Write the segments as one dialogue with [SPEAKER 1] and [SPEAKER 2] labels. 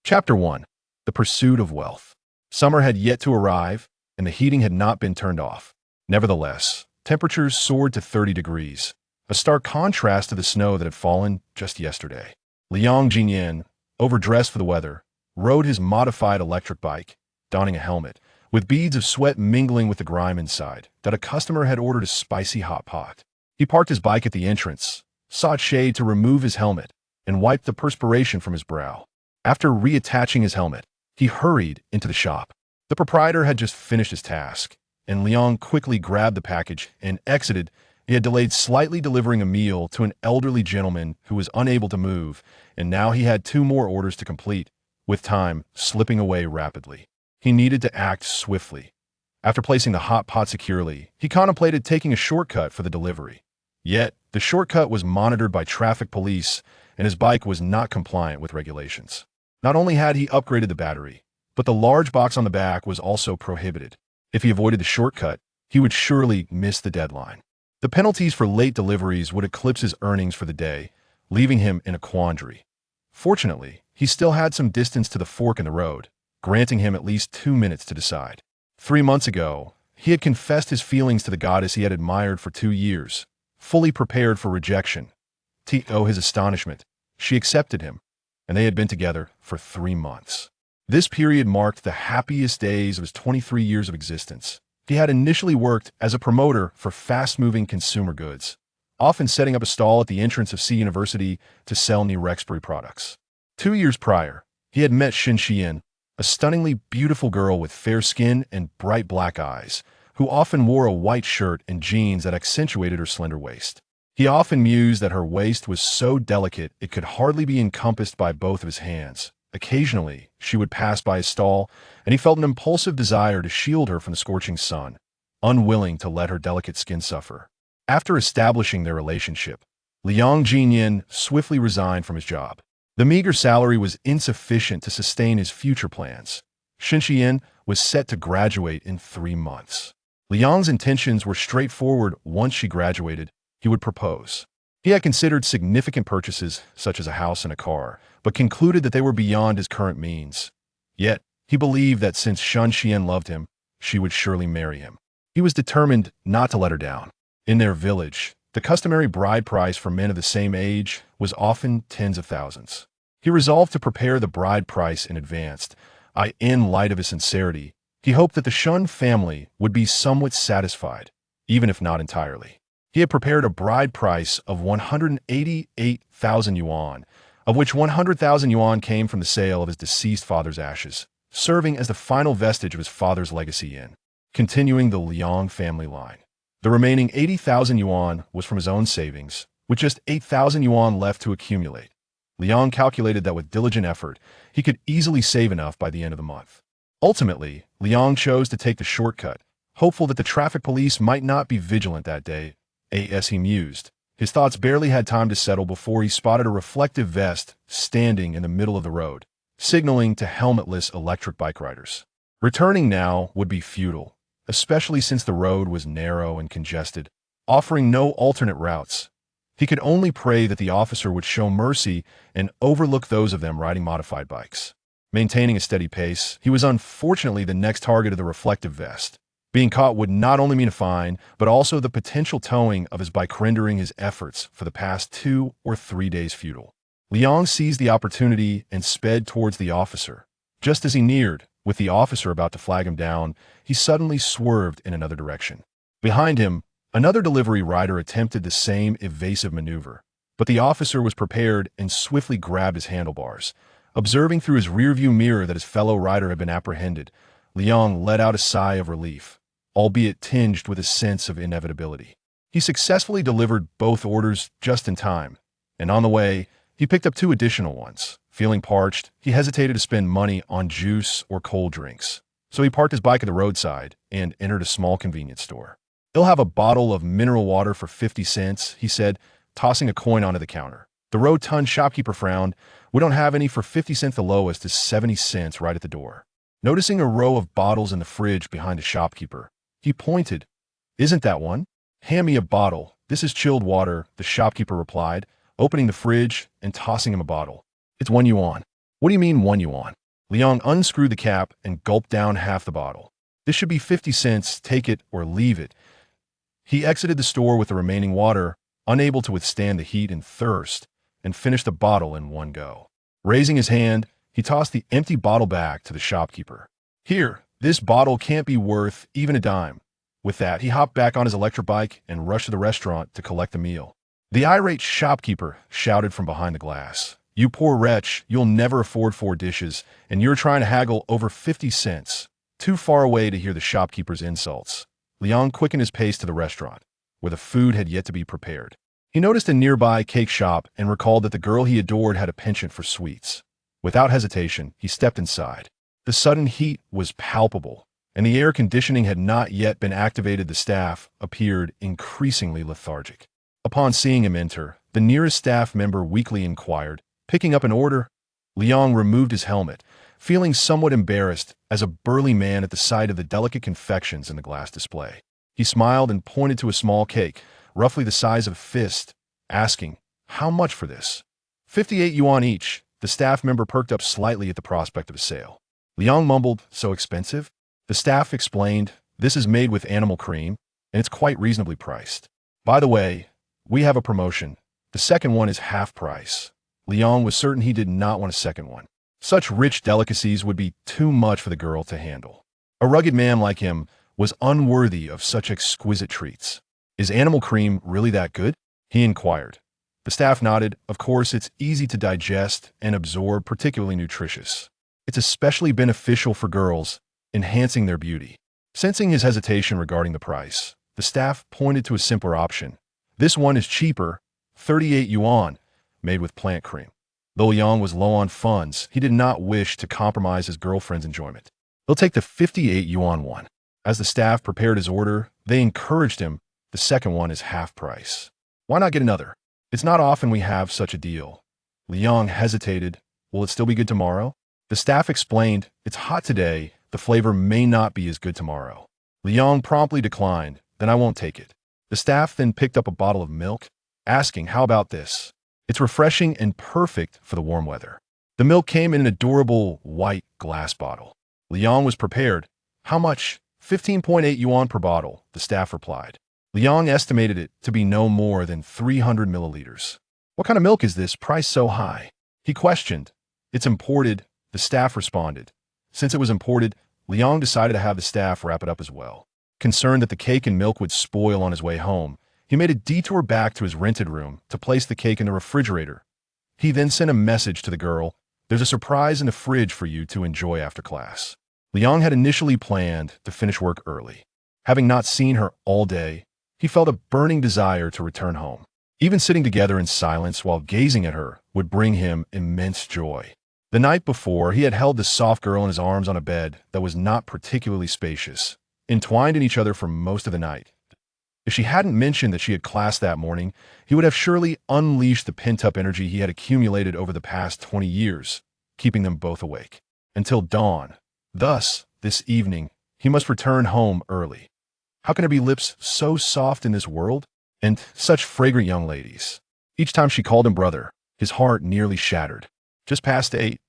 [SPEAKER 1] Chapter 1. The Pursuit of Wealth. Summer had yet to arrive, and the heating had not been turned off. Nevertheless, temperatures soared to 30 degrees, a stark contrast to the snow that had fallen just yesterday. Liang Ziyan, overdressed for the weather, rode his modified electric bike, donning a helmet, with beads of sweat mingling with the grime inside, that a customer had ordered a spicy hot pot. He parked his bike at the entrance, sought shade to remove his helmet, and wiped the perspiration from his brow. After reattaching his helmet, he hurried into the shop. The proprietor had just finished his task, and Liang quickly grabbed the package and exited. He had delayed slightly delivering a meal to an elderly gentleman who was unable to move, and now he had 2 more orders to complete, with time slipping away rapidly. He needed to act swiftly. After placing the hot pot securely, he contemplated taking a shortcut for the delivery. Yet, the shortcut was monitored by traffic police, and his bike was not compliant with regulations. Not only had he upgraded the battery, but the large box on the back was also prohibited. If he avoided the shortcut, he would surely miss the deadline. The penalties for late deliveries would eclipse his earnings for the day, leaving him in a quandary. Fortunately, he still had some distance to the fork in the road, granting him at least 2 minutes to decide. 3 months ago, he had confessed his feelings to the goddess he had admired for 2 years, fully prepared for rejection. To his astonishment, she accepted him, and they had been together for 3 months. This period marked the happiest days of his 23 years of existence. He had initially worked as a promoter for fast-moving consumer goods, often setting up a stall at the entrance of C University to sell new Rexbury products. 2 years prior, he had met Liang Ziyan, a stunningly beautiful girl with fair skin and bright black eyes, who often wore a white shirt and jeans that accentuated her slender waist. He often mused that her waist was so delicate it could hardly be encompassed by both of his hands. Occasionally, she would pass by his stall, and he felt an impulsive desire to shield her from the scorching sun, unwilling to let her delicate skin suffer. After establishing their relationship, Liang Ziyan swiftly resigned from his job. The meager salary was insufficient to sustain his future plans. Liang Ziyan was set to graduate in 3 months. Liang's intentions were straightforward. Once she graduated, he would propose. He had considered significant purchases, such as a house and a car, but concluded that they were beyond his current means. Yet, he believed that since Liang Ziyan loved him, she would surely marry him. He was determined not to let her down. In their village, the customary bride price for men of the same age was often tens of thousands. He resolved to prepare the bride price in advance. In light of his sincerity, he hoped that the Shun family would be somewhat satisfied, even if not entirely. He had prepared a bride price of 188,000 yuan, of which 100,000 yuan came from the sale of his deceased father's ashes, serving as the final vestige of his father's legacy continuing the Liang family line. The remaining 80,000 yuan was from his own savings, with just 8,000 yuan left to accumulate. Liang calculated that with diligent effort, he could easily save enough by the end of the month. Ultimately, Liang chose to take the shortcut, hopeful that the traffic police might not be vigilant that day. As he mused, his thoughts barely had time to settle before he spotted a reflective vest standing in the middle of the road, signaling to helmetless electric bike riders. Returning now would be futile, especially since the road was narrow and congested, offering no alternate routes. He could only pray that the officer would show mercy and overlook those of them riding modified bikes. Maintaining a steady pace, he was unfortunately the next target of the reflective vest. Being caught would not only mean a fine, but also the potential towing of his bike, rendering his efforts for the past 2 or 3 days futile. Liang seized the opportunity and sped towards the officer. Just as he neared, with the officer about to flag him down, he suddenly swerved in another direction. Behind him, another delivery rider attempted the same evasive maneuver, but the officer was prepared and swiftly grabbed his handlebars. Observing through his rearview mirror that his fellow rider had been apprehended, Liang let out a sigh of relief, albeit tinged with a sense of inevitability. He successfully delivered both orders just in time, and on the way, he picked up 2 additional ones. Feeling parched, he hesitated to spend money on juice or cold drinks, so he parked his bike at the roadside and entered a small convenience store. "He'll have a bottle of mineral water for 50 cents, he said, tossing a coin onto the counter. The rotund shopkeeper frowned. "We don't have any for 50 cents. The lowest is 70 cents right at the door." Noticing a row of bottles in the fridge behind the shopkeeper, he pointed. "Isn't that one?" "Hand me a bottle. This is chilled water," the shopkeeper replied, opening the fridge and tossing him a bottle. "It's 1 yuan." What do you mean 1 yuan? Liang unscrewed the cap and gulped down half the bottle. This should be 50 cents, take it or leave it. He exited the store with the remaining water, unable to withstand the heat and thirst, and finished the bottle in one go. Raising his hand, he tossed the empty bottle back to the shopkeeper. Here, this bottle can't be worth even a dime. With that, he hopped back on his electric bike and rushed to the restaurant to collect the meal. The irate shopkeeper shouted from behind the glass, "You poor wretch, you'll never afford 4 dishes, and you're trying to haggle over 50 cents. Too far away to hear the shopkeeper's insults. Liang quickened his pace to the restaurant, where the food had yet to be prepared. He noticed a nearby cake shop and recalled that the girl he adored had a penchant for sweets. Without hesitation, he stepped inside. The sudden heat was palpable, and the air conditioning had not yet been activated. The staff appeared increasingly lethargic. Upon seeing him enter, the nearest staff member weakly inquired, "Picking up an order?" Liang removed his helmet, feeling somewhat embarrassed as a burly man at the sight of the delicate confections in the glass display. He smiled and pointed to a small cake, roughly the size of a fist, asking, "How much for this?" 58 yuan each. The staff member perked up slightly at the prospect of a sale. Liang mumbled, "So expensive?" The staff explained, "This is made with animal cream, and it's quite reasonably priced. By the way, we have a promotion. The second one is half price." Liang was certain he did not want a second one. Such rich delicacies would be too much for the girl to handle. A rugged man like him was unworthy of such exquisite treats. "Is animal cream really that good?" he inquired. The staff nodded. "Of course, it's easy to digest and absorb, particularly nutritious. It's especially beneficial for girls, enhancing their beauty." Sensing his hesitation regarding the price, the staff pointed to a simpler option. "This one is cheaper, 38 yuan, made with plant cream." Though Liang was low on funds, he did not wish to compromise his girlfriend's enjoyment. "He'll take the 58 yuan one." As the staff prepared his order, they encouraged him. "The second one is half price. Why not get another? It's not often we have such a deal." Liang hesitated. "Will it still be good tomorrow?" The staff explained, "It's hot today. The flavor may not be as good tomorrow." Liang promptly declined. "Then I won't take it." The staff then picked up a bottle of milk, asking, "How about this? It's refreshing and perfect for the warm weather." The milk came in an adorable white glass bottle. Liang was prepared. "How much?" 15.8 yuan per bottle, the staff replied. Liang estimated it to be no more than 300 milliliters. "What kind of milk is this, priced so high?" he questioned. "It's imported," the staff responded. Since it was imported, Liang decided to have the staff wrap it up as well. Concerned that the cake and milk would spoil on his way home, he made a detour back to his rented room to place the cake in the refrigerator. He then sent a message to the girl, "There's a surprise in the fridge for you to enjoy after class." Liang had initially planned to finish work early. Having not seen her all day, he felt a burning desire to return home. Even sitting together in silence while gazing at her would bring him immense joy. The night before, he had held the soft girl in his arms on a bed that was not particularly spacious, entwined in each other for most of the night. If she hadn't mentioned that she had class that morning, he would have surely unleashed the pent-up energy he had accumulated over the past 20 years, keeping them both awake until dawn. Thus, this evening, he must return home early. How can there be lips so soft in this world? And such fragrant young ladies. Each time she called him brother, his heart nearly shattered. Just past 8,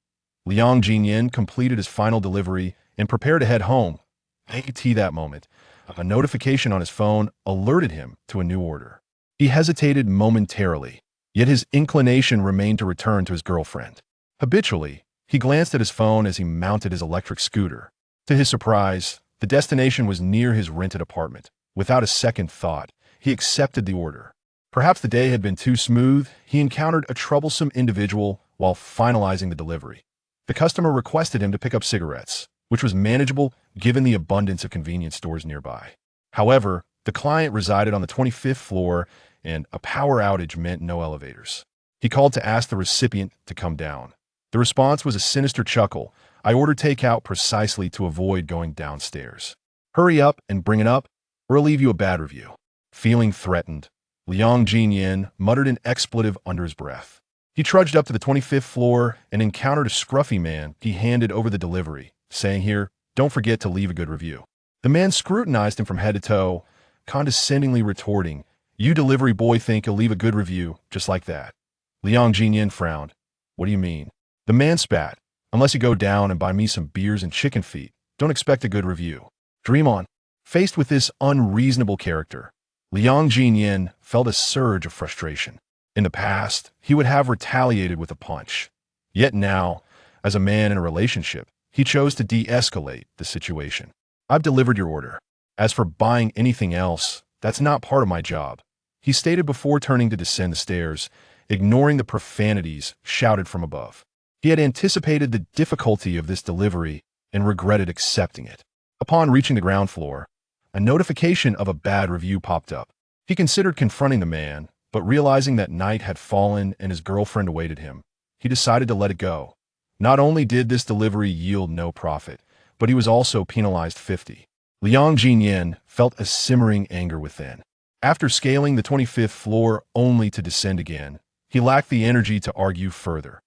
[SPEAKER 1] Liang Ziyan completed his final delivery and prepared to head home. At that moment, a notification on his phone alerted him to a new order. He hesitated momentarily, yet his inclination remained to return to his girlfriend. Habitually, he glanced at his phone as he mounted his electric scooter. To his surprise, the destination was near his rented apartment. Without a second thought, he accepted the order. Perhaps the day had been too smooth, he encountered a troublesome individual while finalizing the delivery. The customer requested him to pick up cigarettes, which was manageable given the abundance of convenience stores nearby. However, the client resided on the 25th floor, and a power outage meant no elevators. He called to ask the recipient to come down. The response was a sinister chuckle. "I ordered takeout precisely to avoid going downstairs. Hurry up and bring it up, or I'll leave you a bad review." Feeling threatened, Liang Ziyan muttered an expletive under his breath. He trudged up to the 25th floor and encountered a scruffy man. He handed over the delivery, saying, "Here, don't forget to leave a good review." The man scrutinized him from head to toe, condescendingly retorting, "You delivery boy think you'll leave a good review, just like that." Liang Ziyan frowned. "What do you mean?" The man spat. Unless you go down and buy me some beers and chicken feet, don't expect a good review. Dream on. Faced with this unreasonable character, Liang Ziyan felt a surge of frustration. In the past, he would have retaliated with a punch. Yet now, as a man in a relationship, he chose to de-escalate the situation. I've delivered your order. As for buying anything else, that's not part of my job, he stated before turning to descend the stairs, ignoring the profanities shouted from above. He had anticipated the difficulty of this delivery and regretted accepting it. Upon reaching the ground floor, a notification of a bad review popped up. He considered confronting the man, but realizing that night had fallen and his girlfriend awaited him, he decided to let it go. Not only did this delivery yield no profit, but he was also penalized 50. Liang Ziyan felt a simmering anger within. After scaling the 25th floor only to descend again, he lacked the energy to argue further.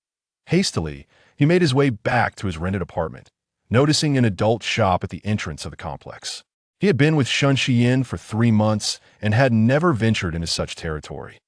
[SPEAKER 1] Hastily, he made his way back to his rented apartment, noticing an adult shop at the entrance of the complex. He had been with Sun Xiyin for 3 months and had never ventured into such territory.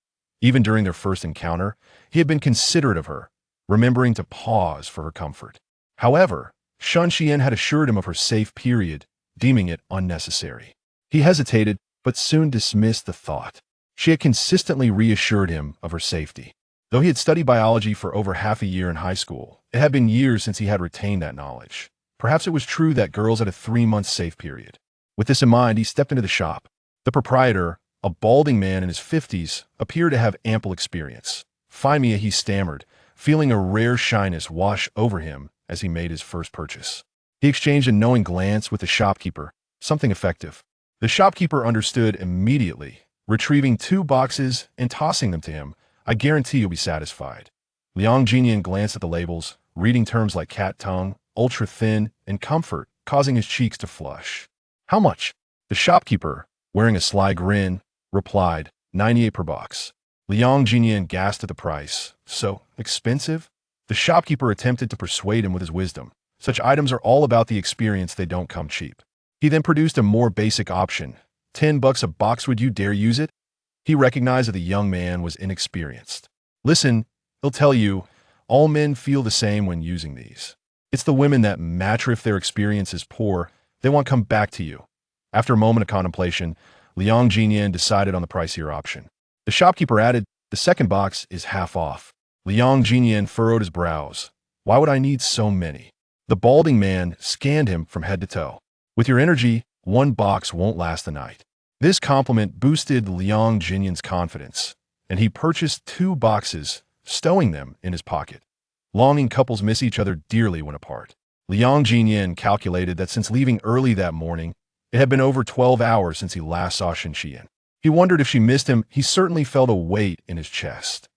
[SPEAKER 1] Even during their first encounter, he had been considerate of her, remembering to pause for her comfort. However, Sun Xiyin had assured him of her safe period, deeming it unnecessary. He hesitated, but soon dismissed the thought. She had consistently reassured him of her safety. Though he had studied biology for over half a year in high school, it had been years since he had retained that knowledge. Perhaps it was true that girls had a 3-month safe period. With this in mind, he stepped into the shop. The proprietor, a balding man in his 50s, appeared to have ample experience. "Find me," he stammered, feeling a rare shyness wash over him as he made his first purchase. He exchanged a knowing glance with the shopkeeper, something effective. The shopkeeper understood immediately, retrieving 2 boxes and tossing them to him. "I guarantee you'll be satisfied." Liang Ziyan glanced at the labels, reading terms like cat tongue, ultra thin, and comfort, causing his cheeks to flush. "How much?" The shopkeeper, wearing a sly grin, replied, 98 per box. Liang Ziyan gasped at the price. "So expensive?" The shopkeeper attempted to persuade him with his wisdom. Such items are all about the experience, they don't come cheap. He then produced a more basic option. $10 a box, would you dare use it? He recognized that the young man was inexperienced. "Listen, he'll tell you, all men feel the same when using these. It's the women that matter. If their experience is poor, they won't come back to you." After a moment of contemplation, Liang Ziyan decided on the pricier option. The shopkeeper added, "The second box is half off." Liang Ziyan furrowed his brows. "Why would I need so many?" The balding man scanned him from head to toe. "With your energy, 1 box won't last the night." This compliment boosted Liang Ziyan's confidence, and he purchased 2 boxes, stowing them in his pocket. Longing couples miss each other dearly when apart. Liang Ziyan calculated that since leaving early that morning, it had been over 12 hours since he last saw Sun Xiyin. He wondered if she missed him. He certainly felt a weight in his chest.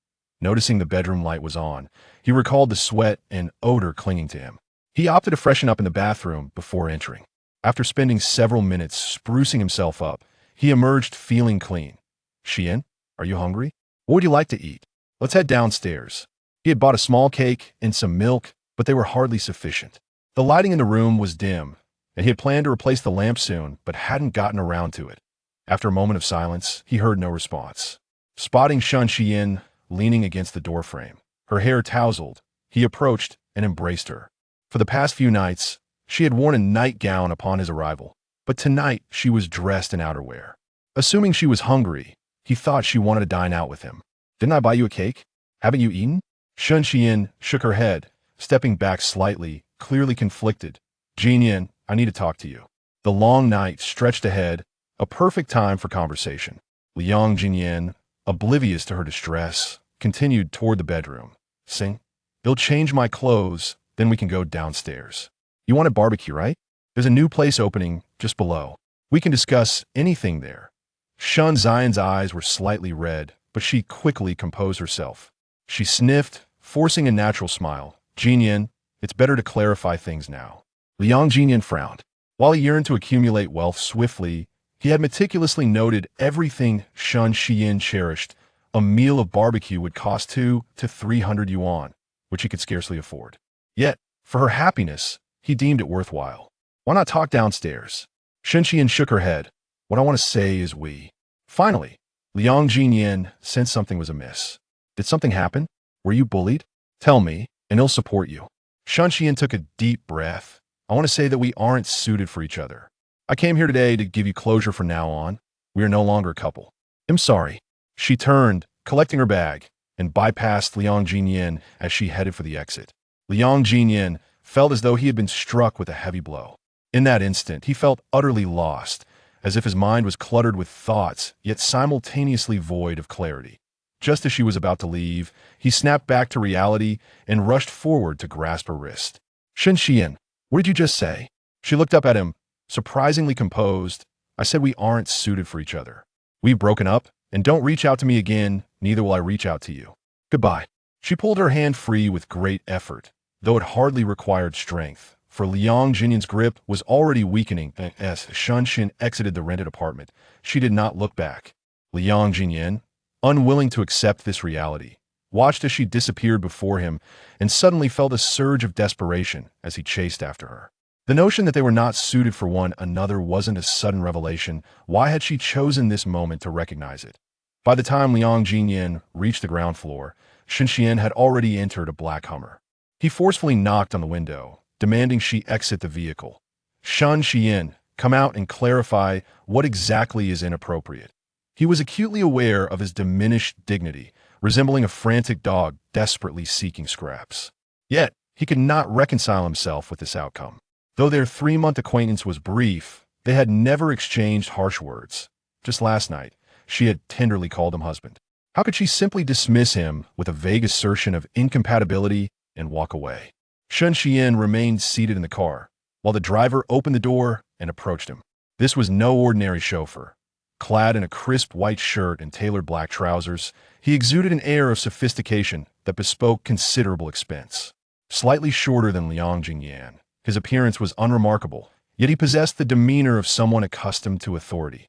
[SPEAKER 1] Noticing the bedroom light was on, he recalled the sweat and odor clinging to him. He opted to freshen up in the bathroom before entering. After spending several minutes sprucing himself up, he emerged feeling clean. "Xiyin, are you hungry? What would you like to eat? Let's head downstairs." He had bought a small cake and some milk, but they were hardly sufficient. The lighting in the room was dim, and he had planned to replace the lamp soon, but hadn't gotten around to it. After a moment of silence, he heard no response. Spotting Sun Xiyin leaning against the doorframe, her hair tousled, he approached and embraced her. For the past few nights, she had worn a nightgown upon his arrival, but tonight she was dressed in outerwear. Assuming she was hungry, he thought she wanted to dine out with him. "Didn't I buy you a cake? Haven't you eaten?" Sun Xiyin shook her head, stepping back slightly, clearly conflicted. "Ziyan, I need to talk to you." The long night stretched ahead, a perfect time for conversation. Liang Ziyan, oblivious to her distress, continued toward the bedroom. "Sing, they'll change my clothes, then we can go downstairs. You want a barbecue, right? There's a new place opening just below. We can discuss anything there." Sun Ziyan's eyes were slightly red, but she quickly composed herself. She sniffed, forcing a natural smile. "Ziyan, it's better to clarify things now." Liang Ziyan frowned. While he yearned to accumulate wealth swiftly, he had meticulously noted everything Sun Xiyin cherished. A meal of barbecue would cost 200 to 300 yuan, which he could scarcely afford. Yet, for her happiness, he deemed it worthwhile. "Why not talk downstairs?" Sun Xiyin shook her head. "What I want to say is we." Finally, Liang Ziyan sensed something was amiss. "Did something happen? Were you bullied? Tell me, and he'll support you." Shan Xian took a deep breath. I want to say that we aren't suited for each other. I came here today to give you closure from now on. We are no longer a couple. I'm sorry. She turned, collecting her bag, and bypassed Liang Ziyan as she headed for the exit. Liang Ziyan felt as though he had been struck with a heavy blow. In that instant, he felt utterly lost, as if his mind was cluttered with thoughts, yet simultaneously void of clarity. Just as she was about to leave, he snapped back to reality and rushed forward to grasp her wrist. Shan Xian, what did you just say? She looked up at him, surprisingly composed. I said we aren't suited for each other. We've broken up, and don't reach out to me again, neither will I reach out to you. Goodbye. She pulled her hand free with great effort, though it hardly required strength, for Liang Ziyan's grip was already weakening as Shan Xian exited the rented apartment. She did not look back. Liang Ziyan, unwilling to accept this reality, watched as she disappeared before him and suddenly felt a surge of desperation as he chased after her. The notion that they were not suited for one another wasn't a sudden revelation. Why had she chosen this moment to recognize it? By the time Liang Ziyan reached the ground floor, Shan Xian had already entered a black Hummer. He forcefully knocked on the window, demanding she exit the vehicle. Shan Xian, come out and clarify what exactly is inappropriate. He was acutely aware of his diminished dignity, resembling a frantic dog desperately seeking scraps. Yet, he could not reconcile himself with this outcome. Though their 3-month acquaintance was brief, they had never exchanged harsh words. Just last night, she had tenderly called him husband. How could she simply dismiss him with a vague assertion of incompatibility and walk away? Shan Xian remained seated in the car, while the driver opened the door and approached him. This was no ordinary chauffeur. Clad in a crisp white shirt and tailored black trousers, he exuded an air of sophistication that bespoke considerable expense. Slightly shorter than Liang Ziyan, his appearance was unremarkable, yet he possessed the demeanor of someone accustomed to authority.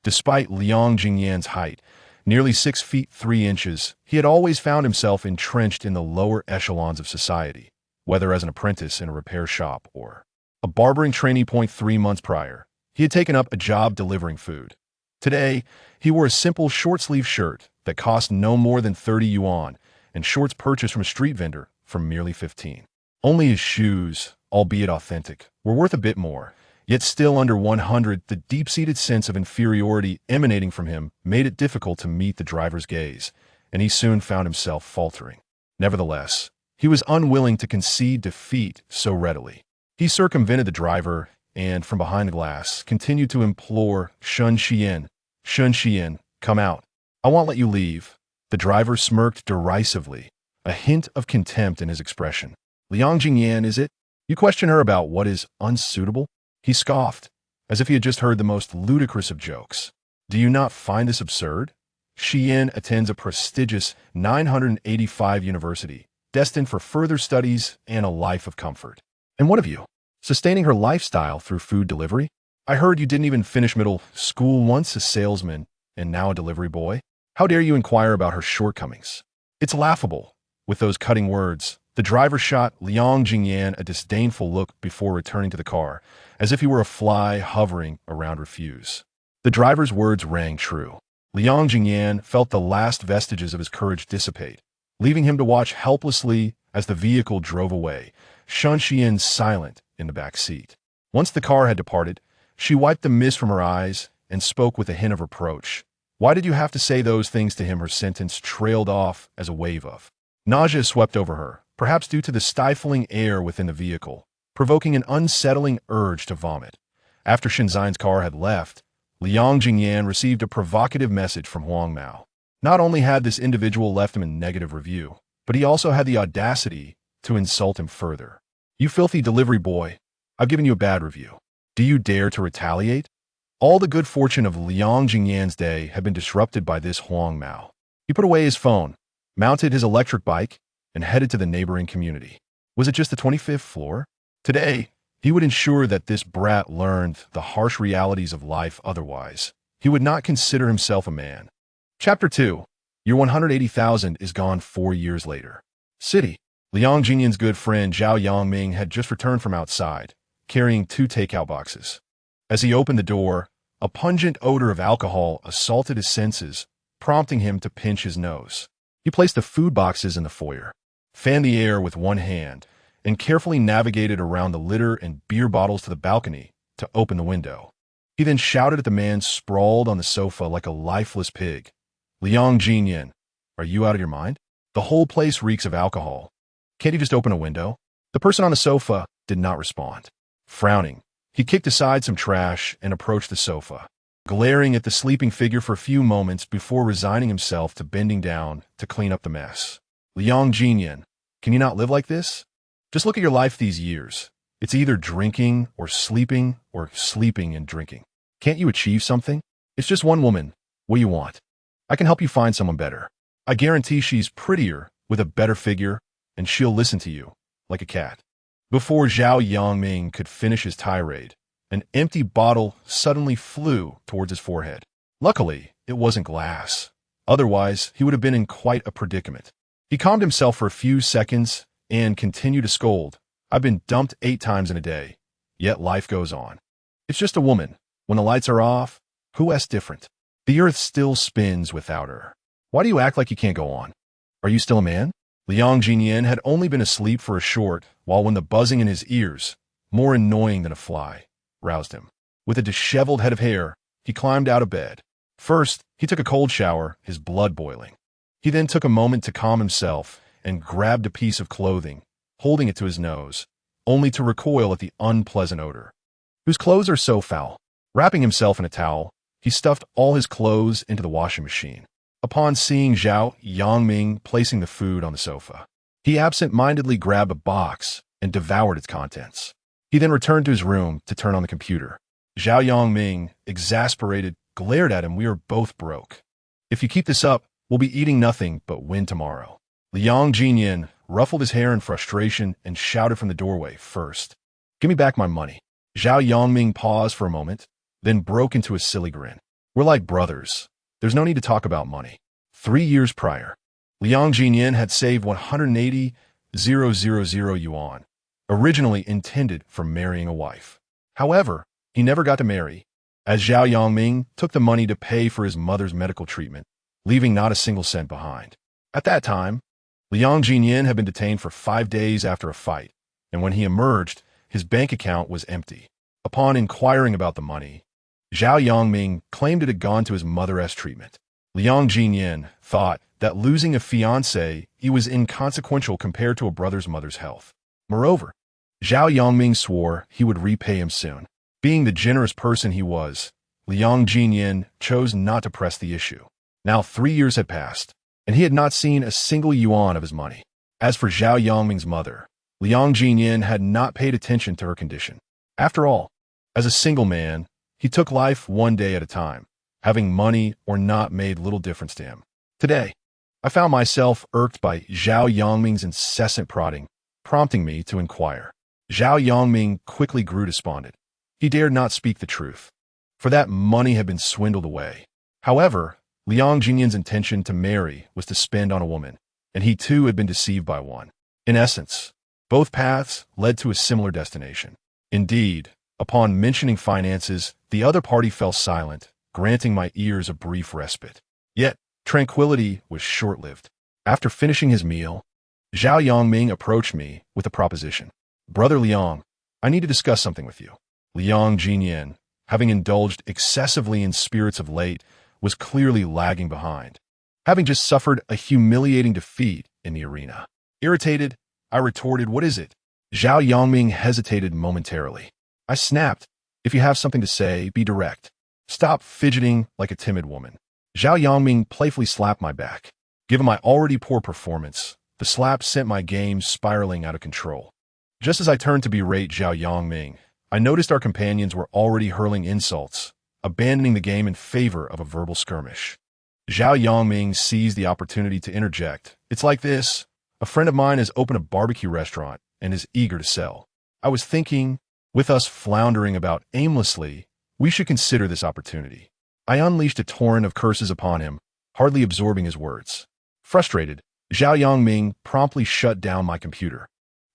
[SPEAKER 1] Despite Liang Ziyan's height, nearly 6 feet 3 inches, he had always found himself entrenched in the lower echelons of society, whether as an apprentice in a repair shop or a barbering trainee. 3 months prior, he had taken up a job delivering food. Today, he wore a simple short-sleeve shirt that cost no more than 30 yuan, and shorts purchased from a street vendor for merely 15. Only his shoes, albeit authentic, were worth a bit more, yet still under 100. The deep-seated sense of inferiority emanating from him made it difficult to meet the driver's gaze, and he soon found himself faltering. Nevertheless, he was unwilling to concede defeat so readily. He circumvented the driver and, from behind the glass, continued to implore Shan Xian, come out. I won't let you leave. The driver smirked derisively, a hint of contempt in his expression. Liang Ziyan, is it? You question her about what is unsuitable? He scoffed, as if he had just heard the most ludicrous of jokes. Do you not find this absurd? Xian attends a prestigious 985 university, destined for further studies and a life of comfort. And what of you? Sustaining her lifestyle through food delivery? I heard you didn't even finish middle school, once a salesman and now a delivery boy. How dare you inquire about her shortcomings? It's laughable. With those cutting words, the driver shot Liang Ziyan a disdainful look before returning to the car, as if he were a fly hovering around her fuse. The driver's words rang true. Liang Ziyan felt the last vestiges of his courage dissipate, leaving him to watch helplessly as the vehicle drove away, Shan Xian silent in the back seat. Once the car had departed, she wiped the mist from her eyes and spoke with a hint of reproach. Why did you have to say those things to him? Her sentence trailed off as a wave of nausea swept over her, perhaps due to the stifling air within the vehicle, provoking an unsettling urge to vomit. After Shinzai's car had left, Liang Ziyan received a provocative message from Huang Mao. Not only had this individual left him a negative review, but he also had the audacity to insult him further. You filthy delivery boy, I've given you a bad review. Do you dare to retaliate? All the good fortune of Liang Ziyan's day had been disrupted by this Huang Mao. He put away his phone, mounted his electric bike, and headed to the neighboring community. Was it just the 25th floor? Today, he would ensure that this brat learned the harsh realities of life. Otherwise, he would not consider himself a man. Chapter 2. Year 180,000 is gone 4 years later. City. Liang Ziyan's good friend Zhao Yangming had just returned from outside, carrying 2 takeout boxes. As he opened the door, a pungent odor of alcohol assaulted his senses, prompting him to pinch his nose. He placed the food boxes in the foyer, fanned the air with one hand, and carefully navigated around the litter and beer bottles to the balcony to open the window. He then shouted at the man sprawled on the sofa like a lifeless pig. "Liang Ziyan, are you out of your mind? The whole place reeks of alcohol. Can't you just open a window?" The person on the sofa did not respond. Frowning, he kicked aside some trash and approached the sofa, glaring at the sleeping figure for a few moments before resigning himself to bending down to clean up the mess. "Liang Ziyan, can you not live like this? Just look at your life these years. It's either drinking or sleeping and drinking. Can't you achieve something? It's just one woman. What do you want? I can help you find someone better. I guarantee she's prettier, with a better figure, and she'll listen to you, like a cat." Before Zhao Yongming could finish his tirade, an empty bottle suddenly flew towards his forehead. Luckily, it wasn't glass. Otherwise, he would have been in quite a predicament. He calmed himself for a few seconds and continued to scold. "I've been dumped 8 times in a day, yet life goes on. It's just a woman. When the lights are off, who is different? The earth still spins without her. Why do you act like you can't go on? Are you still a man?" Liang Ziyan had only been asleep for a short while when the buzzing in his ears, more annoying than a fly, roused him. With a disheveled head of hair, he climbed out of bed. First, he took a cold shower, his blood boiling. He then took a moment to calm himself and grabbed a piece of clothing, holding it to his nose, only to recoil at the unpleasant odor. Whose clothes are so foul? Wrapping himself in a towel, he stuffed all his clothes into the washing machine. Upon seeing Zhao Yongming placing the food on the sofa, he absent-mindedly grabbed a box and devoured its contents. He then returned to his room to turn on the computer. Zhao Yongming, exasperated, glared at him. "We are both broke. If you keep this up, we'll be eating nothing but win tomorrow." Liang Ziyan ruffled his hair in frustration and shouted from the doorway, "First, give me back my money." Zhao Yongming paused for a moment, then broke into a silly grin. "We're like brothers. There's no need to talk about money." 3 years prior, Liang Ziyan had saved 180,000 yuan, originally intended for marrying a wife. However, he never got to marry, as Zhao Yongming took the money to pay for his mother's medical treatment, leaving not a single cent behind. At that time, Liang Ziyan had been detained for 5 days after a fight, and when he emerged, his bank account was empty. Upon inquiring about the money, Zhao Yongming claimed it had gone to his mother's treatment. Liang Ziyan thought that losing a fiancé was inconsequential compared to a brother's mother's health. Moreover, Zhao Yongming swore he would repay him soon. Being the generous person he was, Liang Ziyan chose not to press the issue. Now 3 years had passed, and he had not seen a single yuan of his money. As for Zhao Yongming's mother, Liang Ziyan had not paid attention to her condition. After all, as a single man, he took life one day at a time. Having money or not made little difference to him. Today, I found myself irked by Zhao Yongming's incessant prodding, prompting me to inquire. Zhao Yongming quickly grew despondent. He dared not speak the truth, for that money had been swindled away. However, Liang Ziyan's intention to marry was to spend on a woman, and he too had been deceived by one. In essence, both paths led to a similar destination. Indeed, upon mentioning finances, the other party fell silent, granting my ears a brief respite. Yet, tranquility was short-lived. After finishing his meal, Zhao Yongming approached me with a proposition. "Brother Liang, I need to discuss something with you." Liang Ziyan, having indulged excessively in spirits of late, was clearly lagging behind, having just suffered a humiliating defeat in the arena. Irritated, I retorted, "What is it?" Zhao Yongming hesitated momentarily. I snapped, "If you have something to say, be direct. Stop fidgeting like a timid woman." Zhao Yongming playfully slapped my back. Given my already poor performance, the slap sent my game spiraling out of control. Just as I turned to berate Zhao Yongming, I noticed our companions were already hurling insults, abandoning the game in favor of a verbal skirmish. Zhao Yongming seized the opportunity to interject. "It's like this. A friend of mine has opened a barbecue restaurant and is eager to sell. I was thinking, with us floundering about aimlessly, we should consider this opportunity." I unleashed a torrent of curses upon him, hardly absorbing his words. Frustrated, Zhao Yongming promptly shut down my computer.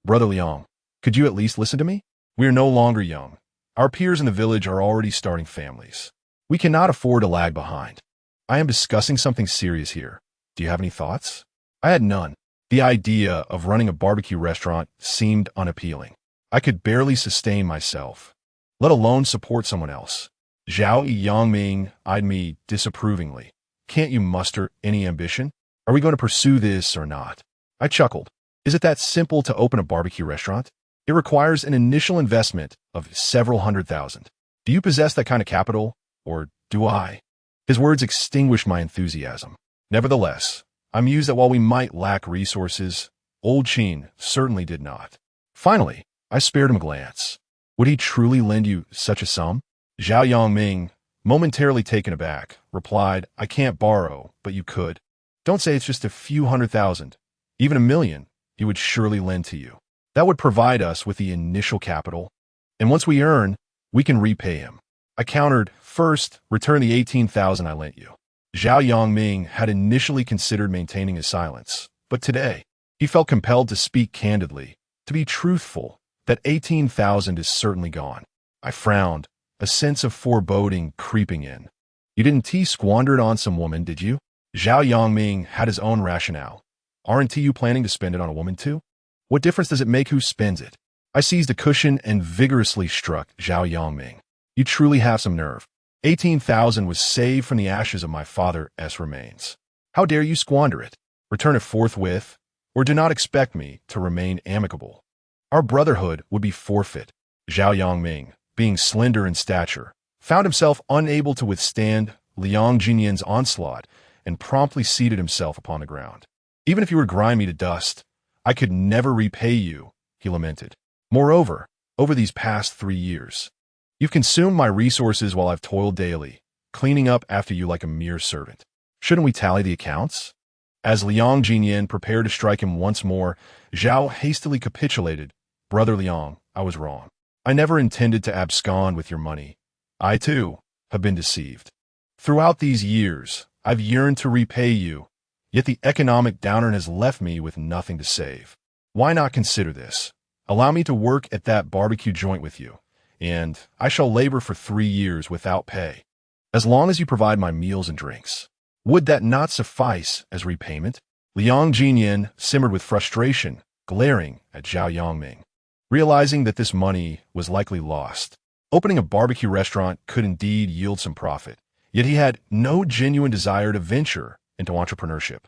[SPEAKER 1] "Brother Liang, could you at least listen to me? We are no longer young. Our peers in the village are already starting families. We cannot afford to lag behind. I am discussing something serious here. Do you have any thoughts?" I had none. The idea of running a barbecue restaurant seemed unappealing. I could barely sustain myself, let alone support someone else. Zhao Yangming eyed me disapprovingly. Can't you muster any ambition? Are we going to pursue this or not? I chuckled. Is it that simple to open a barbecue restaurant? It requires an initial investment of several $100,000. Do you possess that kind of capital, or do I? His words extinguished my enthusiasm. Nevertheless, I mused that while we might lack resources, old Qin certainly did not. Finally, I spared him a glance. Would he truly lend you such a sum? Zhao Yangming, momentarily taken aback, replied, I can't borrow, but you could. Don't say it's just a few $100,000. Even $1 million, he would surely lend to you. That would provide us with the initial capital, and once we earn, we can repay him. I countered, first, return the $18,000 I lent you. Zhao Yangming had initially considered maintaining his silence, but today, he felt compelled to speak candidly, to be truthful, that $18,000 is certainly gone. I frowned, a sense of foreboding creeping in. You didn't squander it on some woman, did you? Zhao Yangming had his own rationale. Aren't you planning to spend it on a woman too? What difference does it make who spends it? I seized a cushion and vigorously struck Zhao Yangming. You truly have some nerve. $18,000 was saved from the ashes of my father's remains. How dare you squander it? Return it forthwith, or do not expect me to remain amicable. Our brotherhood would be forfeit. Zhao Yangming, being slender in stature, found himself unable to withstand Liang Ziyan's onslaught and promptly seated himself upon the ground. Even if you were grind me to dust, I could never repay you, he lamented. Moreover, over these past 3 years, you've consumed my resources while I've toiled daily, cleaning up after you like a mere servant. Shouldn't we tally the accounts? As Liang Ziyan prepared to strike him once more, Zhao hastily capitulated. Brother Liang, I was wrong. I never intended to abscond with your money. I, too, have been deceived. Throughout these years, I've yearned to repay you, yet the economic downturn has left me with nothing to save. Why not consider this? Allow me to work at that barbecue joint with you, and I shall labor for 3 years without pay, as long as you provide my meals and drinks. Would that not suffice as repayment? Liang Ziyan simmered with frustration, glaring at Zhao Yangming. Realizing that this money was likely lost, opening a barbecue restaurant could indeed yield some profit, yet he had no genuine desire to venture into entrepreneurship.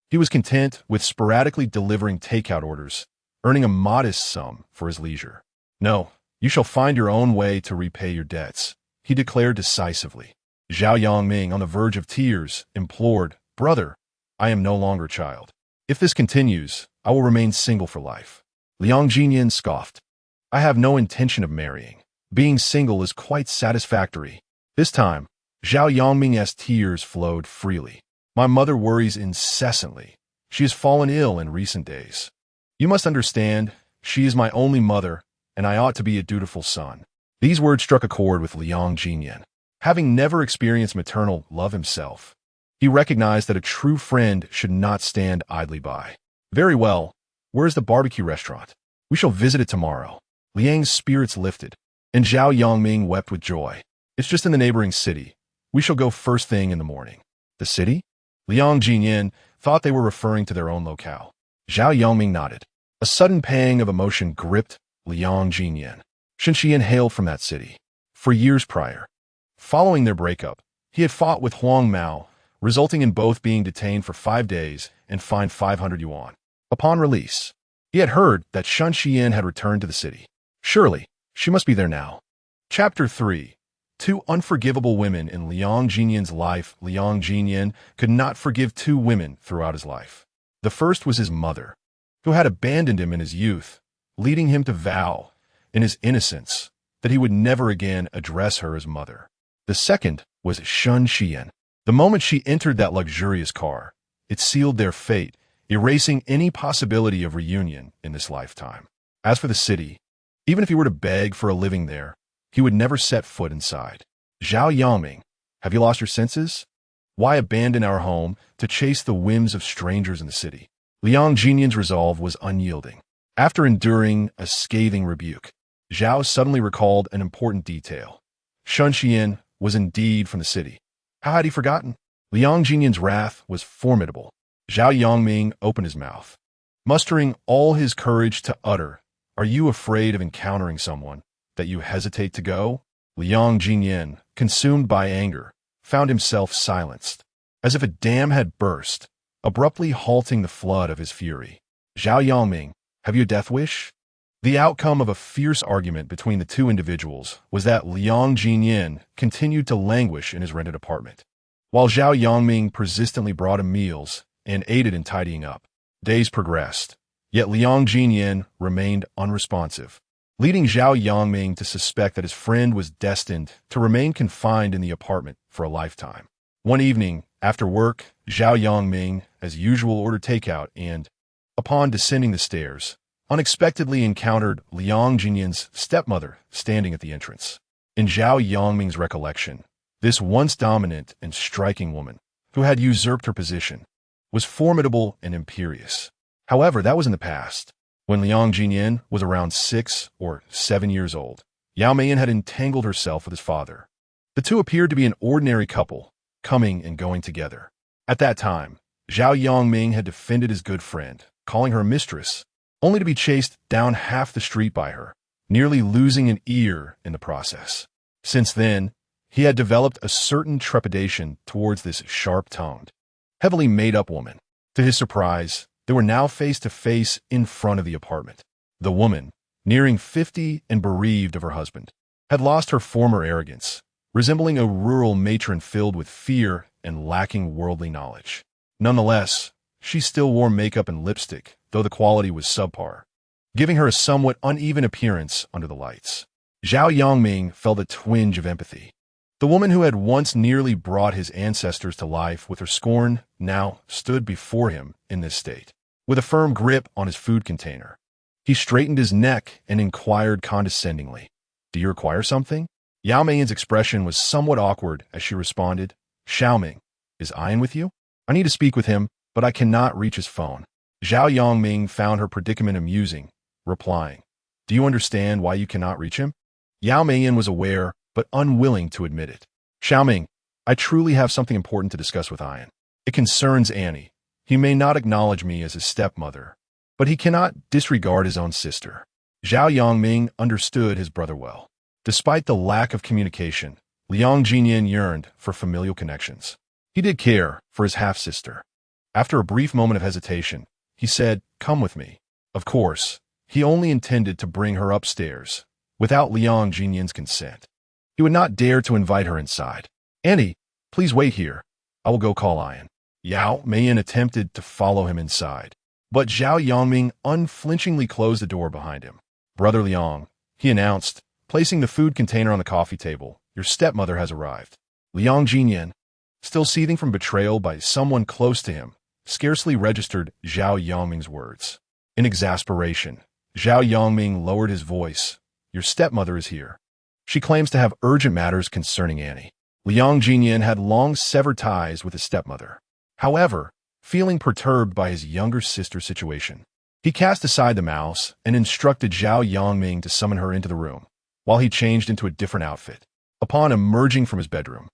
[SPEAKER 1] He was content with sporadically delivering takeout orders, earning a modest sum for his leisure. No, you shall find your own way to repay your debts, he declared decisively. Zhao Yangming, on the verge of tears, implored, Brother, I am no longer a child. If this continues, I will remain single for life. Liang Ziyan scoffed. I have no intention of marrying. Being single is quite satisfactory. This time, Zhao Yangming's tears flowed freely. My mother worries incessantly. She has fallen ill in recent days. You must understand, she is my only mother, and I ought to be a dutiful son. These words struck a chord with Liang Ziyan. Having never experienced maternal love himself, he recognized that a true friend should not stand idly by. Very well. Where is the barbecue restaurant? We shall visit it tomorrow. Liang's spirits lifted, and Zhao Yangming wept with joy. It's just in the neighboring city. We shall go first thing in the morning. The city? Liang Ziyan thought they were referring to their own locale. Zhao Yangming nodded. A sudden pang of emotion gripped Liang Ziyan. Shen hailed from that city. For years prior, following their breakup, he had fought with Huang Mao, resulting in both being detained for 5 days and fined 500 yuan. Upon release, he had heard that Shen Xian had returned to the city. Surely, she must be there now. Chapter 3. 2 unforgivable women in Liang Ziyan's life. Liang Ziyan could not forgive 2 women throughout his life. The first was his mother, who had abandoned him in his youth, leading him to vow, in his innocence, that he would never again address her as mother. The second was Shen Xian. The moment she entered that luxurious car, it sealed their fate, erasing any possibility of reunion in this lifetime. As for the city, even if he were to beg for a living there, he would never set foot inside. Zhao Yangming, have you lost your senses? Why abandon our home to chase the whims of strangers in the city? Liang Ziyan's resolve was unyielding. After enduring a scathing rebuke, Zhao suddenly recalled an important detail. Shen Xian was indeed from the city. How had he forgotten? Liang Ziyan's wrath was formidable. Zhao Yangming opened his mouth. Mustering all his courage to utter, "Are you afraid of encountering someone that you hesitate to go?" Liang Ziyan, consumed by anger, found himself silenced, as if a dam had burst, abruptly halting the flood of his fury. "Zhao Yangming, have you a death wish?" The outcome of a fierce argument between the two individuals was that Liang Ziyan continued to languish in his rented apartment, while Zhao Yangming persistently brought him meals and aided in tidying up. Days progressed, yet Liang Ziyan remained unresponsive, leading Zhao Yangming to suspect that his friend was destined to remain confined in the apartment for a lifetime. One evening, after work, Zhao Yangming, as usual, ordered takeout and, upon descending the stairs, unexpectedly encountered Liang Ziyan's stepmother standing at the entrance. In Zhao Yangming's recollection, this once dominant and striking woman, who had usurped her position, was formidable and imperious. However, that was in the past. When Liang Ziyan was around 6 or 7 years old, Yao Meiyan had entangled herself with his father. The two appeared to be an ordinary couple, coming and going together. At that time, Zhao Yangming had defended his good friend, calling her a mistress, only to be chased down half the street by her, nearly losing an ear in the process. Since then, he had developed a certain trepidation towards this sharp-tongued, heavily made-up woman. To his surprise, they were now face to face in front of the apartment. The woman, nearing 50 and bereaved of her husband, had lost her former arrogance, resembling a rural matron filled with fear and lacking worldly knowledge. Nonetheless, she still wore makeup and lipstick, though the quality was subpar, giving her a somewhat uneven appearance under the lights. Zhao Yangming felt a twinge of empathy. The woman who had once nearly brought his ancestors to life with her scorn now stood before him in this state, with a firm grip on his food container. He straightened his neck and inquired condescendingly, "Do you require something?" Yao Meiyan's expression was somewhat awkward as she responded, "Xiaoming, is Ian with you? I need to speak with him, but I cannot reach his phone." Zhao Yangming found her predicament amusing, replying, "Do you understand why you cannot reach him?" Yao Meiyan was aware, but unwilling to admit it. "Xiaoming, I truly have something important to discuss with Ian. It concerns Annie. He may not acknowledge me as his stepmother, but he cannot disregard his own sister." Zhao Yangming understood his brother well. Despite the lack of communication, Liang Ziyan yearned for familial connections. He did care for his half-sister. After a brief moment of hesitation, he said, "Come with me." Of course, he only intended to bring her upstairs, without Liang Ziyan's consent. He would not dare to invite her inside. "Annie, please wait here. I will go call Ian." Yao Meiyan attempted to follow him inside, but Zhao Yangming unflinchingly closed the door behind him. "Brother Liang," he announced, placing the food container on the coffee table, "your stepmother has arrived." Liang Ziyan, still seething from betrayal by someone close to him, scarcely registered Zhao Yangming's words. In exasperation, Zhao Yangming lowered his voice, "Your stepmother is here. She claims to have urgent matters concerning Annie." Liang Ziyan had long severed ties with his stepmother. However, feeling perturbed by his younger sister's situation, he cast aside the mouse and instructed Zhao Yangming to summon her into the room, while he changed into a different outfit. Upon emerging from his bedroom,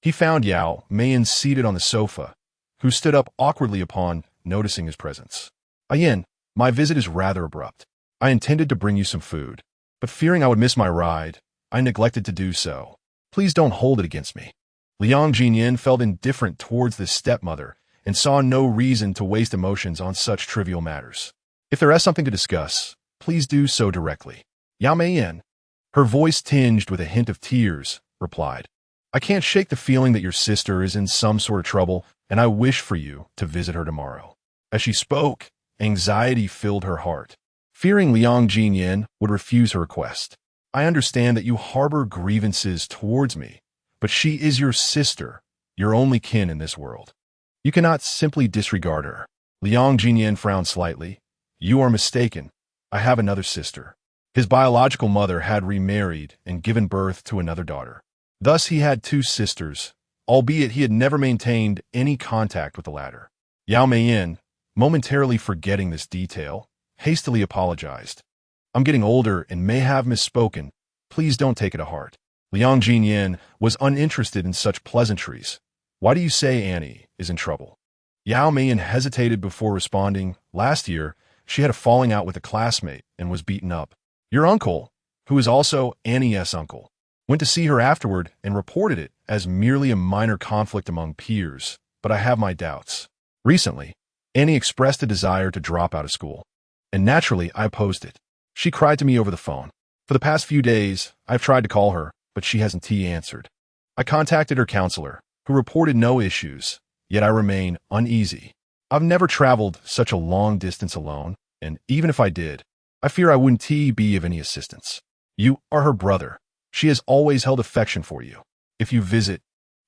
[SPEAKER 1] he found Yao Meiyan seated on the sofa, who stood up awkwardly upon noticing his presence. "Ian, my visit is rather abrupt. I intended to bring you some food, but fearing I would miss my ride, I neglected to do so. Please don't hold it against me." Liang Ziyan felt indifferent towards this stepmother and saw no reason to waste emotions on such trivial matters. "If there is something to discuss, please do so directly." Yao Meiyan, her voice tinged with a hint of tears, replied, "I can't shake the feeling that your sister is in some sort of trouble, and I wish for you to visit her tomorrow." As she spoke, anxiety filled her heart, fearing Liang Ziyan would refuse her request. "I understand that you harbor grievances towards me, but she is your sister, your only kin in this world. You cannot simply disregard her." Liang Ziyan frowned slightly. "You are mistaken. I have another sister." His biological mother had remarried and given birth to another daughter. Thus he had two sisters, albeit he had never maintained any contact with the latter. Yao Meiyan, momentarily forgetting this detail, hastily apologized. "I'm getting older and may have misspoken. Please don't take it to heart." Liang Ziyan was uninterested in such pleasantries. "Why do you say Annie is in trouble?" Yao Meiyan hesitated before responding. "Last year, She had a falling out with a classmate and was beaten up. Your uncle, who is also Annie's uncle, went to see her afterward and reported it as merely a minor conflict among peers, but I have my doubts. Recently, Annie expressed a desire to drop out of school, and naturally I opposed it. She cried to me over the phone. For the past few days, I've tried to call her, but she hasn't answered. I contacted her counselor, who reported no issues, yet I remain uneasy. I've never traveled such a long distance alone, and even if I did, I fear I wouldn't be of any assistance. You are her brother. She has always held affection for you. If you visit,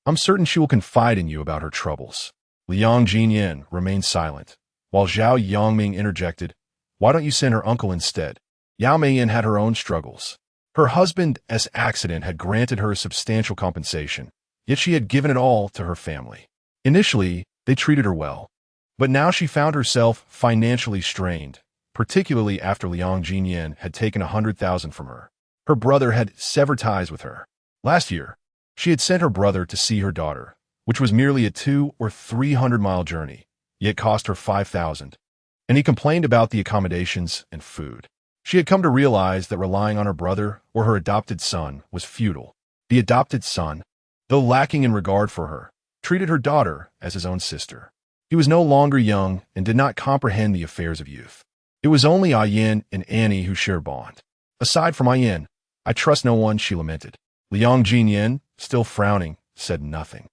[SPEAKER 1] I'm certain she will confide in you about her troubles. Liang Ziyan remained silent, while Zhao Yongming interjected, why don't you send her uncle instead? Yao Meiyin had her own struggles. Her husband's accident had granted her substantial compensation, yet she had given it all to her family. Initially, they treated her well, but now she found herself financially strained, particularly after Liang Ziyan had taken 100,000 from her. Her brother had severed ties with her. Last year, she had sent her brother to see her daughter, which was merely a 200 or 300-mile journey, yet cost her 5,000, and he complained about the accommodations and food. She had come to realize that relying on her brother or her adopted son was futile. The adopted son, though lacking in regard for her, treated her daughter as his own sister. He was no longer young and did not comprehend the affairs of youth. It was only Ayin and Annie who shared bond. Aside from Ayin, I trust no one, she lamented. Liang Ziyan, still frowning, said nothing.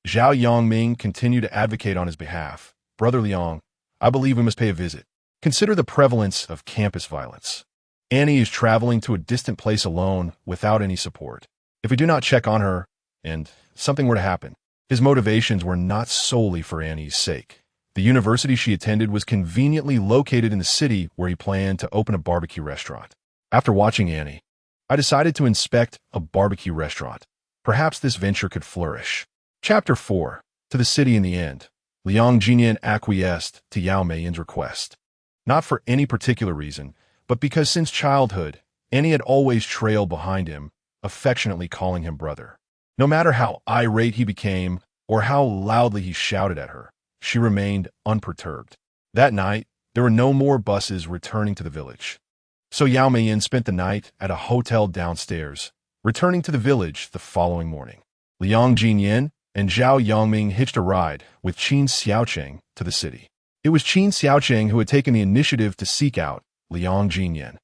[SPEAKER 1] Zhao Yongming continued to advocate on his behalf. Brother Liang, I believe we must pay a visit. Consider the prevalence of campus violence. Annie is traveling to a distant place alone without any support. If we do not check on her, and something were to happen, his motivations were not solely for Annie's sake. The university she attended was conveniently located in the city where he planned to open a barbecue restaurant. After watching Annie, I decided to inspect a barbecue restaurant. Perhaps this venture could flourish. Chapter 4. To the city in the end. Liang Ziyan acquiesced to Yao Meiyin's request. Not for any particular reason, but because since childhood, Annie had always trailed behind him, affectionately calling him brother. No matter how irate he became or how loudly he shouted at her, she remained unperturbed. That night, there were no more buses returning to the village. So Yao Meiyin spent the night at a hotel downstairs, returning to the village the following morning. Liang Ziyan and Zhao Yongming hitched a ride with Qin Xiaocheng to the city. It was Qin Xiaocheng who had taken the initiative to seek out Liang Ziyan.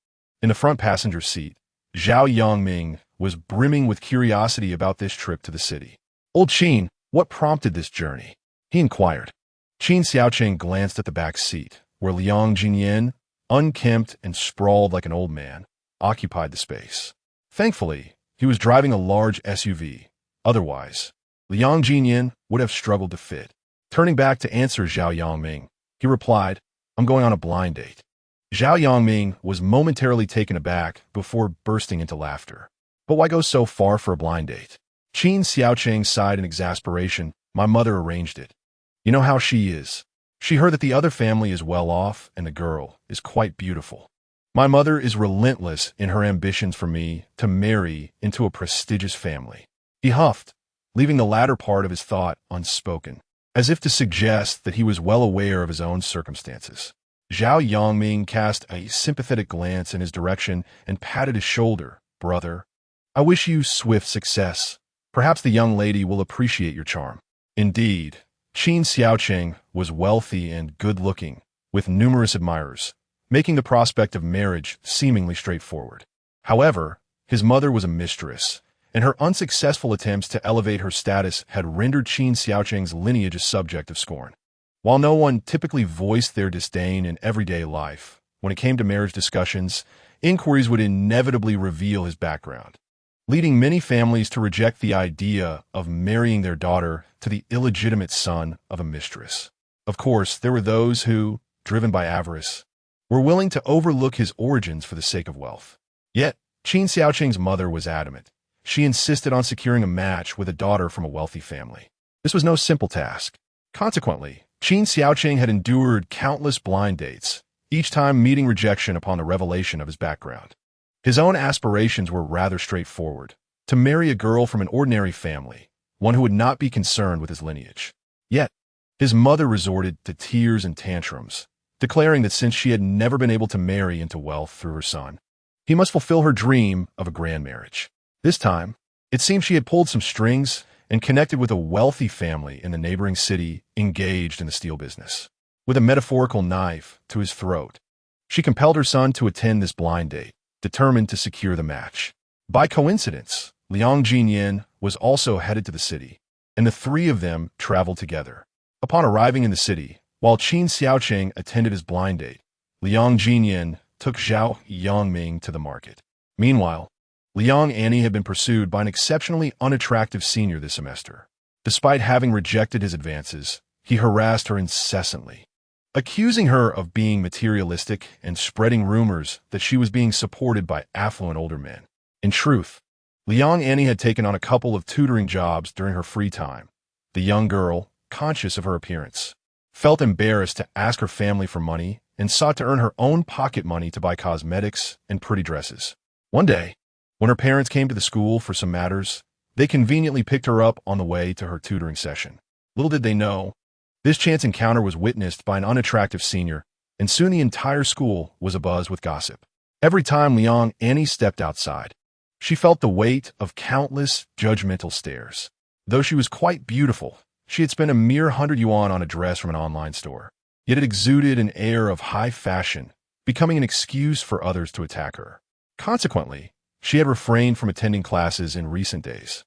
[SPEAKER 1] In the front passenger seat, Zhao Yongming was brimming with curiosity about this trip to the city. Old Qin, what prompted this journey? He inquired. Qin Xiaocheng glanced at the back seat, where Liang Ziyan, unkempt and sprawled like an old man, occupied the space. Thankfully, he was driving a large SUV. Otherwise, Liang Ziyan would have struggled to fit. Turning back to answer Zhao Yongming, he replied, I'm going on a blind date. Zhao Yongming was momentarily taken aback before bursting into laughter. But why go so far for a blind date? Qin Xiaocheng sighed in exasperation. My mother arranged it. You know how she is. She heard that the other family is well off and the girl is quite beautiful. My mother is relentless in her ambitions for me to marry into a prestigious family. He huffed, leaving the latter part of his thought unspoken, as if to suggest that he was well aware of his own circumstances. Zhao Yongming cast a sympathetic glance in his direction and patted his shoulder. Brother, I wish you swift success. Perhaps the young lady will appreciate your charm. Indeed, Qin Xiaocheng was wealthy and good-looking, with numerous admirers, making the prospect of marriage seemingly straightforward. However, his mother was a mistress, and her unsuccessful attempts to elevate her status had rendered Qin Xiaocheng's lineage a subject of scorn. While no one typically voiced their disdain in everyday life, when it came to marriage discussions, inquiries would inevitably reveal his background, leading many families to reject the idea of marrying their daughter to the illegitimate son of a mistress. Of course, there were those who, driven by avarice, were willing to overlook his origins for the sake of wealth. Yet, Qin Xiaocheng's mother was adamant. She insisted on securing a match with a daughter from a wealthy family. This was no simple task. Consequently, Qin Xiaocheng had endured countless blind dates, each time meeting rejection upon the revelation of his background. His own aspirations were rather straightforward: to marry a girl from an ordinary family, one who would not be concerned with his lineage. Yet, his mother resorted to tears and tantrums, declaring that since she had never been able to marry into wealth through her son, he must fulfill her dream of a grand marriage. This time, it seemed she had pulled some strings and connected with a wealthy family in the neighboring city engaged in the steel business. With a metaphorical knife to his throat, she compelled her son to attend this blind date, determined to secure the match. By coincidence, Liang Ziyan was also headed to the city, and the three of them traveled together. Upon arriving in the city, while Qin Xiaoqing attended his blind date, Liang Ziyan took Zhao Yongming to the market. Meanwhile, Liang Annie had been pursued by an exceptionally unattractive senior this semester. Despite having rejected his advances, he harassed her incessantly, accusing her of being materialistic and spreading rumors that she was being supported by affluent older men. In truth, Liang Annie had taken on a couple of tutoring jobs during her free time. The young girl, conscious of her appearance, felt embarrassed to ask her family for money and sought to earn her own pocket money to buy cosmetics and pretty dresses. One day, when her parents came to the school for some matters, they conveniently picked her up on the way to her tutoring session. Little did they know, this chance encounter was witnessed by an unattractive senior, and soon the entire school was abuzz with gossip. Every time Liang Annie stepped outside, she felt the weight of countless judgmental stares. Though she was quite beautiful, she had spent a mere 100 yuan on a dress from an online store. Yet it exuded an air of high fashion, becoming an excuse for others to attack her. Consequently, she had refrained from attending classes in recent days.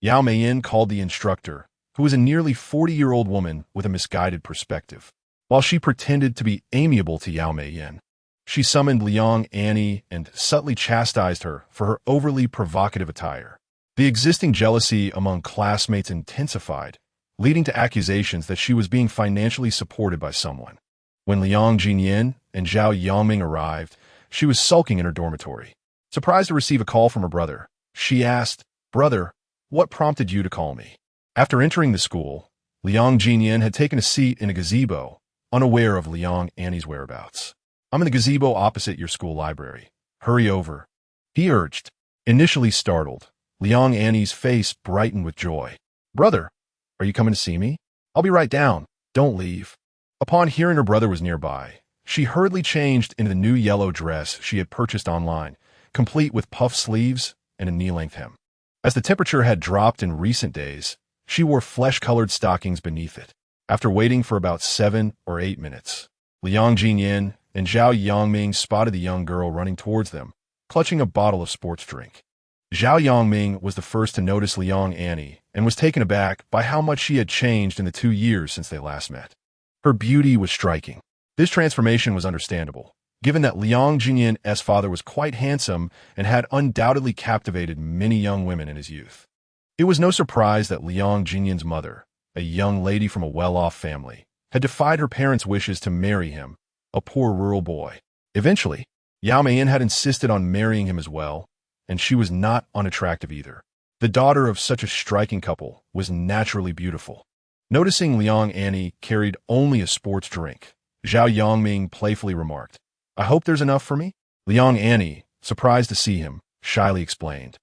[SPEAKER 1] Yao Meiyin called the instructor, who was a nearly 40-year-old woman with a misguided perspective. While she pretended to be amiable to Yao Meiyin, she summoned Liang Annie and subtly chastised her for her overly provocative attire. The existing jealousy among classmates intensified, leading to accusations that she was being financially supported by someone. When Liang Ziyan and Zhao Yongming arrived, she was sulking in her dormitory. Surprised to receive a call from her brother, she asked, "Brother, what prompted you to call me?" After entering the school, Liang Ziyan had taken a seat in a gazebo, unaware of Liang Annie's whereabouts. "I'm in the gazebo opposite your school library. Hurry over," he urged. Initially startled, Liang Annie's face brightened with joy. "Brother, are you coming to see me? I'll be right down. Don't leave." Upon hearing her brother was nearby, she hurriedly changed into the new yellow dress she had purchased online, complete with puff sleeves and a knee-length hem. As the temperature had dropped in recent days, she wore flesh-colored stockings beneath it. After waiting for about 7 or 8 minutes, Liang Ziyan and Zhao Yongming spotted the young girl running towards them, clutching a bottle of sports drink. Zhao Yongming was the first to notice Liang Annie and was taken aback by how much she had changed in the 2 years since they last met. Her beauty was striking. This transformation was understandable, given that Liang Ziyan's father was quite handsome and had undoubtedly captivated many young women in his youth. It was no surprise that Liang Ziyan's mother, a young lady from a well-off family, had defied her parents' wishes to marry him, a poor rural boy. Eventually, Yao Meiyin had insisted on marrying him as well, and she was not unattractive either. The daughter of such a striking couple was naturally beautiful. Noticing Liang Annie carried only a sports drink, Zhao Yongming playfully remarked, "I hope there's enough for me?" Liang Annie, surprised to see him, shyly explained,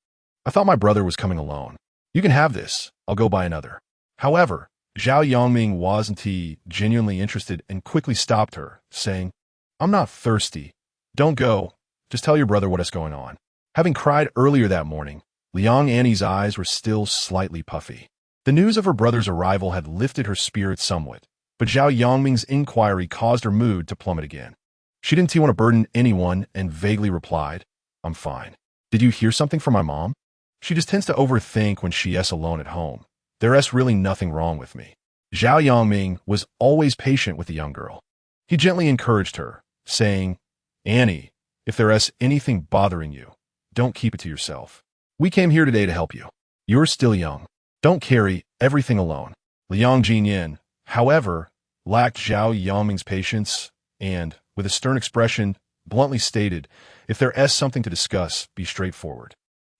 [SPEAKER 1] "I thought my brother was coming alone. You can have this. I'll go buy another." However, Zhao Yongming wasn't genuinely interested and quickly stopped her, saying, "I'm not thirsty. Don't go. Just tell your brother what is going on." Having cried earlier that morning, Liang Annie's eyes were still slightly puffy. The news of her brother's arrival had lifted her spirits somewhat, but Zhao Yongming's inquiry caused her mood to plummet again. She didn't want to burden anyone and vaguely replied, "I'm fine. Did you hear something from my mom? She just tends to overthink when she's alone at home. There's really nothing wrong with me." Zhao Yongming was always patient with the young girl. He gently encouraged her, saying, "Annie, if there's anything bothering you, don't keep it to yourself. We came here today to help you. You're still young. Don't carry everything alone." Liang Ziyan, however, lacked Zhao Yongming's patience and, with a stern expression, bluntly stated, "If there's something to discuss, be straightforward.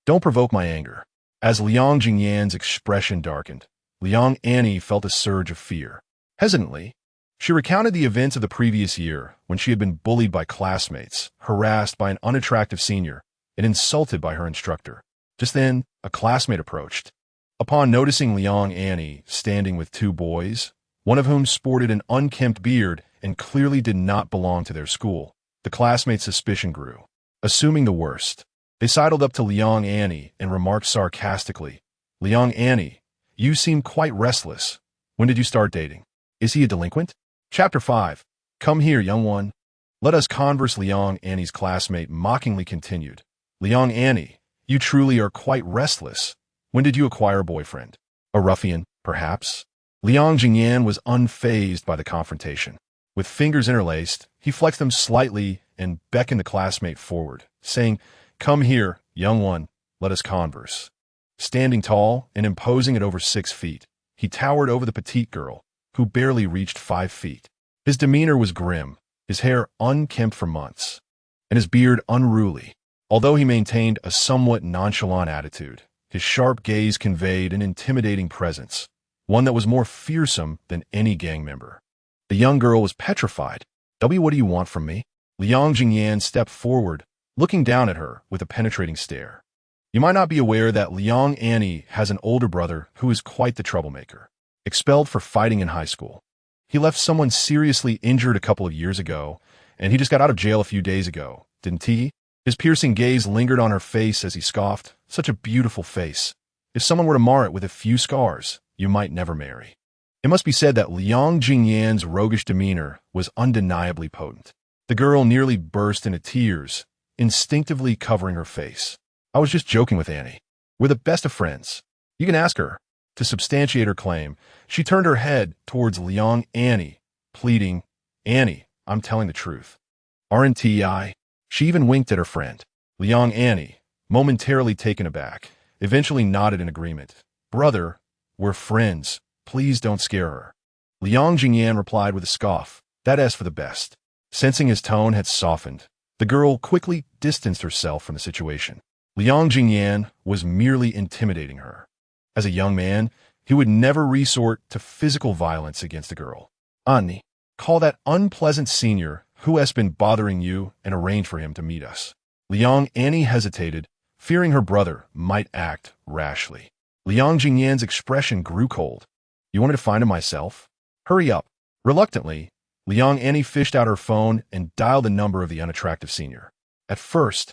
[SPEAKER 1] Don't provoke my anger." As Liang Ziyan's expression darkened, Liang Annie felt a surge of fear. Hesitantly, she recounted the events of the previous year when she had been bullied by classmates, harassed by an unattractive senior, and insulted by her instructor. Just then, a classmate approached. Upon noticing Liang Annie standing with 2 boys, one of whom sported an unkempt beard and clearly did not belong to their school. The classmates' suspicion grew. Assuming the worst, they sidled up to Liang Annie and remarked sarcastically, "Liang Annie, you seem quite restless. When did you start dating? Is he a delinquent?" Chapter 5. Come here, young one. Let us converse. Liang Annie's classmate mockingly continued. Liang Annie, you truly are quite restless. When did you acquire a boyfriend? A ruffian, perhaps? Liang Ziyan was unfazed by the confrontation. With fingers interlaced, he flexed them slightly and beckoned the classmate forward, saying, "Come here, young one, let us converse." Standing tall and imposing at over 6 feet, he towered over the petite girl, who barely reached 5 feet. His demeanor was grim, his hair unkempt for months, and his beard unruly. Although he maintained a somewhat nonchalant attitude, his sharp gaze conveyed an intimidating presence, one that was more fearsome than any gang member. The young girl was petrified. What do you want from me?" Liang Ziyan stepped forward, looking down at her with a penetrating stare. You might not be aware that Liang Annie has an older brother who is quite the troublemaker. Expelled for fighting in high school. He left someone seriously injured a couple of years ago, and he just got out of jail a few days ago, didn't he? His piercing gaze lingered on her face as he scoffed. Such a beautiful face. If someone were to mar it with a few scars, you might never marry. It must be said that Liang Jingyan's roguish demeanor was undeniably potent. The girl nearly burst into tears, instinctively covering her face. "I was just joking with Annie. We're the best of friends. You can ask her." To substantiate her claim, she turned her head towards Liang Annie, pleading, "Annie, I'm telling the truth. Aren't I?" She even winked at her friend. Liang Annie, momentarily taken aback, eventually nodded in agreement. "Brother, we're friends. Please don't scare her." Liang Jingyan replied with a scoff. "That's for the best." Sensing his tone had softened, the girl quickly distanced herself from the situation. Liang Jingyan was merely intimidating her. As a young man, he would never resort to physical violence against a girl. "Annie, call that unpleasant senior who has been bothering you and arrange for him to meet us." Liang Annie hesitated, fearing her brother might act rashly. Liang Jingyan's expression grew cold. "You wanted to find him myself? Hurry up." Reluctantly, Liang Annie fished out her phone and dialed the number of the unattractive senior. At first,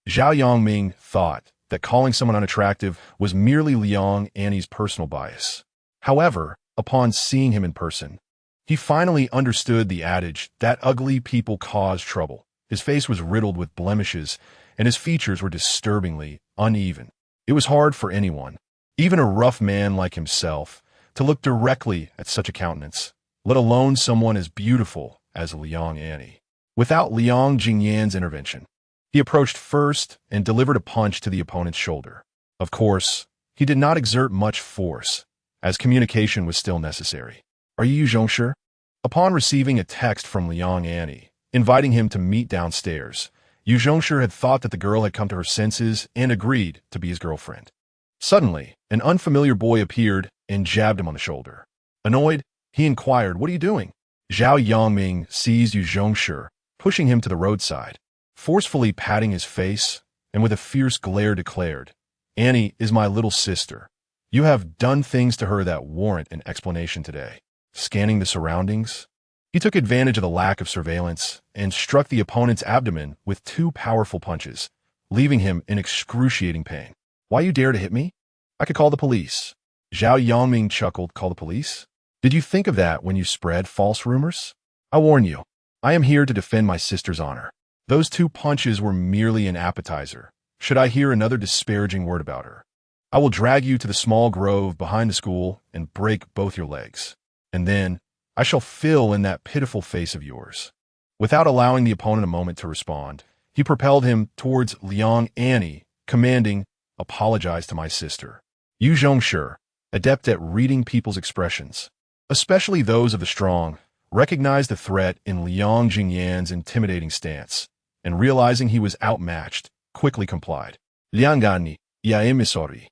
[SPEAKER 1] Zhao Yongming thought that calling someone unattractive was merely Liang Annie's personal bias. However, upon seeing him in person, he finally understood the adage that ugly people cause trouble. His face was riddled with blemishes, and his features were disturbingly uneven. It was hard for anyone, even a rough man like himself, to look directly at such a countenance, let alone someone as beautiful as Liang Annie. Without Liang Jingyan's intervention, he approached first and delivered a punch to the opponent's shoulder. Of course, he did not exert much force, as communication was still necessary. "Are you Zhongshe?" Upon receiving a text from Liang Annie, inviting him to meet downstairs, Yu Zhongshe had thought that the girl had come to her senses and agreed to be his girlfriend. Suddenly, an unfamiliar boy appeared and jabbed him on the shoulder. Annoyed, he inquired, "What are you doing?" Zhao Yongming seized Yu Zhongshe, pushing him to the roadside, forcefully patting his face, and with a fierce glare declared, "Annie is my little sister. You have done things to her that warrant an explanation today." Scanning the surroundings, he took advantage of the lack of surveillance and struck the opponent's abdomen with 2 powerful punches, leaving him in excruciating pain. "Why you dare to hit me? I could call the police." Zhao Yongming chuckled. "Call the police? Did you think of that when you spread false rumors? I warn you, I am here to defend my sister's honor." Those 2 punches were merely an appetizer. Should I hear another disparaging word about her, I will drag you to the small grove behind the school and break both your legs. And then I shall fill in that pitiful face of yours. Without allowing the opponent a moment to respond, he propelled him towards Liang Annie, commanding, "Apologize to my sister." Yu Zhongshe, adept at reading people's expressions, especially those of the strong, recognized the threat in Liang Jingyan's intimidating stance, and realizing he was outmatched, quickly complied. "Liang Annie, I am sorry.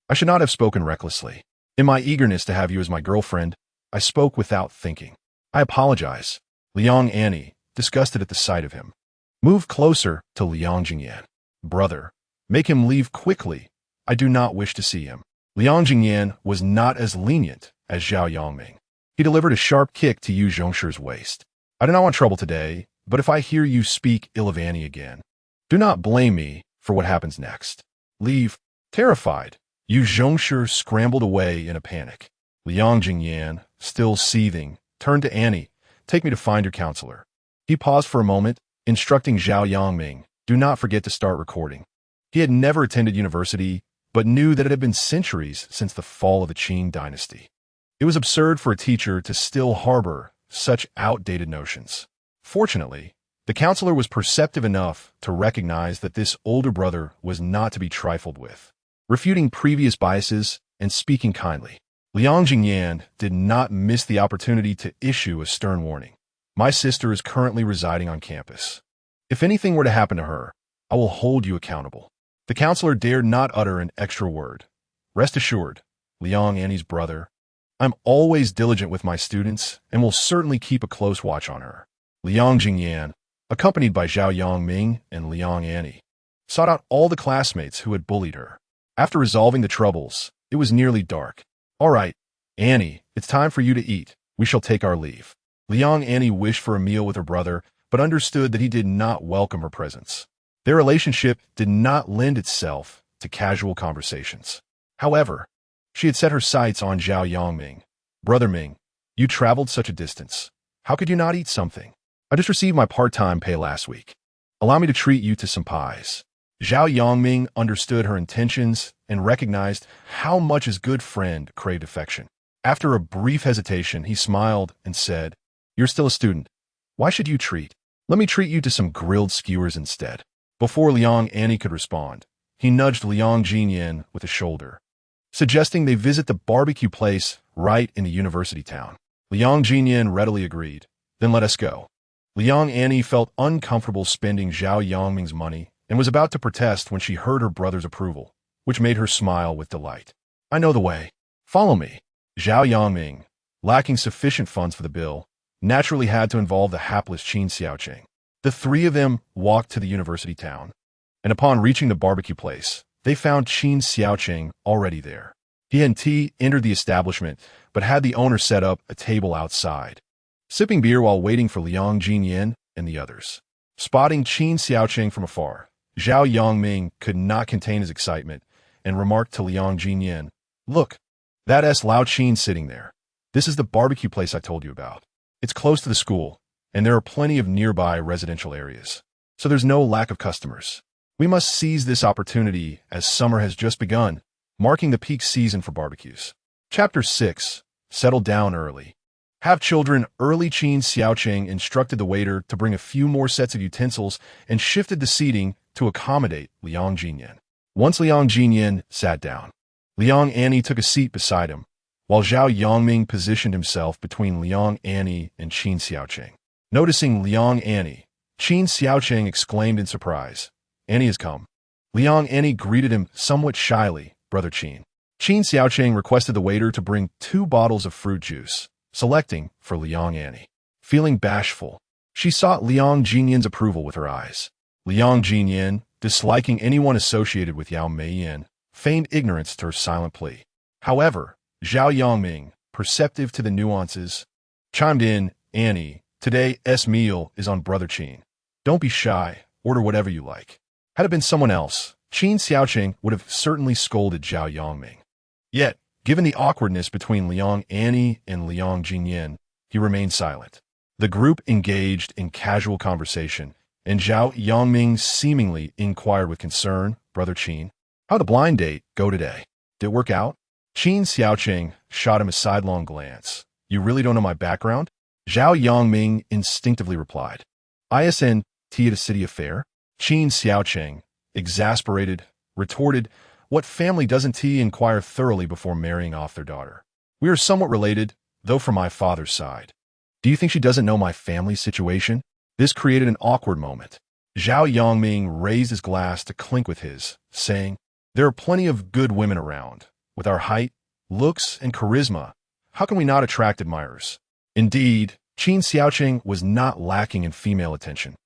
[SPEAKER 1] I should not have spoken recklessly. In my eagerness to have you as my girlfriend, I spoke without thinking. I apologize." Liang Annie, disgusted at the sight of him, moved closer to Liang Jingyan. "Brother, make him leave quickly. I do not wish to see him." Liang Jingyan was not as lenient as Zhao Yongming. He delivered a sharp kick to Yu Zhongshe's waist. I do not want trouble today, but if I hear you speak ill of Annie again, do not blame me for what happens next. Leave. Terrified, Yu Zhongshu scrambled away in a panic. Liang Ziyan, still seething, turned to Annie. Take me to find your counselor. He paused for a moment, instructing Zhao Yangming, do not forget to start recording. He had never attended university, but knew that it had been centuries since the fall of the Qin dynasty. It was absurd for a teacher to still harbor such outdated notions. Fortunately, the counselor was perceptive enough to recognize that this older brother was not to be trifled with. Refuting previous biases and speaking kindly, Liang Ziyan did not miss the opportunity to issue a stern warning. My sister is currently residing on campus. If anything were to happen to her, I will hold you accountable. The counselor dared not utter an extra word. Rest assured, Liang Annie's brother, I'm always diligent with my students and will certainly keep a close watch on her. Liang Ziyan, accompanied by Zhao Yangming and Liang Annie, sought out all the classmates who had bullied her. After resolving the troubles, it was nearly dark. All right, Annie, it's time for you to eat. We shall take our leave. Liang Annie wished for a meal with her brother, but understood that he did not welcome her presence. Their relationship did not lend itself to casual conversations. However, she had set her sights on Zhao Yangming. Brother Ming, you traveled such a distance. How could you not eat something? I just received my part-time pay last week. Allow me to treat you to some pies. Zhao Yangming understood her intentions and recognized how much his good friend craved affection. After a brief hesitation, he smiled and said, You're still a student. Why should you treat? Let me treat you to some grilled skewers instead. Before Liang Annie could respond, he nudged Liang Ziyan with a shoulder, suggesting they visit the barbecue place right in the university town. Liang Ziyan readily agreed. Then let us go. Liang Annie felt uncomfortable spending Zhao Yangming's money and was about to protest when she heard her brother's approval, which made her smile with delight. I know the way. Follow me. Zhao Yangming, lacking sufficient funds for the bill, naturally had to involve the hapless Qin Xiaoqing. The three of them walked to the university town, and upon reaching the barbecue place, they found Qin Xiaoqing already there. He and T entered the establishment, but had the owner set up a table outside, sipping beer while waiting for Liang Ziyan and the others. Spotting Qin Xiaoqing from afar, Zhao Yangming could not contain his excitement and remarked to Liang Ziyan, Look, that Lao Qin sitting there. This is the barbecue place I told you about. It's close to the school, and there are plenty of nearby residential areas, so there's no lack of customers. We must seize this opportunity as summer has just begun, marking the peak season for barbecues. Chapter 6. Settle down early. Have children early. Qin Xiaoqing instructed the waiter to bring a few more sets of utensils and shifted the seating to accommodate Liang Ziyan. Once Liang Ziyan sat down, Liang Annie took a seat beside him, while Zhao Yangming positioned himself between Liang Annie and Qin Xiaoqing. Noticing Liang Annie, Qin Xiaoqing exclaimed in surprise, Annie has come. Liang Annie greeted him somewhat shyly, Brother Qin. Qin Xiaoqing requested the waiter to bring 2 bottles of fruit juice, selecting for Liang Annie. Feeling bashful, she sought Liang Ziyan's approval with her eyes. Liang Ziyan, disliking anyone associated with Yao Meiyan, feigned ignorance to her silent plea. However, Zhao Yangming, perceptive to the nuances, chimed in, Annie, today's meal is on Brother Qin. Don't be shy, order whatever you like. Had it been someone else, Qin Xiaoqing would have certainly scolded Zhao Yangming. Yet, given the awkwardness between Liang Annie and Liang Ziyan, he remained silent. The group engaged in casual conversation, and Zhao Yangming seemingly inquired with concern, Brother Qin, how'd the blind date go today? Did it work out? Qin Xiaoqing shot him a sidelong glance. You really don't know my background? Zhao Yangming instinctively replied. ISN tea at a city affair? Qin Xiaoqing, exasperated, retorted, What family doesn't tea inquire thoroughly before marrying off their daughter? We are somewhat related, though from my father's side. Do you think she doesn't know my family's situation? This created an awkward moment. Zhao Yangming raised his glass to clink with his, saying, There are plenty of good women around. With our height, looks, and charisma, how can we not attract admirers? Indeed, Qin Xiaoqing was not lacking in female attention,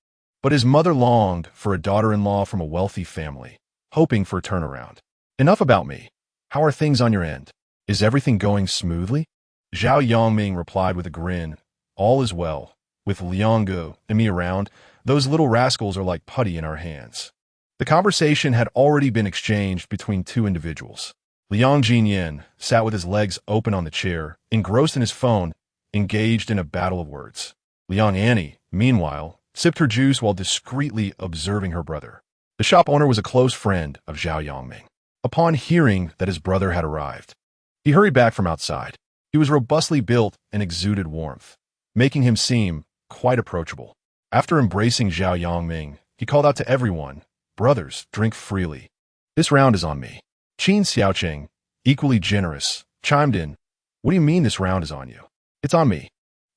[SPEAKER 1] but his mother longed for a daughter-in-law from a wealthy family, hoping for a turnaround. Enough about me. How are things on your end? Is everything going smoothly? Zhao Yangming replied with a grin. All is well. With Liang and me around, those little rascals are like putty in our hands. The conversation had already been exchanged between two individuals. Liang Ziyan sat with his legs open on the chair, engrossed in his phone, engaged in a battle of words. Liang Annie, meanwhile, sipped her juice while discreetly observing her brother. The shop owner was a close friend of Zhao Yongming. Upon hearing that his brother had arrived, he hurried back from outside. He was robustly built and exuded warmth, making him seem quite approachable. After embracing Zhao Yongming, he called out to everyone, "Brothers, drink freely. This round is on me." Qin Xiaoqing, equally generous, chimed in, "What do you mean this round is on you? It's on me."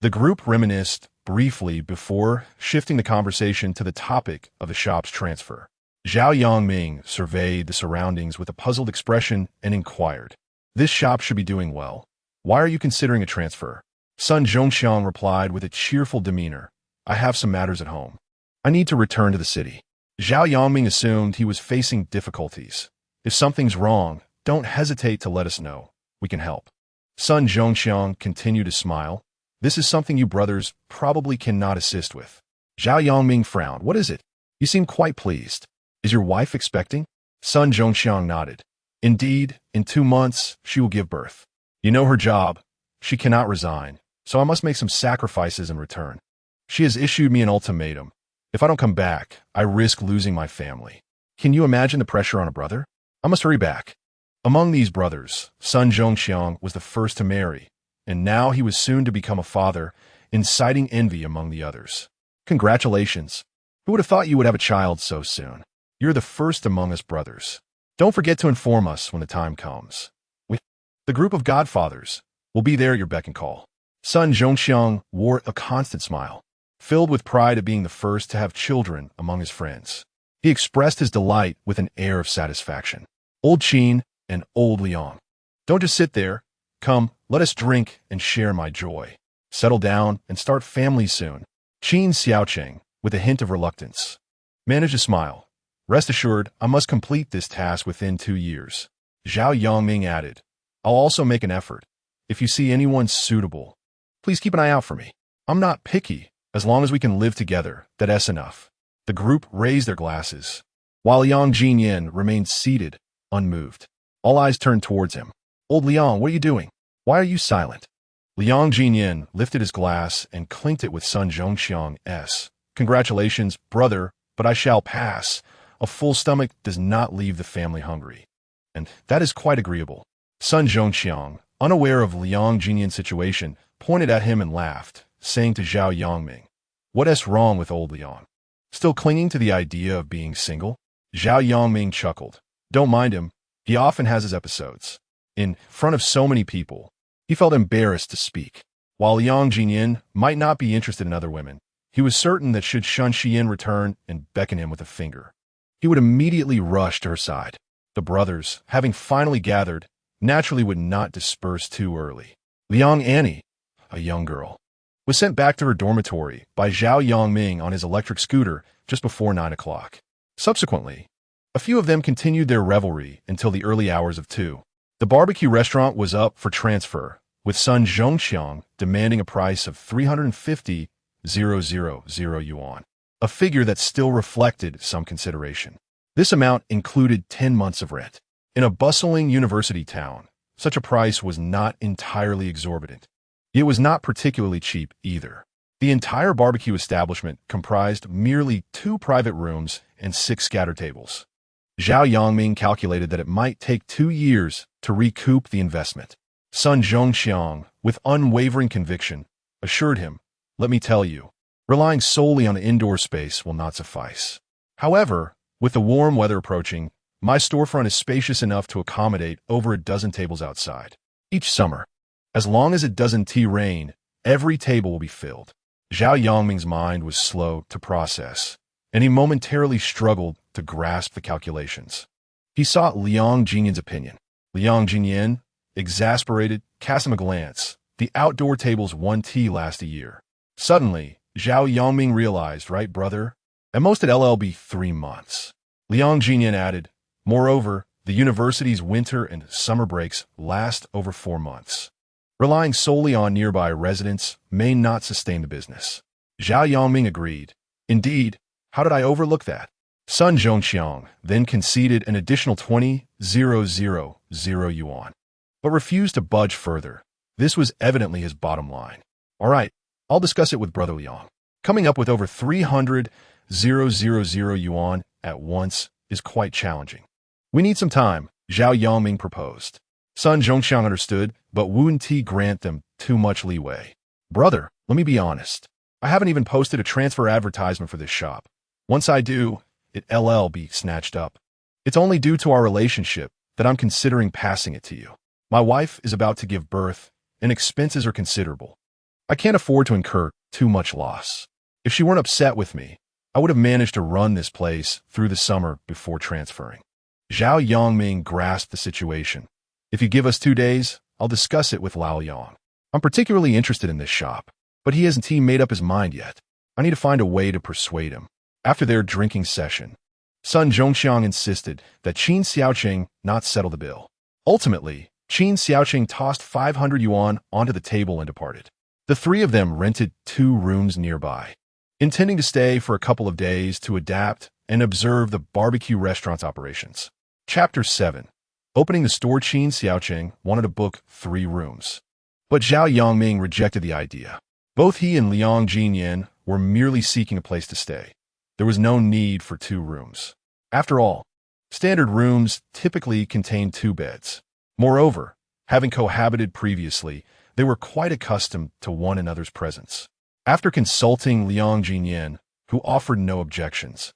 [SPEAKER 1] The group reminisced briefly before shifting the conversation to the topic of the shop's transfer. Zhao Yongming surveyed the surroundings with a puzzled expression and inquired, "This shop should be doing well. Why are you considering a transfer?" Sun Zhongxiang replied with a cheerful demeanor, "I have some matters at home. I need to return to the city." Zhao Yongming assumed he was facing difficulties. "If something's wrong, don't hesitate to let us know. We can help." Sun Zhongxiang continued to smile. "This is something you brothers probably cannot assist with." Zhao Yongming frowned. "What is it? You seem quite pleased. Is your wife expecting?" Sun Zhongxiang nodded. "Indeed, in 2 months, she will give birth. You know her job. She cannot resign, so I must make some sacrifices in return. She has issued me an ultimatum. If I don't come back, I risk losing my family. Can you imagine the pressure on a brother? I must hurry back." Among these brothers, Sun Zhongxiang was the first to marry, and now he was soon to become a father, inciting envy among the others. "Congratulations. Who would have thought you would have a child so soon? You're the first among us brothers. Don't forget to inform us when the time comes. The group of godfathers will be there at your beck and call." Sun Zhongxiang wore a constant smile, filled with pride at being the first to have children among his friends. He expressed his delight with an air of satisfaction. "Old Qin and old Liang, don't just sit there. Come, let us drink and share my joy. Settle down and start families soon." Qin Xiaoqing, with a hint of reluctance, managed a smile. "Rest assured, I must complete this task within 2 years." Zhao Yongming added, "I'll also make an effort. If you see anyone suitable, please keep an eye out for me. I'm not picky. As long as we can live together, that's enough." The group raised their glasses, while Liang Ziyan remained seated, unmoved. All eyes turned towards him. "Old Liang, what are you doing? Why are you silent?" Liang Ziyan lifted his glass and clinked it with Sun Zhongxiang's. "Congratulations, brother, but I shall pass. A full stomach does not leave the family hungry. And that is quite agreeable." Sun Zhongxiang, unaware of Liang Ziyan's situation, pointed at him and laughed, saying to Zhao Yongming, "What's wrong with old Liang? Still clinging to the idea of being single?" Zhao Yongming chuckled. "Don't mind him. He often has his episodes. In front of so many people, he felt embarrassed to speak. While Liang Ziyan might not be interested in other women, he was certain that should Sun Xian return and beckon him with a finger, he would immediately rush to her side. The brothers, having finally gathered, naturally would not disperse too early. Liang Annie, a young girl, was sent back to her dormitory by Zhao Yongming on his electric scooter just before 9 o'clock. Subsequently, a few of them continued their revelry until the early hours of 2. The barbecue restaurant was up for transfer, with Sun Zhongxiang demanding a price of 350,000 yuan, a figure that still reflected some consideration. This amount included 10 months of rent. In a bustling university town, such a price was not entirely exorbitant. It was not particularly cheap either. The entire barbecue establishment comprised merely 2 private rooms and 6 scatter tables. Zhao Yongming calculated that it might take 2 years to recoup the investment. Sun Zhongxiang, with unwavering conviction, assured him, "Let me tell you, relying solely on indoor space will not suffice. However, with the warm weather approaching, my storefront is spacious enough to accommodate over a dozen tables outside. Each summer, as long as it doesn't rain, every table will be filled." Zhao Yongming's mind was slow to process, and he momentarily struggled to grasp the calculations. He sought Liang Ziyan's opinion. Liang Ziyan, exasperated, cast him a glance. The outdoor tables won tea last a year. Suddenly, Zhao Yongming realized, "Right, brother? At most it'll be 3 months. Liang Ziyan added, "Moreover, the university's winter and summer breaks last over 4 months. Relying solely on nearby residents may not sustain the business." Zhao Yongming agreed. Indeed, how did I overlook that? Sun Zhongxiang then conceded an additional 20,000 yuan, but refused to budge further. This was evidently his bottom line. All right, I'll discuss it with Brother Liang. Coming up with over 300,000 yuan at once is quite challenging. We need some time, Zhao Yongming proposed. Sun Zhongxiang understood, but wouldn't he grant them too much leeway? Brother, let me be honest. I haven't even posted a transfer advertisement for this shop. Once I do, it'll be snatched up. It's only due to our relationship that I'm considering passing it to you. My wife is about to give birth, and expenses are considerable. I can't afford to incur too much loss. If she weren't upset with me, I would have managed to run this place through the summer before transferring. Zhao Yongming grasped the situation. If you give us 2 days, I'll discuss it with Lao Yang. I'm particularly interested in this shop, but he hasn't made up his mind yet. I need to find a way to persuade him. After their drinking session, Sun Zhongxiang insisted that Qin Xiaoqing not settle the bill. Ultimately, Qin Xiaoqing tossed 500 yuan onto the table and departed. The three of them rented 2 rooms nearby, intending to stay for a couple of days to adapt and observe the barbecue restaurant's operations. Chapter 7. Opening the store. Qin Xiaoqing wanted to book 3 rooms, but Zhao Yongming rejected the idea. Both he and Liang Ziyan were merely seeking a place to stay. There was no need for 2 rooms. After all, standard rooms typically contain 2 beds. Moreover, having cohabited previously, they were quite accustomed to one another's presence. After consulting Liang Ziyan, who offered no objections,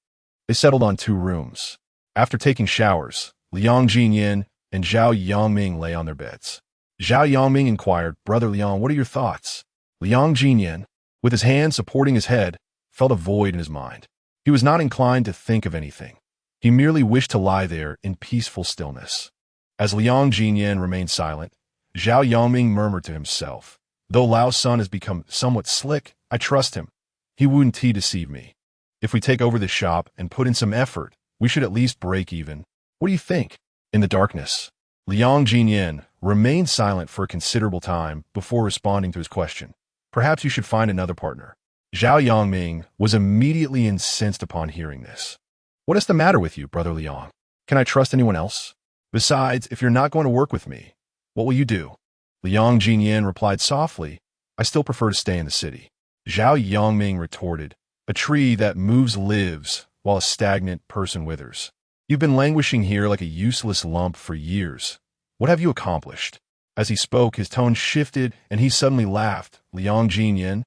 [SPEAKER 1] they settled on 2 rooms. After taking showers, Liang Ziyan and Zhao Yongming lay on their beds. Zhao Yongming inquired, Brother Liang, what are your thoughts? Liang Ziyan, with his hand supporting his head, felt a void in his mind. He was not inclined to think of anything. He merely wished to lie there in peaceful stillness. As Liang Ziyan remained silent, Zhao Yongming murmured to himself, though Lao's son has become somewhat slick, I trust him. He wouldn't deceive me. If we take over the shop and put in some effort, we should at least break even. What do you think? In the darkness, Liang Ziyan remained silent for a considerable time before responding to his question. Perhaps you should find another partner. Zhao Yongming was immediately incensed upon hearing this. What is the matter with you, Brother Liang? Can I trust anyone else? Besides, if you're not going to work with me, what will you do? Liang Ziyan replied softly, I still prefer to stay in the city. Zhao Yongming retorted, a tree that moves lives, while a stagnant person withers. You've been languishing here like a useless lump for years. What have you accomplished? As he spoke, his tone shifted and he suddenly laughed. Liang Ziyan,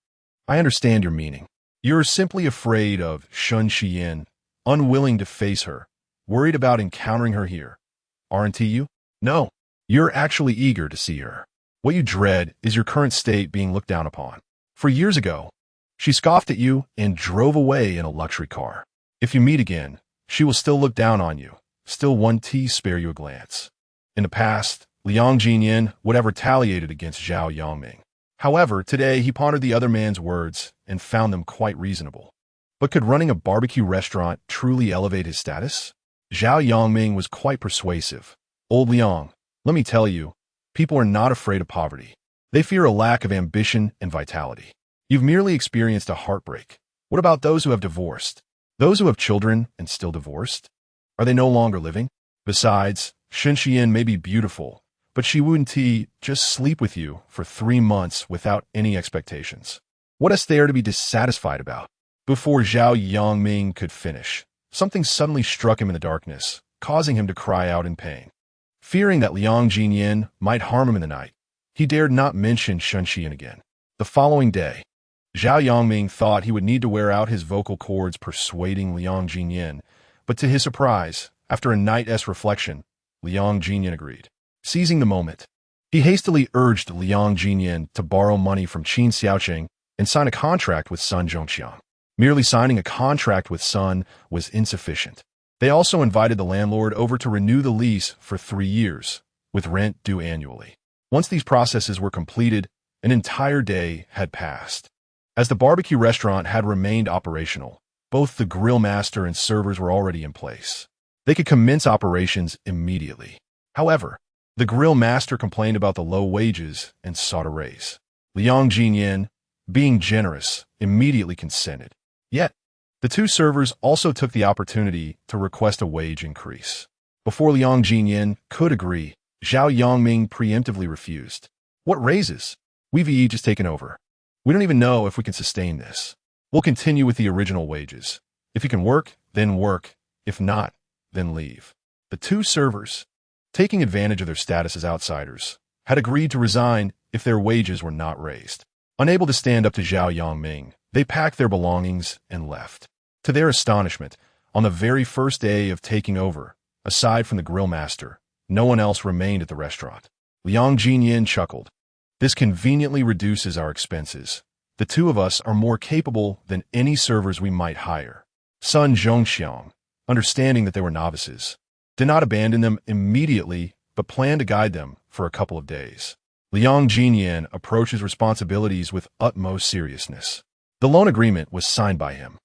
[SPEAKER 1] I understand your meaning. You're simply afraid of Shun Xiyin, unwilling to face her, worried about encountering her here. Aren't you? No, you're actually eager to see her. What you dread is your current state being looked down upon. For years ago, she scoffed at you and drove away in a luxury car. If you meet again, she will still look down on you, still want to spare you a glance. In the past, Liang Ziyan would have retaliated against Zhao Yongming. However, today he pondered the other man's words and found them quite reasonable. But could running a barbecue restaurant truly elevate his status? Zhao Yongming was quite persuasive. Old Liang, let me tell you, people are not afraid of poverty. They fear a lack of ambition and vitality. You've merely experienced a heartbreak. What about those who have divorced? Those who have children and still divorced? Are they no longer living? Besides, Shun Xiyin may be beautiful, but she wouldn't just sleep with you for 3 months without any expectations. What is there to be dissatisfied about? Before Zhao Yongming could finish, something suddenly struck him in the darkness, causing him to cry out in pain. Fearing that Liang Ziyan might harm him in the night, he dared not mention Shun Xiyin again. The following day, Zhao Yongming thought he would need to wear out his vocal cords persuading Liang Ziyan, but to his surprise, after a night's reflection, Liang Ziyan agreed. Seizing the moment, he hastily urged Liang Ziyan to borrow money from Qin Xiaoqing and sign a contract with Sun Zhongxiang. Merely signing a contract with Sun was insufficient. They also invited the landlord over to renew the lease for 3 years, with rent due annually. Once these processes were completed, an entire day had passed. As the barbecue restaurant had remained operational, both the grill master and servers were already in place. They could commence operations immediately. However, the grill master complained about the low wages and sought a raise. Liang Ziyan, being generous, immediately consented. Yet, the two servers also took the opportunity to request a wage increase. Before Liang Ziyan could agree, Zhao Yongming preemptively refused. What raises? We've just taken over. We don't even know if we can sustain this. We'll continue with the original wages. If you can work, then work. If not, then leave. The two servers, taking advantage of their status as outsiders, had agreed to resign if their wages were not raised. Unable to stand up to Zhao Yongming, they packed their belongings and left. To their astonishment, on the very first day of taking over, aside from the grill master, no one else remained at the restaurant. Liang Ziyan chuckled. This conveniently reduces our expenses. The two of us are more capable than any servers we might hire. Sun Zhongxiang, understanding that they were novices, did not abandon them immediately, but planned to guide them for a couple of days. Liang Ziyan approached his responsibilities with utmost seriousness. The loan agreement was signed by him.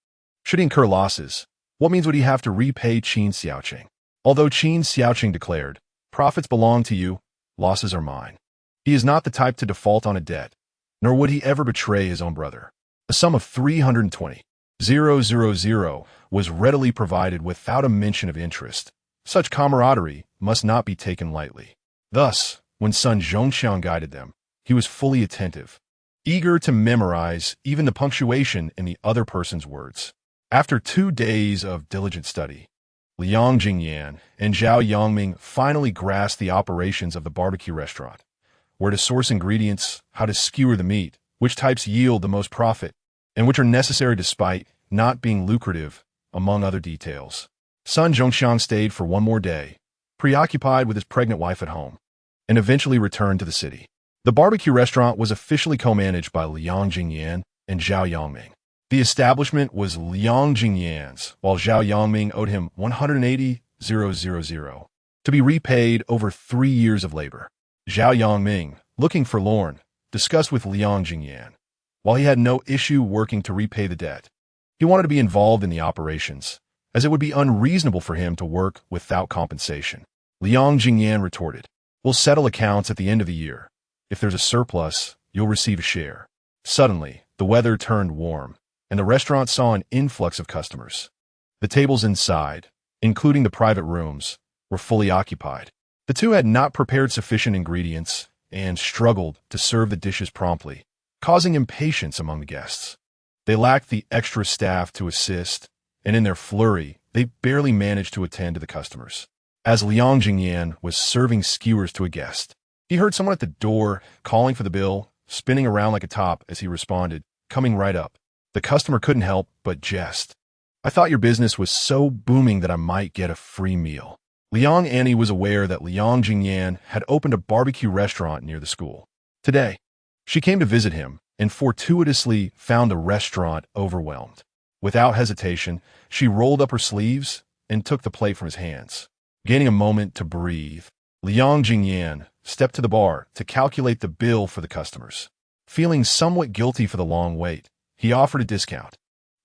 [SPEAKER 1] Should he incur losses, what means would he have to repay Qin Xiaoqing? Although Qin Xiaoqing declared, "Profits belong to you, losses are mine." He is not the type to default on a debt, nor would he ever betray his own brother. A sum of 320,000 was readily provided without a mention of interest. Such camaraderie must not be taken lightly. Thus, when Sun Zhongxiang guided them, he was fully attentive, eager to memorize even the punctuation in the other person's words. After 2 days of diligent study, Liang Ziyan and Zhao Yongming finally grasped the operations of the barbecue restaurant, where to source ingredients, how to skewer the meat, which types yield the most profit, and which are necessary despite not being lucrative, among other details. Sun Zhongxiang stayed for 1 more day, preoccupied with his pregnant wife at home, and eventually returned to the city. The barbecue restaurant was officially co-managed by Liang Ziyan and Zhao Yongming. The establishment was Liang Ziyan's, while Zhao Yongming owed him 180,000 to be repaid over 3 years of labor. Zhao Yongming, looking forlorn, discussed with Liang Ziyan. While he had no issue working to repay the debt, he wanted to be involved in the operations, as it would be unreasonable for him to work without compensation. Liang Ziyan retorted, "We'll settle accounts at the end of the year. If there's a surplus, you'll receive a share." Suddenly, the weather turned warm, and the restaurant saw an influx of customers. The tables inside, including the private rooms, were fully occupied. The two had not prepared sufficient ingredients and struggled to serve the dishes promptly, causing impatience among the guests. They lacked the extra staff to assist, and in their flurry, they barely managed to attend to the customers. As Liang Ziyan was serving skewers to a guest, he heard someone at the door calling for the bill, spinning around like a top as he responded, "Coming right up." The customer couldn't help but jest. "I thought your business was so booming that I might get a free meal." Liang Annie was aware that Liang Ziyan had opened a barbecue restaurant near the school. Today, she came to visit him and fortuitously found the restaurant overwhelmed. Without hesitation, she rolled up her sleeves and took the plate from his hands. Gaining a moment to breathe, Liang Ziyan stepped to the bar to calculate the bill for the customers. Feeling somewhat guilty for the long wait, he offered a discount,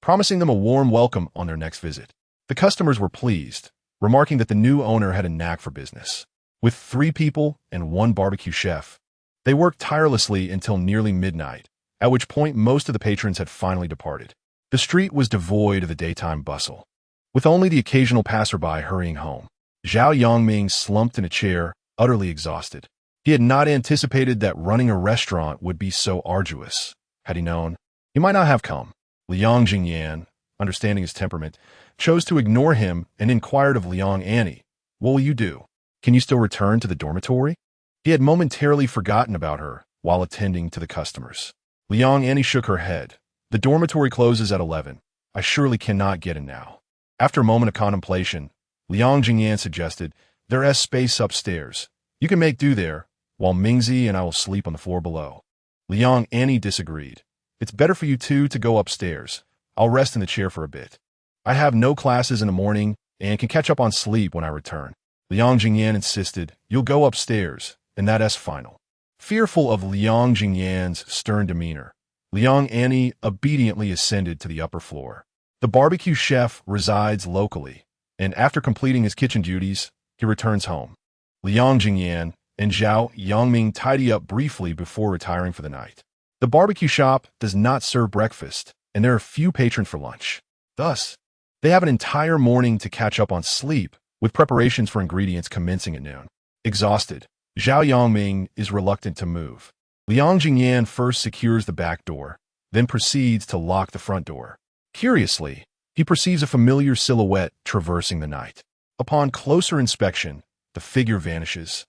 [SPEAKER 1] promising them a warm welcome on their next visit. The customers were pleased, remarking that the new owner had a knack for business. With 3 people and 1 barbecue chef, they worked tirelessly until nearly midnight, at which point most of the patrons had finally departed. The street was devoid of the daytime bustle, with only the occasional passerby hurrying home. Zhao Yongming slumped in a chair, utterly exhausted. He had not anticipated that running a restaurant would be so arduous. Had he known, he might not have come. Liang Ziyan, understanding his temperament, chose to ignore him and inquired of Liang Annie, "What will you do? Can you still return to the dormitory?" He had momentarily forgotten about her while attending to the customers. Liang Annie shook her head. "The dormitory closes at 11. I surely cannot get in now." After a moment of contemplation, Liang Ziyan suggested, "There is space upstairs. You can make do there, while Mingzi and I will sleep on the floor below." Liang Annie disagreed. "It's better for you two to go upstairs. I'll rest in the chair for a bit. I have no classes in the morning and can catch up on sleep when I return." Liang Ziyan insisted, "You'll go upstairs, and that is final." Fearful of Liang Ziyan's stern demeanor, Liang Annie obediently ascended to the upper floor. The barbecue chef resides locally, and after completing his kitchen duties, he returns home. Liang Ziyan and Zhao Yongming tidy up briefly before retiring for the night. The barbecue shop does not serve breakfast, and there are few patrons for lunch. Thus, they have an entire morning to catch up on sleep, with preparations for ingredients commencing at noon. Exhausted, Zhao Yongming is reluctant to move. Liang Ziyan first secures the back door, then proceeds to lock the front door. Curiously, he perceives a familiar silhouette traversing the night. Upon closer inspection, the figure vanishes,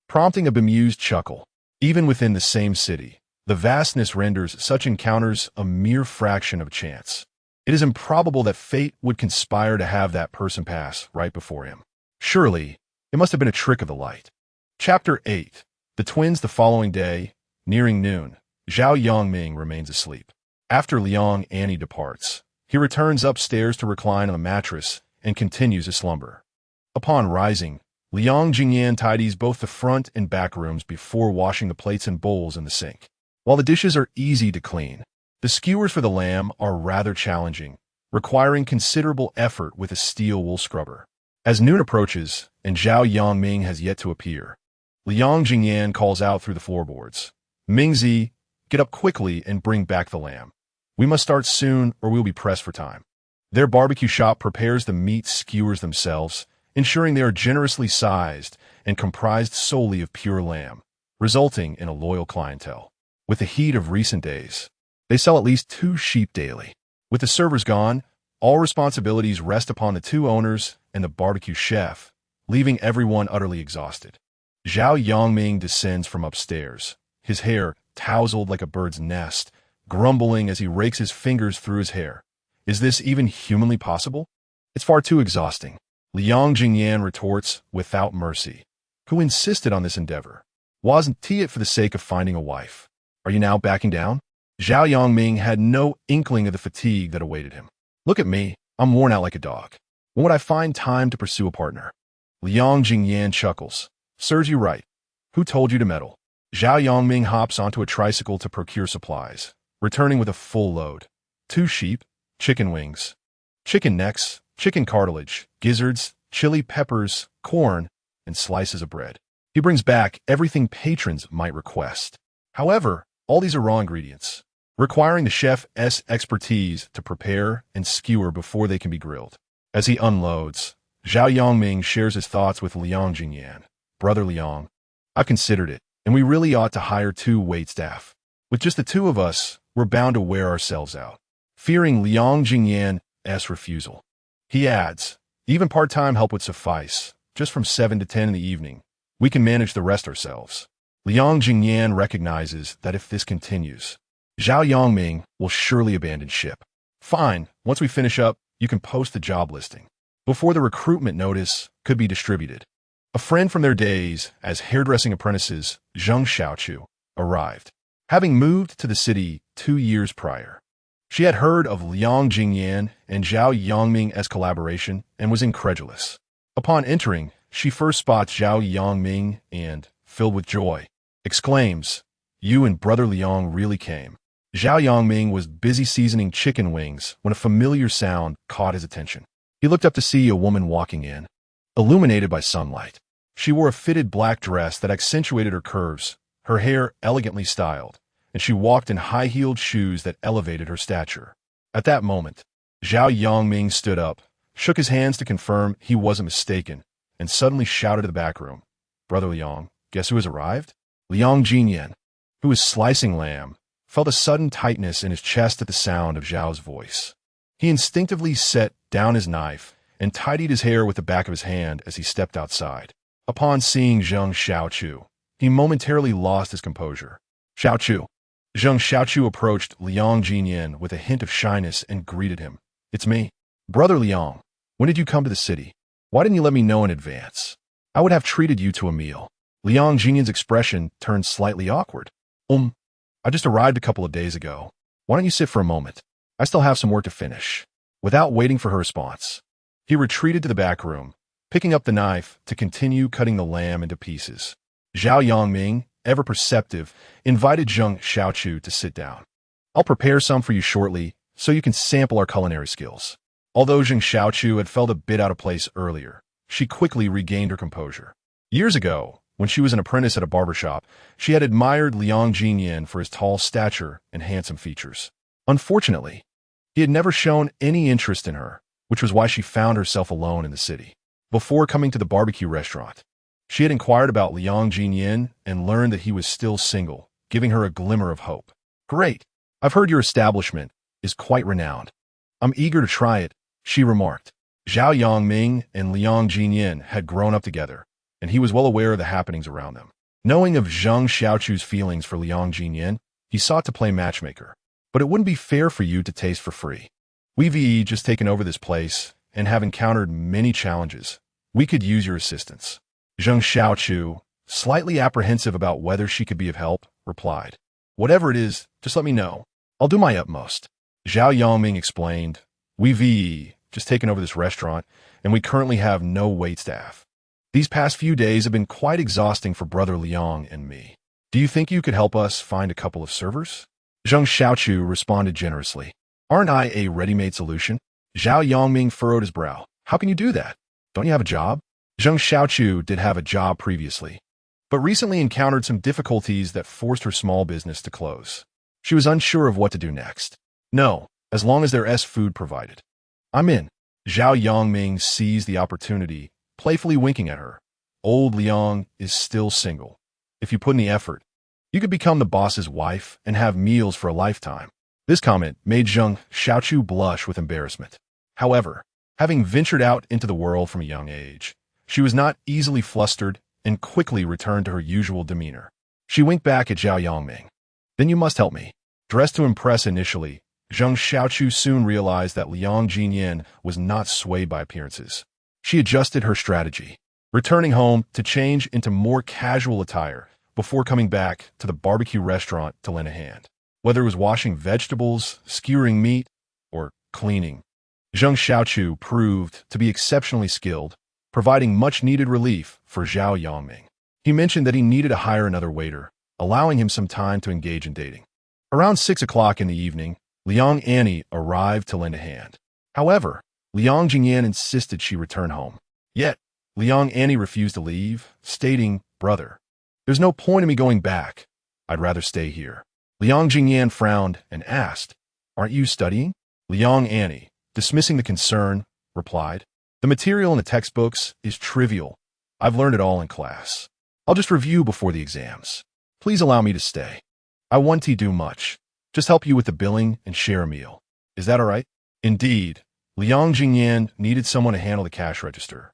[SPEAKER 1] prompting a bemused chuckle. Even within the same city, the vastness renders such encounters a mere fraction of chance. It is improbable that fate would conspire to have that person pass right before him. Surely, it must have been a trick of the light. Chapter 8. The twins the following day, nearing noon, Zhao Yongming remains asleep. After Liang Annie departs, he returns upstairs to recline on the mattress and continues his slumber. Upon rising, Liang Ziyan tidies both the front and back rooms before washing the plates and bowls in the sink. While the dishes are easy to clean, the skewers for the lamb are rather challenging, requiring considerable effort with a steel wool scrubber. As noon approaches and Zhao Yongming has yet to appear, Liang Ziyan calls out through the floorboards, "Mingzi, get up quickly and bring back the lamb. We must start soon or we'll be pressed for time." Their barbecue shop prepares the meat skewers themselves, ensuring they are generously sized and comprised solely of pure lamb, resulting in a loyal clientele. With the heat of recent days, they sell at least 2 sheep daily. With the servers gone, all responsibilities rest upon the 2 owners and the barbecue chef, leaving everyone utterly exhausted. Zhao Yongming descends from upstairs, his hair tousled like a bird's nest, grumbling as he rakes his fingers through his hair. Is this even humanly possible? It's far too exhausting. Liang Ziyan retorts without mercy. Who insisted on this endeavor? Wasn't it for the sake of finding a wife? Are you now backing down? Zhao Yongming had no inkling of the fatigue that awaited him. Look at me, I'm worn out like a dog. When would I find time to pursue a partner? Liang Ziyan chuckles. Serves you right. Who told you to meddle? Zhao Yongming hops onto a tricycle to procure supplies, returning with a full load. 2 sheep, chicken wings, chicken necks, chicken cartilage, gizzards, chili peppers, corn, and slices of bread. He brings back everything patrons might request. However, all these are raw ingredients, requiring the chef's expertise to prepare and skewer before they can be grilled. As he unloads, Zhao Yongming shares his thoughts with Liang Ziyan. Brother Liang, I've considered it, and we really ought to hire 2 wait staff. With just the 2 of us, we're bound to wear ourselves out. Fearing Liang Ziyan's refusal, he adds, even part-time help would suffice, just from 7 to 10 in the evening. We can manage the rest ourselves. Liang Ziyan recognizes that if this continues, Zhao Yongming will surely abandon ship. Fine, once we finish up, you can post the job listing, before the recruitment notice could be distributed. A friend from their days as hairdressing apprentices, Zheng Xiaochu, arrived. Having moved to the city 2 years prior, she had heard of Liang Ziyan and Zhao Yongming's collaboration and was incredulous. Upon entering, she first spots Zhao Yongming and, filled with joy, exclaims, "You and Brother Liang really came." Zhao Yongming was busy seasoning chicken wings when a familiar sound caught his attention. He looked up to see a woman walking in, illuminated by sunlight. She wore a fitted black dress that accentuated her curves, her hair elegantly styled, and she walked in high-heeled shoes that elevated her stature. At that moment, Zhao Yongming stood up, shook his hands to confirm he wasn't mistaken, and suddenly shouted to the back room, "Brother Liang, guess who has arrived?" Liang Ziyan, who was slicing lamb, felt a sudden tightness in his chest at the sound of Zhao's voice. He instinctively set down his knife and tidied his hair with the back of his hand as he stepped outside. Upon seeing Zheng Xiaochu, he momentarily lost his composure. "Xiaochu." Zheng Xiaochu approached Liang Ziyan with a hint of shyness and greeted him. "It's me. Brother Liang, when did you come to the city? Why didn't you let me know in advance? I would have treated you to a meal." Liang Ziyan's expression turned slightly awkward. I just arrived a couple of days ago. Why don't you sit for a moment? I still have some work to finish." Without waiting for her response, he retreated to the back room, picking up the knife to continue cutting the lamb into pieces. Zhao Yongming, ever perceptive, invited Zheng Xiaochu to sit down. "I'll prepare some for you shortly, so you can sample our culinary skills." Although Zheng Xiaochu had felt a bit out of place earlier, she quickly regained her composure. Years ago, when she was an apprentice at a barbershop, she had admired Liang Ziyan for his tall stature and handsome features. Unfortunately, He had never shown any interest in her, which was why she found herself alone in the city. Before coming to the barbecue restaurant, she had inquired about Liang Ziyan and learned that he was still single, giving her a glimmer of hope. "Great. I've heard your establishment is quite renowned. I'm eager to try it," she remarked. Zhao Yongming and Liang Ziyan had grown up together, and he was well aware of the happenings around them. Knowing of Zheng Xiaochu's feelings for Liang Ziyan, he sought to play matchmaker. "But it wouldn't be fair for you to taste for free. We've just taken over this place and have encountered many challenges. We could use your assistance." Zheng Xiaochu, slightly apprehensive about whether she could be of help, replied, "Whatever it is, just let me know. I'll do my utmost." Zhao Yongming explained, "We've just taken over this restaurant, and we currently have no waitstaff. These past few days have been quite exhausting for Brother Liang and me. Do you think you could help us find a couple of servers?" Zheng Xiaochu responded generously, "Aren't I a ready-made solution?" Zhao Yongming furrowed his brow. "How can you do that? Don't you have a job?" Zheng Xiaochu did have a job previously, but recently encountered some difficulties that forced her small business to close. She was unsure of what to do next. "No, as long as there's food provided. I'm in." Zhao Yongming seized the opportunity, playfully winking at her. "Old Liang is still single. If you put in the effort, you could become the boss's wife and have meals for a lifetime." This comment made Zheng Xiaochu blush with embarrassment. However, having ventured out into the world from a young age, she was not easily flustered and quickly returned to her usual demeanor. She winked back at Zhao Yongming. "Then you must help me." Dressed to impress initially, Zheng Xiaochu soon realized that Liang Ziyan was not swayed by appearances. She adjusted her strategy, returning home to change into more casual attire before coming back to the barbecue restaurant to lend a hand. Whether it was washing vegetables, skewering meat, or cleaning, Zheng Xiaochu proved to be exceptionally skilled, providing much-needed relief for Zhao Yongming. He mentioned that he needed to hire another waiter, allowing him some time to engage in dating. Around 6 o'clock in the evening, Liang Annie arrived to lend a hand. However, Liang Ziyan insisted she return home. Yet, Liang Annie refused to leave, stating, "Brother, there's no point in me going back. I'd rather stay here." Liang Ziyan frowned and asked, "Aren't you studying?" Liang Annie, dismissing the concern, replied, "The material in the textbooks is trivial. I've learned it all in class. I'll just review before the exams. Please allow me to stay. I won't do much. Just help you with the billing and share a meal. Is that all right?" Indeed, Liang Ziyan needed someone to handle the cash register,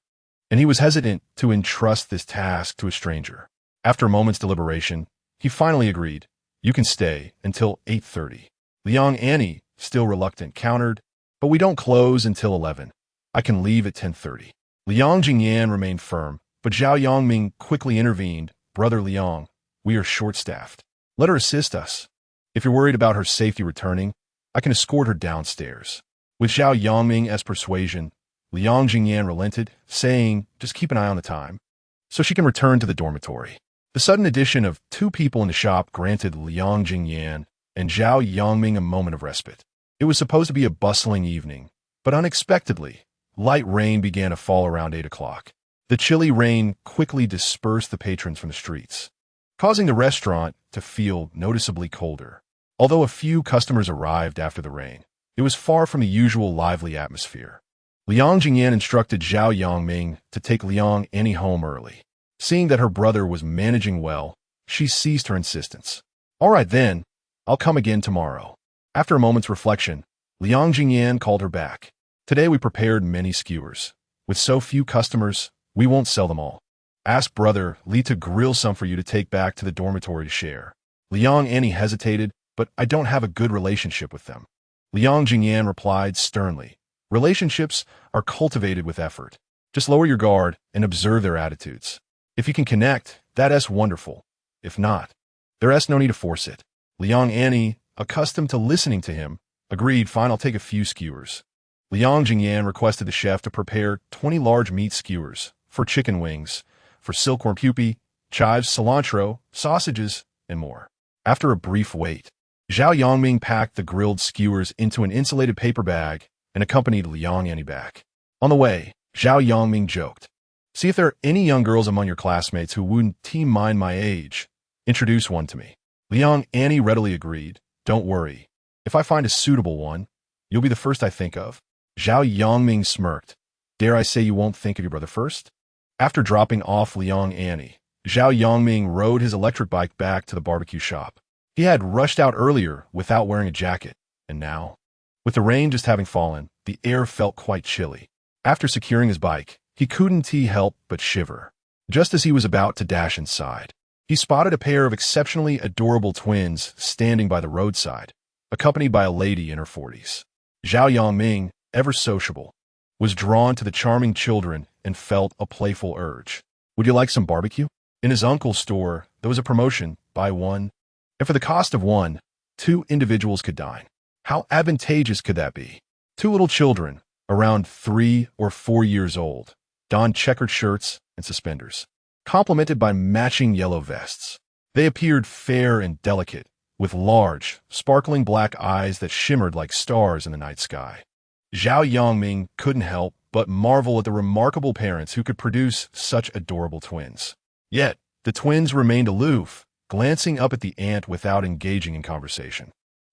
[SPEAKER 1] and he was hesitant to entrust this task to a stranger. After a moment's deliberation, he finally agreed, "You can stay until 8:30. Liang Annie, still reluctant, countered, "But we don't close until 11. I can leave at 10:30. Liang Ziyan remained firm, but Zhao Yongming quickly intervened, "Brother Liang, we are short-staffed. Let her assist us. If you're worried about her safety returning, I can escort her downstairs." With Zhao Yongming as persuasion, Liang Ziyan relented, saying, "Just keep an eye on the time, so she can return to the dormitory." The sudden addition of 2 people in the shop granted Liang Ziyan and Zhao Yongming a moment of respite. It was supposed to be a bustling evening, but unexpectedly, light rain began to fall around 8 o'clock. The chilly rain quickly dispersed the patrons from the streets, causing the restaurant to feel noticeably colder. Although a few customers arrived after the rain, it was far from the usual lively atmosphere. Liang Ziyan instructed Zhao Yongming to take Liang Annie home early. Seeing that her brother was managing well, she ceased her insistence. "All right then, I'll come again tomorrow." After a moment's reflection, Liang Ziyan called her back. "Today we prepared many skewers. With so few customers, we won't sell them all. Ask Brother Li to grill some for you to take back to the dormitory to share." Liang Annie hesitated, "But I don't have a good relationship with them." Liang Ziyan replied sternly, "Relationships are cultivated with effort. Just lower your guard and observe their attitudes. If you can connect, that's wonderful. If not, there's no need to force it." Liang Annie, accustomed to listening to him, agreed, "Fine, I'll take a few skewers." Liang Ziyan requested the chef to prepare 20 large meat skewers for chicken wings, for silkworm pupae, chives, cilantro, sausages, and more. After a brief wait, Zhao Yongming packed the grilled skewers into an insulated paper bag and accompanied Liang Annie back. On the way, Zhao Yongming joked, "See if there are any young girls among your classmates who wouldn't mind my age. Introduce one to me." Liang Annie readily agreed, "Don't worry. If I find a suitable one, You'll be the first I think of. Zhao Yongming smirked. Dare I say you won't think of your brother first? After dropping off Liang Annie, Zhao Yongming rode his electric bike back to the barbecue shop. He had rushed out earlier without wearing a jacket, and now, with the rain just having fallen, the air felt quite chilly. After securing his bike, he couldn't help but shiver. Just as he was about to dash inside, he spotted a pair of exceptionally adorable twins standing by the roadside, accompanied by a lady in her 40s. Zhao Yongming, ever sociable, was drawn to the charming children and felt a playful urge. Would you like some barbecue? In his uncle's store, there was a promotion, buy one, and for the cost of one, 2 individuals could dine. How advantageous could that be? 2 little children, around 3 or 4 years old, donned checkered shirts and suspenders, complemented by matching yellow vests. They appeared fair and delicate, with large, sparkling black eyes that shimmered like stars in the night sky. Zhao Yongming couldn't help but marvel at the remarkable parents who could produce such adorable twins. Yet, the twins remained aloof, glancing up at the aunt without engaging in conversation.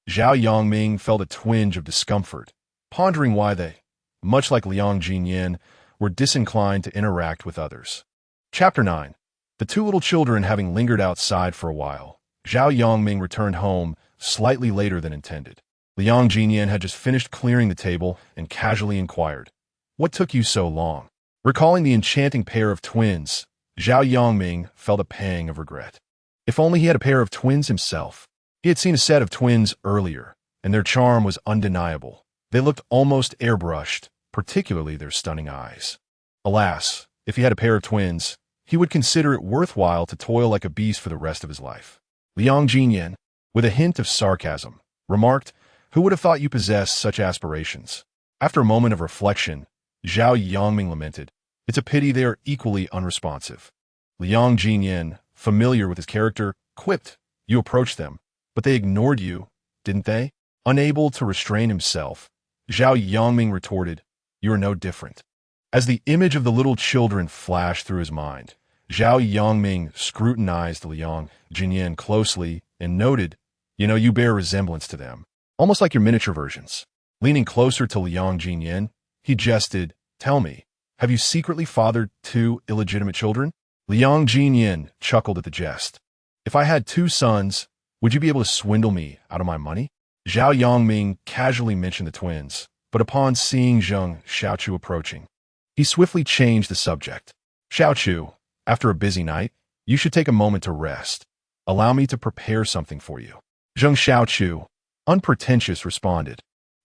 [SPEAKER 1] Zhao Yongming felt a twinge of discomfort, pondering why they, much like Liang Ziyan, were disinclined to interact with others. Chapter 9. The 2 little children having lingered outside for a while, Zhao Yongming returned home slightly later than intended. Liang Ziyan had just finished clearing the table and casually inquired, "What took you so long?" Recalling the enchanting pair of twins, Zhao Yongming felt a pang of regret. If only he had a pair of twins himself. He had seen a set of twins earlier, and their charm was undeniable. They looked almost airbrushed, particularly their stunning eyes. Alas, if he had a pair of twins, he would consider it worthwhile to toil like a beast for the rest of his life. Liang Ziyan, with a hint of sarcasm, remarked, "Who would have thought you possessed such aspirations?" After a moment of reflection, Zhao Yongming lamented, "It's a pity they are equally unresponsive." Liang Ziyan, familiar with his character, quipped, "You approached them, but they ignored you, didn't they?" Unable to restrain himself, Zhao Yongming retorted, "You are no different." As the image of the little children flashed through his mind, Zhao Yongming scrutinized Liang Ziyan closely and noted, "You bear resemblance to them, almost like your miniature versions." Leaning closer to Liang Ziyan, he jested, "Tell me, have you secretly fathered 2 illegitimate children?" Liang Ziyan chuckled at the jest. "If I had 2 sons, would you be able to swindle me out of my money?" Zhao Yongming casually mentioned the twins, but upon seeing Zheng Xiaochu approaching, he swiftly changed the subject. "Xiaochu, after a busy night, you should take a moment to rest. Allow me to prepare something for you." Zheng Xiaochu, unpretentious, responded,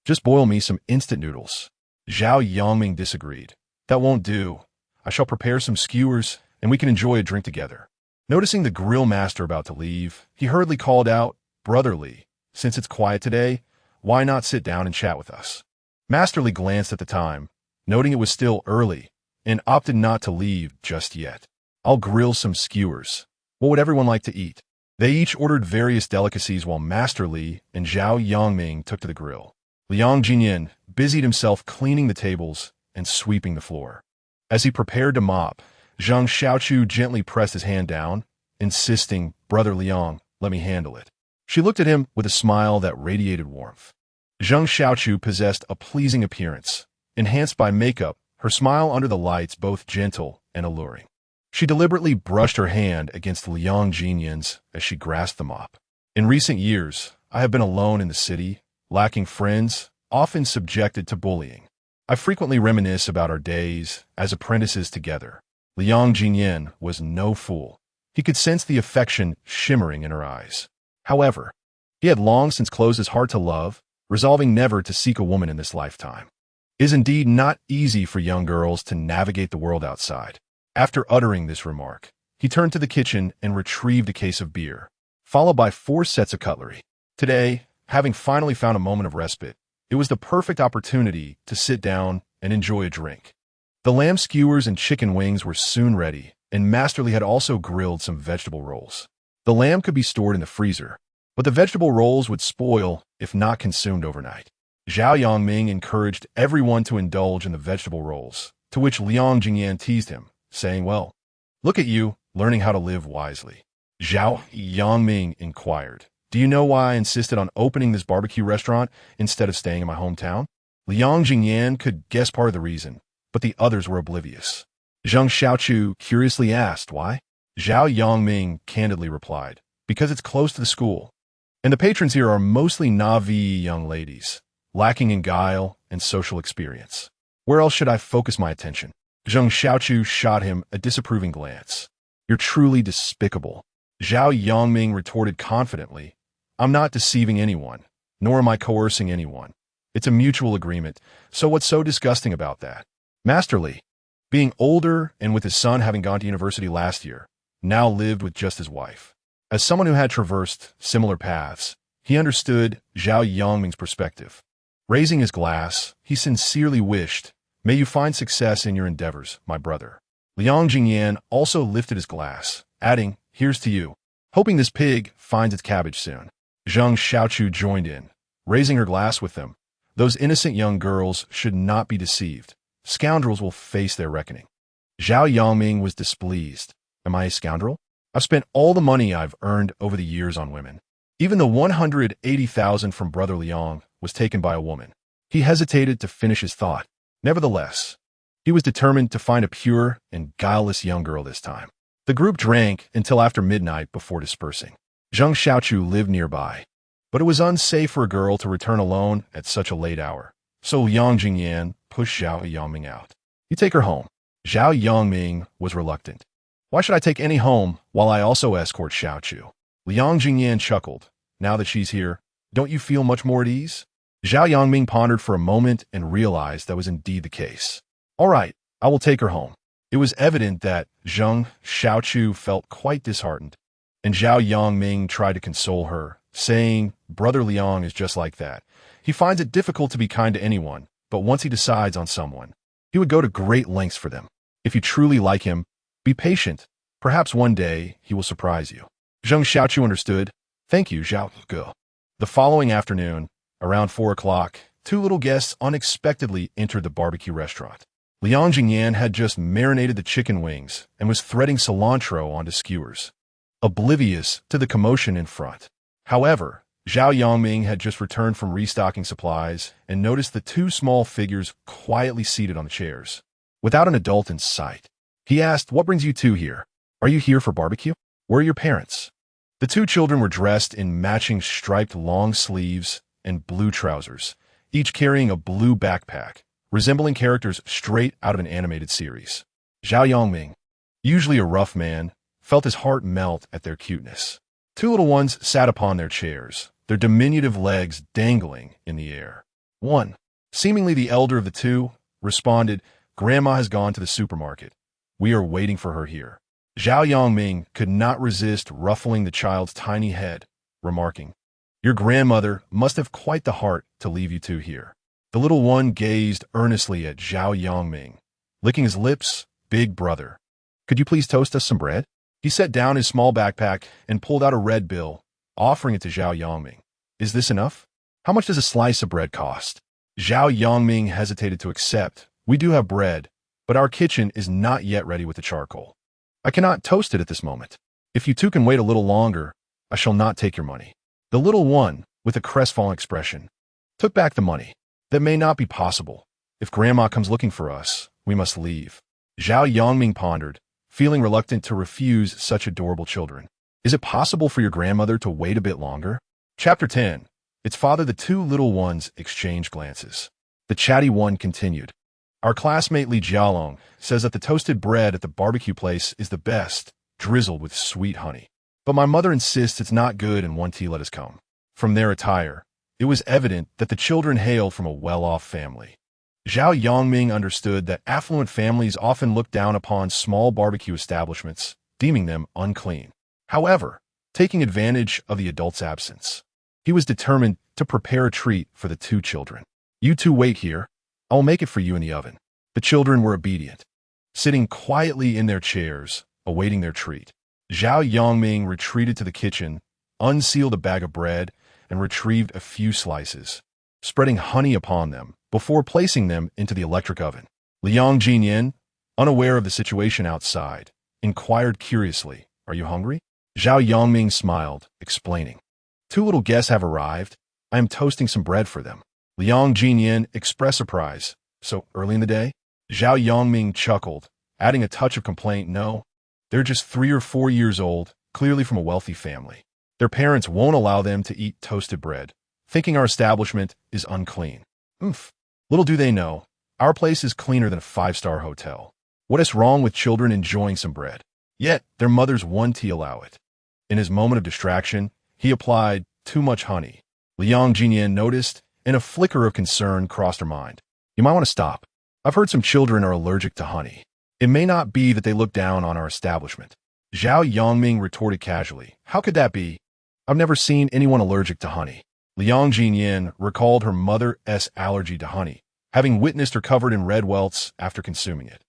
[SPEAKER 1] "Just boil me some instant noodles." Zhao Yongming disagreed. "That won't do. I shall prepare some skewers, and we can enjoy a drink together." Noticing the grill master about to leave, he hurriedly called out, "Brother Li, since it's quiet today, why not sit down and chat with us?" Master Li glanced at the time, noting it was still early, and opted not to leave just yet. "I'll grill some skewers. What would everyone like to eat?" They each ordered various delicacies while Master Li and Zhao Yongming took to the grill. Liang Ziyan busied himself cleaning the tables and sweeping the floor. As he prepared to mop, Zheng Xiaochu gently pressed his hand down, insisting, "Brother Liang, let me handle it." She looked at him with a smile that radiated warmth. Zheng Xiaochu possessed a pleasing appearance, enhanced by makeup, her smile under the lights both gentle and alluring. She deliberately brushed her hand against Liang Ziyan's as she grasped the mop. "In recent years, I have been alone in the city, lacking friends, often subjected to bullying. I frequently reminisce about our days as apprentices together." Liang Ziyan was no fool. He could sense the affection shimmering in her eyes. However, he had long since closed his heart to love, resolving never to seek a woman in this lifetime. It is indeed not easy for young girls to navigate the world outside. After uttering this remark, he turned to the kitchen and retrieved a case of beer, followed by 4 sets of cutlery. Today, having finally found a moment of respite, it was the perfect opportunity to sit down and enjoy a drink. The lamb skewers and chicken wings were soon ready, and Master Li had also grilled some vegetable rolls. The lamb could be stored in the freezer, but the vegetable rolls would spoil if not consumed overnight. Zhao Yongming encouraged everyone to indulge in the vegetable rolls, to which Liang Ziyan teased him, saying, "Well, look at you, learning how to live wisely." Zhao Yongming inquired, Do you know why I insisted on opening this barbecue restaurant instead of staying in my hometown? Liang Ziyan could guess part of the reason, but the others were oblivious. Zheng Xiaochu curiously asked why. Zhao Yongming candidly replied, because it's close to the school. And the patrons here are mostly Na'vi young ladies, lacking in guile and social experience. Where else should I focus my attention? Zheng Xiaochu shot him a disapproving glance. You're truly despicable. Zhao Yongming retorted confidently, I'm not deceiving anyone, nor am I coercing anyone. It's a mutual agreement, so what's so disgusting about that? Master Li, being older and with his son having gone to university last year, now lived with just his wife. As someone who had traversed similar paths, he understood Zhao Yongming's perspective. Raising his glass, he sincerely wished, may you find success in your endeavors, my brother. Liang Ziyan also lifted his glass, adding, here's to you, hoping this pig finds its cabbage soon. Zheng Xiaochu joined in, raising her glass with them. Those innocent young girls should not be deceived. Scoundrels will face their reckoning. Zhao Yongming was displeased. Am I a scoundrel? I've spent all the money I've earned over the years on women. Even the 180,000 from Brother Liang was taken by a woman. He hesitated to finish his thought. Nevertheless, he was determined to find a pure and guileless young girl this time. The group drank until after midnight before dispersing. Zheng Xiaochu lived nearby, but it was unsafe for a girl to return alone at such a late hour. So Liang Ziyan pushed Zhao Yongming out. You take her home. Zhao Yongming was reluctant. Why should I take any home while I also escort Xiaochu? Liang Ziyan chuckled. Now that she's here, don't you feel much more at ease? Zhao Yongming pondered for a moment and realized that was indeed the case. All right, I will take her home. It was evident that Zheng Xiaochu felt quite disheartened, and Zhao Yongming tried to console her, saying, Brother Liang is just like that. He finds it difficult to be kind to anyone, but once he decides on someone, he would go to great lengths for them. If you truly like him, be patient. Perhaps one day he will surprise you. Zheng Xiaochu understood. Thank you, Zhao Ge. The following afternoon, around 4 o'clock, two little guests unexpectedly entered the barbecue restaurant. Liang Ziyan had just marinated the chicken wings and was threading cilantro onto skewers, oblivious to the commotion in front. However, Zhao Yongming had just returned from restocking supplies and noticed the two small figures quietly seated on the chairs, without an adult in sight. He asked, what brings you two here? Are you here for barbecue? Where are your parents? The two children were dressed in matching striped long sleeves and blue trousers, each carrying a blue backpack, resembling characters straight out of an animated series. Zhao Yongming, usually a rough man, felt his heart melt at their cuteness. Two little ones sat upon their chairs, their diminutive legs dangling in the air. One, seemingly the elder of the two, responded, Grandma has gone to the supermarket. We are waiting for her here. Zhao Yongming could not resist ruffling the child's tiny head, remarking, Your grandmother must have quite the heart to leave you two here. The little one gazed earnestly at Zhao Yongming, licking his lips. Big brother, could you please toast us some bread? He set down his small backpack and pulled out a red bill, offering it to Zhao Yongming. Is this enough? How much does a slice of bread cost? Zhao Yongming hesitated to accept. We do have bread, but our kitchen is not yet ready with the charcoal. I cannot toast it at this moment. If you two can wait a little longer, I shall not take your money. The little one, with a crestfallen expression, took back the money. That may not be possible. If Grandma comes looking for us, we must leave. Zhao Yongming pondered, feeling reluctant to refuse such adorable children. Is it possible for your grandmother to wait a bit longer? Chapter 10. Its father. The two little ones exchanged glances. The chatty one continued. Our classmate Li Jialong says that the toasted bread at the barbecue place is the best, drizzled with sweet honey. But my mother insists it's not good and one tea let us come. From their attire, it was evident that the children hailed from a well-off family. Zhao Yongming understood that affluent families often look down upon small barbecue establishments, deeming them unclean. However, taking advantage of the adult's absence, he was determined to prepare a treat for the two children. You two wait here. I'll make it for you in the oven. The children were obedient, sitting quietly in their chairs, awaiting their treat. Zhao Yongming retreated to the kitchen, unsealed a bag of bread, and retrieved a few slices, spreading honey upon them before placing them into the electric oven. Liang Ziyan, unaware of the situation outside, inquired curiously, Are you hungry? Zhao Yongming smiled, explaining, Two little guests have arrived. I am toasting some bread for them. Liang Ziyan expressed surprise. So early in the day? Zhao Yongming chuckled, adding a touch of complaint. No, they're just 3 or 4 years old, clearly from a wealthy family. Their parents won't allow them to eat toasted bread, thinking our establishment is unclean. Oomph. Little do they know, our place is cleaner than a 5-star hotel. What is wrong with children enjoying some bread? Yet, their mothers won't allow it. In his moment of distraction, he applied too much honey. Liang Ziyan noticed, and a flicker of concern crossed her mind. You might want to stop. I've heard some children are allergic to honey. It may not be that they look down on our establishment. Zhao Yongming retorted casually. How could that be? I've never seen anyone allergic to honey. Liang Ziyan recalled her mother's allergy to honey, having witnessed her covered in red welts after consuming it.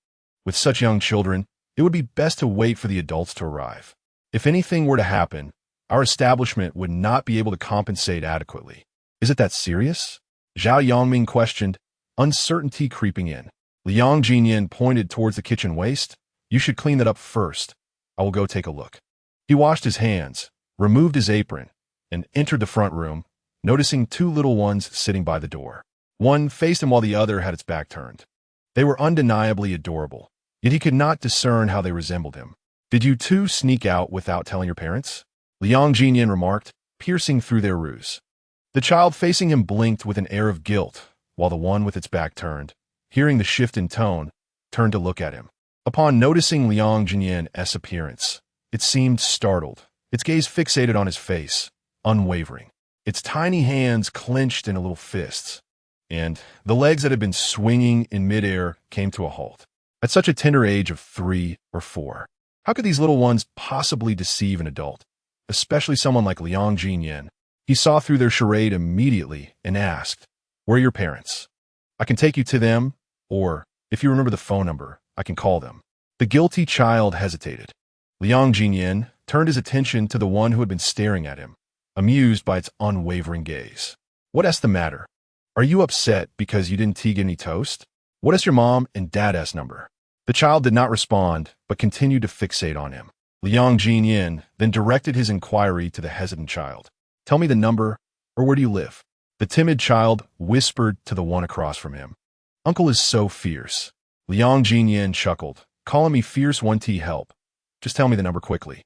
[SPEAKER 1] With such young children, it would be best to wait for the adults to arrive. If anything were to happen, our establishment would not be able to compensate adequately. Is it that serious? Zhao Yongming questioned, uncertainty creeping in. Liang Ziyan pointed towards the kitchen waste. You should clean that up first. I will go take a look. He washed his hands, removed his apron, and entered the front room, noticing 2 little ones sitting by the door. One faced him while the other had its back turned. They were undeniably adorable, yet he could not discern how they resembled him. Did you two sneak out without telling your parents? Liang Ziyan remarked, piercing through their ruse. The child facing him blinked with an air of guilt, while the one with its back turned, hearing the shift in tone, turned to look at him. Upon noticing Liang Ziyan's appearance, it seemed startled, its gaze fixated on his face, unwavering. Its tiny hands clenched in little fists, and the legs that had been swinging in midair came to a halt. At such a tender age of 3 or 4, how could these little ones possibly deceive an adult, especially someone like Liang Ziyan? He saw through their charade immediately and asked, where are your parents? I can take you to them, or, if you remember the phone number, I can call them. The guilty child hesitated. Liang Ziyan turned his attention to the one who had been staring at him, amused by its unwavering gaze. What's the matter? Are you upset because you didn't get any toast? What is your mom and dad's number? The child did not respond, but continued to fixate on him. Liang Ziyan then directed his inquiry to the hesitant child. Tell me the number, or where do you live? The timid child whispered to the one across from him. Uncle is so fierce. Liang Ziyan chuckled. Calling me fierce won't help. Just tell me the number quickly.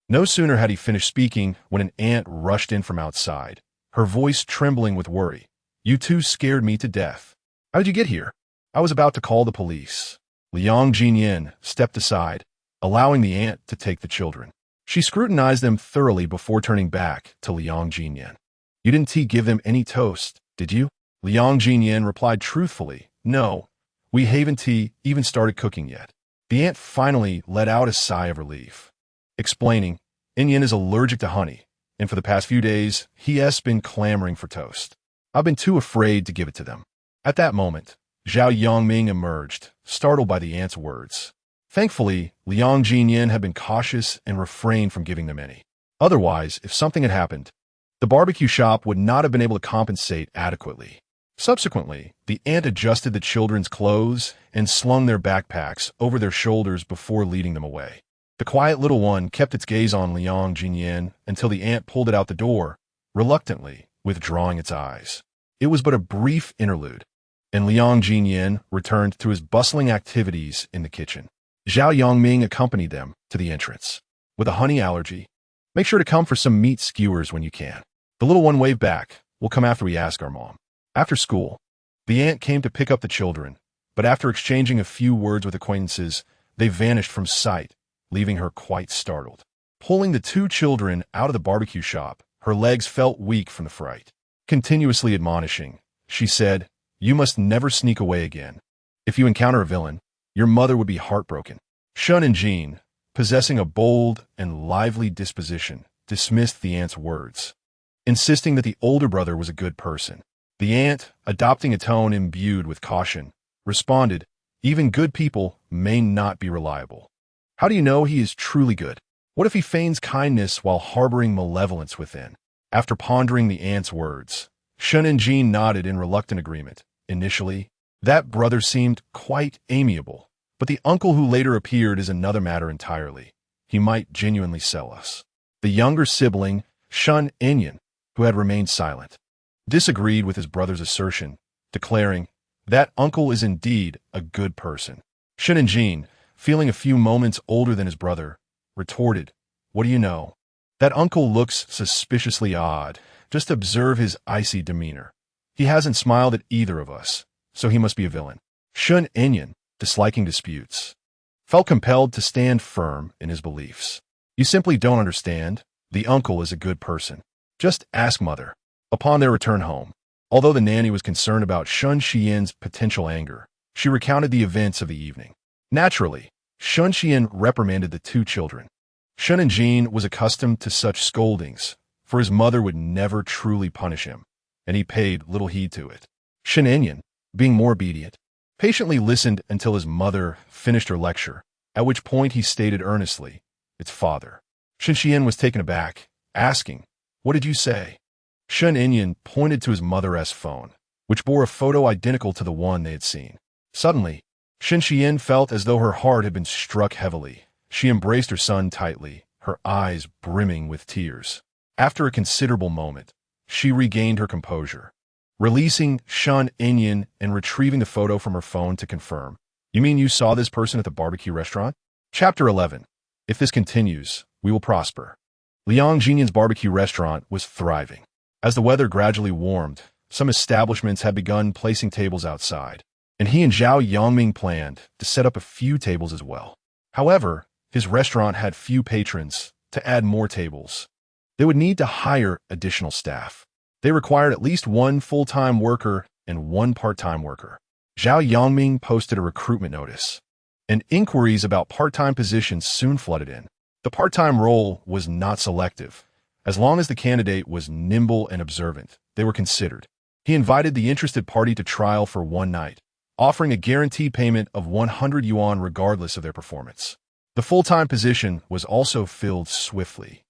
[SPEAKER 1] No sooner had he finished speaking when an aunt rushed in from outside, her voice trembling with worry. You two scared me to death. How did you get here? I was about to call the police. Liang Ziyan stepped aside, allowing the aunt to take the children. She scrutinized them thoroughly before turning back to Liang Ziyan. You didn't give them any toast, did you? Liang Ziyan replied truthfully. No, we haven't even started cooking yet. The aunt finally let out a sigh of relief, explaining, Inyan is allergic to honey, and for the past few days, he has been clamoring for toast. I've been too afraid to give it to them. At that moment, Zhao Yongming emerged, startled by the aunt's words. Thankfully, Liang Ziyan had been cautious and refrained from giving them any. Otherwise, if something had happened, the barbecue shop would not have been able to compensate adequately. Subsequently, the aunt adjusted the children's clothes and slung their backpacks over their shoulders before leading them away. The quiet little one kept its gaze on Liang Ziyan until the aunt pulled it out the door, reluctantly withdrawing its eyes. It was but a brief interlude, and Liang Ziyan returned to his bustling activities in the kitchen. Zhao Yongming accompanied them to the entrance. With a honey allergy, make sure to come for some meat skewers when you can. The little one waved back. We'll come after we ask our mom. After school, the aunt came to pick up the children, but after exchanging a few words with acquaintances, they vanished from sight, leaving her quite startled. Pulling the 2 children out of the barbecue shop, her legs felt weak from the fright. Continuously admonishing, she said, You must never sneak away again. If you encounter a villain, your mother would be heartbroken. Shun and Jean, possessing a bold and lively disposition, dismissed the aunt's words, insisting that the older brother was a good person. The aunt, adopting a tone imbued with caution, responded, Even good people may not be reliable. How do you know he is truly good? What if he feigns kindness while harboring malevolence within? After pondering the aunt's words, Shun and Jean nodded in reluctant agreement. Initially, that brother seemed quite amiable, but the uncle who later appeared is another matter entirely. He might genuinely sell us. The younger sibling, Shun Inyan, who had remained silent, disagreed with his brother's assertion, declaring, "That uncle is indeed a good person." Shen Jin, feeling a few moments older than his brother, retorted, "What do you know? That uncle looks suspiciously odd. Just observe his icy demeanor. He hasn't smiled at either of us, so he must be a villain." Shen Enyan, disliking disputes, felt compelled to stand firm in his beliefs. "You simply don't understand. The uncle is a good person. Just ask mother." Upon their return home, although the nanny was concerned about Shun Xian's potential anger, she recounted the events of the evening. Naturally, Shun Xian reprimanded the two children. Shun Jin was accustomed to such scoldings, for his mother would never truly punish him, and he paid little heed to it. Shen Enyan, being more obedient, patiently listened until his mother finished her lecture, at which point he stated earnestly, "It's father." Shen Xian was taken aback, asking, "What did you say?" Shen Enyan pointed to his mother's phone, which bore a photo identical to the one they had seen. Suddenly, Shen Xian felt as though her heart had been struck heavily. She embraced her son tightly, her eyes brimming with tears. After a considerable moment, she regained her composure, releasing Shen Enyan and retrieving the photo from her phone to confirm, "You mean you saw this person at the barbecue restaurant?" Chapter 11. If this continues, we will prosper. Liang Ziyan's barbecue restaurant was thriving. As the weather gradually warmed, some establishments had begun placing tables outside, and he and Zhao Yongming planned to set up a few tables as well. However, his restaurant had few patrons. To add more tables, they would need to hire additional staff. They required at least one full-time worker and one part-time worker. Zhao Yongming posted a recruitment notice, and inquiries about part-time positions soon flooded in. The part-time role was not selective. As long as the candidate was nimble and observant, they were considered. He invited the interested party to trial for one night, offering a guaranteed payment of 100 yuan regardless of their performance. The full-time position was also filled swiftly,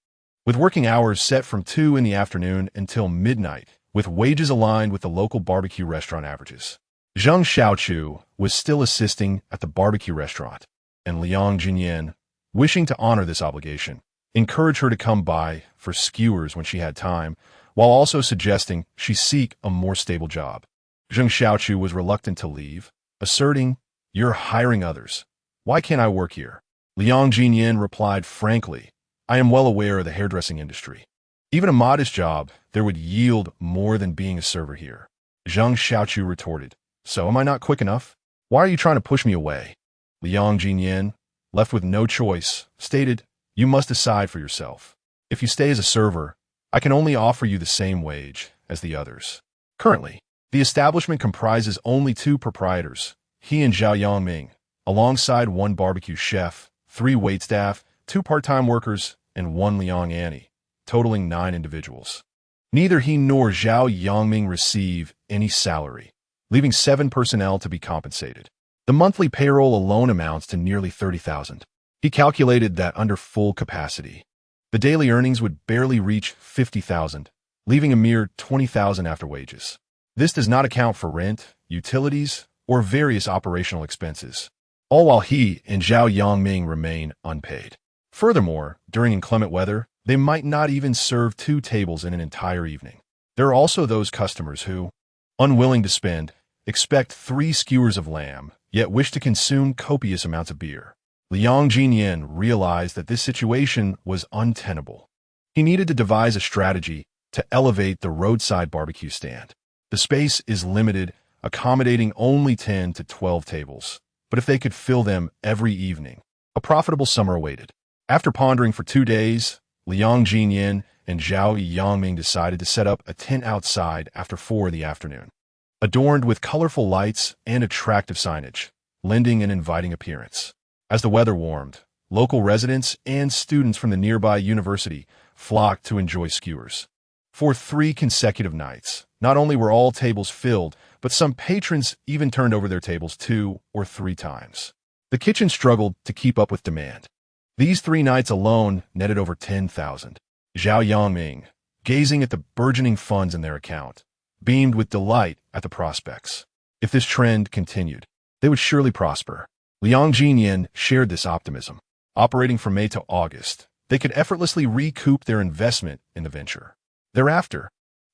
[SPEAKER 1] with working hours set from 2 in the afternoon until midnight, with wages aligned with the local barbecue restaurant averages. Zheng Xiaochu was still assisting at the barbecue restaurant, and Liang Ziyan, wishing to honor this obligation, encouraged her to come by for skewers when she had time, while also suggesting she seek a more stable job. Zheng Xiaochu was reluctant to leave, asserting, "You're hiring others. Why can't I work here?" Liang Ziyan replied frankly, "I am well aware of the hairdressing industry. Even a modest job there would yield more than being a server here." Zheng Xiaochu retorted, "So am I not quick enough? Why are you trying to push me away?" Liang Ziyan, left with no choice, stated, "You must decide for yourself. If you stay as a server, I can only offer you the same wage as the others." Currently, the establishment comprises only 2 proprietors, he and Zhao Yongming, alongside 1 barbecue chef, 3 waitstaff, 2 part-time workers, and 1 Liang Annie, totaling 9 individuals. Neither he nor Zhao Yongming receive any salary, leaving 7 personnel to be compensated. The monthly payroll alone amounts to nearly 30,000. He calculated that under full capacity, the daily earnings would barely reach 50,000, leaving a mere 20,000 after wages. This does not account for rent, utilities, or various operational expenses, all while he and Zhao Yongming remain unpaid. Furthermore, during inclement weather, they might not even serve 2 tables in an entire evening. There are also those customers who, unwilling to spend, expect 3 skewers of lamb, yet wish to consume copious amounts of beer. Liang Ziyan realized that this situation was untenable. He needed to devise a strategy to elevate the roadside barbecue stand. The space is limited, accommodating only 10 to 12 tables, but if they could fill them every evening, a profitable summer awaited. After pondering for 2 days, Liang Ziyan and Zhao Yongming decided to set up a tent outside after 4 in the afternoon, adorned with colorful lights and attractive signage, lending an inviting appearance. As the weather warmed, local residents and students from the nearby university flocked to enjoy skewers. For 3 consecutive nights, not only were all tables filled, but some patrons even turned over their tables 2 or 3 times. The kitchen struggled to keep up with demand. These 3 nights alone netted over 10,000. Zhao Yongming, gazing at the burgeoning funds in their account, beamed with delight at the prospects. If this trend continued, they would surely prosper. Liang Ziyan shared this optimism. Operating from May to August, they could effortlessly recoup their investment in the venture. Thereafter,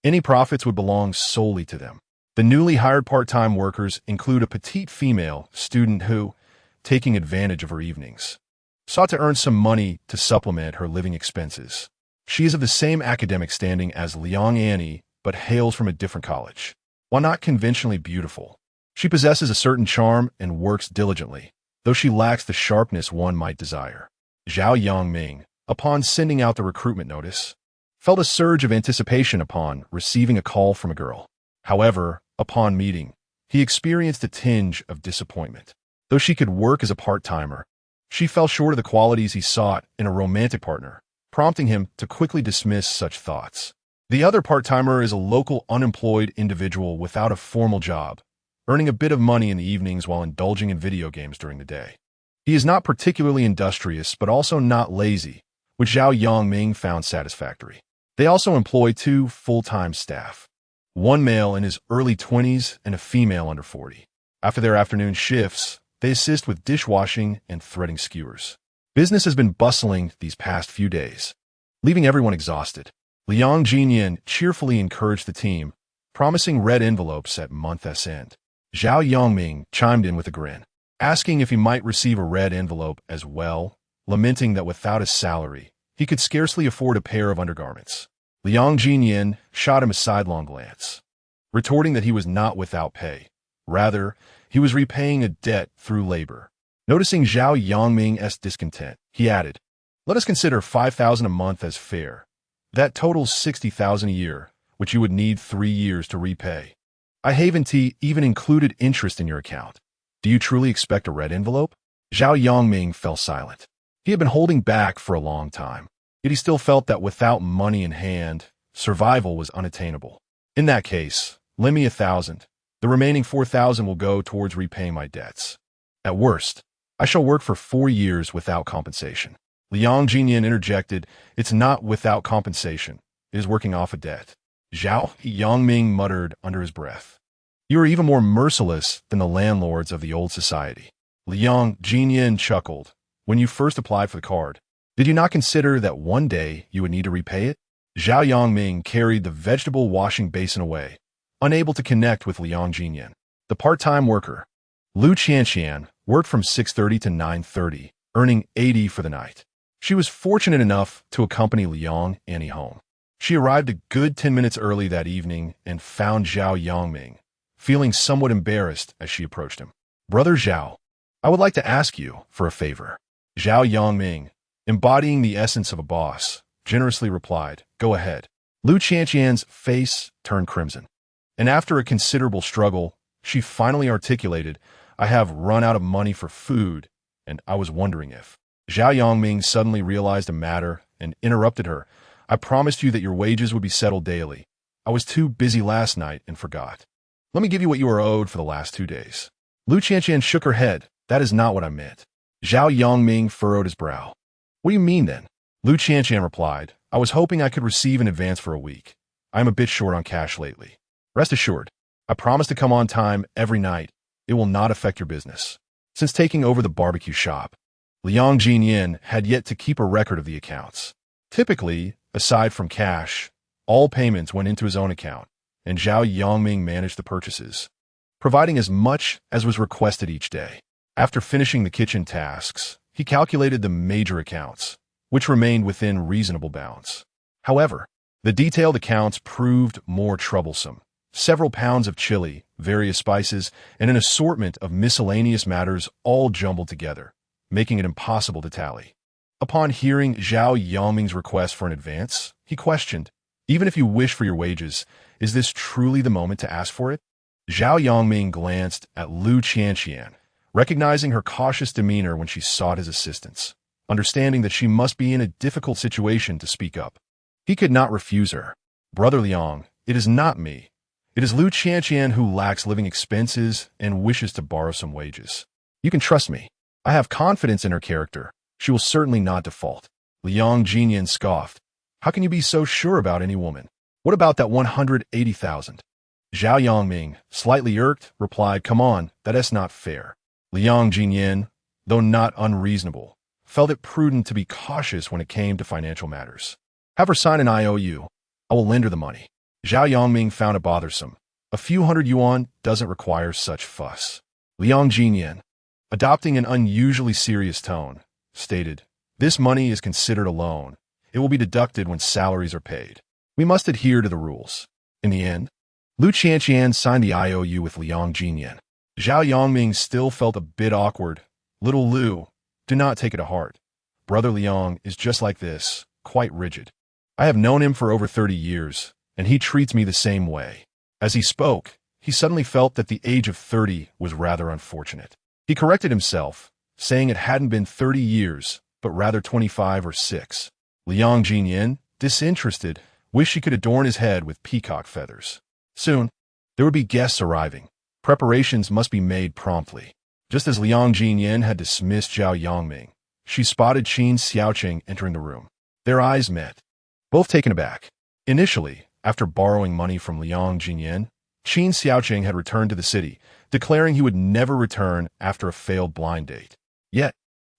[SPEAKER 1] Any profits would belong solely to them. The newly hired part-time workers include a petite female student who, taking advantage of her evenings, sought to earn some money to supplement her living expenses. She is of the same academic standing as Liang Ziyan, but hails from a different college. While not conventionally beautiful, she possesses a certain charm and works diligently, though she lacks the sharpness one might desire. Zhao Yongming, upon sending out the recruitment notice, felt a surge of anticipation upon receiving a call from a girl. However, upon meeting, he experienced a tinge of disappointment. Though she could work as a part-timer, she fell short of the qualities he sought in a romantic partner, prompting him to quickly dismiss such thoughts. The other part-timer is a local unemployed individual without a formal job, earning a bit of money in the evenings while indulging in video games during the day. He is not particularly industrious, but also not lazy, which Zhao Yongming found satisfactory. They also employ 2 full-time staff, one male in his early 20s and a female under 40. After their afternoon shifts, they assist with dishwashing and threading skewers. Business has been bustling these past few days, leaving everyone exhausted. Liang Ziyan cheerfully encouraged the team, promising red envelopes at month's end. Zhao Yongming chimed in with a grin, asking if he might receive a red envelope as well, lamenting that without his salary, he could scarcely afford a pair of undergarments. Liang Ziyan shot him a sidelong glance, retorting that he was not without pay. Rather, he was repaying a debt through labor. Noticing Zhao Yongming's discontent, he added, "Let us consider 5,000 a month as fair. That totals 60,000 a year, which you would need 3 years to repay. I haven't even included interest in your account. Do you truly expect a red envelope?" Zhao Yongming fell silent. He had been holding back for a long time, yet he still felt that without money in hand, survival was unattainable. "In that case, lend me 1,000. The remaining 4,000 will go towards repaying my debts. At worst, I shall work for 4 years without compensation." Liang Ziyan interjected, "It's not without compensation. It is working off a debt." Zhao Yongming muttered under his breath, "You are even more merciless than the landlords of the old society." Liang Ziyan chuckled, "When you first applied for the card, did you not consider that one day you would need to repay it?" Zhao Yongming carried the vegetable washing basin away, unable to connect with Liang Ziyan. The part-time worker, Lu Qianqian, worked from 6:30 to 9:30, earning 80 for the night. She was fortunate enough to accompany Liang Ziyan home. She arrived a good 10 minutes early that evening and found Zhao Yongming, feeling somewhat embarrassed as she approached him. "Brother Zhao, I would like to ask you for a favor." Zhao Yongming, embodying the essence of a boss, generously replied, "Go ahead." Lu Qianqian's face turned crimson, and after a considerable struggle, she finally articulated, "I have run out of money for food, and I was wondering if—" Zhao Yongming suddenly realized a matter and interrupted her. "I promised you that your wages would be settled daily. I was too busy last night and forgot. Let me give you what you are owed for the last 2 days." Lu Qianqian shook her head. "That is not what I meant." Zhao Yongming furrowed his brow. "What do you mean then?" Lu Qianqian replied, "I was hoping I could receive an advance for a week. I am a bit short on cash lately. Rest assured, I promise to come on time every night. It will not affect your business." Since taking over the barbecue shop, Liang Ziyan had yet to keep a record of the accounts. Typically, aside from cash, all payments went into his own account, and Zhao Yongming managed the purchases, providing as much as was requested each day. After finishing the kitchen tasks, he calculated the major accounts, which remained within reasonable bounds. However, the detailed accounts proved more troublesome. Several pounds of chili, various spices, and an assortment of miscellaneous matters all jumbled together, making it impossible to tally. Upon hearing Zhao Yongming's request for an advance, he questioned, "Even if you wish for your wages, is this truly the moment to ask for it?" Zhao Yongming glanced at Lu Qianqian, recognizing her cautious demeanor when she sought his assistance, understanding that she must be in a difficult situation to speak up. He could not refuse her. "Brother Liang, it is not me. It is Lu Qianqian who lacks living expenses and wishes to borrow some wages. You can trust me. I have confidence in her character. She will certainly not default." Liang Ziyan scoffed. "How can you be so sure about any woman? What about that 180,000? Zhao Yongming, slightly irked, replied, "Come on, that is not fair." Liang Ziyan, though not unreasonable, felt it prudent to be cautious when it came to financial matters. "Have her sign an IOU. I will lend her the money." Zhao Yongming found it bothersome. A few hundred yuan doesn't require such fuss. Liang Ziyan, adopting an unusually serious tone, stated, "This money is considered a loan. It will be deducted when salaries are paid. We must adhere to the rules." In the end, Lu Qianqian signed the IOU with Liang Ziyan. Zhao Yongming still felt a bit awkward. "Little Lu, do not take it to heart. Brother Liang is just like this, quite rigid. I have known him for over 30 years, and he treats me the same way." As he spoke, he suddenly felt that the age of 30 was rather unfortunate. He corrected himself, saying it hadn't been 30 years, but rather 25 or 6. Liang Ziyan, disinterested, wished she could adorn his head with peacock feathers. Soon, there would be guests arriving. Preparations must be made promptly. Just as Liang Ziyan had dismissed Zhao Yongming, she spotted Qin Xiaoqing entering the room. Their eyes met, both taken aback. Initially, after borrowing money from Liang Ziyan, Qin Xiaoqing had returned to the city, declaring he would never return after a failed blind date. Yet,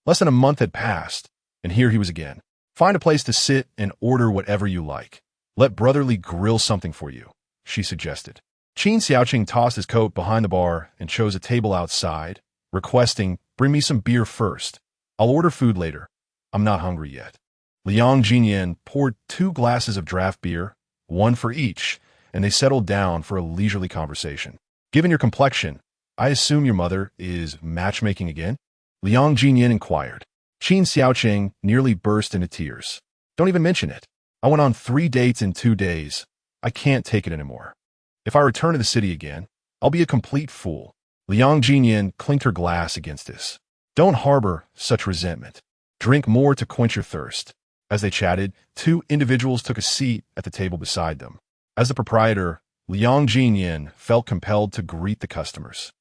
[SPEAKER 1] less than a month had passed, and here he was again. "Find a place to sit and order whatever you like. Let Brotherly grill something for you," she suggested. Qin Xiaoqing tossed his coat behind the bar and chose a table outside, requesting, "Bring me some beer first. I'll order food later. I'm not hungry yet." Liang Ziyan poured 2 glasses of draft beer, one for each, and they settled down for a leisurely conversation. "Given your complexion, I assume your mother is matchmaking again?" Liang Ziyan inquired. Qin Xiaoqing nearly burst into tears. "Don't even mention it. I went on 3 dates in 2 days. I can't take it anymore. If I return to the city again, I'll be a complete fool." Liang Ziyan clinked her glass against this. "Don't harbor such resentment. Drink more to quench your thirst." As they chatted, 2 individuals took a seat at the table beside them. As the proprietor, Liang Ziyan felt compelled to greet the customers.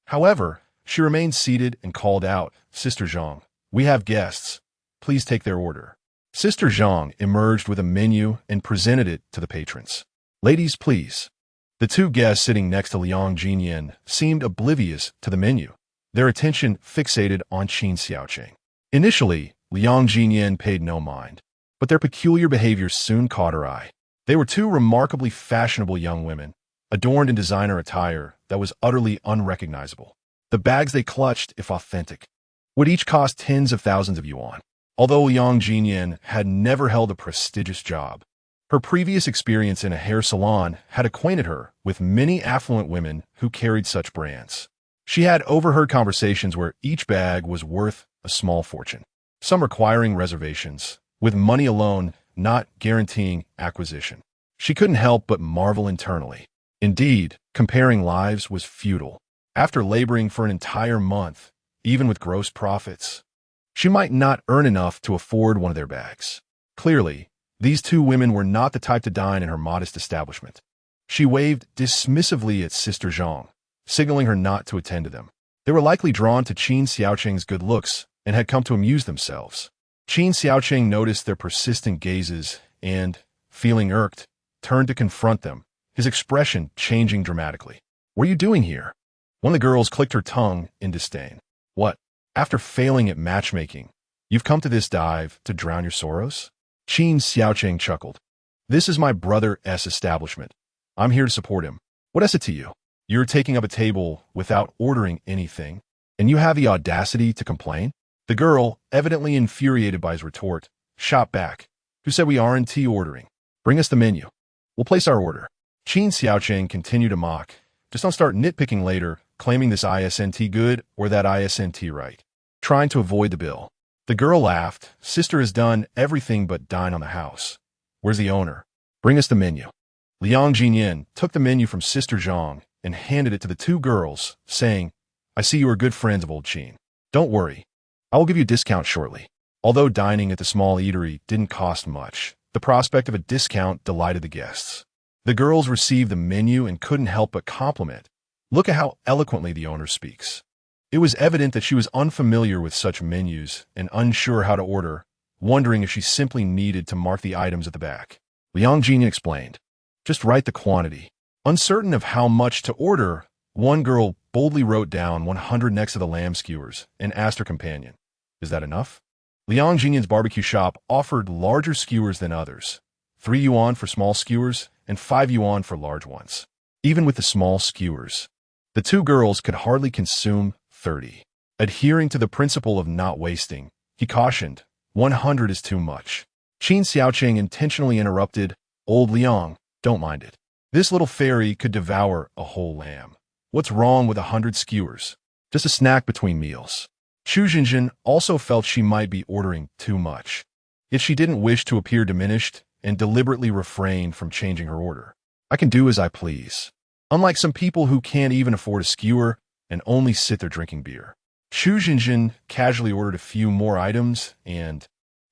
[SPEAKER 1] However, she remained seated and called out, "Sister Zhang, we have guests. Please take their order." Sister Zhang emerged with a menu and presented it to the patrons. "Ladies, please." The 2 guests sitting next to Liang Ziyan seemed oblivious to the menu, their attention fixated on Qin Xiaoqing. Initially, Liang Ziyan paid no mind, but their peculiar behavior soon caught her eye. They were 2 remarkably fashionable young women, adorned in designer attire that was utterly unrecognizable. The bags they clutched, if authentic, would each cost tens of thousands of yuan. Although Liang Ziyan had never held a prestigious job, her previous experience in a hair salon had acquainted her with many affluent women who carried such brands. She had overheard conversations where each bag was worth a small fortune, some requiring reservations, with money alone not guaranteeing acquisition. She couldn't help but marvel internally. Indeed, comparing lives was futile. After laboring for an entire month, even with gross profits, she might not earn enough to afford one of their bags. Clearly, these 2 women were not the type to dine in her modest establishment. She waved dismissively at Sister Zhang, signaling her not to attend to them. They were likely drawn to Qin Xiaoqing's good looks and had come to amuse themselves. Qin Xiaoqing noticed their persistent gazes and, feeling irked, turned to confront them, his expression changing dramatically. "What are you doing here?" One of the girls clicked her tongue in disdain. "What? After failing at matchmaking, you've come to this dive to drown your sorrows?" Qin Xiaoqing chuckled. "This is my brother's establishment. I'm here to support him. What is it to you? You're taking up a table without ordering anything, and you have the audacity to complain?" The girl, evidently infuriated by his retort, shot back. "Who said we aren't ordering? Bring us the menu. We'll place our order." Qin Xiaoqing continued to mock. "Just don't start nitpicking later, claiming this isn't good or that isn't right. Trying to avoid the bill." The girl laughed. "Sister has done everything but dine on the house. Where's the owner? Bring us the menu." Liang Ziyan took the menu from Sister Zhang and handed it to the 2 girls, saying, "I see you are good friends of old Qin. Don't worry. I will give you a discount shortly." Although dining at the small eatery didn't cost much, the prospect of a discount delighted the guests. The girls received the menu and couldn't help but compliment. "Look at how eloquently the owner speaks." It was evident that she was unfamiliar with such menus and unsure how to order, wondering if she simply needed to mark the items at the back. Liang Ziyan explained, "Just write the quantity." Uncertain of how much to order, one girl boldly wrote down 100 next to the lamb skewers and asked her companion, "Is that enough?" Liang Ziyan's barbecue shop offered larger skewers than others, 3 yuan for small skewers and 5 yuan for large ones. Even with the small skewers, the two girls could hardly consume 30. Adhering to the principle of not wasting, he cautioned, 100 is too much. Qin Xiaoqing intentionally interrupted, Old Liang, don't mind it. This little fairy could devour a whole lamb. What's wrong with 100 skewers? Just a snack between meals. Chu Jinjin also felt she might be ordering too much. Yet she didn't wish to appear diminished and deliberately refrained from changing her order. I can do as I please. Unlike some people who can't even afford a skewer and only sit there drinking beer. Chu Jinjin casually ordered a few more items and,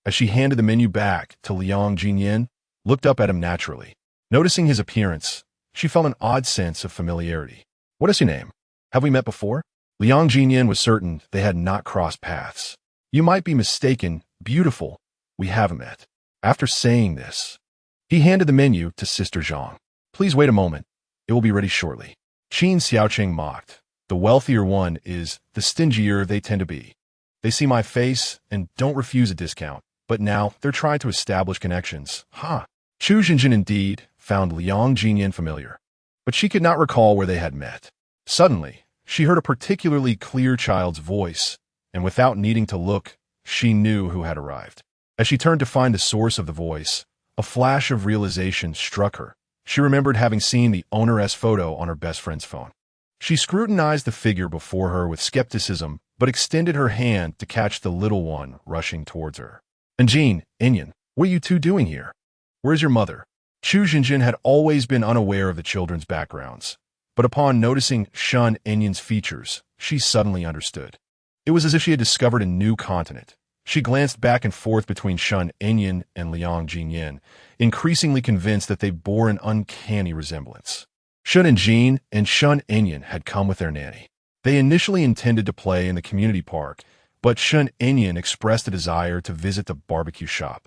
[SPEAKER 1] as she handed the menu back to Liang Ziyan, looked up at him naturally. Noticing his appearance, she felt an odd sense of familiarity. What is your name? Have we met before? Liang Ziyan was certain they had not crossed paths. You might be mistaken, beautiful. We haven't met. After saying this, he handed the menu to Sister Zhang. Please wait a moment. It will be ready shortly. Qin Xiaoqing mocked. The wealthier one is, the stingier they tend to be. They see my face and don't refuse a discount, but now they're trying to establish connections. Huh. Chu Jinjin indeed found Liang Ziyan familiar, but she could not recall where they had met. Suddenly, she heard a particularly clear child's voice, and without needing to look, she knew who had arrived. As she turned to find the source of the voice, a flash of realization struck her. She remembered having seen the owner's photo on her best friend's phone. She scrutinized the figure before her with skepticism, but extended her hand to catch the little one rushing towards her. Anjin, Inyan, what are you two doing here? Where's your mother? Chu Jinjin had always been unaware of the children's backgrounds, but upon noticing Shun Inyan's features, she suddenly understood. It was as if she had discovered a new continent. She glanced back and forth between Shun Inyan and Liang Ziyan, increasingly convinced that they bore an uncanny resemblance. Shun Injin and Shun Inyan had come with their nanny. They initially intended to play in the community park, but Shun Inyan expressed a desire to visit the barbecue shop,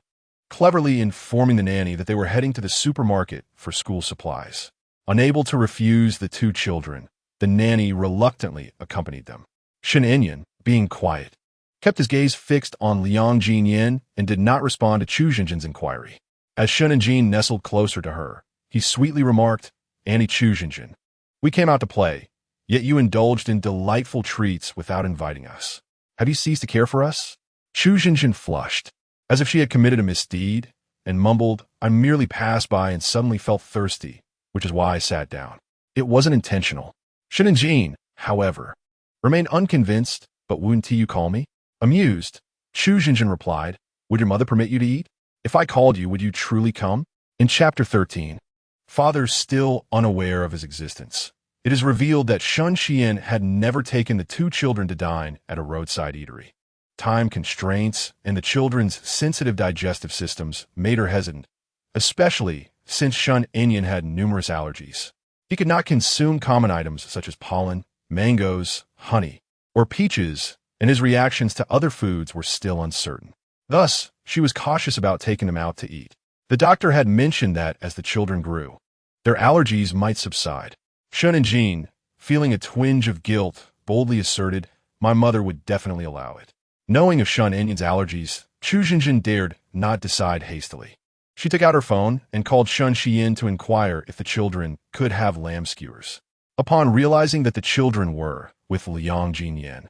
[SPEAKER 1] cleverly informing the nanny that they were heading to the supermarket for school supplies. Unable to refuse the two children, the nanny reluctantly accompanied them. Shun Inyan, being quiet, kept his gaze fixed on Liang Ziyan and did not respond to Chu Jinjin's inquiry. As Shun Injin nestled closer to her, he sweetly remarked, Annie Chu Jinjin, we came out to play, yet you indulged in delightful treats without inviting us. Have you ceased to care for us? Chu Jinjin flushed, as if she had committed a misdeed, and mumbled, I merely passed by and suddenly felt thirsty, which is why I sat down. It wasn't intentional. Shun Injin, however, remained unconvinced, but wouldn't you call me? Amused, Chu Jinjin replied, would your mother permit you to eat? If I called you, would you truly come? In Chapter 13, father still unaware of his existence, it is revealed that Shun Xian had never taken the two children to dine at a roadside eatery. Time constraints and the children's sensitive digestive systems made her hesitant, especially since Shun Inyan had numerous allergies. He could not consume common items such as pollen, mangoes, honey, or peaches, and his reactions to other foods were still uncertain. Thus, she was cautious about taking them out to eat. The doctor had mentioned that as the children grew, their allergies might subside. Shun Injin, feeling a twinge of guilt, boldly asserted, my mother would definitely allow it. Knowing of Shun Inyan's allergies, Chu Jinjin dared not decide hastily. She took out her phone and called Shun Xian to inquire if the children could have lamb skewers. Upon realizing that the children were with Liang Ziyan,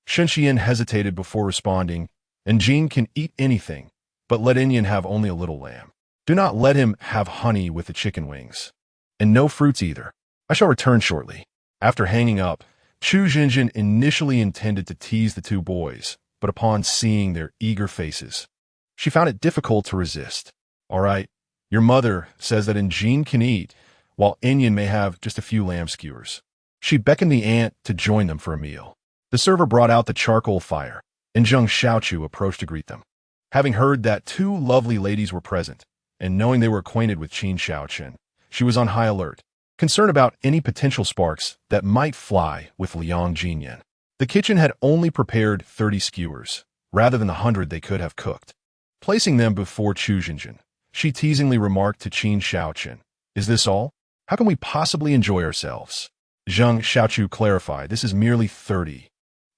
[SPEAKER 1] Shun Xian hesitated before responding, Injin can eat anything, but let Inyan have only a little lamb. Do not let him have honey with the chicken wings. And no fruits either. I shall return shortly. After hanging up, Chu Jinjin initially intended to tease the two boys, but upon seeing their eager faces, she found it difficult to resist. All right, your mother says that Injin can eat, while Inyan may have just a few lamb skewers. She beckoned the aunt to join them for a meal. The server brought out the charcoal fire, and Zheng Xiaochu approached to greet them. Having heard that two lovely ladies were present, and knowing they were acquainted with Qin Xiaoqin, she was on high alert, concerned about any potential sparks that might fly with Liang Ziyan. The kitchen had only prepared 30 skewers, rather than the 100 they could have cooked. Placing them before Chu Jinjin, she teasingly remarked to Qin Xiaoqin, is this all? How can we possibly enjoy ourselves? Zheng Xiaochu clarified, this is merely 30.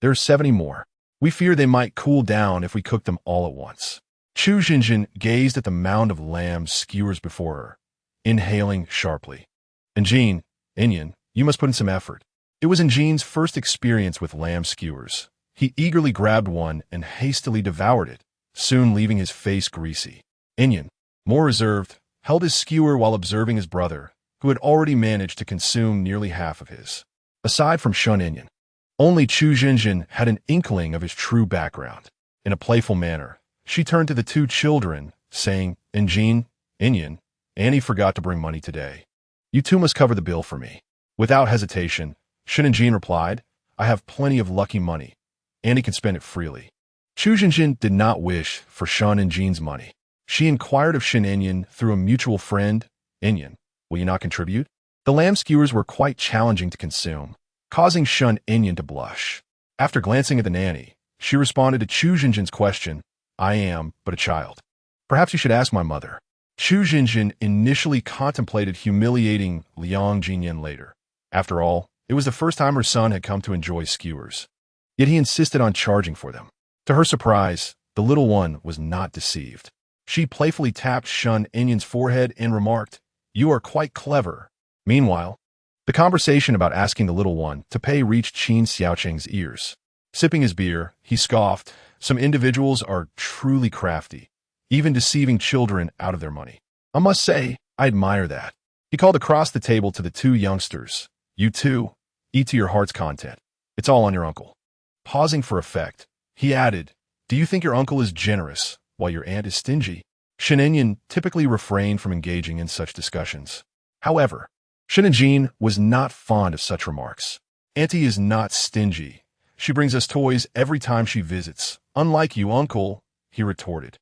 [SPEAKER 1] There are 70 more. We fear they might cool down if we cook them all at once. Chu Jinjin gazed at the mound of lamb skewers before her, inhaling sharply. "Njin, Inyan, you must put in some effort." It was Njin's first experience with lamb skewers. He eagerly grabbed one and hastily devoured it, soon leaving his face greasy. Inyan, more reserved, held his skewer while observing his brother, who had already managed to consume nearly half of his. Aside from Shun Inyan, only Chu Jinjin had an inkling of his true background. In a playful manner, she turned to the two children, saying, "Njin, Inyan, Annie forgot to bring money today. You two must cover the bill for me." Without hesitation, Shun Njin replied, "I have plenty of lucky money. Annie can spend it freely." Chu Jinjin did not wish for Shun Njin's money. She inquired of Shin Inyan through a mutual friend, "Inyan, will you not contribute?" The lamb skewers were quite challenging to consume, causing Shun Inyan to blush. After glancing at the nanny, she responded to Chu Jinjin's question, "I am but a child. Perhaps you should ask my mother." Chu Jinjin initially contemplated humiliating Liang Ziyan later. After all, it was the first time her son had come to enjoy skewers. Yet he insisted on charging for them. To her surprise, the little one was not deceived. She playfully tapped Shun Inyan's forehead and remarked, "You are quite clever." Meanwhile, the conversation about asking the little one to pay reached Qin Xiaoqing's ears. Sipping his beer, he scoffed, "Some individuals are truly crafty, even deceiving children out of their money. I must say, I admire that." He called across the table to the two youngsters, "You two, eat to your heart's content. It's all on your uncle." Pausing for effect, he added, "Do you think your uncle is generous, while your aunt is stingy?" Shin Inyan typically refrained from engaging in such discussions. However, Shin Njin was not fond of such remarks. "Auntie is not stingy. She brings us toys every time she visits. Unlike you, uncle," he retorted.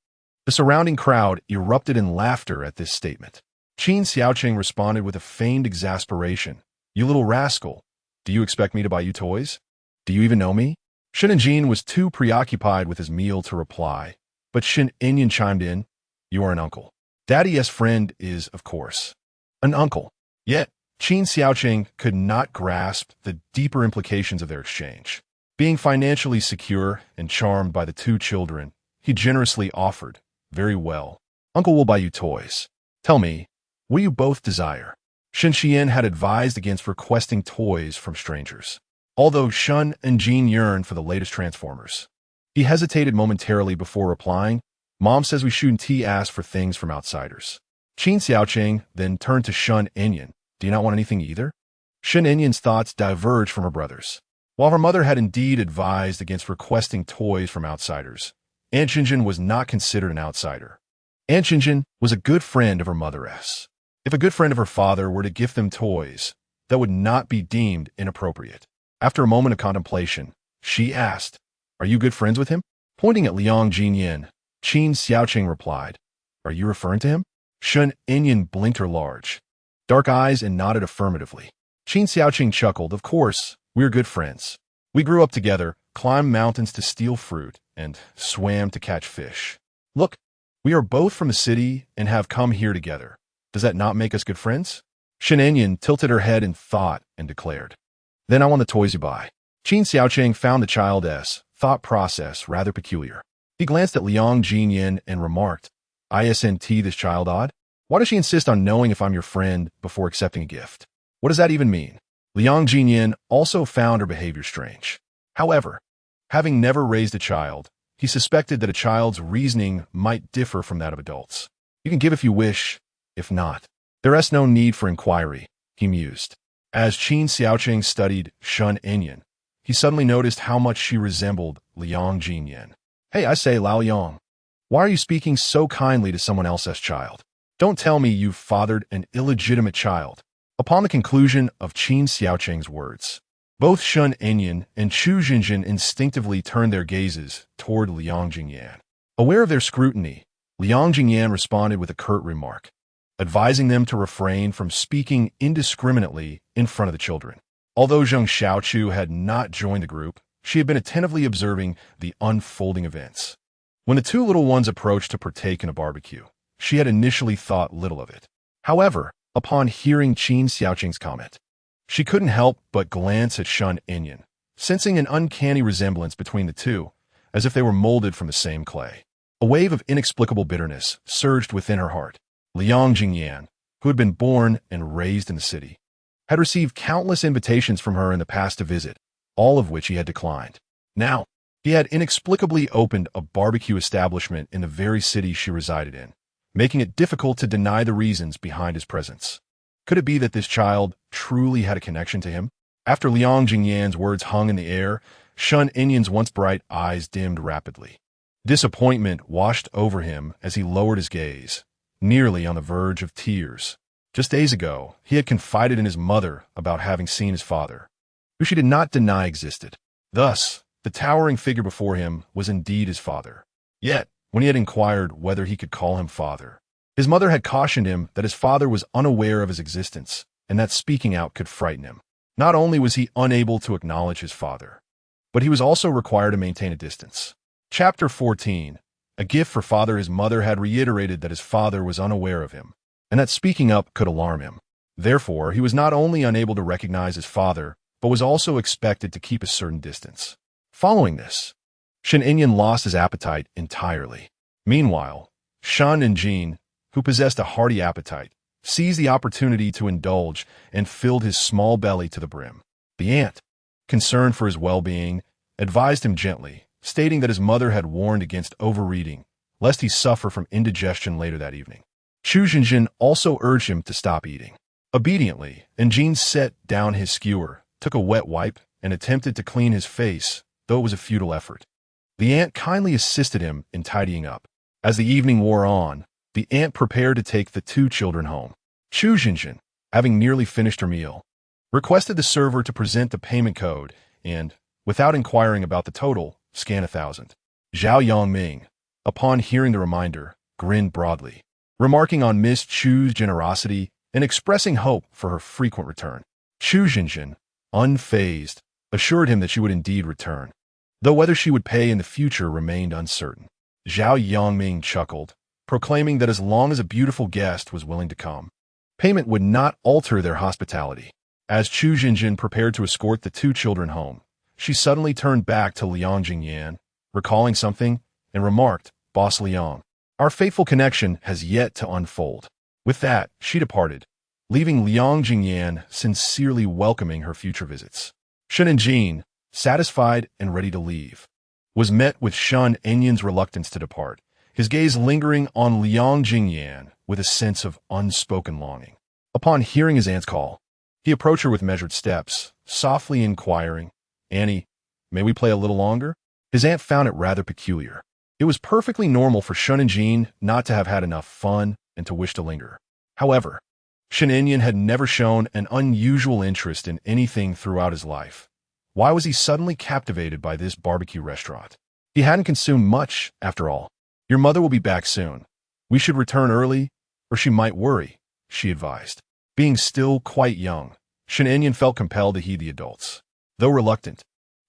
[SPEAKER 1] The surrounding crowd erupted in laughter at this statement. Qin Xiaoqing responded with a feigned exasperation, "You little rascal, do you expect me to buy you toys? Do you even know me?" Shin Njin was too preoccupied with his meal to reply, but Shin Inyan chimed in, "You are an uncle. Daddy's friend is, of course, an uncle." Yet, Qin Xiaoqing could not grasp the deeper implications of their exchange. Being financially secure and charmed by the two children, he generously offered, "Very well. Uncle will buy you toys. Tell me, what do you both desire?" Shin Xian had advised against requesting toys from strangers. Although Shun and Jin yearned for the latest Transformers, he hesitated momentarily before replying, "Mom says we shouldn't ask for things from outsiders." Qin Xiaoqing then turned to Shun Inyan, "Do you not want anything either?" Shin Inyan's thoughts diverged from her brother's. While her mother had indeed advised against requesting toys from outsiders, Aunt Jinjin was not considered an outsider. Aunt Jinjin was a good friend of her mother's. If a good friend of her father were to gift them toys, that would not be deemed inappropriate. After a moment of contemplation, she asked, "Are you good friends with him?" Pointing at Liang Ziyan, Qin Xiaoqing replied, "Are you referring to him?" Shun Inyan blinked her large, dark eyes and nodded affirmatively. Qin Xiaoqing chuckled, "Of course, we're good friends. We grew up together, climbed mountains to steal fruit, and swam to catch fish. Look, we are both from the city and have come here together. Does that not make us good friends?" Shin Inyan tilted her head in thought and declared, "Then I want the toys you buy." Qin Xiaoqing found the child's thought process rather peculiar. He glanced at Liang Ziyan and remarked, "Isn't this child odd? Why does she insist on knowing if I'm your friend before accepting a gift? What does that even mean?" Liang Ziyan also found her behavior strange. However, having never raised a child, he suspected that a child's reasoning might differ from that of adults. "You can give if you wish, if not, there is no need for inquiry," he mused. As Qin Xiaoqing studied Shun Inyan, he suddenly noticed how much she resembled Liang Ziyan. "Hey, I say, Lao Yang, why are you speaking so kindly to someone else's child? Don't tell me you've fathered an illegitimate child." Upon the conclusion of Qin Xiaoqing's words, both Shun Inyan and Chu Jinjin instinctively turned their gazes toward Liang Ziyan. Aware of their scrutiny, Liang Ziyan responded with a curt remark, advising them to refrain from speaking indiscriminately in front of the children. Although Zheng Xiaochu had not joined the group, she had been attentively observing the unfolding events. When the two little ones approached to partake in a barbecue, she had initially thought little of it. However, upon hearing Qin Xiaoqing's comment, she couldn't help but glance at Shun Inyan, sensing an uncanny resemblance between the two, as if they were molded from the same clay. A wave of inexplicable bitterness surged within her heart. "Liang Ziyan, who had been born and raised in the city, had received countless invitations from her in the past to visit, all of which he had declined. Now, he had inexplicably opened a barbecue establishment in the very city she resided in, making it difficult to deny the reasons behind his presence. Could it be that this child truly had a connection to him? After Liang Ziyan's words hung in the air, Shun Inyan's once bright eyes dimmed rapidly. Disappointment washed over him as he lowered his gaze, nearly on the verge of tears. Just days ago, he had confided in his mother about having seen his father, who she did not deny existed. Thus, the towering figure before him was indeed his father. Yet, when he had inquired whether he could call him father, his mother had cautioned him that his father was unaware of his existence and that speaking out could frighten him. Not only was he unable to acknowledge his father, but he was also required to maintain a distance. Chapter 14. A gift for father. His mother had reiterated that his father was unaware of him, and that speaking up could alarm him. Therefore, he was not only unable to recognize his father, but was also expected to keep a certain distance. Following this, Shen Inyan lost his appetite entirely. Meanwhile, Shun and Jin, who possessed a hearty appetite, seized the opportunity to indulge and filled his small belly to the brim. The aunt, concerned for his well-being, advised him gently, stating that his mother had warned against overeating, lest he suffer from indigestion later that evening. Chu Jinjin also urged him to stop eating. Obediently, Njin set down his skewer, took a wet wipe, and attempted to clean his face, though it was a futile effort. The aunt kindly assisted him in tidying up. As the evening wore on, the aunt prepared to take the two children home. Chu Jinjin, having nearly finished her meal, requested the server to present the payment code and, without inquiring about the total, scan 1,000. Zhao Yongming, upon hearing the reminder, grinned broadly, remarking on Miss Chu's generosity and expressing hope for her frequent return. Chu Jinjin, unfazed, assured him that she would indeed return, though whether she would pay in the future remained uncertain. Zhao Yongming chuckled, proclaiming that as long as a beautiful guest was willing to come, payment would not alter their hospitality. As Chu Jinjin prepared to escort the two children home, she suddenly turned back to Liang Ziyan, recalling something, and remarked, "Boss Liang, our fateful connection has yet to unfold." With that, she departed, leaving Liang Ziyan sincerely welcoming her future visits. Shun and Jin, satisfied and ready to leave, was met with Shun Enyan's reluctance to depart, his gaze lingering on Liang Ziyan with a sense of unspoken longing. Upon hearing his aunt's call, he approached her with measured steps, softly inquiring, "Annie, may we play a little longer?" His aunt found it rather peculiar. It was perfectly normal for Shun and Jin not to have had enough fun and to wish to linger. However, Shen Inyan had never shown an unusual interest in anything throughout his life. Why was he suddenly captivated by this barbecue restaurant? He hadn't consumed much, after all. "Your mother will be back soon. We should return early, or she might worry," she advised. Being still quite young, Shen Inyan felt compelled to heed the adults. Though reluctant,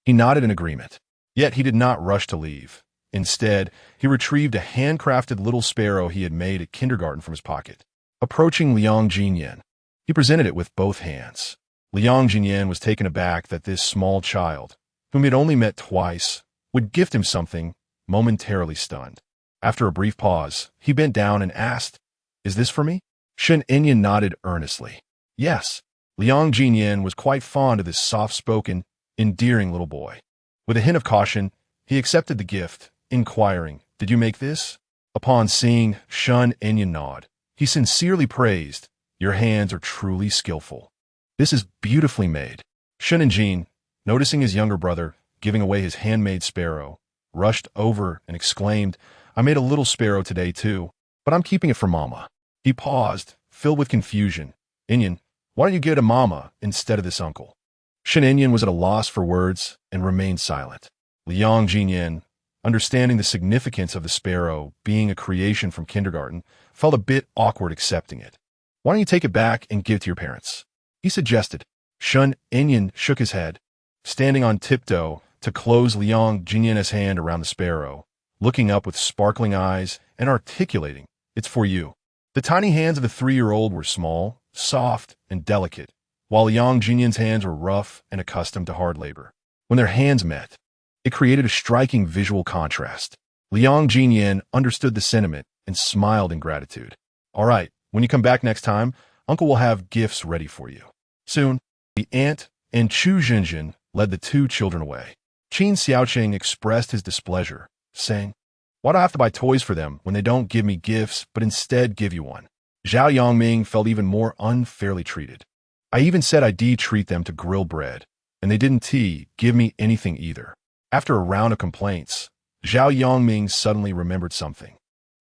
[SPEAKER 1] he nodded in agreement. Yet he did not rush to leave. Instead, he retrieved a handcrafted little sparrow he had made at kindergarten from his pocket. Approaching Liang Ziyan, he presented it with both hands. Liang Ziyan was taken aback that this small child, whom he had only met twice, would gift him something, momentarily stunned. After a brief pause, he bent down and asked, "Is this for me?" Shen Inyan nodded earnestly. Yes, Liang Ziyan was quite fond of this soft-spoken, endearing little boy. With a hint of caution, he accepted the gift, inquiring, "Did you make this?" Upon seeing Shun Inyan nod, he sincerely praised, "Your hands are truly skillful. This is beautifully made." Shun and Jin, noticing his younger brother giving away his handmade sparrow, rushed over and exclaimed, "I made a little sparrow today too, but I'm keeping it for Mama." He paused, filled with confusion. "Inyan, why don't you give it to Mama instead of this uncle?" Shen Inyan was at a loss for words and remained silent. Liang Ziyan, understanding the significance of the sparrow being a creation from kindergarten, felt a bit awkward accepting it. "Why don't you take it back and give it to your parents?" he suggested. Shun Inyan shook his head, standing on tiptoe to close Liang Ziyan's hand around the sparrow, looking up with sparkling eyes and articulating, "It's for you." The tiny hands of the 3-year-old were small, soft, and delicate, while Liang Ziyan's hands were rough and accustomed to hard labor. When their hands met, it created a striking visual contrast. Liang Ziyan understood the sentiment and smiled in gratitude. "All right, When you come back next time, Uncle will have gifts ready for you. Soon, the aunt and Chu Jinjin led the two children away. Qin Xiaoqing expressed his displeasure, saying, "Why do I have to buy toys for them when they don't give me gifts but instead give you one?" Zhao Yongming felt even more unfairly treated. "I even said I'd treat them to grilled bread, and they didn't give me anything either." After a round of complaints, Zhao Yongming suddenly remembered something.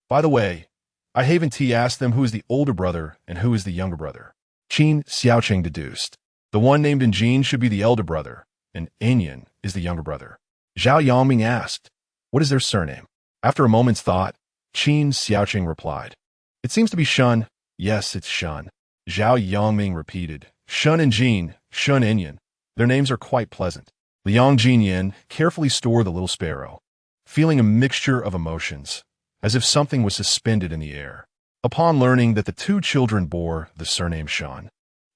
[SPEAKER 1] "By the way, I haven't asked them who is the older brother and who is the younger brother." Qin Xiaoqing deduced. "The one named Jin should be the elder brother, and Enyan is the younger brother." Zhao Yongming asked, "What is their surname?" After a moment's thought, Qin Xiaoqing replied, "It seems to be Shun." "Yes, it's Shun." Zhao Yongming repeated, "Shun and Jin, Shun Enyan. Their names are quite pleasant." Liang Ziyan carefully stored the little sparrow, feeling a mixture of emotions, as if something was suspended in the air. Upon learning that the two children bore the surname Shun,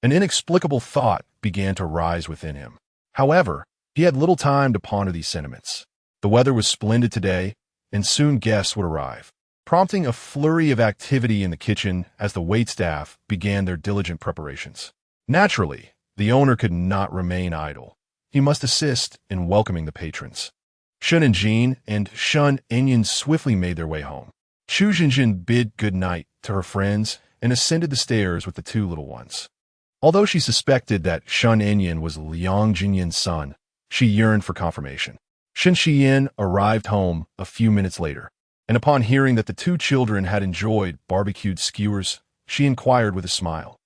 [SPEAKER 1] an inexplicable thought began to rise within him. However, he had little time to ponder these sentiments. The weather was splendid today, and soon guests would arrive, prompting a flurry of activity in the kitchen as the waitstaff began their diligent preparations. Naturally, the owner could not remain idle. He must assist in welcoming the patrons. Shun and Jin and Shun Enyan swiftly made their way home. Chu Jinjin bid good night to her friends and ascended the stairs with the two little ones. Although she suspected that Shun Enyan was Liang Ziyan's son, she yearned for confirmation. Shen Xiyan arrived home a few minutes later, and upon hearing that the two children had enjoyed barbecued skewers, she inquired with a smile,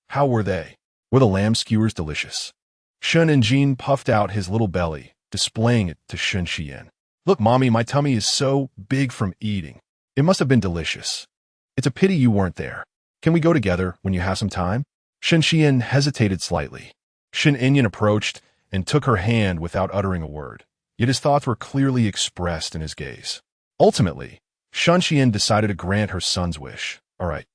[SPEAKER 1] "How were they? Were the lamb skewers delicious?" Shun and Jin puffed out his little belly, displaying it to Shen Xiyan. "Look, Mommy, my tummy is so big from eating. It must have been delicious. It's a pity you weren't there. Can we go together when you have some time?" Shen Xiyan hesitated slightly. Shen Enyan approached and took her hand without uttering a word, yet his thoughts were clearly expressed in his gaze. Ultimately, Shen Xiyan decided to grant her son's wish. "All right,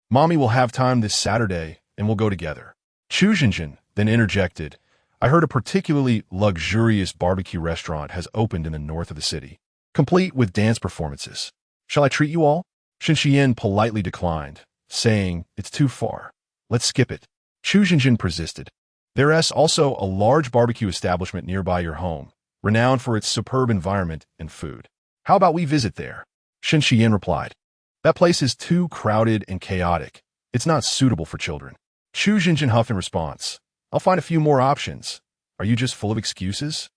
[SPEAKER 1] Mommy will have time this Saturday, and we'll go together." Chu Jinjin then interjected, "I heard a particularly luxurious barbecue restaurant has opened in the north of the city, complete with dance performances. Shall I treat you all?" Shen Xiyan politely declined, saying, "It's too far. Let's skip it." Chu Jinjin persisted. "There's also a large barbecue establishment nearby your home, renowned for its superb environment and food. How about we visit there?" Shen Xiyan replied, "That place is too crowded and chaotic. It's not suitable for children." Chu Jinjin huffed in response, "I'll find a few more options. Are you just full of excuses?"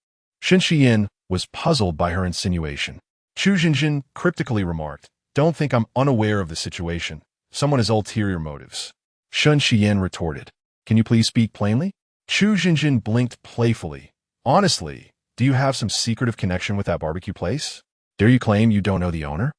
[SPEAKER 1] Shen Xiyan was puzzled by her insinuation. Chu Jinjin cryptically remarked, "Don't think I'm unaware of the situation. Someone has ulterior motives." Shen Xiyan retorted, "Can you please speak plainly?" Chu Jinjin blinked playfully. "Honestly, do you have some secretive connection with that barbecue place? Dare you claim you don't know the owner?"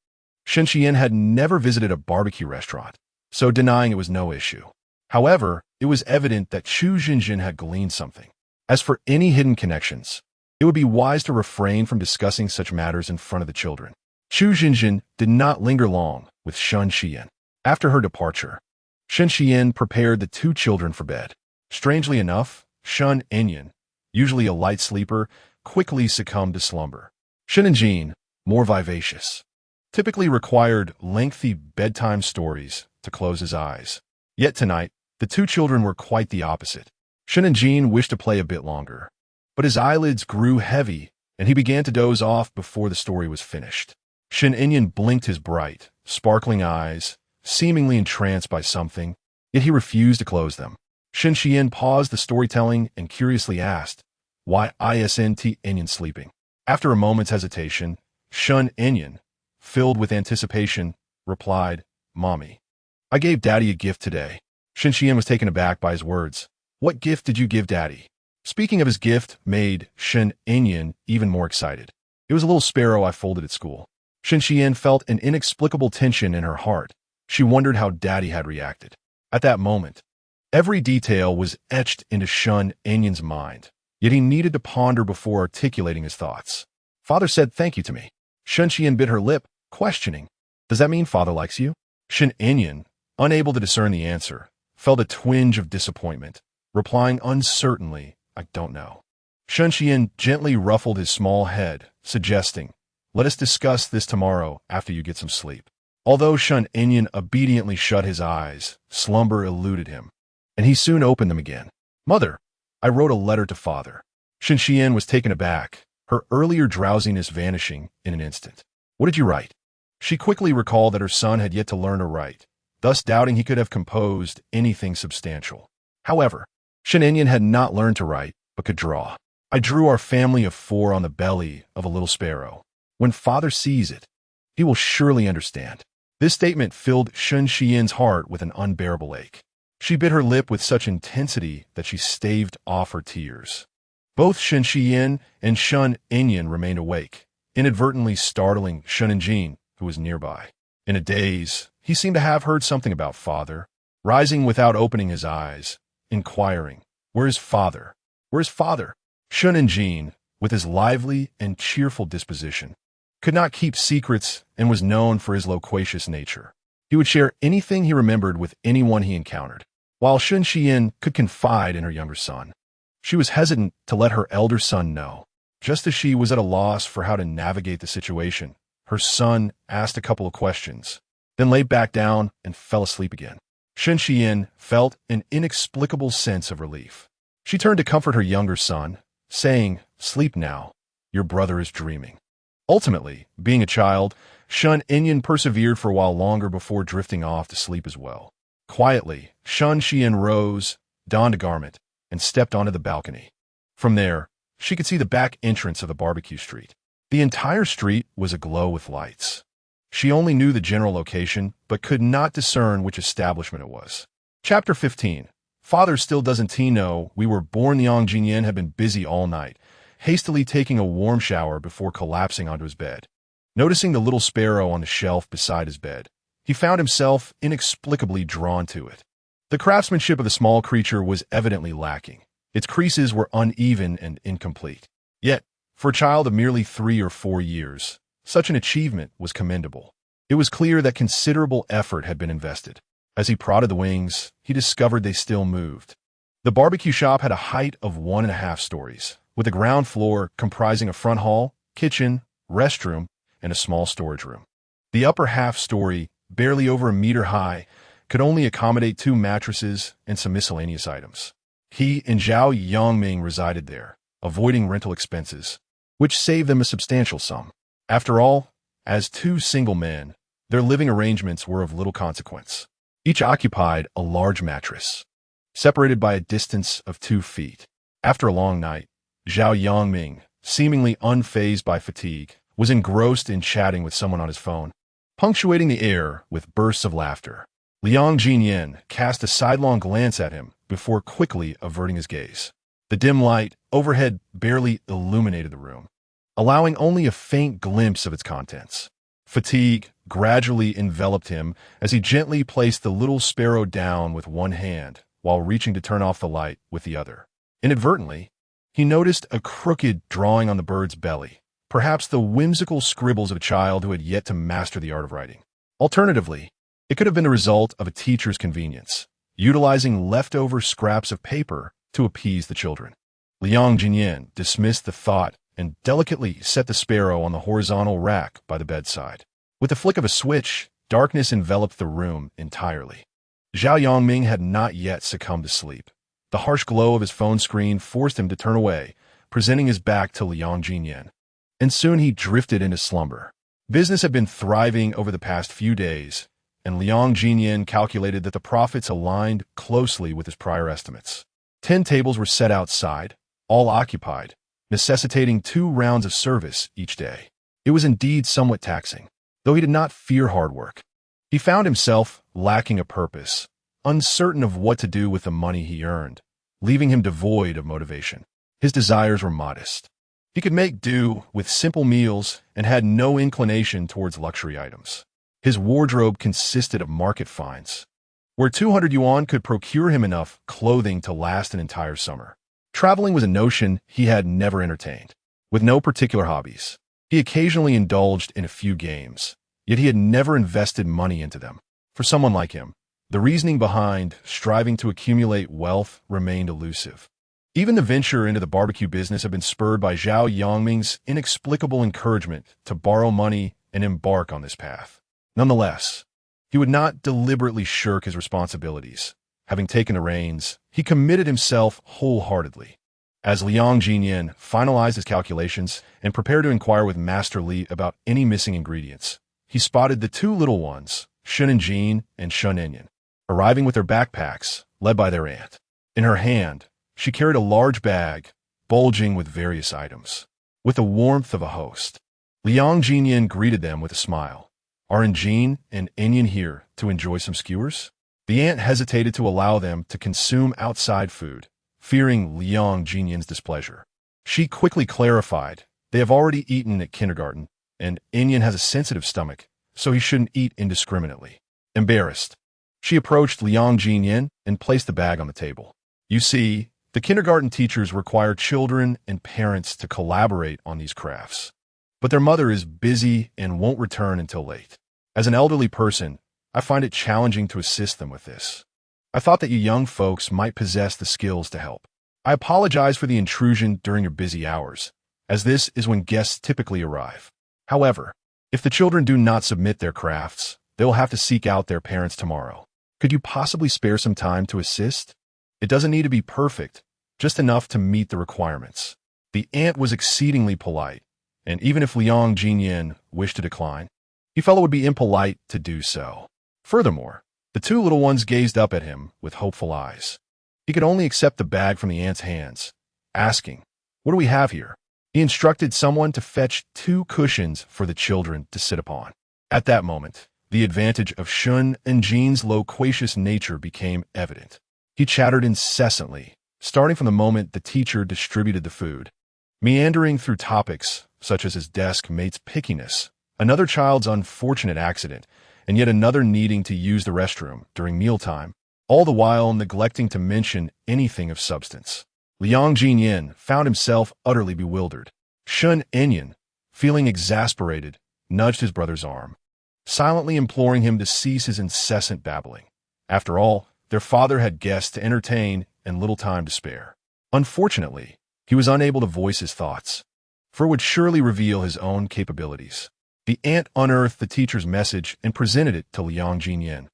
[SPEAKER 1] Shen Xiyan had never visited a barbecue restaurant, so denying it was no issue. However, it was evident that Chu Jinjin had gleaned something. As for any hidden connections, it would be wise to refrain from discussing such matters in front of the children. Chu Jinjin did not linger long with Shen Xiyan. After her departure, Shen Xiyan prepared the two children for bed. Strangely enough, Shun Enyan, usually a light sleeper, quickly succumbed to slumber. Shen and Jin, more vivacious, typically required lengthy bedtime stories to close his eyes. Yet tonight, the two children were quite the opposite. Shen and Jin wished to play a bit longer, but his eyelids grew heavy, and he began to doze off before the story was finished. Shen Enyan blinked his bright, sparkling eyes, seemingly entranced by something, yet he refused to close them. Shen Xiyan paused the storytelling and curiously asked, "Why isn't Enyan sleeping?" After a moment's hesitation, Shun Enyan, filled with anticipation, replied, "Mommy, I gave Daddy a gift today." Shen Xiyan was taken aback by his words. "What gift did you give Daddy?" Speaking of his gift made Shen Enyan even more excited. "It was a little sparrow I folded at school." Shen Xiyan felt an inexplicable tension in her heart. She wondered how Daddy had reacted. At that moment, every detail was etched into Shun Enyan's mind, yet he needed to ponder before articulating his thoughts. "Father said thank you to me." Shen Xiyan bit her lip, questioning, "Does that mean Father likes you?" Shen Enyan, unable to discern the answer, felt a twinge of disappointment, replying uncertainly, "I don't know." Shen Xiyan gently ruffled his small head, suggesting, "Let us discuss this tomorrow after you get some sleep." Although Shun Inyan obediently shut his eyes, slumber eluded him, and he soon opened them again. "Mother, I wrote a letter to father." Shin Xian was taken aback, her earlier drowsiness vanishing in an instant. "What did you write?" She quickly recalled that her son had yet to learn to write, thus doubting he could have composed anything substantial. However, Shin Inyan had not learned to write, but could draw. "I drew our family of 4 on the belly of a little sparrow. When father sees it, he will surely understand." This statement filled Shun Xian's heart with an unbearable ache. She bit her lip with such intensity that she staved off her tears. Both Shin Xian and Shun Inyan remained awake, inadvertently startling Shun Injin, who was nearby. In a daze, he seemed to have heard something about father, rising without opening his eyes, inquiring, "Where is father? Where is father?" Shun Injin, with his lively and cheerful disposition, could not keep secrets and was known for his loquacious nature. He would share anything he remembered with anyone he encountered. While Shun Xian could confide in her younger son, she was hesitant to let her elder son know. Just as she was at a loss for how to navigate the situation, her son asked a couple of questions, then lay back down and fell asleep again. Shun Xian felt an inexplicable sense of relief. She turned to comfort her younger son, saying, "Sleep now, your brother is dreaming." Ultimately, being a child, Shun Inyan persevered for a while longer before drifting off to sleep as well. Quietly, Shun Xian rose, donned a garment, and stepped onto the balcony. From there, she could see the back entrance of the barbecue street. The entire street was aglow with lights. She only knew the general location, but could not discern which establishment it was. Chapter 15. Father still doesn't know we were born. Liang Ziyan had been busy all night, hastily taking a warm shower before collapsing onto his bed. Noticing the little sparrow on the shelf beside his bed, he found himself inexplicably drawn to it. The craftsmanship of the small creature was evidently lacking. Its creases were uneven and incomplete. Yet, for a child of merely 3 or 4 years, such an achievement was commendable. It was clear that considerable effort had been invested. As he prodded the wings, he discovered they still moved. The barbecue shop had a height of 1.5 stories, with the ground floor comprising a front hall, kitchen, restroom, and a small storage room. The upper half-story, barely over a meter high, could only accommodate 2 mattresses and some miscellaneous items. He and Zhao Yongming resided there, avoiding rental expenses, which saved them a substantial sum. After all, as 2 single men, their living arrangements were of little consequence. Each occupied a large mattress, separated by a distance of 2 feet. After a long night, Zhao Yongming, seemingly unfazed by fatigue, was engrossed in chatting with someone on his phone, punctuating the air with bursts of laughter. Liang Ziyan cast a sidelong glance at him before quickly averting his gaze. The dim light overhead barely illuminated the room, allowing only a faint glimpse of its contents. Fatigue gradually enveloped him as he gently placed the little sparrow down with one hand while reaching to turn off the light with the other. Inadvertently, he noticed a crooked drawing on the bird's belly, perhaps the whimsical scribbles of a child who had yet to master the art of writing. Alternatively, it could have been the result of a teacher's convenience, utilizing leftover scraps of paper to appease the children. Liang Ziyan dismissed the thought and delicately set the sparrow on the horizontal rack by the bedside. With the flick of a switch, darkness enveloped the room entirely. Zhao Yongming had not yet succumbed to sleep. The harsh glow of his phone screen forced him to turn away, presenting his back to Liang Ziyan. And soon he drifted into slumber. Business had been thriving over the past few days, and Liang Ziyan calculated that the profits aligned closely with his prior estimates. 10 tables were set outside, all occupied, necessitating 2 rounds of service each day. It was indeed somewhat taxing, though he did not fear hard work. He found himself lacking a purpose, uncertain of what to do with the money he earned, leaving him devoid of motivation. His desires were modest. He could make do with simple meals and had no inclination towards luxury items. His wardrobe consisted of market finds, where 200 yuan could procure him enough clothing to last an entire summer. Traveling was a notion he had never entertained. With no particular hobbies, he occasionally indulged in a few games, yet he had never invested money into them. For someone like him, the reasoning behind striving to accumulate wealth remained elusive. Even the venture into the barbecue business had been spurred by Zhao Yongming's inexplicable encouragement to borrow money and embark on this path. Nonetheless, he would not deliberately shirk his responsibilities. Having taken the reins, he committed himself wholeheartedly. As Liang Ziyan finalized his calculations and prepared to inquire with Master Li about any missing ingredients, he spotted the two little ones, Shun Jin and Shun Enyan, arriving with their backpacks, led by their aunt. In her hand, she carried a large bag, bulging with various items. With the warmth of a host, Liang Ziyan greeted them with a smile. "Aren't Jin and Enyan here to enjoy some skewers?" The aunt hesitated to allow them to consume outside food, fearing Liang Ziyan's displeasure. She quickly clarified, "They have already eaten at kindergarten, and Enyan has a sensitive stomach, so he shouldn't eat indiscriminately." Embarrassed, she approached Liang Ziyan and placed the bag on the table. "You see, the kindergarten teachers require children and parents to collaborate on these crafts. But their mother is busy and won't return until late. As an elderly person, I find it challenging to assist them with this. I thought that you young folks might possess the skills to help. I apologize for the intrusion during your busy hours, as this is when guests typically arrive. However, if the children do not submit their crafts, they will have to seek out their parents tomorrow. Could you possibly spare some time to assist? It doesn't need to be perfect, just enough to meet the requirements." The aunt was exceedingly polite, and even if Liang Ziyan wished to decline, he felt it would be impolite to do so. Furthermore, the two little ones gazed up at him with hopeful eyes. He could only accept the bag from the aunt's hands, asking, "What do we have here?" He instructed someone to fetch 2 cushions for the children to sit upon. At that moment, the advantage of Shun and Jin's loquacious nature became evident. He chattered incessantly, starting from the moment the teacher distributed the food, meandering through topics such as his desk mate's pickiness, another child's unfortunate accident, and yet another needing to use the restroom during mealtime, all the while neglecting to mention anything of substance. Liang Ziyan found himself utterly bewildered. Shun Enyan, feeling exasperated, nudged his brother's arm, silently imploring him to cease his incessant babbling. After all, their father had guests to entertain and little time to spare. Unfortunately, he was unable to voice his thoughts, for it would surely reveal his own capabilities. The aunt unearthed the teacher's message and presented it to Liang Ziyan.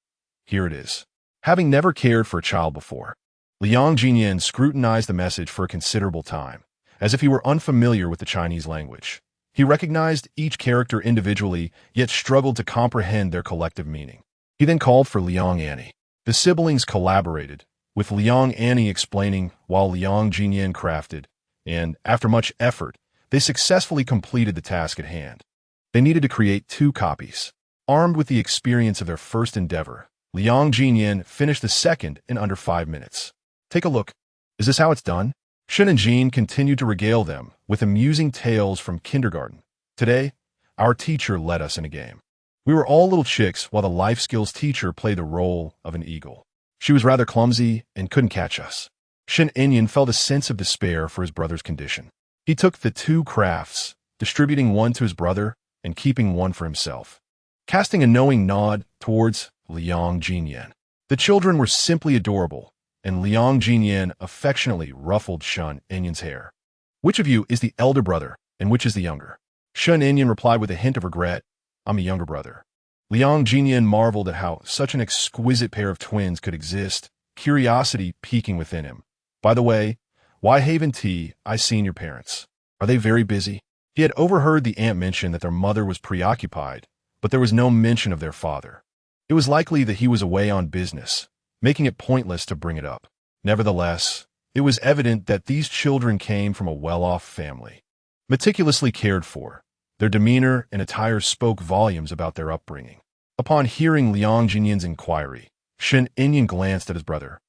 [SPEAKER 1] Here it is. Having never cared for a child before, Liang Ziyan scrutinized the message for a considerable time, as if he were unfamiliar with the Chinese language. He recognized each character individually, yet struggled to comprehend their collective meaning. He then called for Liang Annie. The siblings collaborated, with Liang Annie explaining while Liang Ziyan crafted, and, after much effort, they successfully completed the task at hand. They needed to create 2 copies. Armed with the experience of their first endeavor, Liang Ziyan finished the second in under 5 minutes. "Take a look. Is this how it's done?" Shun and Jin continued to regale them with amusing tales from kindergarten. "Today, our teacher led us in a game. We were all little chicks while the life skills teacher played the role of an eagle. She was rather clumsy and couldn't catch us." Shun Enyan felt a sense of despair for his brother's condition. He took the 2 crafts, distributing one to his brother and keeping one for himself, casting a knowing nod towards Liang Ziyan. The children were simply adorable, and Liang Ziyan affectionately ruffled Shun Enyan's hair. "Which of you is the elder brother, and which is the younger?" Shun Enyan replied with a hint of regret, "I'm a younger brother." Liang Ziyan marveled at how such an exquisite pair of twins could exist, curiosity piquing within him. "By the way, why Haven Tea? I seen your parents. Are they very busy?" He had overheard the aunt mention that their mother was preoccupied, but there was no mention of their father. It was likely that he was away on business, making it pointless to bring it up. Nevertheless, it was evident that these children came from a well-off family, meticulously cared for. Their demeanor and attire spoke volumes about their upbringing. Upon hearing Liang Ziyan's inquiry, Shun Enyan glanced at his brother,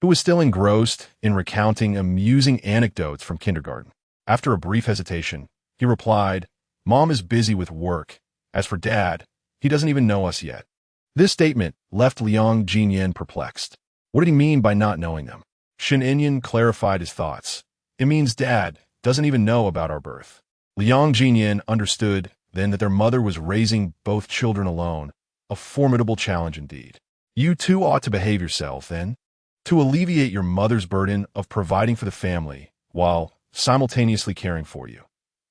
[SPEAKER 1] who was still engrossed in recounting amusing anecdotes from kindergarten. After a brief hesitation, he replied, "Mom is busy with work. As for Dad, he doesn't even know us yet." This statement left Liang Ziyan perplexed. What did he mean by not knowing them? Shun Enyan clarified his thoughts. "It means Dad doesn't even know about our birth." Liang Ziyan understood then that their mother was raising both children alone, a formidable challenge indeed. "You too ought to behave yourself, then, to alleviate your mother's burden of providing for the family while simultaneously caring for you.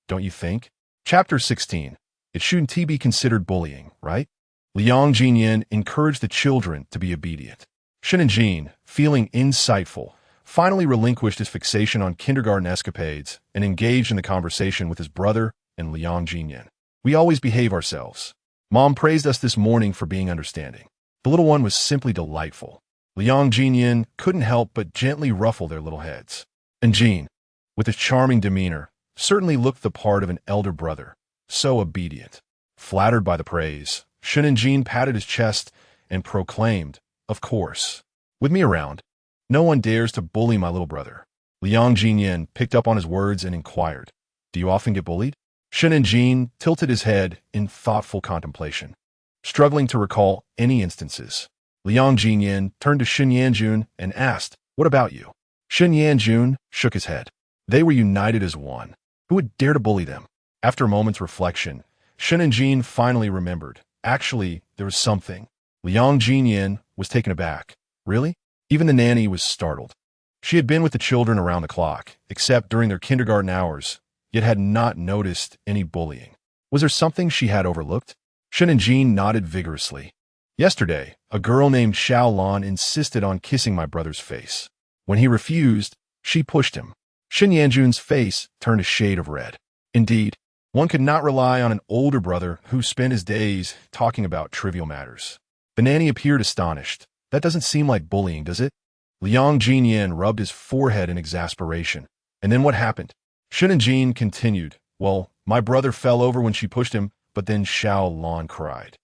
[SPEAKER 1] Don't you think?" Chapter 16. It shouldn't be considered bullying, right? Liang Ziyan encouraged the children to be obedient. Shen and Jean, feeling insightful, finally relinquished his fixation on kindergarten escapades and engaged in the conversation with his brother and Liang Ziyan. We always behave ourselves. Mom praised us this morning for being understanding. The little one was simply delightful. Liang Ziyan couldn't help but gently ruffle their little heads. And Jean, with his charming demeanor, certainly looked the part of an elder brother, so obedient. Flattered by the praise, Shen and Jean patted his chest and proclaimed, "Of course. With me around, no one dares to bully my little brother." Liang Ziyan picked up on his words and inquired, "Do you often get bullied?" Shen and Jean tilted his head in thoughtful contemplation, struggling to recall any instances. Liang Ziyan turned to Shen Yanjun and asked, "What about you?" Shen Yanjun shook his head. They were united as one. Who would dare to bully them? After a moment's reflection, Shen and Jean finally remembered. Actually, there was something. Liang Ziyan was taken aback. Really? Even the nanny was startled. She had been with the children around the clock, except during their kindergarten hours, yet had not noticed any bullying. Was there something she had overlooked? Shen and Jean nodded vigorously. "Yesterday, a girl named Xiaolan insisted on kissing my brother's face. When he refused, she pushed him." Shen Yanjun's face turned a shade of red. Indeed, one could not rely on an older brother who spent his days talking about trivial matters. The nanny appeared astonished. "That doesn't seem like bullying, does it?" Liang Ziyan rubbed his forehead in exasperation. "And then what happened?" Shen and Jean continued, "Well, my brother fell over when she pushed him, but then Xiaolan cried.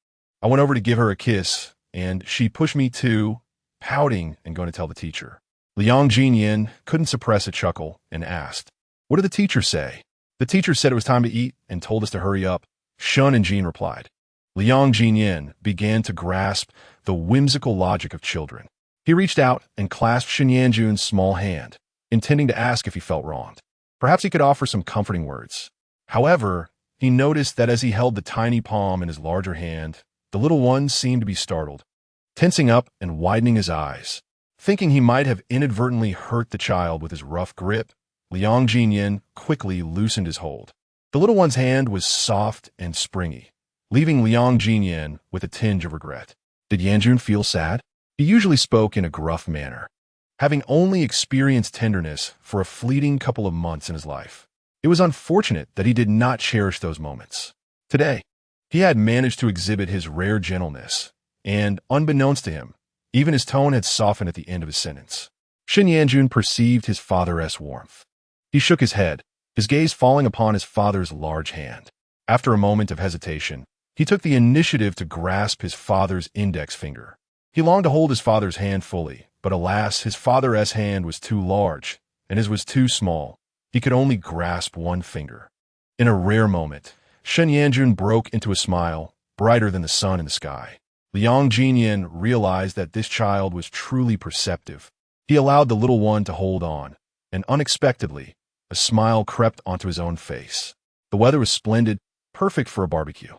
[SPEAKER 1] I went over to give her a kiss, and she pushed me too, pouting and going to tell the teacher." Liang Ziyan couldn't suppress a chuckle and asked, "What did the teacher say?" "The teacher said it was time to eat and told us to hurry up," Shen and Jean replied. Liang Ziyan began to grasp the whimsical logic of children. He reached out and clasped Shen Yanjun's small hand, intending to ask if he felt wronged. Perhaps he could offer some comforting words. However, he noticed that as he held the tiny palm in his larger hand, the little one seemed to be startled, tensing up and widening his eyes. Thinking he might have inadvertently hurt the child with his rough grip, Liang Ziyan quickly loosened his hold. The little one's hand was soft and springy, leaving Liang Ziyan with a tinge of regret. Did Yanjun feel sad? He usually spoke in a gruff manner, having only experienced tenderness for a fleeting couple of months in his life. It was unfortunate that he did not cherish those moments. Today, he had managed to exhibit his rare gentleness, and unbeknownst to him, even his tone had softened at the end of his sentence. Shen Yanjun perceived his father's warmth. He shook his head, his gaze falling upon his father's large hand. After a moment of hesitation, he took the initiative to grasp his father's index finger. He longed to hold his father's hand fully, but alas, his father's hand was too large, and his was too small. He could only grasp one finger. In a rare moment, Shen Yanjun broke into a smile, brighter than the sun in the sky. Liang Ziyan realized that this child was truly perceptive. He allowed the little one to hold on, and unexpectedly, a smile crept onto his own face. The weather was splendid, perfect for a barbecue.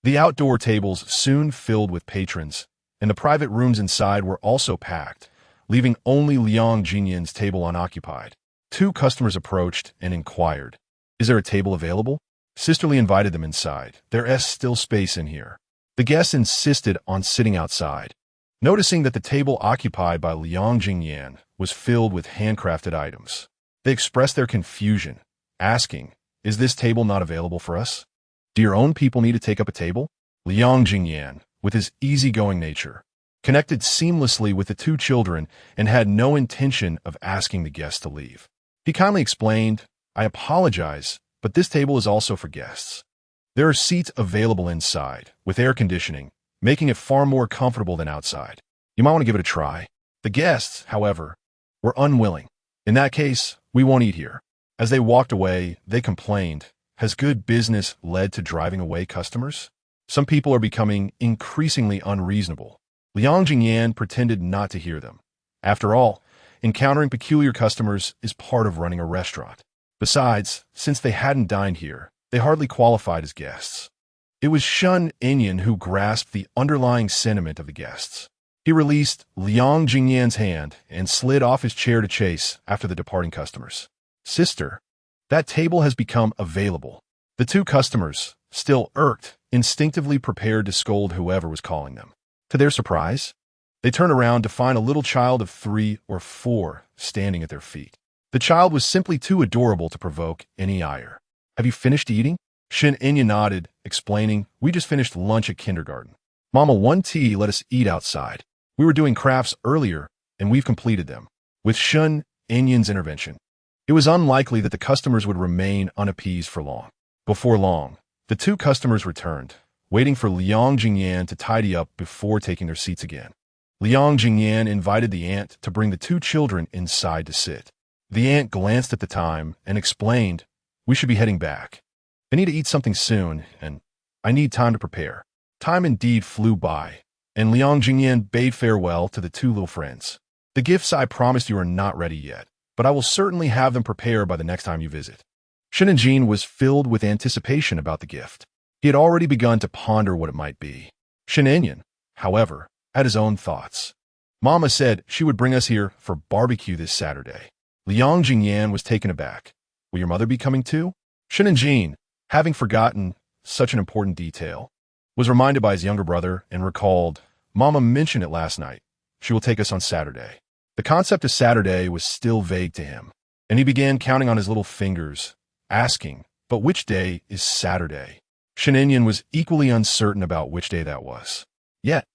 [SPEAKER 1] The outdoor tables soon filled with patrons, and the private rooms inside were also packed, leaving only Liang Ziyan's table unoccupied. 2 customers approached and inquired, "Is there a table available?" Sisterly invited them inside. "There's still space in here." The guests insisted on sitting outside. Noticing that the table occupied by Liang Ziyan was filled with handcrafted items, they expressed their confusion, asking, "Is this table not available for us? Do your own people need to take up a table?" Liang Ziyan, with his easygoing nature, connected seamlessly with the 2 children and had no intention of asking the guests to leave. He kindly explained, "I apologize, but this table is also for guests. There are seats available inside, with air conditioning, making it far more comfortable than outside. You might want to give it a try." The guests, however, were unwilling. "In that case, we won't eat here." As they walked away, they complained, "Has good business led to driving away customers? Some people are becoming increasingly unreasonable." Liang Ziyan pretended not to hear them. After all, encountering peculiar customers is part of running a restaurant. Besides, since they hadn't dined here, they hardly qualified as guests. It was Shen Yanjun who grasped the underlying sentiment of the guests. He released Liang Ziyan's hand and slid off his chair to chase after the departing customers. "Sister, that table has become available." The 2 customers, still irked, instinctively prepared to scold whoever was calling them. To their surprise, they turned around to find a little child of 3 or 4 standing at their feet. The child was simply too adorable to provoke any ire. "Have you finished eating?" Shin Inya nodded, explaining, "We just finished lunch at kindergarten. Mama, 1 tea let us eat outside. We were doing crafts earlier, and we've completed them." With Shun Inyan's intervention, it was unlikely that the customers would remain unappeased for long. Before long, the 2 customers returned, waiting for Liang Ziyan to tidy up before taking their seats again. Liang Ziyan invited the aunt to bring the 2 children inside to sit. The aunt glanced at the time and explained, "We should be heading back. I need to eat something soon, and I need time to prepare." Time indeed flew by, and Liang Ziyan bade farewell to the 2 little friends. "The gifts I promised you are not ready yet, but I will certainly have them prepared by the next time you visit." Shinjin was filled with anticipation about the gift. He had already begun to ponder what it might be. Shinyan, however, had his own thoughts. "Mama said she would bring us here for barbecue this Saturday." Liang Ziyan was taken aback. "Will your mother be coming too?" Shinjin, having forgotten such an important detail, was reminded by his younger brother and recalled, "Mama mentioned it last night. She will take us on Saturday." The concept of Saturday was still vague to him, and he began counting on his little fingers, asking, "But which day is Saturday?" Shinyan was equally uncertain about which day that was. Yet,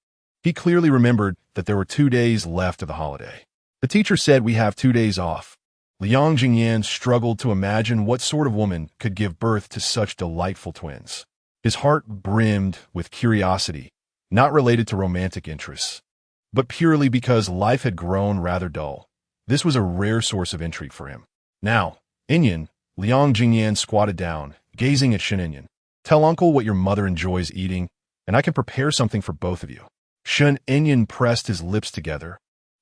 [SPEAKER 1] he clearly remembered that there were 2 days left of the holiday. The teacher said, "We have 2 days off." Liang Ziyan struggled to imagine what sort of woman could give birth to such delightful twins. His heart brimmed with curiosity, not related to romantic interests, but purely because life had grown rather dull. This was a rare source of intrigue for him. "Now, Inyan," Liang Ziyan squatted down, gazing at Shinyan. "Tell uncle what your mother enjoys eating, and I can prepare something for both of you." Shin Inyan pressed his lips together,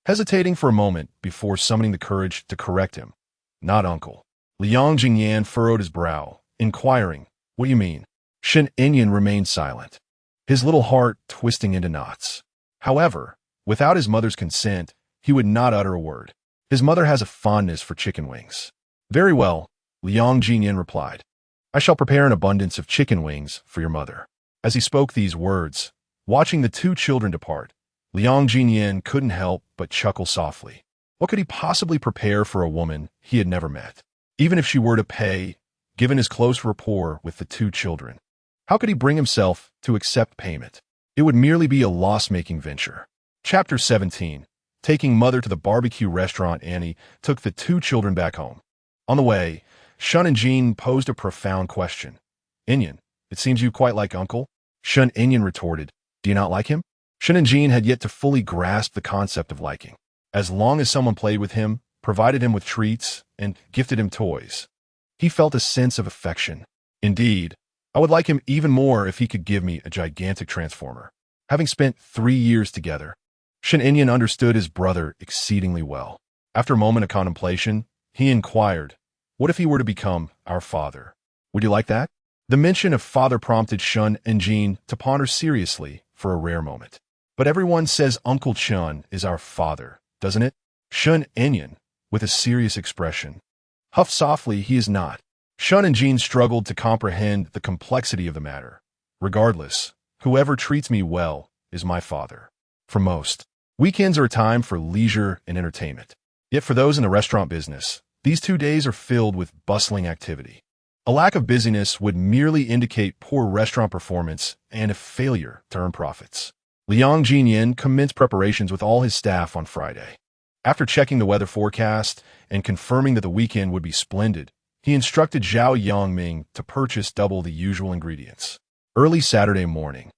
[SPEAKER 1] hesitating for a moment before summoning the courage to correct him. "Not uncle." Liang Ziyan furrowed his brow, inquiring, "What do you mean?" Shin Inyan remained silent, his little heart twisting into knots. However, without his mother's consent, he would not utter a word. His mother has a fondness for chicken wings. "Very well," Liang Ziyan replied. "I shall prepare an abundance of chicken wings for your mother." As he spoke these words, watching the 2 children depart, Liang Ziyan couldn't help but chuckle softly. What could he possibly prepare for a woman he had never met, even if she were to pay, given his close rapport with the 2 children? How could he bring himself to accept payment? It would merely be a loss-making venture. Chapter 17. Taking mother to the barbecue restaurant, Annie took the 2 children back home. On the way, Shun and Jean posed a profound question. "Inyan, it seems you quite like uncle." Shun Inyan retorted, "Do you not like him?" Shun and Jean had yet to fully grasp the concept of liking. As long as someone played with him, provided him with treats, and gifted him toys, he felt a sense of affection. Indeed, I would like him even more if he could give me a gigantic transformer. Having spent 3 years together, Shin Inyan understood his brother exceedingly well. After a moment of contemplation, he inquired, "What if he were to become our father? Would you like that?" The mention of father prompted Shun and Jean to ponder seriously for a rare moment. "But everyone says Uncle Chun is our father, doesn't it?" Shun Inyan, with a serious expression, huffed softly, "He is not." Shun and Jean struggled to comprehend the complexity of the matter. "Regardless, whoever treats me well is my father. For most, weekends are a time for leisure and entertainment. Yet for those in the restaurant business, these 2 days are filled with bustling activity. A lack of busyness would merely indicate poor restaurant performance and a failure to earn profits." Liang Ziyan commenced preparations with all his staff on Friday. After checking the weather forecast and confirming that the weekend would be splendid, he instructed Zhao Yongming to purchase double the usual ingredients. Early Saturday morning,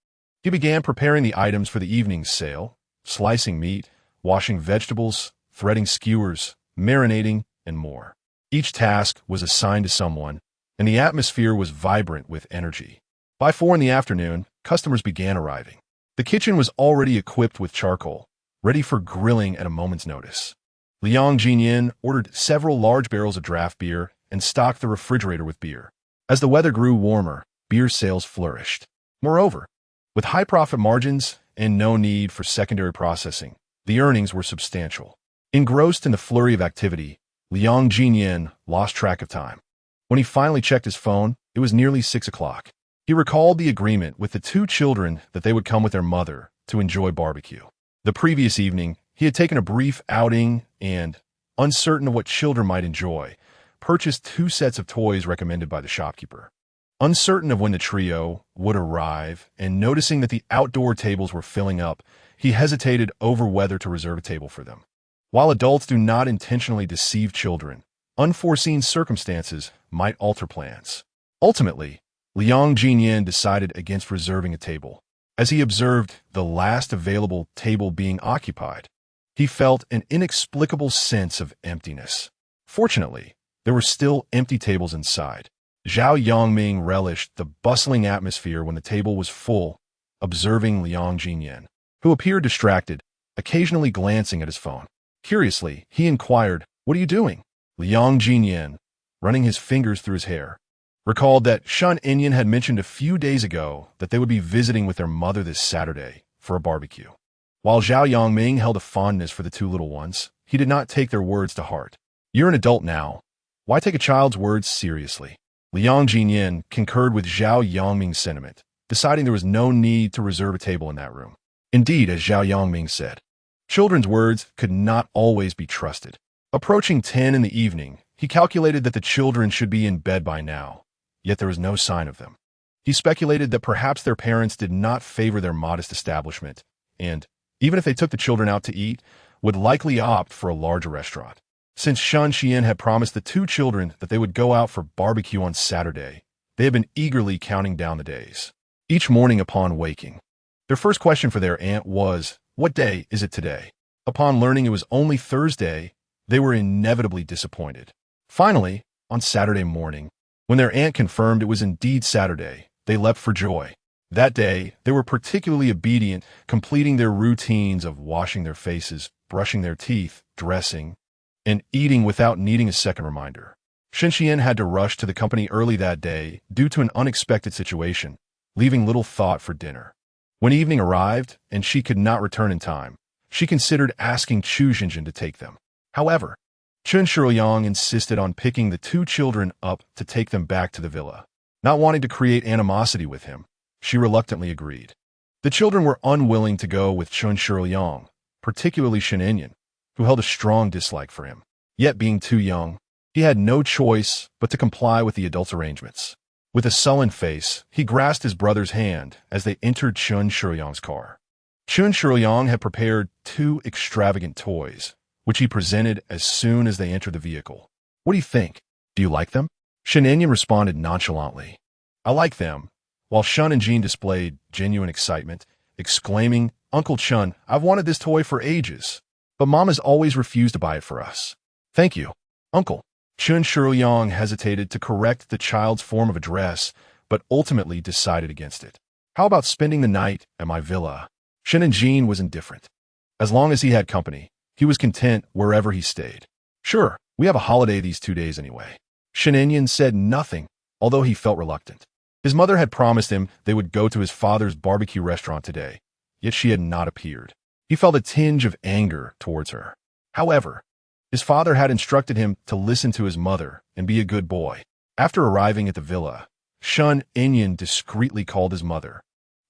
[SPEAKER 1] he began preparing the items for the evening's sale, slicing meat, washing vegetables, threading skewers, marinating, and more. Each task was assigned to someone, and the atmosphere was vibrant with energy. By 4 in the afternoon, customers began arriving. The kitchen was already equipped with charcoal, ready for grilling at a moment's notice. Liang Ziyan ordered several large barrels of draft beer and stocked the refrigerator with beer. As the weather grew warmer, beer sales flourished. Moreover, with high profit margins and no need for secondary processing, the earnings were substantial. Engrossed in the flurry of activity, Liang Ziyan lost track of time. When he finally checked his phone, it was nearly 6 o'clock. He recalled the agreement with the two children that they would come with their mother to enjoy barbecue. The previous evening, he had taken a brief outing and, uncertain of what children might enjoy, purchased 2 sets of toys recommended by the shopkeeper. Uncertain of when the trio would arrive and noticing that the outdoor tables were filling up, he hesitated over whether to reserve a table for them. While adults do not intentionally deceive children, unforeseen circumstances might alter plans. Ultimately, Liang Ziyan decided against reserving a table. As he observed the last available table being occupied, he felt an inexplicable sense of emptiness. Fortunately, there were still empty tables inside. Zhao Yongming relished the bustling atmosphere when the table was full, observing Liang Ziyan, who appeared distracted, occasionally glancing at his phone. Curiously, he inquired, "What are you doing?" Liang Ziyan, running his fingers through his hair, recalled that Shen Inyan had mentioned a few days ago that they would be visiting with their mother this Saturday for a barbecue. While Zhao Yongming held a fondness for the 2 little ones, he did not take their words to heart. "You're an adult now. Why take a child's words seriously?" Liang Ziyan concurred with Zhao Yongming's sentiment, deciding there was no need to reserve a table in that room. Indeed, as Zhao Yongming said, children's words could not always be trusted. Approaching 10 in the evening, he calculated that the children should be in bed by now, yet there was no sign of them. He speculated that perhaps their parents did not favor their modest establishment, and, even if they took the children out to eat, would likely opt for a larger restaurant. Since Shen Xian had promised the 2 children that they would go out for barbecue on Saturday, they had been eagerly counting down the days. Each morning upon waking, their first question for their aunt was, "What day is it today?" Upon learning it was only Thursday, they were inevitably disappointed. Finally, on Saturday morning, when their aunt confirmed it was indeed Saturday, they leapt for joy. That day, they were particularly obedient, completing their routines of washing their faces, brushing their teeth, dressing, and eating without needing a second reminder. Shen Xian had to rush to the company early that day due to an unexpected situation, leaving little thought for dinner. When evening arrived and she could not return in time, she considered asking Chu Xinjin to take them. However, Chen Shiyang insisted on picking the 2 children up to take them back to the villa. Not wanting to create animosity with him, she reluctantly agreed. The children were unwilling to go with Chen Shiyang, particularly Shen Inyan, who held a strong dislike for him. Yet being too young, he had no choice but to comply with the adults' arrangements. With a sullen face, he grasped his brother's hand as they entered Chen Shiyang's car. Chen Shiyang had prepared 2 extravagant toys, which he presented as soon as they entered the vehicle. "What do you think? Do you like them?" Shen Inyan responded nonchalantly. "I like them," while Shun and Jean displayed genuine excitement, exclaiming, "Uncle Chun, I've wanted this toy for ages, but Mom has always refused to buy it for us." "Thank you, Uncle." Chun Shiyang hesitated to correct the child's form of address, but ultimately decided against it. "How about spending the night at my villa?" Shen and Jean was indifferent. As long as he had company, he was content wherever he stayed. "Sure, we have a holiday these 2 days anyway." Shen Inyan said nothing, although he felt reluctant. His mother had promised him they would go to his father's barbecue restaurant today, yet she had not appeared. He felt a tinge of anger towards her. However, his father had instructed him to listen to his mother and be a good boy. After arriving at the villa, Shen Inyan discreetly called his mother,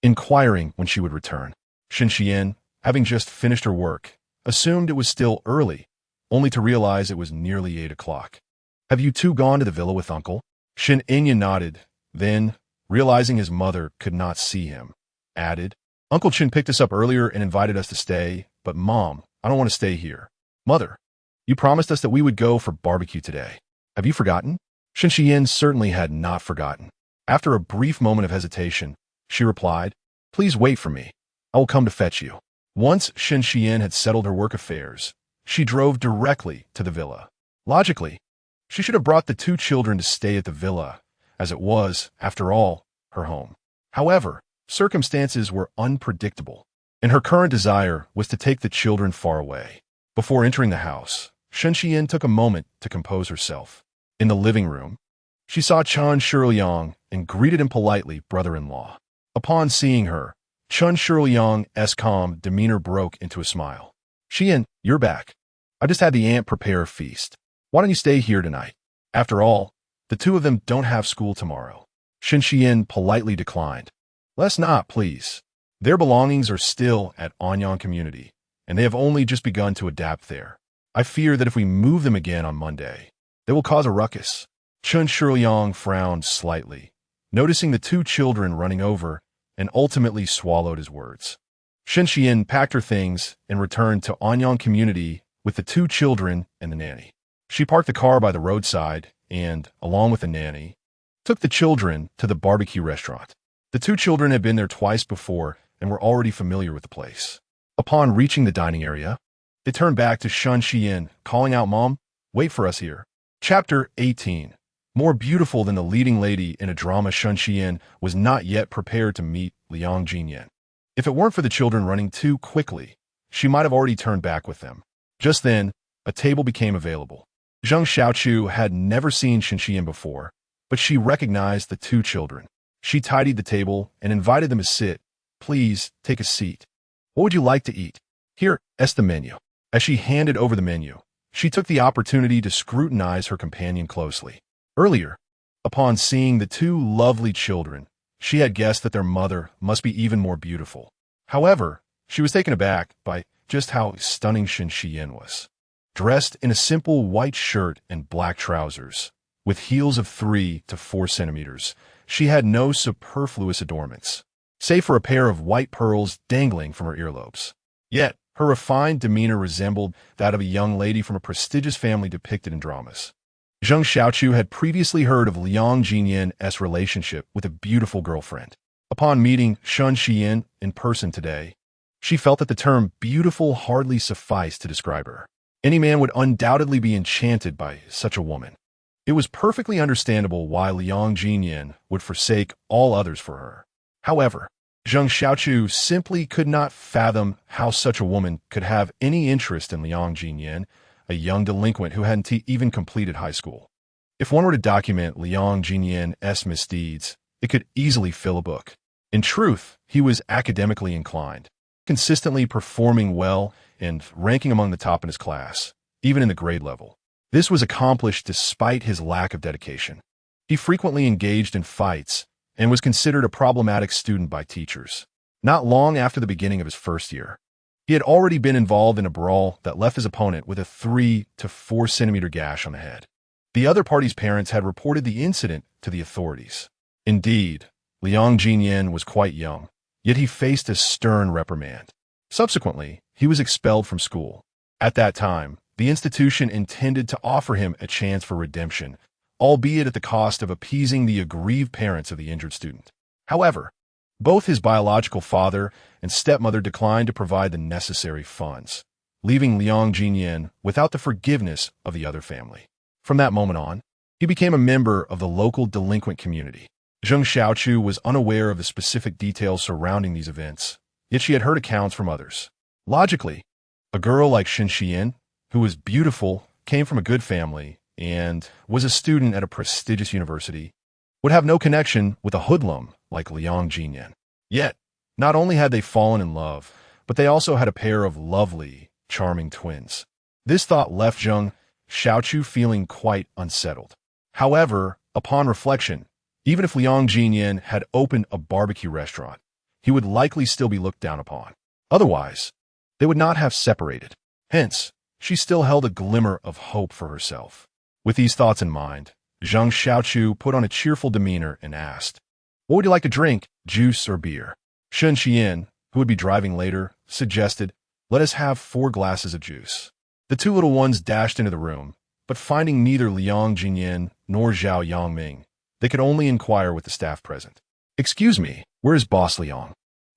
[SPEAKER 1] inquiring when she would return. Shen Xian, having just finished her work, assumed it was still early, only to realize it was nearly 8 o'clock. "Have you 2 gone to the villa with Uncle?" Shen Inyan nodded, then, realizing his mother could not see him, added, "Uncle Chen picked us up earlier and invited us to stay, but Mom, I don't want to stay here." "Mother, you promised us that we would go for barbecue today. Have you forgotten?" Shen Xian certainly had not forgotten. After a brief moment of hesitation, she replied, "Please wait for me. I will come to fetch you." Once Shen Xian had settled her work affairs, she drove directly to the villa. Logically, she should have brought the 2 children to stay at the villa, as it was, after all, her home. However, circumstances were unpredictable, and her current desire was to take the children far away. Before entering the house, Shen Xian took a moment to compose herself. In the living room, she saw Chen Shiyang and greeted him politely, brother-in-law. Upon seeing her, Chen Shiyang's calm demeanor broke into a smile. "Xian, you're back. I just had the aunt prepare a feast. Why don't you stay here tonight? After all, the 2 of them don't have school tomorrow." Shen Xian politely declined. Let's not, please. Their belongings are still at Anyang Community, and they have only just begun to adapt there. I fear that if we move them again on Monday, they will cause a ruckus. Chen Shiliang frowned slightly, noticing the two children running over, and ultimately swallowed his words. Shen Xian packed her things and returned to Anyang Community with the two children and the nanny. She parked the car by the roadside and, along with the nanny, took the children to the barbecue restaurant. The two children had been there twice before and were already familiar with the place. Upon reaching the dining area, they turned back to Shen Xian, calling out, "Mom, wait for us here." Chapter 18. More beautiful than the leading lady in a drama, Shen Xian was not yet prepared to meet Liang Ziyan. If it weren't for the children running too quickly, she might have already turned back with them. Just then, a table became available. Zheng Xiaochu had never seen Shen Xian before, but she recognized the two children. She tidied the table and invited them to sit. "Please, take a seat. What would you like to eat? Here is the menu." As she handed over the menu, she took the opportunity to scrutinize her companion closely. Earlier, upon seeing the two lovely children, she had guessed that their mother must be even more beautiful. However, she was taken aback by just how stunning Shen Xian was. Dressed in a simple white shirt and black trousers, with heels of 3 to 4 centimeters, she had no superfluous adornments, save for a pair of white pearls dangling from her earlobes. Yet, her refined demeanor resembled that of a young lady from a prestigious family depicted in dramas. Zheng Xiaochu had previously heard of Liang Ziyan's relationship with a beautiful girlfriend. Upon meeting Shen Xian in person today, she felt that the term beautiful hardly sufficed to describe her. Any man would undoubtedly be enchanted by such a woman. It was perfectly understandable why Liang Ziyan would forsake all others for her. However, Zheng Xiaochu simply could not fathom how such a woman could have any interest in Liang Ziyan, a young delinquent who hadn't even completed high school. If one were to document Liang Ziyan's misdeeds, it could easily fill a book. In truth, he was academically inclined, consistently performing well and ranking among the top in his class, even in the grade level. This was accomplished despite his lack of dedication. He frequently engaged in fights and was considered a problematic student by teachers. Not long after the beginning of his first year, he had already been involved in a brawl that left his opponent with a 3 to 4 centimeter gash on the head. The other party's parents had reported the incident to the authorities. Indeed, Liang Ziyan was quite young, yet he faced a stern reprimand. Subsequently, he was expelled from school. At that time, the institution intended to offer him a chance for redemption, albeit at the cost of appeasing the aggrieved parents of the injured student. However, both his biological father and stepmother declined to provide the necessary funds, leaving Liang Ziyan without the forgiveness of the other family. From that moment on, he became a member of the local delinquent community. Zheng Xiaochu was unaware of the specific details surrounding these events, yet she had heard accounts from others. Logically, a girl like Shen Xian, who was beautiful, came from a good family, and was a student at a prestigious university, would have no connection with a hoodlum like Liang Ziyan. Yet, not only had they fallen in love, but they also had a pair of lovely, charming twins. This thought left Zheng Xiaochu feeling quite unsettled. However, upon reflection, even if Liang Ziyan had opened a barbecue restaurant, he would likely still be looked down upon. Otherwise, they would not have separated. Hence, she still held a glimmer of hope for herself. With these thoughts in mind, Zheng Xiaochu put on a cheerful demeanor and asked, "What would you like to drink, juice or beer?" Shen Xian, who would be driving later, suggested, "Let us have 4 glasses of juice." The two little ones dashed into the room, but finding neither Liang Ziyan nor Zhao Yangming, they could only inquire with the staff present. "Excuse me, where is Boss Liang?"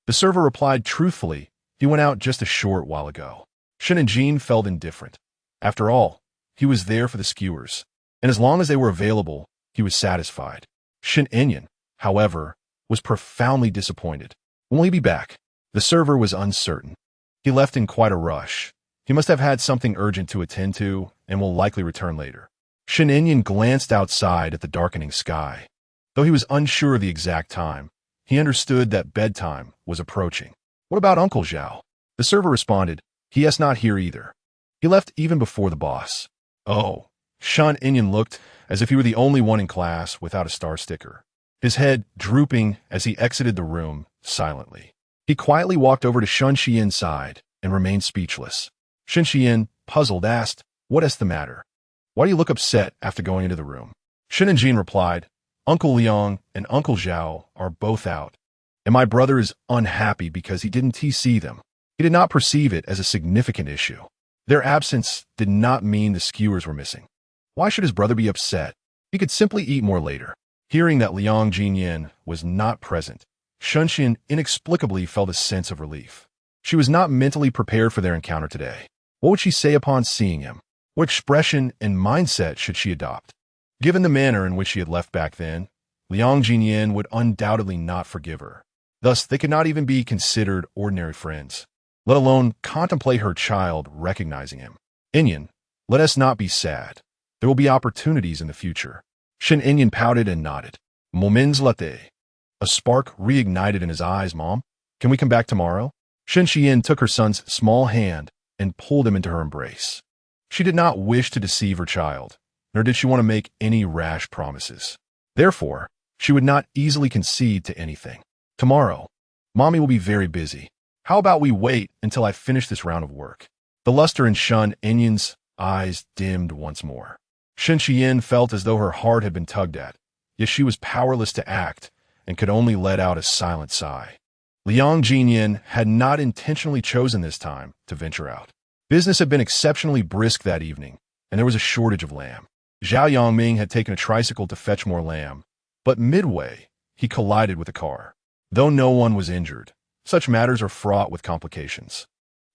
[SPEAKER 1] The server replied truthfully, "He went out just a short while ago." Shen and Jean felt indifferent. After all, he was there for the skewers, and as long as they were available, he was satisfied. Shen Enyan, however, was profoundly disappointed. "When will he be back?" The server was uncertain. He left in quite a rush. He must have had something urgent to attend to and will likely return later. Shen Enyan glanced outside at the darkening sky. Though he was unsure of the exact time, he understood that bedtime was approaching. "What about Uncle Zhao?" The server responded, "He is not here either. He left even before the boss." Oh, Shen Enyan looked as if he were the only one in class without a star sticker. his head drooping as he exited the room silently. He quietly walked over to Shen Xian's side and remained speechless. Shen Xian, puzzled, asked, "What is the matter? Why do you look upset after going into the room?" Shen and Jin replied, "Uncle Liang and Uncle Zhao are both out, and my brother is unhappy because he didn't TC them. He did not perceive it as a significant issue. Their absence did not mean the skewers were missing. Why should his brother be upset? He could simply eat more later." Hearing that Liang Ziyan was not present, Shen Xian inexplicably felt a sense of relief. She was not mentally prepared for their encounter today. What would she say upon seeing him? What expression and mindset should she adopt? Given the manner in which she had left back then, Liang Ziyan would undoubtedly not forgive her. Thus, they could not even be considered ordinary friends, let alone contemplate her child recognizing him. "Inyan, let us not be sad. There will be opportunities in the future." Shen Inyan pouted and nodded. "Moments latte." A spark reignited in his eyes. "Mom, can we come back tomorrow?" Shen Xian took her son's small hand and pulled him into her embrace. She did not wish to deceive her child, nor did she want to make any rash promises. Therefore, she would not easily concede to anything. "Tomorrow, Mommy will be very busy. How about we wait until I finish this round of work?" The luster in Shen Inyan's eyes dimmed once more. Shen Xian felt as though her heart had been tugged at, yet she was powerless to act and could only let out a silent sigh. Liang Ziyan had not intentionally chosen this time to venture out. Business had been exceptionally brisk that evening, and there was a shortage of lamb. Zhao Yangming had taken a tricycle to fetch more lamb, but midway, he collided with a car. Though no one was injured, such matters are fraught with complications.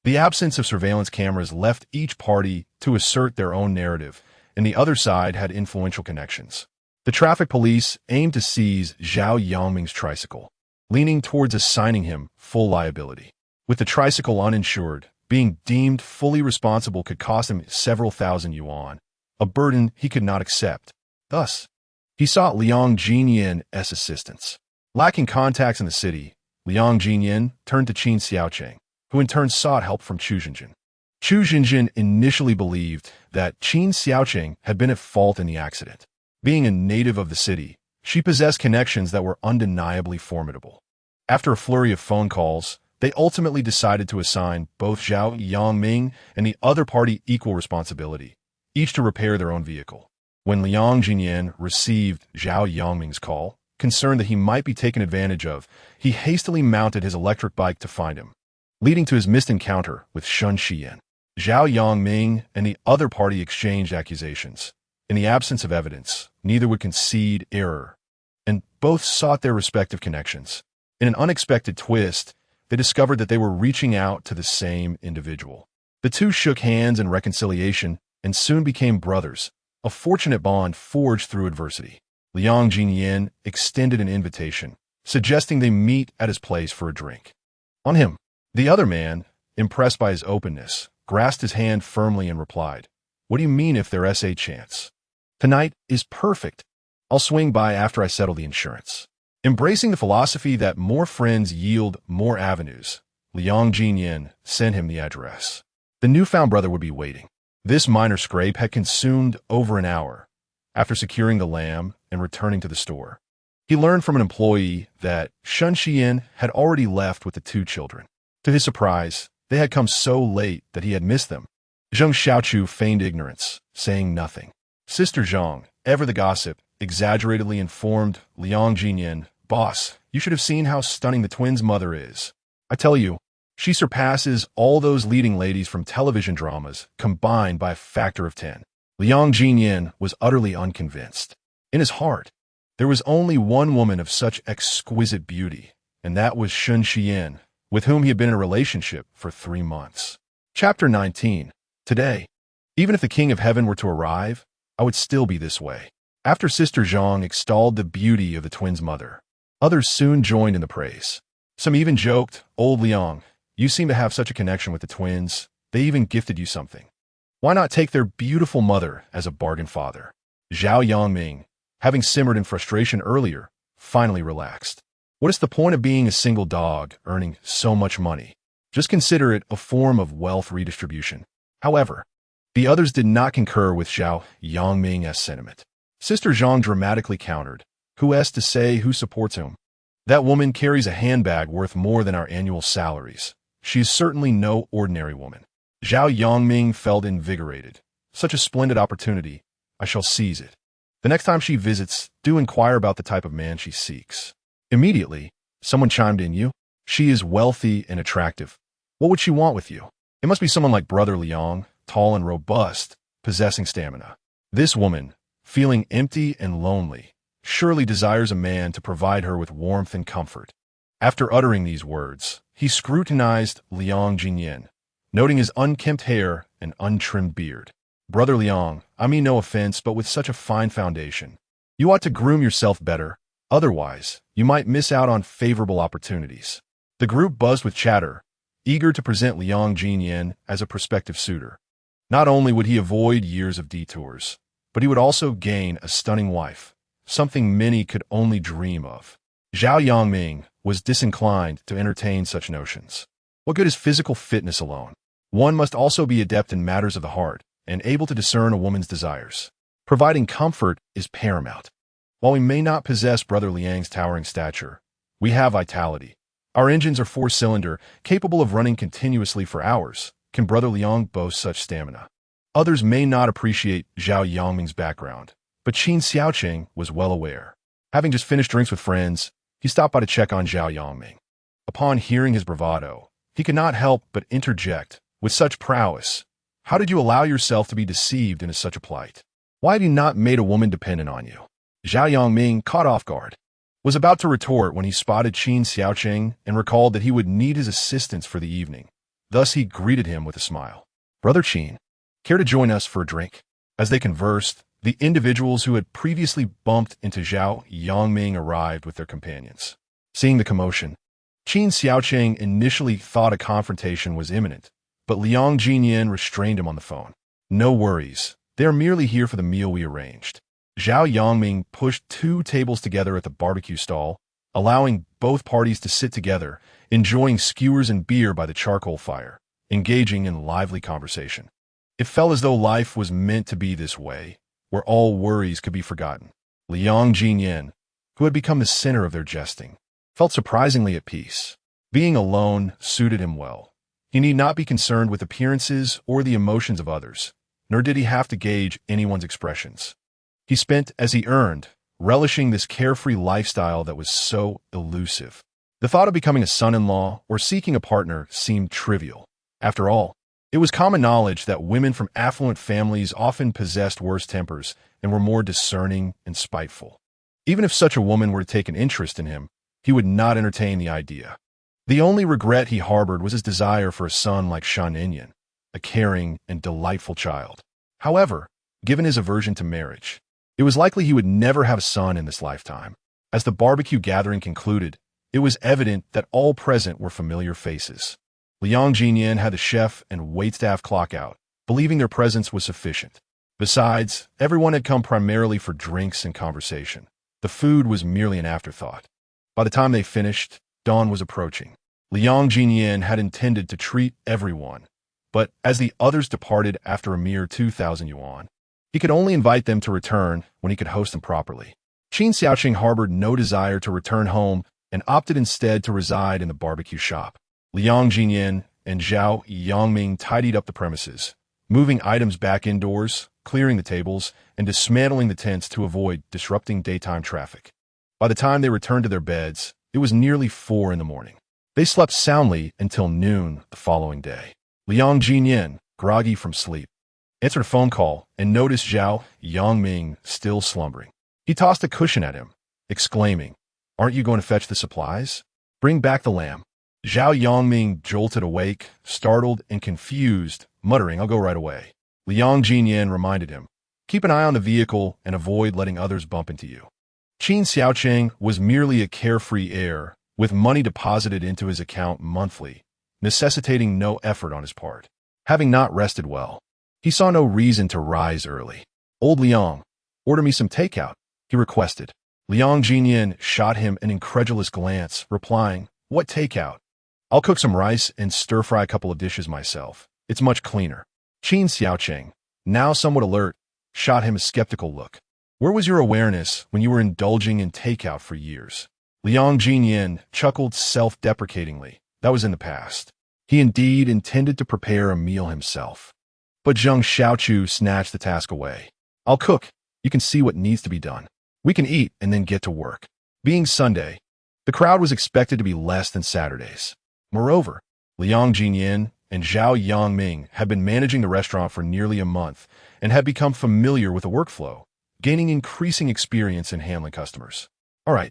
[SPEAKER 1] The absence of surveillance cameras left each party to assert their own narrative, and the other side had influential connections. The traffic police aimed to seize Zhao Yangming's tricycle, leaning towards assigning him full liability. With the tricycle uninsured, being deemed fully responsible could cost him several thousand yuan, a burden he could not accept. Thus, he sought Liang Ziyan's assistance. Lacking contacts in the city, Liang Ziyan turned to Qin Xiaocheng, who in turn sought help from Chu Xinjin. Chu Xinjin initially believed that Qin Xiaocheng had been at fault in the accident. Being a native of the city, she possessed connections that were undeniably formidable. After a flurry of phone calls, they ultimately decided to assign both Zhao Yangming and the other party equal responsibility, each to repair their own vehicle. When Liang Ziyan received Zhao Yangming's call, concerned that he might be taken advantage of, he hastily mounted his electric bike to find him, leading to his missed encounter with Shen Xian. Zhao Yangming and the other party exchanged accusations. In the absence of evidence, neither would concede error, and both sought their respective connections. In an unexpected twist, they discovered that they were reaching out to the same individual. The two shook hands in reconciliation and soon became brothers, a fortunate bond forged through adversity. Liang Ziyan extended an invitation, suggesting they meet at his place for a drink. On him, the other man, impressed by his openness, grasped his hand firmly and replied, "What do you mean if there's a chance? Tonight is perfect. I'll swing by after I settle the insurance." Embracing the philosophy that more friends yield more avenues, Liang Ziyan sent him the address. The newfound brother would be waiting. This minor scrape had consumed over an hour. After securing the lamb and returning to the store, he learned from an employee that Shen Xian had already left with the two children. To his surprise, they had come so late that he had missed them. Zheng Xiaochu feigned ignorance, saying nothing. Sister Zhang, ever the gossip, exaggeratedly informed Liang Ziyan, "Boss, you should have seen how stunning the twins' mother is. I tell you, she surpasses all those leading ladies from television dramas combined by a factor of 10. Liang Ziyan was utterly unconvinced. In his heart, there was only one woman of such exquisite beauty, and that was Shen Xian, with whom he had been in a relationship for 3 months. Chapter 19. Today, even if the King of Heaven were to arrive, I would still be this way. After Sister Zhang extolled the beauty of the twins' mother, others soon joined in the praise. Some even joked, "Old Liang, you seem to have such a connection with the twins. They even gifted you something. Why not take their beautiful mother as a bargain father?" Zhao Yangming, having simmered in frustration earlier, finally relaxed. What is the point of being a single dog earning so much money? Just consider it a form of wealth redistribution. However, the others did not concur with Zhao Yangming's sentiment. Sister Zhang dramatically countered, Who has to say who supports whom? That woman carries a handbag worth more than our annual salaries. She is certainly no ordinary woman. Zhao Yongming felt invigorated. Such a splendid opportunity. I shall seize it. The next time she visits, do inquire about the type of man she seeks. Immediately, someone chimed in. You? She is wealthy and attractive. What would she want with you? It must be someone like Brother Liang, tall and robust, possessing stamina. This woman, feeling empty and lonely, surely desires a man to provide her with warmth and comfort. After uttering these words, he scrutinized Liang Ziyan, noting his unkempt hair and untrimmed beard. Brother Liang, I mean no offense, but with such a fine foundation, you ought to groom yourself better. Otherwise, you might miss out on favorable opportunities. The group buzzed with chatter, eager to present Liang Ziyan as a prospective suitor. Not only would he avoid years of detours, but he would also gain a stunning wife, something many could only dream of. Zhao Yongming was disinclined to entertain such notions. What good is physical fitness alone? One must also be adept in matters of the heart and able to discern a woman's desires. Providing comfort is paramount. While we may not possess Brother Liang's towering stature, we have vitality. Our engines are four-cylinder, capable of running continuously for hours. Can Brother Liang boast such stamina? Others may not appreciate Zhao Yongming's background, but Qin Xiaoqing was well aware. Having just finished drinks with friends, he stopped by to check on Zhao Yongming. Upon hearing his bravado, he could not help but interject, with such prowess, how did you allow yourself to be deceived into such a plight? Why have you not made a woman dependent on you? Zhao Yongming, caught off guard, was about to retort when he spotted Qin Xiaoqing and recalled that he would need his assistance for the evening. Thus he greeted him with a smile. Brother Qin, care to join us for a drink? As they conversed, the individuals who had previously bumped into Zhao Yongming arrived with their companions. Seeing the commotion, Qin Xiaoqing initially thought a confrontation was imminent, but Liang Ziyan restrained him on the phone. No worries, they are merely here for the meal we arranged. Zhao Yongming pushed 2 tables together at the barbecue stall, allowing both parties to sit together, enjoying skewers and beer by the charcoal fire, engaging in lively conversation. It felt as though life was meant to be this way, where all worries could be forgotten. Liang Ziyan, who had become the center of their jesting, felt surprisingly at peace. Being alone suited him well. He need not be concerned with appearances or the emotions of others, nor did he have to gauge anyone's expressions. He spent as he earned, relishing this carefree lifestyle that was so elusive. The thought of becoming a son-in-law or seeking a partner seemed trivial. After all, it was common knowledge that women from affluent families often possessed worse tempers and were more discerning and spiteful. Even if such a woman were to take an interest in him, he would not entertain the idea. The only regret he harbored was his desire for a son like Shan Inyan, a caring and delightful child. However, given his aversion to marriage, it was likely he would never have a son in this lifetime. As the barbecue gathering concluded, it was evident that all present were familiar faces. Liang Ziyan had the chef and waitstaff clock out, believing their presence was sufficient. Besides, everyone had come primarily for drinks and conversation. The food was merely an afterthought. By the time they finished, dawn was approaching. Liang Ziyan had intended to treat everyone, but as the others departed after a mere 2,000 yuan, he could only invite them to return when he could host them properly. Qin Xiaoqing harbored no desire to return home and opted instead to reside in the barbecue shop. Liang Ziyan and Zhao Yongming tidied up the premises, moving items back indoors, clearing the tables, and dismantling the tents to avoid disrupting daytime traffic. By the time they returned to their beds, it was nearly 4 in the morning. They slept soundly until noon the following day. Liang Ziyan, groggy from sleep, answered a phone call and noticed Zhao Yongming still slumbering. He tossed a cushion at him, exclaiming, "Aren't you going to fetch the supplies? Bring back the lamb." Zhao Yongming jolted awake, startled and confused, muttering, "I'll go right away." Liang Ziyan reminded him, "Keep an eye on the vehicle and avoid letting others bump into you." Qin Xiaoqing was merely a carefree heir, with money deposited into his account monthly, necessitating no effort on his part. Having not rested well, he saw no reason to rise early. "Old Liang, order me some takeout," he requested. Liang Ziyan shot him an incredulous glance, replying, "What takeout? I'll cook some rice and stir-fry a couple of dishes myself. It's much cleaner." Qin Xiaoqing, now somewhat alert, shot him a skeptical look. Where was your awareness when you were indulging in takeout for years? Liang Ziyan chuckled self-deprecatingly. That was in the past. He indeed intended to prepare a meal himself. But Zheng Xiaochu snatched the task away. I'll cook. You can see what needs to be done. We can eat and then get to work. Being Sunday, the crowd was expected to be less than Saturdays. Moreover, Liang Ziyan and Zhao Yangming had been managing the restaurant for nearly a month and had become familiar with the workflow, gaining increasing experience in handling customers. All right,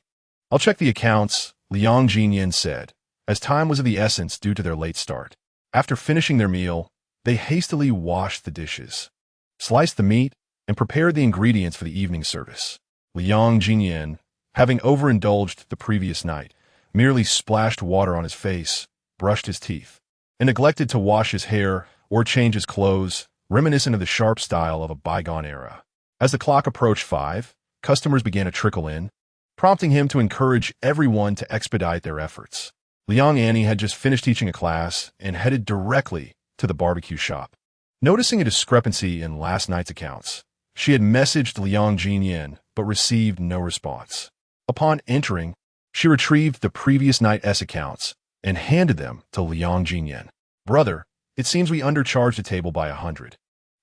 [SPEAKER 1] I'll check the accounts, Liang Ziyan said, as time was of the essence due to their late start. After finishing their meal, they hastily washed the dishes, sliced the meat, and prepared the ingredients for the evening service. Liang Ziyan, having overindulged the previous night, merely splashed water on his face, brushed his teeth, and neglected to wash his hair or change his clothes, reminiscent of the sharp style of a bygone era. As the clock approached 5, customers began to trickle in, prompting him to encourage everyone to expedite their efforts. Liang Annie had just finished teaching a class and headed directly to the barbecue shop. Noticing a discrepancy in last night's accounts, she had messaged Liang Ziyan but received no response. Upon entering, she retrieved the previous night's accounts and handed them to Liang Ziyan. Brother, it seems we undercharged the table by 100.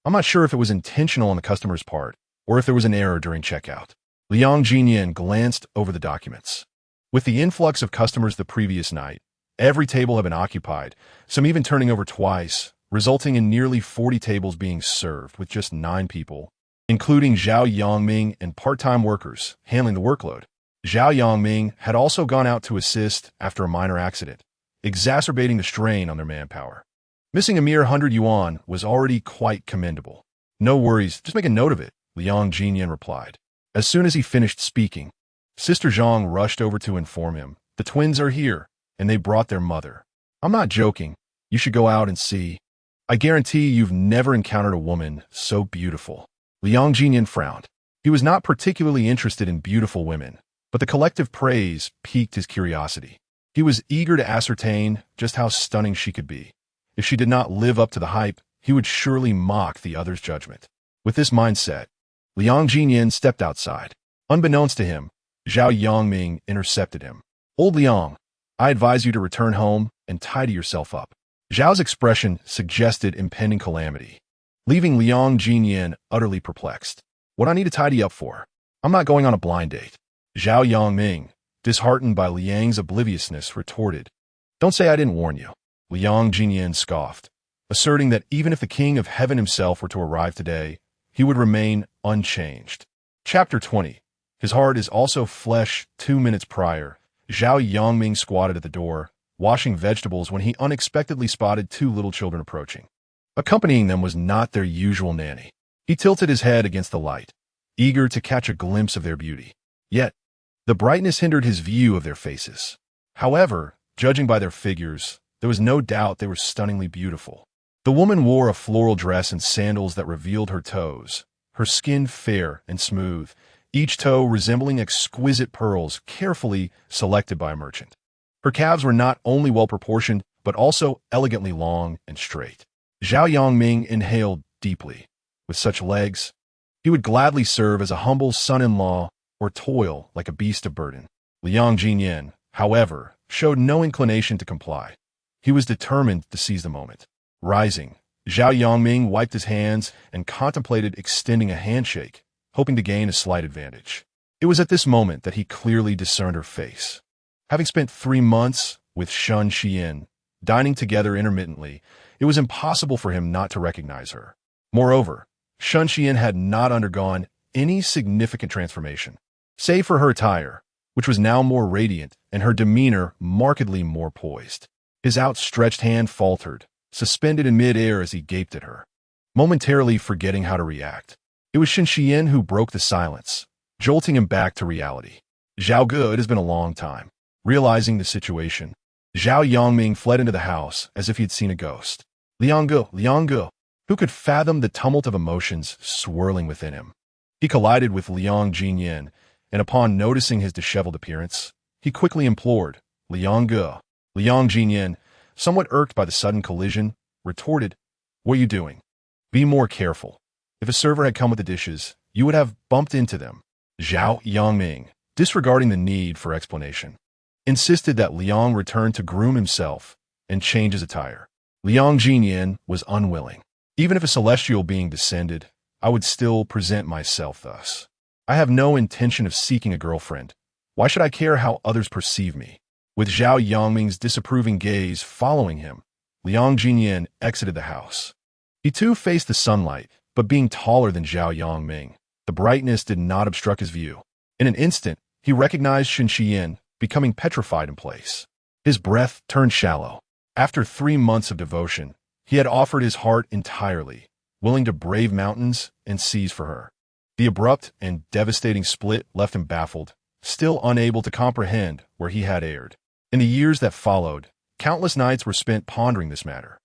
[SPEAKER 1] I'm not sure if it was intentional on the customer's part or if there was an error during checkout. Liang Ziyan glanced over the documents. With the influx of customers the previous night, every table had been occupied, some even turning over twice, resulting in nearly 40 tables being served with just 9 people, including Zhao Yangming and part-time workers handling the workload. Zhao Yangming had also gone out to assist after a minor accident, exacerbating the strain on their manpower. Missing a mere 100 yuan was already quite commendable. No worries, just make a note of it, Liang Ziyan replied. As soon as he finished speaking, Sister Zhang rushed over to inform him. The twins are here, and they brought their mother. I'm not joking. You should go out and see. I guarantee you've never encountered a woman so beautiful. Liang Ziyan frowned. He was not particularly interested in beautiful women, but the collective praise piqued his curiosity. He was eager to ascertain just how stunning she could be. If she did not live up to the hype, he would surely mock the other's judgment. With this mindset, Liang Ziyan stepped outside. Unbeknownst to him, Zhao Yangming intercepted him. Old Liang, I advise you to return home and tidy yourself up. Zhao's expression suggested impending calamity, leaving Liang Ziyan utterly perplexed. What I need to tidy up for? I'm not going on a blind date. Zhao Yangming, disheartened by Liang's obliviousness, retorted. Don't say I didn't warn you. Liang Ziyan scoffed, asserting that even if the king of heaven himself were to arrive today, he would remain unchanged. Chapter 20. His heart is also flesh. 2 minutes prior, Zhao Yangming squatted at the door, washing vegetables when he unexpectedly spotted 2 little children approaching. Accompanying them was not their usual nanny. He tilted his head against the light, eager to catch a glimpse of their beauty. Yet, the brightness hindered his view of their faces. However, judging by their figures, there was no doubt they were stunningly beautiful. The woman wore a floral dress and sandals that revealed her toes, her skin fair and smooth, each toe resembling exquisite pearls carefully selected by a merchant. Her calves were not only well-proportioned, but also elegantly long and straight. Zhao Yangming inhaled deeply. With such legs, he would gladly serve as a humble son-in-law or toil like a beast of burden. Liang Ziyan, however, showed no inclination to comply. He was determined to seize the moment. Rising, Zhao Yangming wiped his hands and contemplated extending a handshake, hoping to gain a slight advantage. It was at this moment that he clearly discerned her face. Having spent 3 months with Shun Xian, dining together intermittently, it was impossible for him not to recognize her. Moreover, Shun Xian had not undergone any significant transformation, save for her attire, which was now more radiant and her demeanor markedly more poised. His outstretched hand faltered, suspended in mid-air as he gaped at her, momentarily forgetting how to react. It was Shin Xian who broke the silence, jolting him back to reality. Zhao Ge, it has been a long time. Realizing the situation, Zhao Yangming fled into the house as if he had seen a ghost. Liang Ge, who could fathom the tumult of emotions swirling within him? He collided with Liang Ziyan, and upon noticing his disheveled appearance, he quickly implored, Liang Ge. Liang Ziyan, somewhat irked by the sudden collision, retorted, What are you doing? Be more careful. If a server had come with the dishes, you would have bumped into them. Zhao Yangming, disregarding the need for explanation, insisted that Liang return to groom himself and change his attire. Liang Ziyan was unwilling. Even if a celestial being descended, I would still present myself thus. I have no intention of seeking a girlfriend. Why should I care how others perceive me? With Zhao Yangming's disapproving gaze following him, Liang Ziyan exited the house. He too faced the sunlight, but being taller than Zhao Yangming, the brightness did not obstruct his view. In an instant, he recognized Shen Xian, becoming petrified in place. His breath turned shallow. After 3 months of devotion, he had offered his heart entirely, willing to brave mountains and seas for her. The abrupt and devastating split left him baffled, still unable to comprehend where he had erred. In the years that followed, countless nights were spent pondering this matter,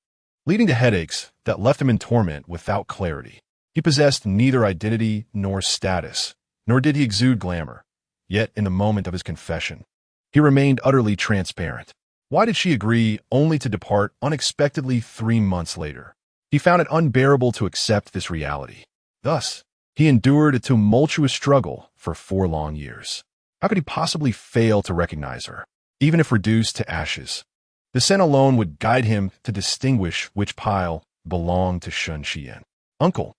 [SPEAKER 1] leading to headaches that left him in torment without clarity. He possessed neither identity nor status, nor did he exude glamour. Yet, in the moment of his confession, he remained utterly transparent. Why did she agree only to depart unexpectedly 3 months later? He found it unbearable to accept this reality. Thus, he endured a tumultuous struggle for 4 long years. How could he possibly fail to recognize her, even if reduced to ashes? The scent alone would guide him to distinguish which pile belonged to Shen Xian. Uncle.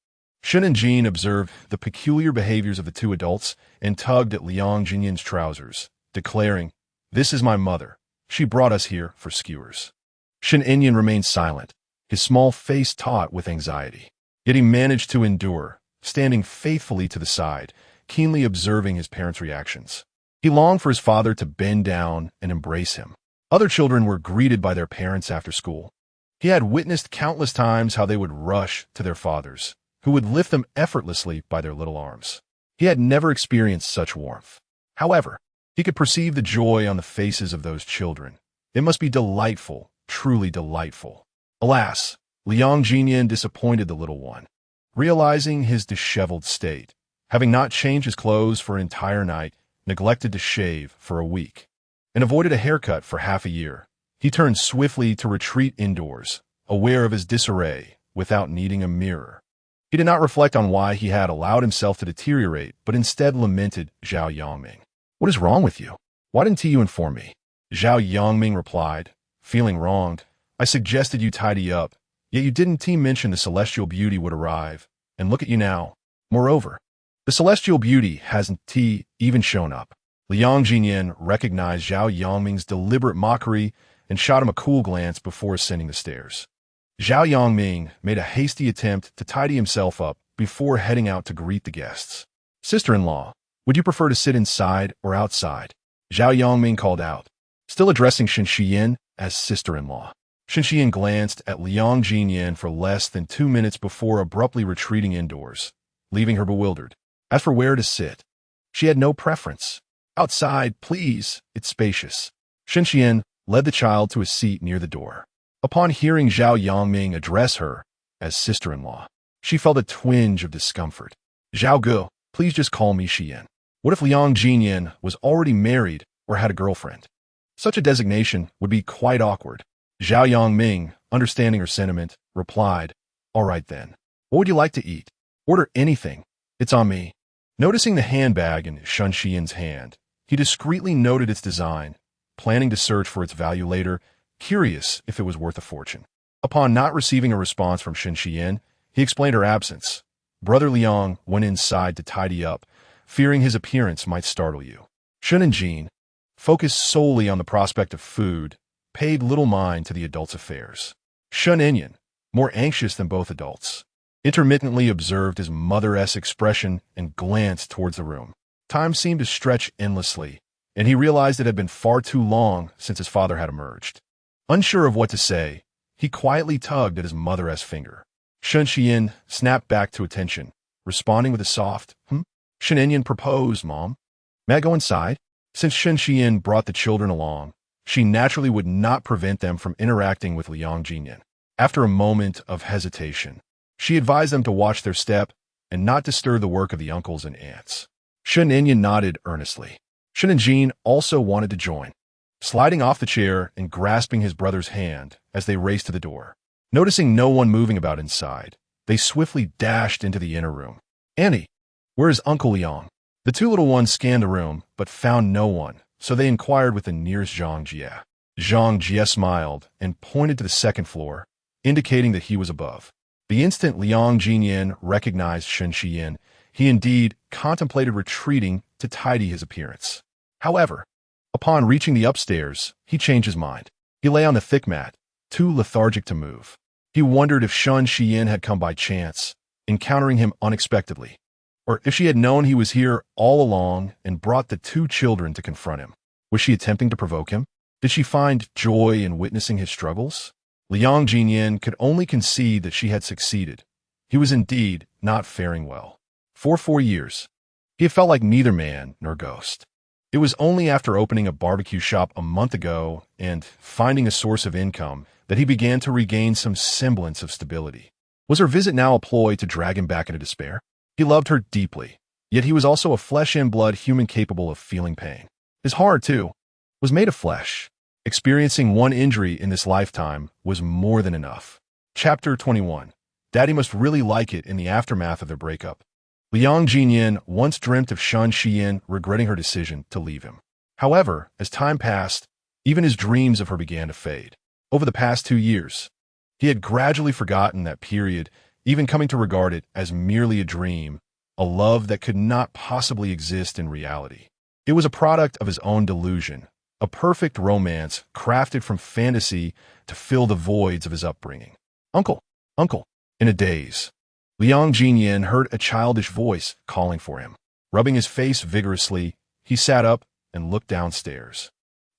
[SPEAKER 1] Shen and Jean observed the peculiar behaviors of the 2 adults and tugged at Liang Ziyan's trousers, declaring, "This is my mother. She brought us here for skewers." Shen Enyan remained silent, his small face taut with anxiety. Yet he managed to endure, standing faithfully to the side, keenly observing his parents' reactions. He longed for his father to bend down and embrace him. Other children were greeted by their parents after school. He had witnessed countless times how they would rush to their fathers, who would lift them effortlessly by their little arms. He had never experienced such warmth. However, he could perceive the joy on the faces of those children. It must be delightful, truly delightful. Alas, Liang Ziyan disappointed the little one. Realizing his disheveled state, having not changed his clothes for an entire night, neglected to shave for a week, and avoided a haircut for half a year, he turned swiftly to retreat indoors, aware of his disarray, without needing a mirror. He did not reflect on why he had allowed himself to deteriorate, but instead lamented Zhao Yangming. "What is wrong with you? Why didn't you inform me?" Zhao Yangming replied, feeling wronged. "I suggested you tidy up, yet you didn't mention the celestial beauty would arrive, and look at you now. Moreover, the celestial beauty hasn't even shown up." Liang Ziyan recognized Zhao Yangming's deliberate mockery and shot him a cool glance before ascending the stairs. Zhao Yangming made a hasty attempt to tidy himself up before heading out to greet the guests. "Sister-in-law, would you prefer to sit inside or outside?" Zhao Yangming called out, still addressing Shen Xian as sister-in-law. Shen Xian glanced at Liang Ziyan for less than 2 minutes before abruptly retreating indoors, leaving her bewildered. As for where to sit, she had no preference. "Outside, please, it's spacious." Shen Xian led the child to a seat near the door. Upon hearing Zhao Yangming address her as sister-in-law, she felt a twinge of discomfort. "Zhao Gu, please just call me Xian." What if Liang Ziyan was already married or had a girlfriend? Such a designation would be quite awkward. Zhao Yangming, understanding her sentiment, replied, "All right then. What would you like to eat? Order anything. It's on me." Noticing the handbag in Shen Xian's hand, he discreetly noted its design, planning to search for its value later, curious if it was worth a fortune. Upon not receiving a response from Shen Xian, he explained her absence. Brother Liang went inside to tidy up, fearing his appearance might startle you. Shen and Jean, focused solely on the prospect of food, paid little mind to the adults' affairs. Shen Enyan, more anxious than both adults, intermittently observed his mother-esque expression and glanced towards the room. Time seemed to stretch endlessly, and he realized it had been far too long since his father had emerged. Unsure of what to say, he quietly tugged at his mother-esque finger. Shen Xian snapped back to attention, responding with a soft, Shen Enyan proposed, Mom. May I go inside? Since Shen Xian brought the children along, she naturally would not prevent them from interacting with Liang Ziyan. After a moment of hesitation, she advised them to watch their step and not disturb the work of the uncles and aunts. Shen Enyan nodded earnestly. Shen and Jean also wanted to join, sliding off the chair and grasping his brother's hand as they raced to the door. Noticing no one moving about inside, they swiftly dashed into the inner room. Annie, "Where is Uncle Liang?" The two little ones scanned the room, but found no one, so they inquired with the nearest Zhang Jie. Zhang Jie smiled and pointed to the second floor, indicating that he was above. The instant Liang Ziyan recognized Shen Shiyin, he indeed contemplated retreating to tidy his appearance. However, upon reaching the upstairs, he changed his mind. He lay on the thick mat, too lethargic to move. He wondered if Shen Shiyin had come by chance, encountering him unexpectedly, or if she had known he was here all along and brought the two children to confront him. Was she attempting to provoke him? Did she find joy in witnessing his struggles? Liang Ziyan could only concede that she had succeeded. He was indeed not faring well. For 4 years, he had felt like neither man nor ghost. It was only after opening a barbecue shop a month ago and finding a source of income that he began to regain some semblance of stability. Was her visit now a ploy to drag him back into despair? He loved her deeply, yet he was also a flesh-and-blood human capable of feeling pain. His heart, too, was made of flesh. Experiencing one injury in this lifetime was more than enough. Chapter 21. Daddy must really like it in the aftermath of their breakup. Liang Ziyan once dreamt of Shen Shiyin regretting her decision to leave him. However, as time passed, even his dreams of her began to fade. Over the past 2 years, he had gradually forgotten that period, even coming to regard it as merely a dream, a love that could not possibly exist in reality. It was a product of his own delusion, a perfect romance crafted from fantasy to fill the voids of his upbringing. "Uncle, uncle." In a daze, Liang Ziyan heard a childish voice calling for him. Rubbing his face vigorously, he sat up and looked downstairs.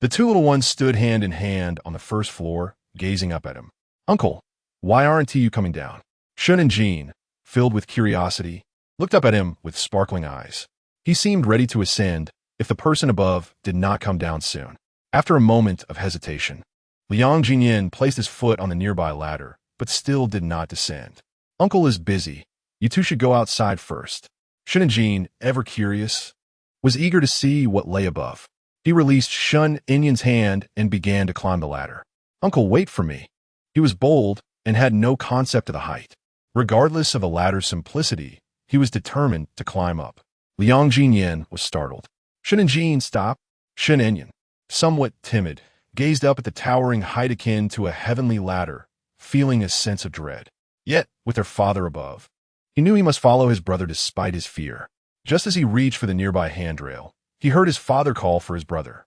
[SPEAKER 1] The two little ones stood hand in hand on the first floor, gazing up at him. "Uncle, why aren't you coming down?" Shun and Jean, filled with curiosity, looked up at him with sparkling eyes. He seemed ready to ascend if the person above did not come down soon. After a moment of hesitation, Liang Ziyan placed his foot on the nearby ladder, but still did not descend. "Uncle is busy. You two should go outside first." Shun and Jean, ever curious, was eager to see what lay above. He released Shun Inyan's hand and began to climb the ladder. "Uncle, wait for me." He was bold and had no concept of the height. Regardless of the ladder's simplicity, he was determined to climb up. Liang Ziyan was startled. "Shun and Jean, stop." Shun Inyan, somewhat timid, gazed up at the towering height akin to a heavenly ladder, feeling a sense of dread. Yet, with their father above, he knew he must follow his brother despite his fear. Just as he reached for the nearby handrail, he heard his father call for his brother,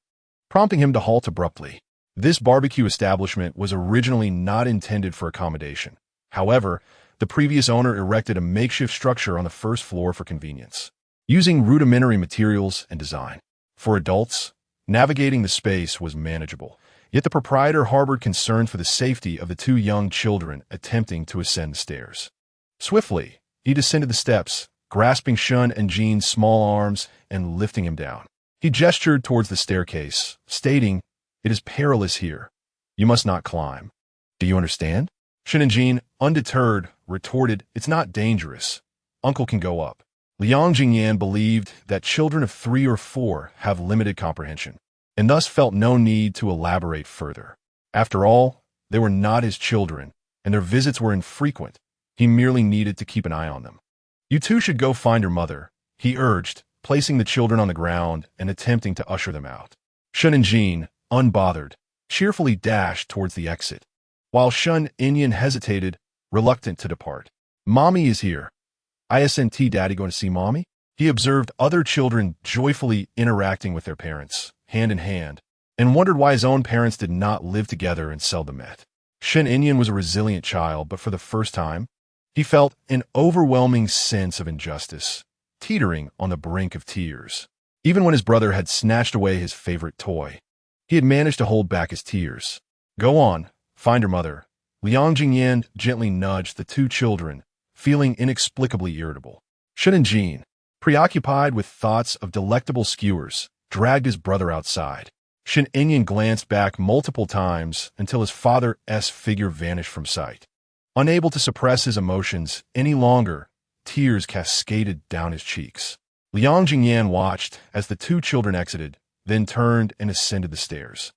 [SPEAKER 1] prompting him to halt abruptly. This barbecue establishment was originally not intended for accommodation. However, the previous owner erected a makeshift structure on the first floor for convenience, using rudimentary materials and design. For adults, navigating the space was manageable, yet the proprietor harbored concern for the safety of the two young children attempting to ascend the stairs. Swiftly, he descended the steps, grasping Shun and Jean's small arms and lifting him down. He gestured towards the staircase, stating, "It is perilous here. You must not climb. Do you understand?" Shun and Jean, undeterred, retorted, "It's not dangerous. Uncle can go up." Liang Ziyan believed that children of 3 or 4 have limited comprehension, and thus felt no need to elaborate further. After all, they were not his children, and their visits were infrequent. He merely needed to keep an eye on them. "You two should go find your mother," he urged, placing the children on the ground and attempting to usher them out. Shun and Jean, unbothered, cheerfully dashed towards the exit, while Shun Inyan hesitated, reluctant to depart. "Mommy is here." "Isn't Daddy going to see Mommy?" He observed other children joyfully interacting with their parents, hand in hand, and wondered why his own parents did not live together and seldom met. Shen Inyan was a resilient child, but for the first time, he felt an overwhelming sense of injustice, teetering on the brink of tears. Even when his brother had snatched away his favorite toy, he had managed to hold back his tears. "Go on, find your mother." Liang Ziyan gently nudged the two children, feeling inexplicably irritable. Shun and Jean, preoccupied with thoughts of delectable skewers, dragged his brother outside. Shen Inyan glanced back multiple times until his father's figure vanished from sight. Unable to suppress his emotions any longer, tears cascaded down his cheeks. Liang Ziyan watched as the two children exited, then turned and ascended the stairs.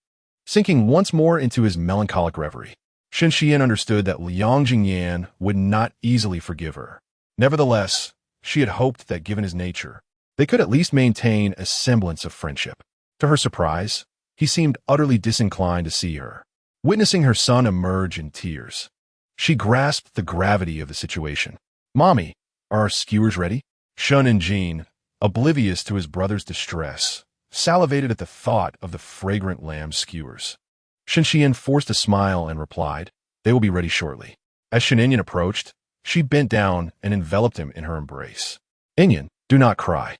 [SPEAKER 1] Sinking once more into his melancholic reverie, Shen Xian understood that Liang Ziyan would not easily forgive her. Nevertheless, she had hoped that given his nature, they could at least maintain a semblance of friendship. To her surprise, he seemed utterly disinclined to see her. Witnessing her son emerge in tears, she grasped the gravity of the situation. "Mommy, are our skewers ready?" Shun and Jean, oblivious to his brother's distress, salivated at the thought of the fragrant lamb skewers. Shen Xian forced a smile and replied, "They will be ready shortly." As Shen Inyan approached, she bent down and enveloped him in her embrace. "Inyan, do not cry.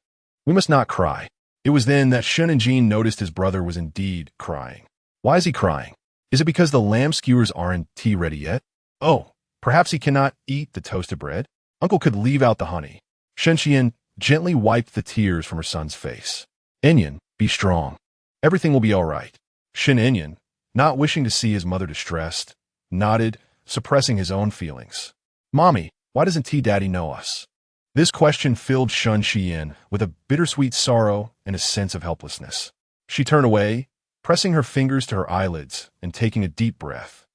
[SPEAKER 1] We must not cry." It was then that Shun and Jean noticed his brother was indeed crying. Why is he crying? Is it because the lamb skewers aren't tea ready yet? Oh, perhaps he cannot eat the toasted bread? Uncle could leave out the honey. Shen Xian gently wiped the tears from her son's face. "Inyan, be strong. Everything will be all right." Shen Inyan, not wishing to see his mother distressed, nodded, suppressing his own feelings. "Mommy, why doesn't T-Daddy know us?" This question filled Shun Xian with a bittersweet sorrow and a sense of helplessness. She turned away, pressing her fingers to her eyelids and taking a deep breath.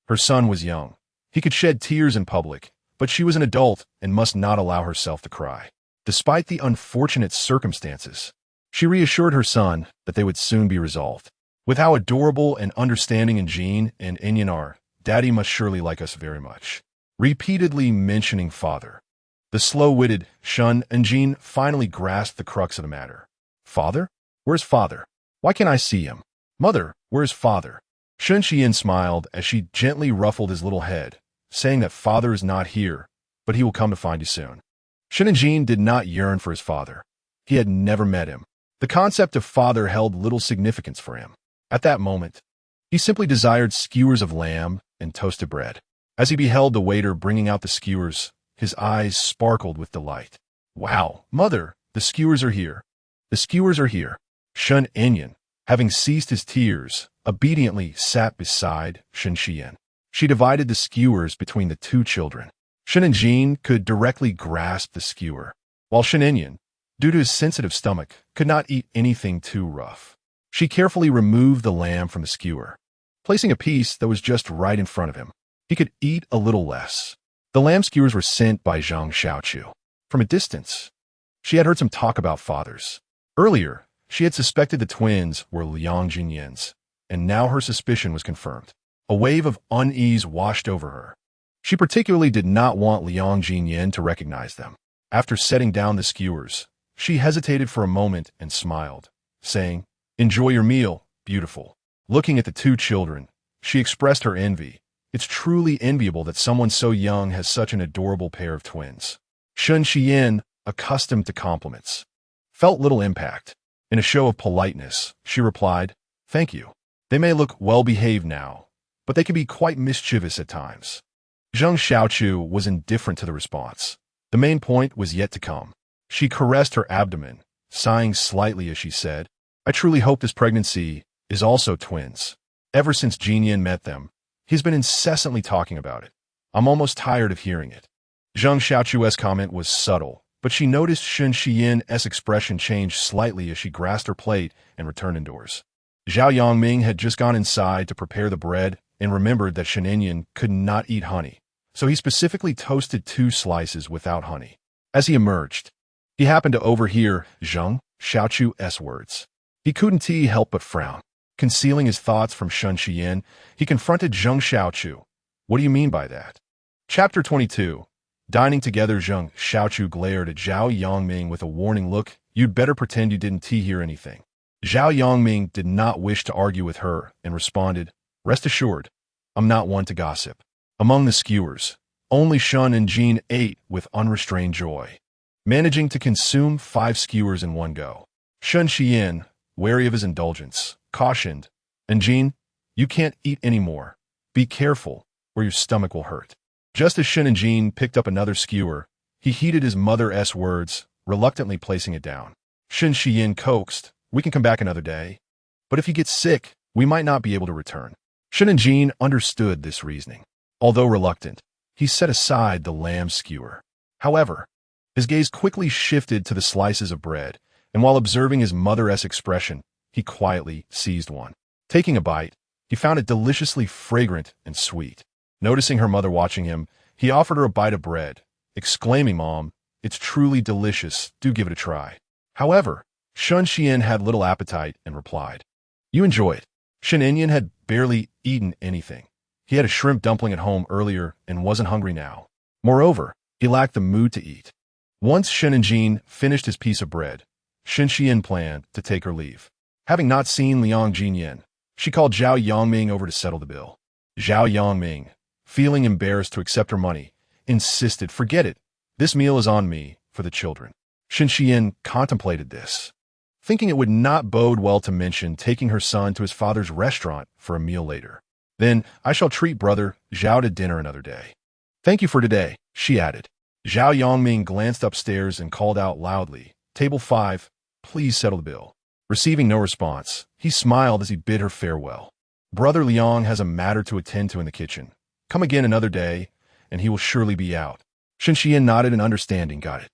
[SPEAKER 1] Her son was young. He could shed tears in public, but she was an adult and must not allow herself to cry. Despite the unfortunate circumstances, she reassured her son that they would soon be resolved. With how adorable and understanding Jean and Inyan are, Daddy must surely like us very much. Repeatedly mentioning father, the slow-witted Shun and Jean finally grasped the crux of the matter. "Father? Where's father? Why can't I see him? Mother, where's father?" Shun Xian smiled as she gently ruffled his little head, saying that father is not here, but he will come to find you soon. Shun and Jean did not yearn for his father. He had never met him. The concept of father held little significance for him. At that moment, he simply desired skewers of lamb and toasted bread. As he beheld the waiter bringing out the skewers, his eyes sparkled with delight. "Wow, mother, the skewers are here. The skewers are here." Shun Inyan, having ceased his tears, obediently sat beside Shen Xian. She divided the skewers between the two children. Shen and Jean could directly grasp the skewer, while Shen Inyan, due to his sensitive stomach, could not eat anything too rough. She carefully removed the lamb from the skewer, placing a piece that was just right in front of him. He could eat a little less. The lamb skewers were sent by Zhang Xiaochu. From a distance, she had heard some talk about fathers. Earlier, she had suspected the twins were Liang Ziyan's, and now her suspicion was confirmed. A wave of unease washed over her. She particularly did not want Liang Ziyan to recognize them. After setting down the skewers, she hesitated for a moment and smiled, saying, "Enjoy your meal, beautiful." Looking at the two children, she expressed her envy. It's truly enviable that someone so young has such an adorable pair of twins. Shun Xian, accustomed to compliments, felt little impact. In a show of politeness, she replied, "Thank you. They may look well-behaved now, but they can be quite mischievous at times." Zhang Xiaochu was indifferent to the response. The main point was yet to come. She caressed her abdomen, sighing slightly as she said, "I truly hope this pregnancy is also twins. Ever since Jinyan met them, he's been incessantly talking about it. I'm almost tired of hearing it." Zhang Xiaochu's comment was subtle, but she noticed Shen Xian's expression change slightly as she grasped her plate and returned indoors. Zhao Yongming had just gone inside to prepare the bread and remembered that Shen Inyan could not eat honey, so he specifically toasted 2 slices without honey. As he emerged, he happened to overhear Zhang Xiaochu's words. He couldn't help but frown. Concealing his thoughts from Shen Xian, he confronted Zhang Xiaochu. "What do you mean by that?" Chapter 22. Dining together, Zhang Xiaochu glared at Zhao Yongming with a warning look. "You'd better pretend you didn't hear anything." Zhao Yongming did not wish to argue with her and responded, "Rest assured, I'm not one to gossip." Among the skewers, only Shun and Jean ate with unrestrained joy, managing to consume 5 skewers in one go. Shun Xian, wary of his indulgence, cautioned, "And Jean, you can't eat anymore. Be careful, or your stomach will hurt." Just as Shen and Jean picked up another skewer, he heeded his mother's words, reluctantly placing it down. Shen Xian coaxed, "We can come back another day. But if you get sick, we might not be able to return." Shen and Jean understood this reasoning. Although reluctant, he set aside the lamb skewer. However, his gaze quickly shifted to the slices of bread, and while observing his mother's expression, he quietly seized one. Taking a bite, he found it deliciously fragrant and sweet. Noticing her mother watching him, he offered her a bite of bread, exclaiming, "Mom, It's truly delicious. Do give it a try. However, Shun Xian had little appetite and replied, You enjoy it. Shen Enian had barely eaten anything. He had a shrimp dumpling at home earlier and wasn't hungry now. Moreover, he lacked the mood to eat. Once Shen Enjin finished his piece of bread, Shen Xian planned to take her leave. Having not seen Liang Ziyan, she called Zhao Yongming over to settle the bill. Zhao Yongming, feeling embarrassed to accept her money, insisted, Forget it. This meal is on me for the children. Shen Xian contemplated this, thinking it would not bode well to mention taking her son to his father's restaurant for a meal later. Then I shall treat brother Zhao to dinner another day. Thank you for today, she added. Zhao Yongming glanced upstairs and called out loudly, Table 5, please settle the bill. Receiving no response, he smiled as he bid her farewell. Brother Liang has a matter to attend to in the kitchen. Come again another day, and he will surely be out. Shen Xian nodded in understanding. Got it.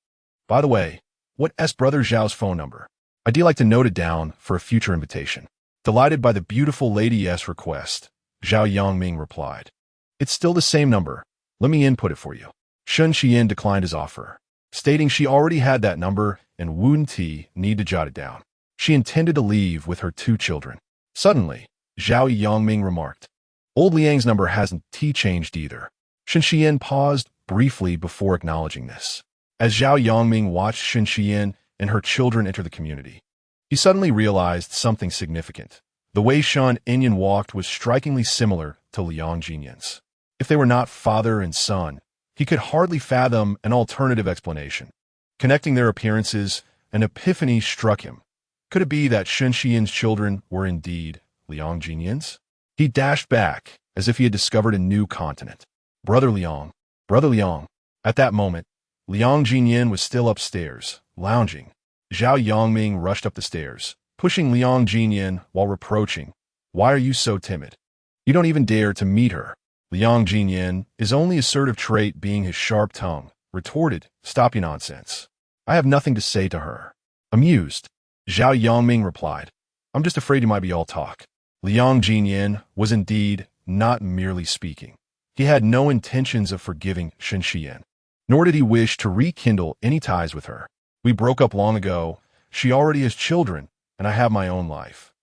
[SPEAKER 1] By the way, what's brother Zhao's phone number? I'd like to note it down for a future invitation. Delighted by the beautiful Lady S request, Zhao Yongming replied. It's still the same number. Let me input it for you. Shen Xian declined his offer, stating she already had that number and wouldn't need to jot it down. She intended to leave with her 2 children. Suddenly, Zhao Yongming remarked, Old Liang's number hasn't changed either. Shen Xian paused briefly before acknowledging this. As Zhao Yongming watched Shen Xian and her children enter the community, he suddenly realized something significant. The way Shen Enyan walked was strikingly similar to Liang Ziyan's. If they were not father and son, he could hardly fathom an alternative explanation. Connecting their appearances, an epiphany struck him. Could it be that Shen Xian's children were indeed Liang Ziyan's? He dashed back as if he had discovered a new continent. Brother Liang. Brother Liang. At that moment, Liang Ziyan was still upstairs, lounging. Zhao Yongming rushed up the stairs, pushing Liang Ziyan while reproaching, Why are you so timid? You don't even dare to meet her. Liang Ziyan, his only assertive trait being his sharp tongue, retorted, Stop your nonsense. I have nothing to say to her. Amused, Zhao Yongming replied, I'm just afraid you might be all talk. Liang Ziyan was indeed not merely speaking. He had no intentions of forgiving Shen Xian, nor did he wish to rekindle any ties with her. We broke up long ago. She already has children, and I have my own life.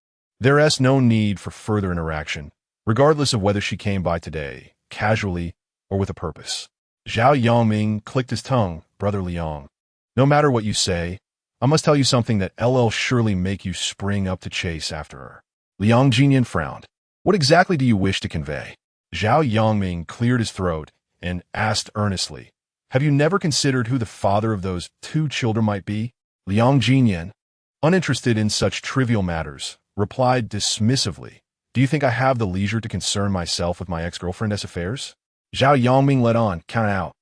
[SPEAKER 1] There is no need for further interaction, regardless of whether she came by today, casually or with a purpose. Zhao Yongming clicked his tongue, Brother Liang. No matter what you say, I must tell you something that will surely make you spring up to chase after her. Liang Ziyan frowned. What exactly do you wish to convey? Zhao Yongming cleared his throat and asked earnestly, Have you never considered who the father of those 2 children might be? Liang Ziyan, uninterested in such trivial matters, replied dismissively, Do you think I have the leisure to concern myself with my ex-girlfriend's affairs? Zhao Yongming led on, Count out.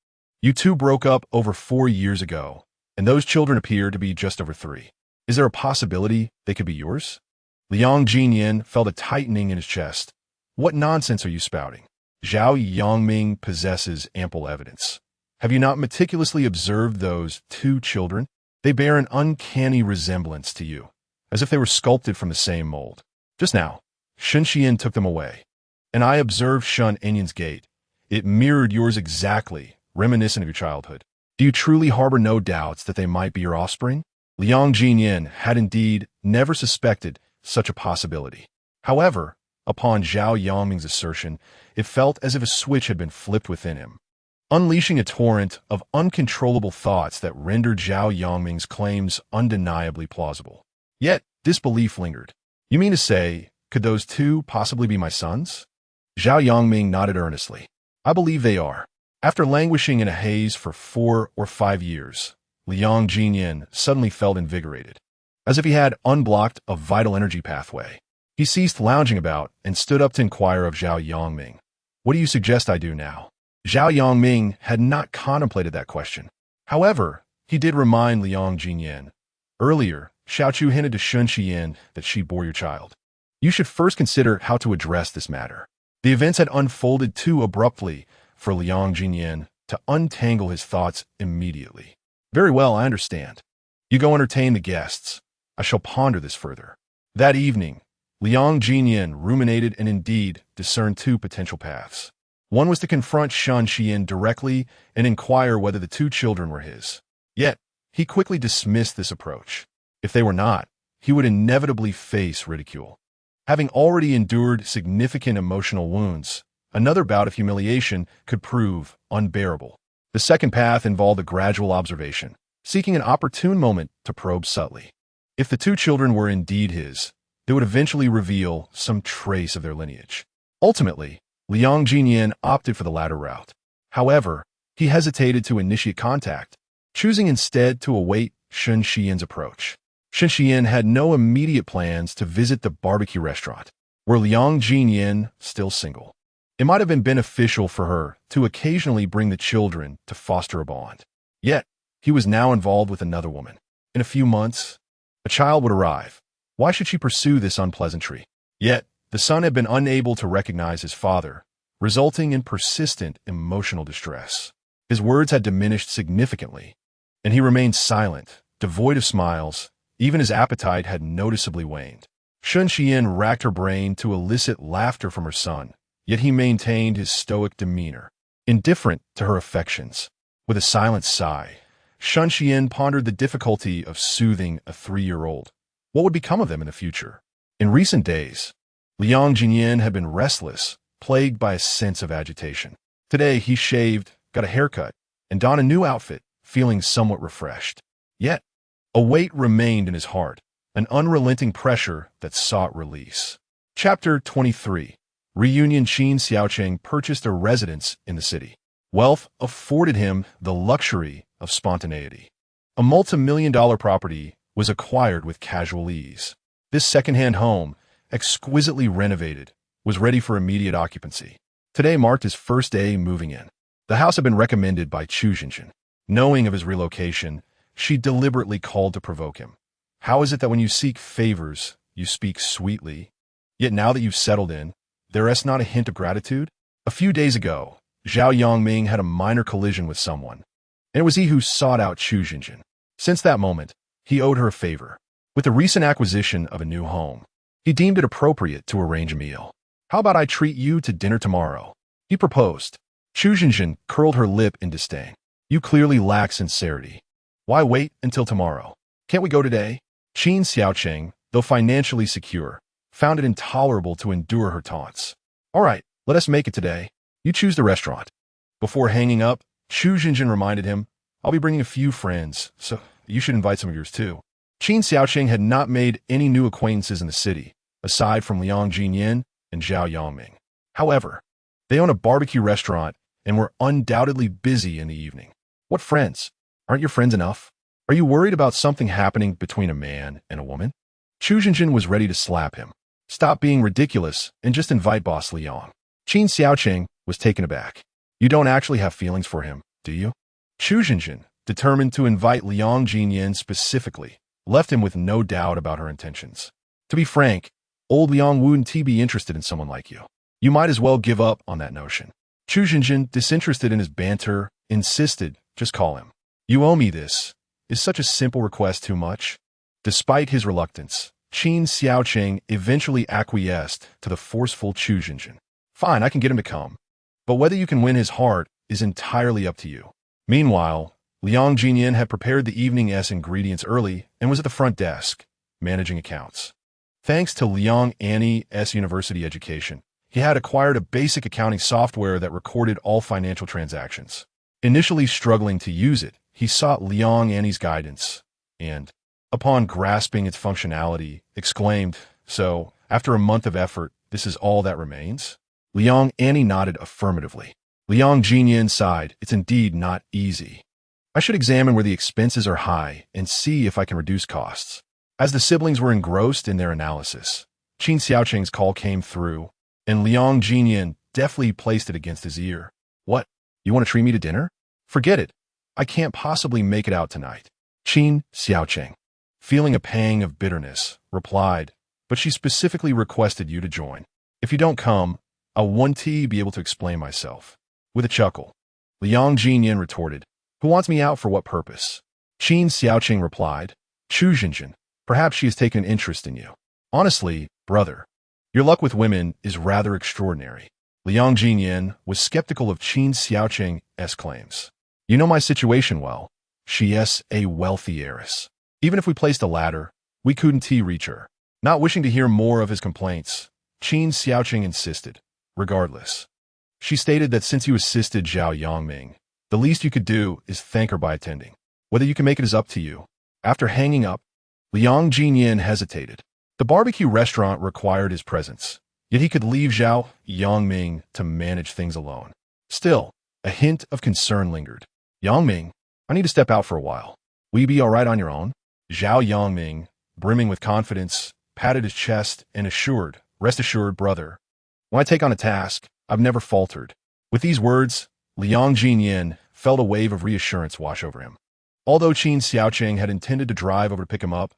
[SPEAKER 1] You 2 broke up over 4 years ago, and those children appear to be just over 3. Is there a possibility they could be yours? Liang Ziyan felt a tightening in his chest. What nonsense are you spouting? Zhao Yongming possesses ample evidence. Have you not meticulously observed those 2 children? They bear an uncanny resemblance to you, as if they were sculpted from the same mold. Just now, Shen Xian took them away, and I observed Shen Enyan's gait. It mirrored yours exactly, reminiscent of your childhood. Do you truly harbor no doubts that they might be your offspring? Liang Ziyan had indeed never suspected such a possibility. However, upon Zhao Yongming's assertion, it felt as if a switch had been flipped within him, unleashing a torrent of uncontrollable thoughts that rendered Zhao Yongming's claims undeniably plausible. Yet, disbelief lingered. You mean to say, could those 2 possibly be my sons? Zhao Yongming nodded earnestly. I believe they are. After languishing in a haze for 4 or 5 years, Liang Ziyan suddenly felt invigorated, as if he had unblocked a vital energy pathway. He ceased lounging about and stood up to inquire of Zhao Yongming. What do you suggest I do now? Zhao Yongming had not contemplated that question. However, he did remind Liang Ziyan. Earlier, Xiaochu hinted to Shen Xian that she bore your child. You should first consider how to address this matter. The events had unfolded too abruptly for Liang Ziyan to untangle his thoughts immediately. Very well, I understand. You go entertain the guests. I shall ponder this further. That evening, Liang Ziyan ruminated and indeed discerned 2 potential paths. One was to confront Shen Xian directly and inquire whether the 2 children were his. Yet, he quickly dismissed this approach. If they were not, he would inevitably face ridicule. Having already endured significant emotional wounds, another bout of humiliation could prove unbearable. The second path involved a gradual observation, seeking an opportune moment to probe subtly. If the two children were indeed his, they would eventually reveal some trace of their lineage. Ultimately, Liang Ziyan opted for the latter route. However, he hesitated to initiate contact, choosing instead to await Sun Xian's approach. Sun Xian had no immediate plans to visit the barbecue restaurant, where Liang Ziyan, still single. It might have been beneficial for her to occasionally bring the children to foster a bond. Yet, he was now involved with another woman. In a few months, a child would arrive. Why should she pursue this unpleasantry? Yet, the son had been unable to recognize his father, resulting in persistent emotional distress. His words had diminished significantly, and he remained silent, devoid of smiles. Even his appetite had noticeably waned. Sun Xian racked her brain to elicit laughter from her son, yet he maintained his stoic demeanor, indifferent to her affections. With a silent sigh, Sun Xian pondered the difficulty of soothing a 3-year-old. What would become of them in the future? In recent days, Liang Ziyan had been restless, plagued by a sense of agitation. Today, he shaved, got a haircut, and donned a new outfit, feeling somewhat refreshed. Yet, a weight remained in his heart, an unrelenting pressure that sought release. Chapter 23. Reunion. Qin Xiaocheng purchased a residence in the city. Wealth afforded him the luxury of spontaneity. A multi-million-dollar property was acquired with casual ease. This second-hand home, exquisitely renovated, was ready for immediate occupancy. Today marked his first day moving in. The house had been recommended by Chu Jinjin. Knowing of his relocation, she deliberately called to provoke him. How is it that when you seek favors, you speak sweetly? Yet now that you've settled in, there is not a hint of gratitude? A few days ago, Zhao Yongming had a minor collision with someone, and it was he who sought out Chu Jinjin. Since that moment, he owed her a favor. With the recent acquisition of a new home, he deemed it appropriate to arrange a meal. How about I treat you to dinner tomorrow? He proposed. Chu Jinjin curled her lip in disdain. You clearly lack sincerity. Why wait until tomorrow? Can't we go today? Qin Xiaocheng, though financially secure, found it intolerable to endure her taunts. All right, let us make it today. You choose the restaurant. Before hanging up, Chu Jinjin reminded him, I'll be bringing a few friends, so you should invite some of yours too. Qin Xiaocheng had not made any new acquaintances in the city, aside from Liang Ziyan and Zhao Yongming. However, they own a barbecue restaurant and were undoubtedly busy in the evening. What friends? Aren't your friends enough? Are you worried about something happening between a man and a woman? Chu Jinjin was ready to slap him. Stop being ridiculous and just invite Boss Liang. Qin Xiaocheng was taken aback. You don't actually have feelings for him, do you? Chu Jinjin, determined to invite Liang Ziyan specifically, left him with no doubt about her intentions. To be frank, old Liang wouldn't be interested in someone like you. You might as well give up on that notion. Chu Jinjin, disinterested in his banter, insisted, just call him. You owe me this. Is such a simple request too much? Despite his reluctance, Qin Xiaocheng eventually acquiesced to the forceful Chu Jinjin. Fine, I can get him to come. But whether you can win his heart is entirely up to you. Meanwhile, Liang Ziyan had prepared the evening's ingredients early and was at the front desk, managing accounts. Thanks to Liang Annie's university education, he had acquired a basic accounting software that recorded all financial transactions. Initially struggling to use it, he sought Liang Annie's guidance, and, upon grasping its functionality, exclaimed, So, after a month of effort, this is all that remains? Liang Annie nodded affirmatively. Liang Ziyan sighed, It's indeed not easy. I should examine where the expenses are high and see if I can reduce costs. As the siblings were engrossed in their analysis, Qin Xiaocheng's call came through, and Liang Ziyan deftly placed it against his ear. What? You want to treat me to dinner? Forget it. I can't possibly make it out tonight. Qin Xiaocheng, feeling a pang of bitterness, replied, But she specifically requested you to join. If you don't come, I won't be able to explain myself. With a chuckle, Liang Ziyan retorted, Who wants me out for what purpose? Qin Xiaocheng replied, Chu Jinjin, perhaps she has taken an interest in you. Honestly, brother, your luck with women is rather extraordinary. Liang Ziyan was skeptical of Qin Xiaocheng's claims. You know my situation well. She is a wealthy heiress. Even if we placed a ladder, we couldn't reach her. Not wishing to hear more of his complaints, Qin Xiaoqing insisted. Regardless, she stated that since you assisted Zhao Yongming, the least you could do is thank her by attending. Whether you can make it is up to you. After hanging up, Liang Ziyan hesitated. The barbecue restaurant required his presence, yet he could leave Zhao Yongming to manage things alone. Still, a hint of concern lingered. Yongming, I need to step out for a while. Will you be all right on your own? Zhao Yongming, brimming with confidence, patted his chest and assured, rest assured, brother. When I take on a task, I've never faltered. With these words, Liang Ziyan felt a wave of reassurance wash over him. Although Qin Xiaoqing had intended to drive over to pick him up,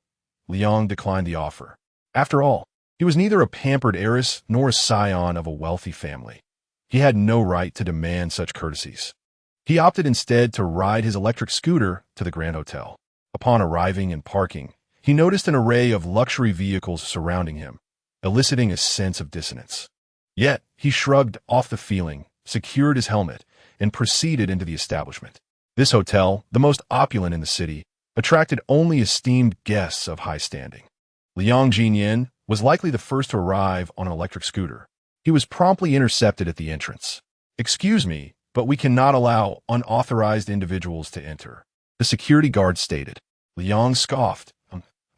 [SPEAKER 1] Liang declined the offer. After all, he was neither a pampered heiress nor a scion of a wealthy family. He had no right to demand such courtesies. He opted instead to ride his electric scooter to the Grand Hotel. Upon arriving and parking, he noticed an array of luxury vehicles surrounding him, eliciting a sense of dissonance. Yet, he shrugged off the feeling, secured his helmet, and proceeded into the establishment. This hotel, the most opulent in the city, attracted only esteemed guests of high standing. Liang Ziyan was likely the first to arrive on an electric scooter. He was promptly intercepted at the entrance. Excuse me, but we cannot allow unauthorized individuals to enter, the security guard stated. Liang scoffed.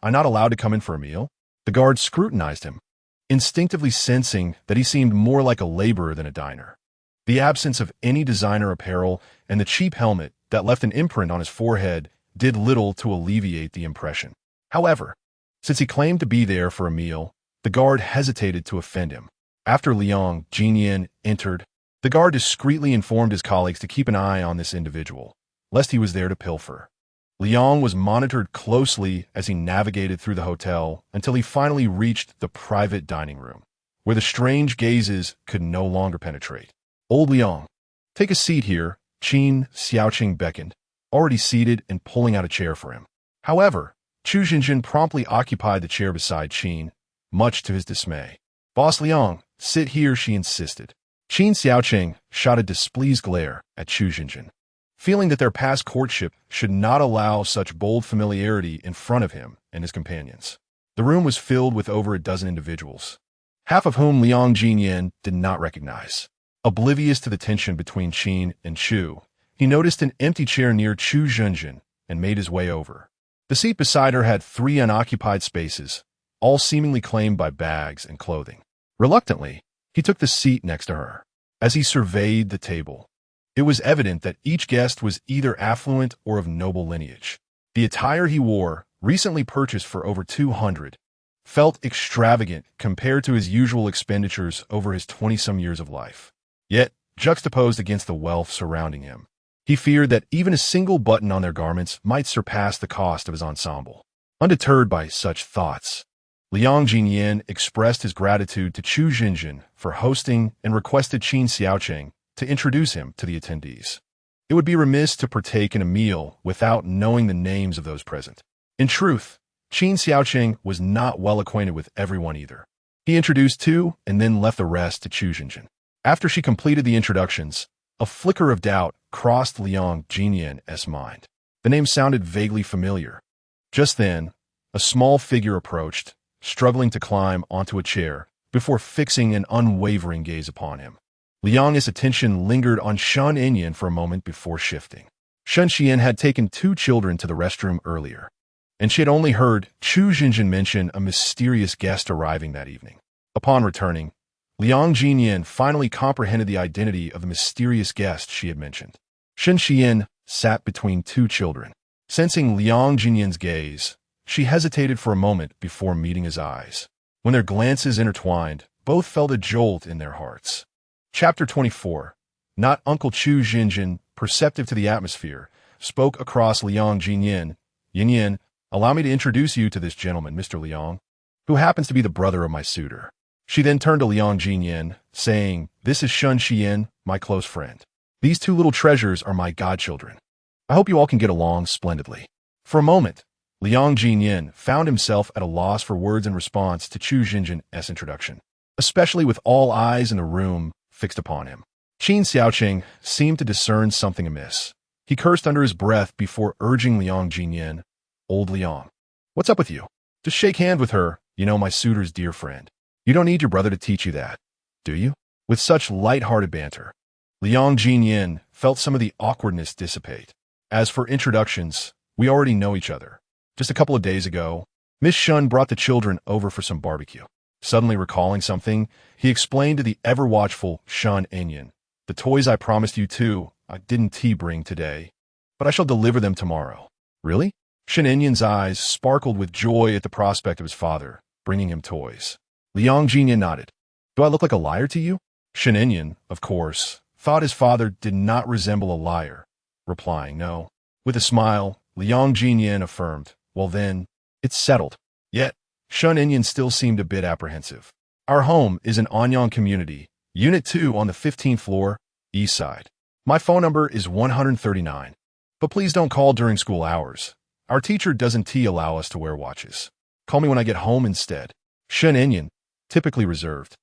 [SPEAKER 1] I'm not allowed to come in for a meal? The guard scrutinized him, instinctively sensing that he seemed more like a laborer than a diner. The absence of any designer apparel and the cheap helmet that left an imprint on his forehead did little to alleviate the impression. However, since he claimed to be there for a meal, the guard hesitated to offend him. After Liang Ziyan entered, the guard discreetly informed his colleagues to keep an eye on this individual, lest he was there to pilfer. Liang was monitored closely as he navigated through the hotel until he finally reached the private dining room, where the strange gazes could no longer penetrate. Old Liang, take a seat here, Qin Xiaoqing beckoned, already seated and pulling out a chair for him. However, Chu Xinjin promptly occupied the chair beside Qin, much to his dismay. Boss Liang, sit here, she insisted. Qin Xiaoqing shot a displeased glare at Chu Xinjin, feeling that their past courtship should not allow such bold familiarity in front of him and his companions. The room was filled with over a dozen individuals, half of whom Liang Ziyan did not recognize. Oblivious to the tension between Qin and Chu, he noticed an empty chair near Chu Xinjin and made his way over. The seat beside her had 3 unoccupied spaces, all seemingly claimed by bags and clothing. Reluctantly, he took the seat next to her. As he surveyed the table, it was evident that each guest was either affluent or of noble lineage. The attire he wore, recently purchased for over 200, felt extravagant compared to his usual expenditures over his 20-some years of life. Yet, juxtaposed against the wealth surrounding him, he feared that even a single button on their garments might surpass the cost of his ensemble. Undeterred by such thoughts, Liang Ziyan expressed his gratitude to Chu Xinjin for hosting and requested Qin Xiaoqing to introduce him to the attendees. It would be remiss to partake in a meal without knowing the names of those present. In truth, Qin Xiaoqing was not well acquainted with everyone either. He introduced 2 and then left the rest to Chu Xinjin. After she completed the introductions, a flicker of doubt crossed Liang Ziyan's mind. The name sounded vaguely familiar. Just then, a small figure approached, struggling to climb onto a chair before fixing an unwavering gaze upon him. Liang's attention lingered on Shen Enyan for a moment before shifting. Shen Xian had taken 2 children to the restroom earlier, and she had only heard Chu Xinjin mention a mysterious guest arriving that evening. Upon returning, Liang Ziyan finally comprehended the identity of the mysterious guest she had mentioned. Shen Xian sat between 2 children. Sensing Liang Ziyan's gaze, she hesitated for a moment before meeting his eyes. When their glances intertwined, both felt a jolt in their hearts. Chapter 24. Not Uncle Chu Xinjin, perceptive to the atmosphere, spoke across Liang Ziyan. Yin, allow me to introduce you to this gentleman, Mr. Liang, who happens to be the brother of my suitor. She then turned to Liang Ziyan, saying, this is Shen Xian, my close friend. These 2 little treasures are my godchildren. I hope you all can get along splendidly. For a moment, Liang Ziyan found himself at a loss for words in response to Chu Xinjin's introduction, especially with all eyes in the room fixed upon him. Qin Xiaoqing seemed to discern something amiss. He cursed under his breath before urging Liang Ziyan, "Old Liang, what's up with you? Just shake hands with her, my suitor's dear friend. You don't need your brother to teach you that, do you?" With such light-hearted banter, Liang Ziyan felt some of the awkwardness dissipate. As for introductions, we already know each other. Just a couple of days ago, Miss Shun brought the children over for some barbecue. Suddenly recalling something, he explained to the ever-watchful Shun Enyan, "The toys I promised you too, I didn't bring today, but I shall deliver them tomorrow." "Really?" Shun Enyan's eyes sparkled with joy at the prospect of his father bringing him toys. Liang Ziyan nodded. "Do I look like a liar to you?" Shun Enyan, of course, thought his father did not resemble a liar, replying no. With a smile, Liang Ziyan affirmed, "Well then, it's settled." Yet, Shun Enyan still seemed a bit apprehensive. "Our home is in Anyang Community, Unit 2 on the 15th floor, east side. My phone number is 139. But please don't call during school hours. Our teacher doesn't allow us to wear watches. Call me when I get home instead." Shun Enyan, typically reserved,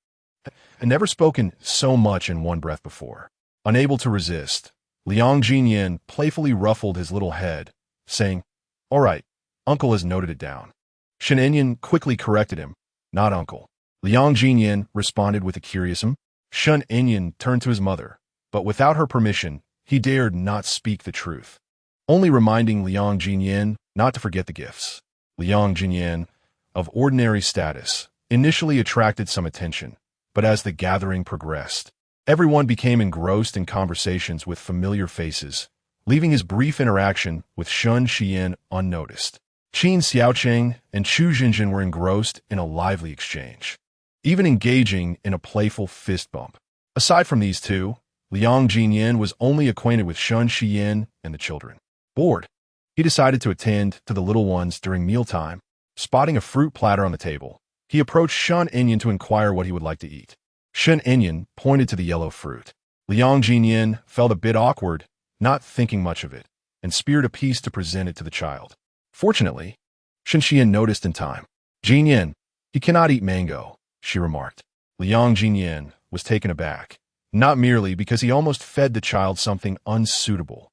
[SPEAKER 1] had never spoken so much in one breath before. Unable to resist, Liang Ziyan playfully ruffled his little head, saying, "All right, Uncle has noted it down." Shun Enyan quickly corrected him, "Not Uncle." Liang Ziyan responded with a curious Shun Enyan turned to his mother, but without her permission, he dared not speak the truth, only reminding Liang Ziyan not to forget the gifts. Liang Ziyan, of ordinary status, initially attracted some attention, but as the gathering progressed, everyone became engrossed in conversations with familiar faces, leaving his brief interaction with Shun Xian unnoticed. Qin Xiaocheng and Chu Jinjin were engrossed in a lively exchange, even engaging in a playful fist bump. Aside from these two, Liang Ziyan was only acquainted with Shun Xian and the children. Bored, he decided to attend to the little ones during mealtime. Spotting a fruit platter on the table, he approached Shun Enyan to inquire what he would like to eat. Shun Enyan pointed to the yellow fruit. Liang Ziyan felt a bit awkward, not thinking much of it, and speared a piece to present it to the child. Fortunately, Shun Xian noticed in time. "Ziyan, he cannot eat mango," she remarked. Liang Ziyan was taken aback, not merely because he almost fed the child something unsuitable,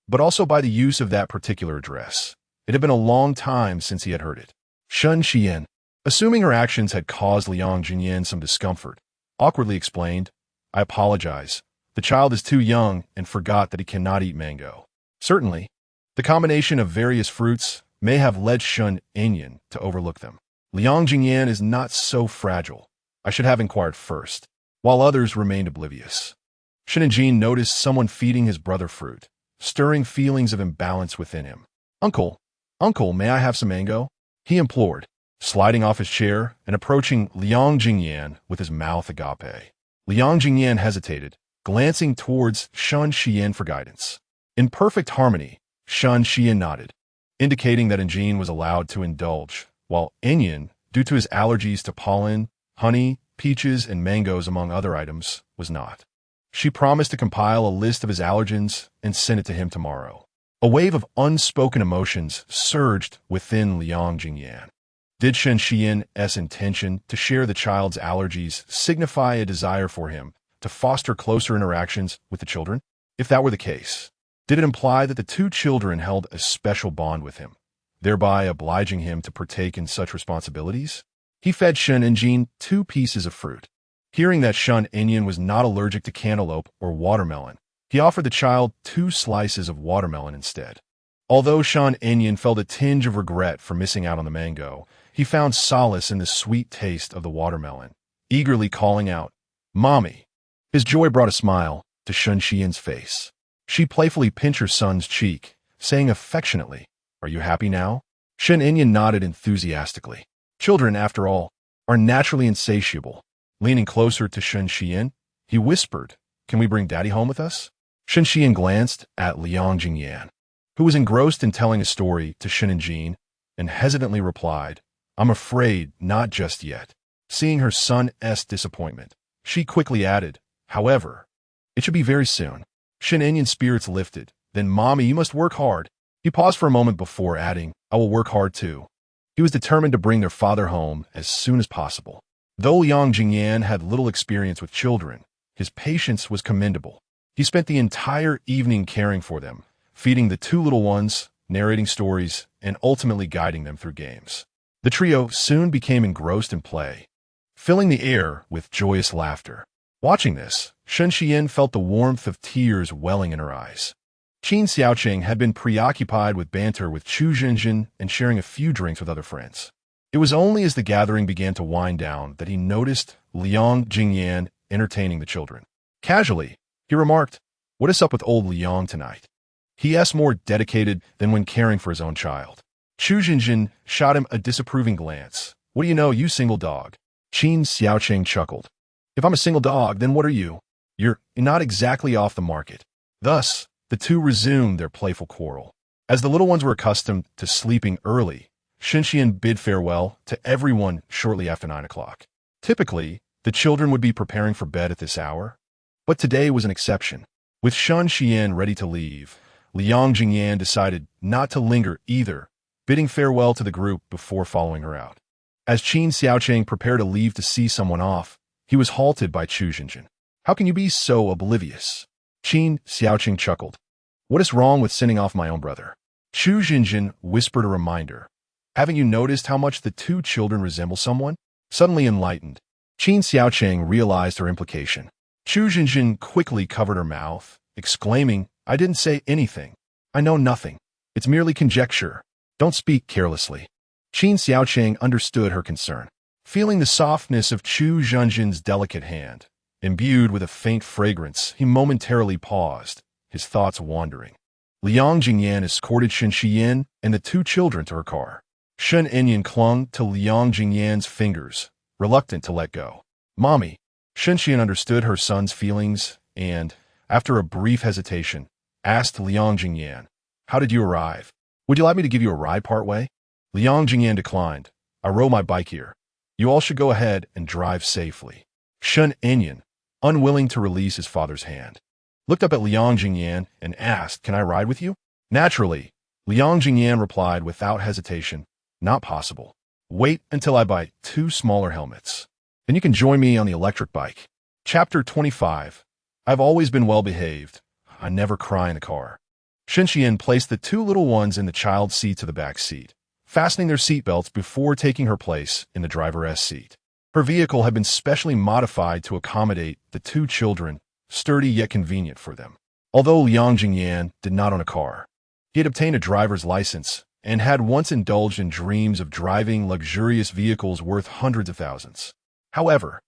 [SPEAKER 1] but also by the use of that particular address. It had been a long time since he had heard it. Shun Xian, assuming her actions had caused Liang Ziyan some discomfort, awkwardly explained, "I apologize. The child is too young and forgot that he cannot eat mango." Certainly, the combination of various fruits may have led Shun Enyan to overlook them. "Liang Ziyan is not so fragile. I should have inquired first," while others remained oblivious. Shun Enyan noticed someone feeding his brother fruit, stirring feelings of imbalance within him. Uncle, may I have some mango?" he implored, sliding off his chair and approaching Liang Ziyan with his mouth agape. Liang Ziyan hesitated, glancing towards Shun Xian for guidance. In perfect harmony, Shun Xian nodded, indicating that Enyan was allowed to indulge, while Enyan, due to his allergies to pollen, honey, peaches, and mangoes among other items, was not. She promised to compile a list of his allergens and send it to him tomorrow. A wave of unspoken emotions surged within Liang Ziyan. Did Shun Xian's intention to share the child's allergies signify a desire for him to foster closer interactions with the children? If that were the case, did it imply that the two children held a special bond with him, thereby obliging him to partake in such responsibilities? He fed Shun Enyan 2 pieces of fruit. Hearing that Shun Enyan was not allergic to cantaloupe or watermelon, he offered the child 2 slices of watermelon instead. Although Shun Enyan felt a tinge of regret for missing out on the mango, he found solace in the sweet taste of the watermelon, eagerly calling out, "Mommy." His joy brought a smile to Shun Xian's face. She playfully pinched her son's cheek, saying affectionately, "Are you happy now?" Shun Enyan nodded enthusiastically. Children, after all, are naturally insatiable. Leaning closer to Shun Xian, he whispered, "Can we bring Daddy home with us?" Shun Xian glanced at Liang Ziyan, who was engrossed in telling a story to Shun Enyan, and hesitantly replied, "I'm afraid not just yet." Seeing her son's disappointment, she quickly added, "However, it should be very soon." Shun Enyan's spirits lifted. "Then, Mommy, you must work hard." He paused for a moment before adding, "I will work hard too." He was determined to bring their father home as soon as possible. Though Liang Ziyan had little experience with children, his patience was commendable. He spent the entire evening caring for them, feeding the two little ones, narrating stories, and ultimately guiding them through games. The trio soon became engrossed in play, filling the air with joyous laughter. Watching this, Shen Xian felt the warmth of tears welling in her eyes. Qin Xiaoqing had been preoccupied with banter with Chu Zhenjin and sharing a few drinks with other friends. It was only as the gathering began to wind down that he noticed Liang Ziyan entertaining the children. Casually, he remarked, "What is up with old Liang tonight?" He asked, more dedicated than when caring for his own child. Chu Zhenjin shot him a disapproving glance. "What do you know, you single dog?" Qin Xiaoqing chuckled. "If I'm a single dog, then what are you? You're not exactly off the market." Thus, the two resumed their playful quarrel. As the little ones were accustomed to sleeping early, Shen Xian bid farewell to everyone shortly after 9 o'clock. Typically, the children would be preparing for bed at this hour, but today was an exception. With Shen Xian ready to leave, Liang Ziyan decided not to linger either, bidding farewell to the group before following her out. As Qin Xiaoqing prepared to leave to see someone off, he was halted by Chu Zhenjin. "How can you be so oblivious?" Qin Xiaoqing chuckled. "What is wrong with sending off my own brother?" Chu Zhenjin whispered a reminder. "Haven't you noticed how much the two children resemble someone?" Suddenly enlightened, Qin Xiaoqing realized her implication. Chu Zhenjin quickly covered her mouth, exclaiming, "I didn't say anything. I know nothing. It's merely conjecture. Don't speak carelessly." Qin Xiaoqing understood her concern. Feeling the softness of Chu Zhenjin's delicate hand, imbued with a faint fragrance, he momentarily paused, his thoughts wandering. Liang Ziyan escorted Shen Xian and the two children to her car. Shen Enyan clung to Liang Ziyan's fingers, reluctant to let go. "Mommy." Shen Xian understood her son's feelings and, after a brief hesitation, asked Liang Ziyan, "How did you arrive? Would you like me to give you a ride part way?" Liang Ziyan declined. "I rode my bike here. You all should go ahead and drive safely." Shen Enyan, unwilling to release his father's hand, looked up at Liang Ziyan and asked, "Can I ride with you?" Naturally, Liang Ziyan replied without hesitation, "Not possible. Wait until I buy 2 smaller helmets. Then you can join me on the electric bike." Chapter 25. I've always been well behaved. I never cry in a car. Shen Xian placed the two little ones in the child seats of the back seat, fastening their seatbelts before taking her place in the driver's seat. Her vehicle had been specially modified to accommodate the two children, sturdy yet convenient for them. Although Liang Ziyan did not own a car, he had obtained a driver's license and had once indulged in dreams of driving luxurious vehicles worth hundreds of thousands. However,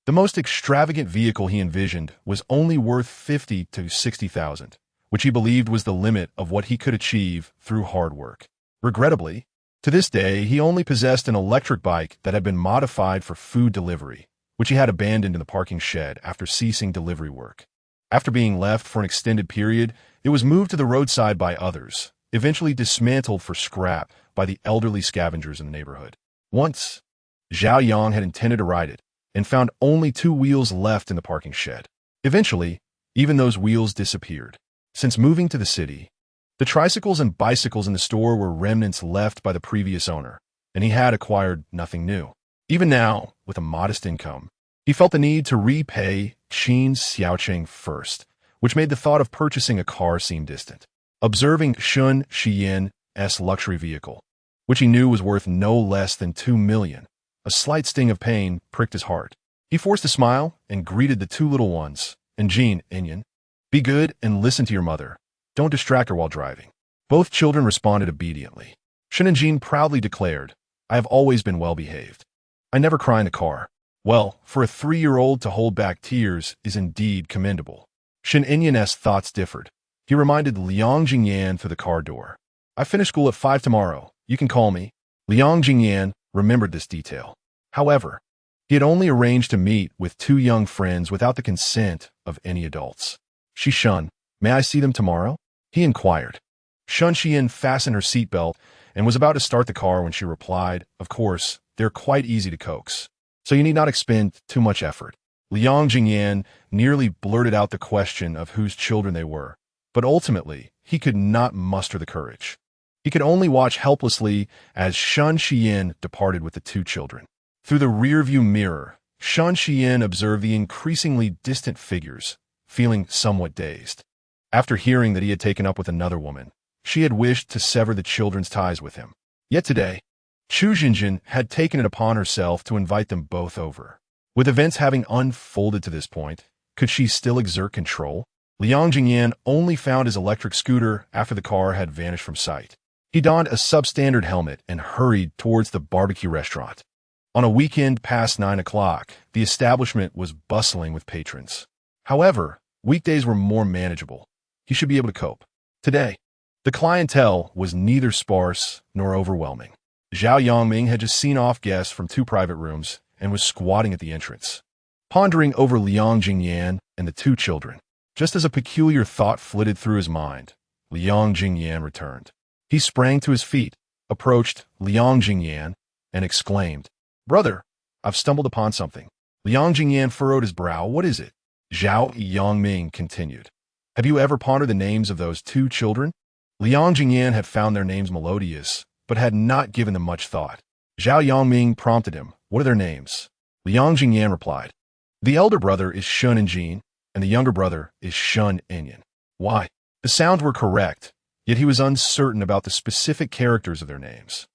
[SPEAKER 1] the most extravagant vehicle he envisioned was only worth 50 to 60,000, which he believed was the limit of what he could achieve through hard work. Regrettably, to this day, he only possessed an electric bike that had been modified for food delivery, which he had abandoned in the parking shed after ceasing delivery work. After being left for an extended period, it was moved to the roadside by others, eventually dismantled for scrap by the elderly scavengers in the neighborhood. Once, Zhao Yang had intended to ride it and found only 2 wheels left in the parking shed. Eventually, even those wheels disappeared. Since moving to the city, the tricycles and bicycles in the store were remnants left by the previous owner, and he had acquired nothing new. Even now, with a modest income, he felt the need to repay Qin Xiaoqing first, which made the thought of purchasing a car seem distant. Observing Shen Xian's luxury vehicle, which he knew was worth no less than 2 million, a slight sting of pain pricked his heart. He forced a smile and greeted the two little ones. "And Jean, Enyan, be good and listen to your mother. Don't distract her while driving." Both children responded obediently. Shen and Jean proudly declared, "I have always been well behaved. I never cry in the car." Well, for a 3-year-old to hold back tears is indeed commendable. Shen Enyan's thoughts differed. He reminded Liang Ziyan through the car door. "I finish school at 5 tomorrow. You can call me." Liang Ziyan remembered this detail. However, he had only arranged to meet with 2 young friends without the consent of any adults. "Shishun, may I see them tomorrow?" he inquired. Shen Xian fastened her seatbelt and was about to start the car when she replied, "Of course, they're quite easy to coax, so you need not expend too much effort." Liang Ziyan nearly blurted out the question of whose children they were, but ultimately he could not muster the courage. He could only watch helplessly as Shen Xian departed with the 2 children. Through the rearview mirror, Shen Xian observed the increasingly distant figures, feeling somewhat dazed. After hearing that he had taken up with another woman, she had wished to sever the children's ties with him. Yet today, Chu Jinjin had taken it upon herself to invite them both over. With events having unfolded to this point, could she still exert control? Liang Ziyan only found his electric scooter after the car had vanished from sight. He donned a substandard helmet and hurried towards the barbecue restaurant. On a weekend past 9 o'clock, the establishment was bustling with patrons. However, weekdays were more manageable. He should be able to cope. Today, the clientele was neither sparse nor overwhelming. Zhao Yongming had just seen off guests from 2 private rooms and was squatting at the entrance, pondering over Liang Ziyan and the 2 children. Just as a peculiar thought flitted through his mind, Liang Ziyan returned. He sprang to his feet, approached Liang Ziyan, and exclaimed, "Brother, I've stumbled upon something." Liang Ziyan furrowed his brow. "What is it?" Zhao Yongming continued. "Have you ever pondered the names of those 2 children?" Liang Ziyan had found their names melodious, but had not given them much thought. Zhao Yongming prompted him, "What are their names?" Liang Ziyan replied, "The elder brother is Shun Enjin, and the younger brother is Shun Enyan." Why? The sounds were correct, yet he was uncertain about the specific characters of their names.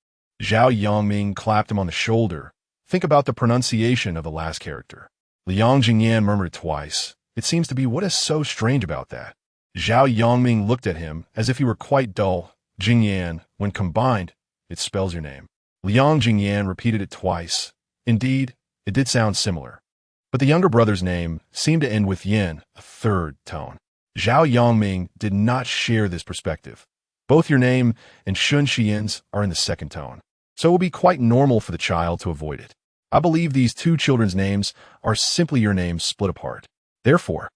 [SPEAKER 1] Zhao Yongming clapped him on the shoulder. "Think about the pronunciation of the last character." Liang Ziyan murmured twice. "It seems to be what is so strange about that." Zhao Yongming looked at him as if he were quite dull. "Jingyan, when combined, it spells your name." Liang Ziyan repeated it twice. Indeed, it did sound similar. But the younger brother's name seemed to end with yin, a 3rd tone. Zhao Yongming did not share this perspective. Both your name and Shun Xian's are in the 2nd tone, so it will be quite normal for the child to avoid it. I believe these 2 children's names are simply your names split apart. Therefore,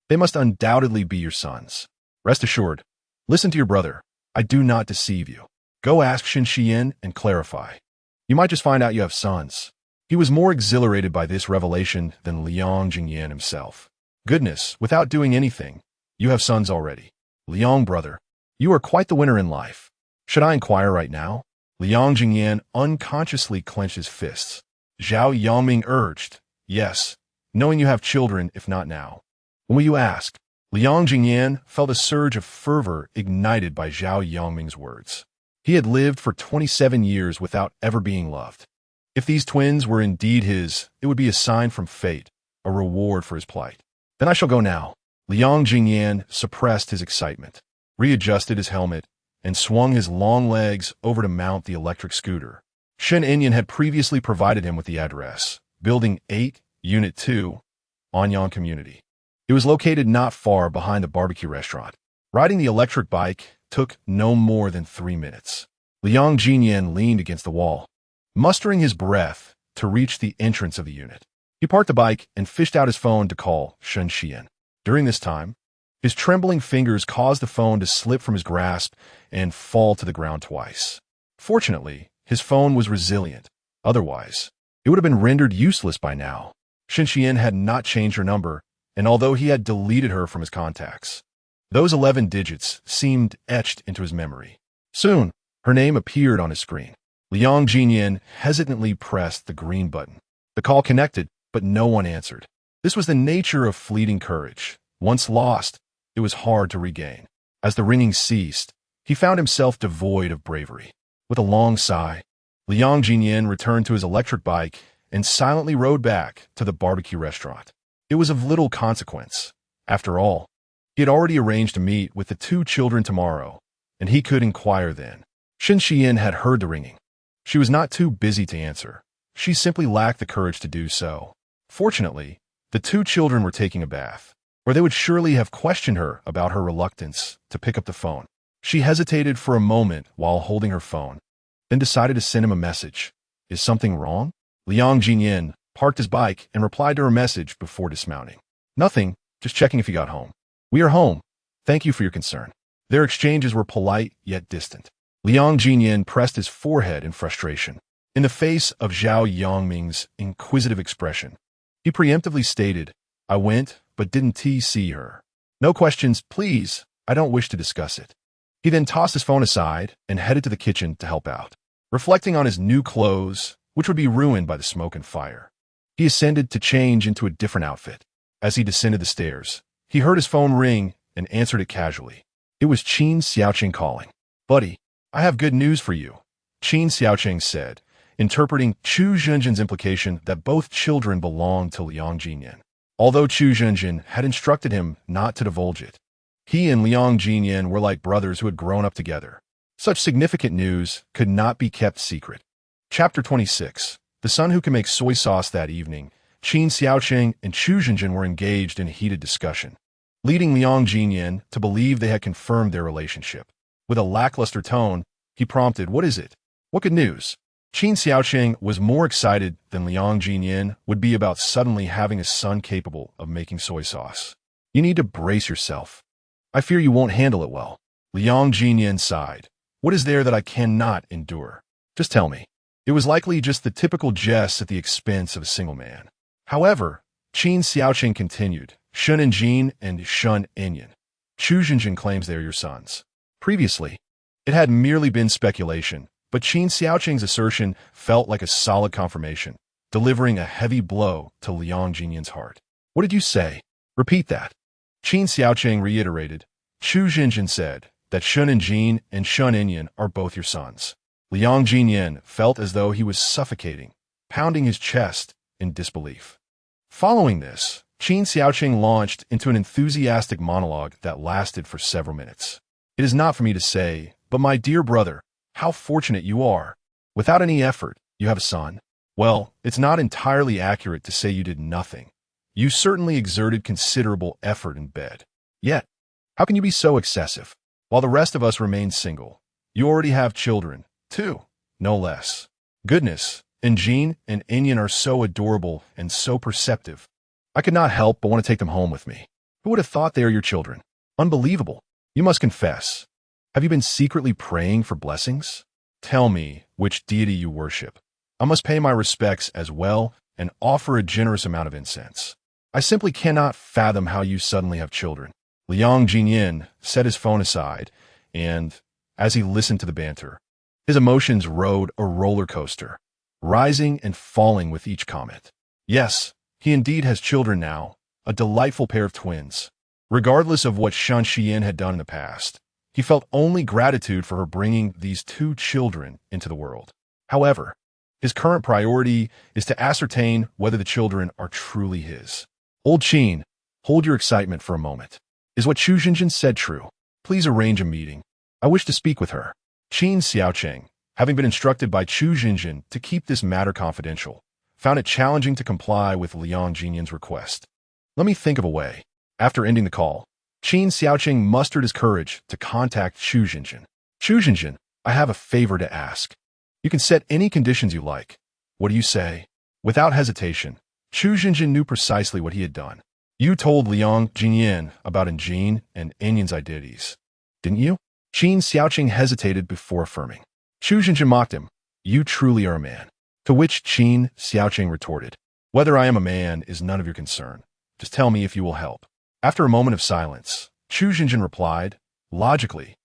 [SPEAKER 1] they must undoubtedly be your sons. Rest assured, listen to your brother. I do not deceive you. Go ask Shin Xian and clarify. You might just find out you have sons. He was more exhilarated by this revelation than Liang Ziyan himself. Goodness, without doing anything, you have sons already. Liang brother, you are quite the winner in life. Should I inquire right now? Liang Ziyan unconsciously clenched his fists. Zhao Yongming urged, "Yes, knowing you have children, if not now. When will you ask?" Liang Ziyan felt a surge of fervor ignited by Zhao Yongming's words. He had lived for 27 years without ever being loved. If these twins were indeed his, it would be a sign from fate, a reward for his plight. "Then I shall go now." Liang Ziyan suppressed his excitement, readjusted his helmet, and swung his long legs over to mount the electric scooter. Shen Enyan had previously provided him with the address, Building 8, Unit 2, Anyang Community. It was located not far behind the barbecue restaurant. Riding the electric bike took no more than 3 minutes. Liang Ziyan leaned against the wall, mustering his breath to reach the entrance of the unit. He parked the bike and fished out his phone to call Shun Xian. During this time, his trembling fingers caused the phone to slip from his grasp and fall to the ground twice. Fortunately, his phone was resilient. Otherwise, it would have been rendered useless by now. Shin Xian had not changed her number, and although he had deleted her from his contacts, those 11 digits seemed etched into his memory. Soon, her name appeared on his screen. Liang Ziyan hesitantly pressed the green button. The call connected, but no one answered. This was the nature of fleeting courage. Once lost, it was hard to regain. As the ringing ceased, he found himself devoid of bravery. With a long sigh, Liang Ziyan returned to his electric bike and silently rode back to the barbecue restaurant. It was of little consequence. After all, he had already arranged to meet with the 2 children tomorrow, and he could inquire then. Shin Xian had heard the ringing. She was not too busy to answer. She simply lacked the courage to do so. Fortunately, the 2 children were taking a bath, or they would surely have questioned her about her reluctance to pick up the phone. She hesitated for a moment while holding her phone, then decided to send him a message. "Is something wrong?" Liang Ziyan parked his bike and replied to her message before dismounting. "Nothing, just checking if you got home." "We are home. Thank you for your concern." Their exchanges were polite yet distant. Liang Ziyan pressed his forehead in frustration. In the face of Zhao Yongming's inquisitive expression, he preemptively stated, "I went, but didn't see her. No questions, please. I don't wish to discuss it." He then tossed his phone aside and headed to the kitchen to help out. Reflecting on his new clothes, which would be ruined by the smoke and fire, he ascended to change into a different outfit. As he descended the stairs, he heard his phone ring and answered it casually. It was Qin Xiaoqing calling. "Buddy, I have good news for you," Qin Xiaoqing said, interpreting Chu Zhenjin's implication that both children belonged to Liang Ziyan. Although Chu Zhenjin had instructed him not to divulge it, he and Liang Ziyan were like brothers who had grown up together. Such significant news could not be kept secret. Chapter 26. The son who can make soy sauce. That evening, Qin Xiaoqing and Chu Zhenjin were engaged in a heated discussion, leading Liang Ziyan to believe they had confirmed their relationship. With a lackluster tone, he prompted, "What is it? What good news?" Qin Xiaoqing was more excited than Liang Ziyan would be about suddenly having a son capable of making soy sauce. "You need to brace yourself. I fear you won't handle it well." Liang Ziyan sighed. "What is there that I cannot endure? Just tell me." It was likely just the typical jest at the expense of a single man. However, Qin Xiaoqing continued, "Shun and Jin and Shun Enyan. Chu Zhenjin claims they are your sons." Previously, it had merely been speculation, but Qin Xiaoqing's assertion felt like a solid confirmation, delivering a heavy blow to Liang Ziyan's heart. "What did you say? Repeat that." Qin Xiaoqing reiterated. "Chu Zhenjin said that Shun and Jin and Shun Enyan are both your sons." Liang Ziyan felt as though he was suffocating, pounding his chest in disbelief. Following this, Qin Xiaoqing launched into an enthusiastic monologue that lasted for several minutes. "It is not for me to say, but my dear brother, how fortunate you are. Without any effort, you have a son. Well, it's not entirely accurate to say you did nothing. You certainly exerted considerable effort in bed. Yet, how can you be so excessive? While the rest of us remain single, you already have children, too, no less. Goodness, and Jin and Enyan are so adorable and so perceptive. I could not help but want to take them home with me. Who would have thought they are your children? Unbelievable. You must confess. Have you been secretly praying for blessings? Tell me which deity you worship. I must pay my respects as well and offer a generous amount of incense. I simply cannot fathom how you suddenly have children." Liang Ziyan set his phone aside, and, as he listened to the banter, his emotions rode a roller coaster, rising and falling with each comment. Yes, he indeed has children now, a delightful pair of twins. Regardless of what Shan Xian had done in the past, he felt only gratitude for her bringing these two children into the world. However, his current priority is to ascertain whether the children are truly his. "Old Qin, hold your excitement for a moment. Is what Chu Zhenjin said true? Please arrange a meeting. I wish to speak with her." Qin Xiaoqing, having been instructed by Chu Zhenjin to keep this matter confidential, found it challenging to comply with Liang Ziyan's request. "Let me think of a way." After ending the call, Qin Xiaoqing mustered his courage to contact Chu Zhenjin. "Chu Zhenjin, I have a favor to ask. You can set any conditions you like. What do you say?" Without hesitation, Chu Zhenjin knew precisely what he had done. "You told Liang Ziyan about Jin and Enyan's identities, didn't you?" Qin Xiaoqing hesitated before affirming. Chu Zhenjin mocked him. "You truly are a man." To which Qin Xiaoqing retorted, "Whether I am a man is none of your concern. Just tell me if you will help." After a moment of silence, Chu Zhenjin replied, "Logically,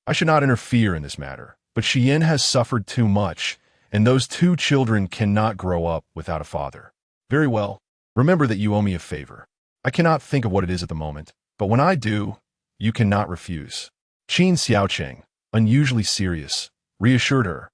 [SPEAKER 1] I should not interfere in this matter, but Xian has suffered too much, and those two children cannot grow up without a father. Very well, remember that you owe me a favor. I cannot think of what it is at the moment, but when I do, you cannot refuse." Qin Xiaoqing, unusually serious, reassured her,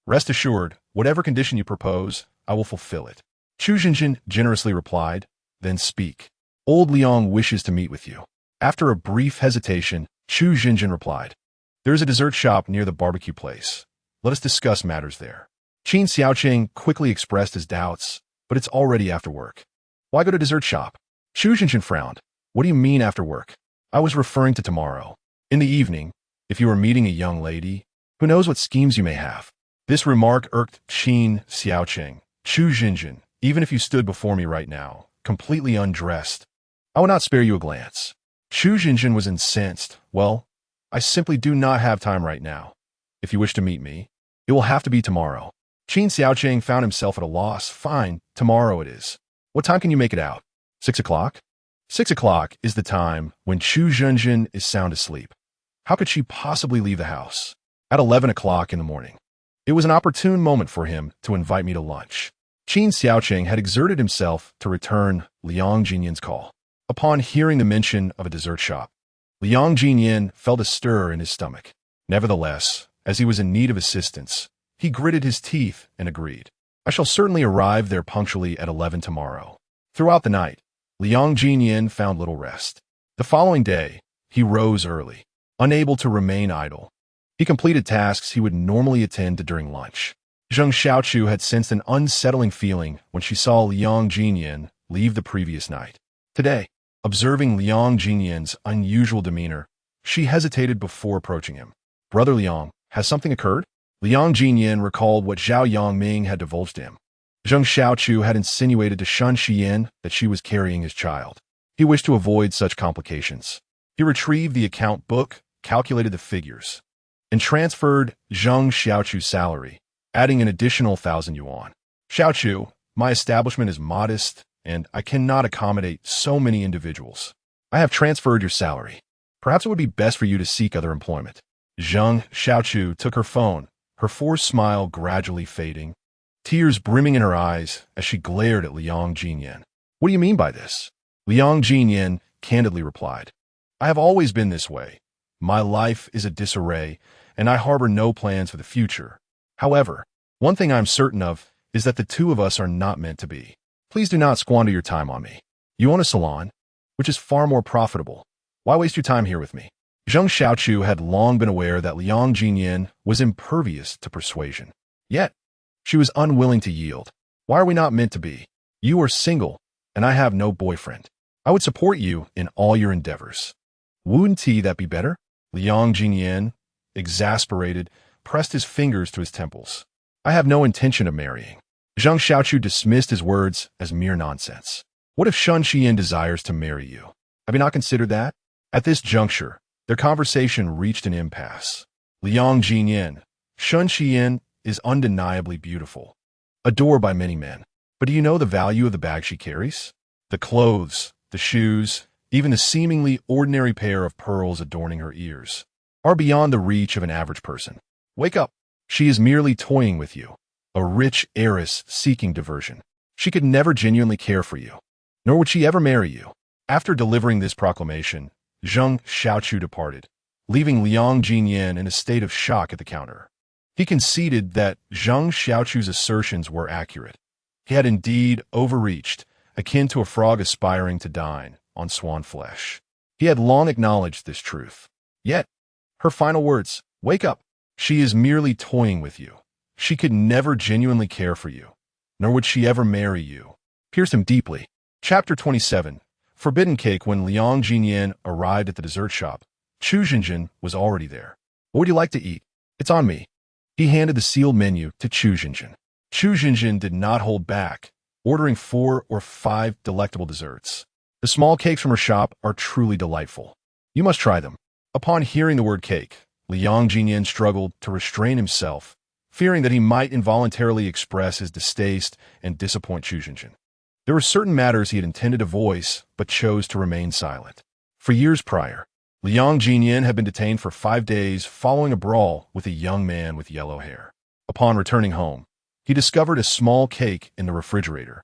[SPEAKER 1] "Rest assured, whatever condition you propose, I will fulfill it." Chu Zhenjin generously replied, "Then speak. Old Liang wishes to meet with you." After a brief hesitation, Chu Zhenjin replied, "There is a dessert shop near the barbecue place. Let us discuss matters there." Qin Xiaoqing quickly expressed his doubts, "But it's already after work. Why go to dessert shop?" Chu Zhenjin frowned. "What do you mean after work? I was referring to tomorrow. In the evening, if you are meeting a young lady, who knows what schemes you may have." This remark irked Qin Xiaoqing. "Chu Zhenjin, even if you stood before me right now, completely undressed, I would not spare you a glance." Chu Zhenjin was incensed. "Well, I simply do not have time right now. If you wish to meet me, it will have to be tomorrow." Qin Xiaoqing found himself at a loss. "Fine, tomorrow it is. What time can you make it out? 6 o'clock? 6 o'clock is the time when Chu Zhenjin is sound asleep. How could she possibly leave the house? At 11 o'clock in the morning. It was an opportune moment for him to invite me to lunch." Qin Xiaoqing had exerted himself to return Liang Ziyan's call. Upon hearing the mention of a dessert shop, Liang Ziyan felt a stir in his stomach. Nevertheless, as he was in need of assistance, he gritted his teeth and agreed. I shall certainly arrive there punctually at 11 tomorrow. Throughout the night, Liang Ziyan found little rest. The following day, he rose early, unable to remain idle. He completed tasks he would normally attend to during lunch. Zheng Xiaochu had sensed an unsettling feeling when she saw Liang Ziyan leave the previous night. Today, observing Liang Ziyan's unusual demeanor, she hesitated before approaching him. Brother Liang, has something occurred? Liang Ziyan recalled what Zhao Yangming had divulged to him. Zheng Xiaochu had insinuated to Shen Xiyan that she was carrying his child. He wished to avoid such complications. He retrieved the account book, calculated the figures, and transferred Zheng Xiaochu's salary, adding an additional 1,000 yuan. Xiaochu, my establishment is modest, and I cannot accommodate so many individuals. I have transferred your salary. Perhaps it would be best for you to seek other employment. Zheng Xiaochu took her phone, her forced smile gradually fading, tears brimming in her eyes as she glared at Liang Ziyan. What do you mean by this? Liang Ziyan candidly replied, I have always been this way. My life is a disarray, and I harbor no plans for the future. However, one thing I'm certain of is that the two of us are not meant to be. Please do not squander your time on me. You own a salon, which is far more profitable. Why waste your time here with me? Zheng Xiaochu had long been aware that Liang Ziyan was impervious to persuasion. Yet, she was unwilling to yield. Why are we not meant to be? You are single, and I have no boyfriend. I would support you in all your endeavors. Wouldn't that be better? Liang Ziyan, exasperated, pressed his fingers to his temples. I have no intention of marrying. Zheng Xiaochu dismissed his words as mere nonsense. What if Shen Xiyan desires to marry you? Have you not considered that? At this juncture, their conversation reached an impasse. Liang Ziyan, Shen Xiyan is undeniably beautiful, adored by many men. But do you know the value of the bag she carries? The clothes, the shoes, even the seemingly ordinary pair of pearls adorning her ears, are beyond the reach of an average person. Wake up. She is merely toying with you, a rich heiress seeking diversion. She could never genuinely care for you, nor would she ever marry you. After delivering this proclamation, Zheng Xiaochu departed, leaving Liang Ziyan in a state of shock at the counter. He conceded that Zheng Xiaochu's assertions were accurate. He had indeed overreached, akin to a frog aspiring to dine on swan flesh. He had long acknowledged this truth. Yet, her final words, wake up. She is merely toying with you. She could never genuinely care for you, nor would she ever marry you, pierced him deeply. Chapter 27. Forbidden Cake. When Liang Ziyan arrived at the dessert shop, Chu Zhenjin was already there. What would you like to eat? It's on me. He handed the sealed menu to Chu Zhenjin. Chu Zhenjin did not hold back, ordering 4 or 5 delectable desserts. The small cakes from her shop are truly delightful. You must try them. Upon hearing the word cake, Liang Ziyan struggled to restrain himself, fearing that he might involuntarily express his distaste and disappoint Chu Zhenjin. There were certain matters he had intended to voice, but chose to remain silent. For years prior, Liang Ziyan had been detained for 5 days following a brawl with a young man with yellow hair. Upon returning home, he discovered a small cake in the refrigerator,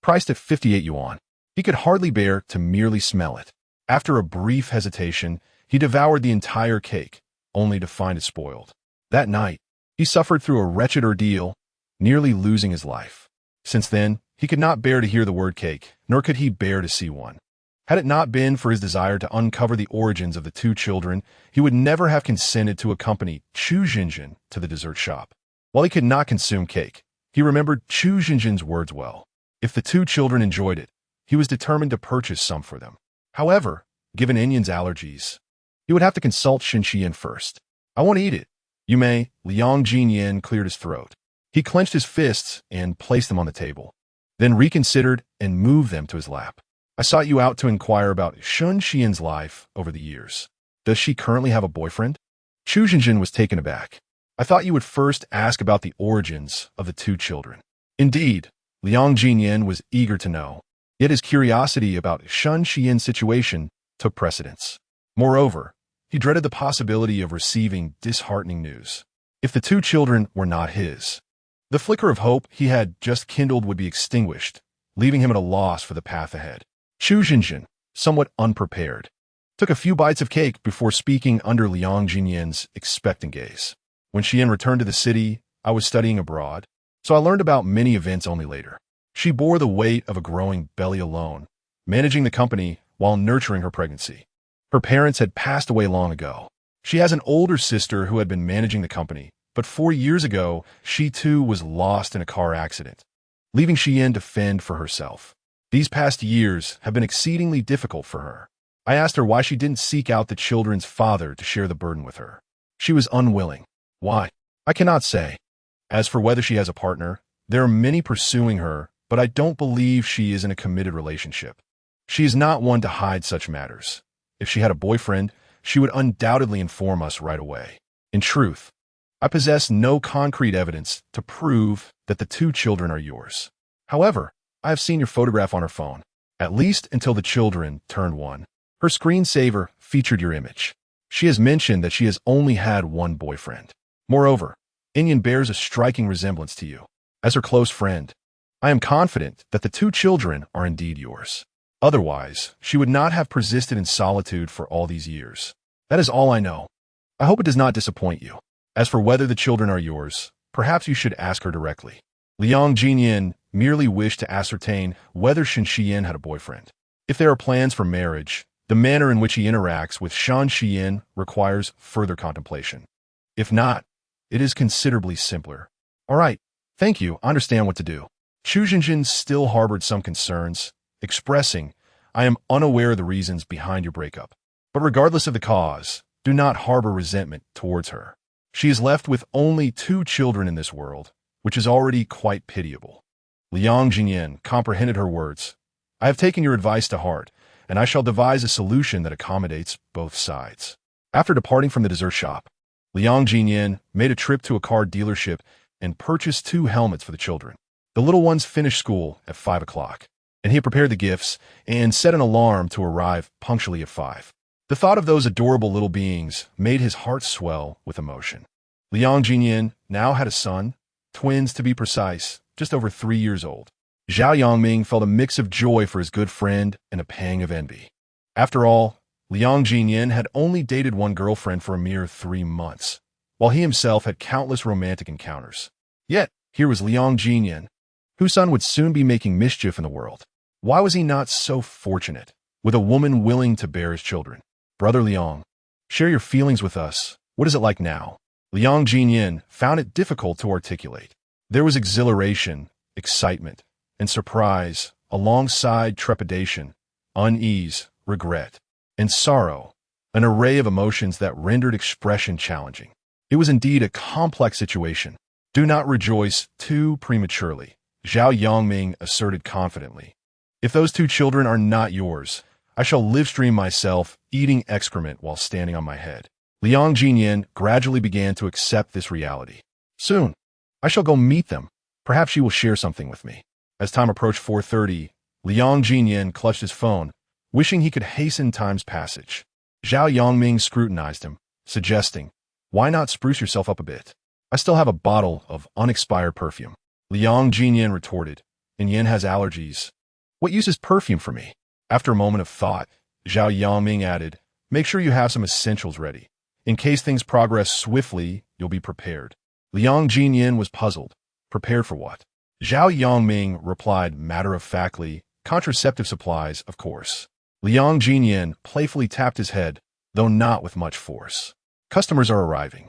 [SPEAKER 1] priced at 58 yuan. He could hardly bear to merely smell it. After a brief hesitation, he devoured the entire cake, only to find it spoiled. That night, he suffered through a wretched ordeal, nearly losing his life. Since then, he could not bear to hear the word cake, nor could he bear to see one. Had it not been for his desire to uncover the origins of the 2 children, he would never have consented to accompany Chu Zhenjin to the dessert shop. While he could not consume cake, he remembered Chu Zhenjin's words well. If the 2 children enjoyed it, he was determined to purchase some for them. However, given Enyan's allergies, he would have to consult Shen Xiyan first. I won't eat it. You may. Liang Ziyan cleared his throat. He clenched his fists and placed them on the table, then reconsidered and moved them to his lap. I sought you out to inquire about Shen Xian's life over the years. Does she currently have a boyfriend? Chu Zhenjin was taken aback. I thought you would first ask about the origins of the 2 children. Indeed, Liang Ziyan was eager to know, yet his curiosity about Shen Xian's situation took precedence. Moreover, he dreaded the possibility of receiving disheartening news. If the 2 children were not his, the flicker of hope he had just kindled would be extinguished, leaving him at a loss for the path ahead. Chu Zhenjin, somewhat unprepared, took a few bites of cake before speaking under Liang Ziyan's expectant gaze. When Xian returned to the city, I was studying abroad, so I learned about many events only later. She bore the weight of a growing belly alone, managing the company while nurturing her pregnancy. Her parents had passed away long ago. She has an older sister who had been managing the company, but 4 years ago, she too was lost in a car accident, leaving Xian to fend for herself. These past years have been exceedingly difficult for her. I asked her why she didn't seek out the children's father to share the burden with her. She was unwilling. Why? I cannot say. As for whether she has a partner, there are many pursuing her, but I don't believe she is in a committed relationship. She is not one to hide such matters. If she had a boyfriend, she would undoubtedly inform us right away. In truth, I possess no concrete evidence to prove that the 2 children are yours. However, I have seen your photograph on her phone, at least until the children turned 1. Her screensaver featured your image. She has mentioned that she has only had one boyfriend. Moreover, Inyan bears a striking resemblance to you. As her close friend, I am confident that the 2 children are indeed yours. Otherwise, she would not have persisted in solitude for all these years. That is all I know. I hope it does not disappoint you. As for whether the children are yours, perhaps you should ask her directly. Liang Ziyan merely wished to ascertain whether Shan Xian had a boyfriend. If there are plans for marriage, the manner in which he interacts with Shan Xian requires further contemplation. If not, it is considerably simpler. All right, thank you, I understand what to do. Chu Jinjin still harbored some concerns, expressing, I am unaware of the reasons behind your breakup. But regardless of the cause, do not harbor resentment towards her. She is left with only 2 children in this world, which is already quite pitiable. Liang Ziyan comprehended her words. I have taken your advice to heart, and I shall devise a solution that accommodates both sides. After departing from the dessert shop, Liang Ziyan made a trip to a car dealership and purchased 2 helmets for the children. The little ones finished school at 5 o'clock, and he had prepared the gifts and set an alarm to arrive punctually at 5. The thought of those adorable little beings made his heart swell with emotion. Liang Ziyan now had a son, twins to be precise, just over 3 years old. Zhao Yongming felt a mix of joy for his good friend and a pang of envy. After all, Liang Ziyan had only dated one girlfriend for a mere 3 months, while he himself had countless romantic encounters. Yet, here was Liang Ziyan, whose son would soon be making mischief in the world. Why was he not so fortunate, with a woman willing to bear his children? Brother Liang, share your feelings with us. What is it like now? Liang Ziyan found it difficult to articulate. There was exhilaration, excitement, and surprise, alongside trepidation, unease, regret, and sorrow, an array of emotions that rendered expression challenging. It was indeed a complex situation. Do not rejoice too prematurely, Zhao Yongming asserted confidently. If those 2 children are not yours, I shall live-stream myself eating excrement while standing on my head. Liang Ziyan gradually began to accept this reality. Soon, I shall go meet them. Perhaps she will share something with me. As time approached 4:30, Liang Ziyan clutched his phone, wishing he could hasten time's passage. Zhao Yongming scrutinized him, suggesting, why not spruce yourself up a bit? I still have a bottle of unexpired perfume. Liang Ziyan retorted, and Yin has allergies. What use is perfume for me? After a moment of thought, Zhao Yongming added, make sure you have some essentials ready. In case things progress swiftly, you'll be prepared. Liang Ziyan was puzzled. Prepared for what? Zhao Yongming replied matter-of-factly, contraceptive supplies, of course. Liang Ziyan playfully tapped his head, though not with much force. Customers are arriving.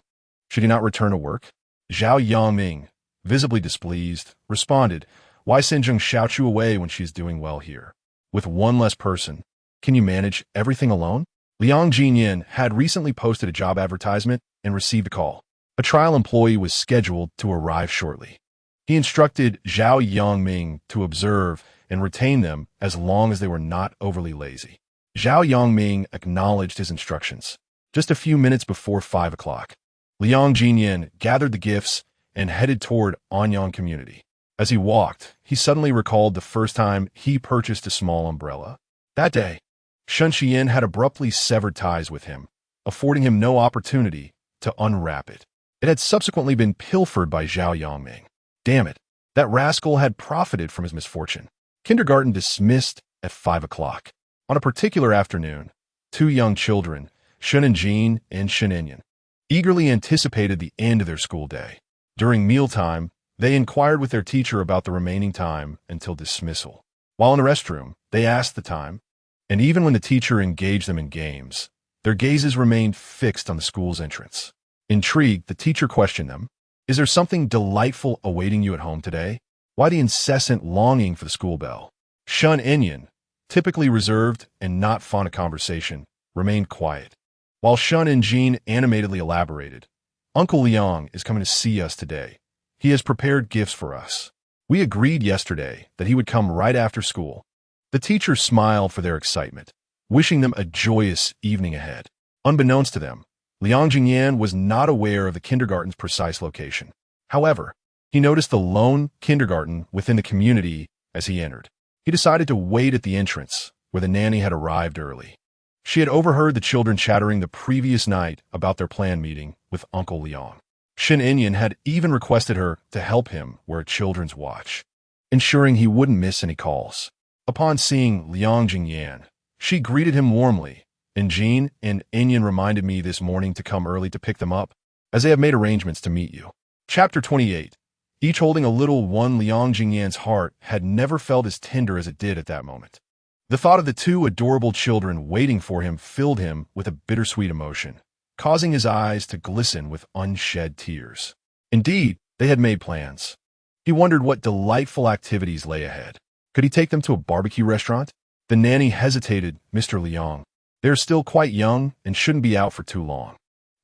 [SPEAKER 1] Should he not return to work? Zhao Yongming, visibly displeased, responded, why Sinjung shout you away when she's doing well here? With one less person, can you manage everything alone? Liang Ziyan had recently posted a job advertisement and received a call. A trial employee was scheduled to arrive shortly. He instructed Zhao Yongming to observe and retain them as long as they were not overly lazy. Zhao Yongming acknowledged his instructions. Just a few minutes before 5 o'clock, Liang Ziyan gathered the gifts and headed toward Anyang Community. As he walked, he suddenly recalled the first time he purchased a small umbrella. That day, Shan Xian had abruptly severed ties with him, affording him no opportunity to unwrap it. It had subsequently been pilfered by Zhao Yongming. Damn it, that rascal had profited from his misfortune. Kindergarten dismissed at 5 o'clock. On a particular afternoon, two young children, Shun Jin and Shen, eagerly anticipated the end of their school day. During mealtime, they inquired with their teacher about the remaining time until dismissal. While in the restroom, they asked the time, and even when the teacher engaged them in games, their gazes remained fixed on the school's entrance. Intrigued, the teacher questioned them, "Is there something delightful awaiting you at home today? Why the incessant longing for the school bell?" Shun Enyan, typically reserved and not fond of conversation, remained quiet, while Shun and Jean animatedly elaborated. "Uncle Liang is coming to see us today. He has prepared gifts for us. We agreed yesterday that he would come right after school." The teacher smiled for their excitement, wishing them a joyous evening ahead. Unbeknownst to them, Liang Ziyan was not aware of the kindergarten's precise location. However, he noticed the lone kindergarten within the community as he entered. He decided to wait at the entrance, where the nanny had arrived early. She had overheard the children chattering the previous night about their planned meeting with Uncle Liang. Shen Enyan had even requested her to help him wear a children's watch, ensuring he wouldn't miss any calls. Upon seeing Liang Ziyan, she greeted him warmly, and Jean and Enyan reminded me this morning to come early to pick them up, as they have made arrangements to meet you. Chapter 28. Each holding a little one, Liang Ziyan's heart had never felt as tender as it did at that moment. The thought of the two adorable children waiting for him filled him with a bittersweet emotion, causing his eyes to glisten with unshed tears. Indeed, they had made plans. He wondered what delightful activities lay ahead. Could he take them to a barbecue restaurant? The nanny hesitated. "Mr. Liang, they are still quite young and shouldn't be out for too long."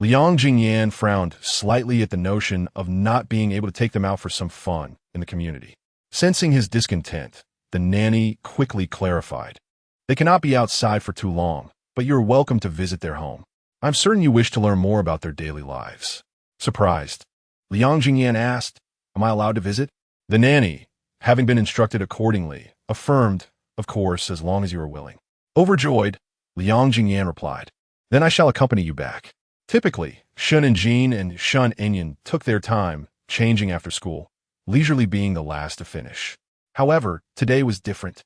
[SPEAKER 1] Liang Ziyan frowned slightly at the notion of not being able to take them out for some fun in the community. Sensing his discontent, the nanny quickly clarified, "They cannot be outside for too long, but you're welcome to visit their home. I'm certain you wish to learn more about their daily lives." Surprised, Liang Ziyan asked, "Am I allowed to visit?" The nanny, having been instructed accordingly, affirmed, "Of course, as long as you are willing." Overjoyed, Liang Ziyan replied, "Then I shall accompany you back." Typically, Shun and Jean and Shun Enyan took their time, changing after school, leisurely being the last to finish. However, today was different.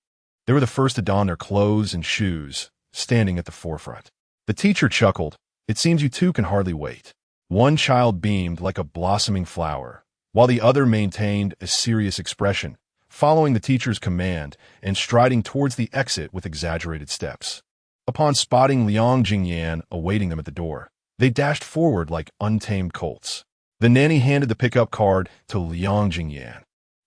[SPEAKER 1] They were the first to don their clothes and shoes, standing at the forefront. The teacher chuckled, "It seems you two can hardly wait." One child beamed like a blossoming flower, while the other maintained a serious expression, following the teacher's command and striding towards the exit with exaggerated steps. Upon spotting Liang Ziyan awaiting them at the door, they dashed forward like untamed colts. The nanny handed the pickup card to Liang Ziyan,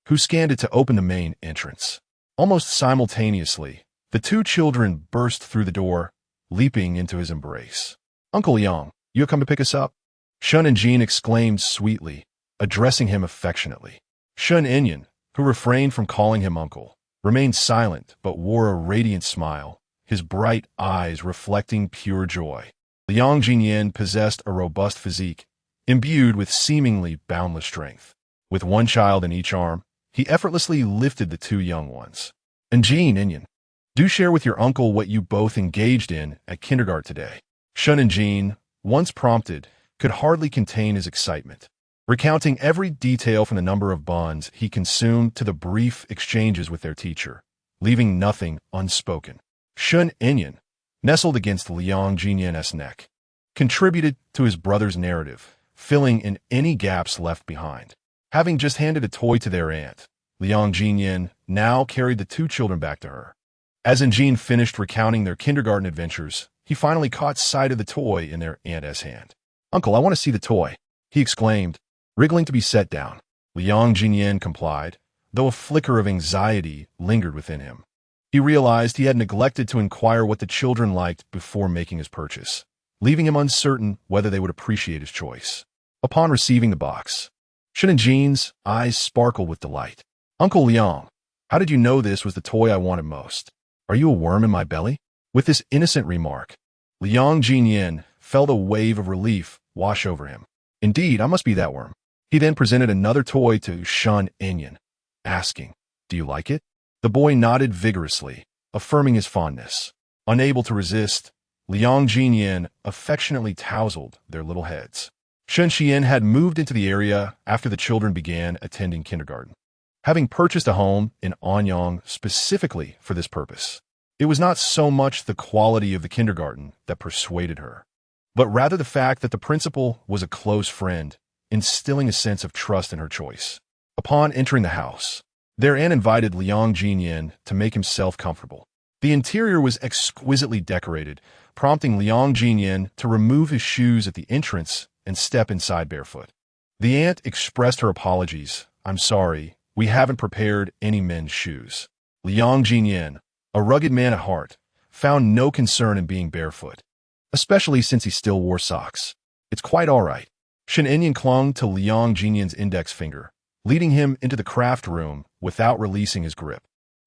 [SPEAKER 1] who scanned it to open the main entrance. Almost simultaneously, the two children burst through the door, leaping into his embrace. "Uncle Liang, you have come to pick us up?" Shun and Jean exclaimed sweetly, addressing him affectionately. Shun Enyan, who refrained from calling him uncle, remained silent but wore a radiant smile, his bright eyes reflecting pure joy. Liang Ziyan possessed a robust physique, imbued with seemingly boundless strength. With one child in each arm, he effortlessly lifted the two young ones. "And Jean Enyan, do share with your uncle what you both engaged in at kindergarten today." Shun and Jean, once prompted, could hardly contain his excitement, recounting every detail from the number of buns he consumed to the brief exchanges with their teacher, leaving nothing unspoken. Shun Enyan, nestled against Liang Ziyan's neck, contributed to his brother's narrative, filling in any gaps left behind. Having just handed a toy to their aunt, Liang Ziyan now carried the two children back to her. As Jean finished recounting their kindergarten adventures, he finally caught sight of the toy in their aunt's hand. "Uncle, I want to see the toy," he exclaimed, wriggling to be set down. Liang Ziyan complied, though a flicker of anxiety lingered within him. He realized he had neglected to inquire what the children liked before making his purchase, leaving him uncertain whether they would appreciate his choice. Upon receiving the box, Shun and Jean's eyes sparkled with delight. "Uncle Liang, how did you know this was the toy I wanted most? Are you a worm in my belly?" With this innocent remark, Liang Ziyan felt a wave of relief wash over him. "Indeed, I must be that worm." He then presented another toy to Shun Enyan, asking, "Do you like it?" The boy nodded vigorously, affirming his fondness. Unable to resist, Liang Ziyan affectionately tousled their little heads. Shen Xian had moved into the area after the children began attending kindergarten, having purchased a home in Anyang specifically for this purpose. It was not so much the quality of the kindergarten that persuaded her, but rather the fact that the principal was a close friend, instilling a sense of trust in her choice. Upon entering the house, their aunt invited Liang Ziyan to make himself comfortable. The interior was exquisitely decorated, prompting Liang Ziyan to remove his shoes at the entrance and step inside barefoot. The aunt expressed her apologies. "I'm sorry, we haven't prepared any men's shoes." Liang Ziyan, a rugged man at heart, found no concern in being barefoot, especially since he still wore socks. "It's quite all right." Shen Enyan clung to Liang Ziyan's index finger, leading him into the craft room without releasing his grip.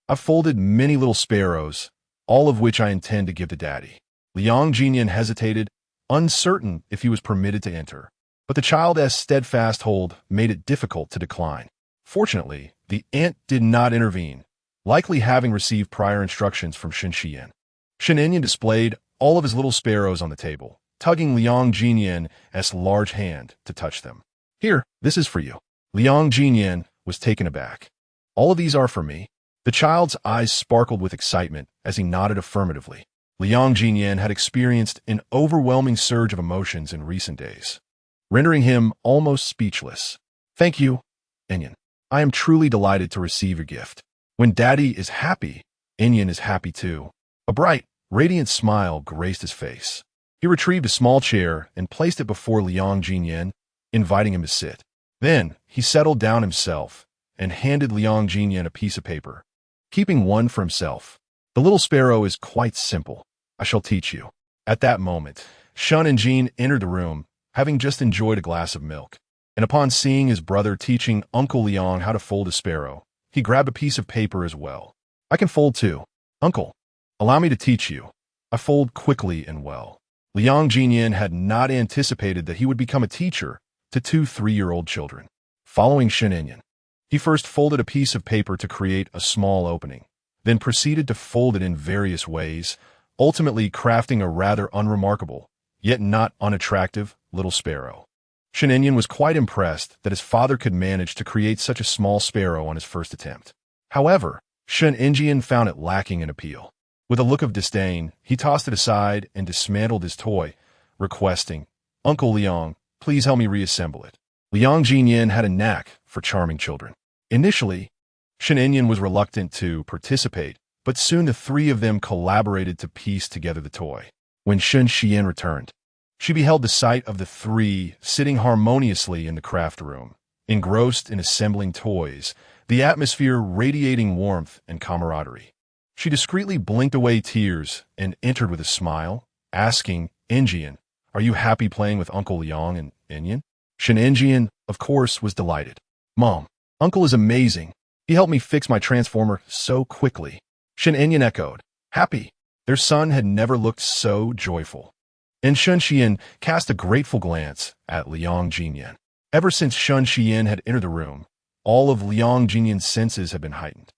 [SPEAKER 1] "I've folded many little sparrows, all of which I intend to give to Daddy." Liang Ziyan hesitated, uncertain if he was permitted to enter, but the child's steadfast hold made it difficult to decline. Fortunately, the aunt did not intervene, likely having received prior instructions from Shen Xian. Shen Enyan displayed all of his little sparrows on the table, tugging Liang Ziyan's large hand to touch them. "Here, this is for you." Liang Ziyan was taken aback. "All of these are for me?" The child's eyes sparkled with excitement as he nodded affirmatively. Liang Ziyan had experienced an overwhelming surge of emotions in recent days, rendering him almost speechless. "Thank you, Enyan. I am truly delighted to receive your gift. When Daddy is happy, Enyan is happy too." A bright, radiant smile graced his face. He retrieved a small chair and placed it before Liang Ziyan, inviting him to sit. Then he settled down himself and handed Liang Ziyan a piece of paper, keeping one for himself. "The little sparrow is quite simple. I shall teach you." At that moment, Shun and Jean entered the room, having just enjoyed a glass of milk, and upon seeing his brother teaching Uncle Liang how to fold a sparrow, he grabbed a piece of paper as well. "I can fold too. Uncle, allow me to teach you. I fold quickly and well." Liang Ziyan had not anticipated that he would become a teacher to two 3-year-old children. Following Shen Enyan, he first folded a piece of paper to create a small opening, then proceeded to fold it in various ways, ultimately crafting a rather unremarkable, yet not unattractive, little sparrow. Shen Enyan was quite impressed that his father could manage to create such a small sparrow on his first attempt. However, Shen Enyan found it lacking in appeal. With a look of disdain, he tossed it aside and dismantled his toy, requesting, "Uncle Liang, please help me reassemble it." Liang Ziyan had a knack for charming children. Initially, Shen Enyan was reluctant to participate, but soon the three of them collaborated to piece together the toy. When Shen Xian returned, she beheld the sight of the three sitting harmoniously in the craft room, engrossed in assembling toys, the atmosphere radiating warmth and camaraderie. She discreetly blinked away tears and entered with a smile, asking, "Enjian, are you happy playing with Uncle Liang and Enyan?" Shen Enjian, of course, was delighted. "Mom, Uncle is amazing. He helped me fix my transformer so quickly." Shen Enyan echoed, happy. Their son had never looked so joyful. And Shen Xian cast a grateful glance at Liang Ziyan. Ever since Shen Xian had entered the room, all of Liang Ziyan's senses had been heightened.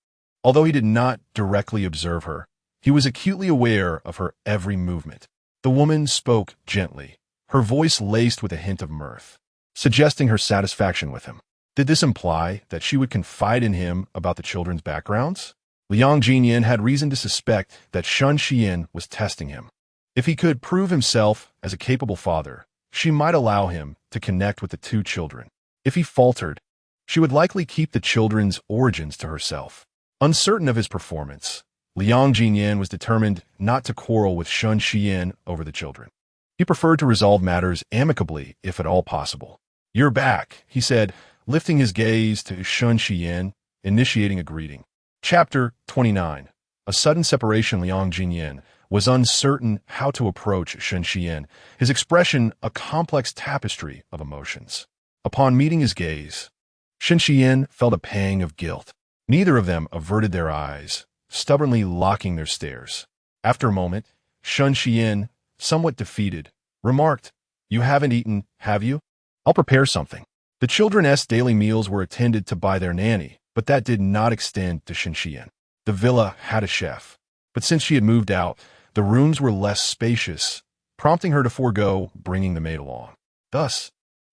[SPEAKER 1] Although he did not directly observe her, he was acutely aware of her every movement. The woman spoke gently, her voice laced with a hint of mirth, suggesting her satisfaction with him. Did this imply that she would confide in him about the children's backgrounds? Liang Ziyan had reason to suspect that Shen Xian was testing him. If he could prove himself as a capable father, she might allow him to connect with the two children. If he faltered, she would likely keep the children's origins to herself. Uncertain of his performance, Liang Ziyan was determined not to quarrel with Shen Xian over the children. He preferred to resolve matters amicably if at all possible. "You're back," he said, lifting his gaze to Shen Xian, initiating a greeting. Chapter 29. A sudden separation. Liang Ziyan was uncertain how to approach Shen Xian, his expression a complex tapestry of emotions. Upon meeting his gaze, Shen Xian felt a pang of guilt. Neither of them averted their eyes, stubbornly locking their stares. After a moment, Shen Xian, somewhat defeated, remarked, "You haven't eaten, have you? I'll prepare something." The children's daily meals were attended to by their nanny, but that did not extend to Shen Xian. The villa had a chef, but since she had moved out, the rooms were less spacious, prompting her to forego bringing the maid along. Thus,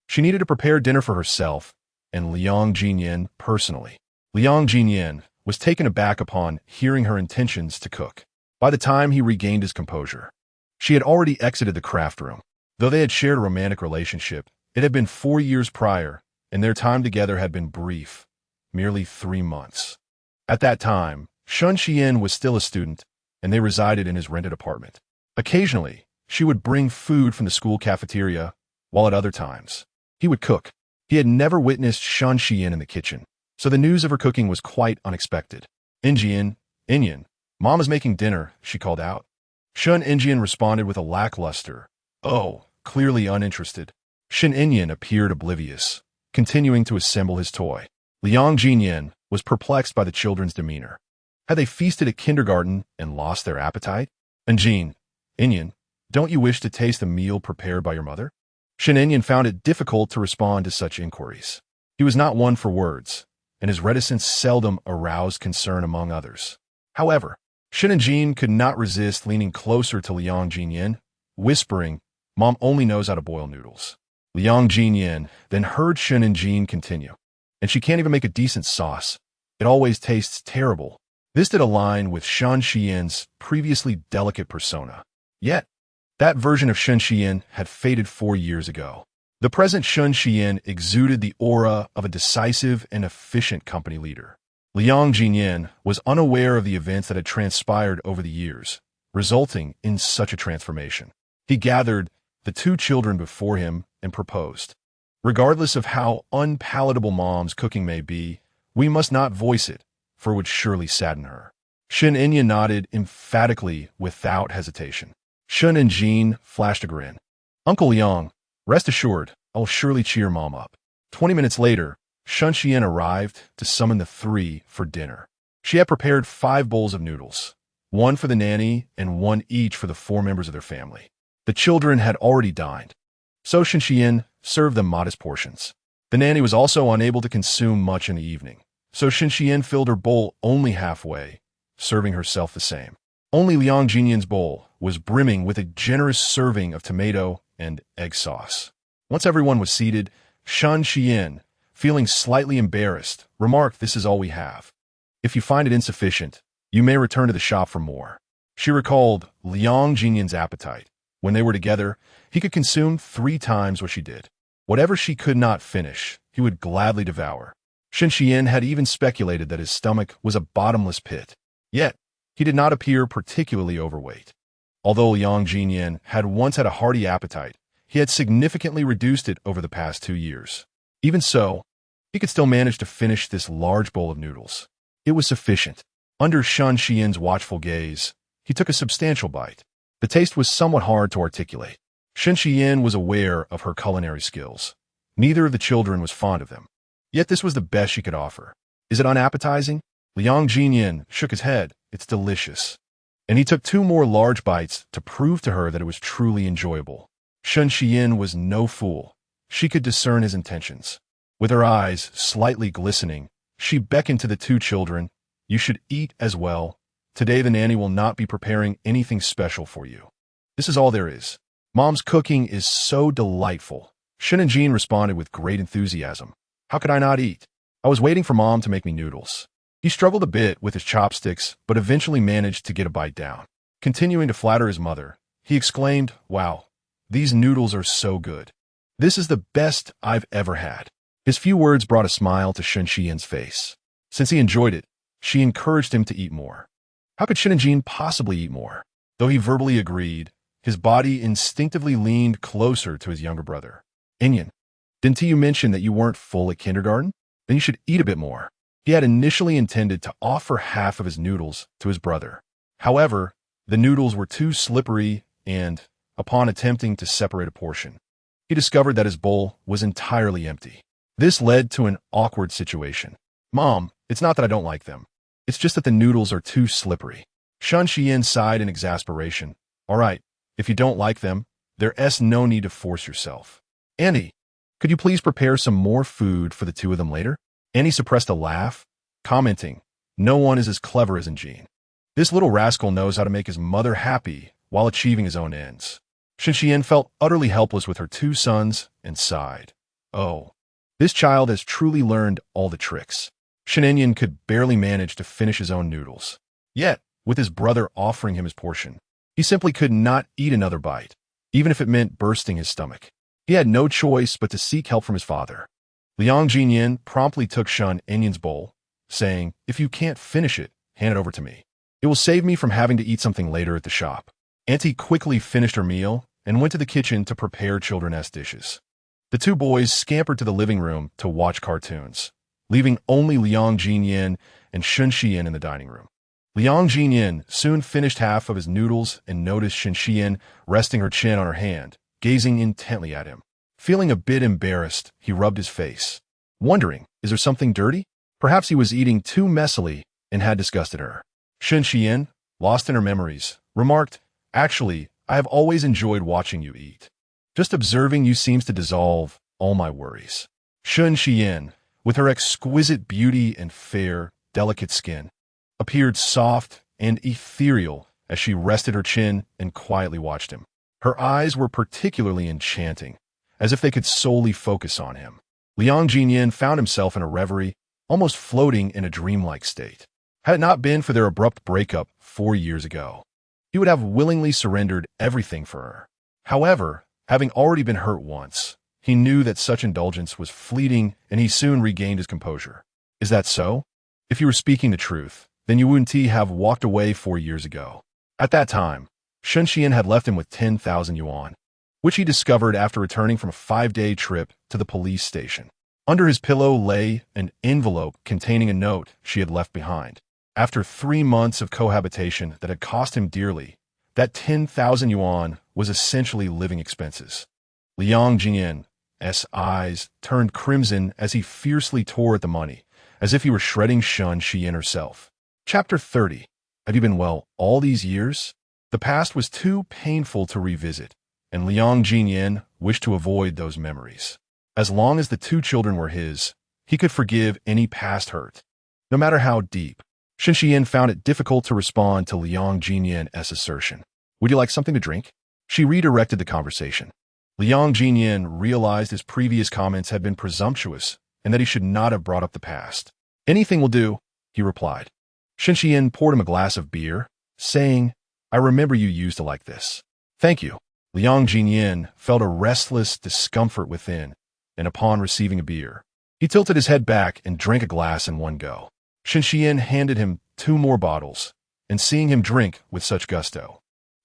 [SPEAKER 1] she needed to prepare dinner for herself and Liang Ziyan personally. Liang Ziyan was taken aback upon hearing her intentions to cook. By the time he regained his composure, she had already exited the craft room. Though they had shared a romantic relationship, it had been 4 years prior, and their time together had been brief, merely 3 months. At that time, Shun Xian was still a student, and they resided in his rented apartment. Occasionally, she would bring food from the school cafeteria, while at other times, he would cook. He had never witnessed Shun Xian in the kitchen, so the news of her cooking was quite unexpected. Injian, Inyan, Mom is making dinner, she called out. Shun Injian responded with a lackluster, "Oh," clearly uninterested. Shin Inyan appeared oblivious, continuing to assemble his toy. Liang Ziyan was perplexed by the children's demeanor. Had they feasted at kindergarten and lost their appetite? Inyan, don't you wish to taste the meal prepared by your mother? Shin Inyan found it difficult to respond to such inquiries. He was not one for words, and his reticence seldom aroused concern among others. However, Shin and Jean could not resist leaning closer to Liang Ziyan, whispering, "Mom only knows how to boil noodles." Liang Ziyan then heard Shin and Jean continue, "And she can't even make a decent sauce. It always tastes terrible." This did align with Shun Xian's previously delicate persona. Yet, that version of Shun Xian had faded 4 years ago. The present Shun Xian exuded the aura of a decisive and efficient company leader. Liang Ziyan was unaware of the events that had transpired over the years, resulting in such a transformation. He gathered the two children before him and proposed, "Regardless of how unpalatable Mom's cooking may be, we must not voice it, for it would surely sadden her." Shin Inyan nodded emphatically without hesitation. Shun and Jean flashed a grin. "Uncle Liang, rest assured, I'll surely cheer Mom up." 20 minutes later, Shun Xian arrived to summon the three for dinner. She had prepared 5 bowls of noodles, one for the nanny and one each for the 4 members of their family. The children had already dined, so Shun Xian served them modest portions. The nanny was also unable to consume much in the evening, so Shun Xian filled her bowl only halfway, serving herself the same. Only Liang Jinyan's bowl was brimming with a generous serving of tomato and egg sauce. Once everyone was seated, Shun Xian, feeling slightly embarrassed, remarked, "This is all we have. If you find it insufficient, you may return to the shop for more." She recalled Liang Jinyan's appetite. When they were together, he could consume 3 times what she did. Whatever she could not finish, he would gladly devour. Shin Xian had even speculated that his stomach was a bottomless pit. Yet, he did not appear particularly overweight. Although Liang Jinyan had once had a hearty appetite, he had significantly reduced it over the past 2 years. Even so, he could still manage to finish this large bowl of noodles. It was sufficient. Under Shun Xian's watchful gaze, he took a substantial bite. The taste was somewhat hard to articulate. Shin Xian was aware of her culinary skills. Neither of the children was fond of them. Yet this was the best she could offer. "Is it unappetizing?" Liang Jinyan shook his head. "It's delicious." And he took 2 more large bites to prove to her that it was truly enjoyable. Shun Xian was no fool. She could discern his intentions. With her eyes slightly glistening, she beckoned to the 2 children. "You should eat as well. Today the nanny will not be preparing anything special for you. This is all there is. Mom's cooking is so delightful." Shin and Jean responded with great enthusiasm. "How could I not eat? I was waiting for Mom to make me noodles." He struggled a bit with his chopsticks, but eventually managed to get a bite down. Continuing to flatter his mother, he exclaimed, "Wow, these noodles are so good. This is the best I've ever had." His few words brought a smile to Shin Xian's face. Since he enjoyed it, she encouraged him to eat more. How could Shin and Jean possibly eat more? Though he verbally agreed, his body instinctively leaned closer to his younger brother. "Inyan, didn't you mention that you weren't full at kindergarten? Then you should eat a bit more." He had initially intended to offer half of his noodles to his brother. However, the noodles were too slippery and, upon attempting to separate a portion, he discovered that his bowl was entirely empty. This led to an awkward situation. "Mom, it's not that I don't like them. It's just that the noodles are too slippery." Shun Xian sighed in exasperation. "All right, if you don't like them, there's no need to force yourself. Annie, could you please prepare some more food for the 2 of them later?" Annie suppressed a laugh, commenting, "No one is as clever as Jean. This little rascal knows how to make his mother happy while achieving his own ends." Shin Xian felt utterly helpless with her 2 sons and sighed. "Oh, this child has truly learned all the tricks." Shin Inyan could barely manage to finish his own noodles. Yet, with his brother offering him his portion. He simply could not eat another bite, even if it meant bursting his stomach. He had no choice but to seek help from his father. Liang Ziyan promptly took Shun Enyan's bowl, saying, "If you can't finish it, hand it over to me. It will save me from having to eat something later at the shop." Auntie quickly finished her meal and went to the kitchen to prepare children's dishes. The two boys scampered to the living room to watch cartoons, leaving only Liang Ziyan and Shun Xian in the dining room. Liang Ziyan soon finished half of his noodles and noticed Shun Xian resting her chin on her hand, gazing intently at him. Feeling a bit embarrassed, he rubbed his face, wondering, is there something dirty? Perhaps he was eating too messily and had disgusted her. Shun Xian, lost in her memories, remarked, "Actually, I have always enjoyed watching you eat. Just observing you seems to dissolve all my worries." Shun Xian, with her exquisite beauty and fair, delicate skin, appeared soft and ethereal as she rested her chin and quietly watched him. Her eyes were particularly enchanting, as if they could solely focus on him. Liang Ziyan found himself in a reverie, almost floating in a dreamlike state. Had it not been for their abrupt breakup 4 years ago, he would have willingly surrendered everything for her. However, having already been hurt once, he knew that such indulgence was fleeting and he soon regained his composure. Is that so? If you were speaking the truth, then you wouldn't have walked away 4 years ago. At that time, Shun Xian had left him with 10,000 yuan, which he discovered after returning from a 5-day trip to the police station. Under his pillow lay an envelope containing a note she had left behind. After 3 months of cohabitation that had cost him dearly, that 10,000 yuan was essentially living expenses. Liang Ziyan's eyes turned crimson as he fiercely tore at the money, as if he were shredding Shun Xian herself. Chapter 30. Have you been well all these years? The past was too painful to revisit, and Liang Ziyan wished to avoid those memories. As long as the 2 children were his, he could forgive any past hurt, no matter how deep. Shun Xian found it difficult to respond to Liang Ziyan's assertion. "Would you like something to drink?" She redirected the conversation. Liang Ziyan realized his previous comments had been presumptuous and that he should not have brought up the past. "Anything will do," he replied. Shun Xian poured him a glass of beer, saying, "I remember you used to like this." "Thank you." Liang Ziyan felt a restless discomfort within, and upon receiving a beer, he tilted his head back and drank a glass in one go. Shun Xian handed him 2 more bottles, and seeing him drink with such gusto,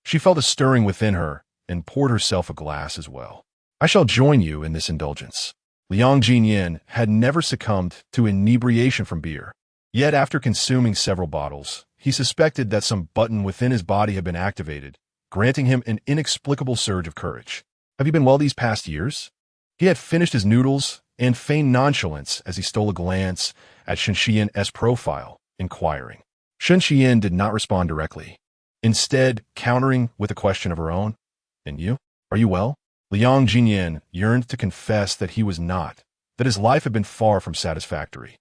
[SPEAKER 1] she felt a stirring within her and poured herself a glass as well. "I shall join you in this indulgence." Liang Ziyan had never succumbed to inebriation from beer. Yet after consuming several bottles, he suspected that some button within his body had been activated, granting him an inexplicable surge of courage. "Have you been well these past years?" He had finished his noodles and feigned nonchalance as he stole a glance at Shun Xian's profile, inquiring. Shun Xian did not respond directly, instead countering with a question of her own. "And you? Are you well?" Liang Ziyan yearned to confess that he was not, that his life had been far from satisfactory.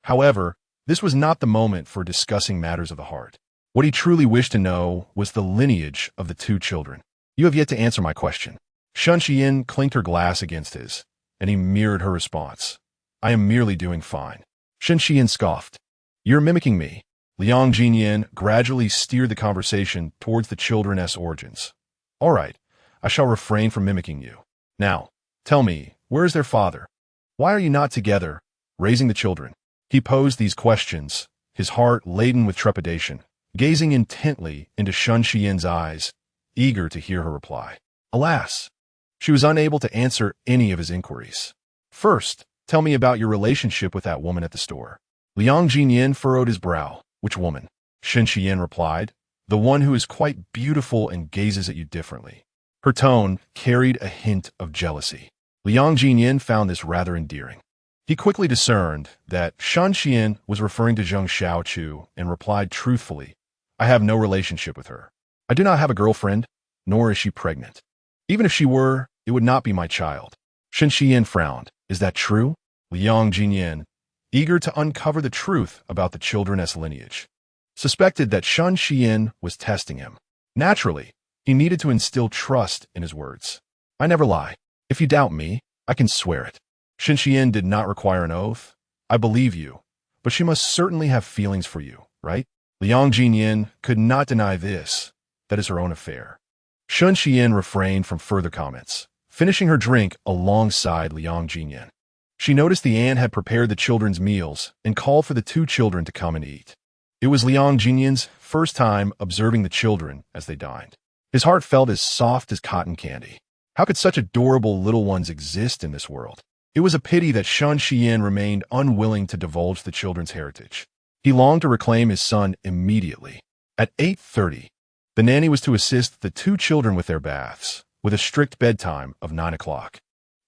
[SPEAKER 1] However, this was not the moment for discussing matters of the heart. What he truly wished to know was the lineage of the 2 children. "You have yet to answer my question." Shun Xian clinked her glass against his, and he mirrored her response. "I am merely doing fine." Shun Xian scoffed. "You're mimicking me." Liang Ziyan gradually steered the conversation towards the children's origins. "All right, I shall refrain from mimicking you. Now, tell me, where is their father? Why are you not together, raising the children?" He posed these questions, his heart laden with trepidation, gazing intently into Shun Xian's eyes, eager to hear her reply. Alas, she was unable to answer any of his inquiries. "First, tell me about your relationship with that woman at the store." Liang Ziyan furrowed his brow. "Which woman?" Shun Xian replied. "The one who is quite beautiful and gazes at you differently." Her tone carried a hint of jealousy. Liang Ziyan found this rather endearing. He quickly discerned that Shun Xian was referring to Zheng Xiaochu and replied truthfully, "I have no relationship with her. I do not have a girlfriend, nor is she pregnant. Even if she were, it would not be my child." Shun Xian frowned. "Is that true?" Liang Ziyan, eager to uncover the truth about the children's lineage, suspected that Shun Xian was testing him. Naturally, he needed to instill trust in his words. "I never lie. If you doubt me, I can swear it." Shun Xian did not require an oath. "I believe you, but she must certainly have feelings for you, right?" Liang Ziyan could not deny this. That is her own affair. Shun Xian refrained from further comments, finishing her drink alongside Liang Ziyan. She noticed the aunt had prepared the children's meals and called for the two children to come and eat. It was Liang Ziyan's first time observing the children as they dined. His heart felt as soft as cotton candy. How could such adorable little ones exist in this world? It was a pity that Shun Xian remained unwilling to divulge the children's heritage. He longed to reclaim his son immediately. At 8:30, the nanny was to assist the two children with their baths, with a strict bedtime of 9 o'clock.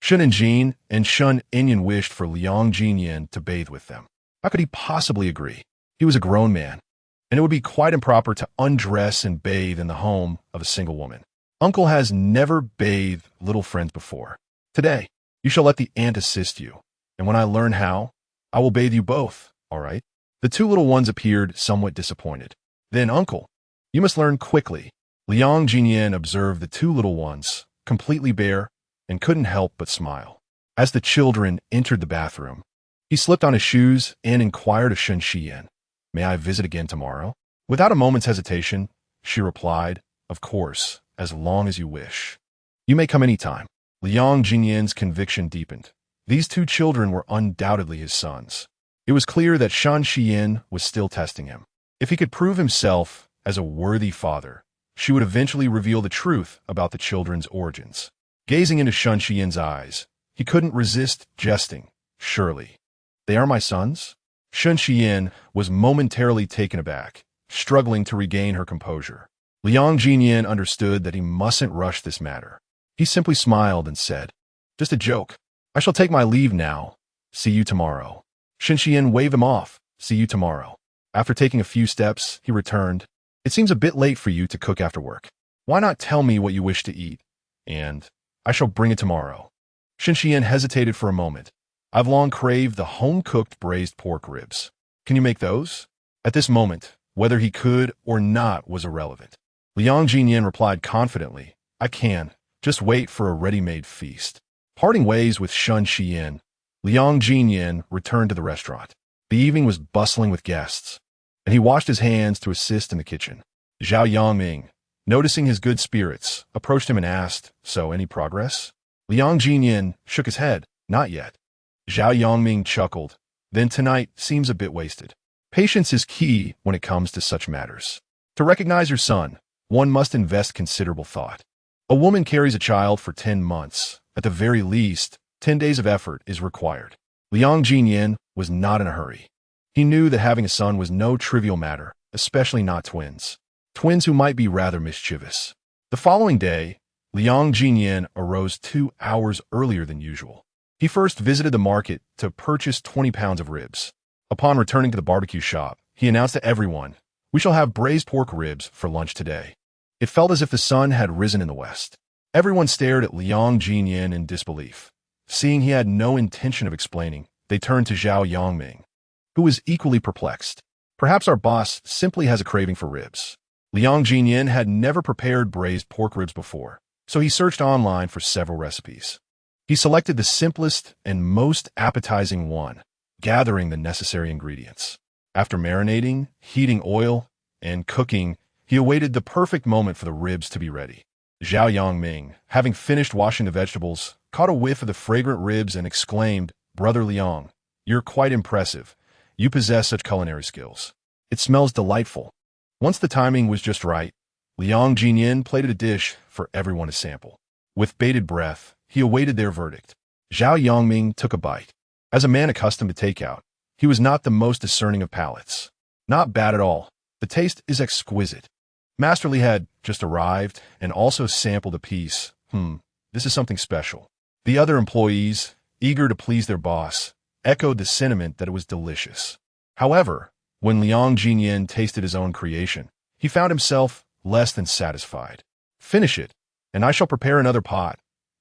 [SPEAKER 1] Shun and Jin and Shun Inyan wished for Liang Ziyan to bathe with them. How could he possibly agree? He was a grown man, and it would be quite improper to undress and bathe in the home of a single woman. Uncle has never bathed little friends before. Today, you shall let the aunt assist you, and when I learn how, I will bathe you both, all right? The two little ones appeared somewhat disappointed. Then, Uncle, you must learn quickly. Liang Ziyan observed the two little ones, completely bare, and couldn't help but smile. As the children entered the bathroom, he slipped on his shoes and inquired of Shun Xian, "May I visit again tomorrow?" Without a moment's hesitation, she replied, "Of course, as long as you wish. You may come any time." Liang Ziyan's conviction deepened. These two children were undoubtedly his sons. It was clear that Shun Xian was still testing him. If he could prove himself as a worthy father, she would eventually reveal the truth about the children's origins. Gazing into Shun Xian's eyes, he couldn't resist jesting. "Surely, they are my sons?" Shun Xian was momentarily taken aback, struggling to regain her composure. Liang Ziyan understood that he mustn't rush this matter. He simply smiled and said, "Just a joke. I shall take my leave now. See you tomorrow." Shun Xian waved him off. "See you tomorrow." After taking a few steps, he returned. "It seems a bit late for you to cook after work. Why not tell me what you wish to eat, and I shall bring it tomorrow." Shun Xian hesitated for a moment. "I've long craved the home-cooked braised pork ribs. Can you make those?" At this moment, whether he could or not was irrelevant. Liang Ziyan replied confidently, "I can. Just wait for a ready-made feast." Parting ways with Shun Xian, Liang Ziyan returned to the restaurant. The evening was bustling with guests, and he washed his hands to assist in the kitchen. Zhao Yangming, noticing his good spirits, approached him and asked, "So, any progress?" Liang Ziyan shook his head, "Not yet." Zhao Yangming chuckled, "Then tonight seems a bit wasted." Patience is key when it comes to such matters. To recognize your son, one must invest considerable thought. A woman carries a child for 10 months. At the very least, 10 days of effort is required. Liang Ziyan was not in a hurry. He knew that having a son was no trivial matter, especially not twins. Twins who might be rather mischievous. The following day, Liang Ziyan arose 2 hours earlier than usual. He first visited the market to purchase 20 pounds of ribs. Upon returning to the barbecue shop, he announced to everyone, "We shall have braised pork ribs for lunch today." It felt as if the sun had risen in the west. Everyone stared at Liang Ziyan in disbelief. Seeing he had no intention of explaining, they turned to Zhao Yangming, who was equally perplexed. "Perhaps our boss simply has a craving for ribs." Liang Ziyan had never prepared braised pork ribs before, so he searched online for several recipes. He selected the simplest and most appetizing one, gathering the necessary ingredients. After marinating, heating oil, and cooking, he awaited the perfect moment for the ribs to be ready. Zhao Yangming, having finished washing the vegetables, caught a whiff of the fragrant ribs and exclaimed, "Brother Liang, you're quite impressive. You possess such culinary skills. It smells delightful." Once the timing was just right, Liang Ziyan plated a dish for everyone to sample. With bated breath, he awaited their verdict. Zhao Yangming took a bite. As a man accustomed to takeout, he was not the most discerning of palates. "Not bad at all. The taste is exquisite." Masterly had just arrived and also sampled a piece. This is something special." The other employees, eager to please their boss, echoed the sentiment that it was delicious. However, when Liang Ziyan tasted his own creation, he found himself less than satisfied. "Finish it, and I shall prepare another pot,"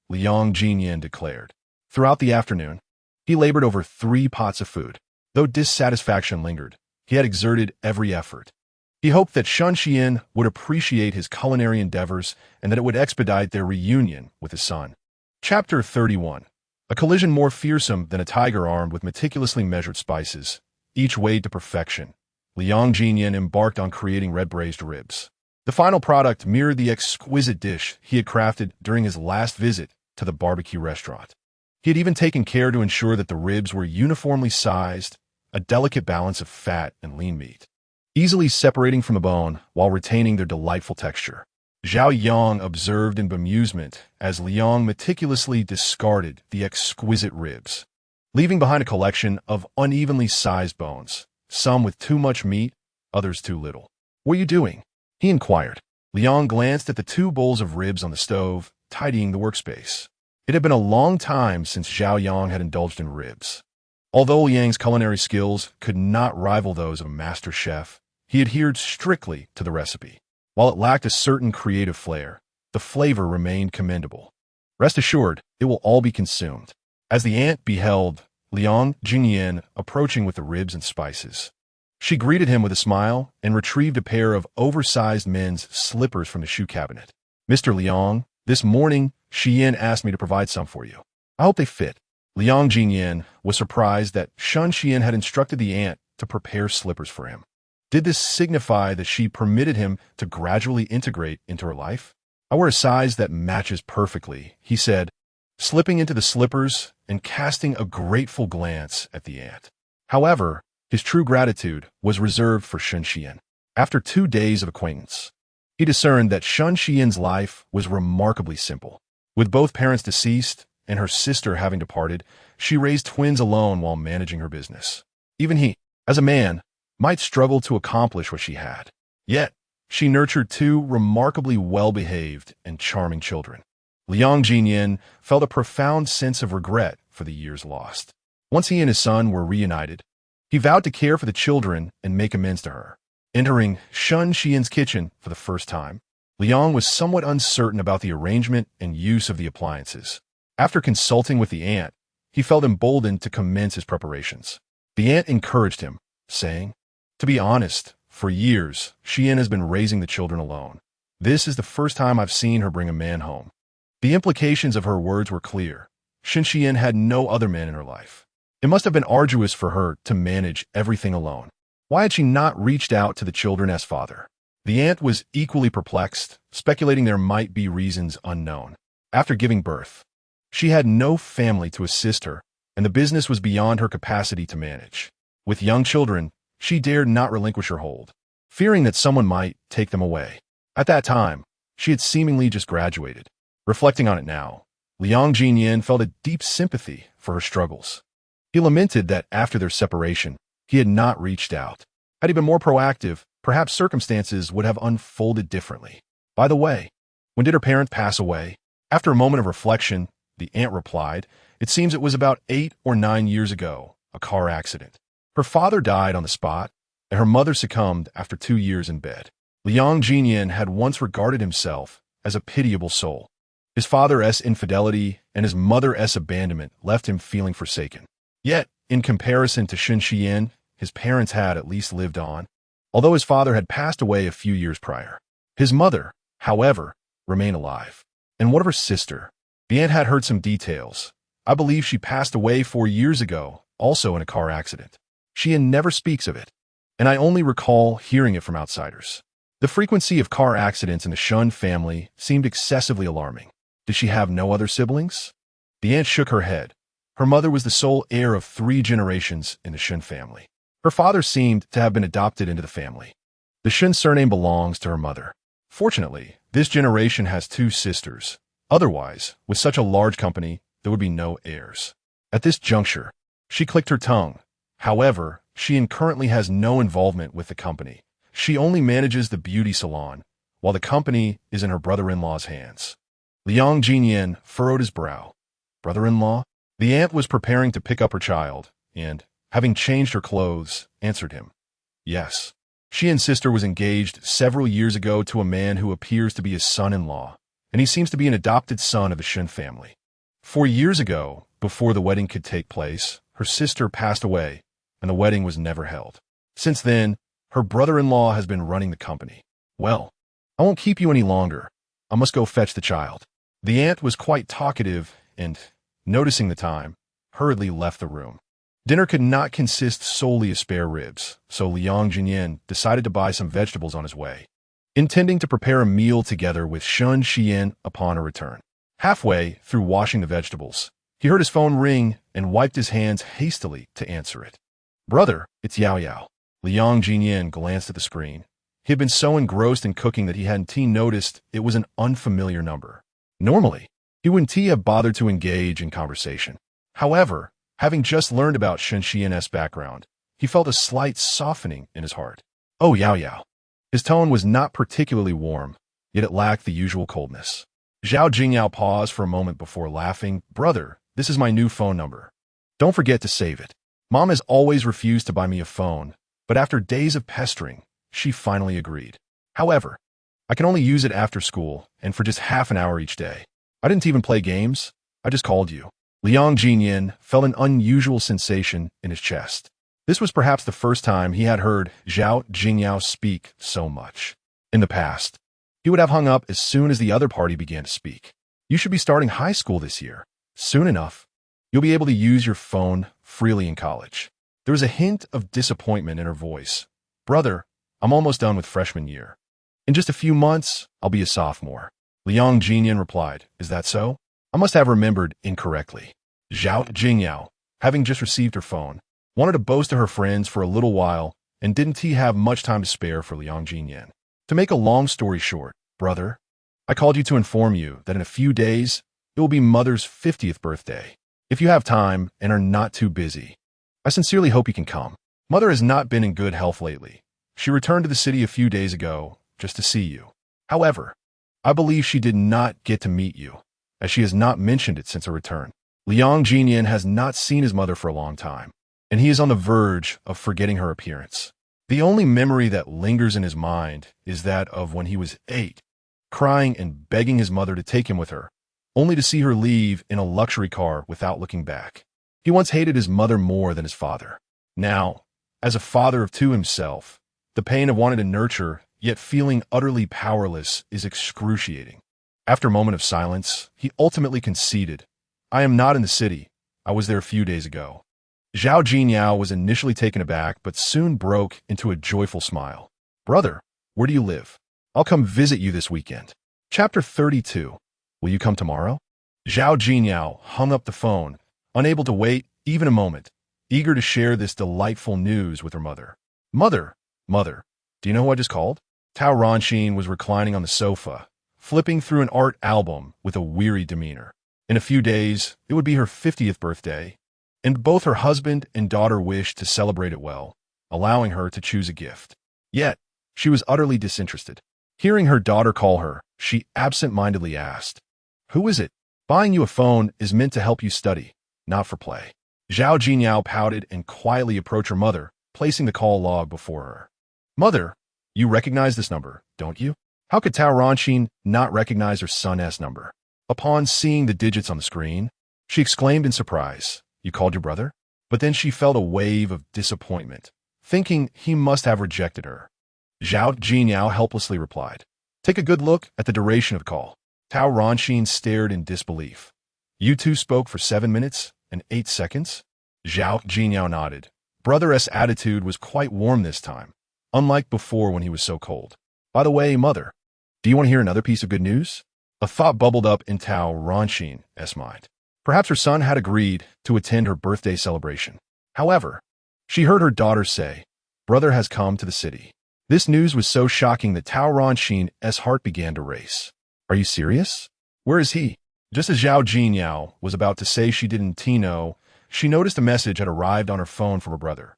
[SPEAKER 1] Liang Ziyan declared. Throughout the afternoon, he labored over 3 pots of food. Though dissatisfaction lingered, he had exerted every effort. He hoped that Shun Xian would appreciate his culinary endeavors and that it would expedite their reunion with his son. Chapter 31. A collision more fearsome than a tiger armed with meticulously measured spices, each weighed to perfection, Liang Ziyan embarked on creating red braised ribs. The final product mirrored the exquisite dish he had crafted during his last visit to the barbecue restaurant. He had even taken care to ensure that the ribs were uniformly sized, a delicate balance of fat and lean meat, easily separating from the bone while retaining their delightful texture. Zhao Yang observed in bemusement as Liang meticulously discarded the exquisite ribs, leaving behind a collection of unevenly sized bones, some with too much meat, others too little. "What are you doing?" he inquired. Liang glanced at the 2 bowls of ribs on the stove, tidying the workspace. It had been a long time since Zhao Yang had indulged in ribs. Although Liang's culinary skills could not rival those of a master chef, he adhered strictly to the recipe. While it lacked a certain creative flair, the flavor remained commendable. "Rest assured, it will all be consumed." As the aunt beheld Liang Ziyan approaching with the ribs and spices, she greeted him with a smile and retrieved a pair of oversized men's slippers from the shoe cabinet. "Mr. Liang, this morning, Xian asked me to provide some for you. I hope they fit." Liang Ziyan was surprised that Shun Xian had instructed the aunt to prepare slippers for him. Did this signify that she permitted him to gradually integrate into her life? "I wear a size that matches perfectly," he said, slipping into the slippers and casting a grateful glance at the aunt. However, his true gratitude was reserved for Shun Xian. After 2 days of acquaintance, he discerned that Shun Xian's life was remarkably simple. With both parents deceased and her sister having departed, she raised twins alone while managing her business. Even he, as a man, might struggle to accomplish what she had. Yet, she nurtured 2 remarkably well-behaved and charming children. Liang Ziyan felt a profound sense of regret for the years lost. Once he and his son were reunited, he vowed to care for the children and make amends to her. Entering Shun Xian's kitchen for the first time, Liang was somewhat uncertain about the arrangement and use of the appliances. After consulting with the aunt, he felt emboldened to commence his preparations. The aunt encouraged him, saying, "To be honest, for years, Xian has been raising the children alone. This is the first time I've seen her bring a man home." The implications of her words were clear. Shun Xian had no other man in her life. It must have been arduous for her to manage everything alone. Why had she not reached out to the children as father? The aunt was equally perplexed, speculating there might be reasons unknown. After giving birth, she had no family to assist her, and the business was beyond her capacity to manage. With young children, she dared not relinquish her hold, fearing that someone might take them away. At that time, she had seemingly just graduated. Reflecting on it now, Liang Ziyan felt a deep sympathy for her struggles. He lamented that after their separation, he had not reached out. Had he been more proactive, perhaps circumstances would have unfolded differently. By the way, when did her parent pass away? After a moment of reflection, the aunt replied, "It seems it was about 8 or 9 years ago, a car accident. Her father died on the spot, and her mother succumbed after 2 years in bed." Liang Ziyan had once regarded himself as a pitiable soul. His father's infidelity and his mother's abandonment left him feeling forsaken. Yet, in comparison to Shun Xian, his parents had at least lived on, although his father had passed away a few years prior. His mother, however, remained alive. And what of her sister? The aunt had heard some details. "I believe she passed away 4 years ago, also in a car accident. Xian never speaks of it, and I only recall hearing it from outsiders." The frequency of car accidents in the Shun family seemed excessively alarming. Did she have no other siblings? The aunt shook her head. Her mother was the sole heir of 3 generations in the Shun family. Her father seemed to have been adopted into the family. The Shun surname belongs to her mother. Fortunately, this generation has 2 sisters. Otherwise, with such a large company, there would be no heirs. At this juncture, she clicked her tongue. However, Xian currently has no involvement with the company. She only manages the beauty salon, while the company is in her brother-in-law's hands. Liang Ziyan furrowed his brow. Brother-in-law? The aunt was preparing to pick up her child, and, having changed her clothes, answered him. Yes. Xian's sister was engaged several years ago to a man who appears to be his son-in-law, and he seems to be an adopted son of the Shin family. 4 years ago, before the wedding could take place, her sister passed away, and the wedding was never held. Since then, her brother-in-law has been running the company. Well, I won't keep you any longer. I must go fetch the child. The aunt was quite talkative and, noticing the time, hurriedly left the room. Dinner could not consist solely of spare ribs, so Liang Ziyan decided to buy some vegetables on his way, intending to prepare a meal together with Sun Xian upon her return. Halfway through washing the vegetables, he heard his phone ring and wiped his hands hastily to answer it. "Brother, it's Yao Yao." Liang Ziyan glanced at the screen. He had been so engrossed in cooking that he hadn't noticed it was an unfamiliar number. Normally, he wouldn't have bothered to engage in conversation. However, having just learned about Sun Xian's background, he felt a slight softening in his heart. "Oh, Yao Yao." His tone was not particularly warm, yet it lacked the usual coldness. Zhao Jingyao paused for a moment before laughing. "Brother, this is my new phone number. Don't forget to save it. Mom has always refused to buy me a phone, but after days of pestering, she finally agreed. However, I can only use it after school and for just half an hour each day. I didn't even play games. I just called you." Liang Ziyan felt an unusual sensation in his chest. This was perhaps the first time he had heard Zhao Jingyao speak so much. In the past, he would have hung up as soon as the other party began to speak. "You should be starting high school this year. Soon enough, you'll be able to use your phone freely in college." There was a hint of disappointment in her voice. "Brother, I'm almost done with freshman year. In just a few months, I'll be a sophomore." Liang Ziyan replied, "Is that so? I must have remembered incorrectly." Zhao Jingyao, having just received her phone, wanted to boast to her friends for a little while and didn't have much time to spare for Liang Ziyan. "To make a long story short, brother, I called you to inform you that in a few days, it will be Mother's 50th birthday. If you have time and are not too busy, I sincerely hope you can come. Mother has not been in good health lately. She returned to the city a few days ago just to see you. However, I believe she did not get to meet you, as she has not mentioned it since her return." Liang Ziyan has not seen his mother for a long time, and he is on the verge of forgetting her appearance. The only memory that lingers in his mind is that of when he was 8, crying and begging his mother to take him with her, only to see her leave in a luxury car without looking back. He once hated his mother more than his father. Now, as a father of two himself, the pain of wanting to nurture, yet feeling utterly powerless, is excruciating. After a moment of silence, he ultimately conceded, "I am not in the city. I was there a few days ago." Zhao Jingyao was initially taken aback, but soon broke into a joyful smile. "Brother, where do you live? I'll come visit you this weekend." Chapter 32. Will you come tomorrow? Zhao Jingyao hung up the phone, unable to wait even a moment, eager to share this delightful news with her mother. Mother, do you know who I just called?" Tao Ranxin was reclining on the sofa, flipping through an art album with a weary demeanor. In a few days, it would be her 50th birthday, and both her husband and daughter wished to celebrate it well, allowing her to choose a gift. Yet, she was utterly disinterested. Hearing her daughter call her, she absent-mindedly asked, "Who is it? Buying you a phone is meant to help you study, not for play." Zhao Jingyao pouted and quietly approached her mother, placing the call log before her. "Mother, you recognize this number, don't you?" How could Tao Ranxin not recognize her son's number? Upon seeing the digits on the screen, she exclaimed in surprise, "You called your brother?" But then she felt a wave of disappointment, thinking he must have rejected her. Zhao Jingyao helplessly replied, "Take a good look at the duration of the call." Tao Ranxin stared in disbelief. "You two spoke for 7 minutes and 8 seconds?" Zhao Jingyao nodded. Brother's attitude was quite warm this time, unlike before when he was so cold. "By the way, Mother, do you want to hear another piece of good news?" A thought bubbled up in Tao Ranxin's mind. Perhaps her son had agreed to attend her birthday celebration. However, she heard her daughter say, "Brother has come to the city." This news was so shocking that Tao Ranxin's heart began to race. "Are you serious? Where is he?" Just as Zhao Jingyao was about to say she didn't know, she noticed a message had arrived on her phone from her brother.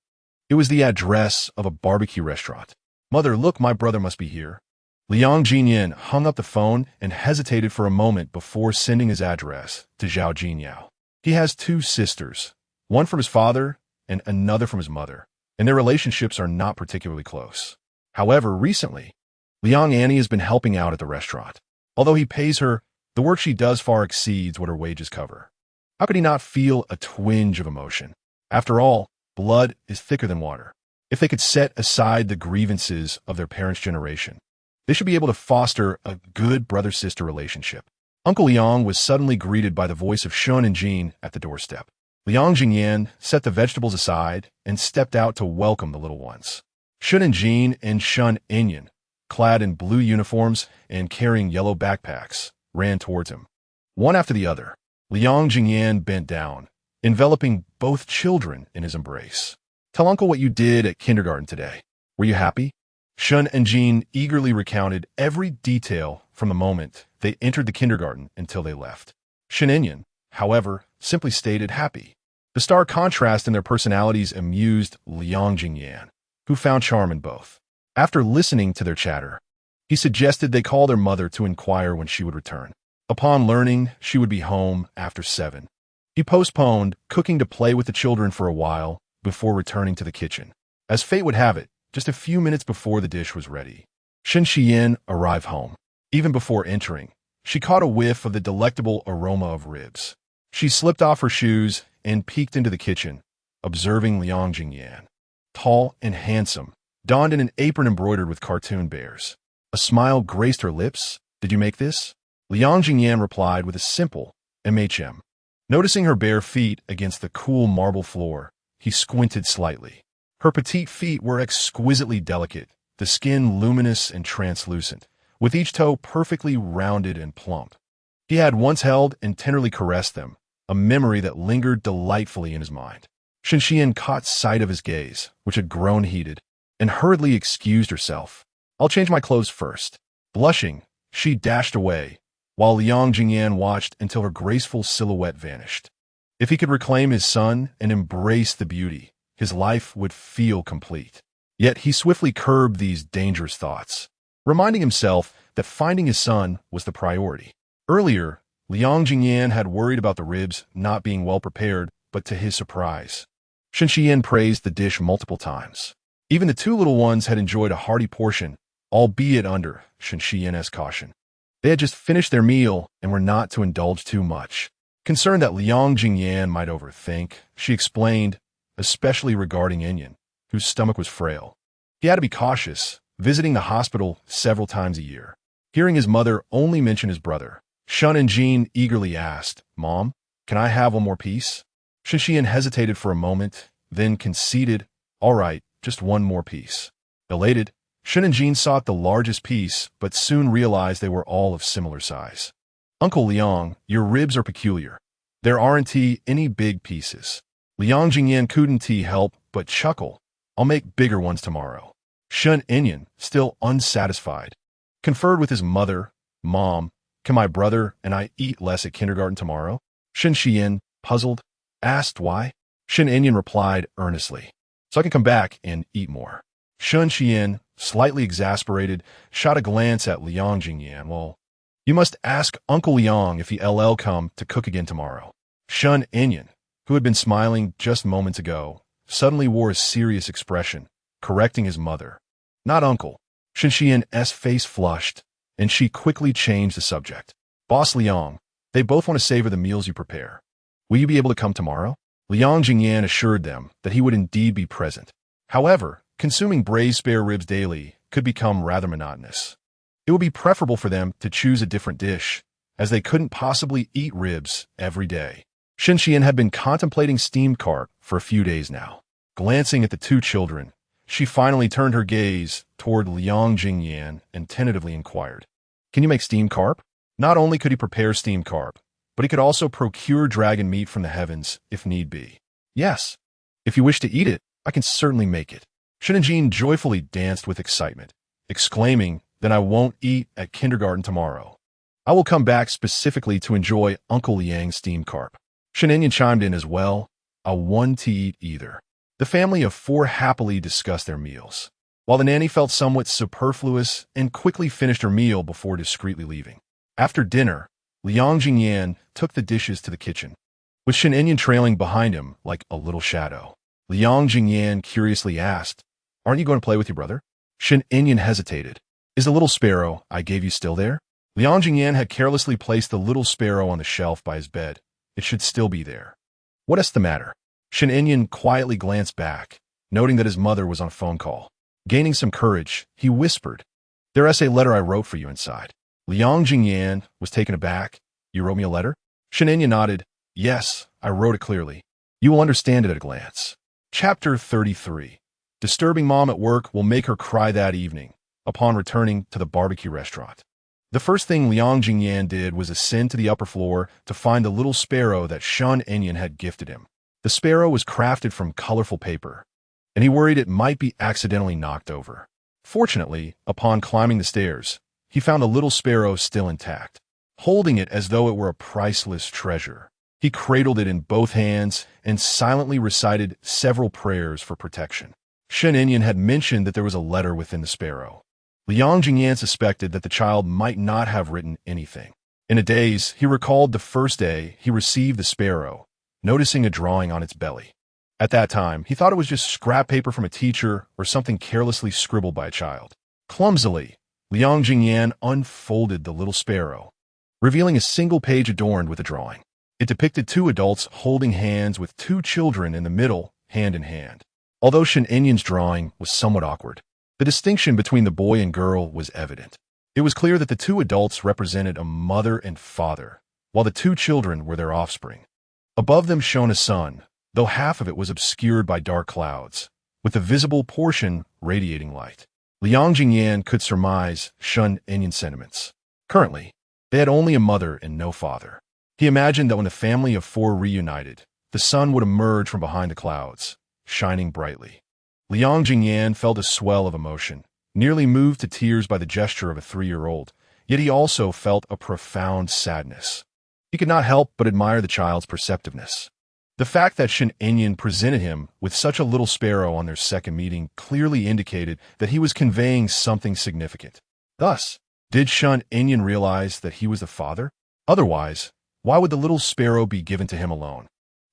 [SPEAKER 1] It was the address of a barbecue restaurant. "Mother, look, my brother must be here." Liang Ziyan hung up the phone and hesitated for a moment before sending his address to Zhao Jingyao. He has 2 sisters, one from his father and another from his mother, and their relationships are not particularly close. However, recently, Liang Annie has been helping out at the restaurant. Although he pays her, the work she does far exceeds what her wages cover. How could he not feel a twinge of emotion? After all, blood is thicker than water. If they could set aside the grievances of their parents' generation, they should be able to foster a good brother-sister relationship. Uncle Liang was suddenly greeted by the voice of Shun and Jean at the doorstep. Liang Ziyan set the vegetables aside and stepped out to welcome the little ones. Shun and Jean and Shun Inyan, clad in blue uniforms and carrying yellow backpacks, ran towards him. One after the other, Liang Ziyan bent down, enveloping both children in his embrace. Tell Uncle what you did at kindergarten today. Were you happy? Shun and Jean eagerly recounted every detail from the moment they entered the kindergarten until they left. Shun Inyan, however, simply stated happy. The stark contrast in their personalities amused Liang Ziyan, who found charm in both. After listening to their chatter, he suggested they call their mother to inquire when she would return. Upon learning she would be home after 7, he postponed cooking to play with the children for a while before returning to the kitchen. As fate would have it, just a few minutes before the dish was ready, Shen Xian arrived home. Even before entering, she caught a whiff of the delectable aroma of ribs. She slipped off her shoes and peeked into the kitchen, observing Liang Ziyan. Tall and handsome, donned in an apron embroidered with cartoon bears. A smile graced her lips. Did you make this? Liang Ziyan replied with a simple MHM. Noticing her bare feet against the cool marble floor, he squinted slightly. Her petite feet were exquisitely delicate, the skin luminous and translucent, with each toe perfectly rounded and plump. He had once held and tenderly caressed them, a memory that lingered delightfully in his mind. Shen Xian caught sight of his gaze, which had grown heated, and hurriedly excused herself. I'll change my clothes first. Blushing, she dashed away, while Liang Ziyan watched until her graceful silhouette vanished. If he could reclaim his son and embrace the beauty, his life would feel complete. Yet he swiftly curbed these dangerous thoughts, reminding himself that finding his son was the priority. Earlier, Liang Ziyan had worried about the ribs not being well prepared, but to his surprise, Shen Xian praised the dish multiple times. Even the two little ones had enjoyed a hearty portion, albeit under Shen Xian's caution. They had just finished their meal and were not to indulge too much. Concerned that Liang Ziyan might overthink, she explained, especially regarding Inyan, whose stomach was frail. He had to be cautious, visiting the hospital several times a year. Hearing his mother only mention his brother, Shun and Jean eagerly asked, Mom, can I have one more piece? Shen Xian hesitated for a moment, then conceded, all right, just one more piece. Elated, Shun and Jean sought the largest piece, but soon realized they were all of similar size. Uncle Liang, your ribs are peculiar. There aren't any big pieces. Liang Ziyan couldn't help but chuckle. I'll make bigger ones tomorrow. Shun Inyan, still unsatisfied, conferred with his mother, Mom, can my brother and I eat less at kindergarten tomorrow? Shen Xian, puzzled, asked why. Shen Inyan replied earnestly, so I can come back and eat more. Shun Xian, slightly exasperated, shot a glance at Liang Ziyan. Well, you must ask Uncle Liang if he'll come to cook again tomorrow. Shun Inyan, who had been smiling just moments ago, suddenly wore a serious expression, correcting his mother. Not Uncle. Shen Xian's face flushed, and she quickly changed the subject. Boss Liang, they both want to savor the meals you prepare. Will you be able to come tomorrow? Liang Ziyan assured them that he would indeed be present. However, consuming braised spare ribs daily could become rather monotonous. It would be preferable for them to choose a different dish, as they couldn't possibly eat ribs every day. Shen Xian had been contemplating steamed carp for a few days now. Glancing at the two children, she finally turned her gaze toward Liang Ziyan and tentatively inquired, Can you make steamed carp? Not only could he prepare steamed carp, but he could also procure dragon meat from the heavens if need be. Yes. If you wish to eat it, I can certainly make it. Shen and Jean joyfully danced with excitement, exclaiming, Then I won't eat at kindergarten tomorrow. I will come back specifically to enjoy Uncle Liang's steamed carp. Shen Inyan chimed in as well, I want to eat either. The family of 4 happily discussed their meals, while the nanny felt somewhat superfluous and quickly finished her meal before discreetly leaving. After dinner, Liang Ziyan took the dishes to the kitchen, with Shen Inyan trailing behind him like a little shadow. Liang Ziyan curiously asked, Aren't you going to play with your brother? Shen Inyan hesitated. Is the little sparrow I gave you still there? Liang Ziyan had carelessly placed the little sparrow on the shelf by his bed. It should still be there. What is the matter? Shen Inyan quietly glanced back, noting that his mother was on a phone call. Gaining some courage, he whispered, There's a letter I wrote for you inside. Liang Ziyan was taken aback. You wrote me a letter? Shen Inyan nodded. Yes, I wrote it clearly. You will understand it at a glance. Chapter 33. Disturbing mom at work will make her cry that evening, upon returning to the barbecue restaurant. The first thing Liang Ziyan did was ascend to the upper floor to find the little sparrow that Shun Enyan had gifted him. The sparrow was crafted from colorful paper, and he worried it might be accidentally knocked over. Fortunately, upon climbing the stairs, he found a little sparrow still intact. Holding it as though it were a priceless treasure, he cradled it in both hands and silently recited several prayers for protection. Shun Enyan had mentioned that there was a letter within the sparrow. Liang Ziyan suspected that the child might not have written anything. In a daze, he recalled the first day he received the sparrow, noticing a drawing on its belly. At that time, he thought it was just scrap paper from a teacher or something carelessly scribbled by a child. Clumsily, Liang Ziyan unfolded the little sparrow, revealing a single page adorned with a drawing. It depicted two adults holding hands with two children in the middle, hand in hand. Although Shun Enyan's drawing was somewhat awkward, the distinction between the boy and girl was evident. It was clear that the two adults represented a mother and father, while the two children were their offspring. Above them shone a sun, though half of it was obscured by dark clouds, with the visible portion radiating light. Liang Ziyan could surmise Shun Enyan's sentiments. Currently, they had only a mother and no father. He imagined that when the family of four reunited, the sun would emerge from behind the clouds, shining brightly. Liang Ziyan felt a swell of emotion, nearly moved to tears by the gesture of a 3-year-old, yet he also felt a profound sadness. He could not help but admire the child's perceptiveness. The fact that Shun Enyan presented him with such a little sparrow on their second meeting clearly indicated that he was conveying something significant. Thus, did Shun Enyan realize that he was the father? Otherwise, why would the little sparrow be given to him alone?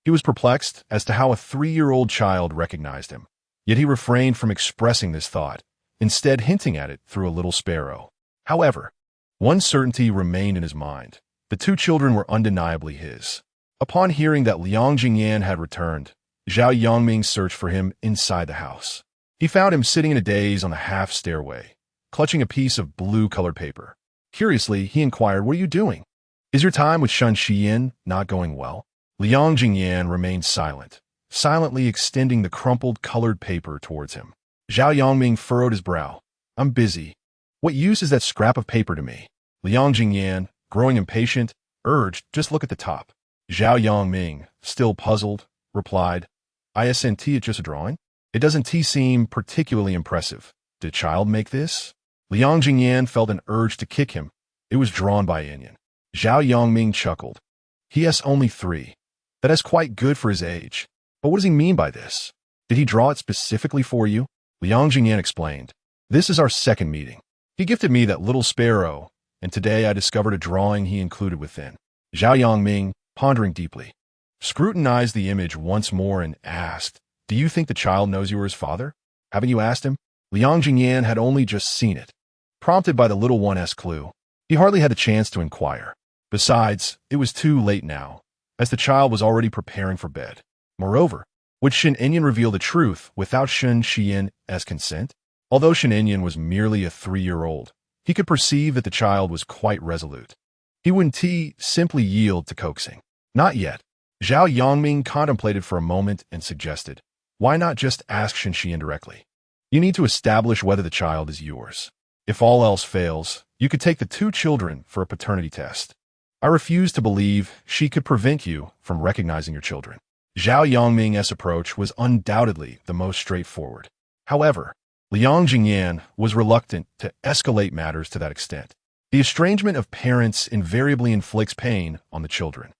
[SPEAKER 1] He was perplexed as to how a 3-year-old child recognized him, yet he refrained from expressing this thought, instead hinting at it through a little sparrow. However, one certainty remained in his mind. The two children were undeniably his. Upon hearing that Liang Ziyan had returned, Zhao Yangming searched for him inside the house. He found him sitting in a daze on the half-stairway, clutching a piece of blue-colored paper. Curiously, he inquired, "What are you doing? Is your time with Shun Xiyin not going well?" Liang Ziyan remained silent, silently extending the crumpled colored paper towards him. Zhao Yangming furrowed his brow. "I'm busy. What use is that scrap of paper to me?" Liang Ziyan, growing impatient, urged, "Just look at the top." Zhao Yangming, still puzzled, replied, "Isn't it just a drawing? It doesn't seem particularly impressive. Did a child make this?" Liang Ziyan felt an urge to kick him. It was drawn by Enyan. Zhao Yangming chuckled. "He has only 3. That is quite good for his age. But what does he mean by this? Did he draw it specifically for you?" Liang Ziyan explained. "This is our second meeting. He gifted me that little sparrow, and today I discovered a drawing he included within." Zhao Yangming, pondering deeply, scrutinized the image once more and asked, "Do you think the child knows you are his father? Haven't you asked him?" Liang Ziyan had only just seen it. Prompted by the little one's clue, he hardly had the chance to inquire. Besides, it was too late now, as the child was already preparing for bed. Moreover, would Shun Enyan reveal the truth without Shun Xiyan's consent? Although Shun Enyan was merely a 3-year-old, he could perceive that the child was quite resolute. He wouldn't simply yield to coaxing. Not yet. Zhao Yangming contemplated for a moment and suggested, "Why not just ask Shun Xiyan directly? You need to establish whether the child is yours. If all else fails, you could take the 2 children for a paternity test. I refuse to believe she could prevent you from recognizing your children." Zhao Yangming's approach was undoubtedly the most straightforward. However, Liang Ziyan was reluctant to escalate matters to that extent. The estrangement of parents invariably inflicts pain on the children.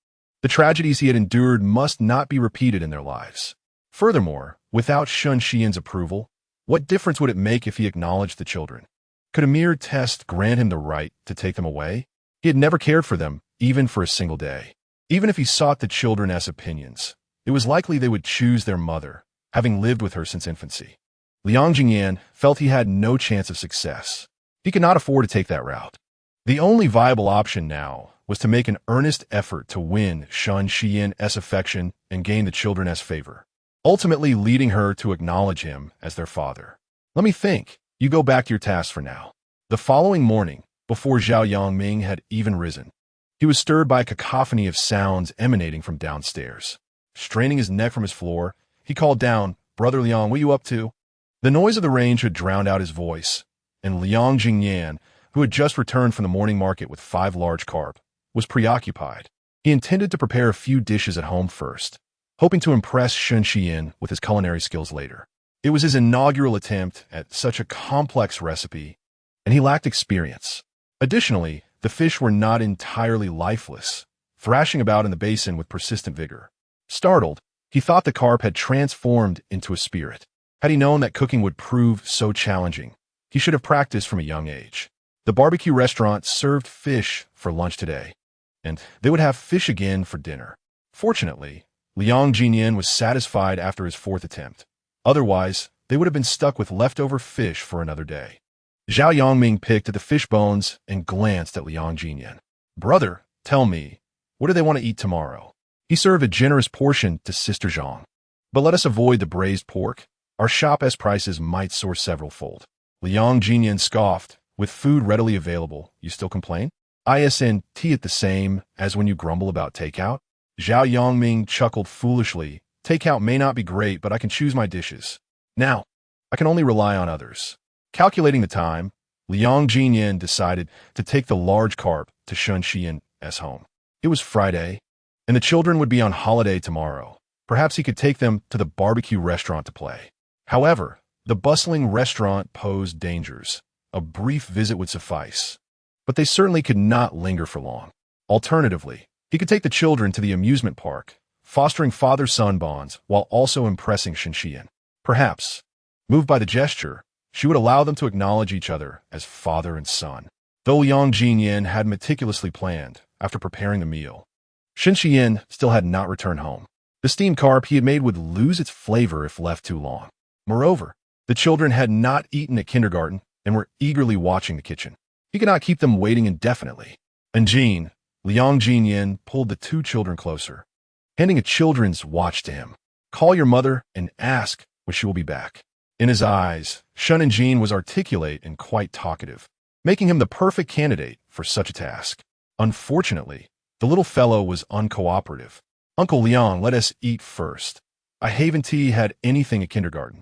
[SPEAKER 1] The tragedies he had endured must not be repeated in their lives. Furthermore, without Shun Xiyan's approval, what difference would it make if he acknowledged the children? Could a mere test grant him the right to take them away? He had never cared for them, even for a single day. Even if he sought the children as opinions, it was likely they would choose their mother, having lived with her since infancy. Liang Ziyan felt he had no chance of success. He could not afford to take that route. The only viable option now was to make an earnest effort to win Shun Xiyan's affection and gain the children's favor, ultimately leading her to acknowledge him as their father. "Let me think. You go back to your task for now." The following morning, before Zhao Yangming had even risen, he was stirred by a cacophony of sounds emanating from downstairs. Straining his neck from his floor, he called down, "Brother Liang, what you up to?" The noise of the range had drowned out his voice, and Liang Ziyan, who had just returned from the morning market with 5 large carp, was preoccupied. He intended to prepare a few dishes at home first, hoping to impress Shun Xian with his culinary skills later. It was his inaugural attempt at such a complex recipe, and he lacked experience. Additionally, the fish were not entirely lifeless, thrashing about in the basin with persistent vigor. Startled, he thought the carp had transformed into a spirit. Had he known that cooking would prove so challenging, he should have practiced from a young age. The barbecue restaurant served fish for lunch today, and they would have fish again for dinner. Fortunately, Liang Ziyan was satisfied after his 4th attempt. Otherwise, they would have been stuck with leftover fish for another day. Zhao Yongming picked at the fish bones and glanced at Liang Ziyan. "Brother, tell me, what do they want to eat tomorrow?" He served a generous portion to Sister Zhang. "But let us avoid the braised pork. Our shop's prices might soar several-fold." Liang Ziyan scoffed. "With food readily available, you still complain? Isn't it the same as when you grumble about takeout?" Zhao Yongming chuckled foolishly. "Takeout may not be great, but I can choose my dishes. Now, I can only rely on others." Calculating the time, Liang Ziyan decided to take the large carp to Shun Xian's home. It was Friday, and the children would be on holiday tomorrow. Perhaps he could take them to the barbecue restaurant to play. However, the bustling restaurant posed dangers. A brief visit would suffice, but they certainly could not linger for long. Alternatively, he could take the children to the amusement park, fostering father-son bonds while also impressing Shun Xian. Perhaps, moved by the gesture, she would allow them to acknowledge each other as father and son. Though Liang Ziyan had meticulously planned, after preparing the meal, Shun Xian still had not returned home. The steamed carp he had made would lose its flavor if left too long. Moreover, the children had not eaten at kindergarten and were eagerly watching the kitchen. He could not keep them waiting indefinitely. And Jean, Liang Ziyan pulled the 2 children closer, handing a children's watch to him. "Call your mother and ask when she will be back." In his eyes, Shun and Jean was articulate and quite talkative, making him the perfect candidate for such a task. Unfortunately, the little fellow was uncooperative. "Uncle Liang, let us eat first. I haven't had anything at kindergarten,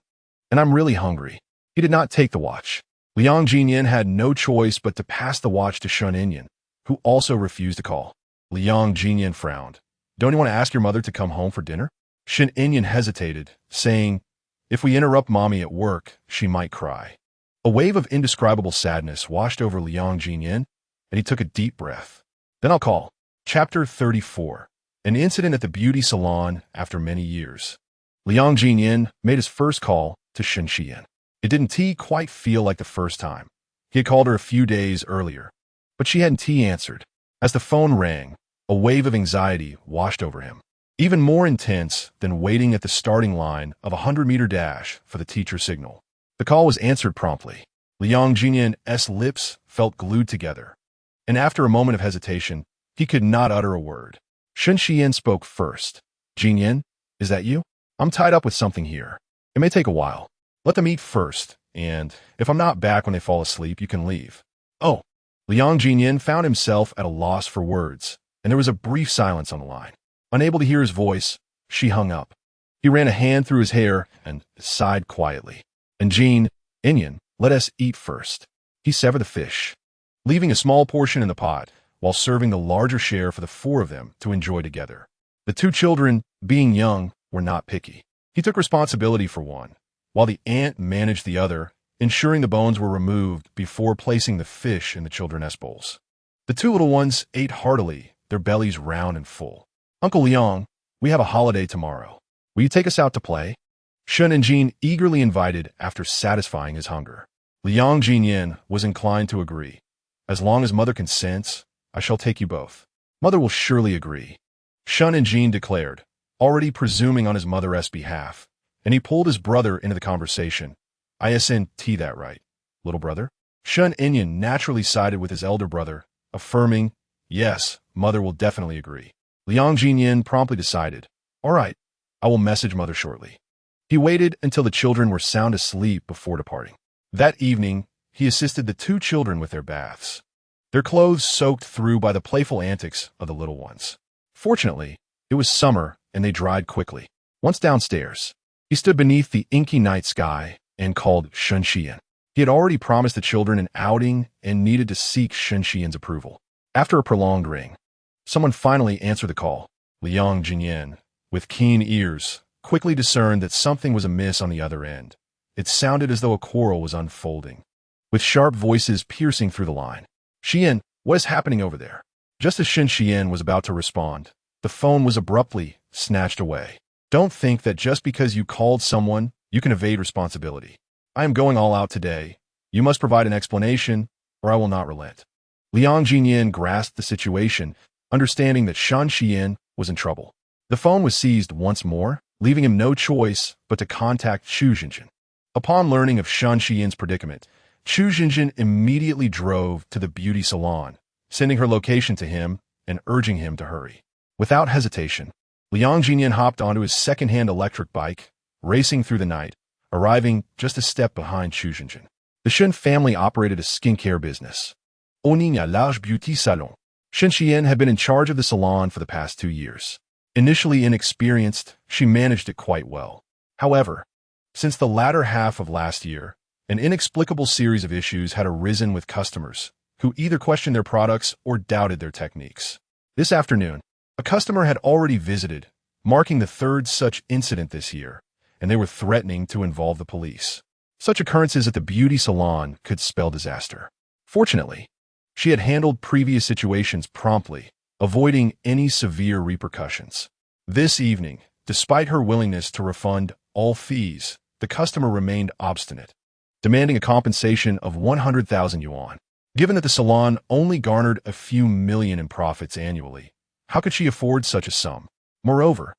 [SPEAKER 1] and I'm really hungry." He did not take the watch. Liang Ziyan had no choice but to pass the watch to Shun Inyan, who also refused to call. Liang Ziyan frowned. "Don't you want to ask your mother to come home for dinner?" Shun Inyan hesitated, saying, "If we interrupt Mommy at work, she might cry." A wave of indescribable sadness washed over Liang Ziyan, and he took a deep breath. "Then I'll call." Chapter 34. An incident at the beauty salon after many years. Liang Ziyan made his first call to Shun Xian. It didn't quite feel like the first time. He had called her a few days earlier, but she hadn't answered. As the phone rang, a wave of anxiety washed over him, even more intense than waiting at the starting line of a 100-meter dash for the teacher signal. The call was answered promptly. Liang Ziyan's lips felt glued together, and after a moment of hesitation, he could not utter a word. Shun Xian spoke first. "Ziyan, is that you? I'm tied up with something here. It may take a while. Let them eat first, and if I'm not back when they fall asleep, you can leave." "Oh." Liang Ziyan found himself at a loss for words, and there was a brief silence on the line. Unable to hear his voice, she hung up. He ran a hand through his hair and sighed quietly. "And Jean, Inyan, let us eat first." He severed the fish, leaving a small portion in the pot, while serving the larger share for the 4 of them to enjoy together. The 2 children, being young, were not picky. He took responsibility for one, while the aunt managed the other, ensuring the bones were removed before placing the fish in the children's bowls. The 2 little ones ate heartily, their bellies round and full. "Uncle Liang, we have a holiday tomorrow. Will you take us out to play?" Shun and Jean eagerly invited after satisfying his hunger. Liang Ziyan was inclined to agree. "As long as Mother consents, I shall take you both." "Mother will surely agree," Shun and Jean declared, already presuming on his mother's behalf, and he pulled his brother into the conversation. "Isn't that right, little brother?" Shun Inyan naturally sided with his elder brother, affirming, "Yes, Mother will definitely agree." Liang Ziyan promptly decided, "All right, I will message Mother shortly." He waited until the children were sound asleep before departing. That evening, he assisted the 2 children with their baths, their clothes soaked through by the playful antics of the little ones. Fortunately, it was summer and they dried quickly. Once downstairs, he stood beneath the inky night sky and called Liang Ziyan. He had already promised the children an outing and needed to seek Liang Ziyan's approval. After a prolonged ring, someone finally answered the call. Liang Ziyan, with keen ears, quickly discerned that something was amiss on the other end. It sounded as though a quarrel was unfolding, with sharp voices piercing through the line. Ziyan, what is happening over there? Just as Liang Ziyan was about to respond, the phone was abruptly snatched away. Don't think that just because you called someone, you can evade responsibility. I am going all out today. You must provide an explanation, or I will not relent. Liang Ziyan grasped the situation, understanding that Liang Ziyan was in trouble. The phone was seized once more, leaving him no choice but to contact Liang Ziyan. Upon learning of Liang Ziyan's predicament, Liang Ziyan immediately drove to the beauty salon, sending her location to him and urging him to hurry. Without hesitation, Liang Ziyan hopped onto his second-hand electric bike, racing through the night, arriving just a step behind Liang Ziyan. The Shen family operated a skincare business, owning a large beauty salon. Liang Ziyan had been in charge of the salon for the past 2 years. Initially inexperienced, she managed it quite well. However, since the latter half of last year, an inexplicable series of issues had arisen with customers who either questioned their products or doubted their techniques. This afternoon, a customer had already visited, marking the third such incident this year, and they were threatening to involve the police. Such occurrences at the beauty salon could spell disaster. Fortunately, she had handled previous situations promptly, avoiding any severe repercussions. This evening, despite her willingness to refund all fees, the customer remained obstinate, demanding a compensation of 100,000 yuan. Given that the salon only garnered a few million in profits annually, how could she afford such a sum? Moreover,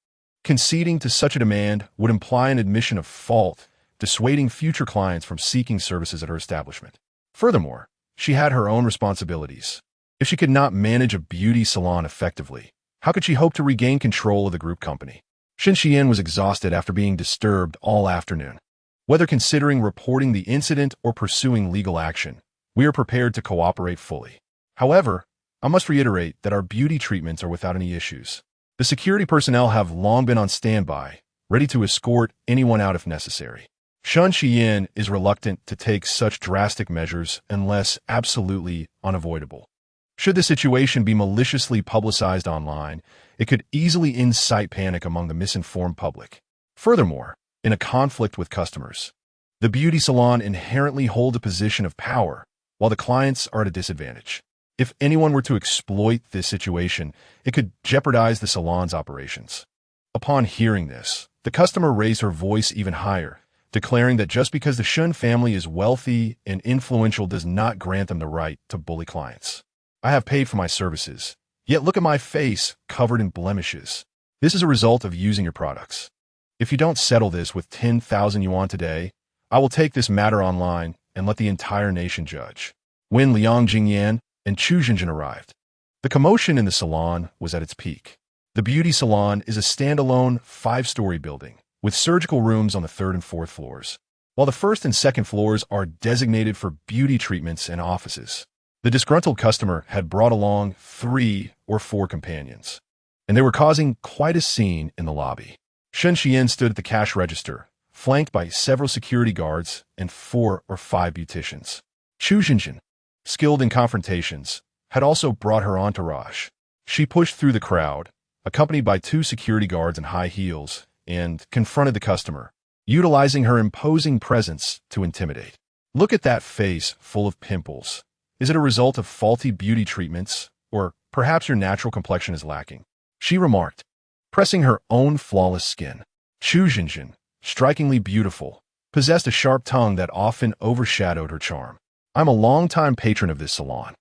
[SPEAKER 1] conceding to such a demand would imply an admission of fault, dissuading future clients from seeking services at her establishment. Furthermore, she had her own responsibilities. If she could not manage a beauty salon effectively, how could she hope to regain control of the group company? Liang Ziyan was exhausted after being disturbed all afternoon. Whether considering reporting the incident or pursuing legal action, we are prepared to cooperate fully. However, I must reiterate that our beauty treatments are without any issues. The security personnel have long been on standby, ready to escort anyone out if necessary. Liang Ziyan is reluctant to take such drastic measures unless absolutely unavoidable. Should the situation be maliciously publicized online, it could easily incite panic among the misinformed public. Furthermore, in a conflict with customers, the beauty salon inherently holds a position of power, while the clients are at a disadvantage. If anyone were to exploit this situation, it could jeopardize the salon's operations. Upon hearing this, the customer raised her voice even higher, declaring that just because the Shen family is wealthy and influential does not grant them the right to bully clients. I have paid for my services, yet look at my face covered in blemishes. This is a result of using your products. If you don't settle this with 10,000 yuan today, I will take this matter online and let the entire nation judge. When Liang Ziyan and Liang Ziyan arrived, the commotion in the salon was at its peak. The beauty salon is a standalone 5-story building, with surgical rooms on the 3rd and 4th floors, while the 1st and 2nd floors are designated for beauty treatments and offices. The disgruntled customer had brought along 3 or 4 companions, and they were causing quite a scene in the lobby. Liang Ziyan stood at the cash register, flanked by several security guards and 4 or 5 beauticians. Liang Ziyan, skilled in confrontations, had also brought her entourage. She pushed through the crowd, accompanied by 2 security guards in high heels, and confronted the customer, utilizing her imposing presence to intimidate. Look at that face full of pimples. Is it a result of faulty beauty treatments, or perhaps your natural complexion is lacking? She remarked, pressing her own flawless skin. Liang Ziyan, strikingly beautiful, possessed a sharp tongue that often overshadowed her charm. I'm a long-time patron of this salon.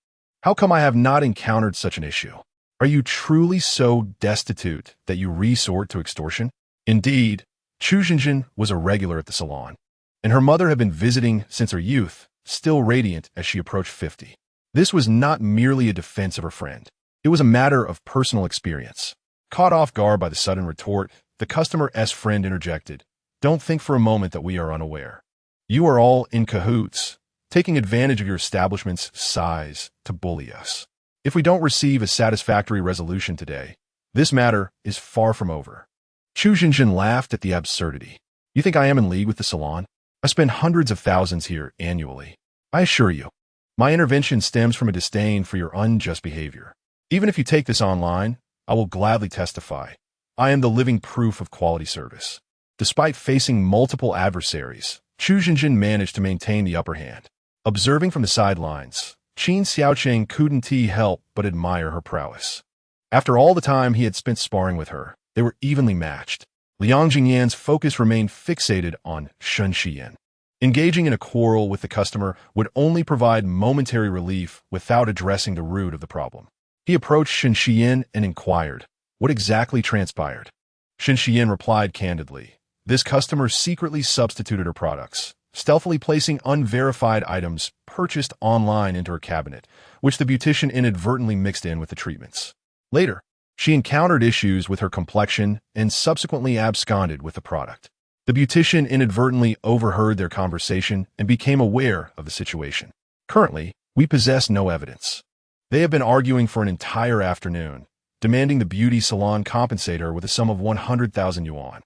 [SPEAKER 1] How come I have not encountered such an issue? Are you truly so destitute that you resort to extortion? Indeed, Liang Ziyan was a regular at the salon, and her mother had been visiting since her youth, still radiant as she approached 50. This was not merely a defense of her friend. It was a matter of personal experience. Caught off guard by the sudden retort, the customer's friend interjected, "Don't think for a moment that we are unaware. You are all in cahoots, taking advantage of your establishment's size to bully us. If we don't receive a satisfactory resolution today, this matter is far from over." Chu Jinjin laughed at the absurdity. You think I am in league with the salon? I spend hundreds of thousands here annually. I assure you, my intervention stems from a disdain for your unjust behavior. Even if you take this online, I will gladly testify. I am the living proof of quality service. Despite facing multiple adversaries, Chu Jinjin managed to maintain the upper hand. Observing from the sidelines, Qin Xiaocheng couldn't help but admire her prowess. After all the time he had spent sparring with her, they were evenly matched. Liang Ziyan's focus remained fixated on Shen Xiyan. Engaging in a quarrel with the customer would only provide momentary relief without addressing the root of the problem. He approached Shen Xiyan and inquired, what exactly transpired? Shen Xiyan replied candidly, this customer secretly substituted her products, stealthily placing unverified items purchased online into her cabinet, which the beautician inadvertently mixed in with the treatments. Later, she encountered issues with her complexion and subsequently absconded with the product. The beautician inadvertently overheard their conversation and became aware of the situation. Currently, we possess no evidence. They have been arguing for an entire afternoon, demanding the beauty salon compensate her with a sum of 100,000 yuan.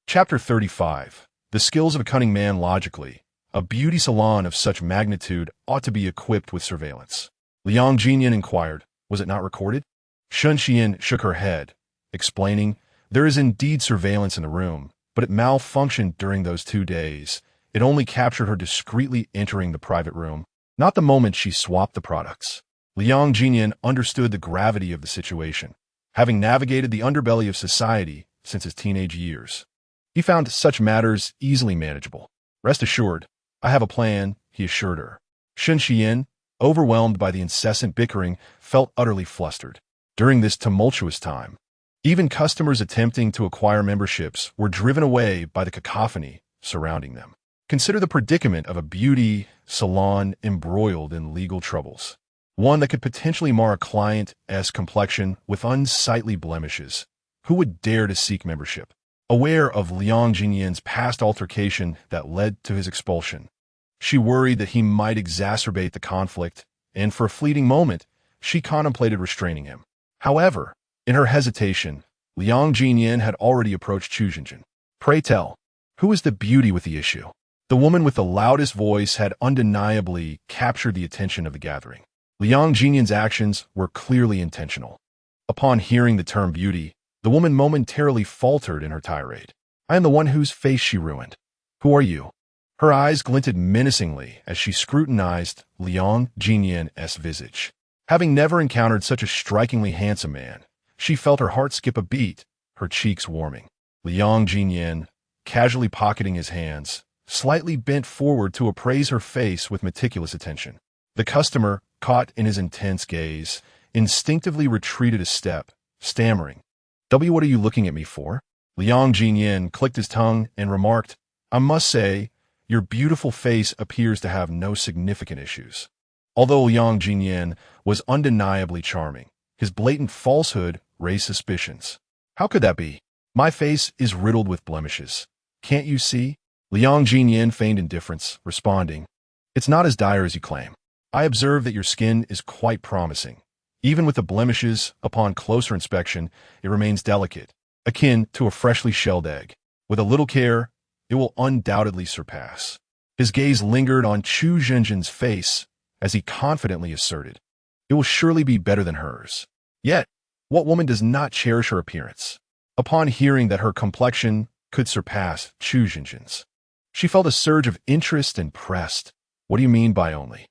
[SPEAKER 1] Chapter 35. The skills of a cunning man logically. A beauty salon of such magnitude ought to be equipped with surveillance. Liang Ziyan inquired, was it not recorded? Shen Xiyan shook her head, explaining, there is indeed surveillance in the room, but it malfunctioned during those 2 days. It only captured her discreetly entering the private room, not the moment she swapped the products. Liang Ziyan understood the gravity of the situation, having navigated the underbelly of society since his teenage years. He found such matters easily manageable. Rest assured, I have a plan, he assured her. Shen Xiyan, overwhelmed by the incessant bickering, felt utterly flustered. During this tumultuous time, even customers attempting to acquire memberships were driven away by the cacophony surrounding them. Consider the predicament of a beauty salon embroiled in legal troubles. One that could potentially mar a client's complexion with unsightly blemishes. Who would dare to seek membership? Aware of Liang Ziyan's past altercation that led to his expulsion, she worried that he might exacerbate the conflict, and for a fleeting moment, she contemplated restraining him. However, in her hesitation, Liang Ziyan had already approached Chu Jinjin. Pray tell, who is the beauty with the issue? The woman with the loudest voice had undeniably captured the attention of the gathering. Liang Ziyan's actions were clearly intentional. Upon hearing the term beauty, the woman momentarily faltered in her tirade. I am the one whose face she ruined. Who are you? Her eyes glinted menacingly as she scrutinized Liang Ziyan's visage. Having never encountered such a strikingly handsome man, she felt her heart skip a beat, her cheeks warming. Liang Ziyan, casually pocketing his hands, slightly bent forward to appraise her face with meticulous attention. The customer, caught in his intense gaze, instinctively retreated a step, stammering. What are you looking at me for? Liang Ziyan clicked his tongue and remarked, I must say, your beautiful face appears to have no significant issues. Although Liang Ziyan was undeniably charming, his blatant falsehood raised suspicions. How could that be? My face is riddled with blemishes. Can't you see? Liang Ziyan feigned indifference, responding, it's not as dire as you claim. I observe that your skin is quite promising. Even with the blemishes, upon closer inspection, it remains delicate, akin to a freshly shelled egg. With a little care, it will undoubtedly surpass. His gaze lingered on Chu Jinjin's face as he confidently asserted, it will surely be better than hers. Yet, what woman does not cherish her appearance? Upon hearing that her complexion could surpass Chu Jinjin's, she felt a surge of interest and pressed. What do you mean by only?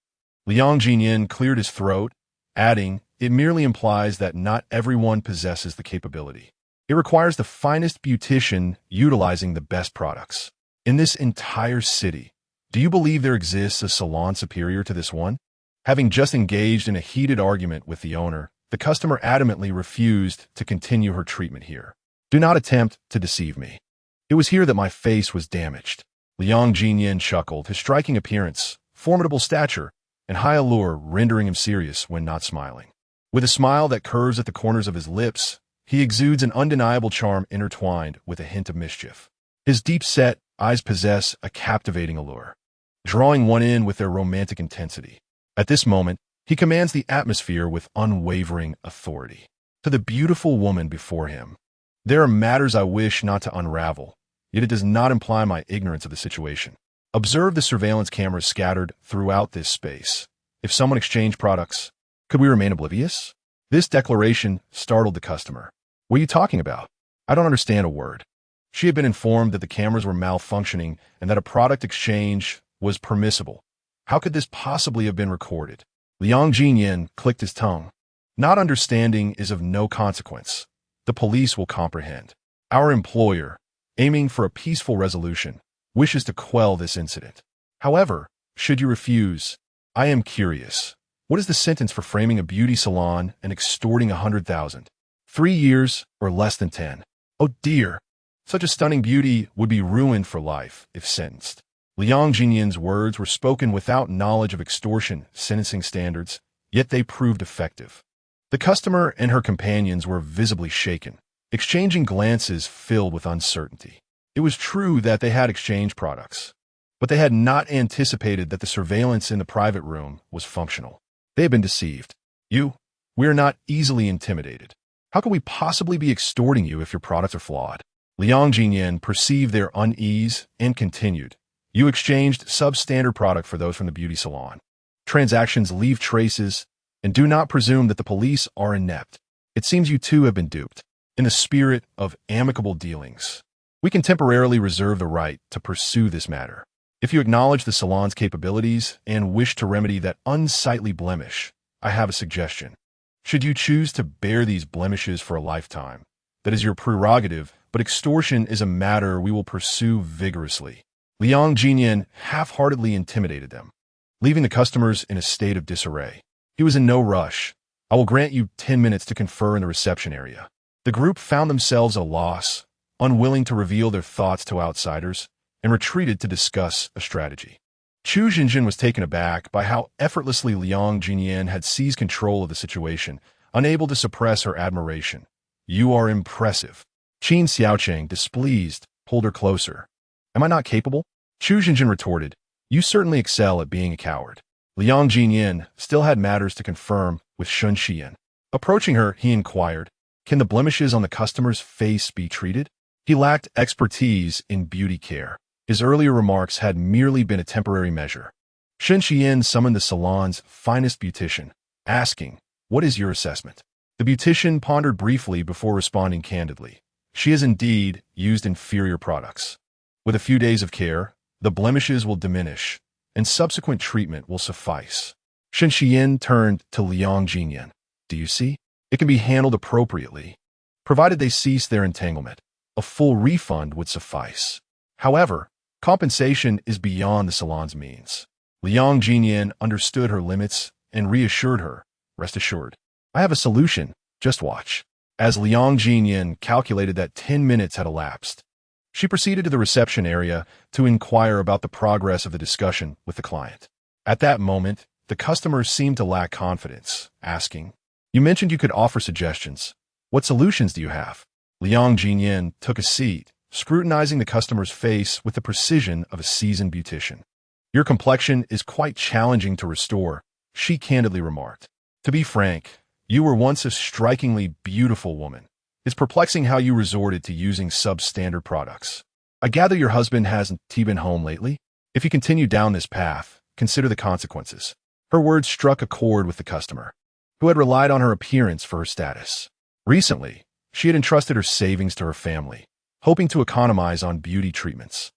[SPEAKER 1] Liang Ziyan cleared his throat, adding, it merely implies that not everyone possesses the capability. It requires the finest beautician utilizing the best products. In this entire city, do you believe there exists a salon superior to this one? Having just engaged in a heated argument with the owner, the customer adamantly refused to continue her treatment here. Do not attempt to deceive me. It was here that my face was damaged. Liang Ziyan chuckled, his striking appearance, formidable stature, and high allure rendering him serious when not smiling. With a smile that curves at the corners of his lips, he exudes an undeniable charm intertwined with a hint of mischief. His deep-set eyes possess a captivating allure, drawing one in with their romantic intensity. At this moment, he commands the atmosphere with unwavering authority. To the beautiful woman before him, There are matters I wish not to unravel, yet it does not imply my ignorance of the situation. Observe the surveillance cameras scattered throughout this space. If someone exchanged products, could we remain oblivious? This declaration startled the customer. What are you talking about? I don't understand a word. She had been informed that the cameras were malfunctioning and that a product exchange was permissible. How could this possibly have been recorded? Liang Ziyan clicked his tongue. Not understanding is of no consequence. The police will comprehend. Our employer, aiming for a peaceful resolution, wishes to quell this incident. However, should you refuse, I am curious. What is the sentence for framing a beauty salon and extorting 100,000? 3 years or less than 10? Oh dear! Such a stunning beauty would be ruined for life if sentenced. Liang Ziyan's words were spoken without knowledge of extortion sentencing standards, yet they proved effective. The customer and her companions were visibly shaken, exchanging glances filled with uncertainty. It was true that they had exchanged products, but they had not anticipated that the surveillance in the private room was functional. They had been deceived. We are not easily intimidated. How could we possibly be extorting you if your products are flawed? Liang Ziyan perceived their unease and continued. You exchanged substandard product for those from the beauty salon. Transactions leave traces, and do not presume that the police are inept. It seems you too have been duped. In the spirit of amicable dealings, we can temporarily reserve the right to pursue this matter. If you acknowledge the salon's capabilities and wish to remedy that unsightly blemish, I have a suggestion. Should you choose to bear these blemishes for a lifetime, that is your prerogative, but extortion is a matter we will pursue vigorously. Liang Ziyan half-heartedly intimidated them, leaving the customers in a state of disarray. He was in no rush. I will grant you 10 minutes to confer in the reception area. The group found themselves at a loss, unwilling to reveal their thoughts to outsiders, and retreated to discuss a strategy. Chu Xinjin was taken aback by how effortlessly Liang Ziyan had seized control of the situation, unable to suppress her admiration. You are impressive. Qin Xiaocheng, displeased, pulled her closer. Am I not capable? Chu Xinjin retorted. You certainly excel at being a coward. Liang Ziyan still had matters to confirm with Shun Xian. Approaching her, he inquired, can the blemishes on the customer's face be treated? He lacked expertise in beauty care. His earlier remarks had merely been a temporary measure. Shun Xian summoned the salon's finest beautician, asking, what is your assessment? The beautician pondered briefly before responding candidly. She has indeed used inferior products. With a few days of care, the blemishes will diminish, and subsequent treatment will suffice. Shun Xian turned to Liang Ziyan. Do you see? It can be handled appropriately, provided they cease their entanglement. A full refund would suffice. However, compensation is beyond the salon's means. Liang Ziyan understood her limits and reassured her. Rest assured. I have a solution. Just watch. As Liang Ziyan calculated that 10 minutes had elapsed, she proceeded to the reception area to inquire about the progress of the discussion with the client. At that moment, the customer seemed to lack confidence, asking, you mentioned you could offer suggestions. What solutions do you have? Liang Ziyan took a seat, scrutinizing the customer's face with the precision of a seasoned beautician. Your complexion is quite challenging to restore, she candidly remarked. To be frank, you were once a strikingly beautiful woman. It's perplexing how you resorted to using substandard products. I gather your husband hasn't been home lately? If you continue down this path, consider the consequences. Her words struck a chord with the customer, who had relied on her appearance for her status. Recently, she had entrusted her savings to her family, hoping to economize on beauty treatments.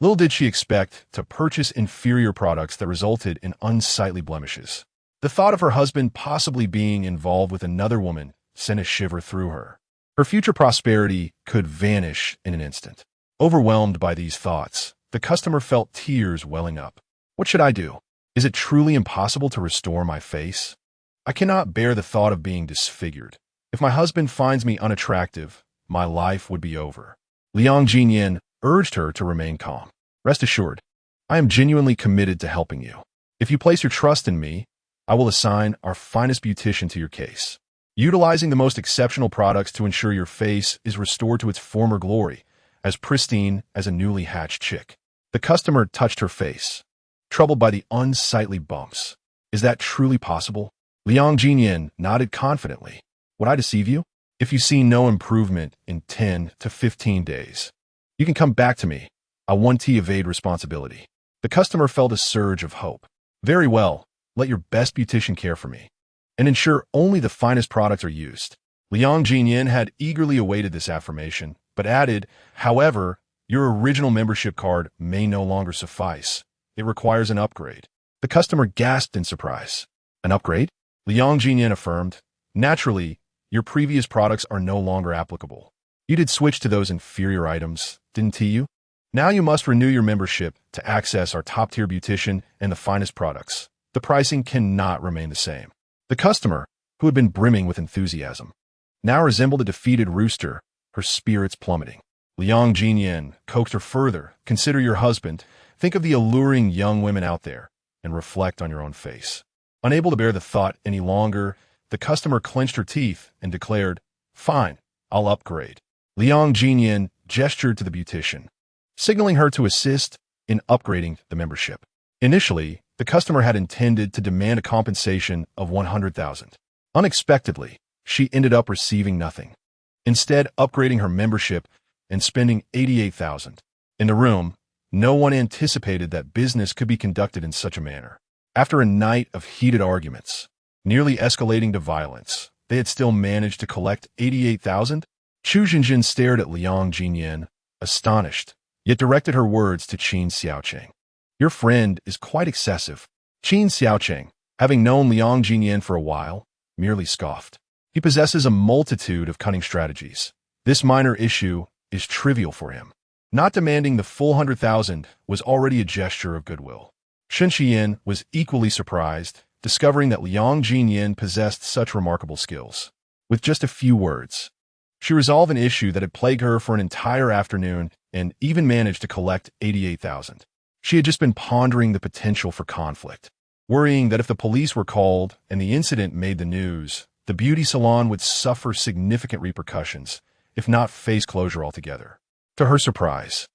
[SPEAKER 1] Little did she expect to purchase inferior products that resulted in unsightly blemishes. The thought of her husband possibly being involved with another woman sent a shiver through her. Her future prosperity could vanish in an instant. Overwhelmed by these thoughts, the customer felt tears welling up. What should I do? Is it truly impossible to restore my face? I cannot bear the thought of being disfigured. If my husband finds me unattractive, my life would be over. Liang Ziyan urged her to remain calm. Rest assured, I am genuinely committed to helping you. If you place your trust in me, I will assign our finest beautician to your case, utilizing the most exceptional products to ensure your face is restored to its former glory, as pristine as a newly hatched chick. The customer touched her face, troubled by the unsightly bumps. Is that truly possible? Liang Ziyan nodded confidently. Would I deceive you? If you see no improvement in 10 to 15 days, you can come back to me. I want to evade responsibility. The customer felt a surge of hope. Very well, let your best beautician care for me, and ensure only the finest products are used. Liang Ziyan had eagerly awaited this affirmation, but added, however, your original membership card may no longer suffice. It requires an upgrade. The customer gasped in surprise. An upgrade? Liang Ziyan affirmed, naturally, your previous products are no longer applicable. You did switch to those inferior items, didn't you? Now you must renew your membership to access our top-tier beautician and the finest products. The pricing cannot remain the same. The customer, who had been brimming with enthusiasm, now resembled a defeated rooster, her spirits plummeting. Liang Ziyan coaxed her further. Consider your husband. Think of the alluring young women out there, and reflect on your own face. Unable to bear the thought any longer, the customer clenched her teeth and declared, fine, I'll upgrade. Liang Ziyan gestured to the beautician, signaling her to assist in upgrading the membership. Initially, the customer had intended to demand a compensation of 100,000. Unexpectedly, she ended up receiving nothing, instead upgrading her membership and spending 88,000. In the room, no one anticipated that business could be conducted in such a manner. After a night of heated arguments, nearly escalating to violence, they had still managed to collect 88,000? Chu Jinjin stared at Liang Ziyan, astonished, yet directed her words to Qin Xiaocheng. Your friend is quite excessive. Qin Xiaocheng, having known Liang Ziyan for a while, merely scoffed. He possesses a multitude of cunning strategies. This minor issue is trivial for him. Not demanding the full 100,000 was already a gesture of goodwill. Shen Xiyan was equally surprised, discovering that Liang Ziyan possessed such remarkable skills. With just a few words, she resolved an issue that had plagued her for an entire afternoon and even managed to collect 88,000. She had just been pondering the potential for conflict, worrying that if the police were called and the incident made the news, the beauty salon would suffer significant repercussions, if not face closure altogether. To her surprise,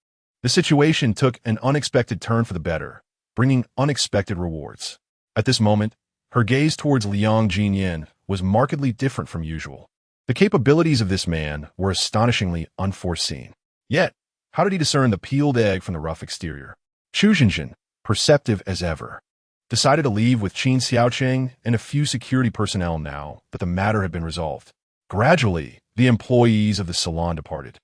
[SPEAKER 1] the situation took an unexpected turn for the better, bringing unexpected rewards. At this moment, her gaze towards Liang Ziyan was markedly different from usual. The capabilities of this man were astonishingly unforeseen. Yet, how did he discern the peeled egg from the rough exterior? Chu Jinjin, perceptive as ever, decided to leave with Qin Xiaocheng and a few security personnel now that the matter had been resolved. Gradually, the employees of the salon departed,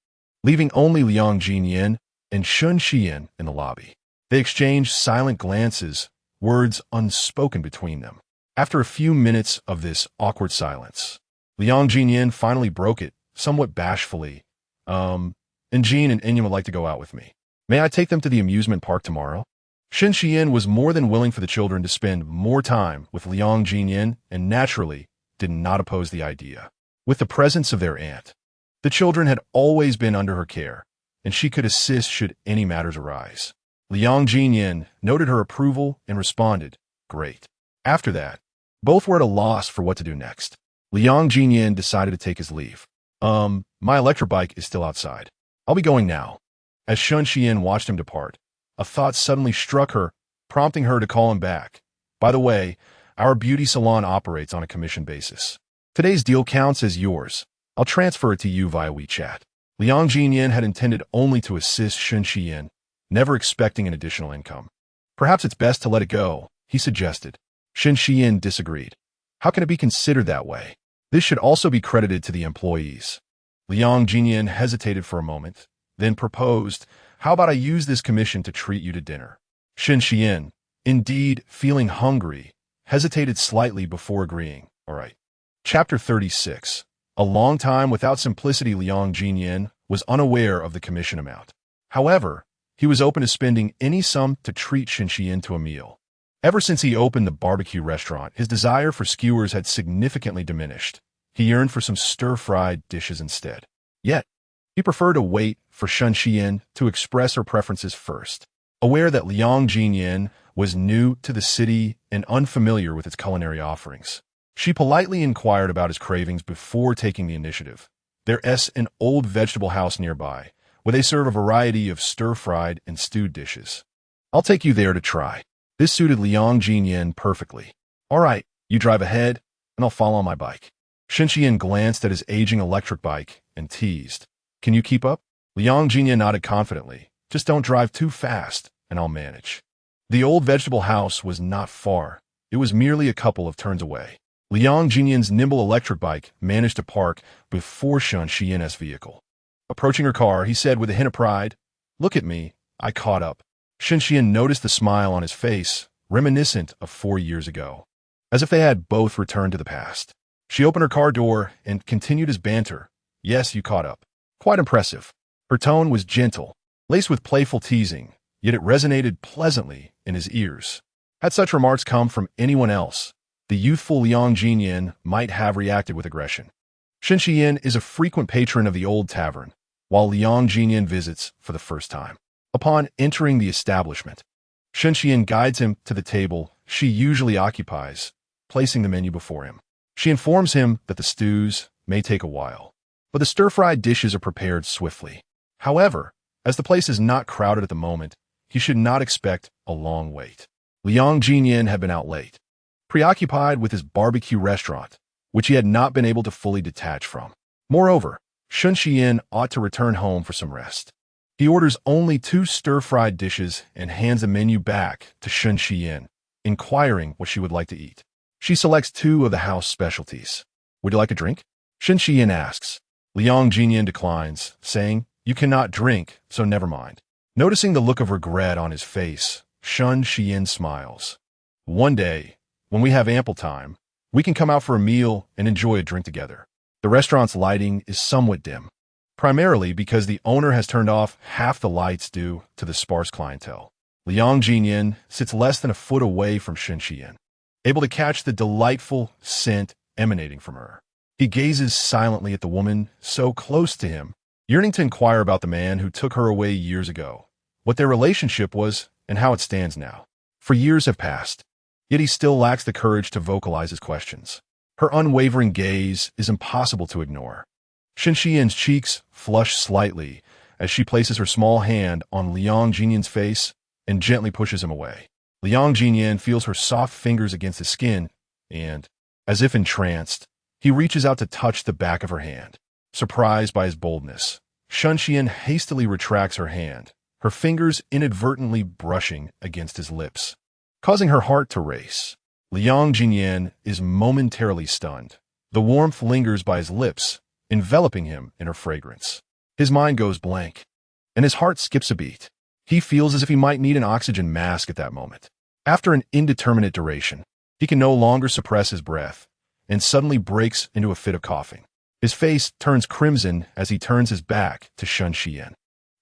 [SPEAKER 1] leaving only Liang Ziyan and Shen Xiyan in the lobby. They exchanged silent glances, words unspoken between them. After a few minutes of this awkward silence, Liang Ziyan finally broke it, somewhat bashfully. And Jean and Enya would like to go out with me. May I take them to the amusement park tomorrow? Shen Xiyan was more than willing for the children to spend more time with Liang Ziyan and naturally did not oppose the idea. With the presence of their aunt, the children had always been under her care, and she could assist should any matters arise. Liang Ziyan noted her approval and responded, great. After that, both were at a loss for what to do next. Liang Ziyan decided to take his leave. My electrobike is still outside. I'll be going now. As Shen Xiyan watched him depart, a thought suddenly struck her, prompting her to call him back. By the way, our beauty salon operates on a commission basis. Today's deal counts as yours. I'll transfer it to you via WeChat. Liang Ziyan had intended only to assist Shen Xiyan, never expecting an additional income. Perhaps it's best to let it go, he suggested. Shen Xiyan disagreed. How can it be considered that way? This should also be credited to the employees. Liang Ziyan hesitated for a moment, then proposed, how about I use this commission to treat you to dinner? Shen Xiyan, indeed feeling hungry, hesitated slightly before agreeing. All right. Chapter 36. A long time without simplicity, Liang Ziyan was unaware of the commission amount. However, he was open to spending any sum to treat Shen Xiyan to a meal. Ever since he opened the barbecue restaurant, his desire for skewers had significantly diminished. He yearned for some stir-fried dishes instead. Yet, he preferred to wait for Shen Xiyan to express her preferences first. Aware that Liang Ziyan was new to the city and unfamiliar with its culinary offerings, she politely inquired about his cravings before taking the initiative. There's an old vegetable house nearby, where they serve a variety of stir-fried and stewed dishes. I'll take you there to try. This suited Liang Ziyan perfectly. All right, you drive ahead, and I'll follow on my bike. Shen glanced at his aging electric bike and teased, "Can you keep up?" Liang Ziyan nodded confidently. "Just don't drive too fast, and I'll manage." The old vegetable house was not far. It was merely a couple of turns away. Liang Ziyan's nimble electric bike managed to park before Shen Xian's vehicle. Approaching her car, he said with a hint of pride, "Look at me, I caught up." Shen Xian noticed the smile on his face, reminiscent of 4 years ago, as if they had both returned to the past. She opened her car door and continued his banter. "Yes, you caught up. Quite impressive." Her tone was gentle, laced with playful teasing, yet it resonated pleasantly in his ears. Had such remarks come from anyone else, the youthful Liang Ziyan might have reacted with aggression. Shen Xian is a frequent patron of the old tavern, while Liang Ziyan visits for the first time. Upon entering the establishment, Shen Xian guides him to the table she usually occupies, placing the menu before him. She informs him that the stews may take a while, but the stir-fried dishes are prepared swiftly. However, as the place is not crowded at the moment, he should not expect a long wait. Liang Ziyan had been out late, preoccupied with his barbecue restaurant, which he had not been able to fully detach from. Moreover, Shen Xian ought to return home for some rest. He orders only 2 stir-fried dishes and hands the menu back to Shen Xian, inquiring what she would like to eat. She selects 2 of the house specialties. "Would you like a drink?" Shen Xian asks. Liang Ziyan declines, saying, "You cannot drink, so never mind." Noticing the look of regret on his face, Shen Xian smiles. "One day, when we have ample time, we can come out for a meal and enjoy a drink together." The restaurant's lighting is somewhat dim, primarily because the owner has turned off half the lights due to the sparse clientele. Liang Ziyan sits less than a foot away from Shen Xian, able to catch the delightful scent emanating from her. He gazes silently at the woman so close to him, yearning to inquire about the man who took her away years ago, what their relationship was, and how it stands now. For years have passed, yet he still lacks the courage to vocalize his questions. Her unwavering gaze is impossible to ignore. Shen Xian's cheeks flush slightly as she places her small hand on Liang Ziyan's face and gently pushes him away. Liang Ziyan feels her soft fingers against his skin, and, as if entranced, he reaches out to touch the back of her hand. Surprised by his boldness, Shen Xian hastily retracts her hand, her fingers inadvertently brushing against his lips, causing her heart to race. Liang Ziyan is momentarily stunned. The warmth lingers by his lips, enveloping him in her fragrance. His mind goes blank, and his heart skips a beat. He feels as if he might need an oxygen mask at that moment. After an indeterminate duration, he can no longer suppress his breath, and suddenly breaks into a fit of coughing. His face turns crimson as he turns his back to Shen Xian,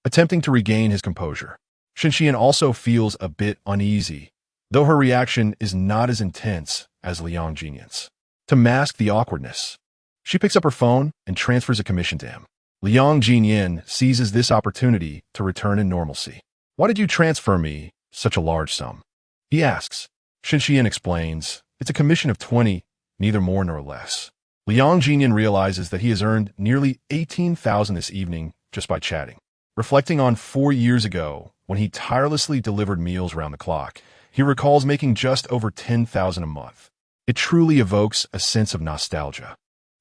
[SPEAKER 1] attempting to regain his composure. Shen Xian also feels a bit uneasy, though her reaction is not as intense as Liang Ziyan's. To mask the awkwardness, she picks up her phone and transfers a commission to him. Liang Ziyan seizes this opportunity to return in normalcy. "Why did you transfer me such a large sum?" he asks. Shen Xian explains, "It's a commission of 20, neither more nor less." Liang Ziyan realizes that he has earned nearly 18,000 this evening just by chatting. Reflecting on 4 years ago, when he tirelessly delivered meals round the clock, he recalls making just over 10,000 a month. It truly evokes a sense of nostalgia.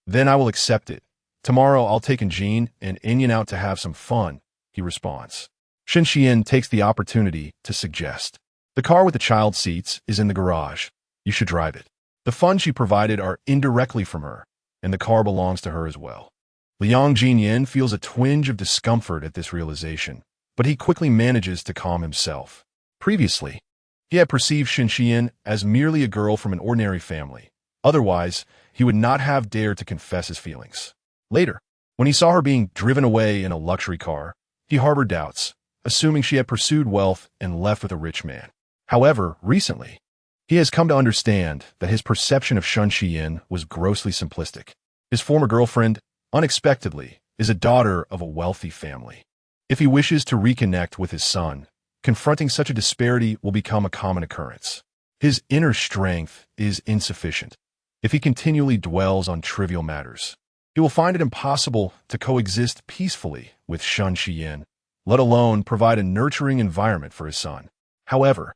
[SPEAKER 1] "Then I will accept it. Tomorrow I'll take Jean and Inyan out to have some fun," he responds. Shen Xian takes the opportunity to suggest, "The car with the child seats is in the garage. You should drive it." The funds she provided are indirectly from her, and the car belongs to her as well. Liang Ziyan feels a twinge of discomfort at this realization, but he quickly manages to calm himself. Previously, he had perceived Shen Xian as merely a girl from an ordinary family. Otherwise, he would not have dared to confess his feelings. Later, when he saw her being driven away in a luxury car, he harbored doubts, assuming she had pursued wealth and left with a rich man. However, recently, he has come to understand that his perception of Shen Xian was grossly simplistic. His former girlfriend, unexpectedly, is a daughter of a wealthy family. If he wishes to reconnect with his son, confronting such a disparity will become a common occurrence. His inner strength is insufficient. If he continually dwells on trivial matters, he will find it impossible to coexist peacefully with Shen Xian, let alone provide a nurturing environment for his son. However,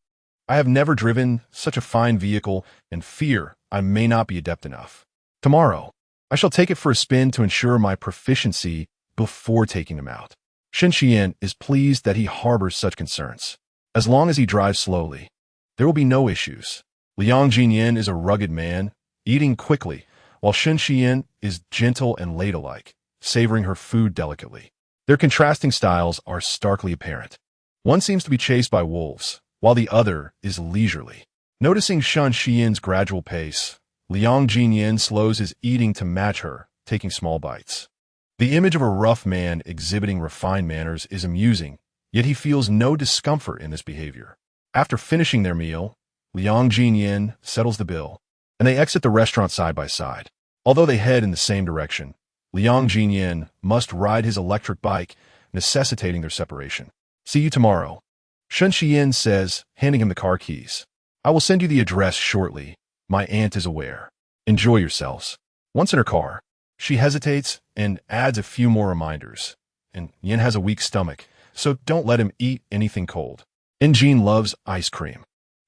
[SPEAKER 1] I have never driven such a fine vehicle and fear I may not be adept enough. Tomorrow, I I shall take it for a spin to ensure my proficiency before taking him out. Shen Xian is pleased that he harbors such concerns. As long as he drives slowly, there will be no issues. Liang Ziyan is a rugged man, eating quickly, while Shen Xian is gentle and ladylike, savoring her food delicately. Their contrasting styles are starkly apparent. One seems to be chased by wolves, while the other is leisurely. Noticing Shen Xian's gradual pace, Liang Ziyan slows his eating to match her, taking small bites. The image of a rough man exhibiting refined manners is amusing, yet he feels no discomfort in this behavior. After finishing their meal, Liang Ziyan settles the bill, and they exit the restaurant side by side. Although they head in the same direction, Liang Ziyan must ride his electric bike, necessitating their separation. See you tomorrow, Shen Xian says, handing him the car keys. I will send you the address shortly. My aunt is aware. Enjoy yourselves. Once in her car, she hesitates and adds a few more reminders. And Yin has a weak stomach, so don't let him eat anything cold. Jean loves ice cream.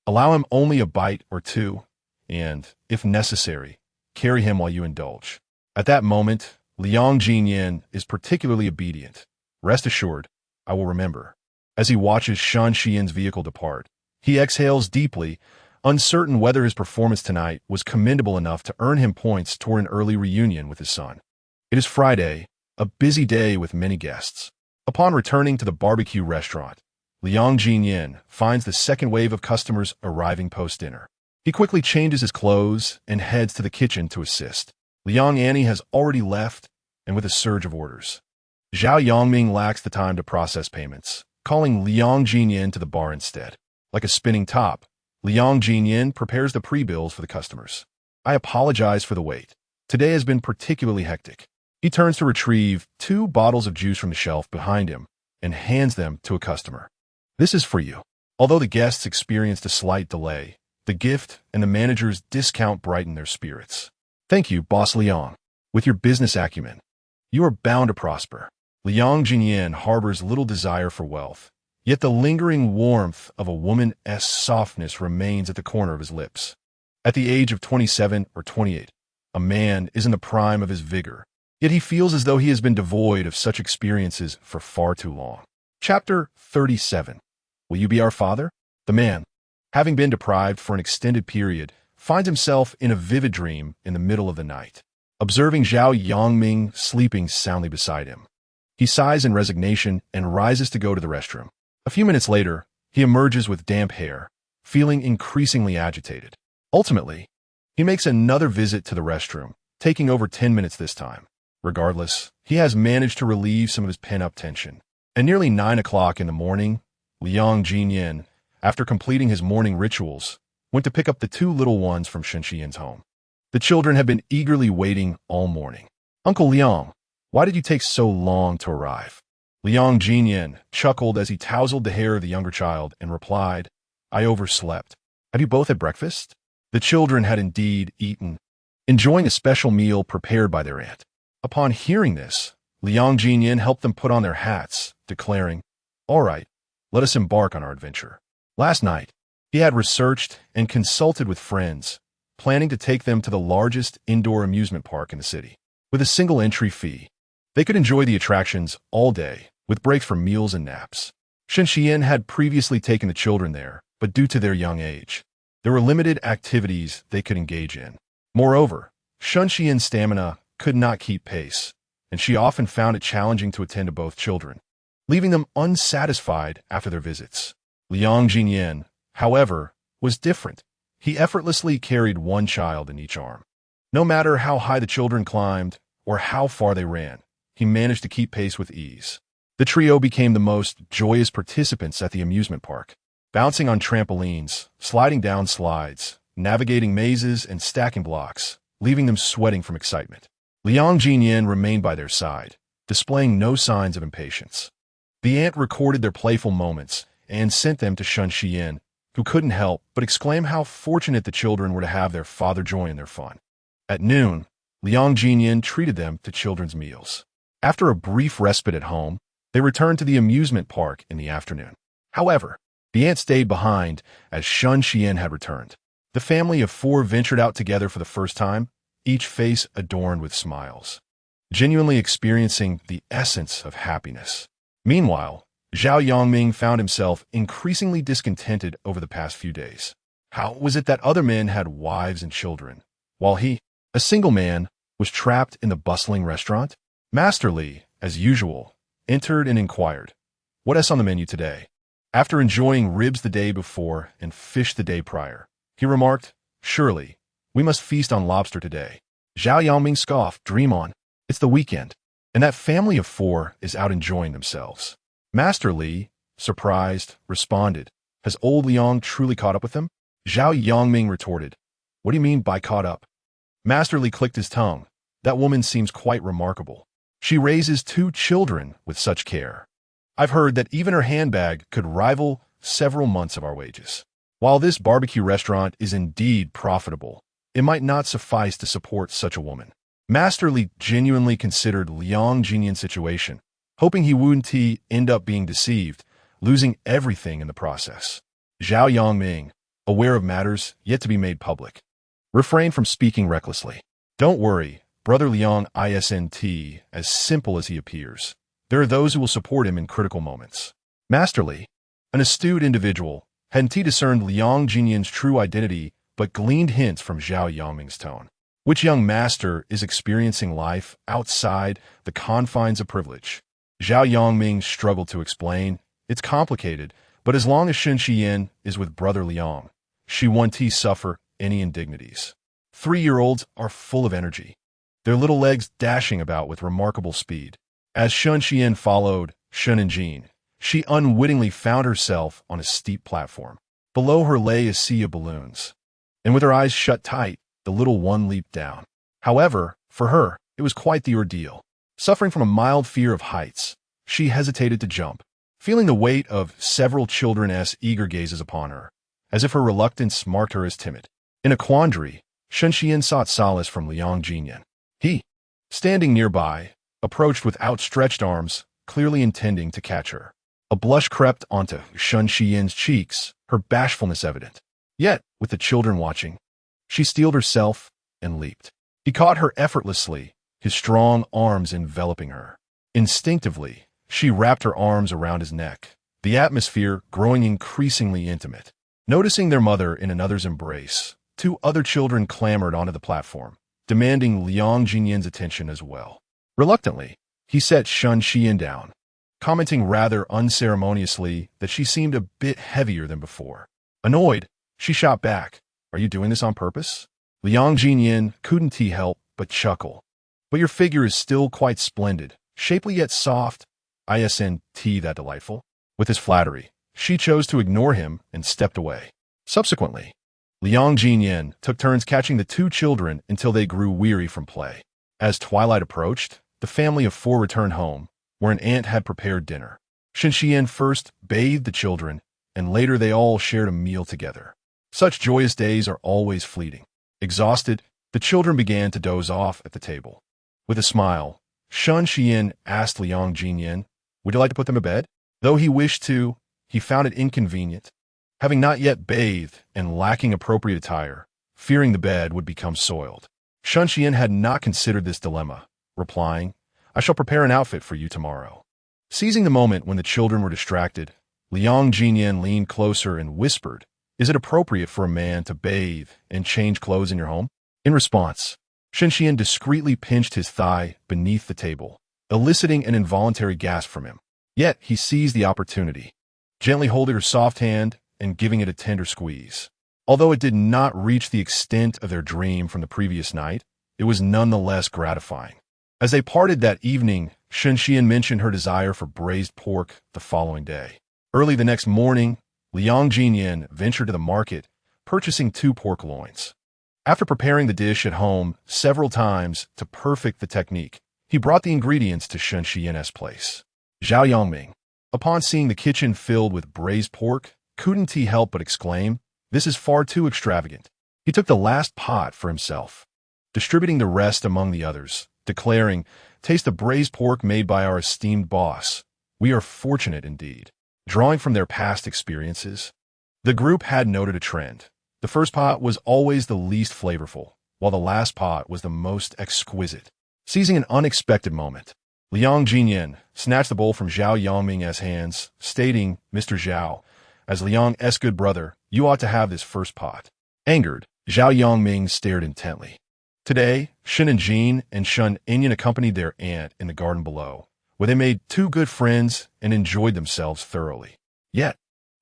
[SPEAKER 1] Allow him only a bite or two, and, if necessary, carry him while you indulge. At that moment, Liang Ziyan is particularly obedient. Rest assured, I will remember. As he watches Shen Xian's vehicle depart, he exhales deeply, uncertain whether his performance tonight was commendable enough to earn him points toward an early reunion with his son. It is Friday, a busy day with many guests. Upon returning to the barbecue restaurant, Liang Ziyan finds the second wave of customers arriving post-dinner. He quickly changes his clothes and heads to the kitchen to assist. Liang Annie has already left, and with a surge of orders. Zhao Yongming lacks the time to process payments, calling Liang Ziyan to the bar instead. Like a spinning top, Liang Ziyan prepares the pre-bills for the customers. I apologize for the wait. Today has been particularly hectic. He turns to retrieve 2 bottles of juice from the shelf behind him and hands them to a customer. This is for you. Although the guests experienced a slight delay, the gift and the manager's discount brighten their spirits. Thank you, Boss Liang. With your business acumen, you are bound to prosper. Liang Ziyan harbors little desire for wealth, yet the lingering warmth of a woman's softness remains at the corner of his lips. At the age of 27 or 28, a man is in the prime of his vigor, yet he feels as though he has been devoid of such experiences for far too long. Chapter 37. Will you be our father? The man, having been deprived for an extended period, finds himself in a vivid dream in the middle of the night, observing Zhao Yongming sleeping soundly beside him. He sighs in resignation and rises to go to the restroom. A few minutes later, he emerges with damp hair, feeling increasingly agitated. Ultimately, he makes another visit to the restroom, taking over 10 minutes this time. Regardless, he has managed to relieve some of his pent-up tension. At nearly 9 o'clock in the morning, Liang Ziyan, after completing his morning rituals, went to pick up the 2 little ones from Shen Xian's home. The children had been eagerly waiting all morning. Uncle Liang, why did you take so long to arrive? Liang Ziyan chuckled as he tousled the hair of the younger child and replied, I overslept. Have you both had breakfast? The children had indeed eaten, enjoying a special meal prepared by their aunt. Upon hearing this, Liang Ziyan helped them put on their hats, declaring, All right, let us embark on our adventure. Last night, he had researched and consulted with friends, planning to take them to the largest indoor amusement park in the city. With a single entry fee, they could enjoy the attractions all day, with breaks for meals and naps. Shen Xian had previously taken the children there, but due to their young age, there were limited activities they could engage in. Moreover, Shen Xian's stamina could not keep pace, and she often found it challenging to attend to both children, leaving them unsatisfied after their visits. Liang Ziyan, however, was different. He effortlessly carried one child in each arm. No matter how high the children climbed or how far they ran, he managed to keep pace with ease. The trio became the most joyous participants at the amusement park, bouncing on trampolines, sliding down slides, navigating mazes, and stacking blocks, leaving them sweating from excitement. Liang Ziyan remained by their side, displaying no signs of impatience. The aunt recorded their playful moments and sent them to Shen Xian, who couldn't help but exclaim how fortunate the children were to have their father join their fun. At noon, Liang Ziyan treated them to children's meals. After a brief respite at home, they returned to the amusement park in the afternoon. However, the aunt stayed behind as Shen Xian had returned. The family of 4 ventured out together for the first time, each face adorned with smiles, genuinely experiencing the essence of happiness. Meanwhile, Zhao Yongming found himself increasingly discontented over the past few days. How was it that other men had wives and children, while he, a single man, was trapped in the bustling restaurant? Master Li, as usual, entered and inquired, "What is on the menu today?" After enjoying ribs the day before and fish the day prior, he remarked, "Surely, we must feast on lobster today." Zhao Yongming scoffed, "Dream on. It's the weekend, and that family of 4 is out enjoying themselves." Master Li, surprised, responded, "Has old Liang truly caught up with them?" Zhao Yongming retorted, "What do you mean by caught up?" Master Li clicked his tongue. "That woman seems quite remarkable. She raises 2 children with such care. I've heard that even her handbag could rival several months of our wages. While this barbecue restaurant is indeed profitable, it might not suffice to support such a woman." Master Li genuinely considered Liang Ziyan's situation, hoping he wouldn't end up being deceived, losing everything in the process. Zhao Yongming, aware of matters yet to be made public, refrained from speaking recklessly. "Don't worry, Brother Liang isn't as simple as he appears. There are those who will support him in critical moments." Master Li, an astute individual, hadn't discerned Liang Ziyan's true identity but gleaned hints from Zhao Yongming's tone. Which young master is experiencing life outside the confines of privilege? Zhao Yongming struggled to explain. "It's complicated, but as long as Shen Xiyan is with Brother Liang, she won't suffer any indignities. 3-year-olds are full of energy, their little legs dashing about with remarkable speed." As Shen Xiyan followed Shen and Jin, she unwittingly found herself on a steep platform. Below her lay a sea of balloons, and with her eyes shut tight, the little one leaped down. However, for her, it was quite the ordeal. Suffering from a mild fear of heights, she hesitated to jump, feeling the weight of several children's eager gazes upon her, as if her reluctance marked her as timid. In a quandary, Shen Xiyan sought solace from Liang Ziyan. He, standing nearby, approached with outstretched arms, clearly intending to catch her. A blush crept onto Shen Xiyan's cheeks, her bashfulness evident. Yet, with the children watching, she steeled herself and leaped. He caught her effortlessly, his strong arms enveloping her. Instinctively, she wrapped her arms around his neck, the atmosphere growing increasingly intimate. Noticing their mother in another's embrace, 2 other children clambered onto the platform, demanding Liang Ziyan's attention as well. Reluctantly, he set Shen Xiyan down, commenting rather unceremoniously that she seemed a bit heavier than before. Annoyed, she shot back, "Are you doing this on purpose?" Liang Ziyan couldn't help but chuckle. "But your figure is still quite splendid, shapely yet soft. Isn't that delightful?" With his flattery, she chose to ignore him and stepped away. Subsequently, Liang Ziyan took turns catching the 2 children until they grew weary from play. As twilight approached, the family of 4 returned home, where an aunt had prepared dinner. Shen Xiyan first bathed the children, and later they all shared a meal together. Such joyous days are always fleeting. Exhausted, the children began to doze off at the table. With a smile, Shen Xiyan asked Liang Ziyan, "Would you like to put them to bed?" Though he wished to, he found it inconvenient, having not yet bathed and lacking appropriate attire, fearing the bed would become soiled. Shen Xiyan had not considered this dilemma, replying, "I shall prepare an outfit for you tomorrow." Seizing the moment when the children were distracted, Liang Ziyan leaned closer and whispered, "Is it appropriate for a man to bathe and change clothes in your home?" In response, Shen Xiyan discreetly pinched his thigh beneath the table, eliciting an involuntary gasp from him. Yet he seized the opportunity, gently holding her soft hand and giving it a tender squeeze. Although it did not reach the extent of their dream from the previous night, it was nonetheless gratifying. As they parted that evening, Shen Xiyan mentioned her desire for braised pork the following day. Early the next morning, Liang Ziyan ventured to the market, purchasing 2 pork loins. After preparing the dish at home several times to perfect the technique, he brought the ingredients to Shen Xiyan's place. Zhao Yongming, upon seeing the kitchen filled with braised pork, couldn't help but exclaim, "This is far too extravagant." He took the last pot for himself, distributing the rest among the others, declaring, "Taste the braised pork made by our esteemed boss. We are fortunate indeed." Drawing from their past experiences, the group had noted a trend. The first pot was always the least flavorful, while the last pot was the most exquisite. Seizing an unexpected moment, Liang Ziyan snatched the bowl from Zhao Yangming's hands, stating, "Mr. Zhao, as Liang's good brother, you ought to have this first pot." Angered, Zhao Yangming stared intently. Today, Shen and Jean and Shun Inyan accompanied their aunt in the garden below, where they made two good friends and enjoyed themselves thoroughly. Yet,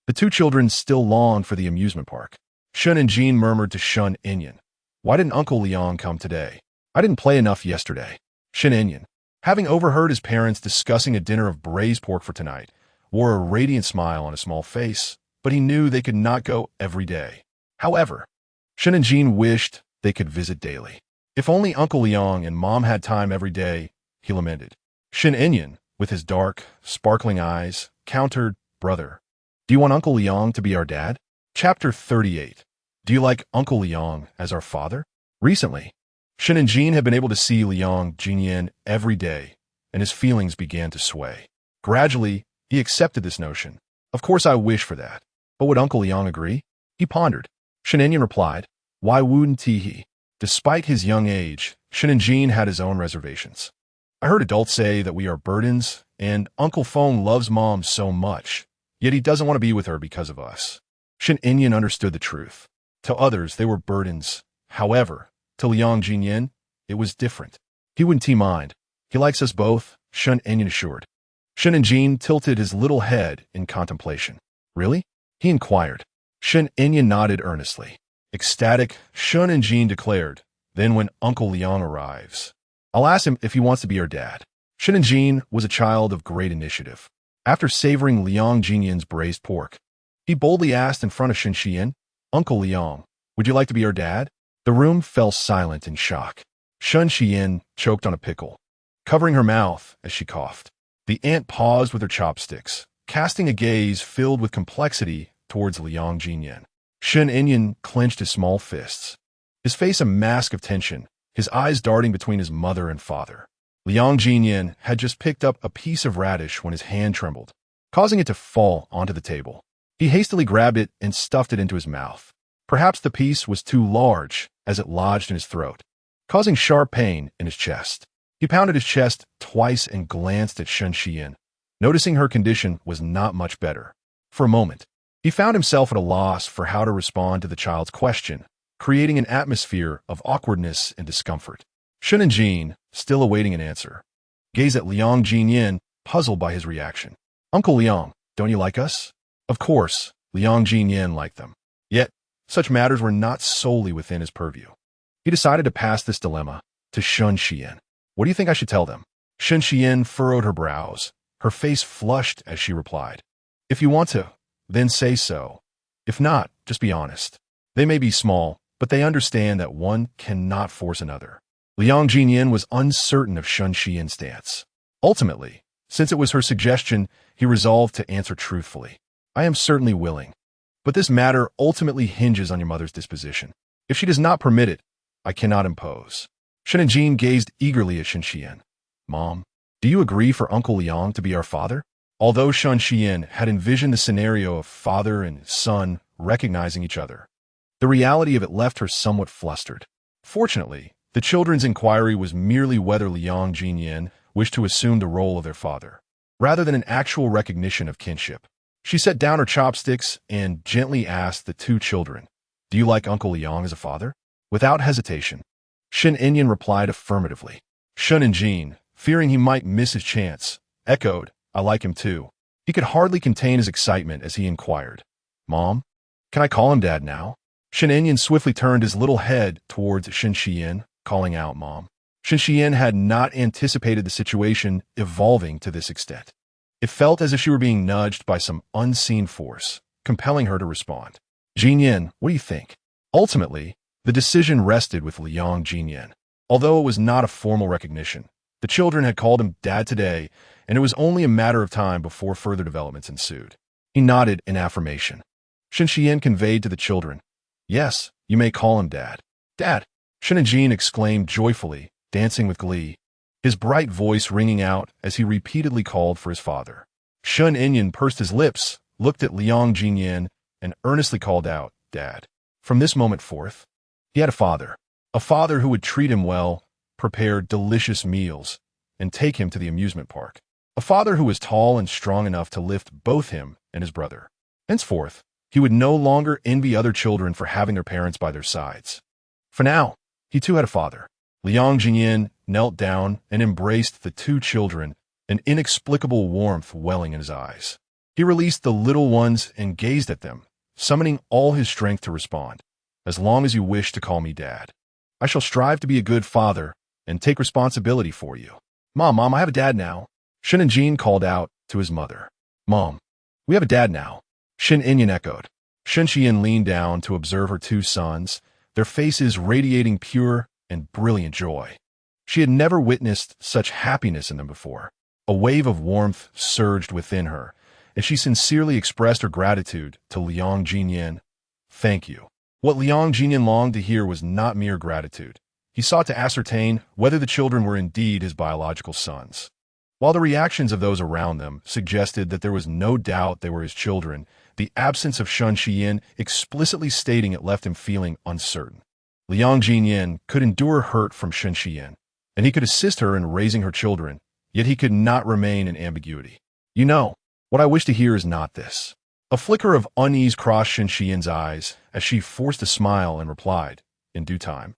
[SPEAKER 1] the two children still longed for the amusement park. Shun and Jean murmured to Shun Inyan, "Why didn't Uncle Liang come today? I didn't play enough yesterday." Shen Inyan, having overheard his parents discussing a dinner of braised pork for tonight, wore a radiant smile on his small face, but he knew they could not go every day. However, Shen and Jean wished they could visit daily. If only Uncle Liang and Mom had time every day, he lamented. Shen Inyan, with his dark, sparkling eyes, countered, "Brother, do you want Uncle Liang to be our dad?" Chapter 38. Do you like Uncle Liang as our father? Recently, Shen and Jean had been able to see Liang Ziyan every day, and his feelings began to sway. Gradually, he accepted this notion. "Of course I wish for that. But would Uncle Liang agree?" He pondered. Shen Inyan replied, "Why wouldn't he?" Despite his young age, Shen and Jean had his own reservations. "I heard adults say that we are burdens, and Uncle Feng loves Mom so much, yet he doesn't want to be with her because of us." Shen Inyan understood the truth. To others, they were burdens. However, to Liang Ziyan, it was different. "He wouldn't mind. He likes us both," Shen Inyan assured. Shen and Jean tilted his little head in contemplation. "Really?" he inquired. Shen Inyan nodded earnestly. Ecstatic, Shun and Jean declared, "Then when Uncle Liang arrives, I'll ask him if he wants to be our dad." Shen and Jean was a child of great initiative. After savoring Liang Ziyan's braised pork, he boldly asked in front of Shen Xian, "Uncle Liang, would you like to be our dad?" The room fell silent in shock. Shen Xian choked on a pickle, covering her mouth as she coughed. The aunt paused with her chopsticks, casting a gaze filled with complexity towards Liang Ziyan. Shen Inyan clenched his small fists, his face a mask of tension, his eyes darting between his mother and father. Liang Ziyan had just picked up a piece of radish when his hand trembled, causing it to fall onto the table. He hastily grabbed it and stuffed it into his mouth. Perhaps the piece was too large as it lodged in his throat, causing sharp pain in his chest. He pounded his chest twice and glanced at Shen Xian, noticing her condition was not much better. For a moment, he found himself at a loss for how to respond to the child's question, creating an atmosphere of awkwardness and discomfort. Shen and Jean, still awaiting an answer, gazed at Liang Ziyan, puzzled by his reaction. "Uncle Liang, don't you like us?" Of course, Liang Ziyan liked them. Yet, such matters were not solely within his purview. He decided to pass this dilemma to Shen Xian. "What do you think I should tell them?" Shen Xian furrowed her brows, her face flushed as she replied, "If you want to, then say so. If not, just be honest. They may be small, but they understand that one cannot force another." Liang Ziyan was uncertain of Shen Xian's stance. Ultimately, since it was her suggestion, he resolved to answer truthfully. "I am certainly willing, but this matter ultimately hinges on your mother's disposition. If she does not permit it, I cannot impose." Shen and Jean gazed eagerly at Shen Xian. "Mom, do you agree for Uncle Liang to be our father?" Although Shen Xian had envisioned the scenario of father and son recognizing each other, the reality of it left her somewhat flustered. Fortunately, the children's inquiry was merely whether Liang Ziyan wished to assume the role of their father, rather than an actual recognition of kinship. She set down her chopsticks and gently asked the two children, "Do you like Uncle Liang as a father?" Without hesitation, Shen Inyan replied affirmatively. Shun and Jean, fearing he might miss his chance, echoed, "I like him too." He could hardly contain his excitement as he inquired, "Mom, can I call him Dad now?" Shen Inyan swiftly turned his little head towards Shen Xian, calling out, "Mom." Shen Xian had not anticipated the situation evolving to this extent. It felt as if she were being nudged by some unseen force, compelling her to respond. "Jian, what do you think?" Ultimately, the decision rested with Liang Ziyan. Although it was not a formal recognition, the children had called him Dad today, and it was only a matter of time before further developments ensued. He nodded in affirmation. Shen Xian conveyed to the children, "Yes, you may call him Dad." "Dad!" Shen and Jean exclaimed joyfully, dancing with glee, his bright voice ringing out as he repeatedly called for his father. Shen Inyan pursed his lips, looked at Liang Ziyan, and earnestly called out, "Dad." From this moment forth, he had a father, A father who would treat him well, prepare delicious meals, and take him to the amusement park. A father who was tall and strong enough to lift both him and his brother. Henceforth, he would no longer envy other children for having their parents by their sides. For now, he too had a father. Liang Ziyan knelt down and embraced the two children, an inexplicable warmth welling in his eyes. He released the little ones and gazed at them, summoning all his strength to respond. As long as you wish to call me Dad, I shall strive to be a good father and take responsibility for you. Mom, I have a dad now. Shin and Jean called out to his mother. Mom, we have a dad now. Shin Inyan echoed. Shin Xian leaned down to observe her two sons, their faces radiating pure and brilliant joy. She had never witnessed such happiness in them before. A wave of warmth surged within her, and she sincerely expressed her gratitude to Liang Ziyan. Thank you. What Liang Ziyan longed to hear was not mere gratitude. He sought to ascertain whether the children were indeed his biological sons. While the reactions of those around them suggested that there was no doubt they were his children, the absence of Shen Xiyan explicitly stating it left him feeling uncertain. Liang Ziyan could endure hurt from Shen Xiyan, and he could assist her in raising her children, yet he could not remain in ambiguity. You know, what I wish to hear is not this. A flicker of unease crossed Shen Xian's eyes as she forced a smile and replied, in due time,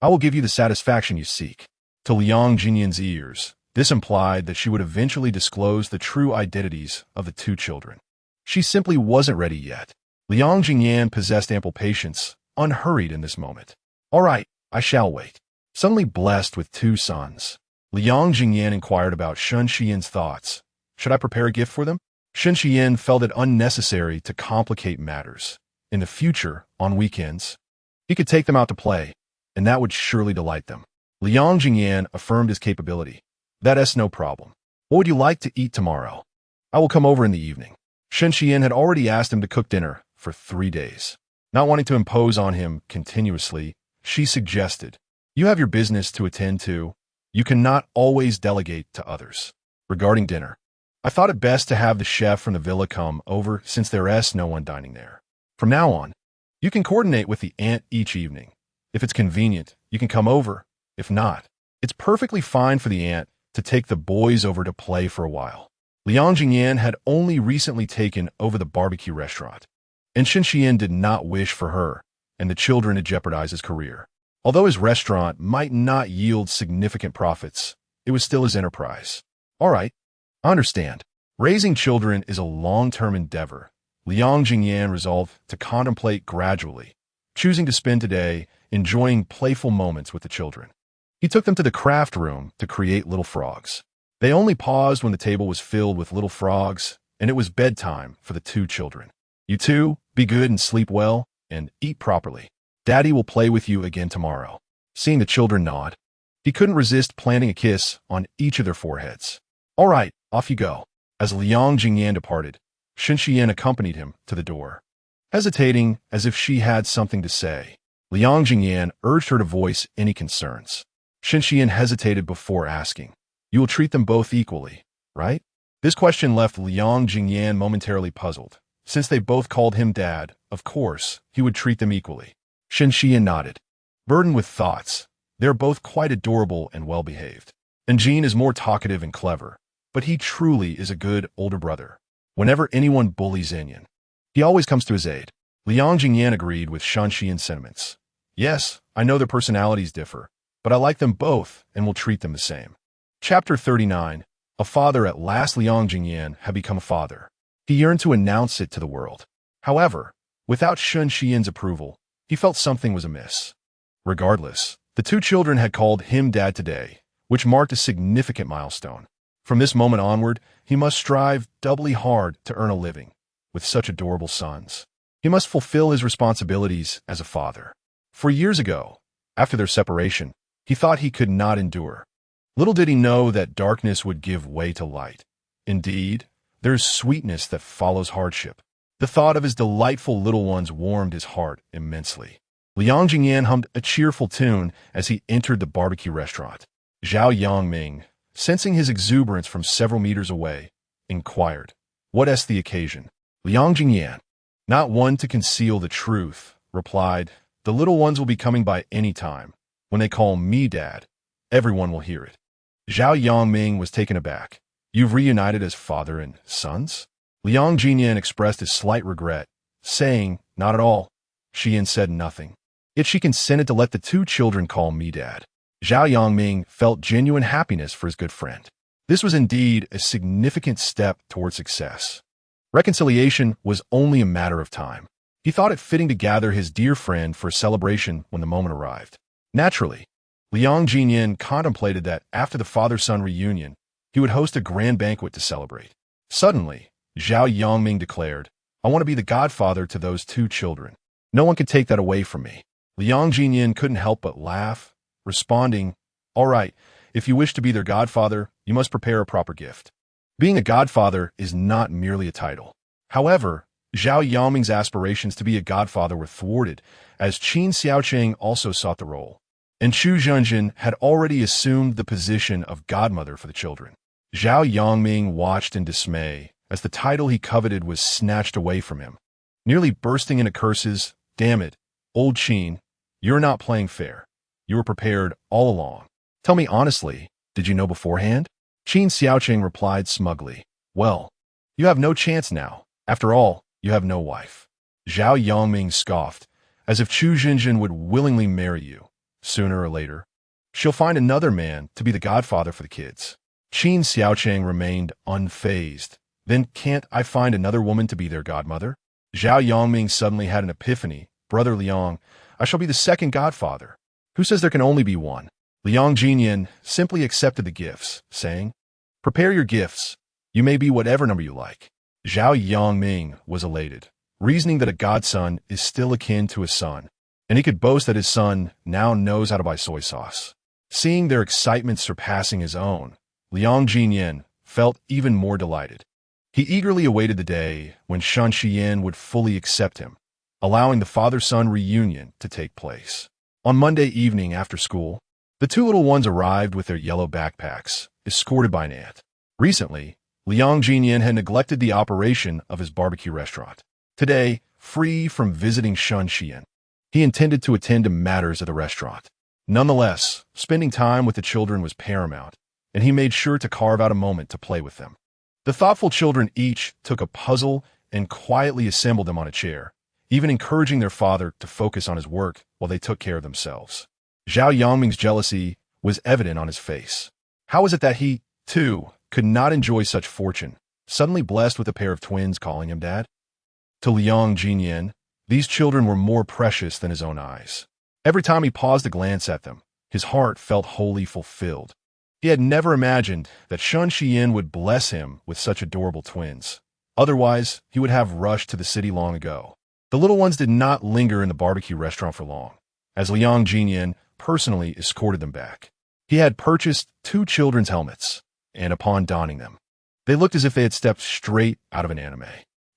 [SPEAKER 1] I will give you the satisfaction you seek. To Liang Ziyan's ears, this implied that she would eventually disclose the true identities of the two children. She simply wasn't ready yet. Liang Ziyan possessed ample patience, unhurried in this moment. All right, I shall wait. Suddenly blessed with two sons, Liang Ziyan inquired about Shen Xian's thoughts. Should I prepare a gift for them? Shen Xian felt it unnecessary to complicate matters. In the future, on weekends, he could take them out to play, and that would surely delight them. Liang Ziyan affirmed his capability. That's no problem. What would you like to eat tomorrow? I will come over in the evening. Shen Xian had already asked him to cook dinner for 3 days. Not wanting to impose on him continuously, she suggested, you have your business to attend to. You cannot always delegate to others. Regarding dinner, I thought it best to have the chef from the villa come over since there's no one dining there. From now on, you can coordinate with the aunt each evening. If it's convenient, you can come over. If not, it's perfectly fine for the aunt to take the boys over to play for a while. Liang Ziyan had only recently taken over the barbecue restaurant, and Shen Xian did not wish for her and the children to jeopardize his career. Although his restaurant might not yield significant profits, it was still his enterprise. All right, I understand. Raising children is a long-term endeavor. Liang Ziyan resolved to contemplate gradually, choosing to spend today enjoying playful moments with the children. He took them to the craft room to create little frogs. They only paused when the table was filled with little frogs, and it was bedtime for the two children. You two, be good and sleep well, and eat properly. Daddy will play with you again tomorrow. Seeing the children nod, he couldn't resist planting a kiss on each of their foreheads. All right, off you go. As Liang Ziyan departed, Shen Xian accompanied him to the door. Hesitating as if she had something to say, Liang Ziyan urged her to voice any concerns. Shen Xian hesitated before asking, you will treat them both equally, right? This question left Liang Ziyan momentarily puzzled. Since they both called him Dad, of course, he would treat them equally. Shen Xian nodded. Burdened with thoughts, they are both quite adorable and well-behaved. And Jean is more talkative and clever, but he truly is a good older brother. Whenever anyone bullies Inyan, he always comes to his aid. Liang Ziyan agreed with Shen Xian's sentiments. Yes, I know their personalities differ, but I like them both and will treat them the same. Chapter 39. A father at last. Liang Ziyan had become a father. He yearned to announce it to the world. However, without Shen Xian's approval, he felt something was amiss. Regardless, the two children had called him Dad today, which marked a significant milestone. From this moment onward, he must strive doubly hard to earn a living. With such adorable sons, he must fulfill his responsibilities as a father. For years ago, after their separation, he thought he could not endure. Little did he know that darkness would give way to light. Indeed, there's sweetness that follows hardship. The thought of his delightful little ones warmed his heart immensely. Liang Ziyan hummed a cheerful tune as he entered the barbecue restaurant. Zhao Yangming, sensing his exuberance from several meters away, inquired, "What's the occasion?" Liang Ziyan, not one to conceal the truth, replied, "The little ones will be coming by any time. When they call me dad, everyone will hear it. Zhao Yongming was taken aback. You've reunited as father and sons? Liang Ziyan expressed his slight regret, saying, not at all. Xian said nothing. Yet she consented to let the two children call me dad. Zhao Yongming felt genuine happiness for his good friend. This was indeed a significant step toward success. Reconciliation was only a matter of time. He thought it fitting to gather his dear friend for a celebration when the moment arrived. Naturally, Liang Ziyan contemplated that after the father-son reunion, he would host a grand banquet to celebrate. Suddenly, Zhao Yongming declared, I want to be the godfather to those two children. No one can take that away from me. Liang Ziyan couldn't help but laugh, responding, all right, if you wish to be their godfather, you must prepare a proper gift. Being a godfather is not merely a title. However, Zhao Yongming's aspirations to be a godfather were thwarted, as Qin Xiaocheng also sought the role, and Chu Zhenzhen had already assumed the position of godmother for the children. Zhao Yongming watched in dismay as the title he coveted was snatched away from him. Nearly bursting into curses, damn it, old Qin, you're not playing fair. You were prepared all along. Tell me honestly, did you know beforehand? Qin Xiaocheng replied smugly, well, you have no chance now. After all, you have no wife. Zhao Yongming scoffed, as if Chu Zhenzhen would willingly marry you. Sooner or later, she'll find another man to be the godfather for the kids. Qin Xiaocheng remained unfazed. Then can't I find another woman to be their godmother? Zhao Yongming suddenly had an epiphany. Brother Liang, I shall be the second godfather. Who says there can only be one? Liang Ziyan simply accepted the gifts, saying, prepare your gifts. You may be whatever number you like. Zhao Yongming was elated, reasoning that a godson is still akin to a son, and he could boast that his son now knows how to buy soy sauce. Seeing their excitement surpassing his own, Liang Ziyan felt even more delighted. He eagerly awaited the day when Shan Xian would fully accept him, allowing the father-son reunion to take place. On Monday evening after school, the two little ones arrived with their yellow backpacks, escorted by an aunt. Recently, Liang Ziyan had neglected the operation of his barbecue restaurant. Today, free from visiting Shan Xian, he intended to attend to matters of the restaurant. Nonetheless, spending time with the children was paramount, and he made sure to carve out a moment to play with them. The thoughtful children each took a puzzle and quietly assembled them on a chair, even encouraging their father to focus on his work while they took care of themselves. Zhao Yongming's jealousy was evident on his face. How was it that he, too, could not enjoy such fortune, suddenly blessed with a pair of twins calling him dad? To Liang Ziyan, these children were more precious than his own eyes. Every time he paused to glance at them, his heart felt wholly fulfilled. He had never imagined that Shan Xian would bless him with such adorable twins. Otherwise, he would have rushed to the city long ago. The little ones did not linger in the barbecue restaurant for long, as Liang Ziyan personally escorted them back. He had purchased two children's helmets, and upon donning them, they looked as if they had stepped straight out of an anime.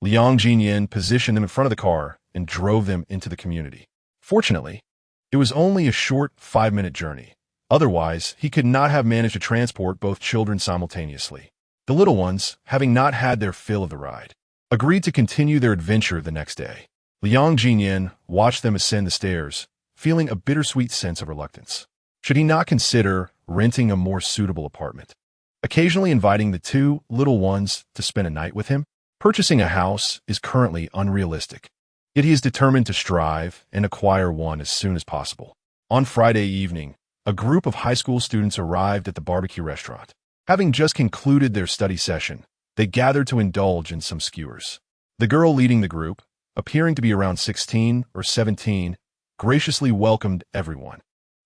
[SPEAKER 1] Liang Ziyan positioned them in front of the car and drove them into the community. Fortunately, it was only a short 5-minute journey. Otherwise, he could not have managed to transport both children simultaneously. The little ones, having not had their fill of the ride, agreed to continue their adventure the next day. Liang Ziyan watched them ascend the stairs, feeling a bittersweet sense of reluctance. Should he not consider renting a more suitable apartment? Occasionally inviting the two little ones to spend a night with him? Purchasing a house is currently unrealistic. Yet he is determined to strive and acquire one as soon as possible. On Friday evening, a group of high school students arrived at the barbecue restaurant. Having just concluded their study session, they gathered to indulge in some skewers. The girl leading the group, appearing to be around 16 or 17, graciously welcomed everyone.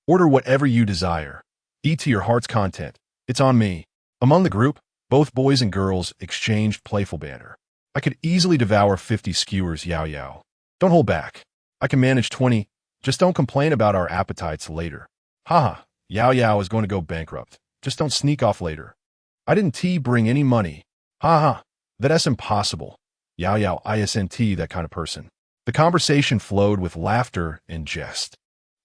[SPEAKER 1] Order whatever you desire. Eat to your heart's content. It's on me. Among the group, both boys and girls exchanged playful banter. I could easily devour 50 skewers, Yao Yao. Don't hold back. I can manage 20. Just don't complain about our appetites later. Haha, Yao Yao is going to go bankrupt. Just don't sneak off later. I didn't bring any money. Haha, that's impossible. Yao Yao isn't that kind of person. The conversation flowed with laughter and jest.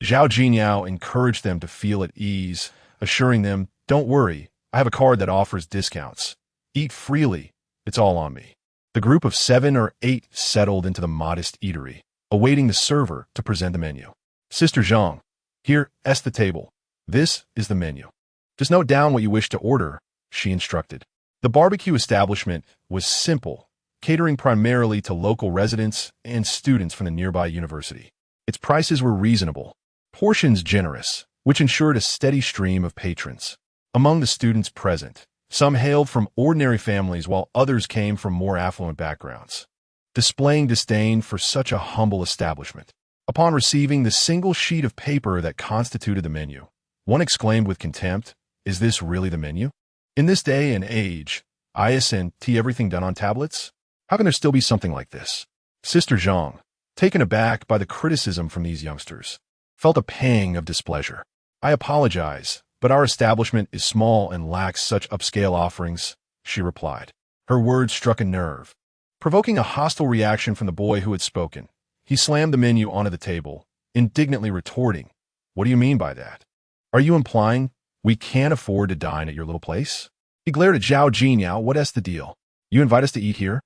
[SPEAKER 1] Zhao Jinyao encouraged them to feel at ease, assuring them, don't worry, I have a card that offers discounts. Eat freely. It's all on me. The group of 7 or 8 settled into the modest eatery, awaiting the server to present the menu. Sister Zhang, Here, the table. This is the menu. Just note down what you wish to order, she instructed. The barbecue establishment was simple, catering primarily to local residents and students from the nearby university. Its prices were reasonable, portions generous, which ensured a steady stream of patrons. Among the students present, some hailed from ordinary families while others came from more affluent backgrounds, displaying disdain for such a humble establishment. Upon receiving the single sheet of paper that constituted the menu, one exclaimed with contempt, "Is this really the menu? In this day and age, ISNT everything done on tablets? How can there still be something like this?" Sister Zhang, taken aback by the criticism from these youngsters, felt a pang of displeasure. "I apologize, but our establishment is small and lacks such upscale offerings," she replied. Her words struck a nerve, provoking a hostile reaction from the boy who had spoken. He slammed the menu onto the table, indignantly retorting, "What do you mean by that? Are you implying we can't afford to dine at your little place?" He glared at Zhao Jinyao. "What's the deal? You invite us to eat here?"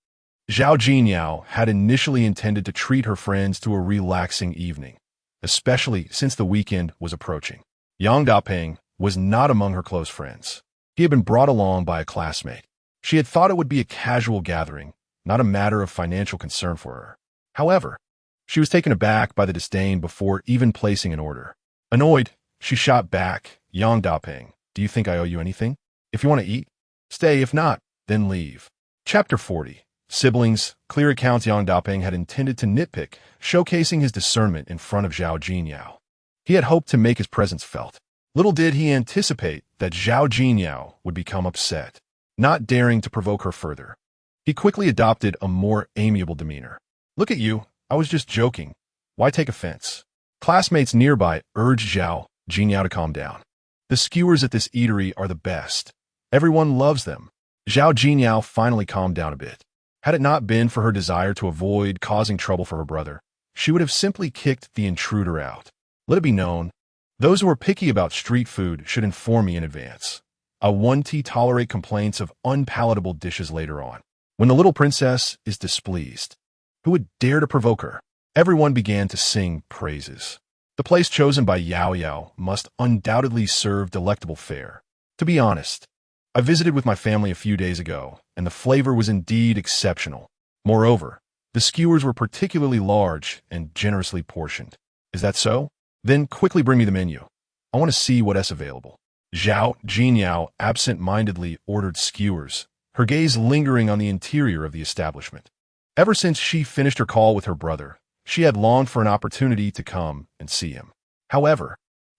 [SPEAKER 1] Zhao Jinyao had initially intended to treat her friends to a relaxing evening, especially since the weekend was approaching. Yang Dapeng was not among her close friends. He had been brought along by a classmate. She had thought it would be a casual gathering, not a matter of financial concern for her. However, she was taken aback by the disdain before even placing an order. Annoyed, she shot back, "Yang Dapeng, do you think I owe you anything? If you want to eat, stay. If not, then leave." Chapter 40. Siblings, clear accounts. Yang Dapeng had intended to nitpick, showcasing his discernment in front of Zhao Jinyao. He had hoped to make his presence felt. Little did he anticipate that Zhao Jinyao would become upset, not daring to provoke her further. He quickly adopted a more amiable demeanor. "Look at you, I was just joking. Why take offense?" Classmates nearby urged Zhao Jinyao to calm down. "The skewers at this eatery are the best. Everyone loves them." Zhao Jinyao finally calmed down a bit. Had it not been for her desire to avoid causing trouble for her brother, she would have simply kicked the intruder out. "Let it be known, those who are picky about street food should inform me in advance. I won't tolerate complaints of unpalatable dishes later on. When the little princess is displeased, who would dare to provoke her?" Everyone began to sing praises. The place chosen by Yao Yao must undoubtedly serve delectable fare. To be honest, I visited with my family a few days ago, and the flavor was indeed exceptional. Moreover, the skewers were particularly large and generously portioned. "Is that so? Then quickly bring me the menu. I want to see what's available." Zhao Jinyao absent-mindedly ordered skewers, her gaze lingering on the interior of the establishment. Ever since she finished her call with her brother, she had longed for an opportunity to come and see him. However,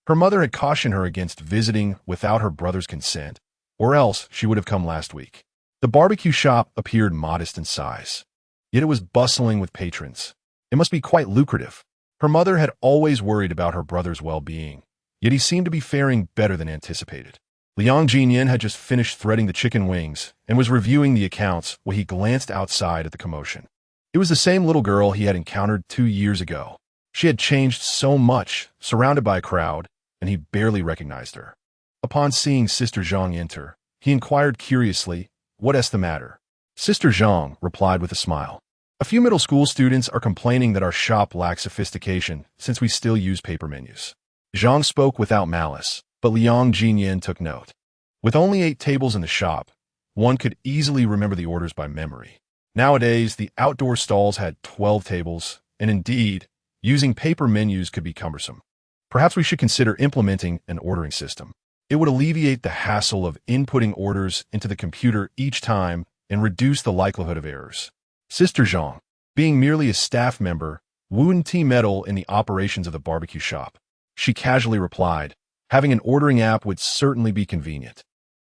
[SPEAKER 1] her mother had cautioned her against visiting without her brother's consent, or else she would have come last week. The barbecue shop appeared modest in size, yet it was bustling with patrons. It must be quite lucrative. Her mother had always worried about her brother's well-being, yet he seemed to be faring better than anticipated. Liang Ziyan had just finished threading the chicken wings and was reviewing the accounts when he glanced outside at the commotion. It was the same little girl he had encountered 2 years ago. She had changed so much, surrounded by a crowd, and he barely recognized her. Upon seeing Sister Zhang enter, he inquired curiously, "What's the matter?" Sister Zhang replied with a smile, "A few middle school students are complaining that our shop lacks sophistication since we still use paper menus." Zhang spoke without malice, but Liang Ziyan took note. With only 8 tables in the shop, one could easily remember the orders by memory. Nowadays, the outdoor stalls had 12 tables, and indeed, using paper menus could be cumbersome. Perhaps we should consider implementing an ordering system. It would alleviate the hassle of inputting orders into the computer each time and reduce the likelihood of errors. Sister Zhang, being merely a staff member, wouldn't meddle in the operations of the barbecue shop. She casually replied, "Having an ordering app would certainly be convenient."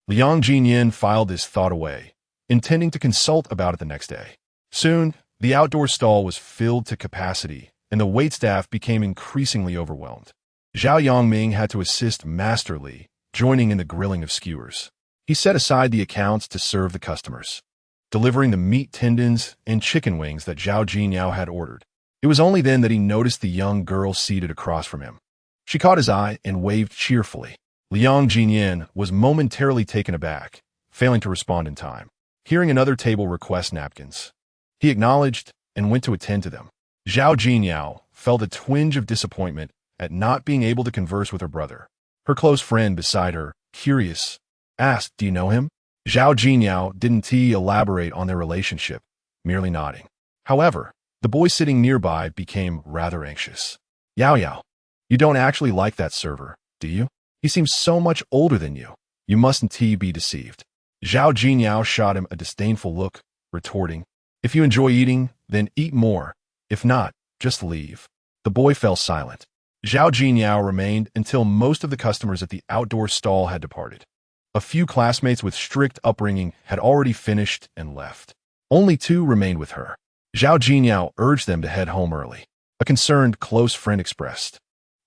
[SPEAKER 1] Liang Jiyan filed this thought away, intending to consult about it the next day. Soon, the outdoor stall was filled to capacity, and the waitstaff became increasingly overwhelmed. Zhao Yangming had to assist masterly, joining in the grilling of skewers. He set aside the accounts to serve the customers, delivering the meat tendons and chicken wings that Zhao Jinyao had ordered. It was only then that he noticed the young girl seated across from him. She caught his eye and waved cheerfully. Liang Ziyan was momentarily taken aback, failing to respond in time. Hearing another table request napkins, he acknowledged and went to attend to them. Zhao Jinyao felt a twinge of disappointment at not being able to converse with her brother. Her close friend beside her, curious, asked, "Do you know him?" Zhao Jinyao didn't elaborate on their relationship, merely nodding. However, the boy sitting nearby became rather anxious. "Yao Yao, you don't actually like that server, do you? He seems so much older than you. You mustn't be deceived." Zhao Jinyao shot him a disdainful look, retorting, "If you enjoy eating, then eat more. If not, just leave." The boy fell silent. Zhao Jinyao remained until most of the customers at the outdoor stall had departed. A few classmates with strict upbringing had already finished and left. Only two remained with her. Zhao Jinyao urged them to head home early. A concerned, close friend expressed,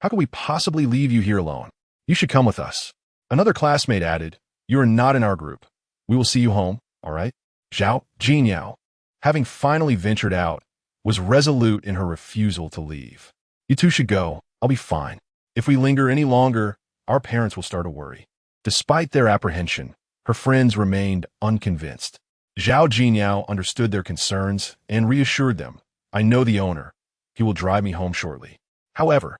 [SPEAKER 1] "How could we possibly leave you here alone? You should come with us." Another classmate added, "You are not in our group. We will see you home, all right?" Zhao Jinyao, having finally ventured out, was resolute in her refusal to leave. "You two should go. I'll be fine. If we linger any longer, our parents will start to worry." Despite their apprehension, her friends remained unconvinced. Zhao Jinyao understood their concerns and reassured them, "I know the owner. He will drive me home shortly." However,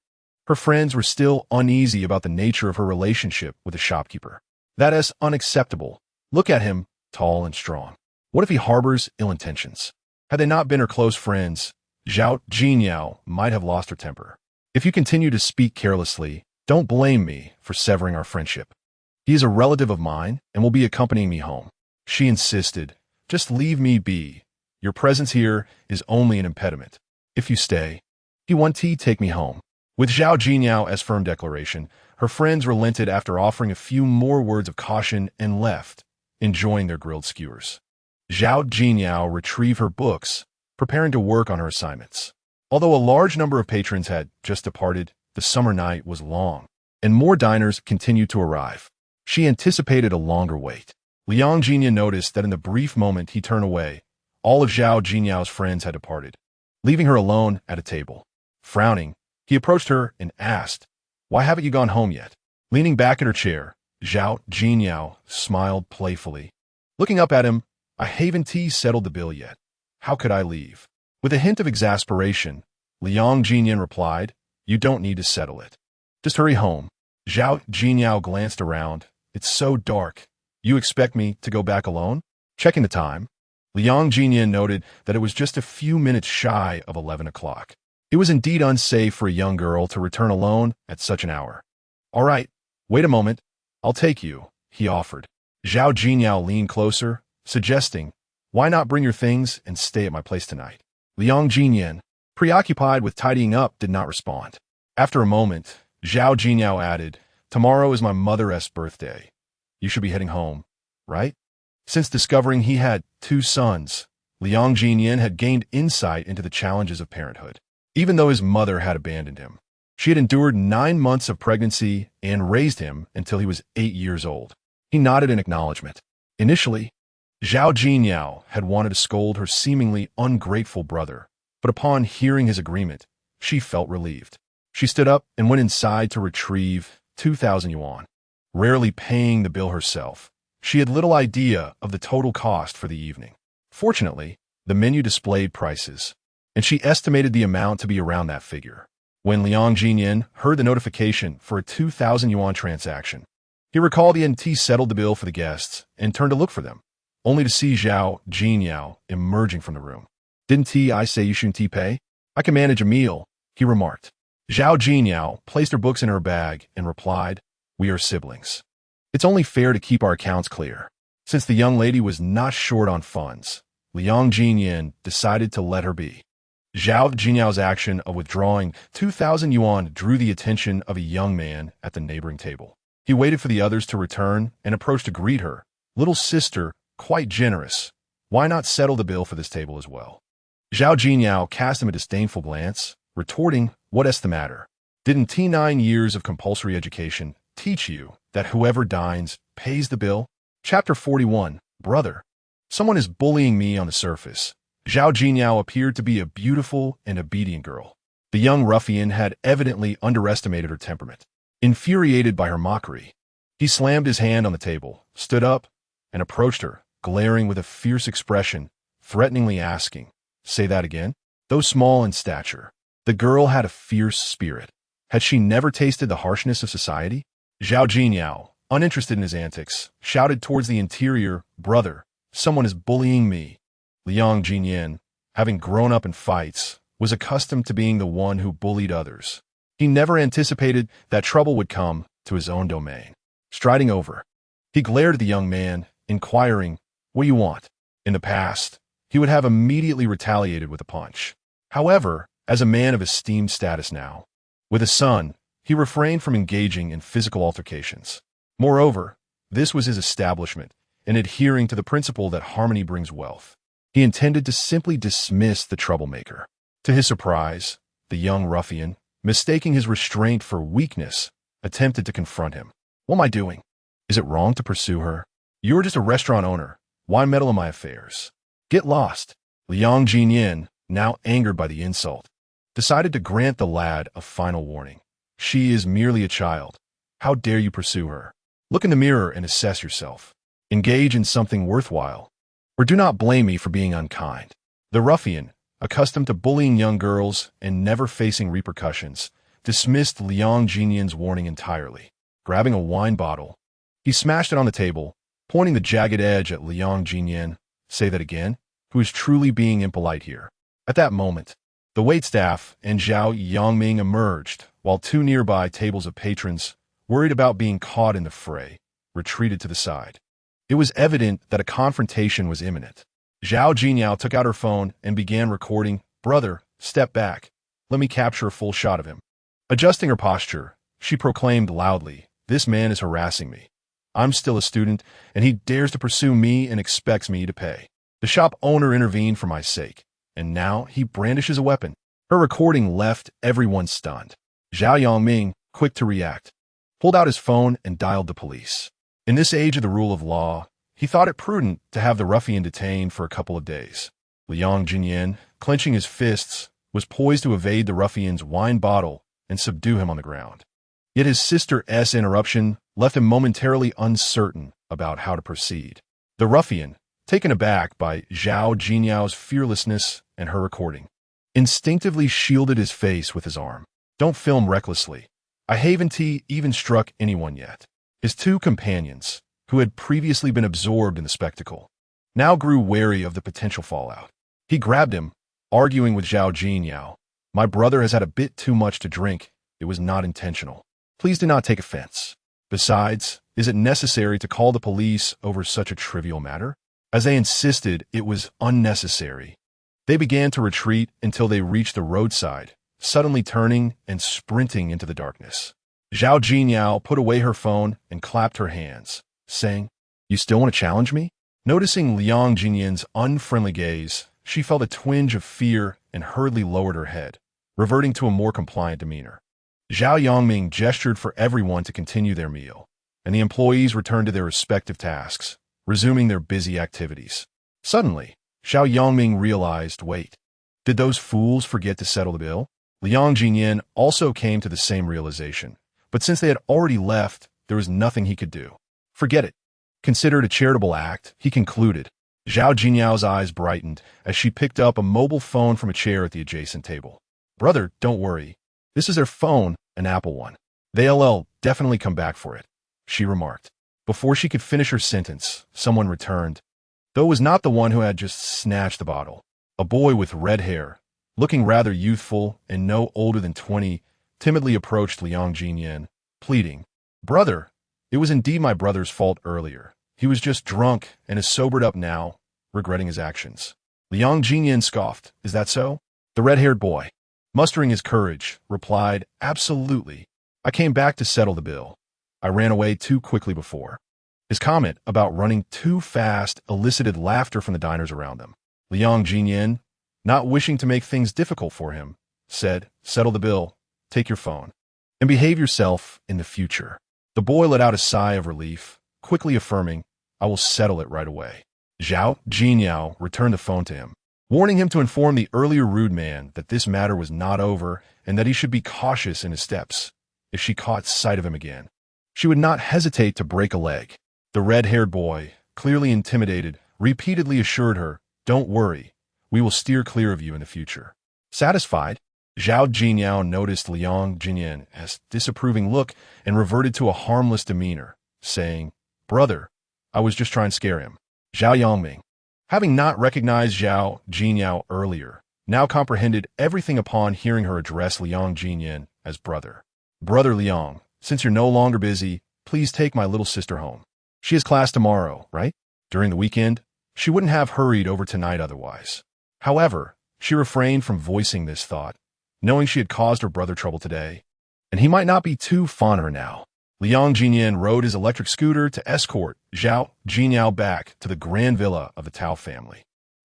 [SPEAKER 1] her friends were still uneasy about the nature of her relationship with the shopkeeper. That is unacceptable. Look at him, tall and strong. What if he harbors ill intentions? Had they not been her close friends, Zhao Jinyao might have lost her temper. "If you continue to speak carelessly, don't blame me for severing our friendship. He is a relative of mine and will be accompanying me home." She insisted, "Just leave me be. Your presence here is only an impediment. If you stay, he won't take me home." With Zhao Jinyao as firm declaration, her friends relented after offering a few more words of caution and left, enjoying their grilled skewers. Zhao Jinyao retrieved her books, preparing to work on her assignments. Although a large number of patrons had just departed, the summer night was long, and more diners continued to arrive. She anticipated a longer wait. Liang Ziyan noticed that in the brief moment he turned away, all of Zhao Jinyao's friends had departed, leaving her alone at a table. Frowning, he approached her and asked, "Why haven't you gone home yet?" Leaning back in her chair, Zhao Jinyao smiled playfully. Looking up at him, "I haven't settled the bill yet. How could I leave?" With a hint of exasperation, Liang Ziyan replied, "You don't need to settle it. Just hurry home." Zhao Jinyao glanced around. "It's so dark. You expect me to go back alone?" Checking the time, Liang Ziyan noted that it was just a few minutes shy of 11 o'clock. It was indeed unsafe for a young girl to return alone at such an hour. "All right, wait a moment. I'll take you," he offered. Zhao Jinyao leaned closer, suggesting, "Why not bring your things and stay at my place tonight?" Liang Ziyan, preoccupied with tidying up, did not respond. After a moment, Zhao Jinyao added, "Tomorrow is my mother's birthday. You should be heading home, right?" Since discovering he had two sons, Liang Ziyan had gained insight into the challenges of parenthood. Even though his mother had abandoned him, she had endured 9 months of pregnancy and raised him until he was 8 years old. He nodded in acknowledgement. Initially, Zhao Jinyao had wanted to scold her seemingly ungrateful brother, but upon hearing his agreement, she felt relieved. She stood up and went inside to retrieve 2,000 yuan. Rarely paying the bill herself, she had little idea of the total cost for the evening. Fortunately, the menu displayed prices, and she estimated the amount to be around that figure. When Liang Ziyan heard the notification for a 2,000 yuan transaction, he recalled he hadn't settled the bill for the guests and turned to look for them, only to see Zhao Jinyao emerging from the room. "Didn't I say you shouldn't pay? I can manage a meal," he remarked. Zhao Jinyao placed her books in her bag and replied, "We are siblings. It's only fair to keep our accounts clear." Since the young lady was not short on funds, Liang Ziyan decided to let her be. Zhao Jinyao's action of withdrawing 2,000 yuan drew the attention of a young man at the neighboring table. He waited for the others to return and approached to greet her. "Little sister, quite generous. Why not settle the bill for this table as well?" Zhao Jinyao cast him a disdainful glance, retorting, "What's the matter? Didn't 9 years of compulsory education teach you that whoever dines pays the bill?" Chapter 41, Brother. Someone is bullying me on the surface. Zhao Jinyao appeared to be a beautiful and obedient girl. The young ruffian had evidently underestimated her temperament. Infuriated by her mockery, he slammed his hand on the table, stood up, and approached her, glaring with a fierce expression, threateningly asking, "Say that again?" Though small in stature, the girl had a fierce spirit. Had she never tasted the harshness of society? Zhao Jinyao, uninterested in his antics, shouted towards the interior, "Brother, someone is bullying me." Liang Ziyan, having grown up in fights, was accustomed to being the one who bullied others. He never anticipated that trouble would come to his own domain. Striding over, he glared at the young man, inquiring, "What do you want?" In the past, he would have immediately retaliated with a punch. However, as a man of esteemed status now, with a son, he refrained from engaging in physical altercations. Moreover, this was his establishment, and adhering to the principle that harmony brings wealth. He intended to simply dismiss the troublemaker. To his surprise, the young ruffian, mistaking his restraint for weakness, attempted to confront him. "What am I doing? Is it wrong to pursue her? You're just a restaurant owner. Why meddle in my affairs? Get lost." Liang Ziyan, now angered by the insult, decided to grant the lad a final warning. "She is merely a child. How dare you pursue her? Look in the mirror and assess yourself. Engage in something worthwhile, or do not blame me for being unkind." The ruffian, accustomed to bullying young girls and never facing repercussions, dismissed Liang Ziyan's warning entirely. Grabbing a wine bottle, he smashed it on the table, pointing the jagged edge at Liang Ziyan. "Say that again? Who is truly being impolite here?" At that moment, the waitstaff and Zhao Yongming emerged, while two nearby tables of patrons, worried about being caught in the fray, retreated to the side. It was evident that a confrontation was imminent. Zhao Jinyao took out her phone and began recording. "Brother, step back. Let me capture a full shot of him." Adjusting her posture, she proclaimed loudly, "This man is harassing me. I'm still a student, and he dares to pursue me and expects me to pay. The shop owner intervened for my sake, and now he brandishes a weapon." Her recording left everyone stunned. Zhao Yongming, quick to react, pulled out his phone and dialed the police. In this age of the rule of law, he thought it prudent to have the ruffian detained for a couple of days. Liang Ziyan, clenching his fists, was poised to evade the ruffian's wine bottle and subdue him on the ground. Yet his sister's interruption left him momentarily uncertain about how to proceed. The ruffian, taken aback by Zhao Jinyao's fearlessness and her recording, instinctively shielded his face with his arm. "Don't film recklessly. I haven't even struck anyone yet." His two companions, who had previously been absorbed in the spectacle, now grew wary of the potential fallout. He grabbed him, arguing with Zhao Jinyao, "My brother has had a bit too much to drink. It was not intentional. Please do not take offense. Besides, is it necessary to call the police over such a trivial matter?" As they insisted it was unnecessary, they began to retreat until they reached the roadside, suddenly turning and sprinting into the darkness. Zhao Jinyao put away her phone and clapped her hands, saying, "You still want to challenge me?" Noticing Liang Jinyan's unfriendly gaze, she felt a twinge of fear and hurriedly lowered her head, reverting to a more compliant demeanor. Zhao Yongming gestured for everyone to continue their meal, and the employees returned to their respective tasks, resuming their busy activities. Suddenly, Zhao Yongming realized, wait, did those fools forget to settle the bill? Liang Ziyan also came to the same realization, but since they had already left, there was nothing he could do. Forget it. Considered a charitable act, he concluded. Zhao Jinyao's eyes brightened as she picked up a mobile phone from a chair at the adjacent table. "Brother, don't worry. This is their phone, an Apple one. They'll definitely come back for it," she remarked. Before she could finish her sentence, someone returned, though it was not the one who had just snatched the bottle. A boy with red hair, looking rather youthful and no older than 20, timidly approached Liang Ziyan, pleading, "Brother, it was indeed my brother's fault earlier. He was just drunk and is sobered up now, regretting his actions." Liang Ziyan scoffed, "Is that so?" The red-haired boy, mustering his courage, replied, "Absolutely. I came back to settle the bill. I ran away too quickly before." His comment about running too fast elicited laughter from the diners around them. Liang Ziyan, not wishing to make things difficult for him, said, "Settle the bill, take your phone, and behave yourself in the future." The boy let out a sigh of relief, quickly affirming, "I will settle it right away." Zhao Jinyao returned the phone to him, warning him to inform the earlier rude man that this matter was not over and that he should be cautious in his steps. If she caught sight of him again, she would not hesitate to break a leg. The red-haired boy, clearly intimidated, repeatedly assured her, "Don't worry, we will steer clear of you in the future." Satisfied, Zhao Jinyao noticed Liang Ziyan's disapproving look and reverted to a harmless demeanor, saying, "Brother, I was just trying to scare him." Zhao Yangming, having not recognized Zhao Jinyao earlier, now comprehended everything upon hearing her address Liang Ziyan as brother. "Brother Liang, since you're no longer busy, please take my little sister home. She has class tomorrow, right? During the weekend, she wouldn't have hurried over tonight otherwise." However, she refrained from voicing this thought, knowing she had caused her brother trouble today, and he might not be too fond of her now. Liang Ziyan rode his electric scooter to escort Zhao Jinyao back to the grand villa of the Tao family.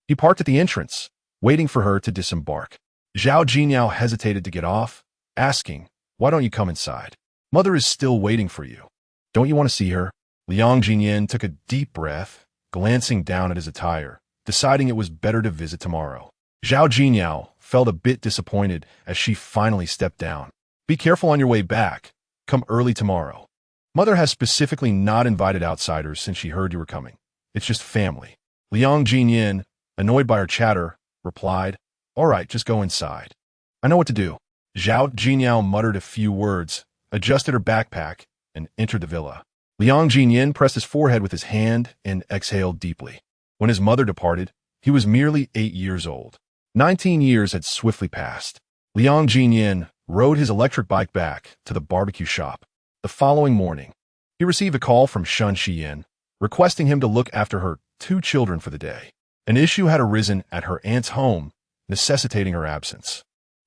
[SPEAKER 1] He parked at the entrance, waiting for her to disembark. Zhao Jinyao hesitated to get off, asking, "Why don't you come inside? Mother is still waiting for you. Don't you want to see her?" Liang Ziyan took a deep breath, glancing down at his attire, deciding it was better to visit tomorrow. Zhao Jinyao felt a bit disappointed as she finally stepped down. "Be careful on your way back. Come early tomorrow. Mother has specifically not invited outsiders since she heard you were coming. It's just family." Liang Ziyan, annoyed by her chatter, replied, "All right, just go inside. I know what to do." Zhao Jinyao muttered a few words, adjusted her backpack, and entered the villa. Liang Ziyan pressed his forehead with his hand and exhaled deeply. When his mother departed, he was merely 8 years old. 19 years had swiftly passed. Liang Ziyan rode his electric bike back to the barbecue shop. The following morning, he received a call from Shen Xiyan, requesting him to look after her 2 children for the day. An issue had arisen at her aunt's home, necessitating her absence.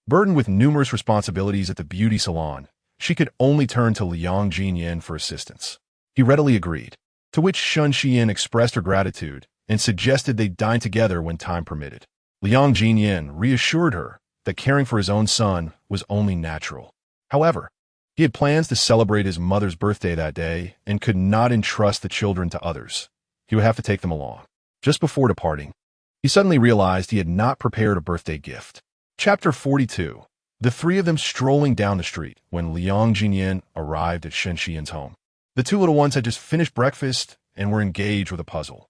[SPEAKER 1] Burdened with numerous responsibilities at the beauty salon, she could only turn to Liang Ziyan for assistance. He readily agreed, to which Shen Xiyan expressed her gratitude and suggested they dine together when time permitted. Liang Ziyan reassured her that caring for his own son was only natural. However, he had plans to celebrate his mother's birthday that day and could not entrust the children to others. He would have to take them along. Just before departing, he suddenly realized he had not prepared a birthday gift. Chapter 42. The 3 of them strolling down the street when Liang Ziyan arrived at Shen Xian's home. The 2 little ones had just finished breakfast and were engaged with a puzzle.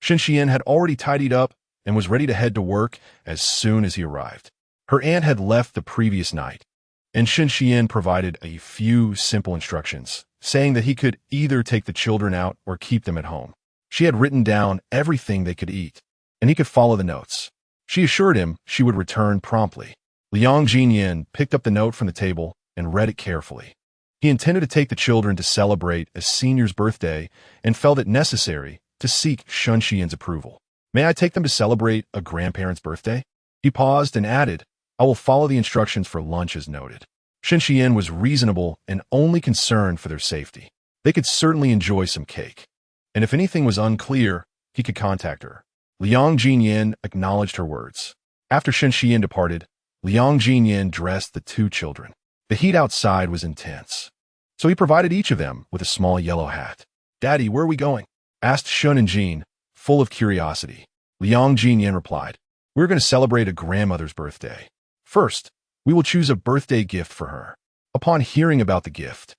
[SPEAKER 1] Shen Xian had already tidied up and was ready to head to work as soon as he arrived. Her aunt had left the previous night, and Shen Xian provided a few simple instructions, saying that he could either take the children out or keep them at home. She had written down everything they could eat, and he could follow the notes. She assured him she would return promptly. Liang Ziyan picked up the note from the table and read it carefully. He intended to take the children to celebrate a senior's birthday and felt it necessary to seek Shen Xian's approval. "May I take them to celebrate a grandparent's birthday?" He paused and added, "I will follow the instructions for lunch as noted." Shen Xian was reasonable and only concerned for their safety. They could certainly enjoy some cake. And if anything was unclear, he could contact her. Liang Ziyan acknowledged her words. After Shen Xian departed, Liang Ziyan dressed the 2 children. The heat outside was intense, so he provided each of them with a small yellow hat. "Daddy, where are we going?" asked Shen and Jin, full of curiosity. Liang Ziyan replied, "We're going to celebrate a grandmother's birthday. First, we will choose a birthday gift for her." Upon hearing about the gift,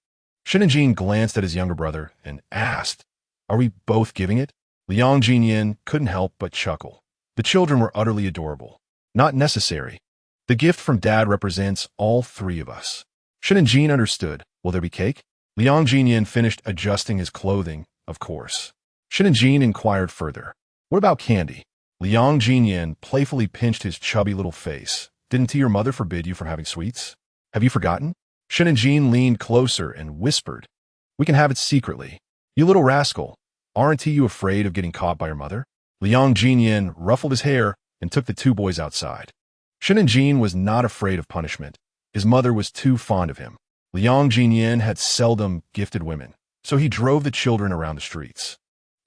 [SPEAKER 1] Shen and Jin glanced at his younger brother and asked, "Are we both giving it?" Liang Ziyan couldn't help but chuckle. The children were utterly adorable. "Not necessary. The gift from Dad represents all 3 of us." Shen and Jin understood. "Will there be cake?" Liang Ziyan finished adjusting his clothing, of course. Shen and Jin inquired further, "What about candy?" Liang Ziyan playfully pinched his chubby little face. "Didn't your mother forbid you from having sweets? Have you forgotten?" Shen and Jin leaned closer and whispered, "We can have it secretly." "You little rascal, aren't you afraid of getting caught by your mother?" Liang Ziyan ruffled his hair and took the 2 boys outside. Shen and Jin was not afraid of punishment. His mother was too fond of him. Liang Ziyan had seldom gifted women, so he drove the children around the streets.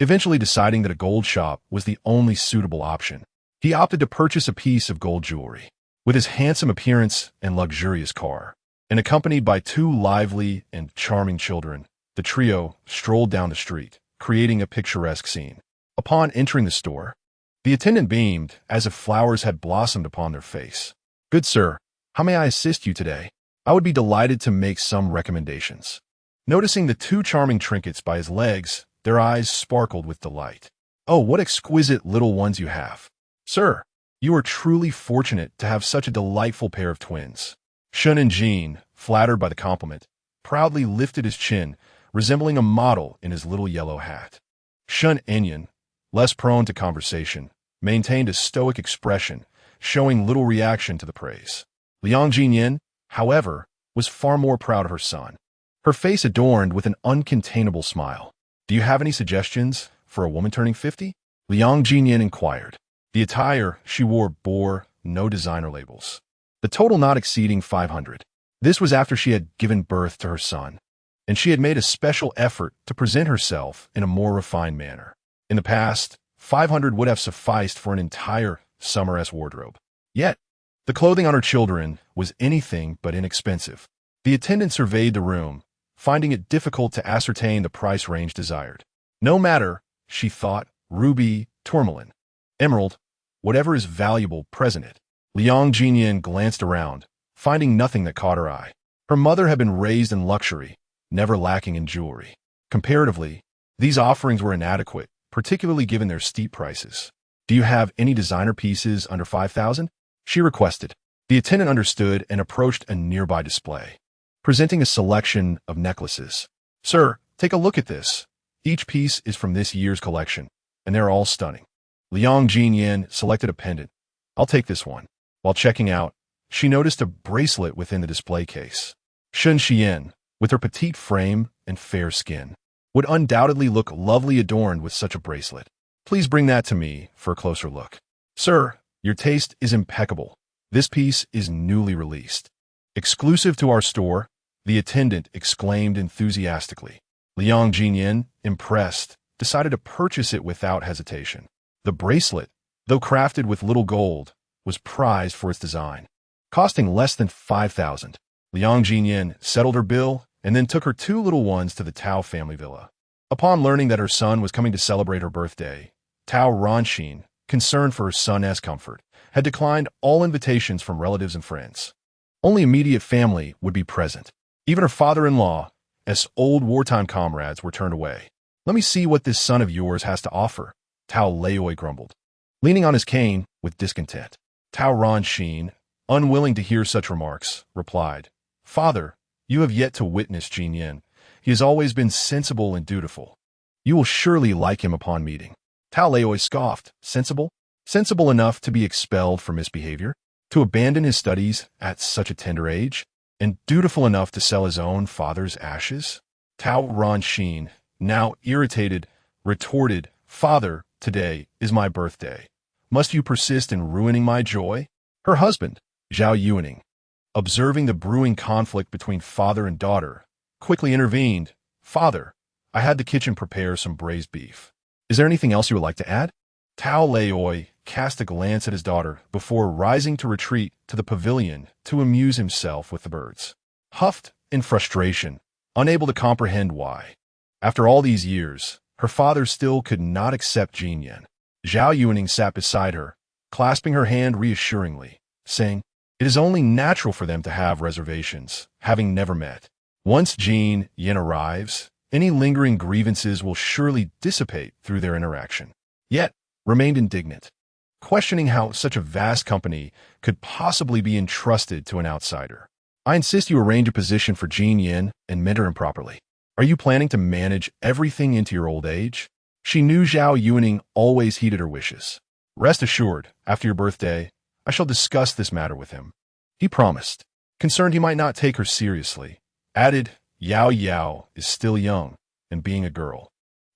[SPEAKER 1] Eventually deciding that a gold shop was the only suitable option, he opted to purchase a piece of gold jewelry. With his handsome appearance and luxurious car, and accompanied by 2 lively and charming children, the trio strolled down the street, creating a picturesque scene. Upon entering the store, the attendant beamed as if flowers had blossomed upon their face. "Good sir, how may I assist you today? I would be delighted to make some recommendations." Noticing the 2 charming trinkets by his legs, their eyes sparkled with delight. "Oh, what exquisite little ones you have. Sir, You are truly fortunate to have such a delightful pair of twins. Shun and Jean, flattered by the compliment, proudly lifted his chin, resembling a model in his little yellow hat. Shun Enyan, less prone to conversation, maintained a stoic expression, showing little reaction to the praise. Liang Ziyan, however, was far more proud of her son, her face adorned with an uncontainable smile. "Do you have any suggestions for a woman turning 50? Liang Ziyan inquired. The attire she wore bore no designer labels, the total not exceeding 500. This was after she had given birth to her son, and she had made a special effort to present herself in a more refined manner. In the past, 500 would have sufficed for an entire summer-esque wardrobe. Yet, the clothing on her children was anything but inexpensive. The attendant surveyed the room, finding it difficult to ascertain the price range desired. No matter, she thought, ruby, tourmaline, emerald, whatever is valuable, present it. Liang Ziyan glanced around, finding nothing that caught her eye. Her mother had been raised in luxury, never lacking in jewelry. Comparatively, these offerings were inadequate, particularly given their steep prices. "Do you have any designer pieces under 5,000? She requested. The attendant understood and approached a nearby display, presenting a selection of necklaces. "Sir, take a look at this. Each piece is from this year's collection, and they're all stunning." Liang Ziyan selected a pendant. "I'll take this one." While checking out, she noticed a bracelet within the display case. Shun Xian, with her petite frame and fair skin, would undoubtedly look lovely adorned with such a bracelet. "Please bring that to me for a closer look." "Sir, your taste is impeccable. This piece is newly released, exclusive to our store," the attendant exclaimed enthusiastically. Liang Ziyan, impressed, decided to purchase it without hesitation. The bracelet, though crafted with little gold, was prized for its design, costing less than 5,000. Liang Ziyan settled her bill and then took her two little ones to the Tao family villa. Upon learning that her son was coming to celebrate her birthday, Tao Ranxin, concerned for her son's comfort, had declined all invitations from relatives and friends. Only immediate family would be present. Even her father-in-law, as old wartime comrades, were turned away. "Let me see what this son of yours has to offer," Tao Laoi grumbled, leaning on his cane with discontent. Tao Ranxin, unwilling to hear such remarks, replied, "Father, you have yet to witness Jin Yin. He has always been sensible and dutiful. You will surely like him upon meeting." Tao Laoi scoffed. "Sensible? Sensible enough to be expelled for misbehavior? To abandon his studies at such a tender age? And dutiful enough to sell his own father's ashes?" Tao Ranxin, now irritated, retorted, "Father, today is my birthday. Must you persist in ruining my joy?" Her husband, Zhao Yuaning, observing the brewing conflict between father and daughter, quickly intervened. "Father, I had the kitchen prepare some braised beef. Is there anything else you would like to add?" Tao Laoi cast a glance at his daughter before rising to retreat to the pavilion to amuse himself with the birds. Huffed in frustration, unable to comprehend why, after all these years, her father still could not accept Jin Yin. Zhao Yuaning sat beside her, clasping her hand reassuringly, saying, "It is only natural for them to have reservations, having never met. Once Jin Yin arrives, any lingering grievances will surely dissipate through their interaction." Yet, remained indignant, questioning how such a vast company could possibly be entrusted to an outsider. "I insist you arrange a position for Jin Yin and mentor him properly. Are you planning to manage everything into your old age?" She knew Zhao Yuaning always heeded her wishes. "Rest assured, after your birthday, I shall discuss this matter with him." He promised, concerned he might not take her seriously. Added, "Yao Yao is still young, and being a girl.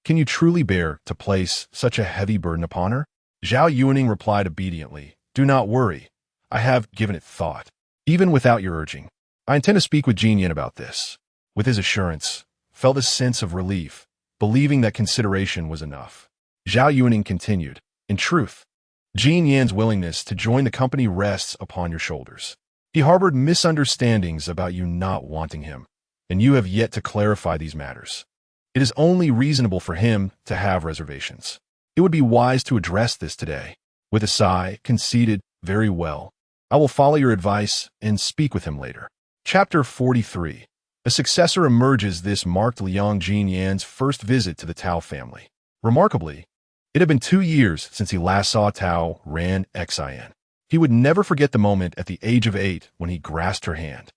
[SPEAKER 1] Can you truly bear to place such a heavy burden upon her?" Zhao Yuaning replied obediently, "Do not worry. I have given it thought. Even without your urging, I intend to speak with Jin Yin about this." With his assurance, felt a sense of relief, believing that consideration was enough. Zhao Yuaning continued, "In truth, Jin Yin's willingness to join the company rests upon your shoulders. He harbored misunderstandings about you not wanting him, and you have yet to clarify these matters. It is only reasonable for him to have reservations. It would be wise to address this today." With a sigh, conceded, "Very well. I will follow your advice and speak with him later." Chapter 43. A successor emerges. This marked Liang Ziyan's first visit to the Tao family. Remarkably, it had been 2 years since he last saw Tao Ranxian. He would never forget the moment at the age of 8 when he grasped her hand,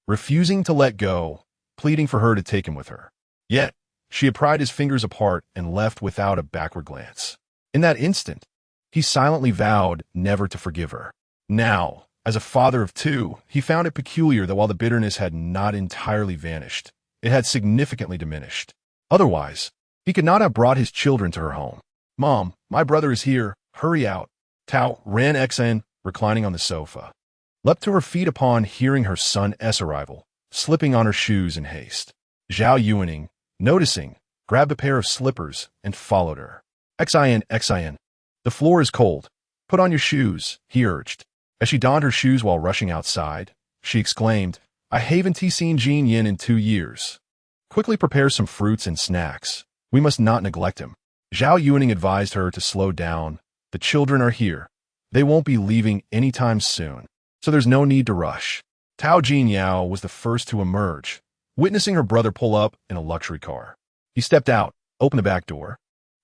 [SPEAKER 1] refusing to let go, pleading for her to take him with her. Yet, she had pried his fingers apart and left without a backward glance. In that instant, he silently vowed never to forgive her. Now, as a father of 2, he found it peculiar that while the bitterness had not entirely vanished, it had significantly diminished. Otherwise, he could not have brought his children to her home. "Mom, my brother is here. Hurry out." Tao ran Xen, reclining on the sofa, leapt to her feet upon hearing her son's arrival, slipping on her shoes in haste. Zhao Yuaning, noticing, grabbed a pair of slippers and followed her. Xian. The floor is cold. Put on your shoes, he urged. As she donned her shoes while rushing outside, she exclaimed, "I haven't seen Jin Yin in 2 years. Quickly prepare some fruits and snacks. We must not neglect him." Zhao Yuaning advised her to slow down. "The children are here. They won't be leaving anytime soon, so there's no need to rush." Tao Jinyao was the first to emerge, witnessing her brother pull up in a luxury car. He stepped out, opened the back door,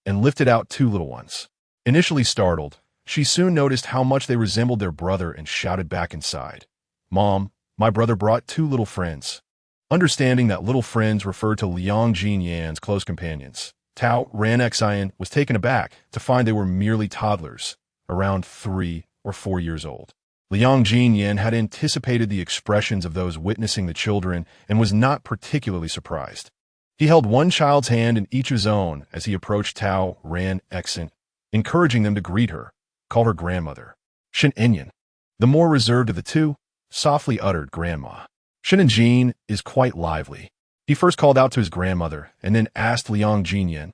[SPEAKER 1] and lifted out 2 little ones. Initially startled, she soon noticed how much they resembled their brother and shouted back inside, "Mom, my brother brought 2 little friends." Understanding that little friends referred to Liang Ziyan's close companions, Tao Xian was taken aback to find they were merely toddlers, around 3 or 4 years old. Liang Ziyan had anticipated the expressions of those witnessing the children and was not particularly surprised. He held one child's hand in each of his own as he approached Tao Xian, encouraging them to greet her, call her grandmother. "Shen Enyan," the more reserved of the 2, softly uttered "Grandma." Shen Jin is quite lively. He first called out to his grandmother and then asked Liang Ziyan,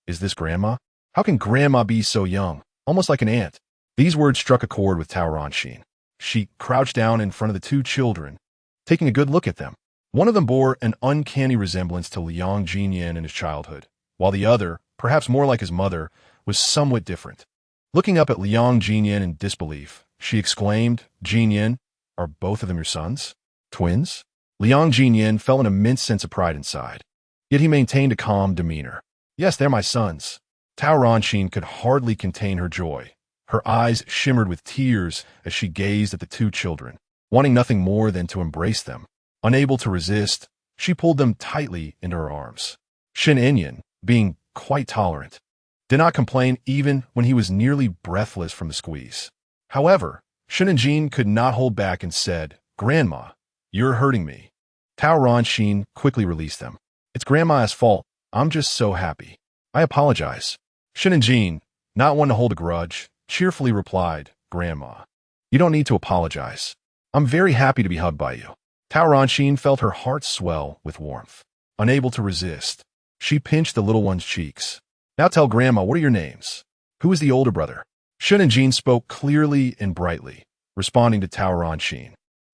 [SPEAKER 1] "Is this Grandma? How can Grandma be so young, almost like an aunt?" These words struck a chord with Tao Ronxin. She crouched down in front of the 2 children, taking a good look at them. One of them bore an uncanny resemblance to Liang Ziyan in his childhood, while the other, perhaps more like his mother, was somewhat different. Looking up at Liang Ziyan in disbelief, she exclaimed, "Ziyan, are both of them your sons? Twins?" Liang Ziyan felt an immense sense of pride inside, yet he maintained a calm demeanor. "Yes, they're my sons." Tao Ronxin could hardly contain her joy. Her eyes shimmered with tears as she gazed at the 2 children, wanting nothing more than to embrace them. Unable to resist, she pulled them tightly into her arms. Shen Enyan, being quite tolerant, did not complain even when he was nearly breathless from the squeeze. However, Shen Jin could not hold back and said, "Grandma, you're hurting me." Tao Ronxin quickly released them. "It's Grandma's fault. I'm just so happy. I apologize." Shen Jin, not one to hold a grudge, cheerfully replied, "Grandma, you don't need to apologize. I'm very happy to be hugged by you." Tao Ronxin felt her heart swell with warmth. Unable to resist, she pinched the little one's cheeks. "Now tell Grandma, what are your names? Who is the older brother?" Shen Jin spoke clearly and brightly, responding to Tao Ronxin.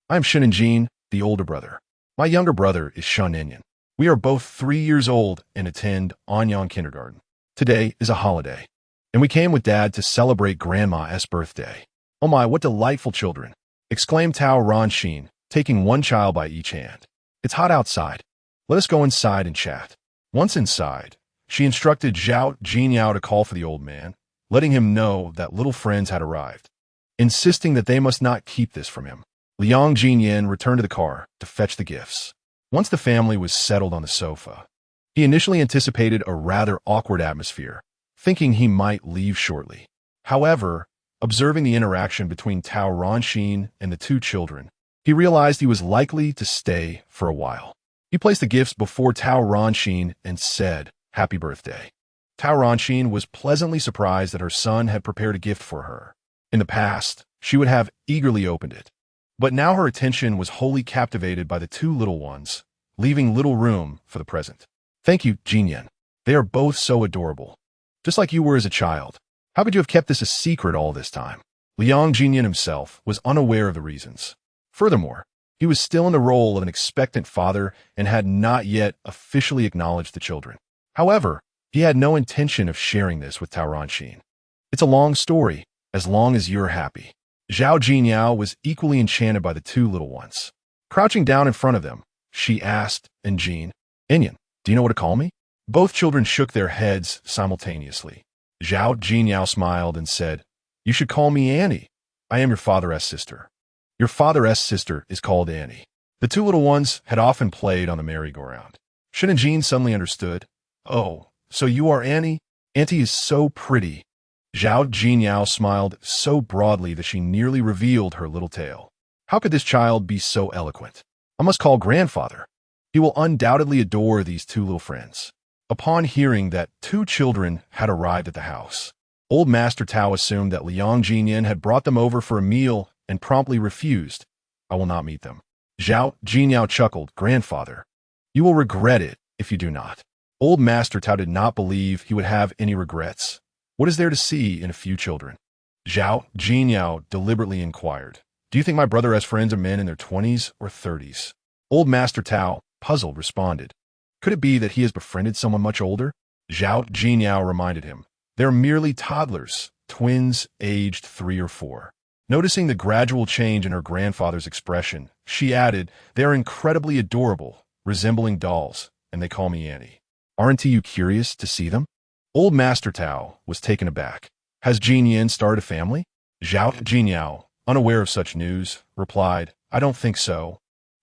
[SPEAKER 1] "I am Shen Jin, the older brother. My younger brother is Shen Enyan. We are both 3 years old and attend Anyang kindergarten. Today is a holiday, and we came with Dad to celebrate Grandma's birthday." "Oh my, what delightful children!" exclaimed Tao Ronxin, taking one child by each hand. "It's hot outside. Let us go inside and chat." Once inside, she instructed Zhao Jinyao to call for the old man, letting him know that little friends had arrived, insisting that they must not keep this from him. Liang Ziyan returned to the car to fetch the gifts. Once the family was settled on the sofa, he initially anticipated a rather awkward atmosphere, thinking he might leave shortly. However, observing the interaction between Tao Ronxin and the 2 children, he realized he was likely to stay for a while. He placed the gifts before Tao Ronxin and said, "Happy birthday." Tao Ronxin was pleasantly surprised that her son had prepared a gift for her. In the past, she would have eagerly opened it, but now her attention was wholly captivated by the 2 little ones, leaving little room for the present. "Thank you, Jinyan. They are both so adorable. Just like you were as a child. How could you have kept this a secret all this time?" Liang Jinyan himself was unaware of the reasons. Furthermore, he was still in the role of an expectant father and had not yet officially acknowledged the children. However, he had no intention of sharing this with Tao Ronxin. "It's a long story, as long as you're happy." Zhao Jinyao was equally enchanted by the 2 little ones. Crouching down in front of them, she asked, "And Jean, Enyan, do you know what to call me?" Both children shook their heads simultaneously. Zhao Jinyao smiled and said, "You should call me Annie. I am your father's sister. Your father's sister is called Annie. The two little ones had often played on the merry-go-round. Shen and Jean suddenly understood. Oh, so you are Annie? Auntie is so pretty. Zhao Jinyao smiled so broadly that she nearly revealed her little tail. How could this child be so eloquent? I must call grandfather. He will undoubtedly adore these two little friends. Upon hearing that two children had arrived at the house, old Master Tao assumed that Liang Ziyan had brought them over for a meal and promptly refused. I will not meet them. Zhao Jinyao chuckled. Grandfather, you will regret it if you do not. Old Master Tao did not believe he would have any regrets. What is there to see in a few children? Zhao Jinyao deliberately inquired. Do you think my brother has friends of men in their 20s or 30s? Old Master Tao, puzzled, responded. Could it be that he has befriended someone much older? Zhao Jinyao reminded him. They're merely toddlers, twins aged 3 or 4. Noticing the gradual change in her grandfather's expression, she added, they are incredibly adorable, resembling dolls, and they call me Annie. Aren't you curious to see them? Old Master Tao was taken aback. Has Jin Yin started a family? Zhao Jinyao, unaware of such news, replied, I don't think so.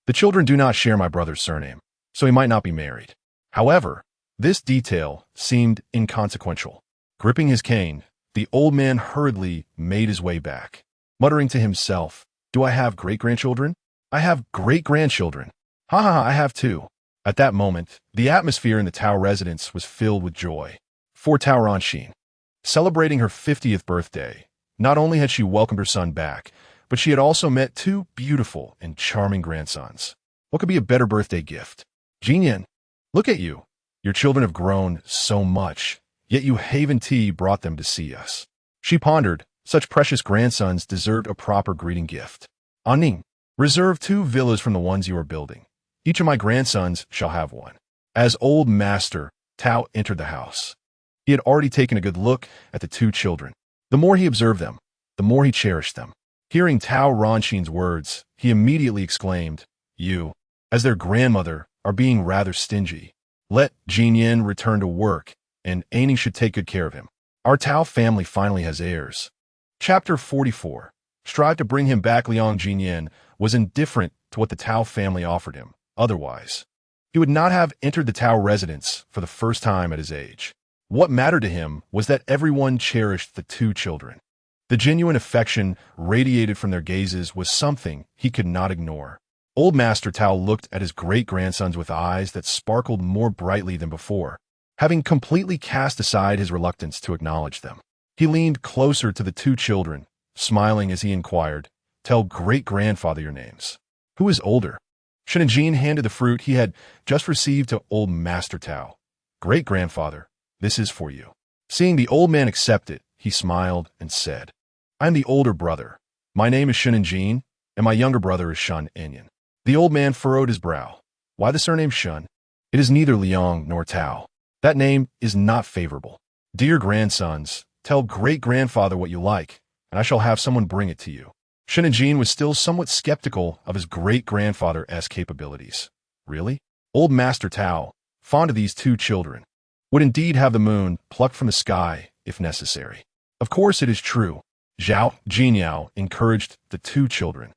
[SPEAKER 1] The children do not share my brother's surname, so he might not be married. However, this detail seemed inconsequential. Gripping his cane, the old man hurriedly made his way back, muttering to himself, do I have great-grandchildren? I have great-grandchildren. Ha ha ha, I have too. At that moment, the atmosphere in the Tao residence was filled with joy. For Tao Ranxin, celebrating her 50th birthday, not only had she welcomed her son back, but she had also met two beautiful and charming grandsons. What could be a better birthday gift? Jinyan, look at you. Your children have grown so much, yet you Haven Tea brought them to see us. She pondered, such precious grandsons deserved a proper greeting gift. Aning, reserve 2 villas from the ones you are building. Each of my grandsons shall have one. As old Master Tao entered the house, he had already taken a good look at the 2 children. The more he observed them, the more he cherished them. Hearing Tao Ranxin's words, he immediately exclaimed, you, as their grandmother, are being rather stingy. Let Jin Yin return to work, and Aning should take good care of him. Our Tao family finally has heirs. Chapter 44. Strive to bring him back. Liang Ziyan was indifferent to what the Tao family offered him. Otherwise, he would not have entered the Tao residence for the first time at his age. What mattered to him was that everyone cherished the 2 children. The genuine affection radiated from their gazes was something he could not ignore. Old Master Tao looked at his great-grandsons with eyes that sparkled more brightly than before, having completely cast aside his reluctance to acknowledge them. He leaned closer to the 2 children, smiling as he inquired, tell great-grandfather your names. Who is older? Shen and Jean handed the fruit he had just received to old Master Tao. Great-grandfather, this is for you. Seeing the old man accept it, he smiled and said, I am the older brother. My name is Shen and Jean, and my younger brother is Shen Enyan. The old man furrowed his brow. Why the surname Shun? It is neither Liang nor Tao. That name is not favorable. Dear grandsons, tell great-grandfather what you like, and I shall have someone bring it to you. Shen and Jean was still somewhat skeptical of his great-grandfather's capabilities. Really? Old Master Tao, fond of these 2 children, would indeed have the moon plucked from the sky if necessary. Of course it is true. Zhao Jinyao encouraged the 2 children,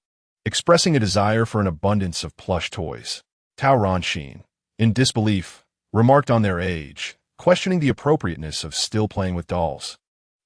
[SPEAKER 1] expressing a desire for an abundance of plush toys. Tao Ranxin, in disbelief, remarked on their age, questioning the appropriateness of still playing with dolls,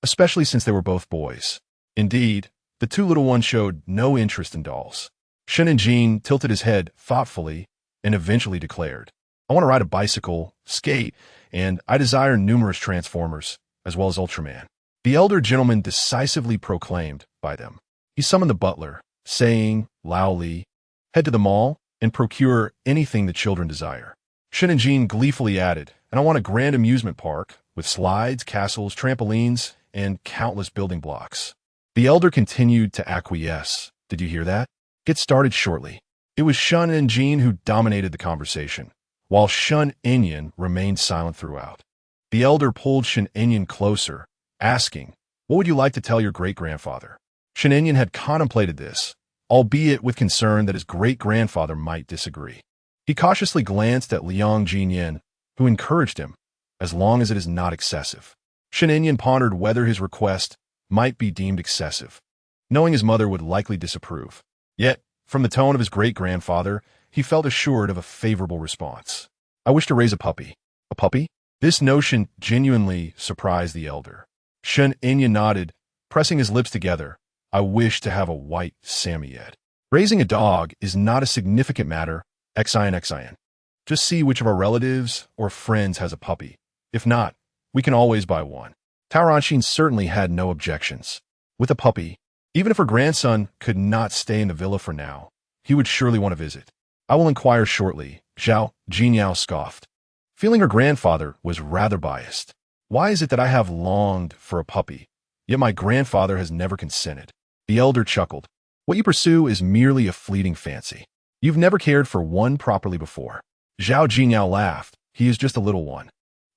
[SPEAKER 1] especially since they were both boys. Indeed, the 2 little ones showed no interest in dolls. Shen and Jean tilted his head thoughtfully and eventually declared, I want to ride a bicycle, skate, and I desire numerous Transformers, as well as Ultraman. The elder gentleman decisively proclaimed by them. He summoned the butler, saying, loudly, head to the mall and procure anything the children desire. Shen and Jean gleefully added, and I want a grand amusement park with slides, castles, trampolines, and countless building blocks. The elder continued to acquiesce. Did you hear that? Get started shortly. It was Shun and Jean who dominated the conversation, while Shun Enyan remained silent throughout. The elder pulled Shen Enyan closer, asking, what would you like to tell your great-grandfather? Shen Enyan had contemplated this, albeit with concern that his great-grandfather might disagree. He cautiously glanced at Liang Ziyan, who encouraged him, as long as it is not excessive. Shen Enyan pondered whether his request might be deemed excessive. knowing his mother would likely disapprove. Yet, from the tone of his great-grandfather, he felt assured of a favorable response. I wish to raise a puppy. A puppy? This notion genuinely surprised the elder. Shen Inyan nodded, pressing his lips together. I wish to have a white Samoyed. Raising a dog is not a significant matter, Xian. Just see which of our relatives or friends has a puppy. If not, we can always buy one. Taoranshin certainly had no objections. With a puppy, even if her grandson could not stay in the villa for now, he would surely want to visit. I will inquire shortly, Zhao Jinyao scoffed. Feeling her grandfather was rather biased. Why is it that I have longed for a puppy, yet my grandfather has never consented? The elder chuckled. What you pursue is merely a fleeting fancy. You've never cared for one properly before. Zhao Jinyao laughed. He is just a little one.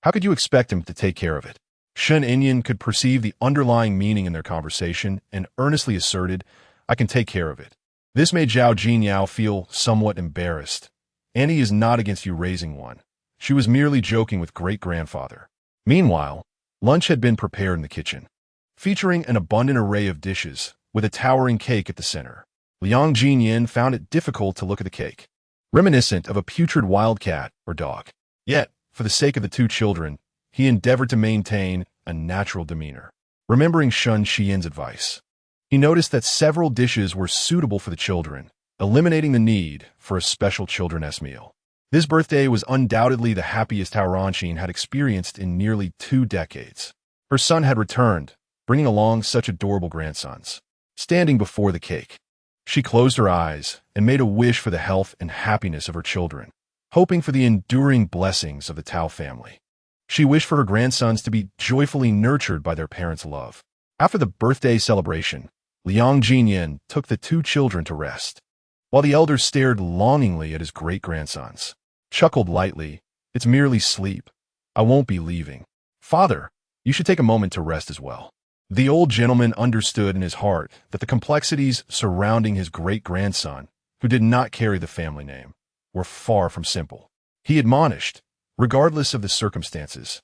[SPEAKER 1] How could you expect him to take care of it? Shen Inyan could perceive the underlying meaning in their conversation and earnestly asserted, I can take care of it. This made Zhao Jinyao feel somewhat embarrassed. Annie is not against you raising one. She was merely joking with great-grandfather. Meanwhile, lunch had been prepared in the kitchen, featuring an abundant array of dishes, with a towering cake at the center. Liang Ziyan found it difficult to look at the cake, reminiscent of a putrid wildcat or dog. Yet, for the sake of the two children, he endeavored to maintain a natural demeanor. Remembering Shun Xian's advice, he noticed that several dishes were suitable for the children, eliminating the need for a special children's meal. This birthday was undoubtedly the happiest Taoranshin had experienced in nearly 2 decades. Her son had returned, bringing along such adorable grandsons. Standing before the cake, she closed her eyes and made a wish for the health and happiness of her children, hoping for the enduring blessings of the Tao family. She wished for her grandsons to be joyfully nurtured by their parents' love. After the birthday celebration, Liang Ziyan took the 2 children to rest, while the elder stared longingly at his great-grandsons. Chuckled lightly, it's merely sleep. I won't be leaving. Father, you should take a moment to rest as well. The old gentleman understood in his heart that the complexities surrounding his great-grandson, who did not carry the family name, were far from simple. He admonished, regardless of the circumstances,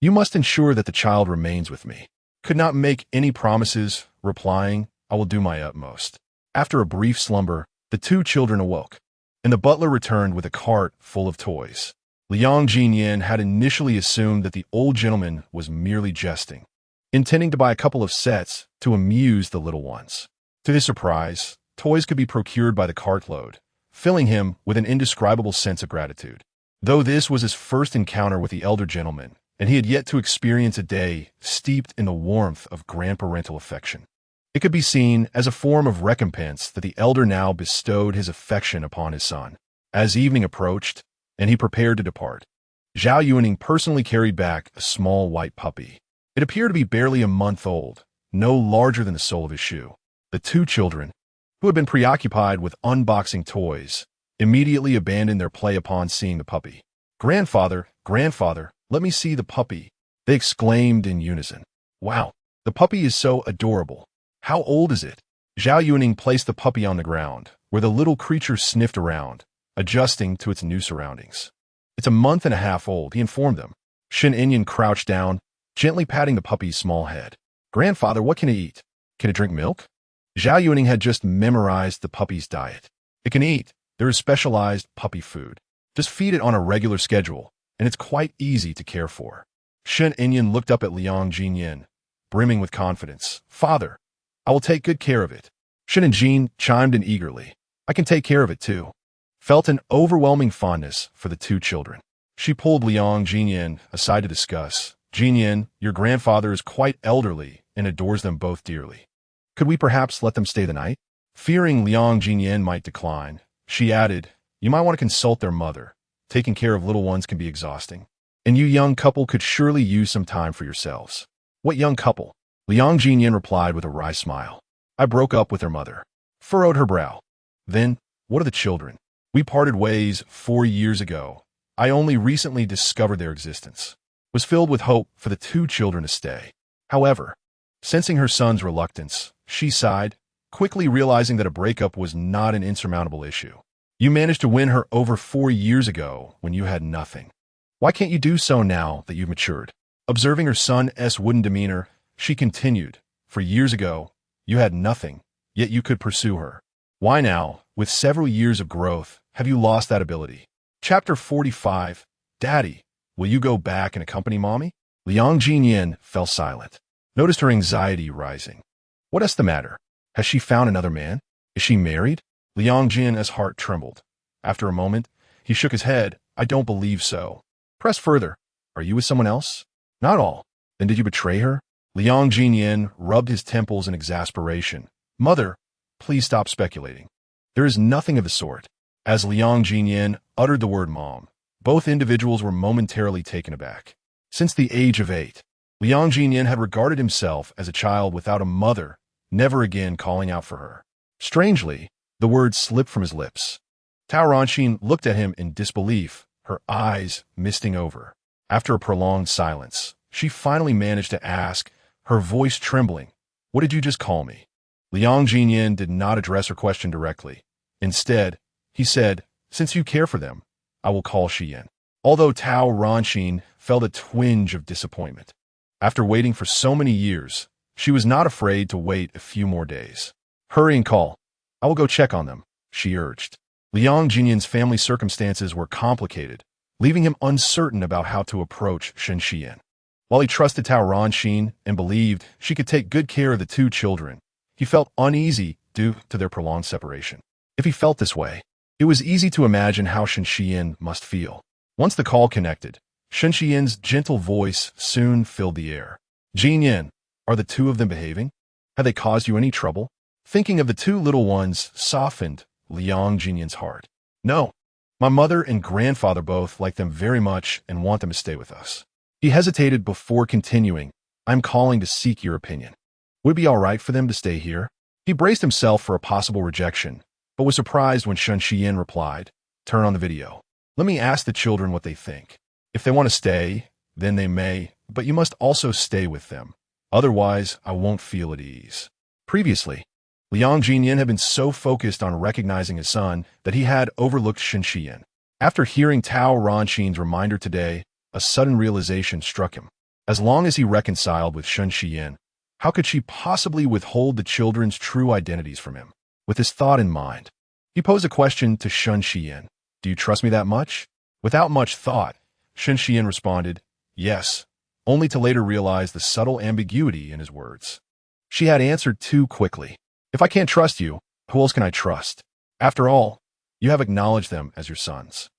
[SPEAKER 1] you must ensure that the child remains with me. Could not make any promises, replying, I will do my utmost. After a brief slumber, the 2 children awoke, and the butler returned with a cart full of toys. Liang Ziyan had initially assumed that the old gentleman was merely jesting, intending to buy a couple of sets to amuse the little ones. To his surprise, toys could be procured by the cartload, filling him with an indescribable sense of gratitude. Though this was his first encounter with the elder gentleman, and he had yet to experience a day steeped in the warmth of grandparental affection, it could be seen as a form of recompense that the elder now bestowed his affection upon his son. As evening approached, and he prepared to depart, Zhao Yuaning personally carried back a small white puppy. It appeared to be barely a month old, no larger than the sole of his shoe. The 2 children, who had been preoccupied with unboxing toys, immediately abandoned their play upon seeing the puppy. Grandfather, let me see the puppy, they exclaimed in unison. Wow, the puppy is so adorable. How old is it? Zhao Yuaning placed the puppy on the ground, where the little creature sniffed around, adjusting to its new surroundings. It's a month and a half old, he informed them. Shen Inyan crouched down, gently patting the puppy's small head. Grandfather, what can it eat? Can it drink milk? Zhao Yuaning had just memorized the puppy's diet. It can eat. There is specialized puppy food. Just feed it on a regular schedule, and it's quite easy to care for. Shen Inyan looked up at Liang Ziyan, brimming with confidence. Father, I will take good care of it. Shen Jin chimed in eagerly. I can take care of it too. Felt an overwhelming fondness for the 2 children. She pulled Liang Ziyan aside to discuss. Jiyan, your grandfather is quite elderly and adores them both dearly. Could we perhaps let them stay the night? Fearing Liang Ziyan might decline, she added, you might want to consult their mother. Taking care of little ones can be exhausting. And you young couple could surely use some time for yourselves. What young couple? Liang Ziyan replied with a wry smile. I broke up with her mother. Furrowed her brow. Then, what are the children? We parted ways 4 years ago. I only recently discovered their existence. Was filled with hope for the 2 children to stay. However, sensing her son's reluctance, she sighed, quickly realizing that a breakup was not an insurmountable issue. You managed to win her over 4 years ago when you had nothing. Why can't you do so now that you've matured? Observing her son's wooden demeanor, she continued, for years ago, you had nothing, yet you could pursue her. Why now, with several years of growth, have you lost that ability? Chapter 45. Daddy, will you go back and accompany Mommy? Liang Ziyan fell silent, noticed her anxiety rising. What is the matter? Has she found another man? Is she married? Liang Ziyan's heart trembled. After a moment, he shook his head. I don't believe so. Press further. Are you with someone else? Not all. Then did you betray her? Liang Ziyan rubbed his temples in exasperation. Mother, please stop speculating. There is nothing of the sort. As Liang Ziyan uttered the word mom, both individuals were momentarily taken aback. Since the age of 8, Liang Ziyan had regarded himself as a child without a mother, never again calling out for her. Strangely, the words slipped from his lips. Tao Ranxin looked at him in disbelief, her eyes misting over. After a prolonged silence, she finally managed to ask, her voice trembling, "What did you just call me?" Liang Ziyan did not address her question directly. Instead, he said, "Since you care for them, I will call Shiyin." Although Tao Ranxin felt a twinge of disappointment. After waiting for so many years, she was not afraid to wait a few more days. Hurry and call. I will go check on them, she urged. Liang Ziyan's family circumstances were complicated, leaving him uncertain about how to approach Shen Shiyin. While he trusted Tao Ranxin and believed she could take good care of the two children, he felt uneasy due to their prolonged separation. If he felt this way, it was easy to imagine how Shen Shiyin must feel. Once the call connected, Shen Shiyin's gentle voice soon filled the air. Ziyan, are the two of them behaving? Have they caused you any trouble? Thinking of the two little ones softened Liang Ziyan's heart. No, my mother and grandfather both like them very much and want them to stay with us. He hesitated before continuing. I'm calling to seek your opinion. Would it be all right for them to stay here? He braced himself for a possible rejection, but was surprised when Shen Shiyin replied, turn on the video. Let me ask the children what they think. If they want to stay, then they may, but you must also stay with them. Otherwise, I won't feel at ease. Previously, Liang Ziyan had been so focused on recognizing his son that he had overlooked Shen Shiyin. After hearing Tao Ranxin's reminder today, a sudden realization struck him. As long as he reconciled with Shen Shiyin, how could she possibly withhold the children's true identities from him? With this thought in mind, he posed a question to Shen Shiyin. Do you trust me that much? Without much thought, Shen Shiyin responded, yes, only to later realize the subtle ambiguity in his words. She had answered too quickly. If I can't trust you, who else can I trust? After all, you have acknowledged them as your sons.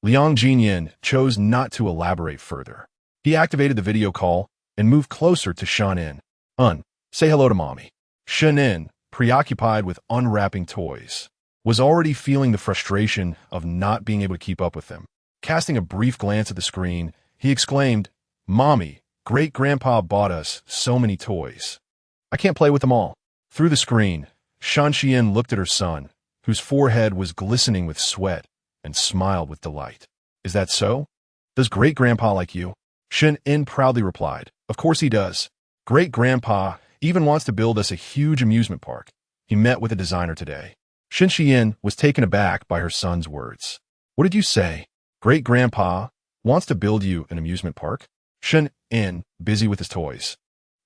[SPEAKER 1] Liang Ziyan chose not to elaborate further. He activated the video call and moved closer to Shen In. Say hello to Mommy. Shen In, preoccupied with unwrapping toys, was already feeling the frustration of not being able to keep up with them. Casting a brief glance at the screen, he exclaimed, Mommy, Great-Grandpa bought us so many toys. I can't play with them all. Through the screen, Shen Shiyin looked at her son, whose forehead was glistening with sweat, and smiled with delight. Is that so? Does Great-Grandpa like you? Shen In proudly replied, Of course he does. Great-Grandpa even wants to build us a huge amusement park. He met with a designer today. Shen Shiyin was taken aback by her son's words. What did you say? Great-Grandpa wants to build you an amusement park? Shen In, busy with his toys,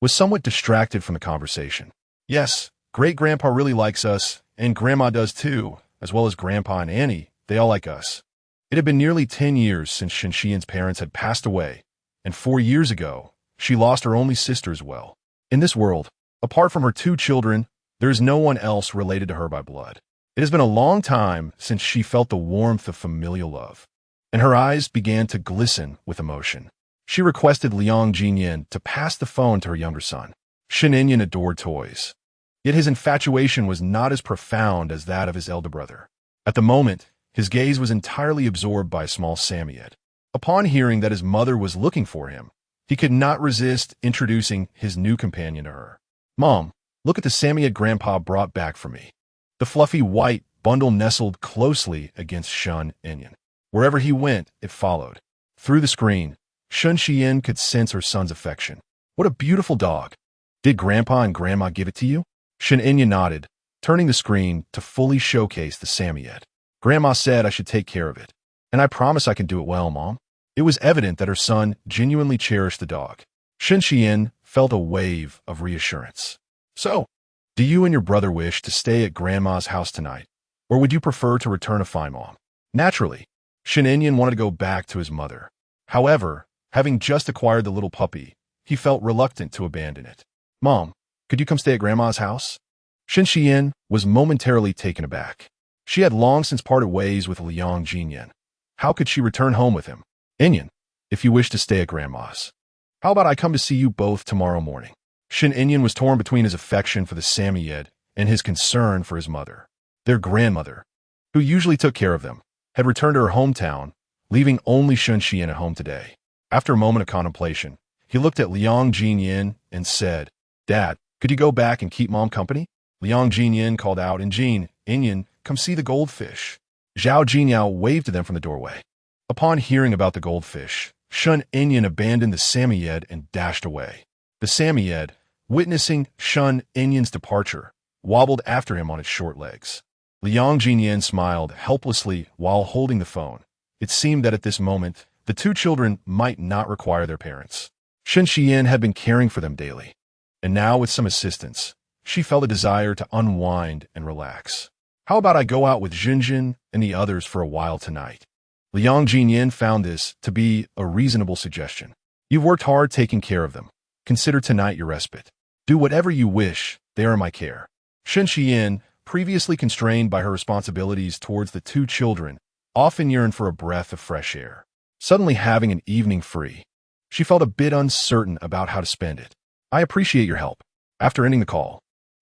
[SPEAKER 1] was somewhat distracted from the conversation. Yes, Great-Grandpa really likes us, and Grandma does too, as well as Grandpa and Annie. They all like us. It had been nearly 10 years since Shen Shiyin's parents had passed away, and 4 years ago, she lost her only sister as well. In this world, apart from her 2 children, there is no one else related to her by blood. It has been a long time since she felt the warmth of familial love, and her eyes began to glisten with emotion. She requested Liang Ziyan to pass the phone to her younger son. Shen In adored toys, yet his infatuation was not as profound as that of his elder brother. At the moment, his gaze was entirely absorbed by a small Samoyed. Upon hearing that his mother was looking for him, he could not resist introducing his new companion to her. Mom, look at the Samoyed Grandpa brought back for me. The fluffy white bundle nestled closely against Shen In. Wherever he went, it followed. Through the screen, Shen Shiyin could sense her son's affection. What a beautiful dog. Did Grandpa and Grandma give it to you? Shen In nodded, turning the screen to fully showcase the Samoyed. Grandma said I should take care of it, and I promise I can do it well, Mom. It was evident that her son genuinely cherished the dog. Shen Shiyin felt a wave of reassurance. So, Do you and your brother wish to stay at Grandma's house tonight, or would you prefer to return to find Mom? Naturally, Shin Inyan wanted to go back to his mother. However, having just acquired the little puppy, he felt reluctant to abandon it. Mom, could you come stay at Grandma's house? Shin Shiyin was momentarily taken aback. She had long since parted ways with Liang Ziyan. How could she return home with him? Inyan, if you wish to stay at Grandma's, how about I come to see you both tomorrow morning? Shin Inyan was torn between his affection for the Samoyed and his concern for his mother. Their grandmother, who usually took care of them, had returned to her hometown, leaving only Shin Shiyin at home today. After a moment of contemplation, he looked at Liang Ziyan and said, Dad, could you go back and keep Mom company? Liang Ziyan called out, and Inyan, come see the goldfish. Zhao Jinyao waved to them from the doorway. Upon hearing about the goldfish, Shun Inyan abandoned the Samoyed and dashed away. The Samoyed, witnessing Shun Inyan's departure, wobbled after him on its short legs. Liang Jiyan smiled helplessly while holding the phone. It seemed that at this moment, the two children might not require their parents. Shin Shiyin had been caring for them daily, and now with some assistance, she felt a desire to unwind and relax. How about I go out with Jinjin and the others for a while tonight? Liang Jiyan found this to be a reasonable suggestion. You've worked hard taking care of them. Consider tonight your respite. Do whatever you wish, they are in my care. Shin Shiyin, previously constrained by her responsibilities towards the two children, often yearned for a breath of fresh air. Suddenly having an evening free, she felt a bit uncertain about how to spend it. I appreciate your help. After ending the call,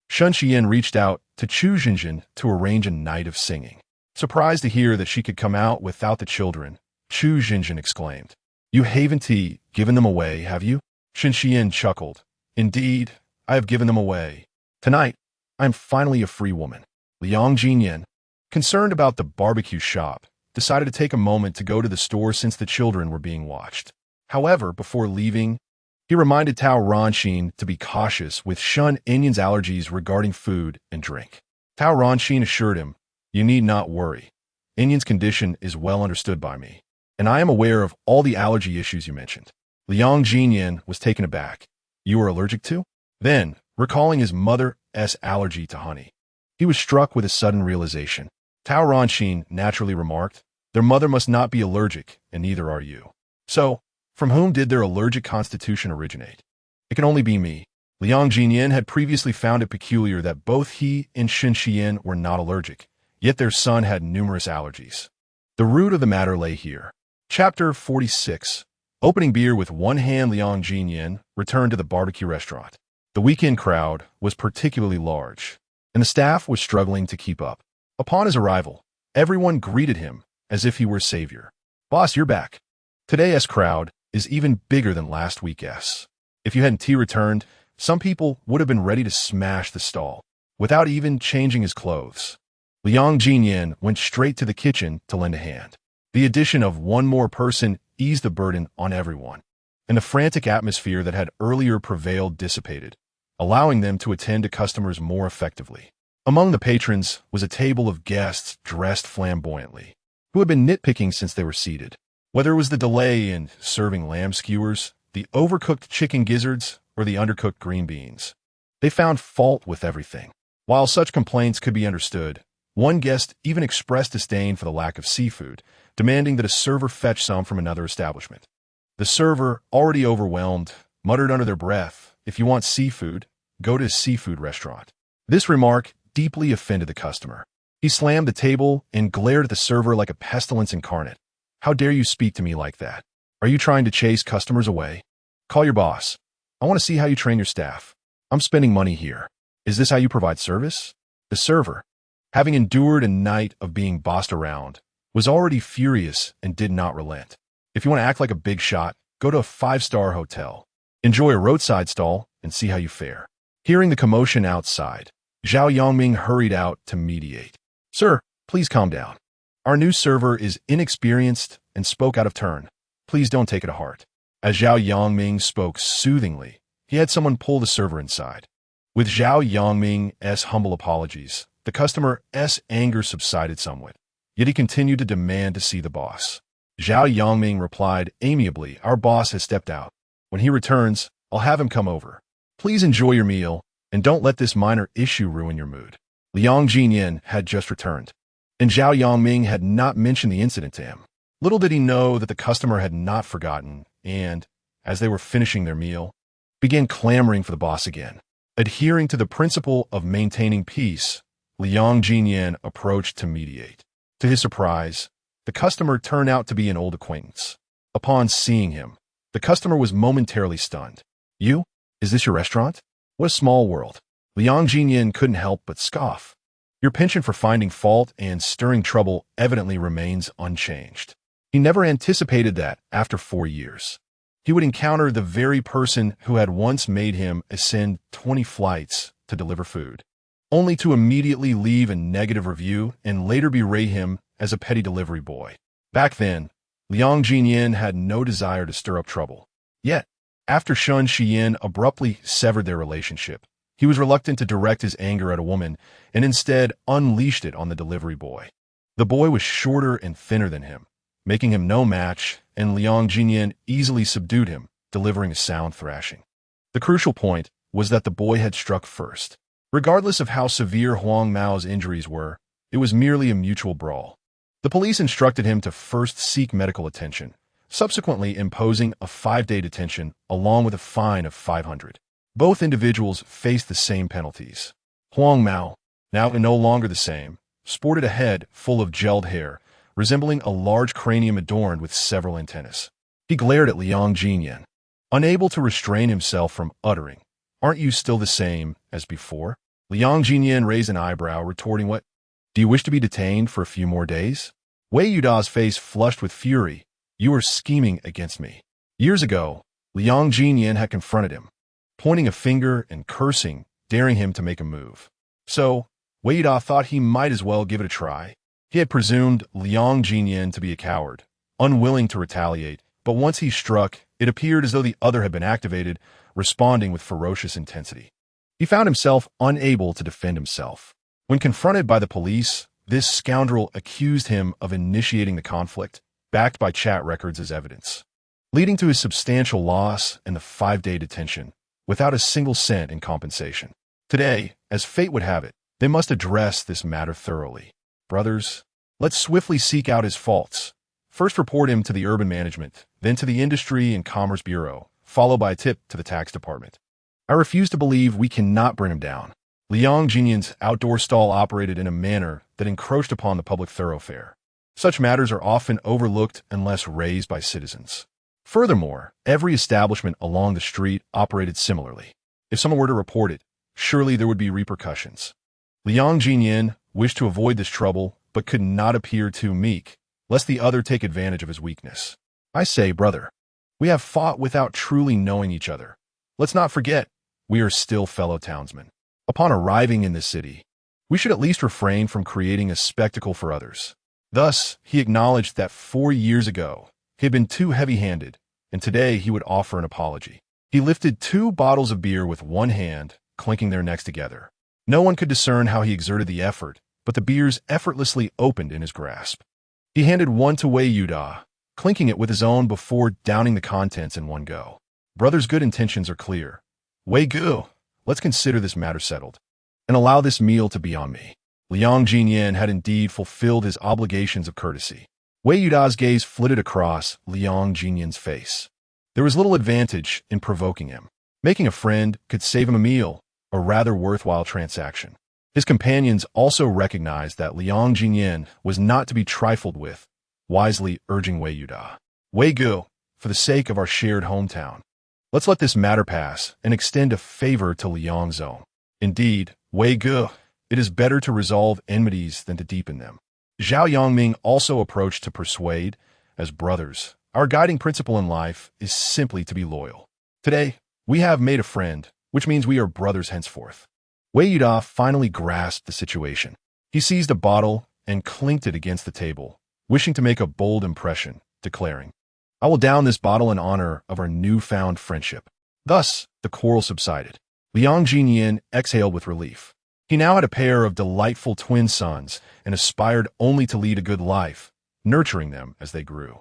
[SPEAKER 1] Shun Shiyin reached out to Chu Jinjin to arrange a night of singing. Surprised to hear that she could come out without the children, Chu Jinjin exclaimed, You haven't given them away, have you? Shin Shiyin chuckled. Indeed, I have given them away. Tonight, I am finally a free woman. Liang Jiyan, concerned about the barbecue shop, decided to take a moment to go to the store since the children were being watched. However, before leaving, he reminded Tao Ronxin to be cautious with Shun Inyan's allergies regarding food and drink. Tao Ronxin assured him, You need not worry. Inyan's condition is well understood by me, and I am aware of all the allergy issues you mentioned. Liang Jiyan was taken aback. You are allergic to? Then, recalling his mother's allergy to honey, he was struck with a sudden realization. Tao Ronxin naturally remarked, Their mother must not be allergic, and neither are you. So, from whom did their allergic constitution originate? It can only be me. Liang Jiyan had previously found it peculiar that both he and Shin Shiyin were not allergic, yet their son had numerous allergies. The root of the matter lay here. Chapter 46. Opening beer with one hand, Liang Jiyan returned to the barbecue restaurant. The weekend crowd was particularly large, and the staff was struggling to keep up. Upon his arrival, everyone greeted him as if he were savior. Boss, you're back. Today's crowd is even bigger than last week's. If you hadn't returned, some people would have been ready to smash the stall, without even changing his clothes. Liang Jiyan went straight to the kitchen to lend a hand. The addition of one more person eased the burden on everyone, and the frantic atmosphere that had earlier prevailed dissipated, allowing them to attend to customers more effectively. Among the patrons was a table of guests dressed flamboyantly, who had been nitpicking since they were seated. Whether it was the delay in serving lamb skewers, the overcooked chicken gizzards, or the undercooked green beans, they found fault with everything. While such complaints could be understood, one guest even expressed disdain for the lack of seafood, demanding that a server fetch some from another establishment. The server, already overwhelmed, muttered under their breath, If you want seafood, go to a seafood restaurant. This remark deeply offended the customer. He slammed the table and glared at the server like a pestilence incarnate. How dare you speak to me like that? Are you trying to chase customers away? Call your boss. I want to see how you train your staff. I'm spending money here. Is this how you provide service? The server, having endured a night of being bossed around, was already furious and did not relent. If you want to act like a big shot, go to a 5-star hotel. Enjoy a roadside stall and see how you fare. Hearing the commotion outside, Zhao Yongming hurried out to mediate. Sir, please calm down. Our new server is inexperienced and spoke out of turn. Please don't take it to heart. As Zhao Yongming spoke soothingly, he had someone pull the server inside. With Zhao Yongming's humble apologies, the customer's anger subsided somewhat, yet he continued to demand to see the boss. Zhao Yongming replied amiably, Our boss has stepped out. When he returns, I'll have him come over. Please enjoy your meal and don't let this minor issue ruin your mood. Liang Ziyan had just returned, and Zhao Yongming had not mentioned the incident to him. Little did he know that the customer had not forgotten, and, as they were finishing their meal, began clamoring for the boss again. Adhering to the principle of maintaining peace, Liang Ziyan approached to mediate. To his surprise, the customer turned out to be an old acquaintance. Upon seeing him, the customer was momentarily stunned. "You? Is this your restaurant? What a small world." Liang Ziyan couldn't help but scoff. "Your penchant for finding fault and stirring trouble evidently remains unchanged." He never anticipated that, after 4 years, he would encounter the very person who had once made him ascend 20 flights to deliver food, only to immediately leave a negative review and later berate him as a petty delivery boy. Back then, Liang Ziyan had no desire to stir up trouble. Yet, after Shun Shiyin abruptly severed their relationship, he was reluctant to direct his anger at a woman and instead unleashed it on the delivery boy. The boy was shorter and thinner than him, making him no match, and Liang Ziyan easily subdued him, delivering a sound thrashing. The crucial point was that the boy had struck first. Regardless of how severe Huang Mao's injuries were, it was merely a mutual brawl. The police instructed him to first seek medical attention, subsequently imposing a 5-day detention along with a fine of 500. Both individuals faced the same penalties. Huang Mao, now no longer the same, sported a head full of gelled hair, resembling a large cranium adorned with several antennas. He glared at Liang Ziyan, unable to restrain himself from uttering, "Aren't you still the same as before?" Liang Ziyan raised an eyebrow, retorting, "What? Do you wish to be detained for a few more days?" Wei Yuda's face flushed with fury. "You are scheming against me." Years ago, Liang Ziyan had confronted him, pointing a finger and cursing, daring him to make a move. So, Wei Yuda thought he might as well give it a try. He had presumed Liang Ziyan to be a coward, unwilling to retaliate, but once he struck, it appeared as though the other had been activated, responding with ferocious intensity. He found himself unable to defend himself. When confronted by the police, this scoundrel accused him of initiating the conflict, backed by chat records as evidence, leading to his substantial loss and the 5-day detention, without a single cent in compensation. Today, as fate would have it, they must address this matter thoroughly. "Brothers, let's swiftly seek out his faults. First report him to the urban management, then to the Industry and Commerce Bureau, followed by a tip to the tax department. I refuse to believe we cannot bring him down." Liang Ziyan's outdoor stall operated in a manner that encroached upon the public thoroughfare. Such matters are often overlooked unless raised by citizens. Furthermore, every establishment along the street operated similarly. If someone were to report it, surely there would be repercussions. Liang Ziyan wished to avoid this trouble, but could not appear too meek, lest the other take advantage of his weakness. "I say, brother, we have fought without truly knowing each other. Let's not forget, we are still fellow townsmen. Upon arriving in this city, we should at least refrain from creating a spectacle for others." Thus, he acknowledged that 4 years ago, he had been too heavy-handed, and today he would offer an apology. He lifted 2 bottles of beer with one hand, clinking their necks together. No one could discern how he exerted the effort, but the beers effortlessly opened in his grasp. He handed one to Wei Yuda, clinking it with his own before downing the contents in one go. "Brother's good intentions are clear. Wei Gu, let's consider this matter settled, and allow this meal to be on me." Liang Ziyan had indeed fulfilled his obligations of courtesy. Wei Yuda's gaze flitted across Liang Ziyan's face. There was little advantage in provoking him. Making a friend could save him a meal, a rather worthwhile transaction. His companions also recognized that Liang Ziyan was not to be trifled with, wisely urging Wei Yuda. "Wei Gu, for the sake of our shared hometown, let's let this matter pass and extend a favor to Liang Ziyan. Indeed, Wei Gu, it is better to resolve enmities than to deepen them." Zhao Yongming also approached to persuade, "As brothers, our guiding principle in life is simply to be loyal. Today, we have made a friend, which means we are brothers henceforth." Wei Yuda finally grasped the situation. He seized a bottle and clinked it against the table, wishing to make a bold impression, declaring, "I will down this bottle in honor of our newfound friendship." Thus, the quarrel subsided. Liang Ziyan exhaled with relief. He now had a pair of delightful twin sons and aspired only to lead a good life, nurturing them as they grew.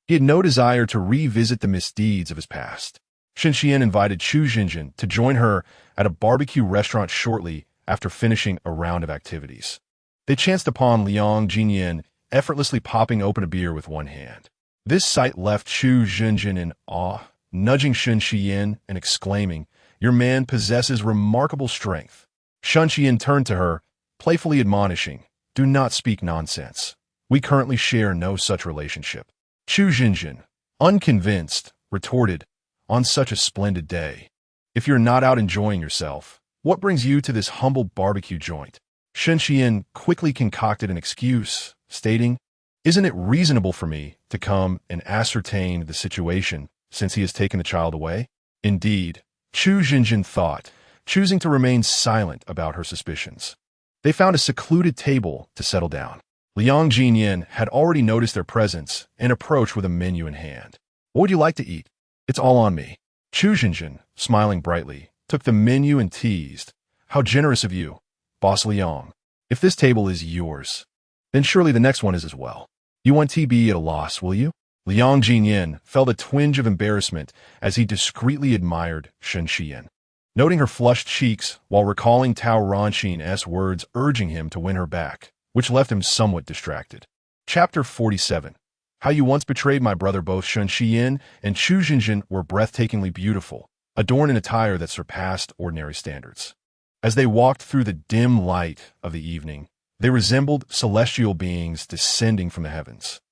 [SPEAKER 1] He had no desire to revisit the misdeeds of his past. Shen Xian invited Chu Jinjin to join her at a barbecue restaurant shortly after finishing a round of activities. They chanced upon Liang Ziyan effortlessly popping open a beer with one hand. This sight left Chu Jinjin in awe, nudging Shen Xian and exclaiming, "Your man possesses remarkable strength." Shen Xian turned to her, playfully admonishing, "Do not speak nonsense. We currently share no such relationship." Chu Jinjin, unconvinced, retorted, "On such a splendid day, if you're not out enjoying yourself, what brings you to this humble barbecue joint?" Shen Xian quickly concocted an excuse, stating, "Isn't it reasonable for me to come and ascertain the situation since he has taken the child away?" Indeed, Chu Jinjin thought, choosing to remain silent about her suspicions. They found a secluded table to settle down. Liang Ziyan had already noticed their presence and approached with a menu in hand. "What would you like to eat?" "It's all on me." Chu Jinjin, smiling brightly, took the menu and teased, "How generous of you, Boss Liang. If this table is yours, then surely the next one is as well. You won't be at a loss, will you?" Liang Ziyan felt a twinge of embarrassment as he discreetly admired Shen Xian, noting her flushed cheeks while recalling Tao Ranxin's words urging him to win her back, which left him somewhat distracted. Chapter 47. How you once betrayed my brother. Both Shen Xian and Chu Jinjin were breathtakingly beautiful, adorned in attire that surpassed ordinary standards. As they walked through the dim light of the evening, they resembled celestial beings descending from the heavens.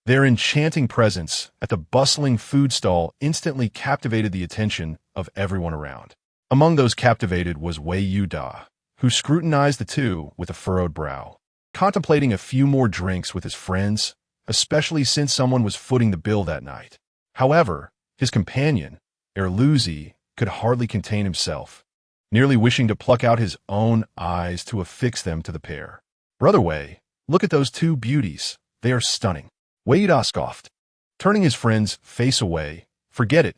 [SPEAKER 1] Their enchanting presence at the bustling food stall instantly captivated the attention of everyone around. Among those captivated was Wei Yuda, who scrutinized the two with a furrowed brow, contemplating a few more drinks with his friends, especially since someone was footing the bill that night. However, his companion, Liang, could hardly contain himself, nearly wishing to pluck out his own eyes to affix them to the pair. "Brother Wei, look at those two beauties. They are stunning." Wei Yuda scoffed, turning his friend's face away. "Forget it.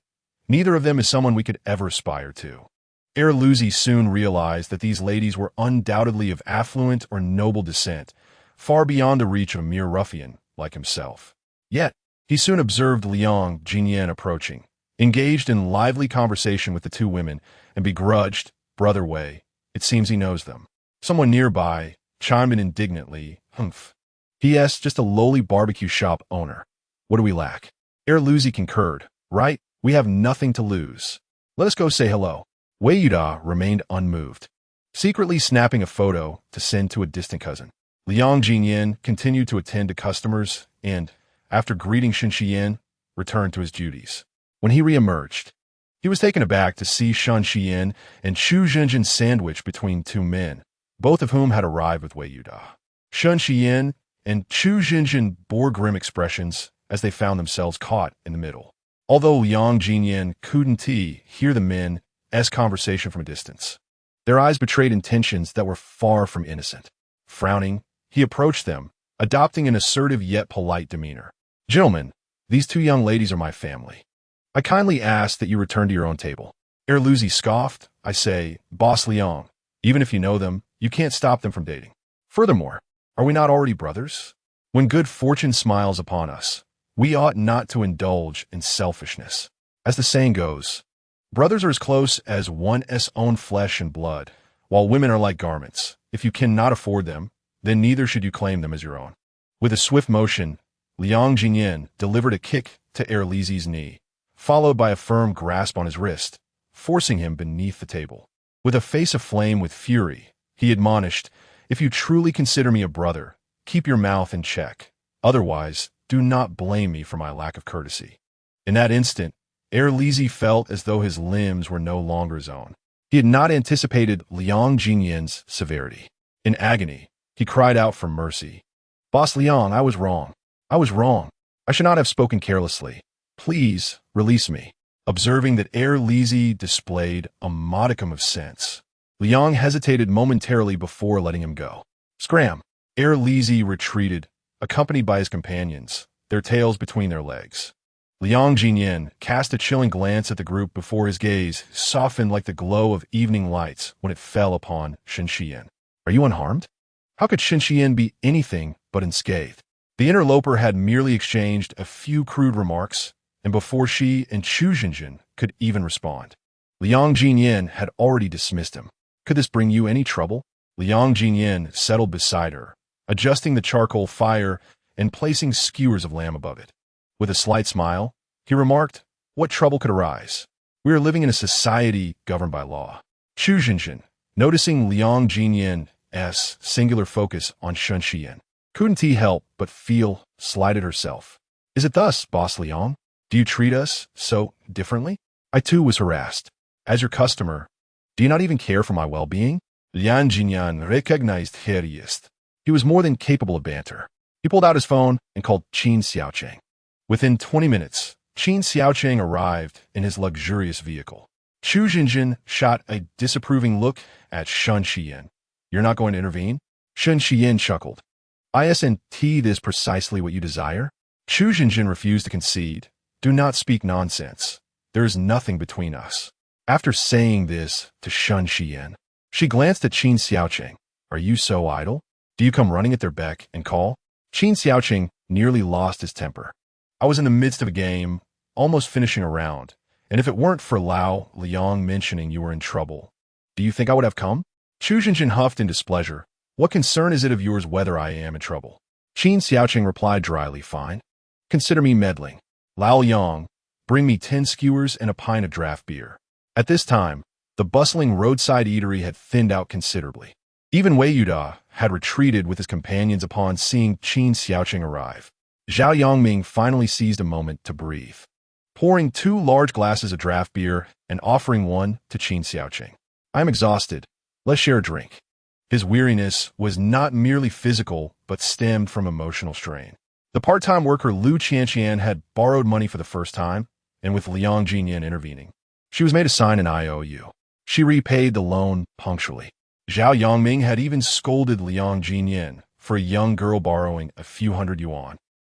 [SPEAKER 1] Neither of them is someone we could ever aspire to." Liang soon realized that these ladies were undoubtedly of affluent or noble descent, far beyond the reach of a mere ruffian like himself. Yet, he soon observed Liang Ziyan approaching, engaged in lively conversation with the two women, and begrudged, "Brother Wei, it seems he knows them." Someone nearby chimed in indignantly, "Humph. P.S. just a lowly barbecue shop owner. What do we lack?" Liang concurred, "Right, we have nothing to lose. Let us go say hello." Wei Yuda remained unmoved, secretly snapping a photo to send to a distant cousin. Liang Ziyan continued to attend to customers and, after greeting Shen Xian, returned to his duties. When he reemerged, he was taken aback to see Shen Xian and Chu Jinjin sandwiched between two men, both of whom had arrived with Wei Yuda. Shen Xian and Chu Jinjin bore grim expressions as they found themselves caught in the middle. Although Liang Ziyan couldn't hear the men's conversation from a distance, their eyes betrayed intentions that were far from innocent. Frowning, he approached them, adopting an assertive yet polite demeanor. "Gentlemen, these two young ladies are my family. I kindly ask that you return to your own table." Liang scoffed, "I say, Boss Liang, even if you know them, you can't stop them from dating. Furthermore, are we not already brothers? When good fortune smiles upon us, we ought not to indulge in selfishness. As the saying goes, brothers are as close as one's own flesh and blood, while women are like garments. If you cannot afford them, then neither should you claim them as your own." With a swift motion, Liang Ziyan delivered a kick to Liang's knee, followed by a firm grasp on his wrist, forcing him beneath the table. With a face aflame with fury, he admonished, "If you truly consider me a brother, keep your mouth in check. Otherwise, do not blame me for my lack of courtesy." In that instant, Liang felt as though his limbs were no longer his own. He had not anticipated Liang Ziyan's severity. In agony, he cried out for mercy. "Boss Liang, I was wrong. I was wrong. I should not have spoken carelessly. Please release me." Observing that Liang displayed a modicum of sense, Liang hesitated momentarily before letting him go. Scram! Liang retreated, accompanied by his companions, their tails between their legs. Liang Ziyan cast a chilling glance at the group before his gaze softened like the glow of evening lights when it fell upon Shen Xian. "Are you unharmed?" How could Shen Xian be anything but unscathed? The interloper had merely exchanged a few crude remarks, and before she and Chu Jinjin could even respond. Liang Ziyan had already dismissed him. Could this bring you any trouble? Liang Ziyan settled beside her, adjusting the charcoal fire and placing skewers of lamb above it. With a slight smile, he remarked, "What trouble could arise? We are living in a society governed by law." Chu Jinjin, noticing Liang Ziyan's singular focus on Shen Xian, couldn't he help but feel slighted herself. "Is it thus, Boss Liang? Do you treat us so differently? I too was harassed. As your customer, do you not even care for my well-being?" Liang Ziyan recognized Harriest. He was more than capable of banter. He pulled out his phone and called Qin Xiaocheng. Within 20 minutes, Qin Xiaocheng arrived in his luxurious vehicle. Chu Jinjin shot a disapproving look at Shen Xian. "You're not going to intervene?" Shen Xian chuckled. "Isn't this precisely what you desire?" Chu Jinjin refused to concede. "Do not speak nonsense. There is nothing between us." After saying this to Shen Xian, she glanced at Qin Xiaocheng. "Are you so idle? Do you come running at their beck and call?" Qin Xiaocheng nearly lost his temper. "I was in the midst of a game, almost finishing a round, and if it weren't for Liang mentioning you were in trouble, do you think I would have come?" Chu Jinjin huffed in displeasure. "What concern is it of yours whether I am in trouble?" Qin Xiaocheng replied dryly, "Fine. Consider me meddling. Liang, bring me 10 skewers and a pint of draft beer." At this time, the bustling roadside eatery had thinned out considerably. Even Wei Yuda had retreated with his companions upon seeing Qin Xiaocheng arrive. Zhao Yongming finally seized a moment to breathe, pouring 2 large glasses of draft beer and offering one to Qin Xiaocheng. "I am exhausted. Let's share a drink." His weariness was not merely physical, but stemmed from emotional strain. The part-time worker Lu Qianqian had borrowed money for the first time, and with Liang Ziyan intervening, she was made to sign an IOU. She repaid the loan punctually. Zhao Yongming had even scolded Liang Ziyan for a young girl borrowing a few hundred yuan.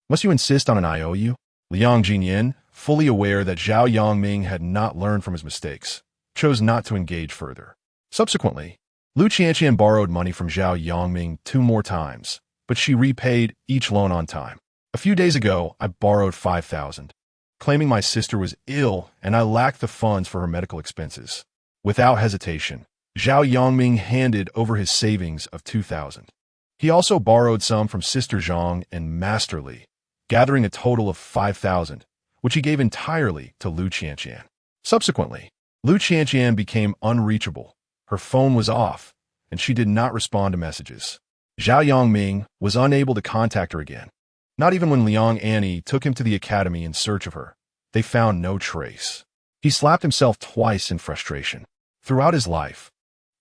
[SPEAKER 1] "Must you insist on an IOU?" Liang Ziyan, fully aware that Zhao Yongming had not learned from his mistakes, chose not to engage further. Subsequently, Lu Qianqian borrowed money from Zhao Yongming 2 more times, but she repaid each loan on time. "A few days ago, I borrowed 5,000, claiming my sister was ill and I lacked the funds for her medical expenses." Without hesitation, Zhao Yongming handed over his savings of 2,000. He also borrowed some from Sister Zhang and Master Li, gathering a total of 5,000, which he gave entirely to Lu Qianqian. Subsequently, Lu Qianqian became unreachable. Her phone was off, and she did not respond to messages. Zhao Yongming was unable to contact her again. Not even when Liang Annie took him to the academy in search of her. They found no trace. He slapped himself twice in frustration. Throughout his life,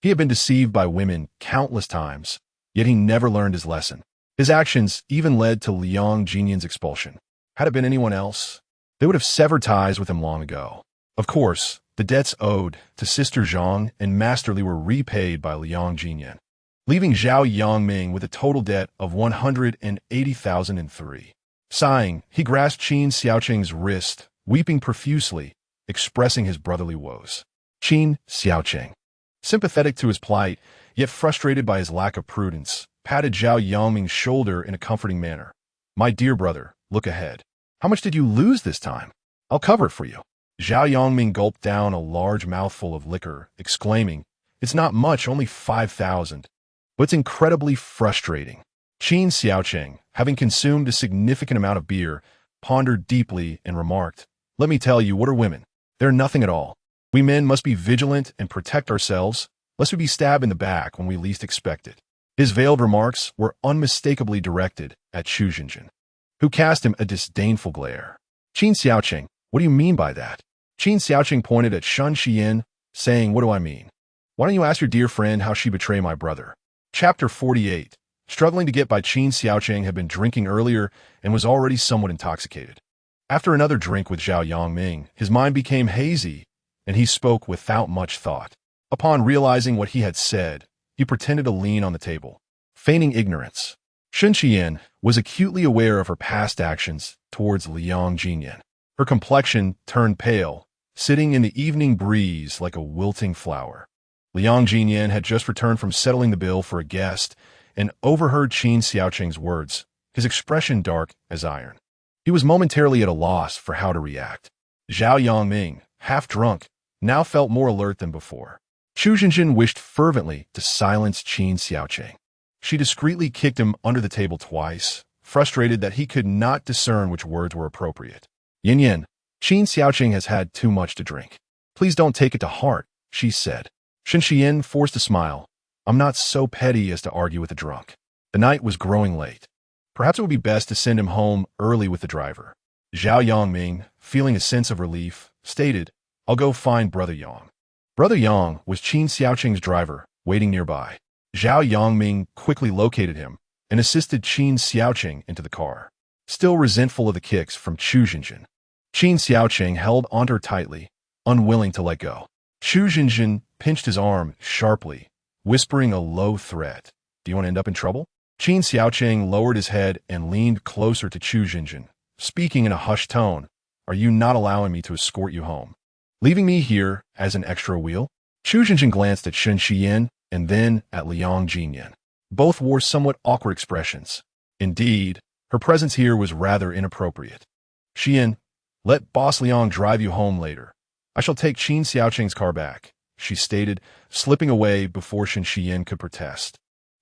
[SPEAKER 1] he had been deceived by women countless times, yet he never learned his lesson. His actions even led to Liang Ziyan's expulsion. Had it been anyone else, they would have severed ties with him long ago. Of course, the debts owed to Sister Zhang and Master Li were repaid by Liang Ziyan, leaving Zhao Yongming with a total debt of 180,003. Sighing, he grasped Qin Xiaocheng's wrist, weeping profusely, expressing his brotherly woes. Qin Xiaocheng, sympathetic to his plight, yet frustrated by his lack of prudence, patted Zhao Yongming's shoulder in a comforting manner. "My dear brother, look ahead. How much did you lose this time? I'll cover it for you." Zhao Yongming gulped down a large mouthful of liquor, exclaiming, "It's not much, only 5,000. But it's incredibly frustrating." Qin Xiaocheng, having consumed a significant amount of beer, pondered deeply and remarked, "Let me tell you, what are women? They're nothing at all. We men must be vigilant and protect ourselves, lest we be stabbed in the back when we least expect it." His veiled remarks were unmistakably directed at Chu Jinjin, who cast him a disdainful glare. "Qin Xiaocheng, what do you mean by that?" Qin Xiaocheng pointed at Shen Xian, saying, "What do I mean? Why don't you ask your dear friend how she betrayed my brother?" Chapter 48. Struggling to get by, Qin Xiaocheng had been drinking earlier and was already somewhat intoxicated. After another drink with Zhao Yongming, his mind became hazy, and he spoke without much thought. Upon realizing what he had said, he pretended to lean on the table, feigning ignorance. Shen Xian was acutely aware of her past actions towards Liang Ziyan. Her complexion turned pale, sitting in the evening breeze like a wilting flower. Liang Ziyan had just returned from settling the bill for a guest and overheard Qin Xiaocheng's words, his expression dark as iron. He was momentarily at a loss for how to react. Zhao Yongming, half drunk, now felt more alert than before. Chu Jinjin wished fervently to silence Qin Xiaoqing. She discreetly kicked him under the table twice, frustrated that he could not discern which words were appropriate. Yin Yin, Qin Xiaoqing has had too much to drink. Please don't take it to heart, she said. Shen Xian forced a smile. I'm not so petty as to argue with a drunk. The night was growing late. Perhaps it would be best to send him home early with the driver. Zhao Yangming, feeling a sense of relief, stated, I'll go find Brother Yang. Brother Yang was Qin Xiaoqing's driver, waiting nearby. Zhao Yangming quickly located him and assisted Qin Xiaoqing into the car. Still resentful of the kicks from Chu Jinjin, Qin Xiaoqing held onto her tightly, unwilling to let go. Chu Jinjin pinched his arm sharply, whispering a low threat. Do you want to end up in trouble? Qin Xiaoqing lowered his head and leaned closer to Chu Jinjin, speaking in a hushed tone. Are you not allowing me to escort you home? Leaving me here as an extra wheel? Chu Jinjin glanced at Shen Xian and then at Liang Ziyan. Both wore somewhat awkward expressions. Indeed, her presence here was rather inappropriate. Xian, let Boss Liang drive you home later. I shall take Qin Xiaoqing's car back, she stated, slipping away before Shen Xian could protest.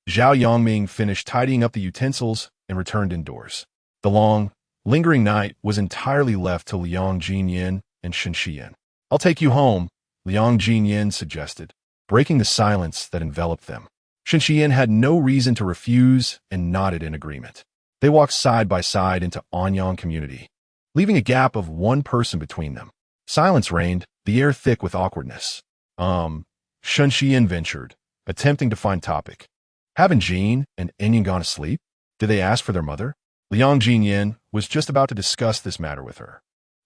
[SPEAKER 1] Zhao Yangming finished tidying up the utensils and returned indoors. The long, lingering night was entirely left to Liang Ziyan and Shen Xian. I'll take you home, Liang Ziyan suggested, breaking the silence that enveloped them. Shen Xian had no reason to refuse and nodded in agreement. They walked side by side into Anyang community, leaving a gap of one person between them. Silence reigned, the air thick with awkwardness. Shen Xian ventured, attempting to find topic. Haven't Jean and Enyin gone to sleep? Did they ask for their mother? Liang Ziyan was just about to discuss this matter with her.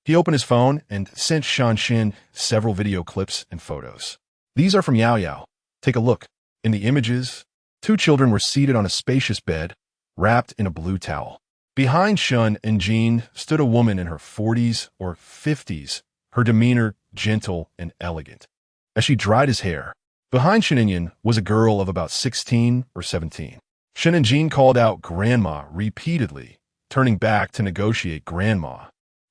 [SPEAKER 1] He opened his phone and sent Shan Xin several video clips and photos. These are from Yao Yao. Take a look. In the images, two children were seated on a spacious bed, wrapped in a blue towel. Behind Shun and Jean stood a woman in her 40s or 50s, her demeanor gentle and elegant. As she dried his hair, behind Sheninyan was a girl of about 16 or 17. Shen and Jean called out Grandma repeatedly, turning back to negotiate Grandma.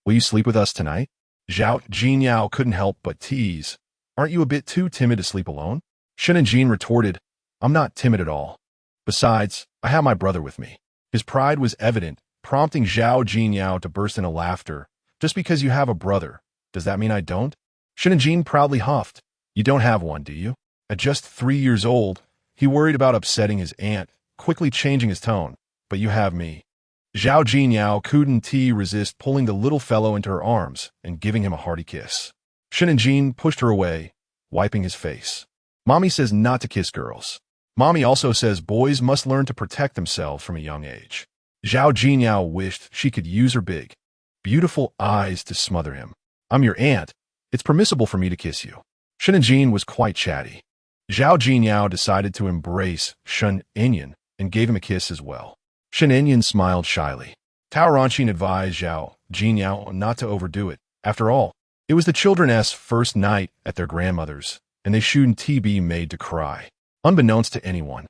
[SPEAKER 1] Will you sleep with us tonight? Zhao Jinyao couldn't help but tease. Aren't you a bit too timid to sleep alone? Shen and Jean retorted, I'm not timid at all. Besides, I have my brother with me. His pride was evident, prompting Zhao Jinyao to burst into laughter. Just because you have a brother, does that mean I don't? Shen and Jean proudly huffed. You don't have one, do you? At just 3 years old, he worried about upsetting his aunt, quickly changing his tone. But you have me. Zhao Jinyao couldn't resist pulling the little fellow into her arms and giving him a hearty kiss. Shen and Jean pushed her away, wiping his face. Mommy says not to kiss girls. Mommy also says boys must learn to protect themselves from a young age. Zhao Jinyao wished she could use her big, beautiful eyes to smother him. I'm your aunt. It's permissible for me to kiss you. Shen and Jean was quite chatty. Zhao Jinyao decided to embrace Shen Enyin and gave him a kiss as well. Shen Enyin smiled shyly. Tao Ranxin advised Zhao Jinyao not to overdo it. After all, it was the children's first night at their grandmother's, and they shouldn't be made to cry. Unbeknownst to anyone,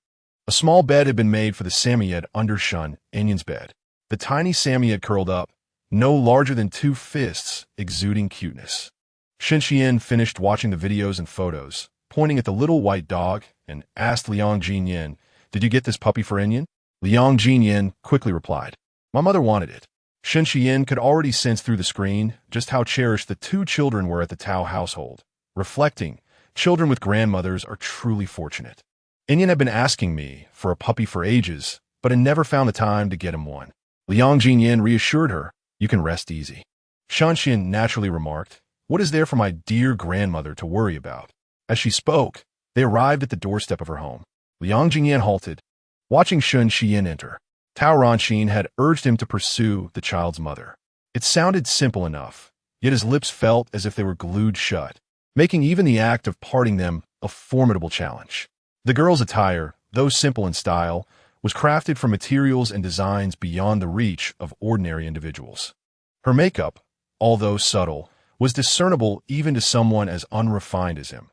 [SPEAKER 1] a small bed had been made for the Samyed under Shen Enyin's bed. The tiny Samyed curled up, no larger than 2 fists, exuding cuteness. Shen Xian finished watching the videos and photos, pointing at the little white dog, and asked Liang Ziyan, Did you get this puppy for Enyin? Liang Ziyan quickly replied, My mother wanted it. Shen Xian could already sense through the screen just how cherished the 2 children were at the Tao household, reflecting, children with grandmothers are truly fortunate. Enyin had been asking me for a puppy for ages, but had never found the time to get him one. Liang Ziyan reassured her, You can rest easy. Shan Xian naturally remarked, What is there for my dear grandmother to worry about? As she spoke, they arrived at the doorstep of her home. Liang Ziyan halted, watching Shen Xian enter. Tao Ranxin had urged him to pursue the child's mother. It sounded simple enough, yet his lips felt as if they were glued shut, making even the act of parting them a formidable challenge. The girl's attire, though simple in style, was crafted from materials and designs beyond the reach of ordinary individuals. Her makeup, although subtle, was discernible even to someone as unrefined as him.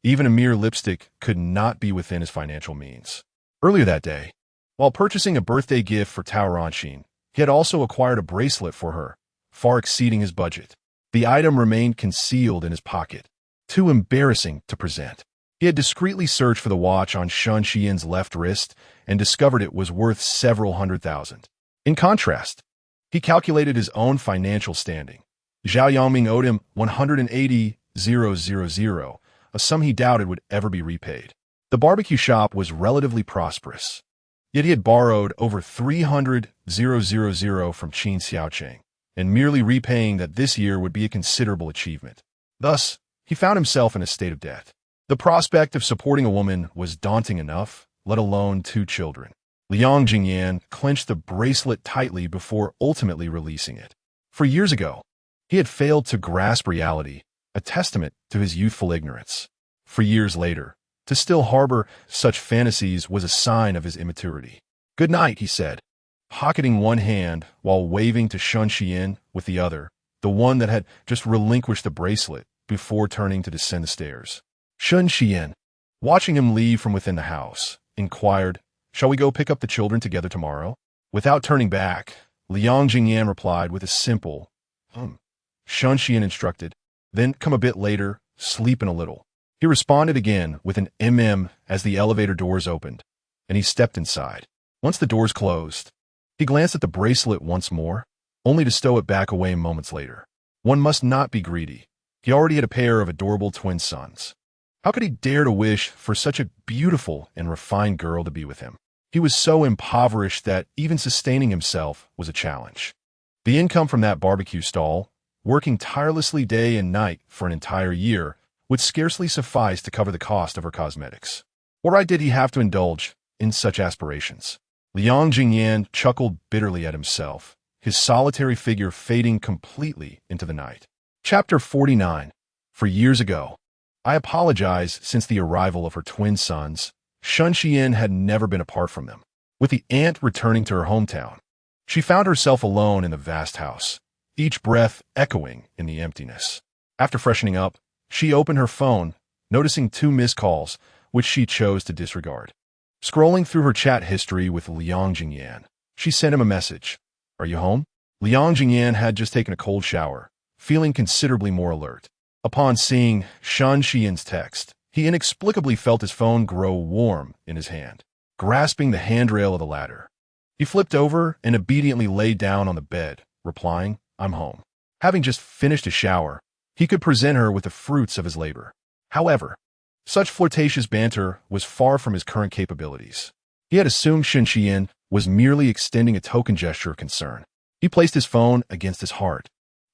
[SPEAKER 1] Even a mere lipstick could not be within his financial means. Earlier that day, while purchasing a birthday gift for Tao Ranxin, he had also acquired a bracelet for her, far exceeding his budget. The item remained concealed in his pocket, too embarrassing to present. He had discreetly searched for the watch on Sun Xian's left wrist and discovered it was worth several $100,000. In contrast, he calculated his own financial standing. Zhao Yangming owed him 180,000, a sum he doubted would ever be repaid. The barbecue shop was relatively prosperous, yet he had borrowed over 300,000 from Qin Xiaocheng, and merely repaying that this year would be a considerable achievement. Thus, he found himself in a state of debt. The prospect of supporting a woman was daunting enough, let alone 2 children. Liang Ziyan clenched the bracelet tightly before ultimately releasing it. For years ago, he had failed to grasp reality, a testament to his youthful ignorance. For years later, to still harbor such fantasies was a sign of his immaturity. "Good night," he said, pocketing one hand while waving to Sun Xian with the other, the one that had just relinquished the bracelet before turning to descend the stairs. Sun Xian, watching him leave from within the house, inquired, "Shall we go pick up the children together tomorrow?" Without turning back, Liang Ziyan replied with a simple, Sun Xian instructed, "Then come a bit later, sleeping a little." He responded again with an as the elevator doors opened, and he stepped inside. Once the doors closed, he glanced at the bracelet once more, only to stow it back away moments later. One must not be greedy. He already had a pair of adorable twin sons. How could he dare to wish for such a beautiful and refined girl to be with him? He was so impoverished that even sustaining himself was a challenge. The income from that barbecue stall, working tirelessly day and night for an entire year, would scarcely suffice to cover the cost of her cosmetics. What right did he have to indulge in such aspirations? Liang Ziyan chuckled bitterly at himself, his solitary figure fading completely into the night. Chapter 49. For years ago, I apologize. Since the arrival of her twin sons, Sun Xian had never been apart from them. With the aunt returning to her hometown, she found herself alone in the vast house, each breath echoing in the emptiness. After freshening up, she opened her phone, noticing 2 missed calls, which she chose to disregard. Scrolling through her chat history with Liang Ziyan, she sent him a message. "Are you home?" Liang Ziyan had just taken a cold shower, feeling considerably more alert. Upon seeing Sun Xian's text, he inexplicably felt his phone grow warm in his hand. Grasping the handrail of the ladder, he flipped over and obediently lay down on the bed, replying, "I'm home." Having just finished a shower, he could present her with the fruits of his labor. However, such flirtatious banter was far from his current capabilities. He had assumed Sun Xian was merely extending a token gesture of concern. He placed his phone against his heart,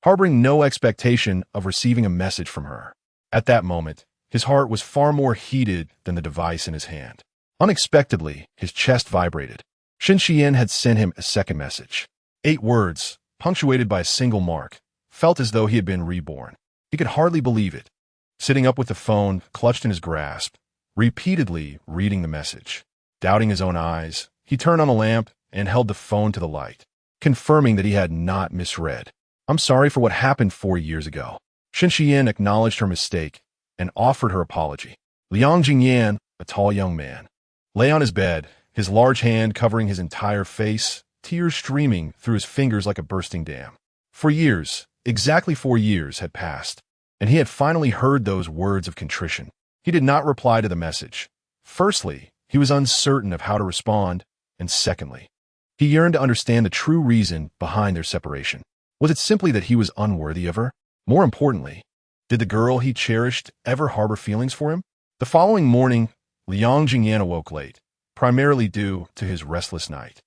[SPEAKER 1] harboring no expectation of receiving a message from her. At that moment, his heart was far more heated than the device in his hand. Unexpectedly, his chest vibrated. Sun Xian had sent him a second message. 8 words, punctuated by a single mark, felt as though he had been reborn. He could hardly believe it. Sitting up with the phone clutched in his grasp, repeatedly reading the message. Doubting his own eyes, he turned on the lamp and held the phone to the light, confirming that he had not misread. "I'm sorry for what happened 4 years ago." Sun Xian acknowledged her mistake and offered her apology. Liang Ziyan, a tall young man, lay on his bed, his large hand covering his entire face, tears streaming through his fingers like a bursting dam. For years, exactly 4 years had passed, and he had finally heard those words of contrition. He did not reply to the message. Firstly, he was uncertain of how to respond, and secondly, he yearned to understand the true reason behind their separation. Was it simply that he was unworthy of her? More importantly, did the girl he cherished ever harbor feelings for him? The following morning, Liang Ziyan awoke late, primarily due to his restless night,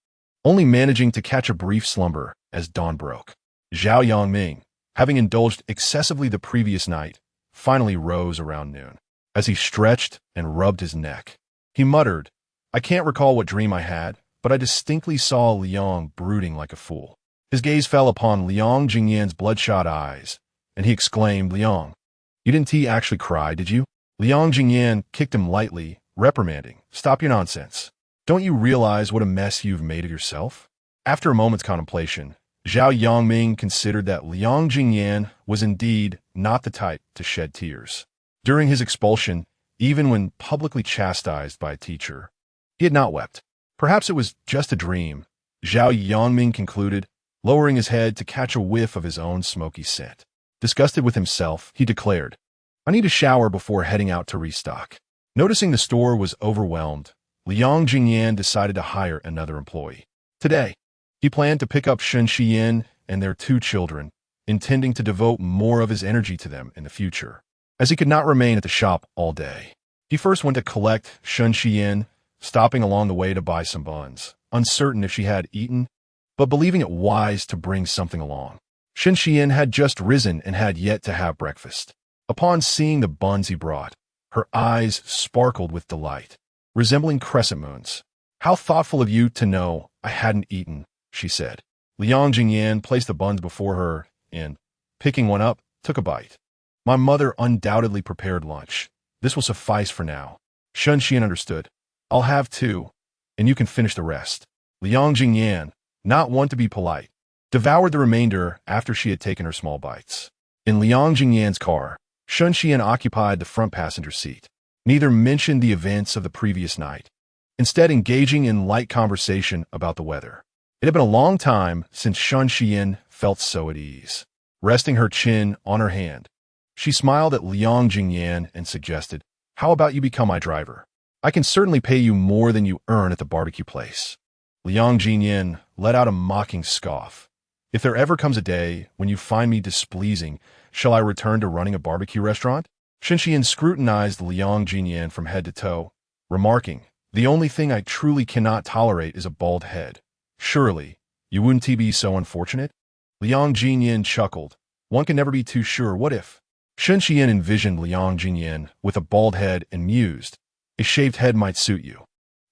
[SPEAKER 1] only managing to catch a brief slumber as dawn broke. Zhao Yangming, having indulged excessively the previous night, finally rose around noon. As he stretched and rubbed his neck, he muttered, "I can't recall what dream I had, but I distinctly saw Liang brooding like a fool." His gaze fell upon Liang Jingyan's bloodshot eyes, and he exclaimed, "Liang, you didn't actually cry, did you?" Liang Jingyan kicked him lightly, reprimanding, "Stop your nonsense. Don't you realize what a mess you've made of yourself?" After a moment's contemplation, Zhao Yangming considered that Liang Jingyan was indeed not the type to shed tears. During his expulsion, even when publicly chastised by a teacher, he had not wept. Perhaps it was just a dream, Zhao Yangming concluded, lowering his head to catch a whiff of his own smoky scent. Disgusted with himself, he declared, "I need a shower before heading out to restock." Noticing the store was overwhelmed, Liang Ziyan decided to hire another employee. Today, he planned to pick up Shen Xiyan and their 2 children, intending to devote more of his energy to them in the future. As he could not remain at the shop all day, he first went to collect Shen Xiyan, stopping along the way to buy some buns, uncertain if she had eaten, but believing it wise to bring something along. Shen Xiyan had just risen and had yet to have breakfast. Upon seeing the buns he brought, her eyes sparkled with delight, resembling crescent moons. "How thoughtful of you to know I hadn't eaten," she said. Liang Ziyan placed the buns before her and, picking one up, took a bite. "My mother undoubtedly prepared lunch. This will suffice for now." Shen Xiyan understood. "I'll have 2, and you can finish the rest." Liang Ziyan, not one to be polite, devoured the remainder after she had taken her small bites. In Liang Ziyan's car, Shen Xiyan occupied the front passenger seat. Neither mentioned the events of the previous night, instead engaging in light conversation about the weather. It had been a long time since Shen Xiyan felt so at ease. Resting her chin on her hand, she smiled at Liang Ziyan and suggested, "How about you become my driver? I can certainly pay you more than you earn at the barbecue place." Liang Ziyan let out a mocking scoff. "If there ever comes a day when you find me displeasing, shall I return to running a barbecue restaurant?" Shen Xiyan scrutinized Liang Ziyan from head to toe, remarking, "The only thing I truly cannot tolerate is a bald head. Surely, you wouldn't be so unfortunate?" Liang Ziyan chuckled. "One can never be too sure. What if?" Shen Xiyan envisioned Liang Ziyan with a bald head and mused, "A shaved head might suit you.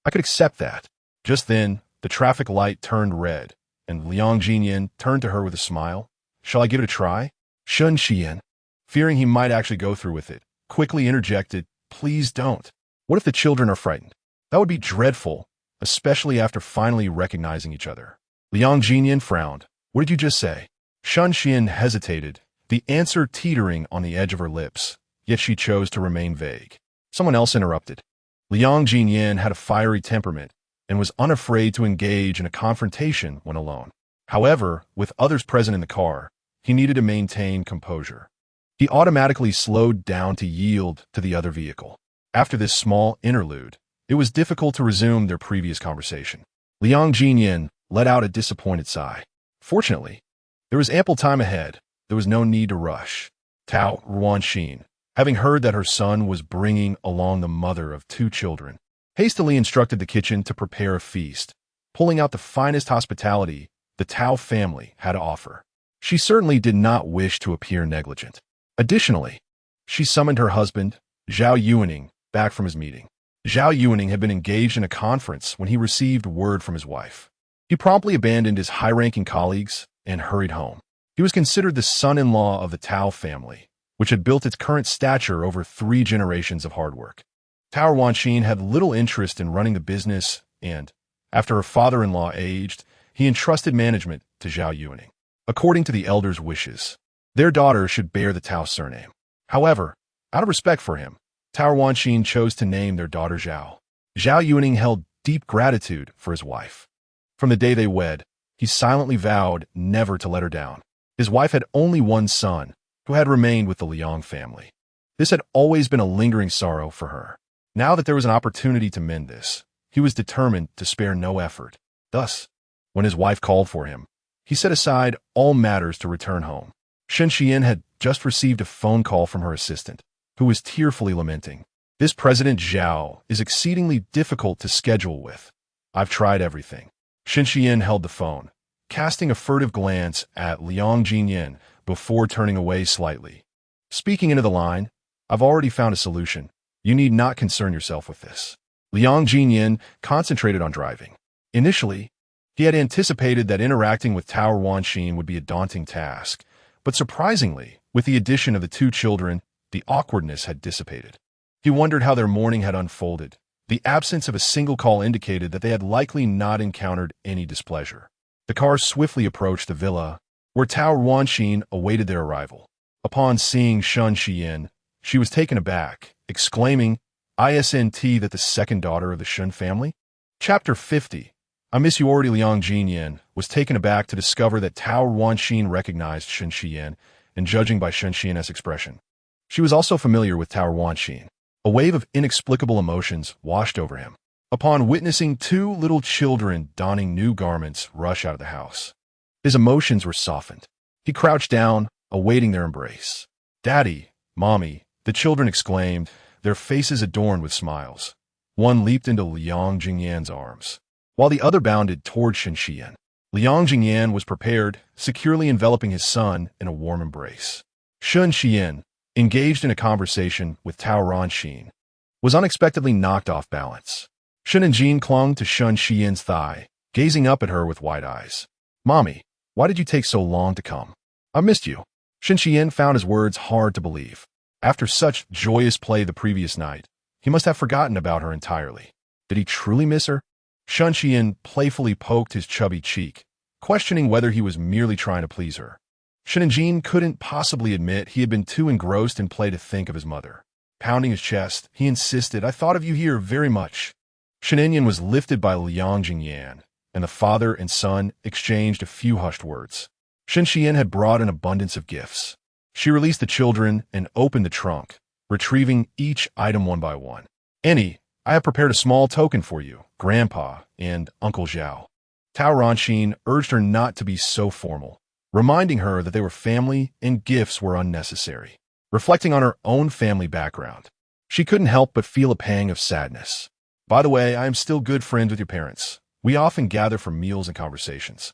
[SPEAKER 1] I could accept that." Just then, the traffic light turned red, and Liang Ziyan turned to her with a smile. "Shall I give it a try?" Shen Xiyan, fearing he might actually go through with it, quickly interjected, "Please don't. What if the children are frightened? That would be dreadful, especially after finally recognizing each other." Liang Ziyan frowned. "What did you just say?" Shen Xiyan hesitated, the answer teetering on the edge of her lips, yet she chose to remain vague. Someone else interrupted. Liang Ziyan had a fiery temperament and was unafraid to engage in a confrontation when alone. However, with others present in the car, he needed to maintain composure. He automatically slowed down to yield to the other vehicle. After this small interlude, it was difficult to resume their previous conversation. Liang Ziyan let out a disappointed sigh. Fortunately, there was ample time ahead. There was no need to rush. Tao Ruanxin, having heard that her son was bringing along the mother of 2 children, hastily instructed the kitchen to prepare a feast, pulling out the finest hospitality the Tao family had to offer. She certainly did not wish to appear negligent. Additionally, she summoned her husband, Zhao Yuaning, back from his meeting. Zhao Yuaning had been engaged in a conference when he received word from his wife. He promptly abandoned his high-ranking colleagues and hurried home. He was considered the son-in-law of the Tao family, which had built its current stature over 3 generations of hard work. Tao Ruanxin had little interest in running the business and, after her father-in-law aged, he entrusted management to Zhao Yuaning. According to the elders' wishes, their daughter should bear the Tao surname. However, out of respect for him, Tao Ruanxin chose to name their daughter Zhao. Zhao Yuaning held deep gratitude for his wife. From the day they wed, he silently vowed never to let her down. His wife had only one son, who had remained with the Liang family. This had always been a lingering sorrow for her. Now that there was an opportunity to mend this, he was determined to spare no effort. Thus, when his wife called for him, he set aside all matters to return home. Shen Xiyan had just received a phone call from her assistant, who was tearfully lamenting. "This President Zhao is exceedingly difficult to schedule with. I've tried everything." Shen Xiyan held the phone, casting a furtive glance at Liang Ziyan before turning away slightly. Speaking into the line, "I've already found a solution. You need not concern yourself with this." Liang Ziyan concentrated on driving. Initially, he had anticipated that interacting with Tao Ruanxin would be a daunting task, but surprisingly, with the addition of the 2 children, the awkwardness had dissipated. He wondered how their morning had unfolded. The absence of a single call indicated that they had likely not encountered any displeasure. The car swiftly approached the villa, where Tao Ruanxin awaited their arrival. Upon seeing Shen Xiyan, she was taken aback, exclaiming, "Isn't that the second daughter of the Shen family?" Chapter 50. I miss you already. Liang Ziyan was taken aback to discover that Tao Ruanxin recognized Shen Xiyan and judging by Shen Xian's expression. She was also familiar with Tao Ruanxin. A wave of inexplicable emotions washed over him upon witnessing two little children donning new garments rush out of the house. His emotions were softened. He crouched down, awaiting their embrace. "Daddy, Mommy," the children exclaimed, their faces adorned with smiles. One leaped into Liang Ziyan's arms, while the other bounded toward Shen Xian. Liang Ziyan was prepared, securely enveloping his son in a warm embrace. Shen Xian, engaged in a conversation with Tao Ruanxin, was unexpectedly knocked off balance. Shen Jin clung to Shen Xian's thigh, gazing up at her with wide eyes. "Mommy, why did you take so long to come? I missed you." Shen Xian found his words hard to believe. After such joyous play the previous night, he must have forgotten about her entirely. Did he truly miss her? Shen Xian playfully poked his chubby cheek, questioning whether he was merely trying to please her. Shen Jin couldn't possibly admit he had been too engrossed in play to think of his mother. Pounding his chest, he insisted, "I thought of you here very much." Shen Yin was lifted by Liang Ziyan, and the father and son exchanged a few hushed words. Shen Xian had brought an abundance of gifts. She released the children and opened the trunk, retrieving each item one by one. "Annie, I have prepared a small token for you, Grandpa and Uncle Zhao." Tao Ruanxin urged her not to be so formal, reminding her that they were family and gifts were unnecessary. Reflecting on her own family background, she couldn't help but feel a pang of sadness. "By the way, I am still good friends with your parents. We often gather for meals and conversations.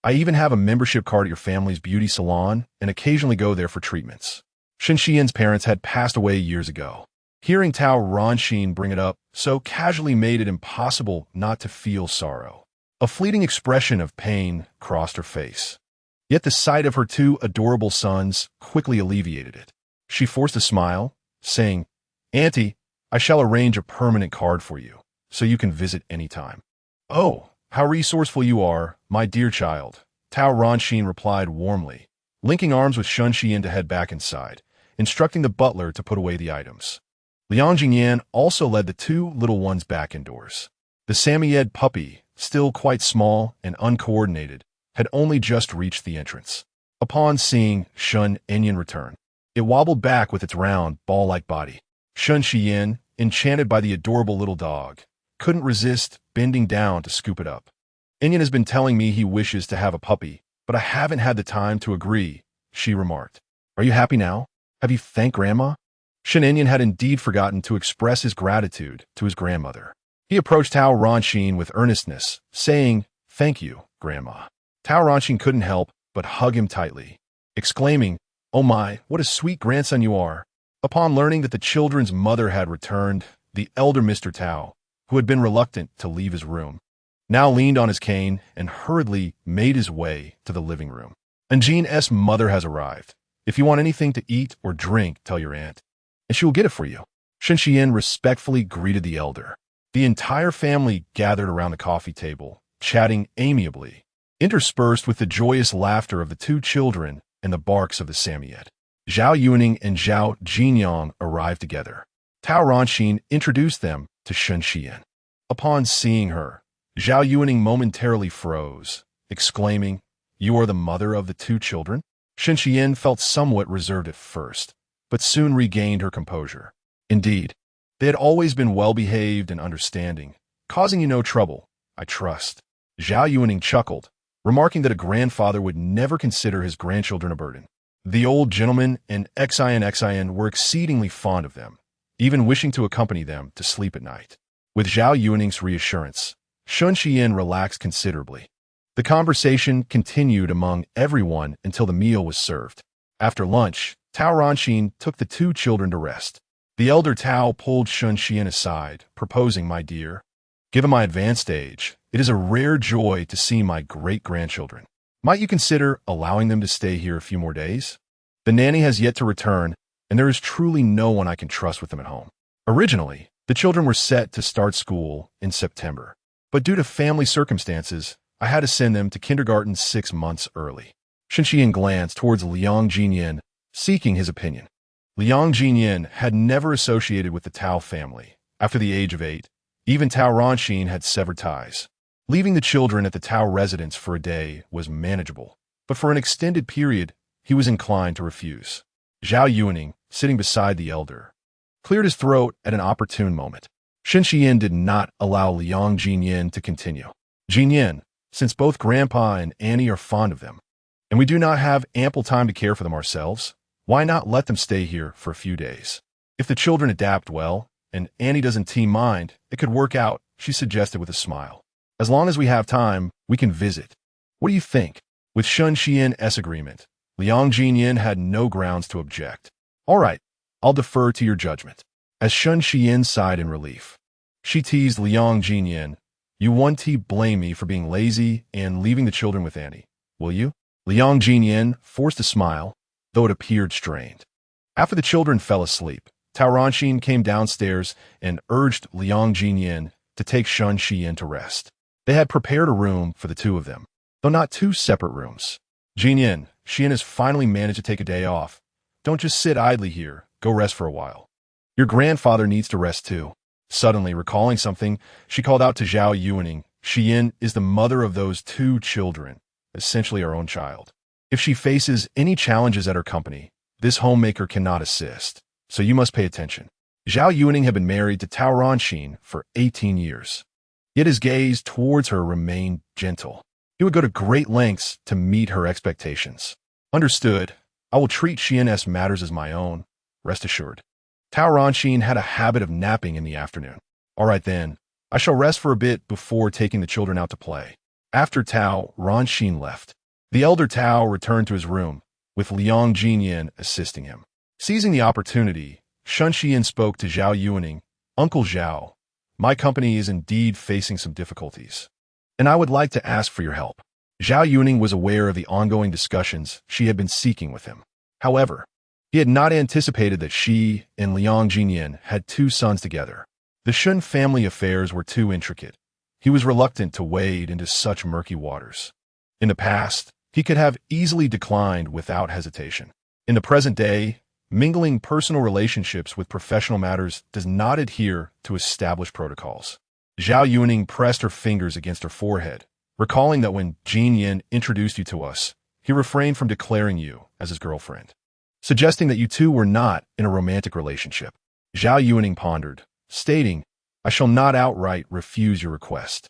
[SPEAKER 1] I even have a membership card at your family's beauty salon and occasionally go there for treatments." Shen Xian's parents had passed away years ago. Hearing Tao Ruanxin bring it up so casually made it impossible not to feel sorrow. A fleeting expression of pain crossed her face. Yet the sight of her two adorable sons quickly alleviated it. She forced a smile, saying, "Auntie, I shall arrange a permanent card for you, so you can visit anytime." "Oh, how resourceful you are, my dear child," Tao Ruanxin replied warmly, linking arms with Shen Xian to head back inside, instructing the butler to put away the items. Liang Ziyan also led the two little ones back indoors. The Samoyed puppy, still quite small and uncoordinated, had only just reached the entrance. Upon seeing Shen Yin return, it wobbled back with its round, ball-like body. Shen Xian, enchanted by the adorable little dog, couldn't resist bending down to scoop it up. "Yin has been telling me he wishes to have a puppy, but I haven't had the time to agree," she remarked. "Are you happy now? Have you thanked Grandma?" Shen Yin had indeed forgotten to express his gratitude to his grandmother. He approached Tao Ruanxin with earnestness, saying, "Thank you, Grandma." Tao Ruanxin couldn't help but hug him tightly, exclaiming, "Oh my, what a sweet grandson you are." Upon learning that the children's mother had returned, the elder Mr. Tao, who had been reluctant to leave his room, now leaned on his cane and hurriedly made his way to the living room. "Anjin's mother has arrived. If you want anything to eat or drink, tell your aunt, and she will get it for you." Shen Xian respectfully greeted the elder. The entire family gathered around the coffee table, chatting amiably, interspersed with the joyous laughter of the two children and the barks of the Samoyed. Zhao Yuning and Zhao Jinyang arrived together. Tao Ruanxin introduced them to Shen Xian. Upon seeing her, Zhao Yuning momentarily froze, exclaiming, "You are the mother of the two children?" Shen Xian felt somewhat reserved at first, but soon regained her composure. "Indeed, they had always been well-behaved and understanding, causing you no trouble, I trust." Zhao Yuning chuckled, remarking that a grandfather would never consider his grandchildren a burden. The old gentleman and Xian were exceedingly fond of them, even wishing to accompany them to sleep at night. With Zhao Yuning's reassurance, Shen Xian relaxed considerably. The conversation continued among everyone until the meal was served. After lunch, Tao Ruanxin took the two children to rest. The elder Tao pulled Shen Xian aside, proposing, "My dear, given my advanced age, it is a rare joy to see my great-grandchildren. Might you consider allowing them to stay here a few more days? The nanny has yet to return, and there is truly no one I can trust with them at home." Originally, the children were set to start school in September, but due to family circumstances, I had to send them to kindergarten 6 months early. Shen Xian glanced towards Liang Ziyan, seeking his opinion. Liang Ziyan had never associated with the Tao family. After the age of 8, even Tao Ruanxin had severed ties. Leaving the children at the Tao residence for a day was manageable, but for an extended period, he was inclined to refuse. Zhao Yuaning, sitting beside the elder, cleared his throat at an opportune moment. Shen Xian did not allow Liang Ziyan to continue. Jinyan, since both Grandpa and Annie are fond of them, and we do not have ample time to care for them ourselves, why not let them stay here for a few days? If the children adapt well, and Annie doesn't mind, it could work out, she suggested with a smile. As long as we have time, we can visit. What do you think? With Shen Xian's agreement, Liang Ziyan had no grounds to object. All right, I'll defer to your judgment. As Shen Xian sighed in relief, she teased Liang Ziyan, you won't blame me for being lazy and leaving the children with Annie, will you? Liang Ziyan forced a smile, though it appeared strained. After the children fell asleep, Tao Ranxin came downstairs and urged Liang Ziyan to take Shen Xian to rest. They had prepared a room for the two of them, though not two separate rooms. Jinyan, Xian has finally managed to take a day off. Don't just sit idly here, go rest for a while. Your grandfather needs to rest too. Suddenly recalling something, she called out to Zhao Yuaning, Xian is the mother of those two children, essentially our own child. If she faces any challenges at her company, this homemaker cannot assist, so you must pay attention. Zhao Yuaning had been married to Tao Ranxin for 18 years. Yet his gaze towards her remained gentle. He would go to great lengths to meet her expectations. Understood. I will treat Xian's matters as my own, rest assured. Tao Ranxin had a habit of napping in the afternoon. All right then, I shall rest for a bit before taking the children out to play. After Tao Ranxin left, the elder Tao returned to his room, with Liang Ziyan assisting him. Seizing the opportunity, Shen Xian spoke to Zhao Yuaning, Uncle Zhao, my company is indeed facing some difficulties, and I would like to ask for your help. Zhao Yuaning was aware of the ongoing discussions she had been seeking with him. However, he had not anticipated that she and Liang Ziyan had two sons together. The Shun family affairs were too intricate. He was reluctant to wade into such murky waters. In the past, he could have easily declined without hesitation. In the present day, mingling personal relationships with professional matters does not adhere to established protocols. Zhao Yuaning pressed her fingers against her forehead, recalling that when Jinyan introduced you to us, he refrained from declaring you as his girlfriend, suggesting that you two were not in a romantic relationship. Zhao Yuaning pondered, stating, I shall not outright refuse your request,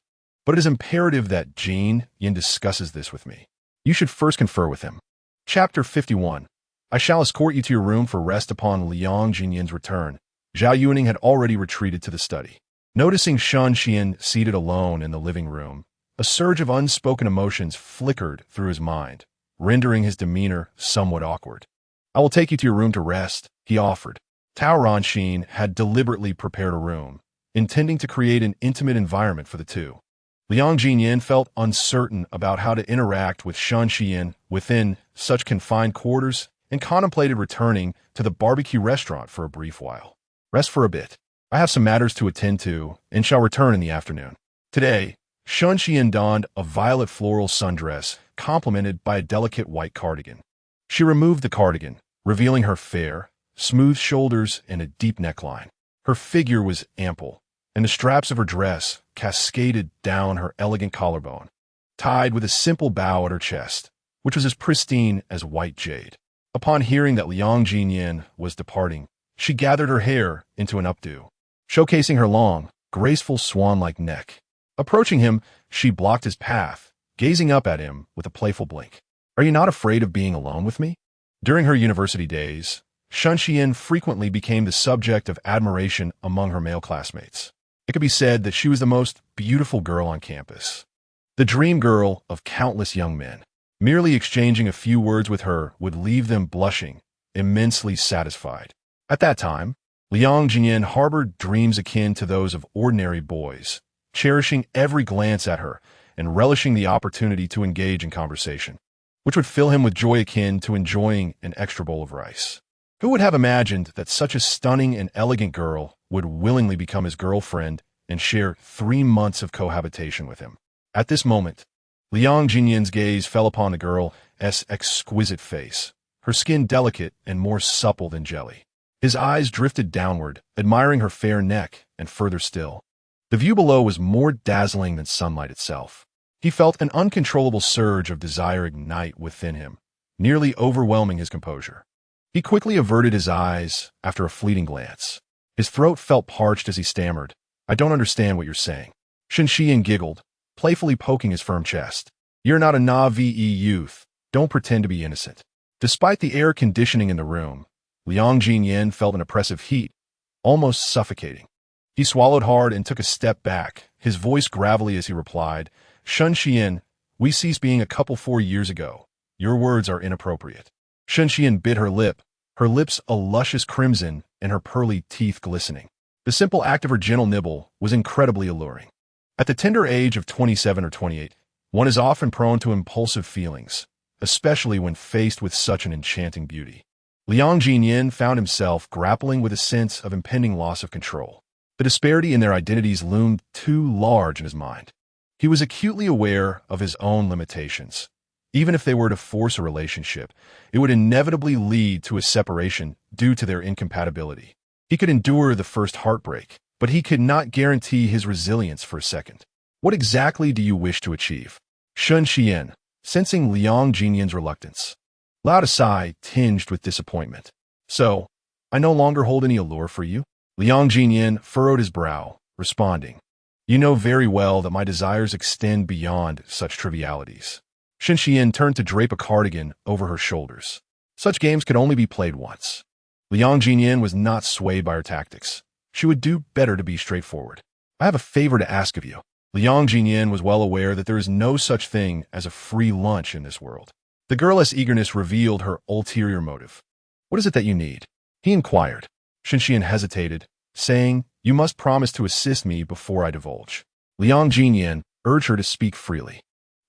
[SPEAKER 1] but it is imperative that Jinyan discusses this with me. You should first confer with him. Chapter 51. I shall escort you to your room for rest upon Liang Jinyan's return. Zhao Yuaning had already retreated to the study. Noticing Shen Xian seated alone in the living room, a surge of unspoken emotions flickered through his mind, rendering his demeanor somewhat awkward. I will take you to your room to rest, he offered. Tao Ranxin had deliberately prepared a room, intending to create an intimate environment for the two. Liang Jinyan felt uncertain about how to interact with Shen Xian within such confined quarters and contemplated returning to the barbecue restaurant for a brief while. Rest for a bit. I have some matters to attend to and shall return in the afternoon. Today, Shen Xian donned a violet floral sundress complemented by a delicate white cardigan. She removed the cardigan, revealing her fair, smooth shoulders and a deep neckline. Her figure was ample, and the straps of her dress cascaded down her elegant collarbone, tied with a simple bow at her chest, which was as pristine as white jade. Upon hearing that Liang Jinyan was departing, she gathered her hair into an updo, showcasing her long, graceful swan-like neck. Approaching him, she blocked his path, gazing up at him with a playful blink. Are you not afraid of being alone with me? During her university days, Shen Xian frequently became the subject of admiration among her male classmates. It could be said that she was the most beautiful girl on campus, the dream girl of countless young men. Merely exchanging a few words with her would leave them blushing, immensely satisfied. At that time, Liang Ziyan harbored dreams akin to those of ordinary boys, cherishing every glance at her and relishing the opportunity to engage in conversation, which would fill him with joy akin to enjoying an extra bowl of rice. Who would have imagined that such a stunning and elegant girl would willingly become his girlfriend and share 3 months of cohabitation with him? At this moment, Liang Jinyan's gaze fell upon the girl's exquisite face, her skin delicate and more supple than jelly. His eyes drifted downward, admiring her fair neck, and further still. The view below was more dazzling than sunlight itself. He felt an uncontrollable surge of desire ignite within him, nearly overwhelming his composure. He quickly averted his eyes after a fleeting glance. His throat felt parched as he stammered, "I don't understand what you're saying." Shen Xian giggled, playfully poking his firm chest. "You're not a Na'vi youth. Don't pretend to be innocent." Despite the air conditioning in the room, Liang Ziyan felt an oppressive heat, almost suffocating. He swallowed hard and took a step back, his voice gravelly as he replied, "Shen Xian, we ceased being a couple 4 years ago. Your words are inappropriate." Shen Xian bit her lip, her lips a luscious crimson and her pearly teeth glistening. The simple act of her gentle nibble was incredibly alluring. At the tender age of 27 or 28, one is often prone to impulsive feelings, especially when faced with such an enchanting beauty. Liang Ziyan found himself grappling with a sense of impending loss of control. The disparity in their identities loomed too large in his mind. He was acutely aware of his own limitations. Even if they were to force a relationship, it would inevitably lead to a separation due to their incompatibility. He could endure the first heartbreak, but he could not guarantee his resilience for a second. "What exactly do you wish to achieve?" Shen Xian, sensing Liang Ziyan's reluctance, allowed a sigh tinged with disappointment. "So, I no longer hold any allure for you?" Liang Ziyan furrowed his brow, responding, "You know very well that my desires extend beyond such trivialities." Shen Xian turned to drape a cardigan over her shoulders. Such games could only be played once. Liang Ziyan was not swayed by her tactics. She would do better to be straightforward. "I have a favor to ask of you." Liang Ziyan was well aware that there is no such thing as a free lunch in this world. The girl's eagerness revealed her ulterior motive. "What is it that you need?" he inquired. Shen Xian hesitated, saying, "You must promise to assist me before I divulge." Liang Ziyan urged her to speak freely.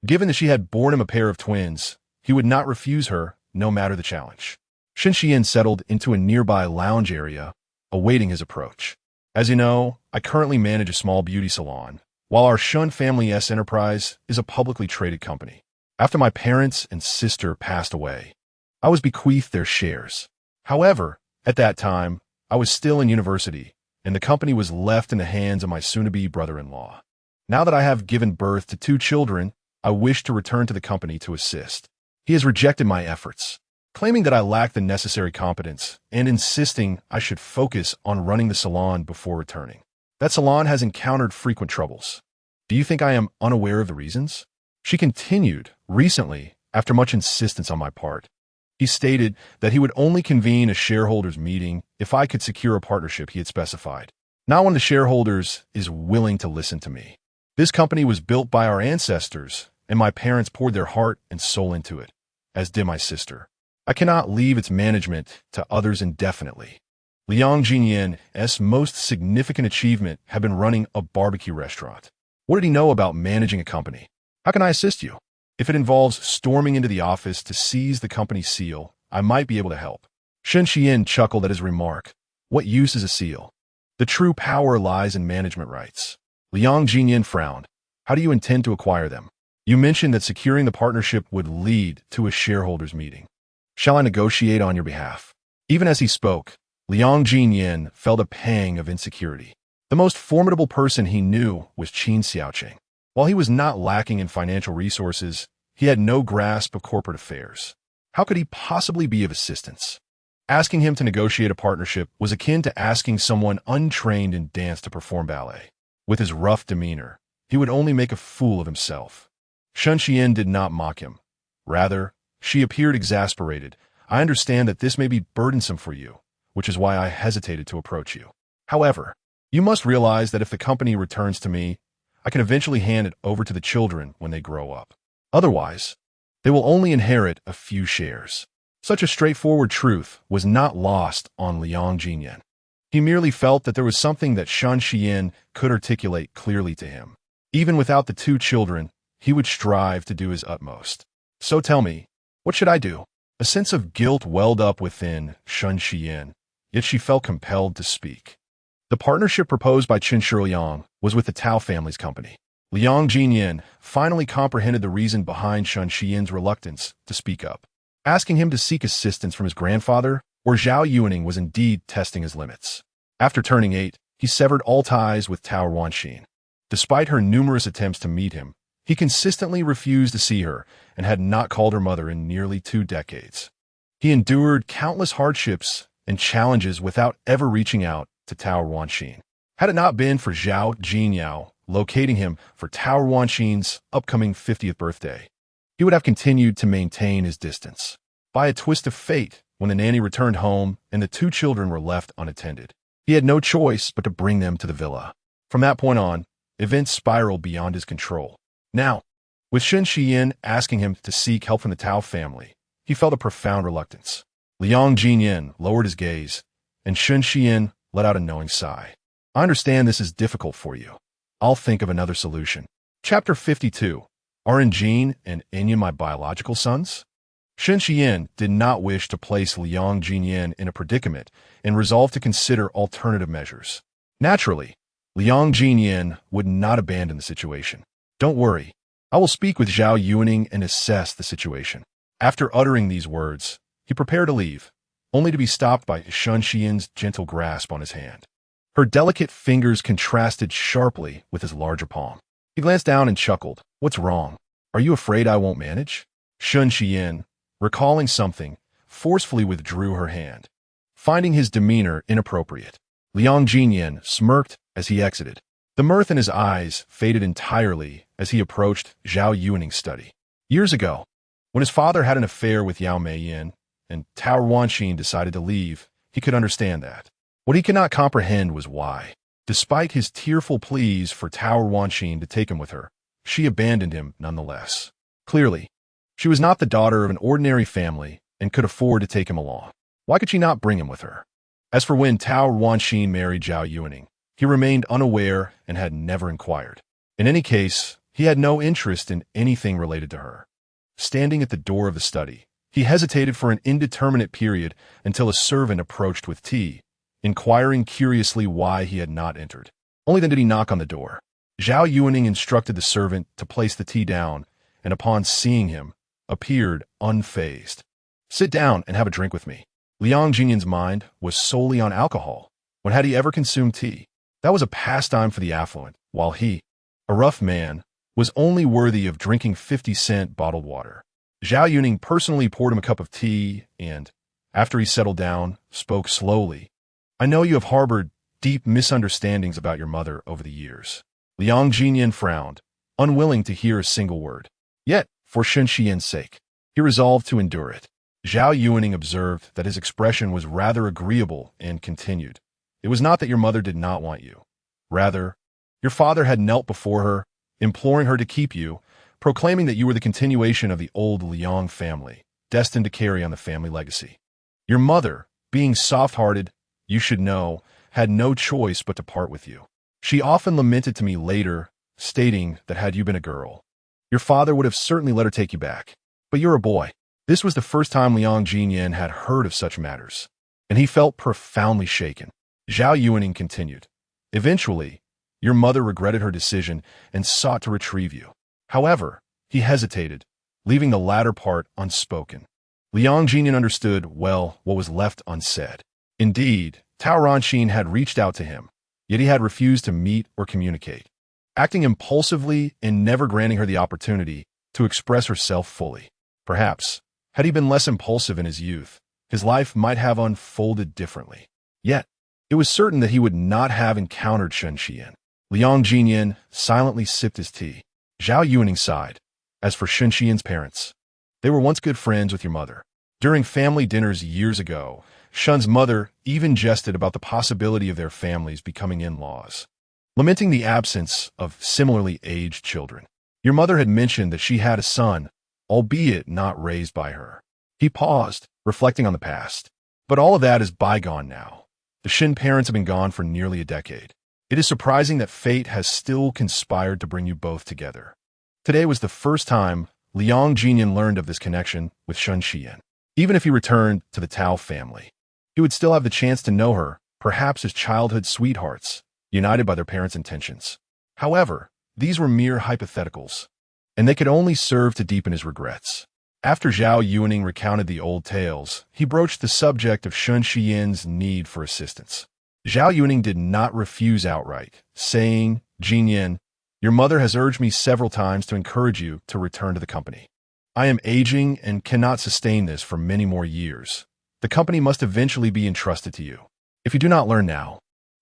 [SPEAKER 1] Given that she had borne him a pair of twins, he would not refuse her, no matter the challenge. Shen Xian settled into a nearby lounge area, awaiting his approach. "As you know, I currently manage a small beauty salon, while our Shun family's enterprise is a publicly traded company. After my parents and sister passed away, I was bequeathed their shares. However, at that time, I was still in university, and the company was left in the hands of my soon-to-be brother-in-law. Now that I have given birth to 2 children, I wish to return to the company to assist. He has rejected my efforts, claiming that I lack the necessary competence and insisting I should focus on running the salon before returning. That salon has encountered frequent troubles. Do you think I am unaware of the reasons?" She continued, "Recently, after much insistence on my part, he stated that he would only convene a shareholders' meeting if I could secure a partnership he had specified. Not one of the shareholders is willing to listen to me. This company was built by our ancestors, and my parents poured their heart and soul into it, as did my sister. I cannot leave its management to others indefinitely." Liang Ziyan's most significant achievement had been running a barbecue restaurant. What did he know about managing a company? "How can I assist you?" "If it involves storming into the office to seize the company's seal, I might be able to help." Shen Xian chuckled at his remark. "What use is a seal? The true power lies in management rights." Liang Ziyan frowned. "How do you intend to acquire them? You mentioned that securing the partnership would lead to a shareholders' meeting. Shall I negotiate on your behalf?" Even as he spoke, Liang Ziyan felt a pang of insecurity. The most formidable person he knew was Qin Xiaoqing. While he was not lacking in financial resources, he had no grasp of corporate affairs. How could he possibly be of assistance? Asking him to negotiate a partnership was akin to asking someone untrained in dance to perform ballet. With his rough demeanor, he would only make a fool of himself. Shen Xian did not mock him. Rather, she appeared exasperated. "I understand that this may be burdensome for you, which is why I hesitated to approach you. However, you must realize that if the company returns to me, I can eventually hand it over to the children when they grow up. Otherwise, they will only inherit a few shares." Such a straightforward truth was not lost on Liang Ziyan. He merely felt that there was something that Shen Xian could articulate clearly to him. Even without the 2 children, he would strive to do his utmost. "So tell me, what should I do?" A sense of guilt welled up within Shen Xian, yet she felt compelled to speak. The partnership proposed by Qin Shiliang was with the Tao family's company. Liang Ziyan finally comprehended the reason behind Shen Xian's reluctance to speak up. Asking him to seek assistance from his grandfather or Zhao Yuaning was indeed testing his limits. After turning 8, he severed all ties with Tao Wanxin. Despite her numerous attempts to meet him, He consistently refused to see her and had not called her mother in nearly 2 decades. He endured countless hardships and challenges without ever reaching out to Tao Wanxin. Had it not been for Zhao Jinyao locating him for Tao Wanxin's upcoming 50th birthday, he would have continued to maintain his distance. By a twist of fate, when the nanny returned home and the 2 children were left unattended, he had no choice but to bring them to the villa. From that point on, events spiraled beyond his control. Now, with Sun Shiyin asking him to seek help from the Tao family, he felt a profound reluctance. Liang Ziyan lowered his gaze, and Sun Shiyin let out a knowing sigh. I understand this is difficult for you. I'll think of another solution. Chapter 52. Aren't Jin and Enya my biological sons? Sun Shiyin did not wish to place Liang Ziyan in a predicament and resolved to consider alternative measures. Naturally, Liang Ziyan would not abandon the situation. Don't worry, I will speak with Zhao Yuning and assess the situation. After uttering these words, he prepared to leave, only to be stopped by Sun Shiyin's gentle grasp on his hand. Her delicate fingers contrasted sharply with his larger palm. He glanced down and chuckled. What's wrong? Are you afraid I won't manage? Sun Shiyin, recalling something, forcefully withdrew her hand, finding his demeanor inappropriate. Liang Ziyan smirked as he exited. The mirth in his eyes faded entirely as he approached Zhao Yuning's study. Years ago, when his father had an affair with Yao Meiyin and Tao Wanxin decided to leave, he could understand that. What he could not comprehend was why. Despite his tearful pleas for Tao Wanxin to take him with her, she abandoned him nonetheless. Clearly, she was not the daughter of an ordinary family and could afford to take him along. Why could she not bring him with her? As for when Tao Wanxin married Zhao Yuning, he remained unaware and had never inquired. In any case, he had no interest in anything related to her. Standing at the door of the study, he hesitated for an indeterminate period until a servant approached with tea, inquiring curiously why he had not entered. Only then did he knock on the door. Zhao Yuning instructed the servant to place the tea down, and upon seeing him, appeared unfazed. Sit down and have a drink with me. Liang Jinyan's mind was solely on alcohol. When had he ever consumed tea? That was a pastime for the affluent, while he, a rough man, was only worthy of drinking 50-cent bottled water. Zhao Yuning personally poured him a cup of tea and, after he settled down, spoke slowly. I know you have harbored deep misunderstandings about your mother over the years. Liang Jinyan frowned, unwilling to hear a single word. Yet, for Sun Shiyin's sake, he resolved to endure it. Zhao Yuning observed that his expression was rather agreeable and continued. It was not that your mother did not want you. Rather, your father had knelt before her, imploring her to keep you, proclaiming that you were the continuation of the old Liang family, destined to carry on the family legacy. Your mother, being soft-hearted, you should know, had no choice but to part with you. She often lamented to me later, stating that had you been a girl, your father would have certainly let her take you back. But you're a boy. This was the first time Liang Jinyan had heard of such matters, and he felt profoundly shaken. Zhao Yuning continued. Eventually, your mother regretted her decision and sought to retrieve you. However, he hesitated, leaving the latter part unspoken. Liang Jinyan understood well what was left unsaid. Indeed, Tao Ranxin had reached out to him, yet he had refused to meet or communicate, acting impulsively and never granting her the opportunity to express herself fully. Perhaps, had he been less impulsive in his youth, his life might have unfolded differently. Yet, it was certain that he would not have encountered Sun Shiyin. Liang Jinyan silently sipped his tea. Zhao Yuning sighed. As for Sun Shiyin's parents, they were once good friends with your mother. During family dinners years ago, Shun's mother even jested about the possibility of their families becoming in-laws, lamenting the absence of similarly aged children. Your mother had mentioned that she had a son, albeit not raised by her. He paused, reflecting on the past. But all of that is bygone now. The Shin parents have been gone for nearly a decade. It is surprising that fate has still conspired to bring you both together. Today was the first time Liang Jinyan learned of this connection with Sun Shiyin. Even if he returned to the Tao family, he would still have the chance to know her, perhaps as childhood sweethearts, united by their parents' intentions. However, these were mere hypotheticals, and they could only serve to deepen his regrets. After Zhao Yuning recounted the old tales, he broached the subject of Sun Shiyin's need for assistance. Zhao Yuning did not refuse outright, saying, Jinyan, Your mother has urged me several times to encourage you to return to the company. I am aging and cannot sustain this for many more years. The company must eventually be entrusted to you. If you do not learn now,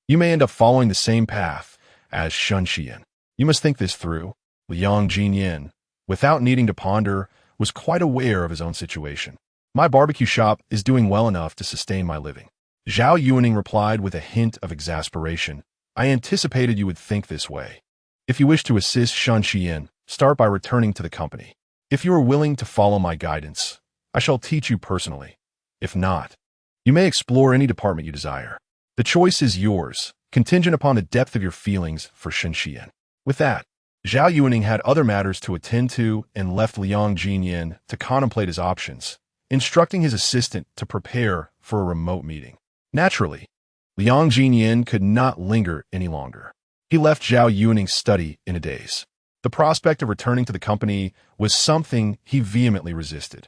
[SPEAKER 1] you may end up following the same path as Sun Xian. You must think this through. Liang Ziyan, without needing to ponder, was quite aware of his own situation. My barbecue shop is doing well enough to sustain my living. Zhao Yuaning replied with a hint of exasperation. I anticipated you would think this way. If you wish to assist Sun Xian, start by returning to the company. If you are willing to follow my guidance, I shall teach you personally. If not, you may explore any department you desire. The choice is yours, contingent upon the depth of your feelings for Sun Xian. With that, Zhao Yuaning had other matters to attend to and left Liang Ziyan to contemplate his options, instructing his assistant to prepare for a remote meeting. Naturally, Liang Ziyan could not linger any longer. He left Zhao Yuaning's study in a daze. The prospect of returning to the company was something he vehemently resisted.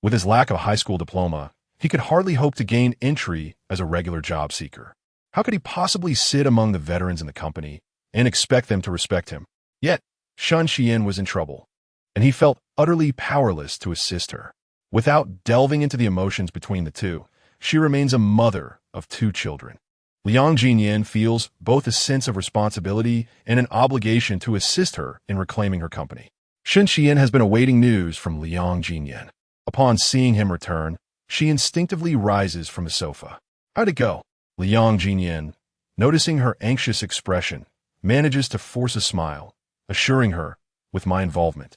[SPEAKER 1] With his lack of a high school diploma, he could hardly hope to gain entry as a regular job seeker. How could he possibly sit among the veterans in the company and expect them to respect him? Yet, Sun Xian was in trouble, and he felt utterly powerless to assist her. Without delving into the emotions between the two, she remains a mother of 2 children. Liang Ziyan feels both a sense of responsibility and an obligation to assist her in reclaiming her company. Sun Xian has been awaiting news from Liang Ziyan. Upon seeing him return, she instinctively rises from the sofa. How'd it go? Liang Ziyan, noticing her anxious expression, manages to force a smile, assuring her, with my involvement,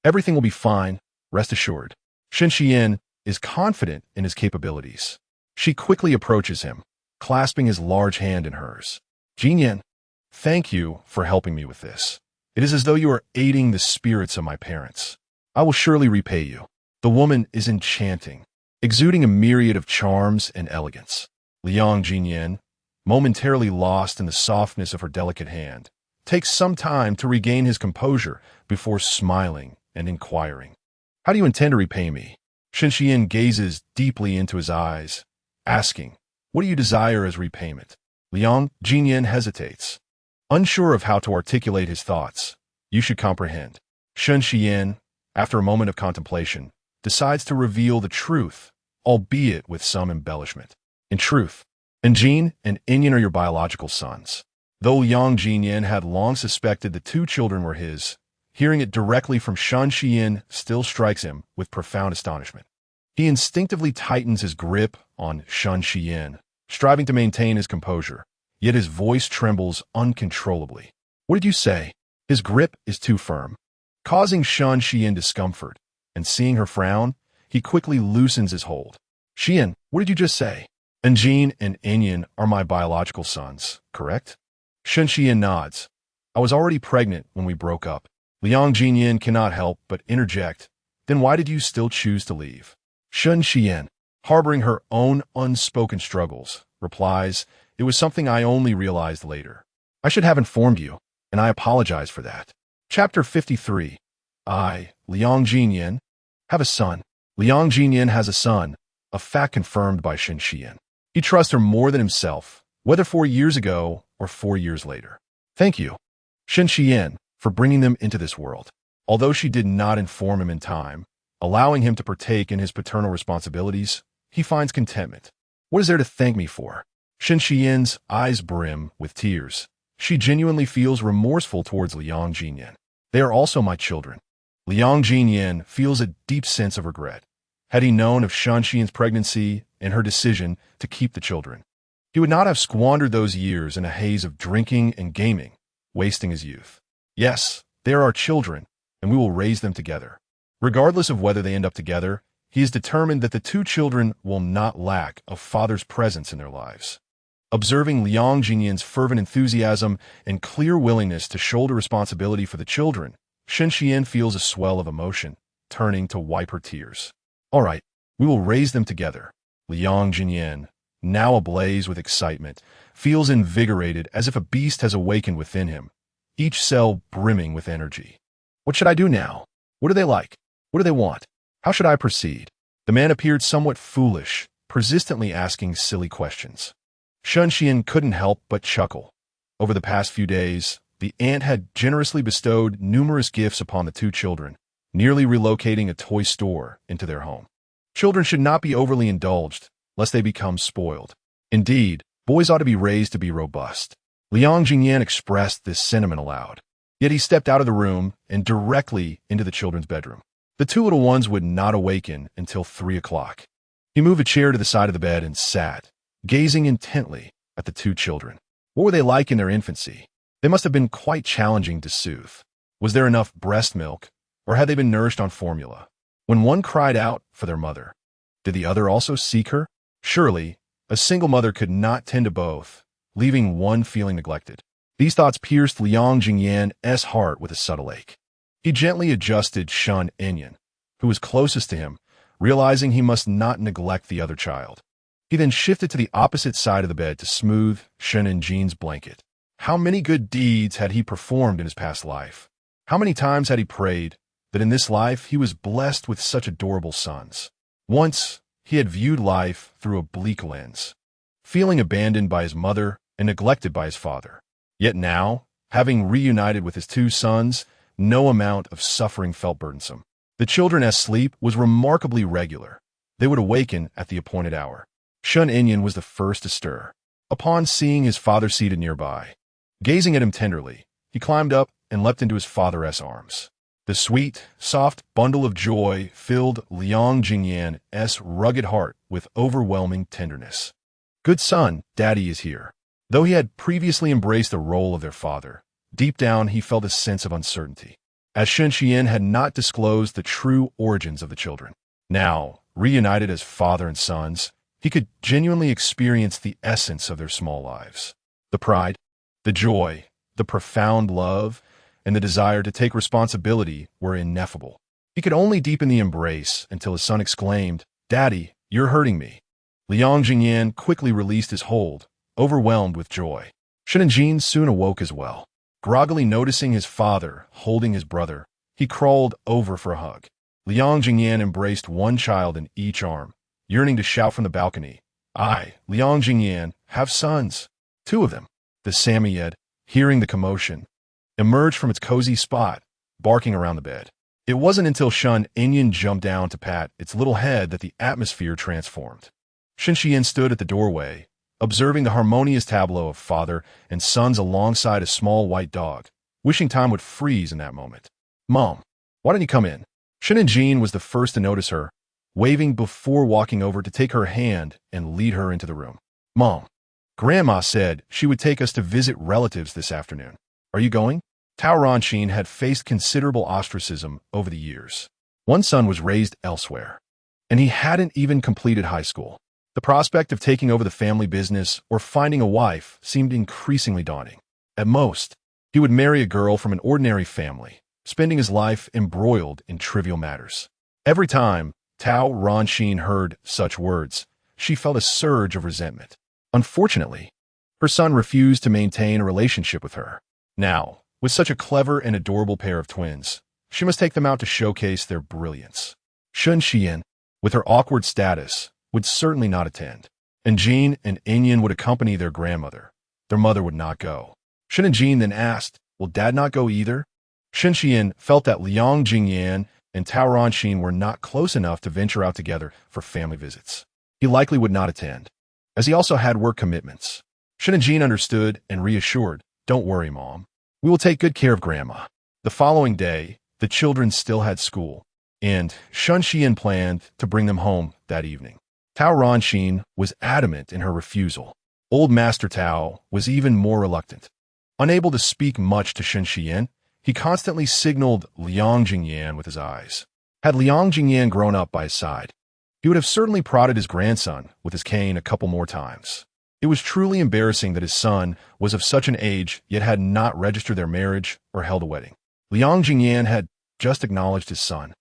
[SPEAKER 1] everything will be fine, rest assured. Sun Xian is confident in his capabilities. She quickly approaches him, clasping his large hand in hers. Ziyan, thank you for helping me with this. It is as though you are aiding the spirits of my parents. I will surely repay you. The woman is enchanting, exuding a myriad of charms and elegance. Liang Ziyan, momentarily lost in the softness of her delicate hand, takes some time to regain his composure before smiling and inquiring. How do you intend to repay me? Sun Xian gazes deeply into his eyes, asking, what do you desire as repayment? Liang Ziyan hesitates, unsure of how to articulate his thoughts. You should comprehend. Sun Xian, after a moment of contemplation, decides to reveal the truth, albeit with some embellishment. In truth, Anjin and Inyan are your biological sons. Though Liang Ziyan had long suspected the 2 children were his, hearing it directly from Sun Xian still strikes him with profound astonishment. He instinctively tightens his grip on Sun Xian, striving to maintain his composure, yet his voice trembles uncontrollably. What did you say? His grip is too firm, causing Sun Xian discomfort, and seeing her frown, he quickly loosens his hold. Xian, what did you just say? Anjin and Inyan are my biological sons, correct? Sun Xian nods. I was already pregnant when we broke up. Liang Ziyan cannot help but interject. Then why did you still choose to leave? Sun Xian, harboring her own unspoken struggles, replies, it was something I only realized later. I should have informed you, and I apologize for that. Chapter 53. I, Liang Ziyan, have a son. Liang Ziyan has a son, a fact confirmed by Sun Xian. He trusts her more than himself, whether 4 years ago or 4 years later. Thank you, Sun Xian, for bringing them into this world. Although she did not inform him in time, allowing him to partake in his paternal responsibilities, he finds contentment. What is there to thank me for? Sun Xian's eyes brim with tears. She genuinely feels remorseful towards Liang Ziyan. They are also my children. Liang Ziyan feels a deep sense of regret. Had he known of Sun Xian's pregnancy and her decision to keep the children, he would not have squandered those years in a haze of drinking and gaming, wasting his youth. Yes, they are our children, and we will raise them together. Regardless of whether they end up together, he is determined that the 2 children will not lack a father's presence in their lives. Observing Liang Ziyan's fervent enthusiasm and clear willingness to shoulder responsibility for the children, Sun Xian feels a swell of emotion, turning to wipe her tears. All right, we will raise them together. Liang Ziyan, now ablaze with excitement, feels invigorated as if a beast has awakened within him, each cell brimming with energy. What should I do now? What do they like? What do they want? How should I proceed? The man appeared somewhat foolish, persistently asking silly questions. Sun Xian couldn't help but chuckle. Over the past few days, the aunt had generously bestowed numerous gifts upon the two children, nearly relocating a toy store into their home. Children should not be overly indulged, lest they become spoiled. Indeed, boys ought to be raised to be robust. Liang Ziyan expressed this sentiment aloud. Yet he stepped out of the room and directly into the children's bedroom. The two little ones would not awaken until 3 o'clock. He moved a chair to the side of the bed and sat, gazing intently at the two children. What were they like in their infancy? They must have been quite challenging to soothe. Was there enough breast milk, or had they been nourished on formula? When one cried out for their mother, did the other also seek her? Surely, a single mother could not tend to both, leaving one feeling neglected. These thoughts pierced Liang Ziyan's heart with a subtle ache. He gently adjusted Shun Enyan, who was closest to him, realizing he must not neglect the other child. He then shifted to the opposite side of the bed to smooth Shun Enyan's blanket. How many good deeds had he performed in his past life? How many times had he prayed that in this life he was blessed with such adorable sons? Once, he had viewed life through a bleak lens, feeling abandoned by his mother and neglected by his father. Yet now, having reunited with his two sons, no amount of suffering felt burdensome. The children's sleep was remarkably regular. They would awaken at the appointed hour. Shun Enyan was the first to stir. Upon seeing his father seated nearby, gazing at him tenderly, he climbed up and leapt into his father's arms. The sweet, soft bundle of joy filled Liang Ziyan's rugged heart with overwhelming tenderness. Good son, Daddy is here. Though he had previously embraced the role of their father, deep down he felt a sense of uncertainty, as Shun Xian had not disclosed the true origins of the children. Now, reunited as father and sons, he could genuinely experience the essence of their small lives. The pride, the joy, the profound love, and the desire to take responsibility were ineffable. He could only deepen the embrace until his son exclaimed, "Daddy, you're hurting me." Liang Ziyan quickly released his hold, overwhelmed with joy. Shun Enyan soon awoke as well. Groggily noticing his father holding his brother, he crawled over for a hug. Liang Ziyan embraced one child in each arm, yearning to shout from the balcony, "I, Liang Ziyan, have sons." 2 of them. The Samoyed, hearing the commotion, emerged from its cozy spot, barking around the bed. It wasn't until Shun Enyan jumped down to pat its little head that the atmosphere transformed. Shun Xian stood at the doorway, observing the harmonious tableau of father and sons alongside a small white dog, wishing time would freeze in that moment. "Mom, why don't you come in?" Shun Enyan was the first to notice her, waving before walking over to take her hand and lead her into the room. "Mom, Grandma said she would take us to visit relatives this afternoon. Are you going?" Tao Ranxin had faced considerable ostracism over the years. One son was raised elsewhere, and he hadn't even completed high school. The prospect of taking over the family business or finding a wife seemed increasingly daunting. At most, he would marry a girl from an ordinary family, spending his life embroiled in trivial matters. Every time Tao Ranxin heard such words, she felt a surge of resentment. Unfortunately, her son refused to maintain a relationship with her. Now, with such a clever and adorable pair of twins, she must take them out to showcase their brilliance. Shun Xian, with her awkward status, would certainly not attend. And Jean and Enyan would accompany their grandmother. Their mother would not go. Shun and Jean then asked, "Will Dad not go either?" Shun Xian felt that Liang Ziyan and Tao Ranxin were not close enough to venture out together for family visits. He likely would not attend, as he also had work commitments. Shun and Jean understood and reassured, "Don't worry, Mom. We will take good care of Grandma." The following day, the children still had school, and Shun Xian planned to bring them home that evening. Tao Ranxin was adamant in her refusal. Old Master Tao was even more reluctant. Unable to speak much to Shun Xian, he constantly signaled Liang Ziyan with his eyes. Had Liang Ziyan grown up by his side, he would have certainly prodded his grandson with his cane a couple more times. It was truly embarrassing that his son was of such an age yet had not registered their marriage or held a wedding. Liang Ziyan had just acknowledged his son,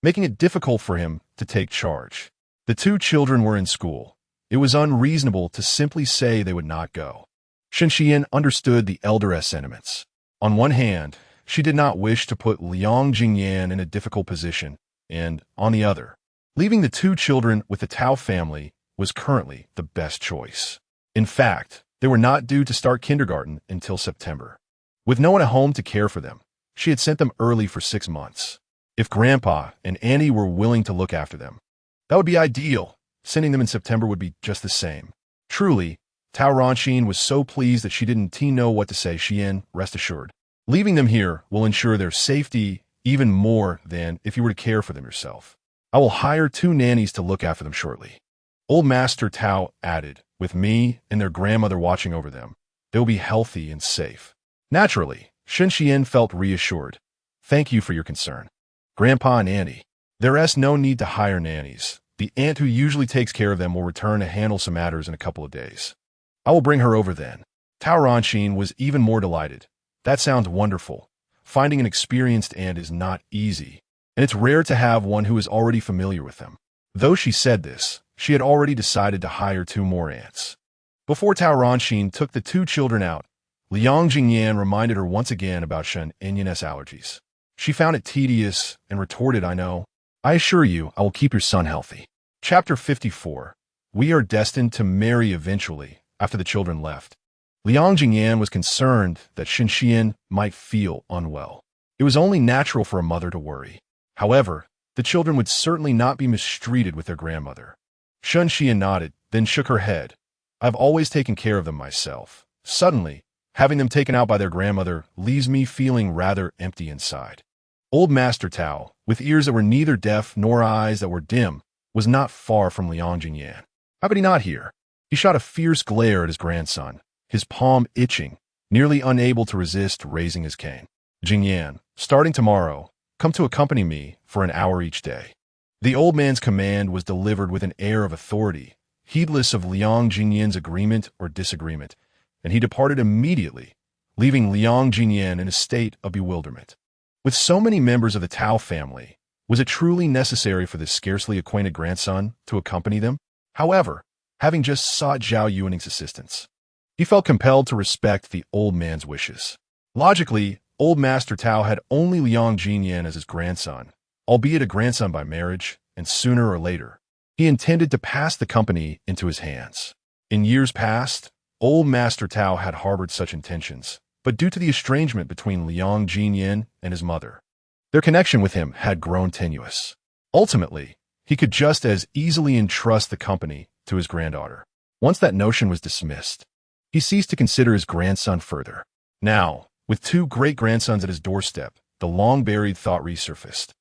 [SPEAKER 1] making it difficult for him to take charge. The two children were in school. It was unreasonable to simply say they would not go. Shun Xian understood the elder's sentiments. On one hand, she did not wish to put Liang Ziyan in a difficult position, and, on the other, leaving the two children with the Tao family was currently the best choice. In fact, they were not due to start kindergarten until September. With no one at home to care for them, she had sent them early for 6 months. If Grandpa and Annie were willing to look after them, that would be ideal. Sending them in September would be just the same. Truly, Tao Ranxin was so pleased that she didn't know what to say. Xian, rest assured. Leaving them here will ensure their safety even more than if you were to care for them yourself. I will hire 2 nannies to look after them shortly. Old Master Tao added, with me and their grandmother watching over them, they will be healthy and safe. Naturally, Shen Xian felt reassured. Thank you for your concern. Grandpa and Auntie, there's no need to hire nannies. The aunt who usually takes care of them will return to handle some matters in a couple of days. I will bring her over then. Tao Ranxin was even more delighted. That sounds wonderful. Finding an experienced aunt is not easy, and it's rare to have one who is already familiar with them. Though she said this, she had already decided to hire 2 more aunts. Before Tao Ranxin took the 2 children out, Liang Ziyan reminded her once again about Shen Yan's allergies. She found it tedious and retorted, I know. I assure you, I will keep your son healthy. Chapter 54. We are destined to marry eventually. After the children left, Liang Ziyan was concerned that Shen Xian might feel unwell. It was only natural for a mother to worry. However, the children would certainly not be mistreated with their grandmother. Shen Xian nodded, then shook her head. I've always taken care of them myself. Suddenly, having them taken out by their grandmother leaves me feeling rather empty inside. Old Master Tao, with ears that were neither deaf nor eyes that were dim, was not far from Liang Ziyan. How could he not hear? He shot a fierce glare at his grandson, his palm itching, nearly unable to resist raising his cane. Jingyan, starting tomorrow, come to accompany me for an hour each day. The old man's command was delivered with an air of authority, heedless of Liang Jingyan's agreement or disagreement, and he departed immediately, leaving Liang Jingyan in a state of bewilderment. With so many members of the Tao family, was it truly necessary for this scarcely acquainted grandson to accompany them? However, having just sought Zhao Yuaning's assistance, he felt compelled to respect the old man's wishes. Logically, old Master Tao had only Liang Ziyan as his grandson, albeit a grandson by marriage, and sooner or later, he intended to pass the company into his hands. In years past, old Master Tao had harbored such intentions, but due to the estrangement between Liang Ziyan and his mother, their connection with him had grown tenuous. Ultimately, he could just as easily entrust the company to his granddaughter. Once that notion was dismissed, he ceased to consider his grandson further. Now, with 2 great-grandsons at his doorstep, the long-buried thought resurfaced.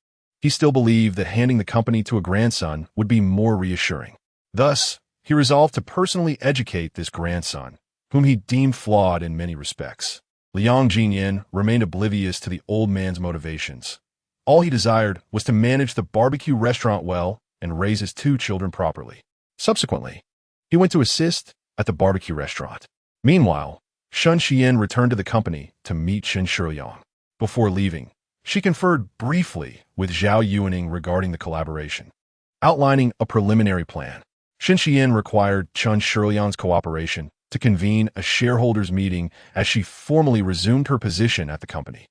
[SPEAKER 1] He still believed that handing the company to a grandson would be more reassuring. Thus, he resolved to personally educate this grandson, whom he deemed flawed in many respects. Liang Ziyan remained oblivious to the old man's motivations. All he desired was to manage the barbecue restaurant well and raise his 2 children properly. Subsequently, he went to assist at the barbecue restaurant. Meanwhile, Shen Xian returned to the company to meet Shen Shiliang. Before leaving, she conferred briefly with Zhao Yuaning regarding the collaboration, outlining a preliminary plan. Shen Xian required Shen Shiliang's cooperation to convene a shareholders' meeting as she formally resumed her position at the company.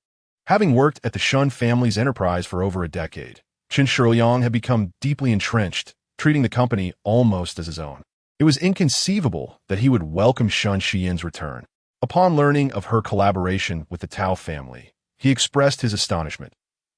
[SPEAKER 1] Having worked at the Shen family's enterprise for over a decade, Shen Shiliang had become deeply entrenched, treating the company almost as his own. It was inconceivable that he would welcome Shen Xian's return. Upon learning of her collaboration with the Tao family, he expressed his astonishment.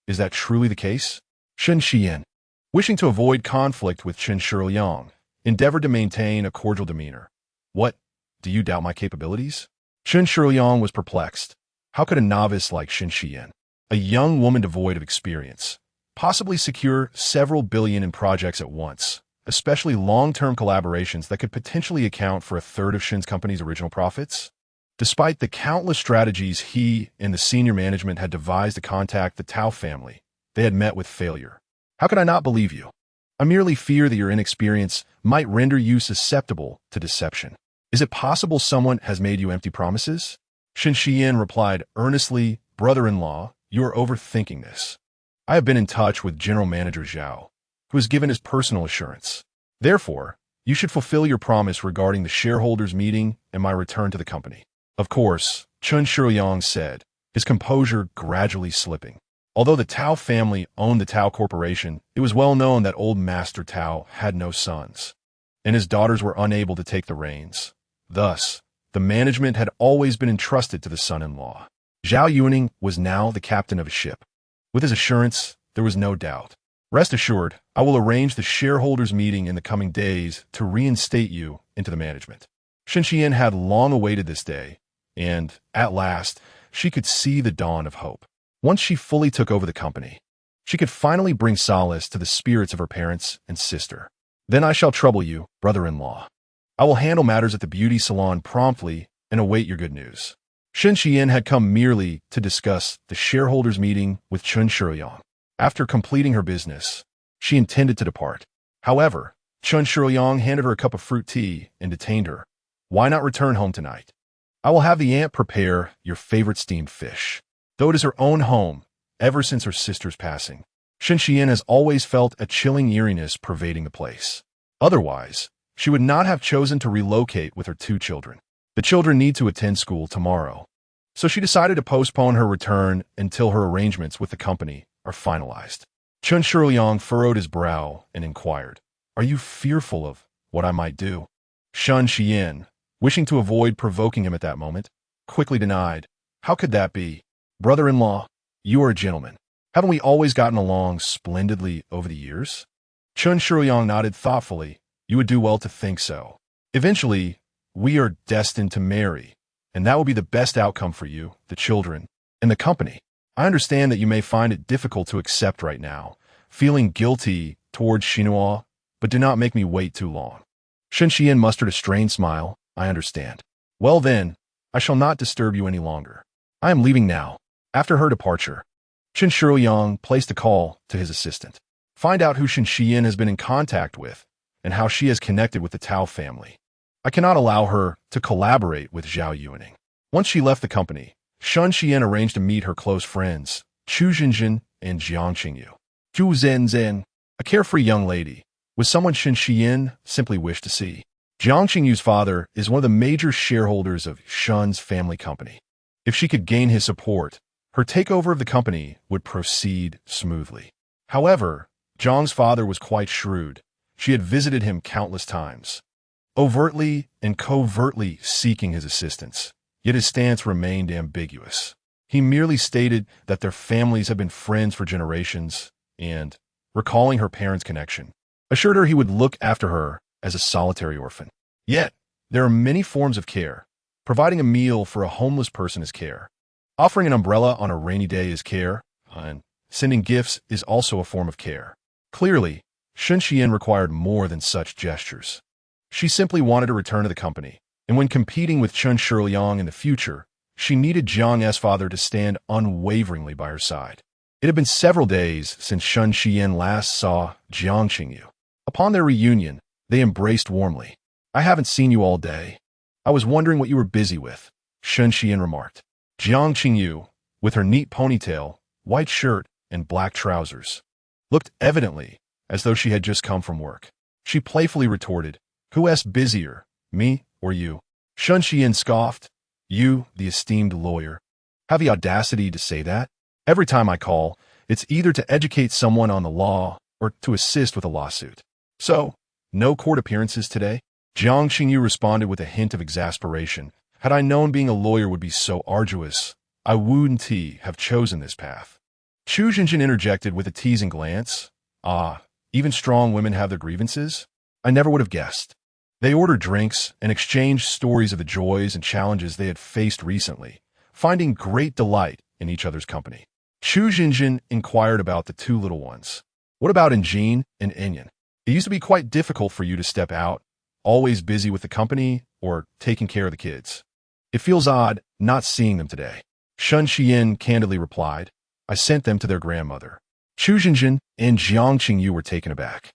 [SPEAKER 1] Is that truly the case? Shen Xian, wishing to avoid conflict with Shen Shiliang, endeavored to maintain a cordial demeanor. What? Do you doubt my capabilities? Shen Shiliang was perplexed. How could a novice like Shen Xian, a young woman devoid of experience, possibly secure several billion in projects at once, especially long-term collaborations that could potentially account for 1/3 of Shen's company's original profits? Despite the countless strategies he and the senior management had devised to contact the Tao family, they had met with failure. How could I not believe you? I merely fear that your inexperience might render you susceptible to deception. Is it possible someone has made you empty promises? Shen Xian replied earnestly, brother-in-law, you are overthinking this. I have been in touch with General Manager Zhao, who has given his personal assurance. Therefore, you should fulfill your promise regarding the shareholders' meeting and my return to the company. Of course, Chen Shiliang said, his composure gradually slipping. Although the Tao family owned the Tao Corporation, it was well known that old Master Tao had no sons, and his daughters were unable to take the reins. Thus, the management had always been entrusted to the son-in-law. Zhao Yuning was now the captain of a ship. With his assurance, there was no doubt. Rest assured, I will arrange the shareholders' meeting in the coming days to reinstate you into the management. Shen Qian had long awaited this day, and, at last, she could see the dawn of hope. Once she fully took over the company, she could finally bring solace to the spirits of her parents and sister. Then I shall trouble you, brother-in-law. I will handle matters at the beauty salon promptly and await your good news. Shen Qian had come merely to discuss the shareholders' meeting with Chen Shiyang. After completing her business, she intended to depart. However, Chen Shiyang handed her a cup of fruit tea and detained her. Why not return home tonight? I will have the aunt prepare your favorite steamed fish. Though it is her own home, ever since her sister's passing, Shen Qian has always felt a chilling eeriness pervading the place. Otherwise, she would not have chosen to relocate with her 2 children. The children need to attend school tomorrow, so she decided to postpone her return until her arrangements with the company are finalized. Chen Shiyang furrowed his brow and inquired, "Are you fearful of what I might do?" Shen Qian, wishing to avoid provoking him at that moment, quickly denied, "How could that be? Brother-in-law, you are a gentleman. Haven't we always gotten along splendidly over the years?" Chen Shiyang nodded thoughtfully. "You would do well to think so. Eventually, we are destined to marry, and that will be the best outcome for you, the children, and the company. I understand that you may find it difficult to accept right now, feeling guilty towards Xinhua, but do not make me wait too long." Shen Qian mustered a strained smile. "I understand. Well then, I shall not disturb you any longer. I am leaving now." After her departure, Chen Shiyang placed a call to his assistant. "Find out who Shen Qian has been in contact with and how she has connected with the Tao family. I cannot allow her to collaborate with Zhao Yuning." Once she left the company, Shen Qian arranged to meet her close friends, Chu Xinjin and Jiang Qingyu. Zhu Zenzhen, a carefree young lady, was someone Shen Qian simply wished to see. Jiang Qingyu's father is one of the major shareholders of Shen's family company. If she could gain his support, her takeover of the company would proceed smoothly. However, Jiang's father was quite shrewd. She had visited him countless times, overtly and covertly seeking his assistance. Yet his stance remained ambiguous. He merely stated that their families had been friends for generations and, recalling her parents' connection, assured her he would look after her as a solitary orphan. Yet, there are many forms of care. Providing a meal for a homeless person is care. Offering an umbrella on a rainy day is care, and sending gifts is also a form of care. Clearly, Shen Qian required more than such gestures. She simply wanted to return to the company, and when competing with Chen Shiyang in the future, she needed Jiang's father to stand unwaveringly by her side. It had been several days since Shen Qian last saw Jiang Qingyu. Upon their reunion, they embraced warmly. "I haven't seen you all day. I was wondering what you were busy with," Shen Qian remarked. Jiang Qingyu, with her neat ponytail, white shirt, and black trousers, looked evidently as though she had just come from work. She playfully retorted, "Who's busier, me or you?" Shen Qian scoffed. "You, the esteemed lawyer, have the audacity to say that? Every time I call, it's either to educate someone on the law or to assist with a lawsuit. So, no court appearances today?" Jiang Qingyu responded with a hint of exasperation. "Had I known being a lawyer would be so arduous, I wouldn't have chosen this path." Chu Xinjin interjected with a teasing glance. "Ah, even strong women have their grievances? I never would have guessed." They ordered drinks and exchanged stories of the joys and challenges they had faced recently, finding great delight in each other's company. Chu Xinjin inquired about the 2 little ones. "What about Njin and Enyan? It used to be quite difficult for you to step out, always busy with the company or taking care of the kids. It feels odd not seeing them today." Shen Qian candidly replied, "I sent them to their grandmother." Chu Xinjin and Jiang Qingyu were taken aback.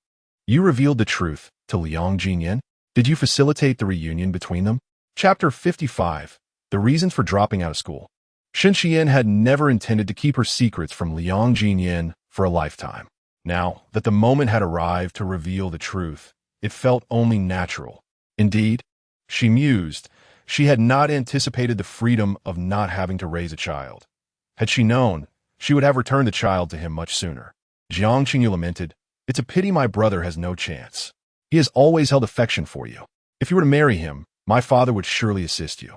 [SPEAKER 1] "You revealed the truth to Liang Ziyan? Did you facilitate the reunion between them?" Chapter 55. The Reasons for Dropping Out of School. Shen Qian had never intended to keep her secrets from Liang Ziyan for a lifetime. Now that the moment had arrived to reveal the truth, it felt only natural. Indeed, she mused, she had not anticipated the freedom of not having to raise a child. Had she known, she would have returned the child to him much sooner. Jiang Qingyu lamented, "It's a pity my brother has no chance. He has always held affection for you. If you were to marry him, my father would surely assist you."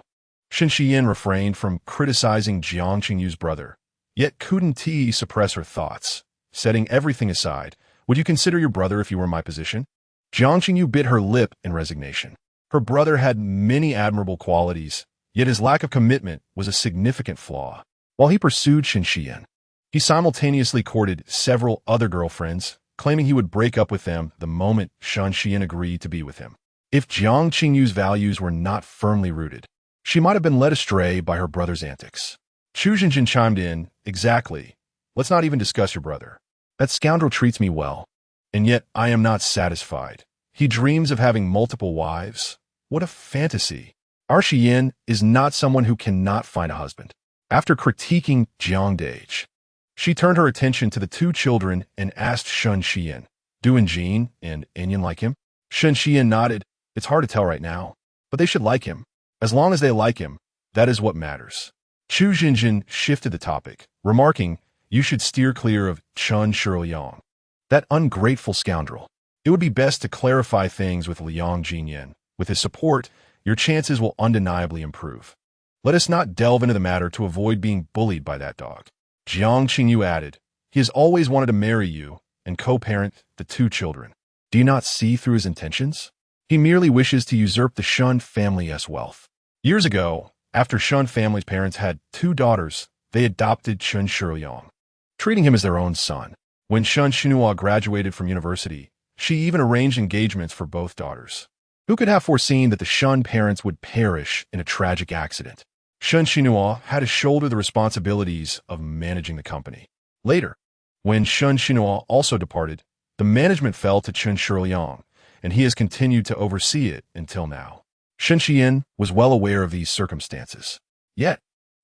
[SPEAKER 1] Shen Xian refrained from criticizing Jiang Qingyu's brother, yet couldn't suppress her thoughts. Setting everything aside, would you consider your brother if you were in my position? Jiang Qingyu bit her lip in resignation. Her brother had many admirable qualities, yet his lack of commitment was a significant flaw. While he pursued Shen Xian, he simultaneously courted several other girlfriends, claiming he would break up with them the moment Shen Xian agreed to be with him. If Jiang Qingyu's values were not firmly rooted, she might have been led astray by her brother's antics. Chu Jinjin chimed in, "Exactly. Let's not even discuss your brother. That scoundrel treats me well, and yet I am not satisfied. He dreams of having multiple wives. What a fantasy. Our Xian is not someone who cannot find a husband." After critiquing Jiang Dage, she turned her attention to the two children and asked Shen Xian, "Do Jin and Inyan like him?" Shen Xian nodded. "It's hard to tell right now, but they should like him. As long as they like him, that is what matters." Chu Jinjin shifted the topic, remarking, "You should steer clear of Chen Shiliang, that ungrateful scoundrel. It would be best to clarify things with Liang Ziyan. With his support, your chances will undeniably improve. Let us not delve into the matter to avoid being bullied by that dog." Jiang Qingyu added, "He has always wanted to marry you and co-parent the two children. Do you not see through his intentions? He merely wishes to usurp the Shun family's wealth." Years ago, after Shun family's parents had two daughters, they adopted Chen Shiliang, treating him as their own son. When Shun Xinhua graduated from university, she even arranged engagements for both daughters. Who could have foreseen that the Shun parents would perish in a tragic accident? Shun Xinhua had to shoulder the responsibilities of managing the company. Later, when Shun Xinhua also departed, the management fell to Chen Shiliang, and he has continued to oversee it until now. Shen Xian was well aware of these circumstances. Yet,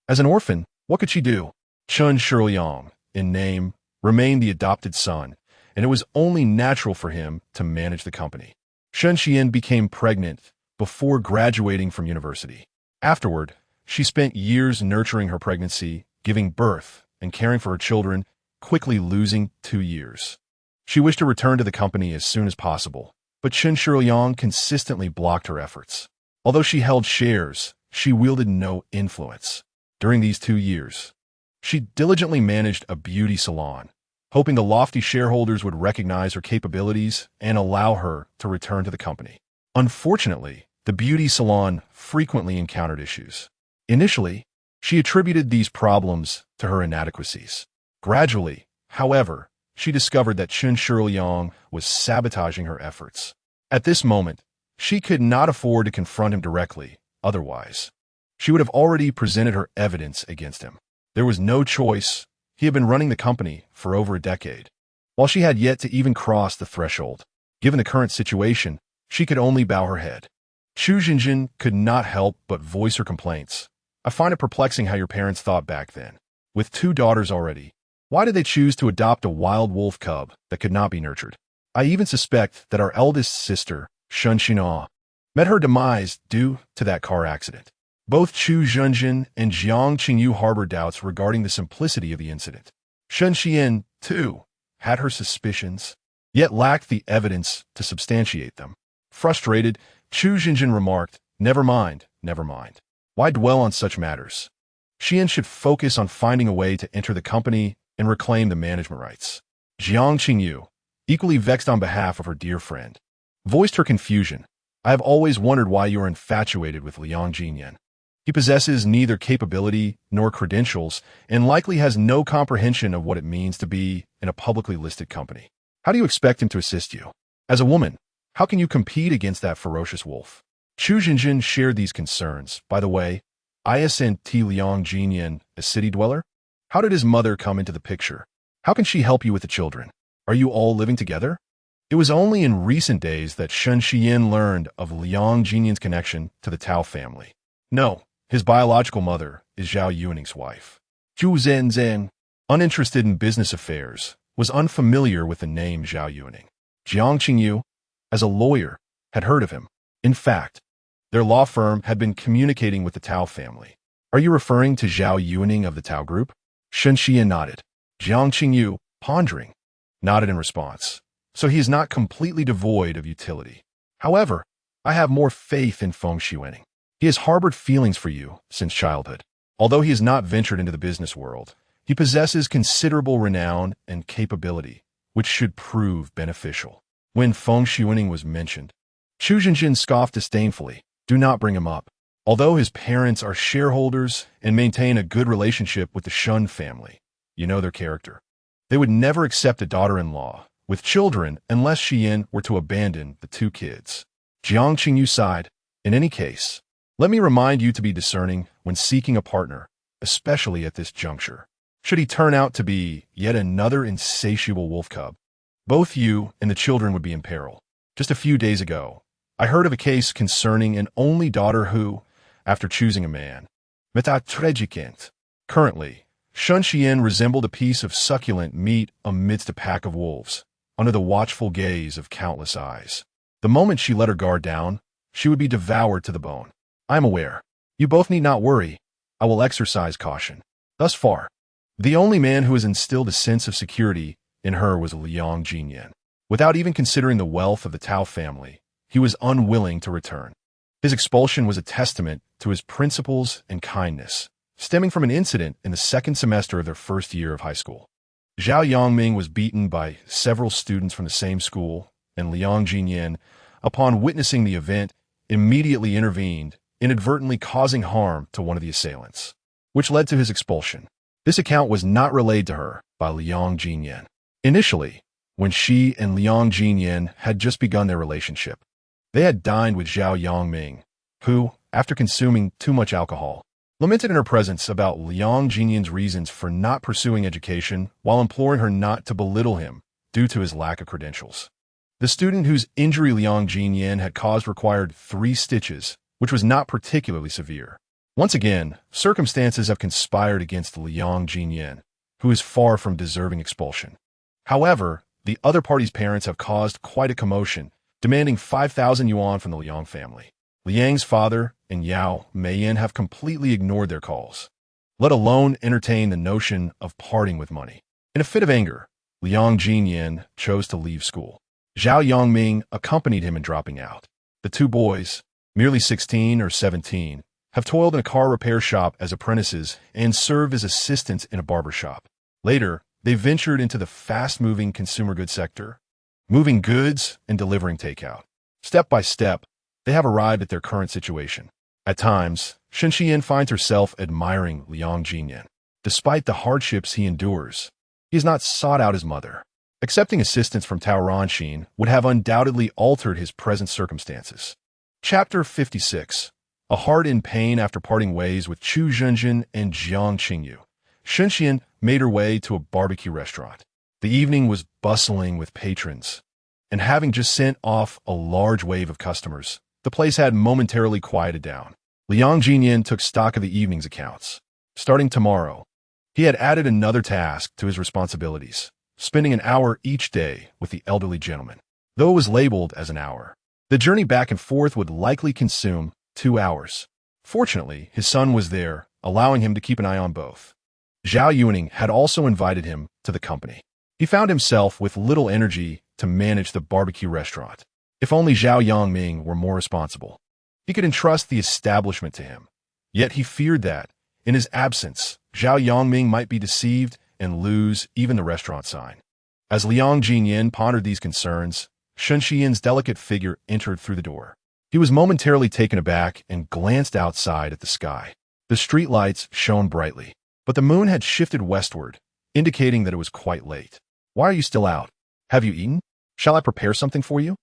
[SPEAKER 1] as an orphan, what could she do? Chen Shiliang, in name, remained the adopted son, and it was only natural for him to manage the company. Shen Xian became pregnant before graduating from university. Afterward, she spent years nurturing her pregnancy, giving birth, and caring for her children, quickly losing 2 years. She wished to return to the company as soon as possible, but Chen Shiliang consistently blocked her efforts. Although she held shares, she wielded no influence. During these 2 years, she diligently managed a beauty salon, hoping the lofty shareholders would recognize her capabilities and allow her to return to the company. Unfortunately, the beauty salon frequently encountered issues. Initially, she attributed these problems to her inadequacies. Gradually, however, she discovered that Chen Shiliang was sabotaging her efforts. At this moment, she could not afford to confront him directly, otherwise, she would have already presented her evidence against him. There was no choice. He had been running the company for over a decade, while she had yet to even cross the threshold. Given the current situation, she could only bow her head. Chu Jinjin could not help but voice her complaints. "I find it perplexing how your parents thought back then. With 2 daughters already, why did they choose to adopt a wild wolf cub that could not be nurtured? I even suspect that our eldest sister, Shen Xinhua, met her demise due to that car accident." Both Chu Zhenjin and Jiang Qingyu harbored doubts regarding the simplicity of the incident. Shen Xian, too, had her suspicions, yet lacked the evidence to substantiate them. Frustrated, Chu Zhenjin remarked, never mind. Why dwell on such matters? Xian should focus on finding a way to enter the company and reclaim the management rights." Jiang Qingyu, equally vexed on behalf of her dear friend, voiced her confusion. "I have always wondered why you are infatuated with Liang Ziyan. He possesses neither capability nor credentials and likely has no comprehension of what it means to be in a publicly listed company. How do you expect him to assist you? As a woman, how can you compete against that ferocious wolf?" Chu Jinjin shared these concerns. "By the way, isn't Liang Ziyan a city dweller? How did his mother come into the picture? How can she help you with the children? Are you all living together?" It was only in recent days that Shen Xian learned of Liang Ziyan's connection to the Tao family. No, his biological mother is Zhao Yuning's wife. Zhu Zenzhen, uninterested in business affairs, was unfamiliar with the name Zhao Yuning. Jiang Qingyu, as a lawyer, had heard of him. In fact, their law firm had been communicating with the Tao family. "Are you referring to Zhao Yuning of the Tao Group?" Shen Xian nodded. Jiang Qingyu, pondering, nodded in response. "So he is not completely devoid of utility. However, I have more faith in Feng Xuening. He has harbored feelings for you since childhood. Although he has not ventured into the business world, he possesses considerable renown and capability, which should prove beneficial. When Feng Shuining was mentioned, Chu Zhenjin scoffed disdainfully. Do not bring him up. Although his parents are shareholders and maintain a good relationship with the Shun family, you know their character. They would never accept a daughter-in-law with children unless Xian were to abandon the two kids. Jiang Qingyu sighed. In any case, let me remind you to be discerning when seeking a partner, especially at this juncture. Should he turn out to be yet another insatiable wolf cub, both you and the children would be in peril. Just a few days ago, I heard of a case concerning an only daughter who, after choosing a man, meta tragicant. Currently, Shun Xian resembled a piece of succulent meat amidst a pack of wolves, under the watchful gaze of countless eyes. The moment she let her guard down, she would be devoured to the bone. I am aware. You both need not worry. I will exercise caution. Thus far, the only man who has instilled a sense of security in her was Liang Ziyan. Without even considering the wealth of the Tao family, he was unwilling to return. His expulsion was a testament to his principles and kindness, stemming from an incident in the second semester of their first year of high school. Zhao Yongming was beaten by several students from the same school, and Liang Ziyan, upon witnessing the event, immediately intervened, inadvertently causing harm to one of the assailants, which led to his expulsion. This account was not relayed to her by Liang Ziyan. Initially, when she and Liang Ziyan had just begun their relationship, they had dined with Zhao Yongming, who, after consuming too much alcohol, lamented in her presence about Liang Ziyan's reasons for not pursuing education while imploring her not to belittle him due to his lack of credentials. The student whose injury Liang Ziyan had caused required 3 stitches, which was not particularly severe. Once again, circumstances have conspired against Liang Ziyan, who is far from deserving expulsion. However, the other party's parents have caused quite a commotion, demanding 5,000 yuan from the Liang family. Liang's father and Yao Meiyan have completely ignored their calls, let alone entertain the notion of parting with money. In a fit of anger, Liang Ziyan chose to leave school. Zhao Yongming accompanied him in dropping out. The two boys, merely 16 or 17, have toiled in a car repair shop as apprentices and served as assistants in a barber shop. Later, they ventured into the fast-moving consumer goods sector, moving goods and delivering takeout. Step by step, they have arrived at their current situation. At times, Shen Xian finds herself admiring Liang Ziyan. Despite the hardships he endures, he has not sought out his mother. Accepting assistance from Tao Ranxin would have undoubtedly altered his present circumstances. Chapter 56. A heart in pain after parting ways with Chu Zhenjin and Jiang Qingyu, Shen Xian made her way to a barbecue restaurant. The evening was bustling with patrons, and having just sent off a large wave of customers, the place had momentarily quieted down. Liang Ziyan took stock of the evening's accounts. Starting tomorrow, he had added another task to his responsibilities, spending an hour each day with the elderly gentleman. Though it was labeled as an hour, the journey back and forth would likely consume 2 hours. Fortunately, his son was there, allowing him to keep an eye on both. Zhao Yuning had also invited him to the company. He found himself with little energy to manage the barbecue restaurant. If only Zhao Yongming were more responsible, he could entrust the establishment to him. Yet he feared that, in his absence, Zhao Yongming might be deceived and lose even the restaurant sign. As Liang Ziyan pondered these concerns, Shen Xian's delicate figure entered through the door. He was momentarily taken aback and glanced outside at the sky. The streetlights shone brightly, but the moon had shifted westward, indicating that it was quite late. Why are you still out? Have you eaten? Shall I prepare something for you?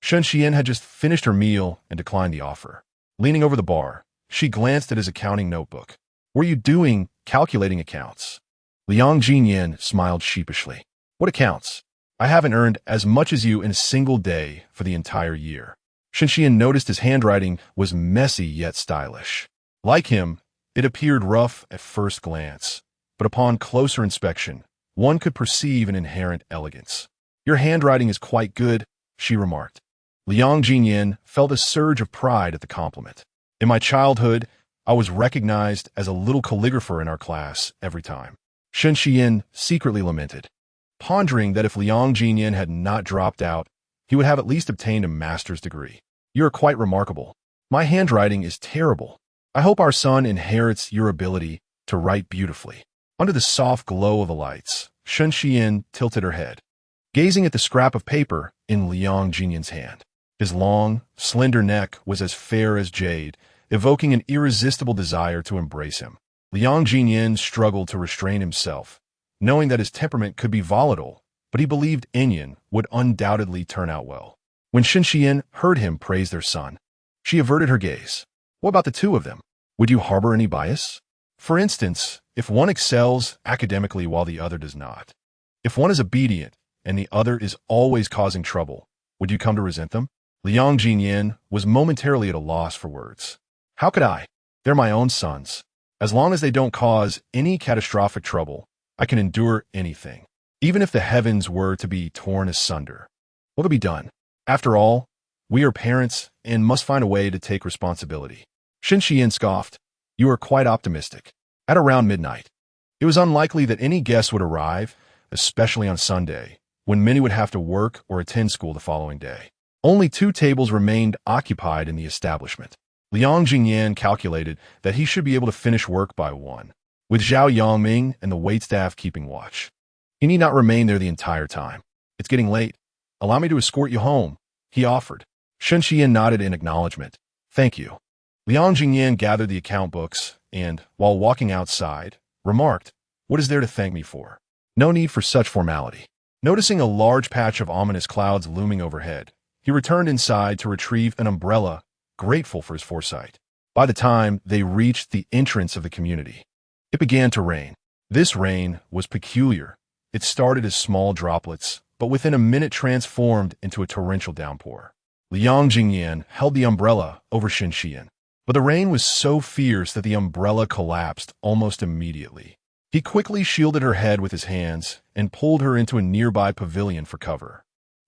[SPEAKER 1] Shen Xian had just finished her meal and declined the offer. Leaning over the bar, she glanced at his accounting notebook. Were you doing calculating accounts? Liang Ziyan smiled sheepishly. What accounts? I haven't earned as much as you in a single day for the entire year. Shen Xian noticed his handwriting was messy yet stylish. Like him, it appeared rough at first glance, but upon closer inspection, one could perceive an inherent elegance. Your handwriting is quite good, she remarked. Liang Ziyan felt a surge of pride at the compliment. In my childhood, I was recognized as a little calligrapher in our class every time. Shen Xian secretly lamented, pondering that if Liang Ziyan had not dropped out, he would have at least obtained a master's degree. You are quite remarkable. My handwriting is terrible. I hope our son inherits your ability to write beautifully. Under the soft glow of the lights, Shen Xian tilted her head, gazing at the scrap of paper in Liang Ziyan's hand. His long, slender neck was as fair as jade, evoking an irresistible desire to embrace him. Liang Ziyan struggled to restrain himself, knowing that his temperament could be volatile, but he believed Inyan would undoubtedly turn out well. When Shen Xian heard him praise their son, she averted her gaze. What about the two of them? Would you harbor any bias? For instance, if one excels academically while the other does not. If one is obedient and the other is always causing trouble, would you come to resent them? Liang Ziyan was momentarily at a loss for words. How could I? They're my own sons. As long as they don't cause any catastrophic trouble, I can endure anything, even if the heavens were to be torn asunder. What could be done? After all, we are parents and must find a way to take responsibility. Shen Xian scoffed. You are quite optimistic. At around midnight, it was unlikely that any guests would arrive, especially on Sunday, when many would have to work or attend school the following day. Only 2 tables remained occupied in the establishment. Liang Ziyan calculated that he should be able to finish work by 1, with Zhao Yangming and the waitstaff keeping watch. He need not remain there the entire time. It's getting late. Allow me to escort you home, he offered. Shen Xian nodded in acknowledgement. Thank you. Liang Ziyan gathered the account books and, while walking outside, remarked, What is there to thank me for? No need for such formality. Noticing a large patch of ominous clouds looming overhead, he returned inside to retrieve an umbrella, grateful for his foresight. By the time they reached the entrance of the community, it began to rain. This rain was peculiar. It started as small droplets, but within a minute transformed into a torrential downpour. Liang Ziyan held the umbrella over Shen Xian, but the rain was so fierce that the umbrella collapsed almost immediately. He quickly shielded her head with his hands and pulled her into a nearby pavilion for cover.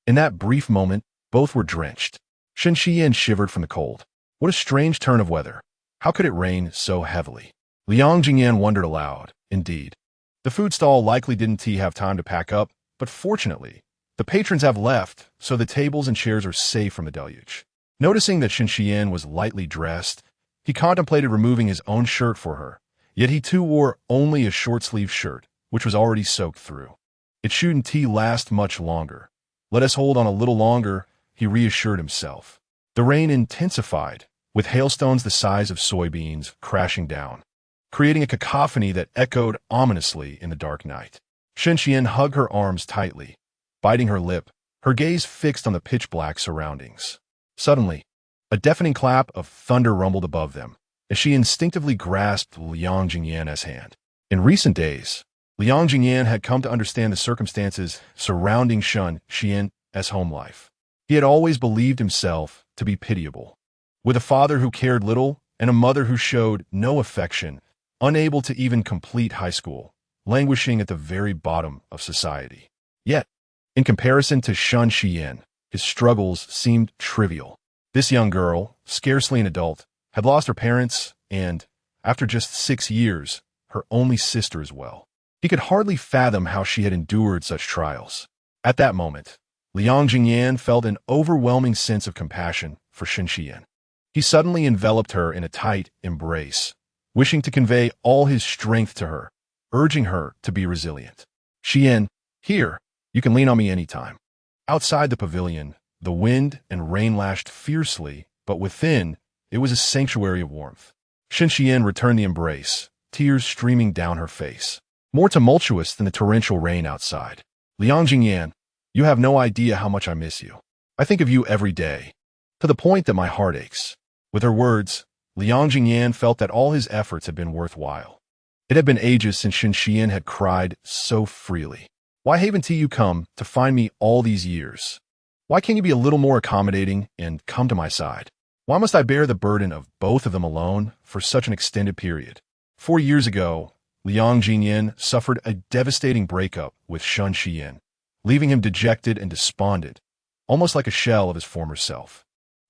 [SPEAKER 1] In that brief moment, both were drenched. Shen Xian shivered from the cold. What a strange turn of weather. How could it rain so heavily? Liang Ziyan wondered aloud. Indeed, the food stall likely didn't have time to pack up, but fortunately, the patrons have left, so the tables and chairs are safe from the deluge. Noticing that Shen Xian was lightly dressed, he contemplated removing his own shirt for her, yet he too wore only a short-sleeved shirt, which was already soaked through. It shouldn't last much longer. Let us hold on a little longer, he reassured himself. The rain intensified, with hailstones the size of soybeans crashing down, creating a cacophony that echoed ominously in the dark night. Shen Xian hugged her arms tightly, biting her lip, her gaze fixed on the pitch-black surroundings. Suddenly, a deafening clap of thunder rumbled above them, as she instinctively grasped Liang Ziyan's hand. In recent days, Liang Ziyan had come to understand the circumstances surrounding Shen Xian's home life. He had always believed himself to be pitiable, with a father who cared little and a mother who showed no affection, unable to even complete high school, languishing at the very bottom of society. Yet, in comparison to Shen Xian, his struggles seemed trivial. This young girl, scarcely an adult, had lost her parents and, after just 6 years, her only sister as well. He could hardly fathom how she had endured such trials. At that moment, Liang Ziyan felt an overwhelming sense of compassion for Shen Xian. He suddenly enveloped her in a tight embrace, wishing to convey all his strength to her, urging her to be resilient. Xian, here, you can lean on me anytime. Outside the pavilion, the wind and rain lashed fiercely, but within, it was a sanctuary of warmth. Shen Xian returned the embrace, tears streaming down her face, more tumultuous than the torrential rain outside. Liang Ziyan, you have no idea how much I miss you. I think of you every day, to the point that my heart aches. With her words, Liang Ziyan felt that all his efforts had been worthwhile. It had been ages since Shen Xian had cried so freely. Why haven't you come to find me all these years? Why can't you be a little more accommodating and come to my side? Why must I bear the burden of both of them alone for such an extended period? 4 years ago, Liang Ziyan suffered a devastating breakup with Shen Xian, leaving him dejected and despondent, almost like a shell of his former self.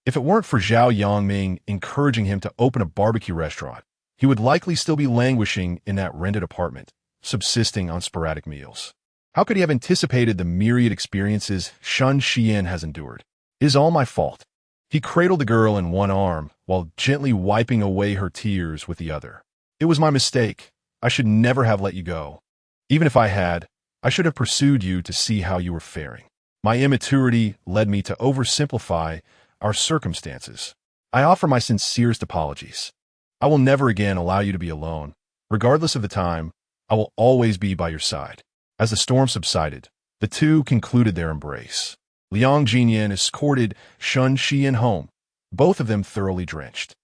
[SPEAKER 1] If it weren't for Zhao Yangming encouraging him to open a barbecue restaurant, he would likely still be languishing in that rented apartment, subsisting on sporadic meals. How could he have anticipated the myriad experiences Shen Xian has endured? It is all my fault. He cradled the girl in one arm while gently wiping away her tears with the other. It was my mistake. I should never have let you go. Even if I had, I should have pursued you to see how you were faring. My immaturity led me to oversimplify our circumstances. I offer my sincerest apologies. I will never again allow you to be alone. Regardless of the time, I will always be by your side. As the storm subsided, the two concluded their embrace. Liang Ziyan escorted Shun Xian home, both of them thoroughly drenched.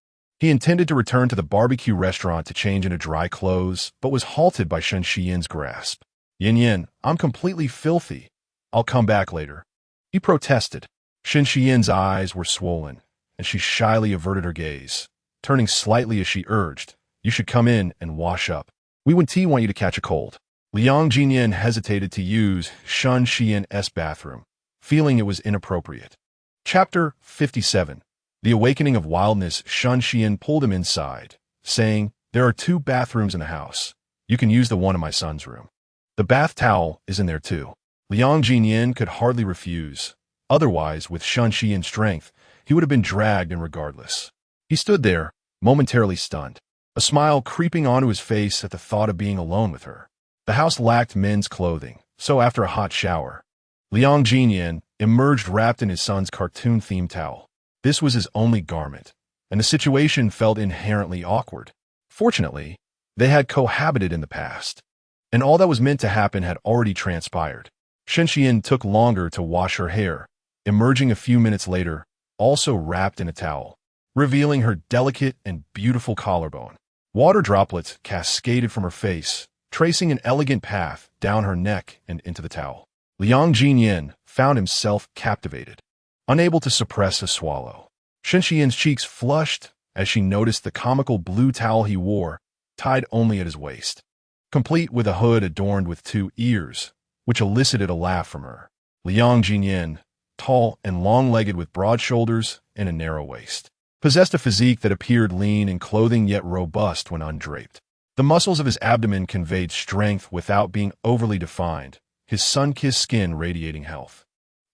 [SPEAKER 1] He intended to return to the barbecue restaurant to change into dry clothes, but was halted by Shun Xian's grasp. Yin, I'm completely filthy. I'll come back later. He protested. Shun Xian's eyes were swollen, and she shyly averted her gaze, turning slightly as she urged, You should come in and wash up. We want you to catch a cold. Liang Ziyan hesitated to use Shun Xian's bathroom, feeling it was inappropriate. Chapter 57. The Awakening of Wildness. Shun Xian pulled him inside, saying, There are 2 bathrooms in the house. You can use the one in my son's room. The bath towel is in there too. Liang Ziyan could hardly refuse. Otherwise, with Shun Xian's strength, he would have been dragged in regardless. He stood there, momentarily stunned, a smile creeping onto his face at the thought of being alone with her. The house lacked men's clothing, so after a hot shower, Liang Ziyan emerged wrapped in his son's cartoon-themed towel. This was his only garment, and the situation felt inherently awkward. Fortunately, they had cohabited in the past, and all that was meant to happen had already transpired. Shun Xian took longer to wash her hair, emerging a few minutes later, also wrapped in a towel, revealing her delicate and beautiful collarbone. Water droplets cascaded from her face, tracing an elegant path down her neck and into the towel. Liang Ziyan found himself captivated, unable to suppress a swallow. Shun Xian's cheeks flushed as she noticed the comical blue towel he wore, tied only at his waist, complete with a hood adorned with 2 ears, which elicited a laugh from her. Liang Ziyan, tall and long-legged with broad shoulders and a narrow waist, possessed a physique that appeared lean in clothing yet robust when undraped. The muscles of his abdomen conveyed strength without being overly defined, his sun-kissed skin radiating health.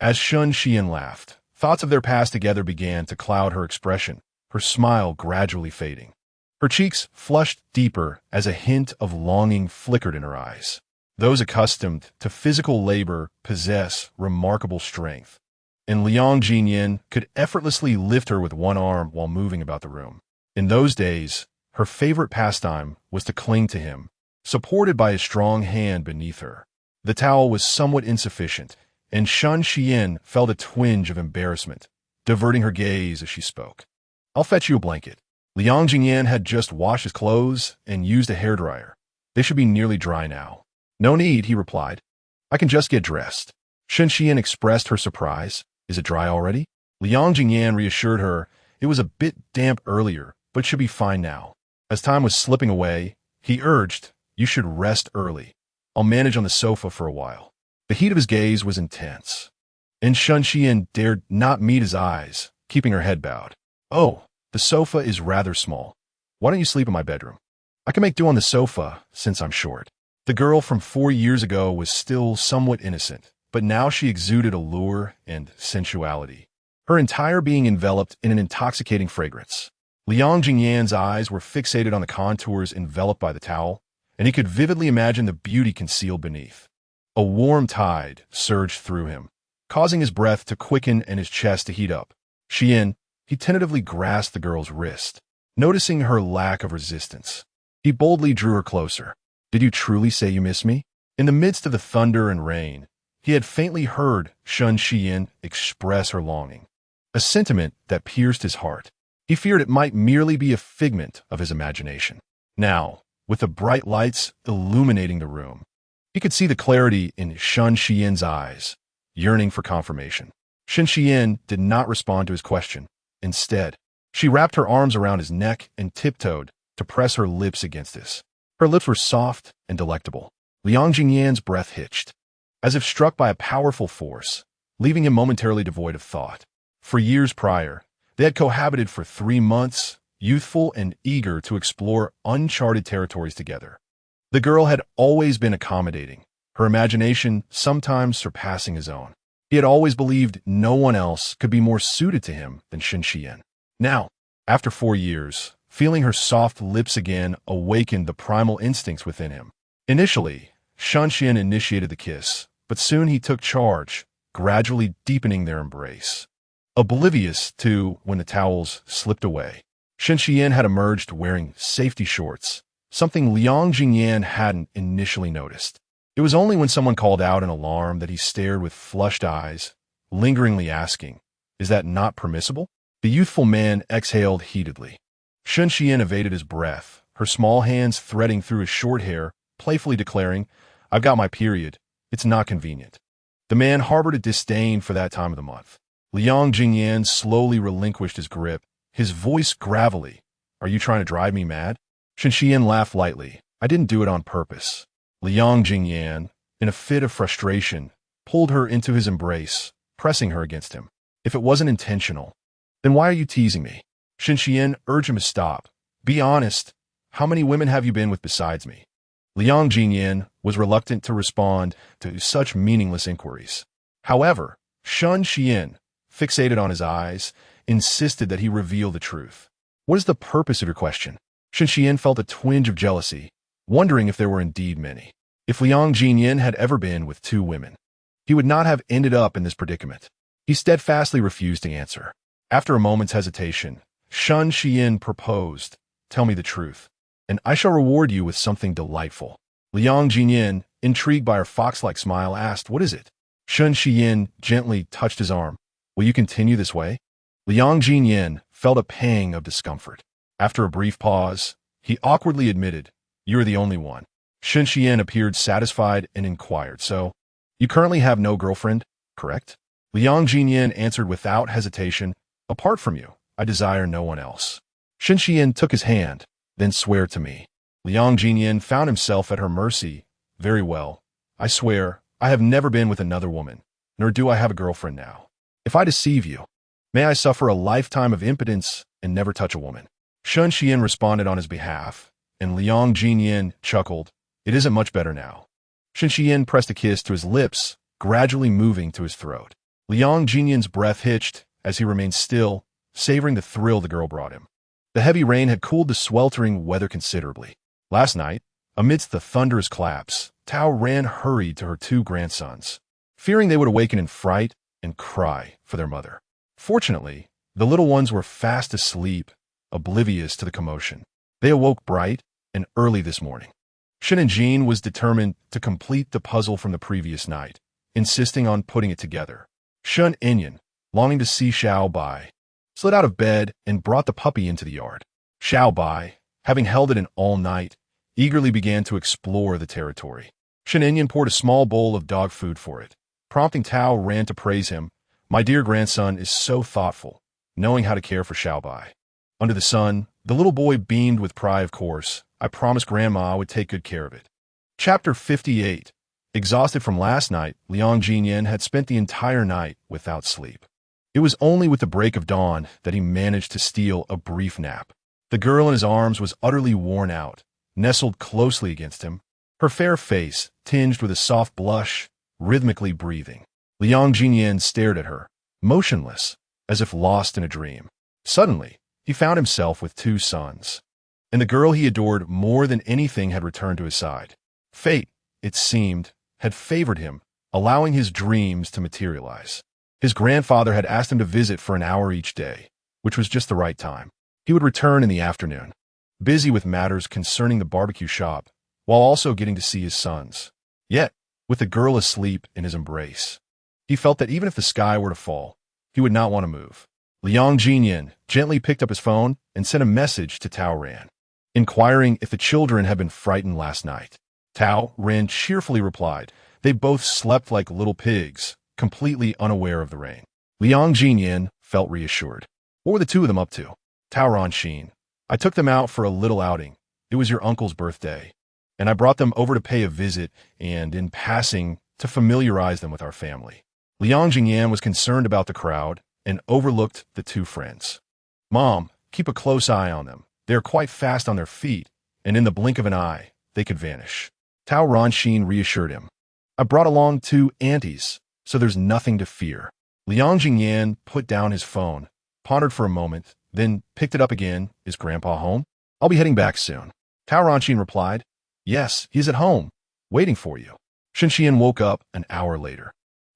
[SPEAKER 1] As Shun Xian laughed, thoughts of their past together began to cloud her expression, her smile gradually fading. Her cheeks flushed deeper as a hint of longing flickered in her eyes. Those accustomed to physical labor possess remarkable strength, and Liang Ziyan could effortlessly lift her with one arm while moving about the room. In those days, her favorite pastime was to cling to him, supported by a strong hand beneath her. The towel was somewhat insufficient, and Shun Xian felt a twinge of embarrassment, diverting her gaze as she spoke. I'll fetch you a blanket. Liang Ziyan had just washed his clothes and used a hairdryer. They should be nearly dry now. No need, he replied. I can just get dressed. Shun Xian expressed her surprise. Is it dry already? Liang Ziyan reassured her it was a bit damp earlier, but should be fine now. As time was slipping away, he urged, You should rest early. I'll manage on the sofa for a while. The heat of his gaze was intense, and Shun Xian dared not meet his eyes, keeping her head bowed. Oh, the sofa is rather small. Why don't you sleep in my bedroom? I can make do on the sofa, since I'm short. The girl from 4 years ago was still somewhat innocent, but now she exuded allure and sensuality, her entire being enveloped in an intoxicating fragrance. Liang Ziyan's eyes were fixated on the contours enveloped by the towel, and he could vividly imagine the beauty concealed beneath. A warm tide surged through him, causing his breath to quicken and his chest to heat up. Xian, he tentatively grasped the girl's wrist, noticing her lack of resistance. He boldly drew her closer. Did you truly say you miss me? In the midst of the thunder and rain, he had faintly heard Shun Xian express her longing, a sentiment that pierced his heart. He feared it might merely be a figment of his imagination. Now, with the bright lights illuminating the room, he could see the clarity in Shun Xian's eyes, yearning for confirmation. Shun Xian did not respond to his question. Instead, she wrapped her arms around his neck and tiptoed to press her lips against his. Her lips were soft and delectable. Liang Ziyan's breath hitched, as if struck by a powerful force, leaving him momentarily devoid of thought. For years prior, they had cohabited for 3 months, youthful and eager to explore uncharted territories together. The girl had always been accommodating, her imagination sometimes surpassing his own. He had always believed no one else could be more suited to him than Shun Xian. Now, After 4 years, feeling her soft lips again awakened the primal instincts within him. Initially, Shen Xian initiated the kiss, but soon he took charge, gradually deepening their embrace. Oblivious, too, when the towels slipped away. Shen Xian had emerged wearing safety shorts, something Liang Ziyan hadn't initially noticed. It was only when someone called out an alarm that he stared with flushed eyes, lingeringly asking, "Is that not permissible?" The youthful man exhaled heatedly. Shen Xian evaded his breath, her small hands threading through his short hair, playfully declaring, "I've got my period. It's not convenient." The man harbored a disdain for that time of the month. Liang Ziyan slowly relinquished his grip, his voice gravelly. "Are you trying to drive me mad?" Shen Xian laughed lightly. "I didn't do it on purpose." Liang Ziyan, in a fit of frustration, pulled her into his embrace, pressing her against him. "If it wasn't intentional, then why are you teasing me?" Shen Xian urged him to stop. "Be honest. How many women have you been with besides me?" Liang Ziyan was reluctant to respond to such meaningless inquiries. However, Shen Xian, fixated on his eyes, insisted that he reveal the truth. "What is the purpose of your question?" Shen Xian felt a twinge of jealousy, wondering if there were indeed many. If Liang Ziyan had ever been with 2 women, he would not have ended up in this predicament. He steadfastly refused to answer. After a moment's hesitation, Shen Xian proposed, "Tell me the truth, and I shall reward you with something delightful." Liang Ziyan, intrigued by her fox-like smile, asked, "What is it?" Shen Xian gently touched his arm. "Will you continue this way?" Liang Ziyan felt a pang of discomfort. After a brief pause, he awkwardly admitted, "You are the only one." Shen Xian appeared satisfied and inquired, "So, you currently have no girlfriend, correct?" Liang Ziyan answered without hesitation, "Apart from you, I desire no one else." Shen Xian took his hand, "Then swear to me." Liang Ziyan found himself at her mercy. "Very well. I swear I have never been with another woman, nor do I have a girlfriend now. If I deceive you, may I suffer a lifetime of impotence and never touch a woman." Shen Xian responded on his behalf, and Liang Ziyan chuckled, "It isn't much better now." Shen Xian pressed a kiss to his lips, gradually moving to his throat. Liang Ziyan's breath hitched as he remained still, savoring the thrill the girl brought him. The heavy rain had cooled the sweltering weather considerably. Last night, amidst the thunderous claps, Tao ran hurried to her 2 grandsons, fearing they would awaken in fright and cry for their mother. Fortunately, the little ones were fast asleep, oblivious to the commotion. They awoke bright and early this morning. Shen and Jean was determined to complete the puzzle from the previous night, insisting on putting it together. Shen Enyan, longing to see Xiao Bai, slid out of bed and brought the puppy into the yard. Xiao Bai, having held it in all night, eagerly began to explore the territory. Shen Enyan poured a small bowl of dog food for it. Prompting Tao ran to praise him. "My dear grandson is so thoughtful, knowing how to care for Xiao Bai." Under the sun, the little boy beamed with pride. "Of course, I promised Grandma I would take good care of it." Chapter 58. Exhausted from last night, Liang Ziyan had spent the entire night without sleep. It was only with the break of dawn that he managed to steal a brief nap. The girl in his arms was utterly worn out, nestled closely against him, her fair face tinged with a soft blush, rhythmically breathing. Liang Ziyan stared at her, motionless, as if lost in a dream. Suddenly, he found himself with 2 sons, and the girl he adored more than anything had returned to his side. Fate, it seemed, had favored him, allowing his dreams to materialize. His grandfather had asked him to visit for an hour each day, which was just the right time. He would return in the afternoon, busy with matters concerning the barbecue shop, while also getting to see his sons. Yet, with the girl asleep in his embrace, he felt that even if the sky were to fall, he would not want to move. Liang Ziyan gently picked up his phone and sent a message to Tao Ran, inquiring if the children had been frightened last night. Tao Ran cheerfully replied, "They both slept like little pigs, completely unaware of the rain." Liang Ziyan felt reassured. "What were the 2 of them up to?" Tao Ran Xin, "I took them out for a little outing. It was your uncle's birthday, and I brought them over to pay a visit and, in passing, to familiarize them with our family." Liang Ziyan was concerned about the crowd and overlooked the 2 friends. "Mom, keep a close eye on them. They are quite fast on their feet, and in the blink of an eye, they could vanish." Tao Ranxin reassured him. "I brought along 2 aunties, so there's nothing to fear." Liang Jingyan put down his phone, pondered for a moment, then picked it up again. Is Grandpa home? I'll be heading back soon. Tao Ranqing replied, Yes, he's at home, waiting for you. Shen Xian woke up an hour later,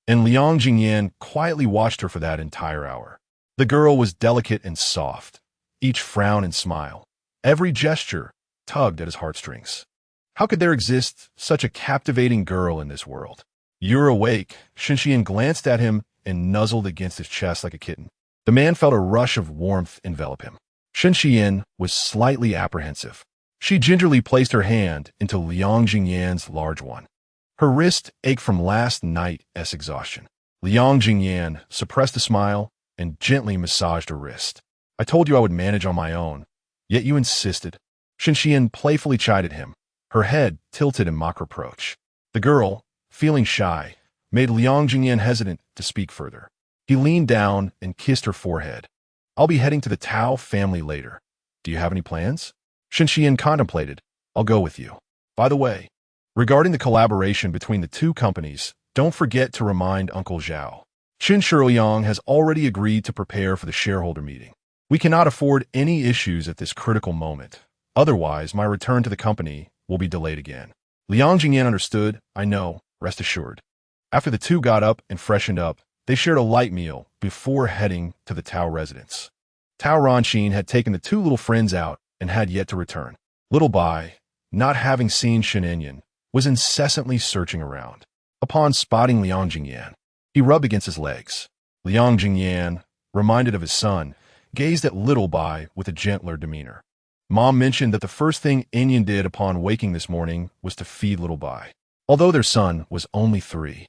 [SPEAKER 1] and Liang Ziyan quietly watched her for that entire hour. The girl was delicate and soft, each frown and smile. Every gesture tugged at his heartstrings. How could there exist such a captivating girl in this world? You're awake. Shen Xian glanced at him and nuzzled against his chest like a kitten. The man felt a rush of warmth envelop him. Shen Xian was slightly apprehensive. She gingerly placed her hand into Liang Jingyan's large one. Her wrist ached from last night's exhaustion. Liang Jingyan suppressed a smile and gently massaged her wrist. I told you I would manage on my own, yet you insisted. Shen Xian playfully chided him, her head tilted in mock reproach. The girl, feeling shy, made Liang Jingyan hesitant to speak further. He leaned down and kissed her forehead. I'll be heading to the Tao family later. Do you have any plans? Shen Xian contemplated. I'll go with you. By the way, regarding the collaboration between the two companies, don't forget to remind Uncle Zhao. Qin Shiyang has already agreed to prepare for the shareholder meeting. We cannot afford any issues at this critical moment. Otherwise, my return to the company will be delayed again. Liang Jingyan understood. I know, rest assured. After the two got up and freshened up, they shared a light meal before heading to the Tao residence. Tao Ranqing had taken the two little friends out and had yet to return. Little Bai, not having seen Shen Enyan, was incessantly searching around. Upon spotting Liang Jingyan, he rubbed against his legs. Liang Jingyan, reminded of his son, gazed at Little Bai with a gentler demeanor. Mom mentioned that the first thing Enyan did upon waking this morning was to feed Little Bai. Although their son was only 3,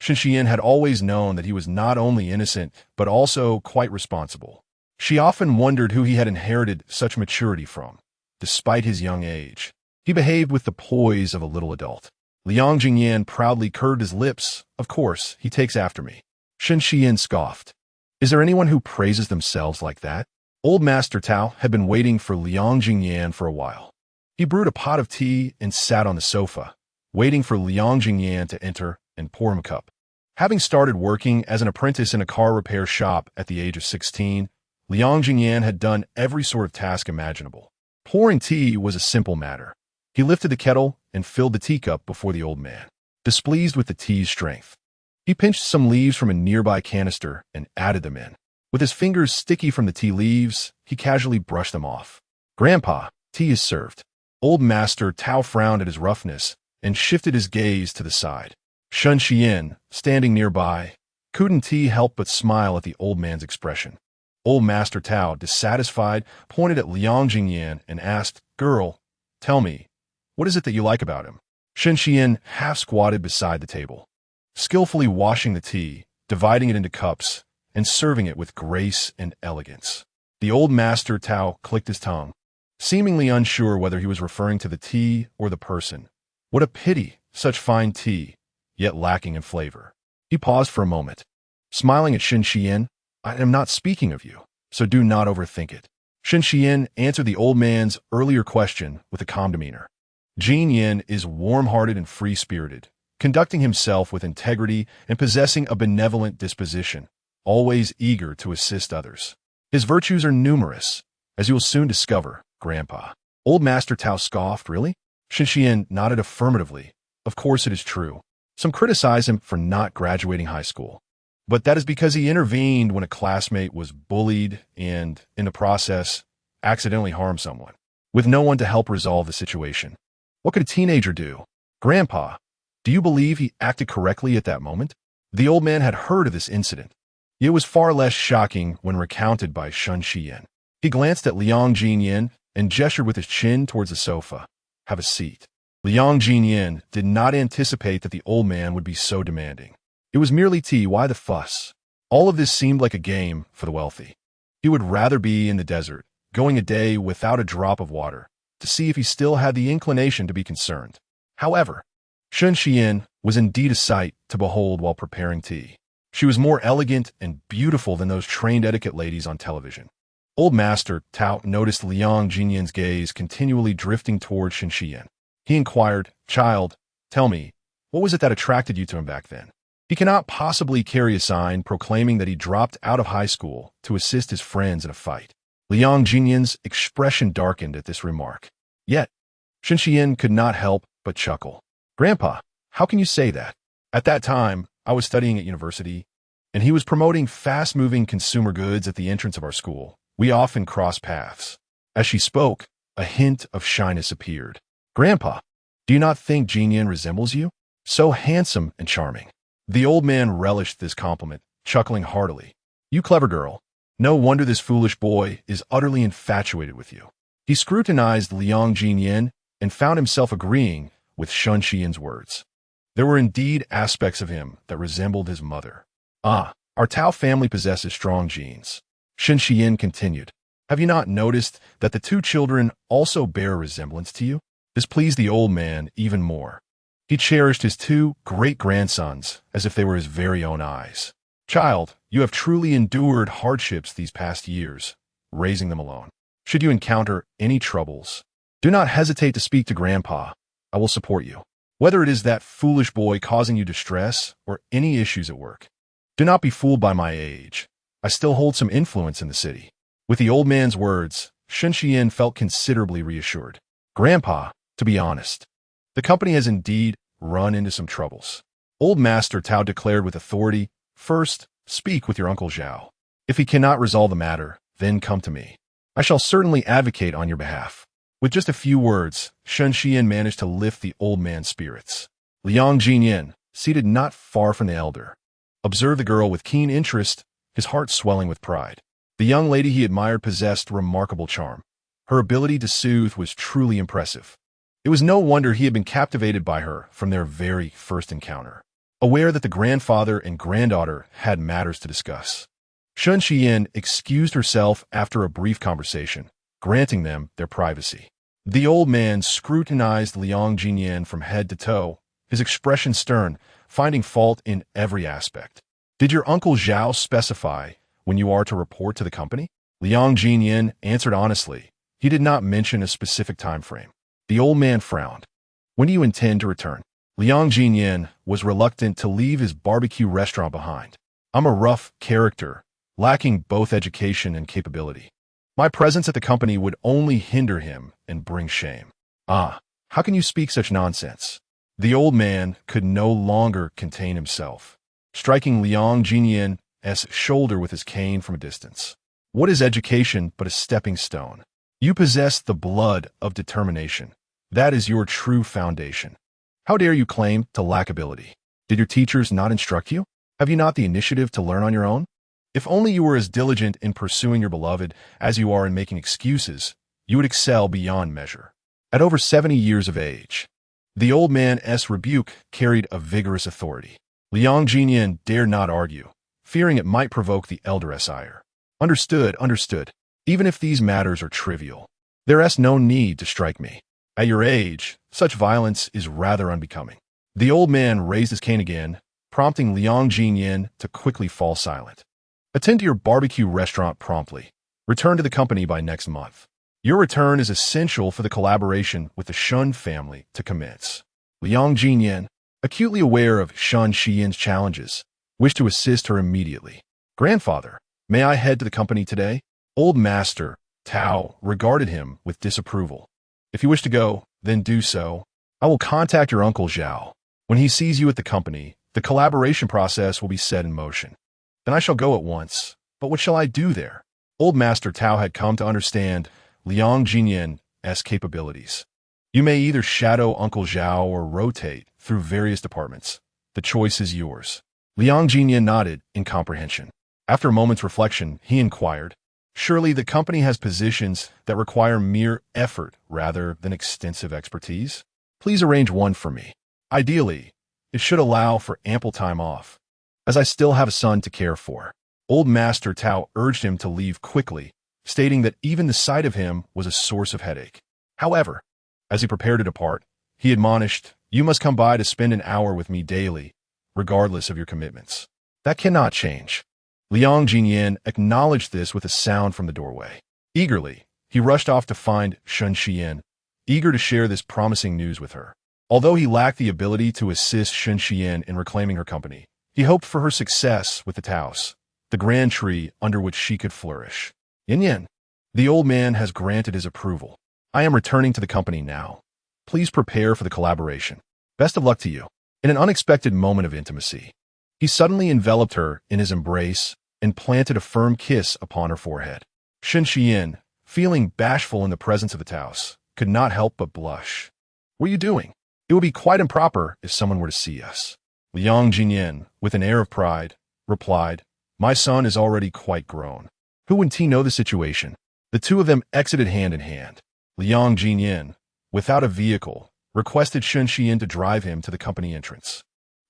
[SPEAKER 1] Shen Xian had always known that he was not only innocent, but also quite responsible. She often wondered who he had inherited such maturity from. Despite his young age, he behaved with the poise of a little adult. Liang Jingyan proudly curved his lips. Of course, he takes after me. Shen Xian scoffed. Is there anyone who praises themselves like that? Old Master Tao had been waiting for Liang Jingyan for a while. He brewed a pot of tea and sat on the sofa, waiting for Liang Jingyan to enter and pour him a cup. Having started working as an apprentice in a car repair shop at the age of 16, Liang Jingyan had done every sort of task imaginable. Pouring tea was a simple matter. He lifted the kettle and filled the teacup before the old man, displeased with the tea's strength. He pinched some leaves from a nearby canister and added them in. With his fingers sticky from the tea leaves, he casually brushed them off. Grandpa, tea is served. Old Master Tao frowned at his roughness and shifted his gaze to the side. Shen Xian, standing nearby, couldn't help but smile at the old man's expression. Old Master Tao, dissatisfied, pointed at Liang Jingyan and asked, Girl, tell me, what is it that you like about him? Shen Xian half squatted beside the table, skillfully washing the tea, dividing it into cups, and serving it with grace and elegance. The old Master Tao clicked his tongue, seemingly unsure whether he was referring to the tea or the person. What a pity, such fine tea, yet lacking in flavor. He paused for a moment, smiling at Shen Xian. I am not speaking of you, so do not overthink it. Shen Xian answered the old man's earlier question with a calm demeanor. Jin Yin is warm-hearted and free-spirited, conducting himself with integrity and possessing a benevolent disposition, always eager to assist others. His virtues are numerous, as you will soon discover, Grandpa. Old Master Tao scoffed. Really? Shen Xian nodded affirmatively. Of course it is true. Some criticize him for not graduating high school. But that is because he intervened when a classmate was bullied and, in the process, accidentally harmed someone, with no one to help resolve the situation. What could a teenager do? Grandpa, do you believe he acted correctly at that moment? The old man had heard of this incident. It was far less shocking when recounted by Shen Xian. He glanced at Liang Jingyan and gestured with his chin towards the sofa. Have a seat. Liang Jingyan did not anticipate that the old man would be so demanding. It was merely tea. Why the fuss? All of this seemed like a game for the wealthy. He would rather be in the desert, going a day without a drop of water, to see if he still had the inclination to be concerned. However, Shen Xian was indeed a sight to behold while preparing tea. She was more elegant and beautiful than those trained etiquette ladies on television. Old Master Tao noticed Liang Jingyan's gaze continually drifting toward Shen Xian. He inquired, Child, tell me, what was it that attracted you to him back then? He cannot possibly carry a sign proclaiming that he dropped out of high school to assist his friends in a fight. Liang Ziyan's expression darkened at this remark. Yet, Shen Xian could not help but chuckle. Grandpa, how can you say that? At that time, I was studying at university, and he was promoting fast-moving consumer goods at the entrance of our school. We often crossed paths. As she spoke, a hint of shyness appeared. Grandpa, do you not think Ziyan resembles you? So handsome and charming. The old man relished this compliment, chuckling heartily. You clever girl. No wonder this foolish boy is utterly infatuated with you. He scrutinized Liang Ziyan and found himself agreeing with Shen Xian's words. There were indeed aspects of him that resembled his mother. Our Tao family possesses strong genes. Shen Xian continued. Have you not noticed that the two children also bear a resemblance to you? This pleased the old man even more. He cherished his two great-grandsons as if they were his very own eyes. Child, you have truly endured hardships these past years, raising them alone. Should you encounter any troubles, do not hesitate to speak to Grandpa. I will support you. Whether it is that foolish boy causing you distress or any issues at work. Do not be fooled by my age. I still hold some influence in the city. With the old man's words, Shen Xian felt considerably reassured. Grandpa, to be honest, the company has indeed run into some troubles. Old Master Tao declared with authority, First, speak with your Uncle Zhao. If he cannot resolve the matter, then come to me. I shall certainly advocate on your behalf. With just a few words, Shen Xian managed to lift the old man's spirits. Liang Ziyan, seated not far from the elder, observed the girl with keen interest, his heart swelling with pride. The young lady he admired possessed remarkable charm. Her ability to soothe was truly impressive. It was no wonder he had been captivated by her from their very first encounter. Aware that the grandfather and granddaughter had matters to discuss, Shen Xian excused herself after a brief conversation, granting them their privacy. The old man scrutinized Liang Ziyan from head to toe, his expression stern, finding fault in every aspect. Did your Uncle Zhao specify when you are to report to the company? Liang Ziyan answered honestly. He did not mention a specific time frame. The old man frowned. When do you intend to return? Liang Ziyan was reluctant to leave his barbecue restaurant behind. I'm a rough character, lacking both education and capability. My presence at the company would only hinder him and bring shame. How can you speak such nonsense? The old man could no longer contain himself, striking Liang Ziyan's shoulder with his cane from a distance. What is education but a stepping stone? You possess the blood of determination. That is your true foundation. How dare you claim to lack ability? Did your teachers not instruct you? Have you not the initiative to learn on your own? If only you were as diligent in pursuing your beloved as you are in making excuses, you would excel beyond measure. At over 70 years of age, the old man's rebuke carried a vigorous authority. Liang Ziyan dared not argue, fearing it might provoke the elder's ire. Understood. Even if these matters are trivial, there's no need to strike me. At your age, such violence is rather unbecoming. The old man raised his cane again, prompting Liang Ziyan to quickly fall silent. Attend to your barbecue restaurant promptly. Return to the company by next month. Your return is essential for the collaboration with the Shen family to commence. Liang Ziyan, acutely aware of Shen Xian's challenges, wished to assist her immediately. Grandfather, may I head to the company today? Old Master Tao regarded him with disapproval. If you wish to go, then do so. I will contact your Uncle Zhao. When he sees you at the company, the collaboration process will be set in motion. Then I shall go at once. But what shall I do there? Old Master Tao had come to understand Liang Ziyan's capabilities. You may either shadow Uncle Zhao or rotate through various departments. The choice is yours. Liang Ziyan nodded in comprehension. After a moment's reflection, he inquired, Surely the company has positions that require mere effort rather than extensive expertise? Please arrange one for me. Ideally, it should allow for ample time off, as I still have a son to care for. Old Master Tao urged him to leave quickly, stating that even the sight of him was a source of headache. However, as he prepared to depart, he admonished, You must come by to spend an hour with me daily, regardless of your commitments. That cannot change. Liang Ziyan acknowledged this with a sound from the doorway. Eagerly, he rushed off to find Shen Xian, eager to share this promising news with her. Although he lacked the ability to assist Shen Xian in reclaiming her company, he hoped for her success with the Taos, the grand tree under which she could flourish. Yin Yin, The old man has granted his approval. I am returning to the company now. Please prepare for the collaboration. Best of luck to you. In an unexpected moment of intimacy, he suddenly enveloped her in his embrace and planted a firm kiss upon her forehead. Shen Xian, feeling bashful in the presence of the Taos, could not help but blush. What are you doing? It would be quite improper if someone were to see us. Liang Ziyan, with an air of pride, replied, My son is already quite grown. Who and T know the situation? The two of them exited hand in hand. Liang Ziyan, without a vehicle, requested Shen Xian to drive him to the company entrance.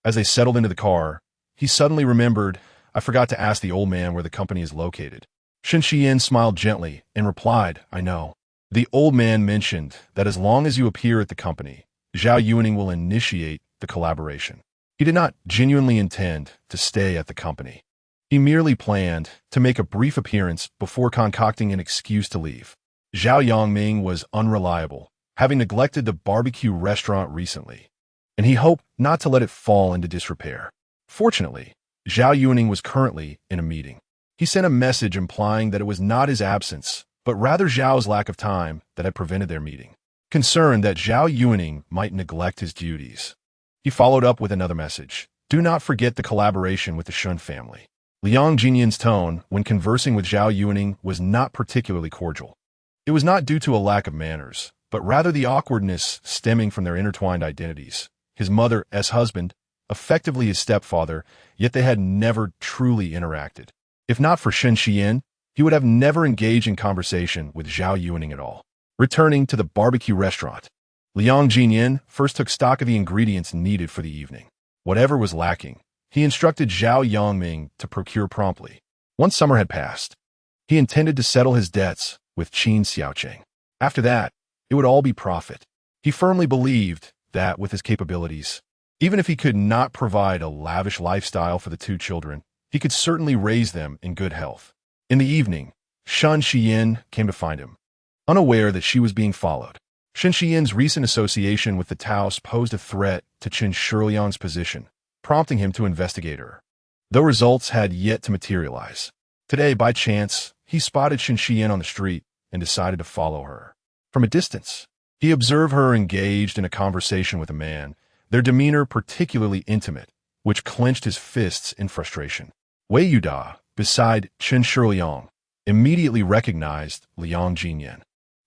[SPEAKER 1] As they settled into the car, he suddenly remembered, I forgot to ask the old man where the company is located. Shen Xian smiled gently and replied, I know. The old man mentioned that as long as you appear at the company, Zhao Yuning will initiate the collaboration. He did not genuinely intend to stay at the company. He merely planned to make a brief appearance before concocting an excuse to leave. Zhao Yongming was unreliable, having neglected the barbecue restaurant recently, and he hoped not to let it fall into disrepair. Fortunately, Zhao Yuning was currently in a meeting. He sent a message implying that it was not his absence, but rather Zhao's lack of time that had prevented their meeting. Concerned that Zhao Yuning might neglect his duties, he followed up with another message. Do not forget the collaboration with the Shun family. Liang Jinyan's tone when conversing with Zhao Yuning was not particularly cordial. It was not due to a lack of manners, but rather the awkwardness stemming from their intertwined identities. His mother as husband, effectively his stepfather, yet they had never truly interacted. If not for Shen Xian, he would have never engaged in conversation with Zhao Yuning at all. Returning to the barbecue restaurant, Liang Jinyan first took stock of the ingredients needed for the evening. Whatever was lacking, he instructed Zhao Yongming to procure promptly. Once summer had passed, he intended to settle his debts with Qin Xiaocheng. After that, it would all be profit. He firmly believed that with his capabilities, even if he could not provide a lavish lifestyle for the two children, he could certainly raise them in good health. In the evening, Shen Xian came to find him, unaware that she was being followed. Shen Xian's recent association with the Taos posed a threat to Qin Shiliang's position, prompting him to investigate her, though results had yet to materialize. Today, by chance, he spotted Shen Xian on the street and decided to follow her. From a distance, he observed her engaged in a conversation with a man, their demeanor particularly intimate, which clenched his fists in frustration. Wei Yuda, beside Qin Shiliang, immediately recognized Liang Jinyan.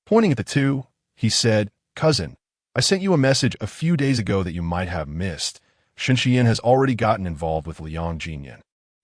[SPEAKER 1] Pointing at the two, he said, Cousin, I sent you a message a few days ago that you might have missed. Shen Xian has already gotten involved with Liang Jinyan.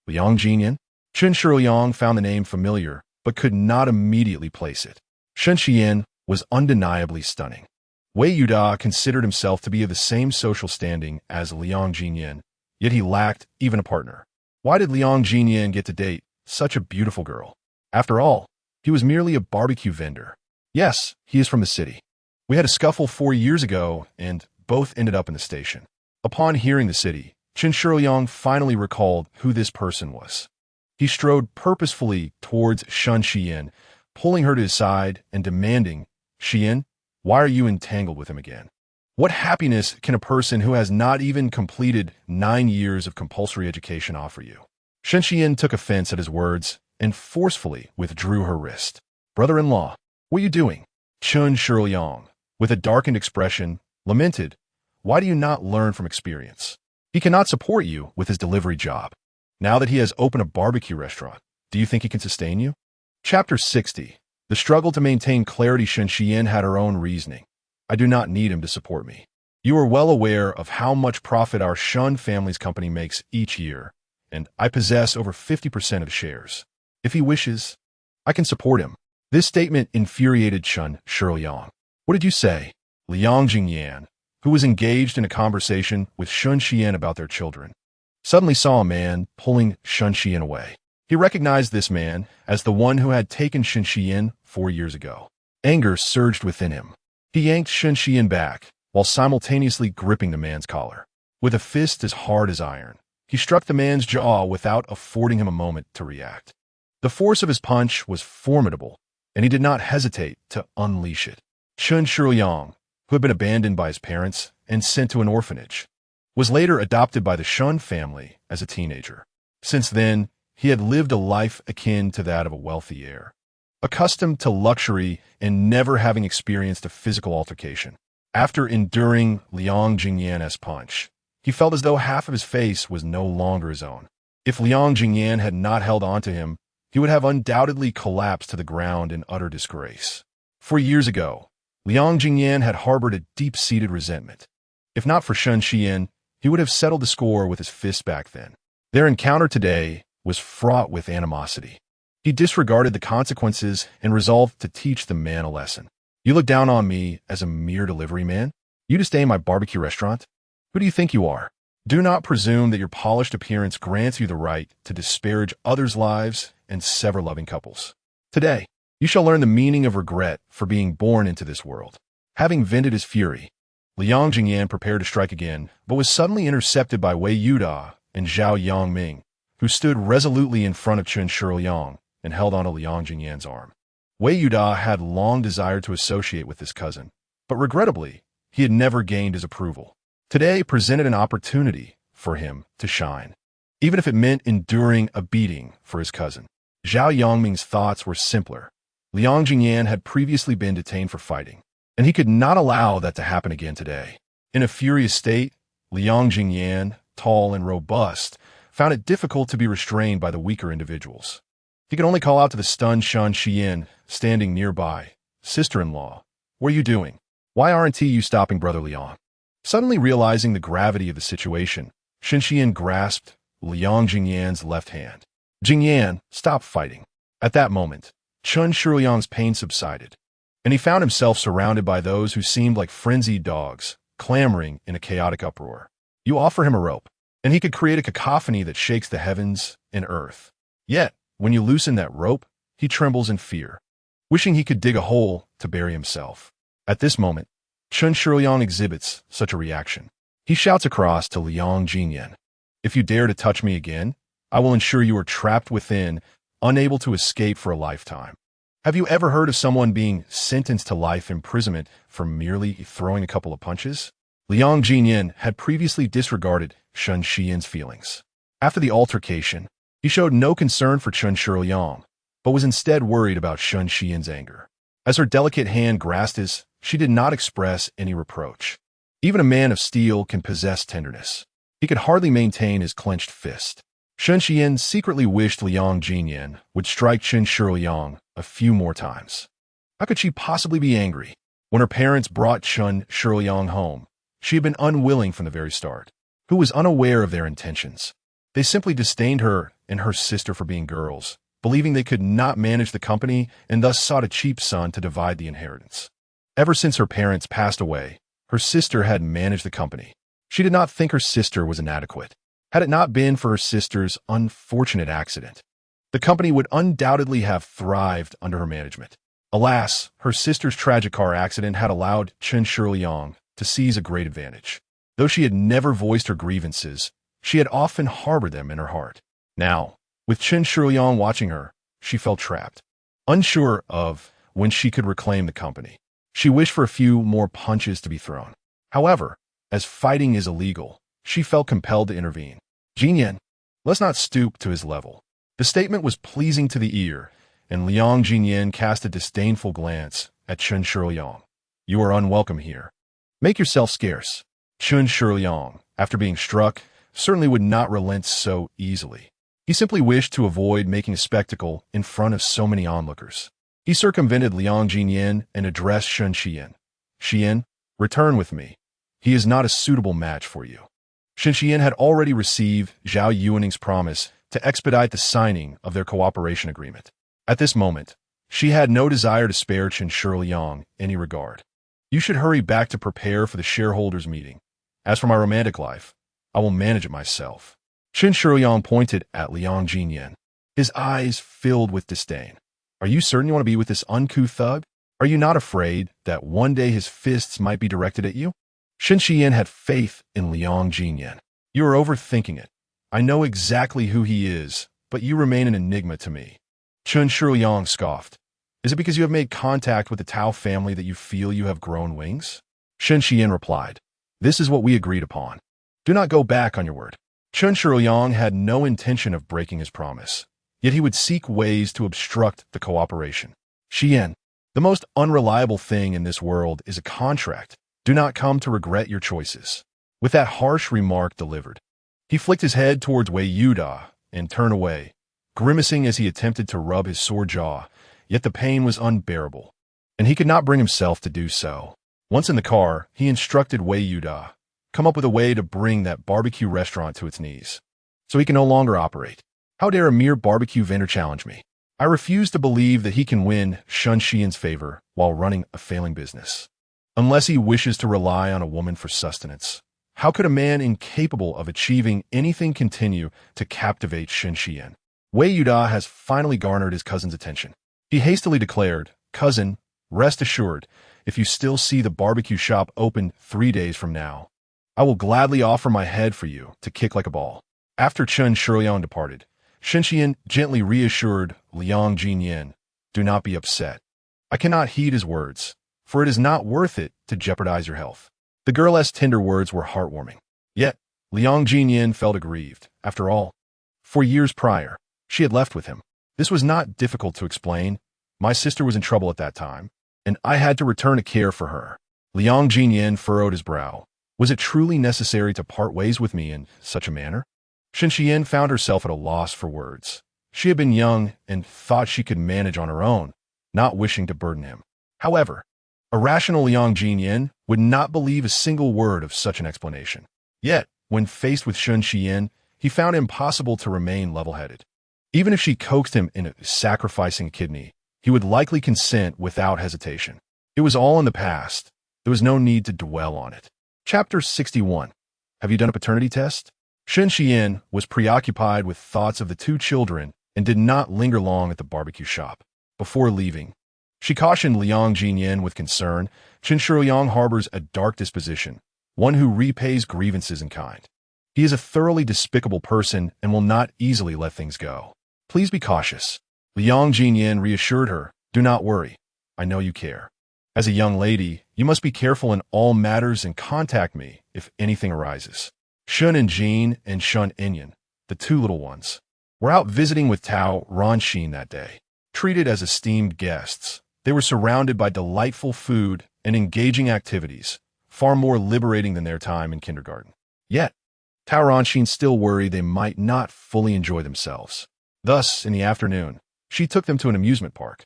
[SPEAKER 1] Liang Jinyan? Qin Shiliang found the name familiar, but could not immediately place it. Shen Xian was undeniably stunning. Wei Yuda considered himself to be of the same social standing as Liang Jinyan, yet he lacked even a partner. Why did Liang Jinyan get to date such a beautiful girl? After all, he was merely a barbecue vendor. Yes, he is from the city. We had a scuffle 4 years ago, and both ended up in the station. Upon hearing the city, Qin Shiliang finally recalled who this person was. He strode purposefully towards Shen Xian, pulling her to his side and demanding, Xian, why are you entangled with him again? What happiness can a person who has not even completed 9 years of compulsory education offer you? Shen Xian took offense at his words and forcefully withdrew her wrist. Brother-in-law, what are you doing? Qin Shiliang, with a darkened expression, lamented, why do you not learn from experience? He cannot support you with his delivery job. Now that he has opened a barbecue restaurant, do you think he can sustain you? Chapter 60. The struggle to maintain clarity. Shen Xian had her own reasoning. I do not need him to support me. You are well aware of how much profit our Shun family's company makes each year, and I possess over 50% of the shares. If he wishes, I can support him. This statement infuriated Qin Shiliang. What did you say? Liang Jinyan, who was engaged in a conversation with Shen Xian about their children, suddenly saw a man pulling Shen Xian away. He recognized this man as the one who had taken Shen Xian 4 years ago. Anger surged within him. He yanked Shen Xian back, while simultaneously gripping the man's collar. With a fist as hard as iron, he struck the man's jaw without affording him a moment to react. The force of his punch was formidable, and he did not hesitate to unleash it. Qin Shiliang, who had been abandoned by his parents and sent to an orphanage, was later adopted by the Shun family as a teenager. Since then, he had lived a life akin to that of a wealthy heir. accustomed to luxury and never having experienced a physical altercation. After enduring Liang Ziyan's punch, he felt as though half of his face was no longer his own. If Liang Ziyan had not held on to him, he would have undoubtedly collapsed to the ground in utter disgrace. 4 years ago, Liang Ziyan had harbored a deep-seated resentment. If not for Shen Xian, he would have settled the score with his fist back then. Their encounter today was fraught with animosity. He disregarded the consequences and resolved to teach the man a lesson. You look down on me as a mere delivery man? You to stay in my barbecue restaurant? Who do you think you are? Do not presume that your polished appearance grants you the right to disparage others' lives and sever loving couples. Today, you shall learn the meaning of regret for being born into this world. Having vented his fury, Liang Ziyan prepared to strike again, but was suddenly intercepted by Wei Yuda and Zhao Yangming, who stood resolutely in front of Chen Shiliang and held onto Liang Ziyan's arm. Wei Yuda had long desired to associate with this cousin, but regrettably, he had never gained his approval. Today presented an opportunity for him to shine, even if it meant enduring a beating for his cousin. Zhao Yangming's thoughts were simpler. Liang Ziyan had previously been detained for fighting, and he could not allow that to happen again today. In a furious state, Liang Ziyan, tall and robust, found it difficult to be restrained by the weaker individuals. He could only call out to the stunned Shen Xian, standing nearby. "Sister-in-law, what are you doing? Why aren't you stopping Brother Liang?" Suddenly realizing the gravity of the situation, Shen Xian grasped Liang Ziyan's left hand. "Jingyan, stop fighting." At that moment, Chen Shiliang's pain subsided, and he found himself surrounded by those who seemed like frenzied dogs, clamoring in a chaotic uproar. You offer him a rope, and he could create a cacophony that shakes the heavens and earth. Yet, when you loosen that rope, he trembles in fear, wishing he could dig a hole to bury himself. At this moment, Chen Shiliang exhibits such a reaction. He shouts across to Liang Ziyan, "If you dare to touch me again, I will ensure you are trapped within, unable to escape for a lifetime." Have you ever heard of someone being sentenced to life imprisonment for merely throwing a couple of punches? Liang Ziyan had previously disregarded Shen Xian's feelings. After the altercation, he showed no concern for Chen Shiliang, but was instead worried about Shen Xian's anger. As her delicate hand grasped his, she did not express any reproach. Even a man of steel can possess tenderness. He could hardly maintain his clenched fist. Shen Xian secretly wished Liang Ziyan would strike Chen Shiliang a few more times. How could she possibly be angry? When her parents brought Chen Shiliang home, she had been unwilling from the very start. Who was unaware of their intentions? They simply disdained her and her sister for being girls, believing they could not manage the company and thus sought a cheap son to divide the inheritance. Ever since her parents passed away, her sister had managed the company. She did not think her sister was inadequate. Had it not been for her sister's unfortunate accident, the company would undoubtedly have thrived under her management. Alas, her sister's tragic car accident had allowed Chen Shiliang to seize a great advantage. Though she had never voiced her grievances, she had often harbored them in her heart. Now, with Chen Shiliang watching her, she felt trapped, unsure of when she could reclaim the company. She wished for a few more punches to be thrown. However, as fighting is illegal, she felt compelled to intervene. "Jinyan, let's not stoop to his level." The statement was pleasing to the ear, and Liang Ziyan cast a disdainful glance at Chen Shiliang. "You are unwelcome here. Make yourself scarce." Chen Shiliang, after being struck, certainly would not relent so easily. He simply wished to avoid making a spectacle in front of so many onlookers. He circumvented Liang Ziyan and addressed Shen Xian. "Xian, return with me. He is not a suitable match for you." Shen Xian had already received Zhao Yuaning's promise to expedite the signing of their cooperation agreement. At this moment, she had no desire to spare Chen Shiliang any regard. "You should hurry back to prepare for the shareholders' meeting. As for my romantic life, I will manage it myself." Chen Shiliang pointed at Liang Ziyan. His eyes filled with disdain. "Are you certain you want to be with this uncouth thug? Are you not afraid that one day his fists might be directed at you?" Shen Xian had faith in Liang Ziyan. "You are overthinking it. I know exactly who he is, but you remain an enigma to me." Chen Shiliang scoffed. "Is it because you have made contact with the Tao family that you feel you have grown wings?" Shen Xian replied, "This is what we agreed upon. Do not go back on your word." Chen Shiliang had no intention of breaking his promise, yet he would seek ways to obstruct the cooperation. Xian, the most unreliable thing in this world is a contract. Do not come to regret your choices. With that harsh remark delivered, he flicked his head towards Wei Yuda and turned away, grimacing as he attempted to rub his sore jaw, yet the pain was unbearable, and he could not bring himself to do so. Once in the car, he instructed Wei Yuda, come up with a way to bring that barbecue restaurant to its knees, so he can no longer operate. How dare a mere barbecue vendor challenge me? I refuse to believe that he can win Shun Xian's favor while running a failing business. Unless he wishes to rely on a woman for sustenance, how could a man incapable of achieving anything continue to captivate Shun Xian? Wei Yuda has finally garnered his cousin's attention. He hastily declared, "Cousin, rest assured, if you still see the barbecue shop open 3 days from now, I will gladly offer my head for you to kick like a ball." After Chen Shuyang departed, Shen Xian gently reassured Liang Ziyan, "Do not be upset. I cannot heed his words, for it is not worth it to jeopardize your health." The girl's tender words were heartwarming. Yet, Liang Ziyan felt aggrieved. After all, 4 years prior, she had left with him. This was not difficult to explain. My sister was in trouble at that time, and I had to return to care for her. Liang Ziyan furrowed his brow. Was it truly necessary to part ways with me in such a manner? Shen Xian found herself at a loss for words. She had been young and thought she could manage on her own, not wishing to burden him. However, a rational Liang Ziyan would not believe a single word of such an explanation. Yet, when faced with Shen Xian, he found it impossible to remain level-headed. Even if she coaxed him into sacrificing a kidney, he would likely consent without hesitation. It was all in the past. There was no need to dwell on it. Chapter 61. Have you done a paternity test? Shen Xian was preoccupied with thoughts of the 2 children and did not linger long at the barbecue shop. Before leaving, she cautioned Liang Ziyan with concern. Chen Shuyang harbors a dark disposition, one who repays grievances in kind. He is a thoroughly despicable person and will not easily let things go. Please be cautious. Liang Ziyan reassured her, "Do not worry. I know you care. As a young lady, you must be careful in all matters and contact me if anything arises." Shun and Jean and Shun Inyan, the 2 little ones, were out visiting with Tao Ranxin that day. Treated as esteemed guests, they were surrounded by delightful food and engaging activities, far more liberating than their time in kindergarten. Yet, Tao Ranxin still worried they might not fully enjoy themselves. Thus, in the afternoon, she took them to an amusement park.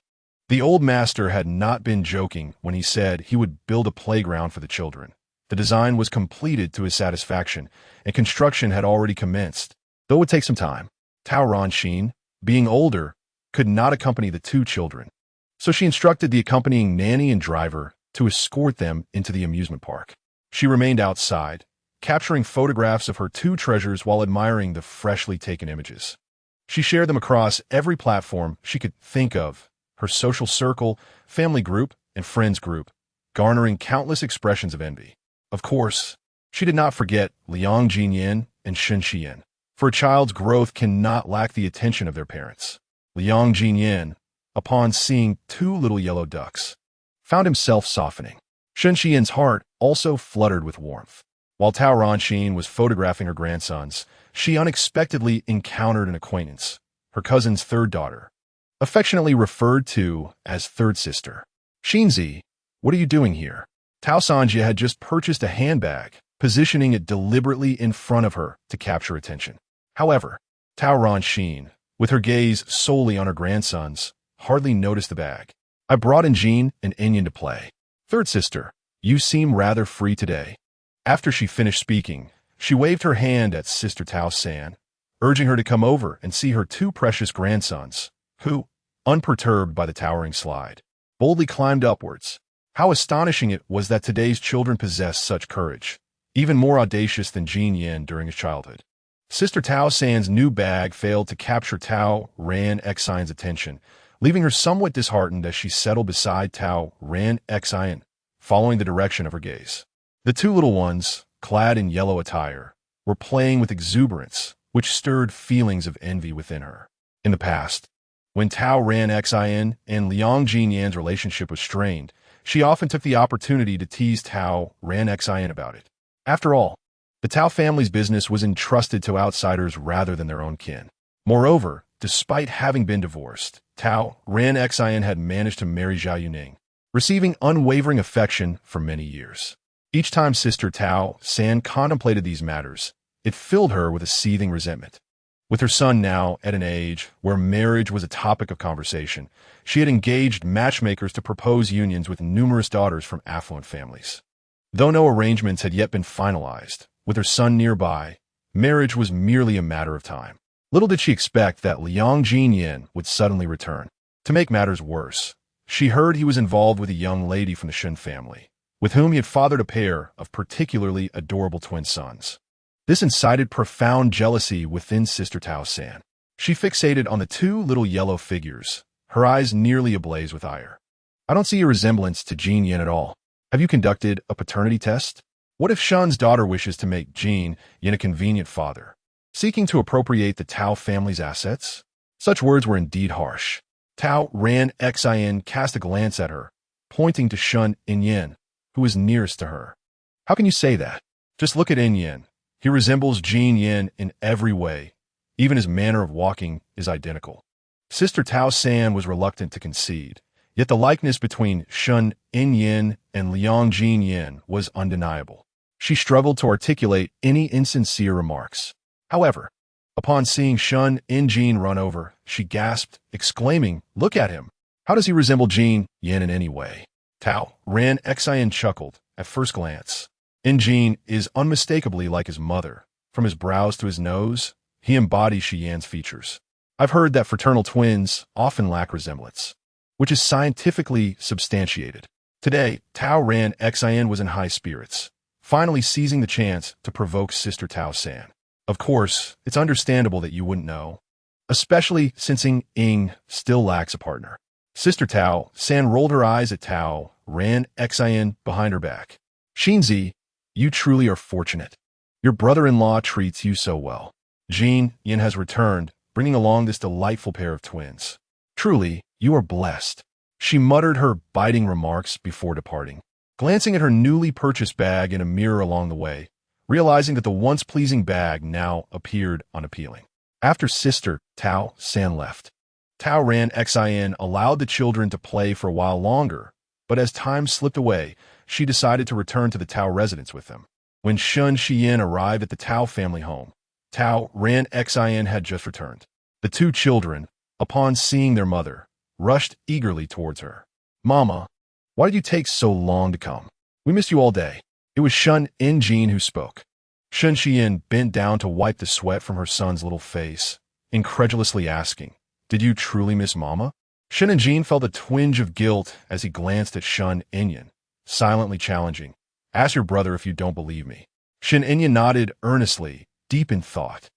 [SPEAKER 1] The old master had not been joking when he said he would build a playground for the children. The design was completed to his satisfaction, and construction had already commenced, though it would take some time. Tao Ranxin, being older, could not accompany the 2 children, so she instructed the accompanying nanny and driver to escort them into the amusement park. She remained outside, capturing photographs of her 2 treasures while admiring the freshly taken images. She shared them across every platform she could think of, her social circle, family group, and friends group, garnering countless expressions of envy. Of course, she did not forget Liang Ziyan and Shen Xian, for a child's growth cannot lack the attention of their parents. Liang Ziyan, upon seeing 2 little yellow ducks, found himself softening. Shen Xian's heart also fluttered with warmth. While Tao Ranxin was photographing her grandsons, she unexpectedly encountered an acquaintance, her cousin's 3rd daughter, affectionately referred to as third sister. "Xinzi, what are you doing here?" Tao Sanjia had just purchased a handbag, positioning it deliberately in front of her to capture attention. However, Tao Ranxin, with her gaze solely on her grandsons, hardly noticed the bag. "I brought in Jean and Inyan to play. Third sister, you seem rather free today." After she finished speaking, she waved her hand at Sister Tao San, urging her to come over and see her 2 precious grandsons, who, unperturbed by the towering slide, boldly climbed upwards. How astonishing it was that today's children possessed such courage, even more audacious than Jean Yin during his childhood. Sister Tao San's new bag failed to capture Tao Ran Xian's attention, leaving her somewhat disheartened as she settled beside Tao Ran Xian, following the direction of her gaze. The 2 little ones, clad in yellow attire, were playing with exuberance, which stirred feelings of envy within her. In the past, when Tao Ran Xian and Liang Ziyan's relationship was strained, she often took the opportunity to tease Tao Ran Xian about it. After all, the Tao family's business was entrusted to outsiders rather than their own kin. Moreover, despite having been divorced, Tao Ran Xian had managed to marry Zhao Yuning, receiving unwavering affection for many years. Each time Sister Tao San contemplated these matters, it filled her with a seething resentment. With her son now at an age where marriage was a topic of conversation, she had engaged matchmakers to propose unions with numerous daughters from affluent families. Though no arrangements had yet been finalized, with her son nearby, marriage was merely a matter of time. Little did she expect that Liang Ziyan would suddenly return. To make matters worse, she heard he was involved with a young lady from the Shen family, with whom he had fathered a pair of particularly adorable twin sons. This incited profound jealousy within Sister Tao San. She fixated on the two little yellow figures, her eyes nearly ablaze with ire. I don't see a resemblance to Jin Yin at all. Have you conducted a paternity test? What if Shun's daughter wishes to make Jin Yin a convenient father, seeking to appropriate the Tao family's assets? Such words were indeed harsh. Tao Ran Xian cast a glance at her, pointing to Shun Yin, who was nearest to her. How can you say that? Just look at Yin. He resembles Jin Yin in every way. Even his manner of walking is identical. Sister Tao San was reluctant to concede, yet the likeness between Shun Yin and Liang Ziyan was undeniable. She struggled to articulate any insincere remarks. However, upon seeing Shun Jin run over, she gasped, exclaiming, "Look at him! How does he resemble Jin Yin in any way?" Tao Ran Xian chuckled at first glance. Jin is unmistakably like his mother. From his brows to his nose, he embodies Xian's features. I've heard that fraternal twins often lack resemblance, which is scientifically substantiated. Today, Tao Ran Xian was in high spirits, finally seizing the chance to provoke Sister Tao San. Of course, it's understandable that you wouldn't know, especially since Ying still lacks a partner. Sister Tao San rolled her eyes at Tao Ran Xian behind her back. Xinzi, you truly are fortunate. Your brother-in-law treats you so well. Jin Yin has returned, bringing along this delightful pair of twins. Truly, you are blessed. She muttered her biting remarks before departing, glancing at her newly purchased bag in a mirror along the way, realizing that the once pleasing bag now appeared unappealing. After Sister Tao San left, Tao Ran Xian allowed the children to play for a while longer, but as time slipped away, she decided to return to the Tao residence with them. When Shun Xiyan arrived at the Tao family home, Tao Ran Xian had just returned. The two children, upon seeing their mother, rushed eagerly towards her. "Mama, why did you take so long to come? We missed you all day." It was Shun Jin who spoke. Shun Xiyan bent down to wipe the sweat from her son's little face, incredulously asking, "Did you truly miss Mama?" Shun Jin felt a twinge of guilt as he glanced at Shun Yin, silently challenging, "Ask your brother if you don't believe me." Shun Yin nodded earnestly, deep in thought.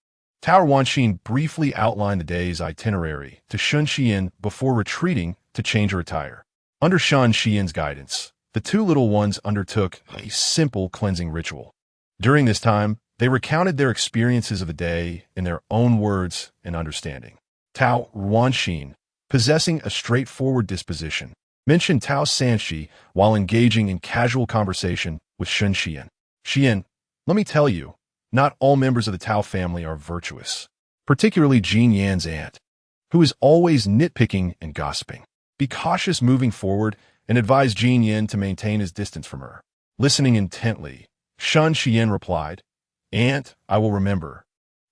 [SPEAKER 1] Tao Wanxin briefly outlined the day's itinerary to Shun Xiyan before retreating to change her attire. Under Shun Xiyan's guidance, the two little ones undertook a simple cleansing ritual. During this time, they recounted their experiences of the day in their own words and understanding. Tao Wanxin, possessing a straightforward disposition, mentioned Tao Sanshi while engaging in casual conversation with Shun Xiyan. "Xiyan, let me tell you, not all members of the Tao family are virtuous, particularly Jin Yan's aunt, who is always nitpicking and gossiping. Be cautious moving forward and advise Jin Yan to maintain his distance from her." Listening intently, Shun Xiyan replied, "Aunt, I will remember."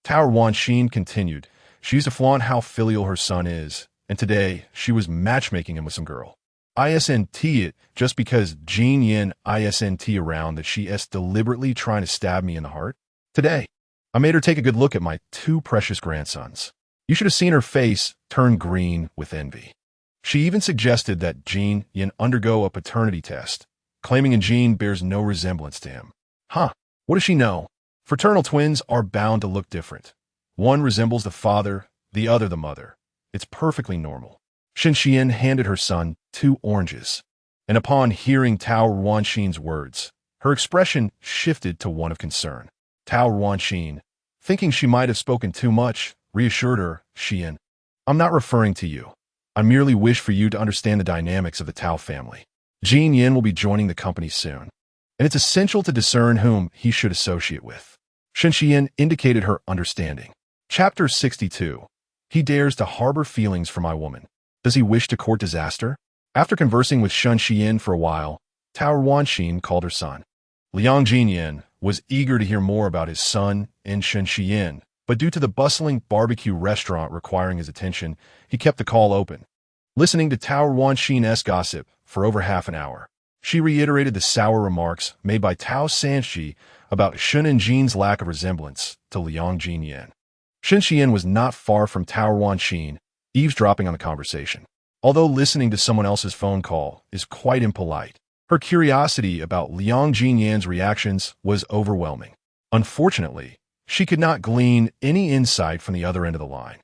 [SPEAKER 1] Tao Wanxin continued, "She used to flaunt how filial her son is, and today she was matchmaking him with some girl. Isnt it just because Jin Yin isnt around that she is deliberately trying to stab me in the heart? Today, I made her take a good look at my two precious grandsons. You should have seen her face turn green with envy. She even suggested that Jin Yin undergo a paternity test, claiming Jin bears no resemblance to him. Huh, what does she know? Fraternal twins are bound to look different. One resembles the father, the other the mother. It's perfectly normal." Shen Xian handed her son 2 oranges, and upon hearing Tao Wanxin's words, her expression shifted to one of concern. Tao Wanxin, thinking she might have spoken too much, reassured her, "Xian, I'm not referring to you. I merely wish for you to understand the dynamics of the Tao family. Jin Yin will be joining the company soon, and it's essential to discern whom he should associate with." Shen Xian indicated her understanding. Chapter 62. He dares to harbor feelings for my woman. Does he wish to court disaster? After conversing with Shen Xian for a while, Tao Ruanxin called her son. Liang Ziyan was eager to hear more about his son and Shen Xian, but due to the bustling barbecue restaurant requiring his attention, he kept the call open. Listening to Tao Ruanxin's gossip for over half an hour, she reiterated the sour remarks made by Tao Sanxi about Shen and Jin's lack of resemblance to Liang Ziyan. Shen Xian was not far from Tao Ruanxin, eavesdropping on the conversation. Although listening to someone else's phone call is quite impolite, her curiosity about Liang Ziyan's reactions was overwhelming. Unfortunately, she could not glean any insight from the other end of the line.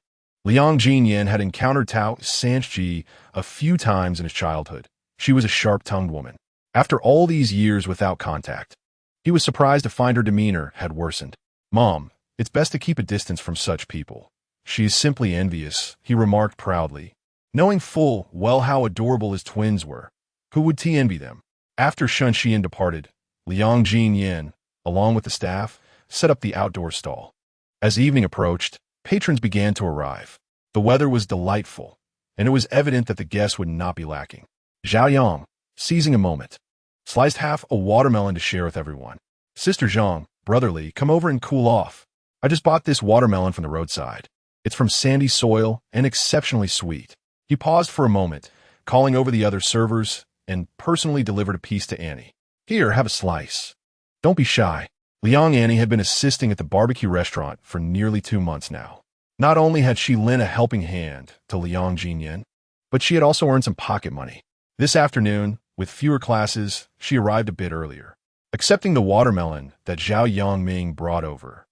[SPEAKER 1] Liang Ziyan had encountered Tao Sanxi a few times in his childhood. She was a sharp-tongued woman. After all these years without contact, he was surprised to find her demeanor had worsened. "Mom, it's best to keep a distance from such people. She is simply envious," he remarked proudly. Knowing full well how adorable his twins were, who would he envy them? After Shen Xian departed, Liang Ziyan, along with the staff, set up the outdoor stall. As evening approached, patrons began to arrive. The weather was delightful, and it was evident that the guests would not be lacking. Zhao Yang, seizing a moment, sliced half a watermelon to share with everyone. "Sister Zhang, brotherly, come over and cool off. I just bought this watermelon from the roadside. It's from sandy soil and exceptionally sweet." He paused for a moment, calling over the other servers, and personally delivered a piece to Annie. "Here, have a slice. Don't be shy." Liang Annie had been assisting at the barbecue restaurant for nearly 2 months now. Not only had she lent a helping hand to Liang Ziyan, but she had also earned some pocket money. This afternoon, with fewer classes, she arrived a bit earlier. Accepting the watermelon that Zhao Yangming brought over,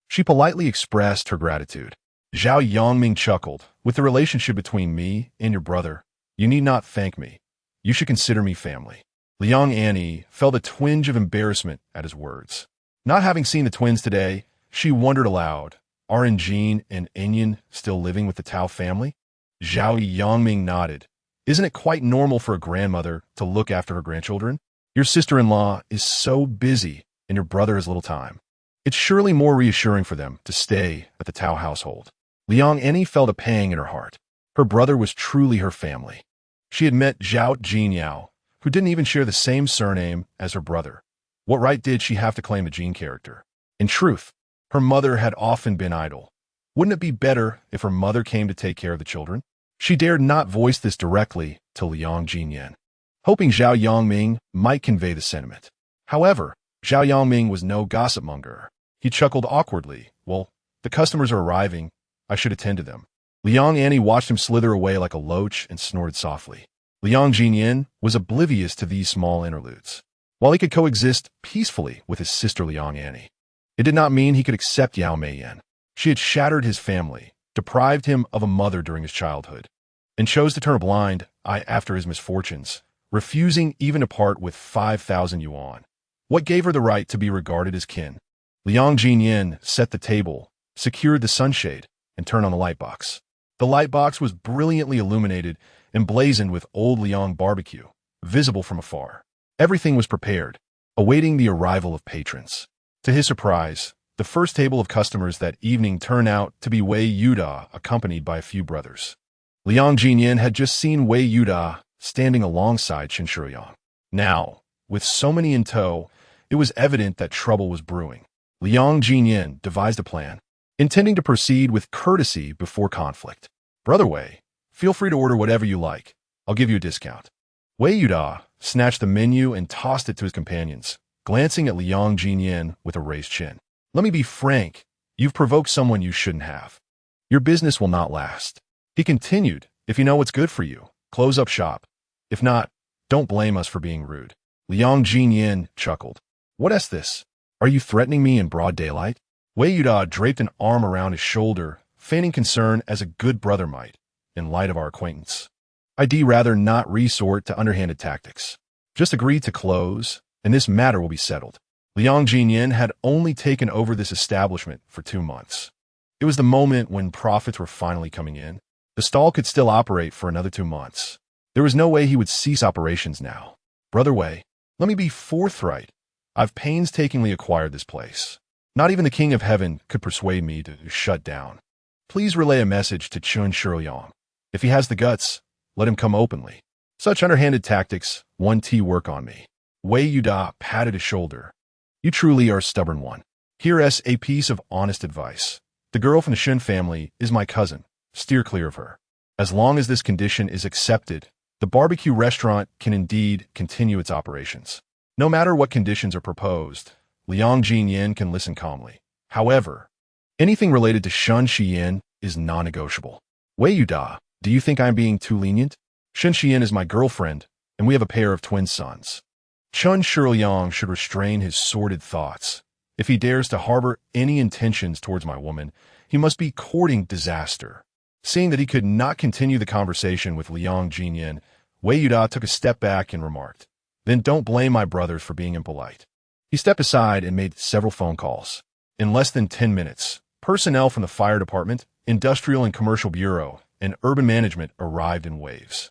[SPEAKER 1] she politely expressed her gratitude. Zhao Yangming chuckled. "With the relationship between me and your brother, you need not thank me. You should consider me family." Liang Annie felt a twinge of embarrassment at his words. Not having seen the twins today, she wondered aloud, are Jin and Enyan still living with the Tao family? Zhao Yangming nodded. "Isn't it quite normal for a grandmother to look after her grandchildren? Your sister-in-law is so busy and your brother has little time. It's surely more reassuring for them to stay at the Tao household." Liang Annie felt a pang in her heart. Her brother was truly her family. She had met Zhao Jinyao, who didn't even share the same surname as her brother. What right did she have to claim the Jin character? In truth, her mother had often been idle. Wouldn't it be better if her mother came to take care of the children? She dared not voice this directly to Liang Ziyan, hoping Zhao Yangming might convey the sentiment. However, Zhao Yangming was no gossip monger. He chuckled awkwardly. "Well, the customers are arriving. I should attend to them." Liang Annie watched him slither away like a loach and snorted softly. Liang Ziyan was oblivious to these small interludes. While he could coexist peacefully with his sister Liang Annie, it did not mean he could accept Yao Meiyan. She had shattered his family, deprived him of a mother during his childhood, and chose to turn a blind eye after his misfortunes, refusing even to part with 5,000 yuan. What gave her the right to be regarded as kin? Liang Ziyan set the table, secured the sunshade, and turned on the light box. The light box was brilliantly illuminated and blazoned with old Liang barbecue, visible from afar. Everything was prepared, awaiting the arrival of patrons. To his surprise, the first table of customers that evening turned out to be Wei Yuda, accompanied by a few brothers. Liang Ziyan had just seen Wei Yuda standing alongside Chen Shuyang. Now, with so many in tow, it was evident that trouble was brewing. Liang Ziyan devised a plan, intending to proceed with courtesy before conflict. "Brother Wei, feel free to order whatever you like. I'll give you a discount." Wei Yuda snatched the menu and tossed it to his companions, glancing at Liang Ziyan with a raised chin. "Let me be frank, you've provoked someone you shouldn't have. Your business will not last." He continued, "If you know what's good for you, close up shop. If not, don't blame us for being rude." Liang Ziyan chuckled. "What is this? Are you threatening me in broad daylight?" Wei Yuda draped an arm around his shoulder, feigning concern as a good brother might, in light of our acquaintance. "I'd rather not resort to underhanded tactics. Just agree to close, and this matter will be settled." Liang Ziyan had only taken over this establishment for 2 months. It was the moment when profits were finally coming in. The stall could still operate for another 2 months. There was no way he would cease operations now. "Brother Wei, let me be forthright. I've painstakingly acquired this place. Not even the King of Heaven could persuade me to shut down." Please relay a message to Chun Shirliang. If he has the guts, let him come openly. Such underhanded tactics, 1T work on me. Wei Yuda patted his shoulder. You truly are a stubborn one. Here's a piece of honest advice. The girl from the Shun family is my cousin. Steer clear of her. As long as this condition is accepted, the barbecue restaurant can indeed continue its operations. No matter what conditions are proposed, Liang Ziyan can listen calmly. However, anything related to Shun Shiyin is non-negotiable. Wei Yuda, do you think I'm being too lenient? Shun Shiyin is my girlfriend, and we have a pair of twin sons. Chun Shirliang should restrain his sordid thoughts. If he dares to harbor any intentions towards my woman, he must be courting disaster. Seeing that he could not continue the conversation with Liang Ziyan, Wei Yuda took a step back and remarked, Then don't blame my brothers for being impolite. He stepped aside and made several phone calls. In less than 10 minutes, personnel from the fire department, industrial and commercial bureau, and urban management arrived in waves.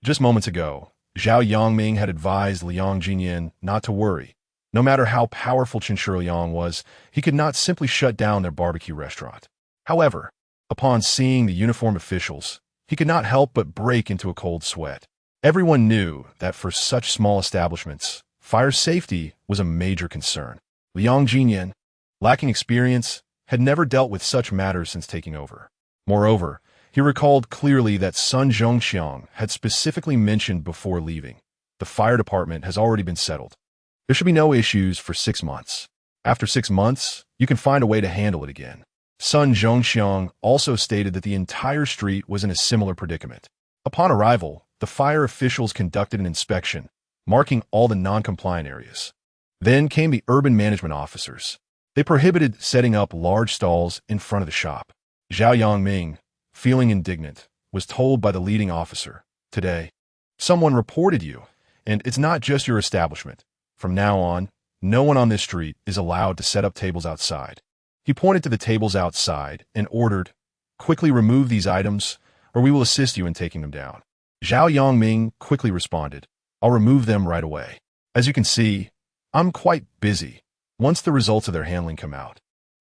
[SPEAKER 1] Just moments ago, Zhao Yangming had advised Liang Ziyan not to worry. No matter how powerful Chen Shiliang was, he could not simply shut down their barbecue restaurant. However, upon seeing the uniformed officials, he could not help but break into a cold sweat. Everyone knew that for such small establishments, fire safety was a major concern. Liang Ziyan, lacking experience, had never dealt with such matters since taking over. Moreover, he recalled clearly that Sun Zhongxiang had specifically mentioned before leaving, the fire department has already been settled. There should be no issues for 6 months. After 6 months, you can find a way to handle it again. Sun Zhongxiang also stated that the entire street was in a similar predicament. Upon arrival, the fire officials conducted an inspection, marking all the non-compliant areas. Then came the urban management officers. They prohibited setting up large stalls in front of the shop. Zhao Yangming, feeling indignant, was told by the leading officer, Today, someone reported you, and it's not just your establishment. From now on, no one on this street is allowed to set up tables outside. He pointed to the tables outside and ordered, Quickly remove these items, or we will assist you in taking them down. Zhao Yangming quickly responded, I'll remove them right away. As you can see, I'm quite busy. Once the results of their handling come out,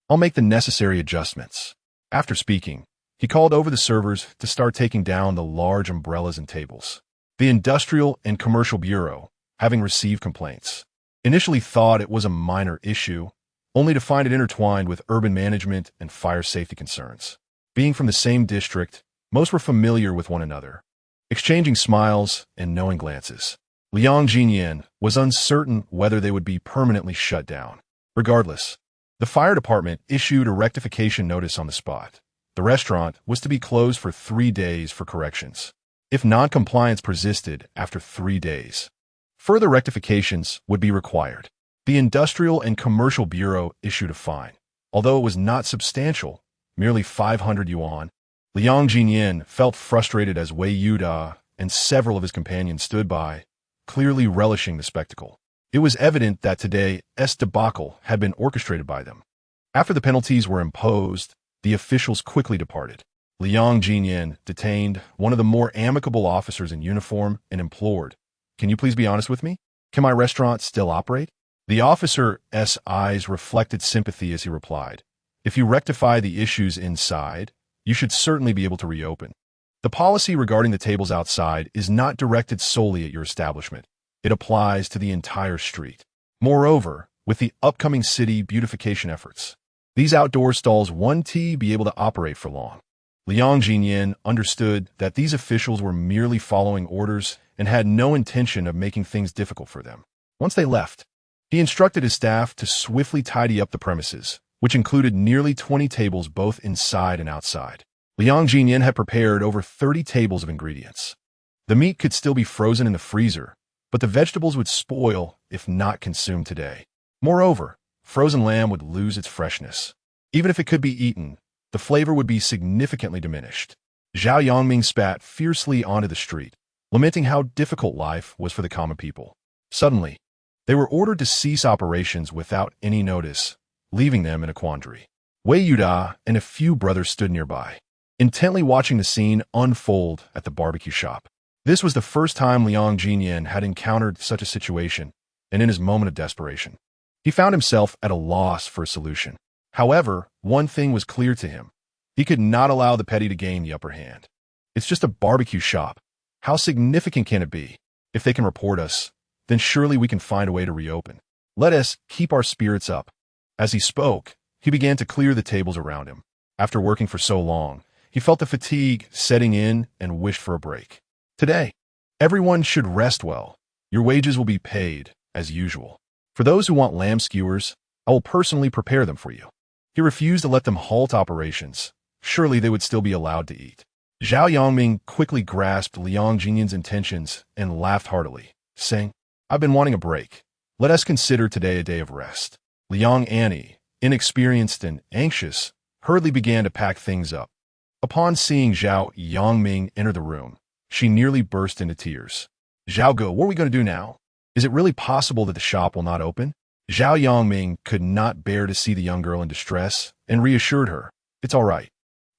[SPEAKER 1] I'll make the necessary adjustments. After speaking, he called over the servers to start taking down the large umbrellas and tables. The Industrial and Commercial Bureau, having received complaints, initially thought it was a minor issue, only to find it intertwined with urban management and fire safety concerns. Being from the same district, most were familiar with one another, exchanging smiles and knowing glances. Liang Ziyan was uncertain whether they would be permanently shut down. Regardless, the fire department issued a rectification notice on the spot. The restaurant was to be closed for 3 days for corrections. If non-compliance persisted after 3 days, further rectifications would be required. The Industrial and Commercial Bureau issued a fine. Although it was not substantial, merely 500 yuan, Liang Ziyan felt frustrated as Wei Yuda and several of his companions stood by, clearly relishing the spectacle. It was evident that today's debacle had been orchestrated by them. After the penalties were imposed, the officials quickly departed. Liang Ziyan detained one of the more amicable officers in uniform and implored, Can you please be honest with me? Can my restaurant still operate? The officer's eyes reflected sympathy as he replied, If you rectify the issues inside, you should certainly be able to reopen. The policy regarding the tables outside is not directed solely at your establishment. It applies to the entire street. Moreover, with the upcoming city beautification efforts, these outdoor stalls won't be able to operate for long. Liang Ziyan understood that these officials were merely following orders and had no intention of making things difficult for them. Once they left, he instructed his staff to swiftly tidy up the premises, which included nearly 20 tables both inside and outside. Liang Ziyan had prepared over 30 tables of ingredients. The meat could still be frozen in the freezer, but the vegetables would spoil if not consumed today. Moreover, frozen lamb would lose its freshness. Even if it could be eaten, the flavor would be significantly diminished. Zhao Yangming spat fiercely onto the street, lamenting how difficult life was for the common people. Suddenly, they were ordered to cease operations without any notice, leaving them in a quandary. Wei Yuda and a few brothers stood nearby, intently watching the scene unfold at the barbecue shop. This was the first time Liang Ziyan had encountered such a situation, and in his moment of desperation, he found himself at a loss for a solution. However, one thing was clear to him. He could not allow the petty to gain the upper hand. It's just a barbecue shop. How significant can it be? If they can report us, then surely we can find a way to reopen. Let us keep our spirits up. As he spoke, he began to clear the tables around him. After working for so long, he felt the fatigue setting in and wished for a break. Today, everyone should rest well. Your wages will be paid, as usual. For those who want lamb skewers, I will personally prepare them for you. He refused to let them halt operations. Surely they would still be allowed to eat. Zhao Yongming quickly grasped Liang Ziyan's intentions and laughed heartily, saying, I've been wanting a break. Let us consider today a day of rest. Liang Annie, inexperienced and anxious, hurriedly began to pack things up. Upon seeing Zhao Yongming enter the room, she nearly burst into tears. Zhao Go, what are we going to do now? Is it really possible that the shop will not open? Zhao Yongming could not bear to see the young girl in distress and reassured her, it's all right.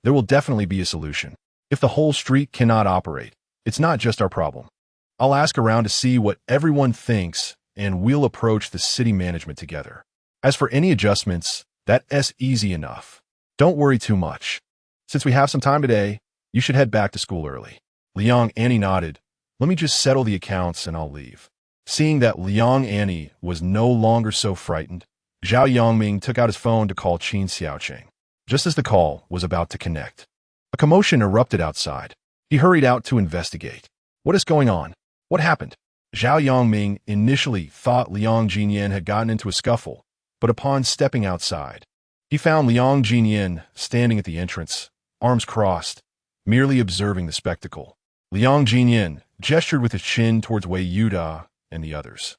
[SPEAKER 1] There will definitely be a solution. If the whole street cannot operate, it's not just our problem. I'll ask around to see what everyone thinks, and we'll approach the city management together. As for any adjustments, that's easy enough. Don't worry too much. Since we have some time today, you should head back to school early. Liang Annie nodded. Let me just settle the accounts and I'll leave. Seeing that Liang Annie was no longer so frightened, Zhao Yongming took out his phone to call Qin Xiaocheng. Just as the call was about to connect, a commotion erupted outside. He hurried out to investigate. What is going on? What happened? Zhao Yongming initially thought Liang Ziyan had gotten into a scuffle, but upon stepping outside, he found Liang Ziyan standing at the entrance, arms crossed, merely observing the spectacle. Liang Ziyan gestured with his chin towards Wei Yuda and the others,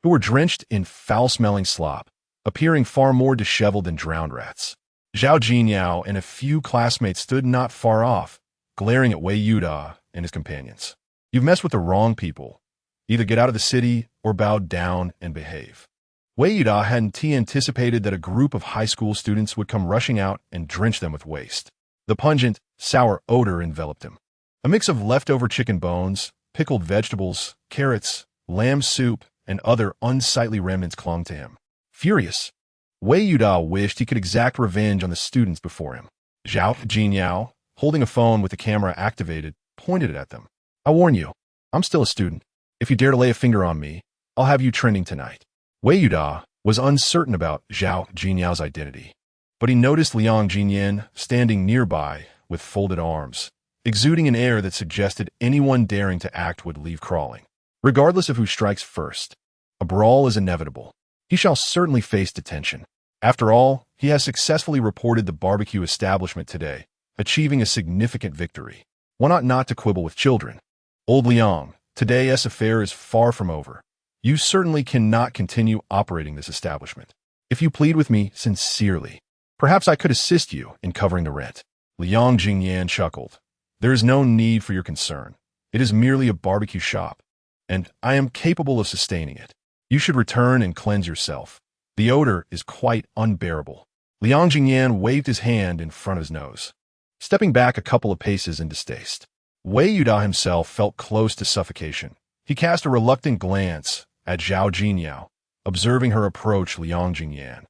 [SPEAKER 1] who were drenched in foul-smelling slop, appearing far more disheveled than drowned rats. Zhao Jinyao and a few classmates stood not far off, glaring at Wei Yuda and his companions. You've messed with the wrong people. Either get out of the city or bow down and behave. Wei Yuda hadn't anticipated that a group of high school students would come rushing out and drench them with waste. The pungent, sour odor enveloped him. A mix of leftover chicken bones, pickled vegetables, carrots, lamb soup, and other unsightly remnants clung to him. Furious, Wei Yuda wished he could exact revenge on the students before him. Zhao Jinyao, holding a phone with the camera activated, pointed it at them. I warn you, I'm still a student. If you dare to lay a finger on me, I'll have you trending tonight. Wei Yuda was uncertain about Zhao Jinyao's identity, but he noticed Liang Ziyan standing nearby with folded arms, exuding an air that suggested anyone daring to act would leave crawling. Regardless of who strikes first, a brawl is inevitable. He shall certainly face detention. After all, he has successfully reported the barbecue establishment today, achieving a significant victory. One ought not to quibble with children. Old Liang, today's affair is far from over. You certainly cannot continue operating this establishment. If you plead with me sincerely, perhaps I could assist you in covering the rent. Liang Ziyan chuckled. There is no need for your concern. It is merely a barbecue shop, and I am capable of sustaining it. You should return and cleanse yourself. The odor is quite unbearable. Liang Ziyan waved his hand in front of his nose, stepping back a couple of paces in distaste. Wei Yuda himself felt close to suffocation. He cast a reluctant glance at Zhao Jinyao, observing her approach Liang Ziyan,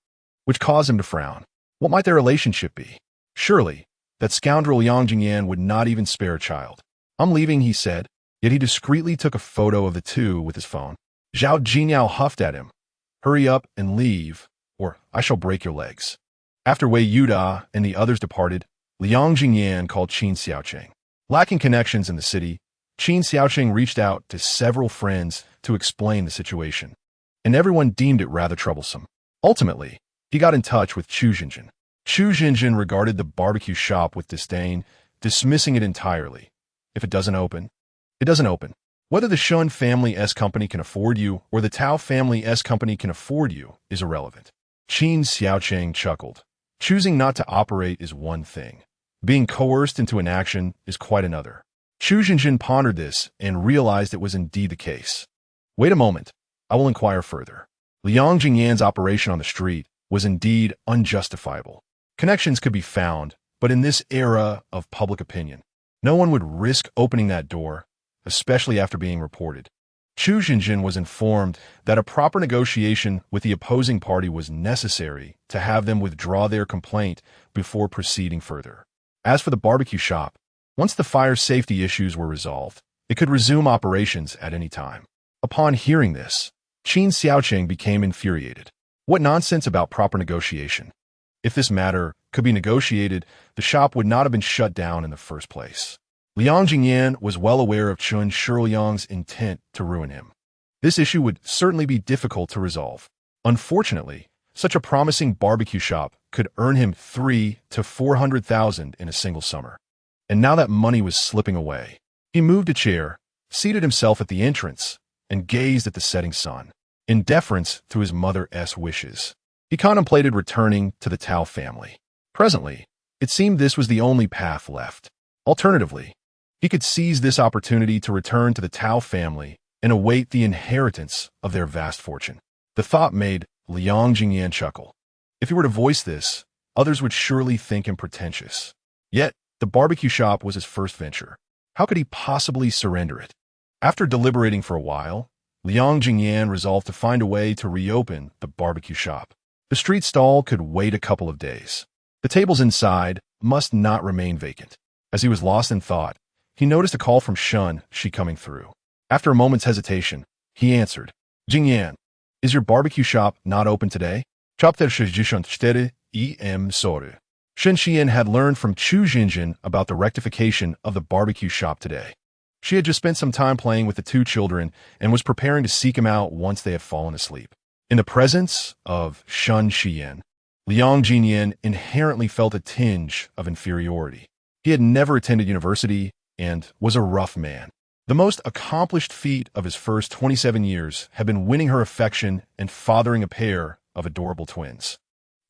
[SPEAKER 1] which caused him to frown. What might their relationship be? Surely, that scoundrel Liang Ziyan would not even spare a child. I'm leaving, he said, yet he discreetly took a photo of the two with his phone. Zhao Jinyao huffed at him. Hurry up and leave, or I shall break your legs. After Wei Yuda and the others departed, Liang Ziyan called Qin Xiaocheng. Lacking connections in the city, Qin Xiaocheng reached out to several friends to explain the situation, and everyone deemed it rather troublesome. Ultimately, he got in touch with Chu Xinjin. Chu Xinjin regarded the barbecue shop with disdain, dismissing it entirely. If it doesn't open, it doesn't open. Whether the Shun family S company can afford you or the Tao family S company can afford you is irrelevant. Qin Xiaocheng chuckled. Choosing not to operate is one thing. Being coerced into an action is quite another. Chu Xinjin pondered this and realized it was indeed the case. Wait a moment. I will inquire further. Liang Ziyan's operation on the street was indeed unjustifiable. Connections could be found, but in this era of public opinion, no one would risk opening that door, especially after being reported. Chu Xinjin was informed that a proper negotiation with the opposing party was necessary to have them withdraw their complaint before proceeding further. As for the barbecue shop, once the fire safety issues were resolved, it could resume operations at any time. Upon hearing this, Qin Xiaoqing became infuriated. What nonsense about proper negotiation? If this matter could be negotiated, the shop would not have been shut down in the first place. Liang Ziyan was well aware of Chun Shiliang's intent to ruin him. This issue would certainly be difficult to resolve. Unfortunately, such a promising barbecue shop could earn him 300,000 to 400,000 in a single summer. And now that money was slipping away. He moved a chair, seated himself at the entrance, and gazed at the setting sun. In deference to his mother's wishes, he contemplated returning to the Tao family. Presently, it seemed this was the only path left. Alternatively, he could seize this opportunity to return to the Tao family and await the inheritance of their vast fortune. The thought made Liang Ziyan chuckle. If he were to voice this, others would surely think him pretentious. Yet, the barbecue shop was his first venture. How could he possibly surrender it? After deliberating for a while, Liang Ziyan resolved to find a way to reopen the barbecue shop. The street stall could wait a couple of days. The tables inside must not remain vacant. As he was lost in thought, he noticed a call from Shun Shi coming through. After a moment's hesitation, he answered, "Jingyan, is your barbecue shop not open today?" Chapter 64 em Soru. Shen Xian had learned from Chu Jinjin about the rectification of the barbecue shop today. She had just spent some time playing with the two children and was preparing to seek him out once they had fallen asleep. In the presence of Shen Xian, Liang Ziyan inherently felt a tinge of inferiority. He had never attended university and was a rough man. The most accomplished feat of his first 27 years had been winning her affection and fathering a pair of adorable twins.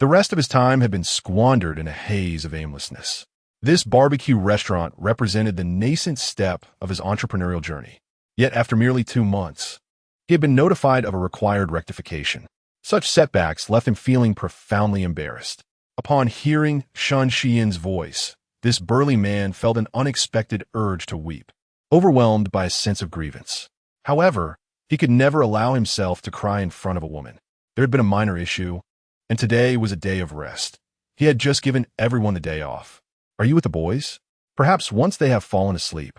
[SPEAKER 1] The rest of his time had been squandered in a haze of aimlessness. This barbecue restaurant represented the nascent step of his entrepreneurial journey. Yet after merely 2 months, he had been notified of a required rectification. Such setbacks left him feeling profoundly embarrassed. Upon hearing Shen Xian's voice, this burly man felt an unexpected urge to weep, overwhelmed by a sense of grievance. However, he could never allow himself to cry in front of a woman. There had been a minor issue, and today was a day of rest. He had just given everyone the day off. "Are you with the boys? Perhaps once they have fallen asleep,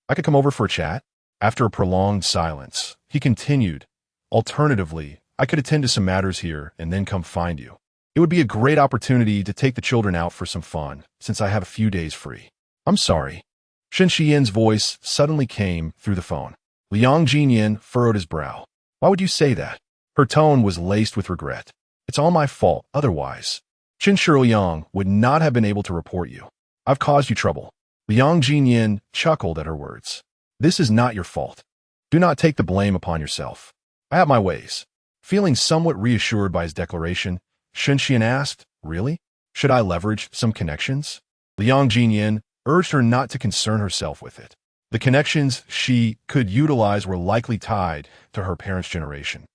[SPEAKER 1] I could come over for a chat?" After a prolonged silence, he continued, "Alternatively, I could attend to some matters here and then come find you. It would be a great opportunity to take the children out for some fun, since I have a few days free." "I'm sorry." Shen Xian's voice suddenly came through the phone. Liang Ziyan furrowed his brow. "Why would you say that?" Her tone was laced with regret. "It's all my fault, otherwise Qin Shiliang would not have been able to report you. I've caused you trouble." Liang Ziyan chuckled at her words. "This is not your fault. Do not take the blame upon yourself. I have my ways." Feeling somewhat reassured by his declaration, Shen Xian asked, "Really? Should I leverage some connections?" Liang Ziyan urged her not to concern herself with it. The connections she could utilize were likely tied to her parents' generation,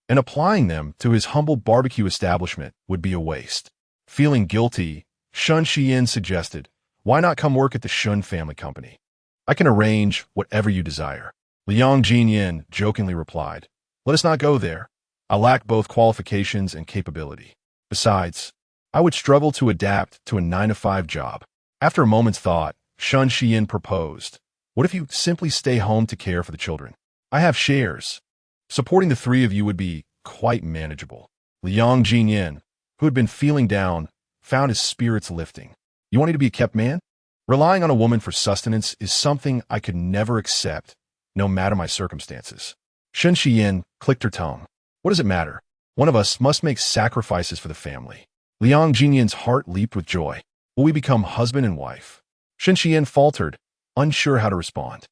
[SPEAKER 1] and applying them to his humble barbecue establishment would be a waste. Feeling guilty, Shen Xian suggested, "Why not come work at the Shun family company? I can arrange whatever you desire." Liang Ziyan jokingly replied, "Let us not go there. I lack both qualifications and capability. Besides, I would struggle to adapt to a 9-to-5 job." After a moment's thought, Shen Xian proposed, "What if you simply stay home to care for the children? I have shares. Supporting the 3 of you would be quite manageable." Liang Ziyan, who had been feeling down, found his spirits lifting. "You want me to be a kept man? Relying on a woman for sustenance is something I could never accept, no matter my circumstances." Shen Xian clicked her tongue. "What does it matter? One of us must make sacrifices for the family." Liang Ziyan's heart leaped with joy. "Will we become husband and wife?" Shen Xian faltered, unsure how to respond.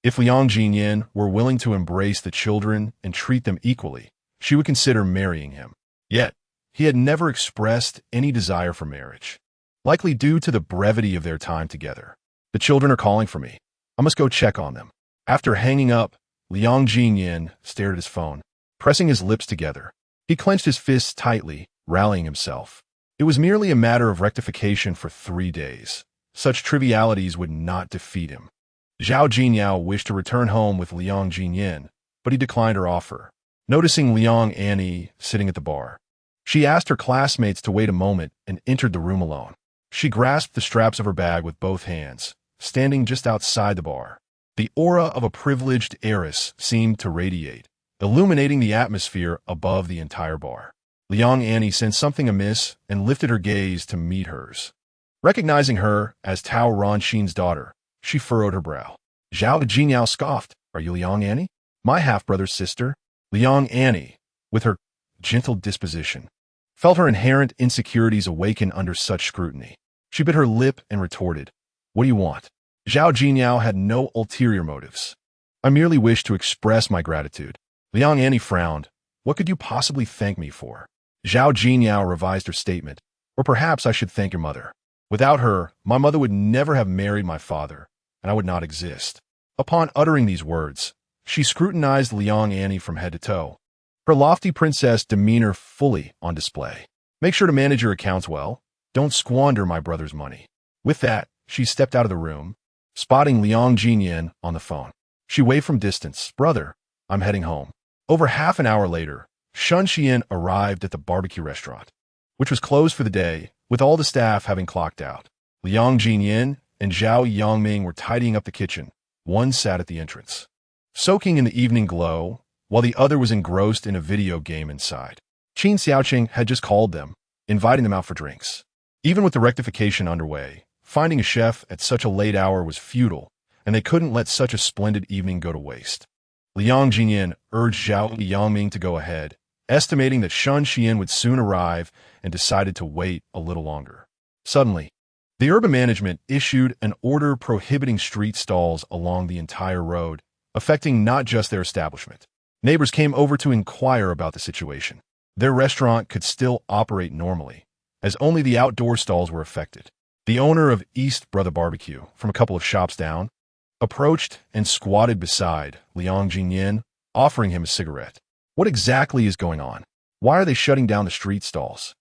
[SPEAKER 1] If Liang Ziyan were willing to embrace the children and treat them equally, she would consider marrying him. Yet, he had never expressed any desire for marriage, likely due to the brevity of their time together. "The children are calling for me. I must go check on them." After hanging up, Liang Ziyan stared at his phone, pressing his lips together. He clenched his fists tightly, rallying himself. It was merely a matter of rectification for 3 days. Such trivialities would not defeat him. Zhao Jinyao wished to return home with Liang Ziyan, but he declined her offer. Noticing Liang Annie sitting at the bar, she asked her classmates to wait a moment and entered the room alone. She grasped the straps of her bag with both hands, standing just outside the bar. The aura of a privileged heiress seemed to radiate, illuminating the atmosphere above the entire bar. Liang Annie sensed something amiss and lifted her gaze to meet hers. Recognizing her as Tao Ronxin's daughter, she furrowed her brow. Zhao Jinyao scoffed, "Are you Liang Annie? My half-brother's sister?" Liang Annie, with her gentle disposition, felt her inherent insecurities awaken under such scrutiny. She bit her lip and retorted, "What do you want?" Zhao Jinyao had no ulterior motives. "I merely wish to express my gratitude." Liang Annie frowned. "What could you possibly thank me for?" Zhao Jinyao revised her statement. "Or perhaps I should thank your mother. Without her, my mother would never have married my father, and I would not exist." Upon uttering these words, she scrutinized Liang Annie from head to toe, her lofty princess demeanor fully on display. "Make sure to manage your accounts well. Don't squander my brother's money." With that, she stepped out of the room, spotting Liang Ziyan on the phone. She waved from distance, "Brother, I'm heading home." Over half an hour later, Shun Xian arrived at the barbecue restaurant, which was closed for the day, with all the staff having clocked out. Liang Ziyan and Zhao Yangming were tidying up the kitchen. One sat at the entrance, soaking in the evening glow, while the other was engrossed in a video game inside. Qin Xiaoqing had just called them, inviting them out for drinks. Even with the rectification underway, finding a chef at such a late hour was futile, and they couldn't let such a splendid evening go to waste. Liang Jiyan urged Zhao Yangming to go ahead, estimating that Shun Xian would soon arrive, and decided to wait a little longer. Suddenly, the urban management issued an order prohibiting street stalls along the entire road, affecting not just their establishment. Neighbors came over to inquire about the situation. Their restaurant could still operate normally, as only the outdoor stalls were affected. The owner of East Brother Barbecue, from a couple of shops down, approached and squatted beside Liang Jiyan, offering him a cigarette. "What exactly is going on? Why are they shutting down the street stalls?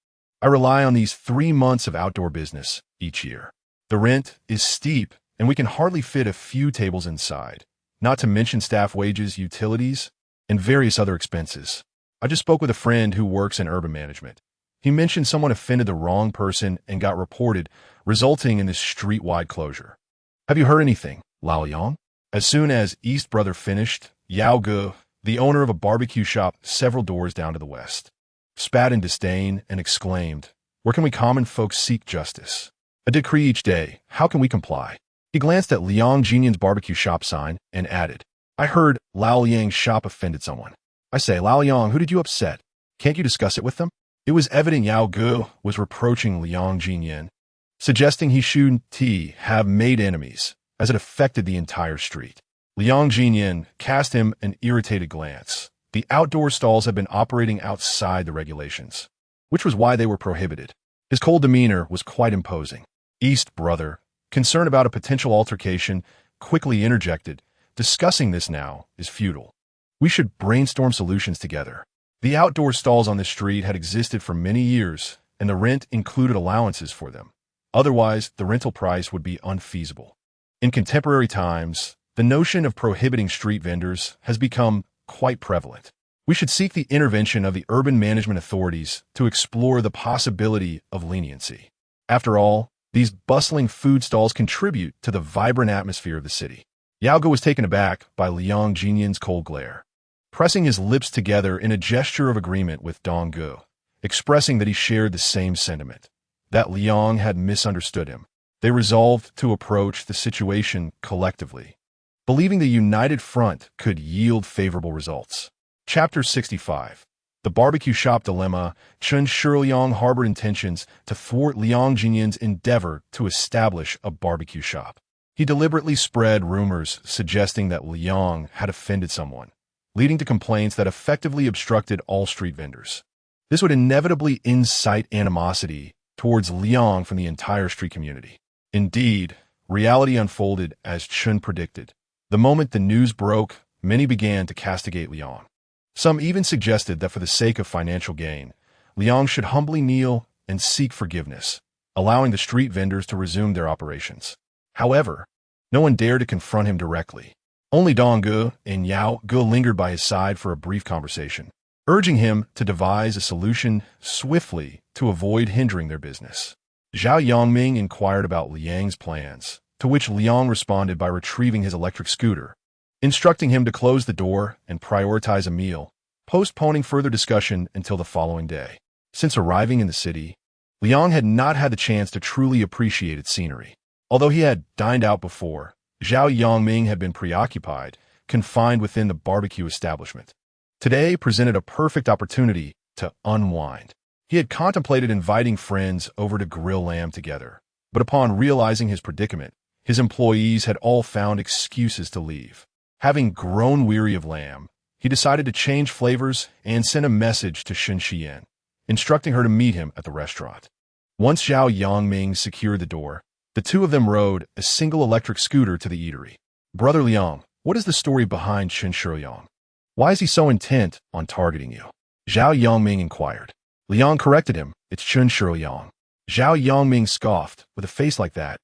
[SPEAKER 1] I rely on these 3 months of outdoor business each year. The rent is steep, and we can hardly fit a few tables inside, not to mention staff wages, utilities, and various other expenses. I just spoke with a friend who works in urban management. He mentioned someone offended the wrong person and got reported, resulting in this street-wide closure. Have you heard anything, Lao Yang?" As soon as East Brother finished, Yao Ge, the owner of a barbecue shop several doors down to the west, spat in disdain and exclaimed, "Where can we common folks seek justice? A decree each day, how can we comply?" He glanced at Liang Jinyan's barbecue shop sign and added, "I heard Lao Yang's shop offended someone. I say, Lao Yang, who did you upset? Can't you discuss it with them?" It was evident Yao Ge was reproaching Liang Jinyan, suggesting he shouldn't have made enemies, as it affected the entire street. Liang Jinyan cast him an irritated glance. The outdoor stalls had been operating outside the regulations, which was why they were prohibited. His cold demeanor was quite imposing. East Brother, concerned about a potential altercation, quickly interjected, "Discussing this now is futile. We should brainstorm solutions together." The outdoor stalls on this street had existed for many years, and the rent included allowances for them. Otherwise, the rental price would be unfeasible. In contemporary times, the notion of prohibiting street vendors has become quite prevalent. We should seek the intervention of the urban management authorities to explore the possibility of leniency. After all, these bustling food stalls contribute to the vibrant atmosphere of the city. Yao Ge was taken aback by Liang Jinyan's cold glare, pressing his lips together in a gesture of agreement with Dong Ge, expressing that he shared the same sentiment, that Liang had misunderstood him. They resolved to approach the situation collectively, believing the united front could yield favorable results. Chapter 65. The Barbecue Shop Dilemma. Chen Shiliang harbored intentions to thwart Liang Jinyan's endeavor to establish a barbecue shop. He deliberately spread rumors suggesting that Liang had offended someone, leading to complaints that effectively obstructed all street vendors. This would inevitably incite animosity towards Liang from the entire street community. Indeed, reality unfolded as Chen predicted. The moment the news broke, many began to castigate Liang. Some even suggested that for the sake of financial gain, Liang should humbly kneel and seek forgiveness, allowing the street vendors to resume their operations. However, no one dared to confront him directly. Only Dong Ge and Yao Ge lingered by his side for a brief conversation, urging him to devise a solution swiftly to avoid hindering their business. Zhao Yongming inquired about Liang's plans, to which Liang responded by retrieving his electric scooter, instructing him to close the door and prioritize a meal, postponing further discussion until the following day. Since arriving in the city, Liang had not had the chance to truly appreciate its scenery. Although he had dined out before, Zhao Yongming had been preoccupied, confined within the barbecue establishment. Today presented a perfect opportunity to unwind. He had contemplated inviting friends over to grill lamb together, but upon realizing his predicament, his employees had all found excuses to leave. Having grown weary of lamb, he decided to change flavors and sent a message to Sun Xian, instructing her to meet him at the restaurant. Once Zhao Yongming secured the door, the two of them rode a single electric scooter to the eatery. Brother Liang, what is the story behind Chen Shiyang? Why is he so intent on targeting you? Zhao Yongming inquired. Liang corrected him. It's Chen Shiyang. Zhao Yongming scoffed. With a face like that,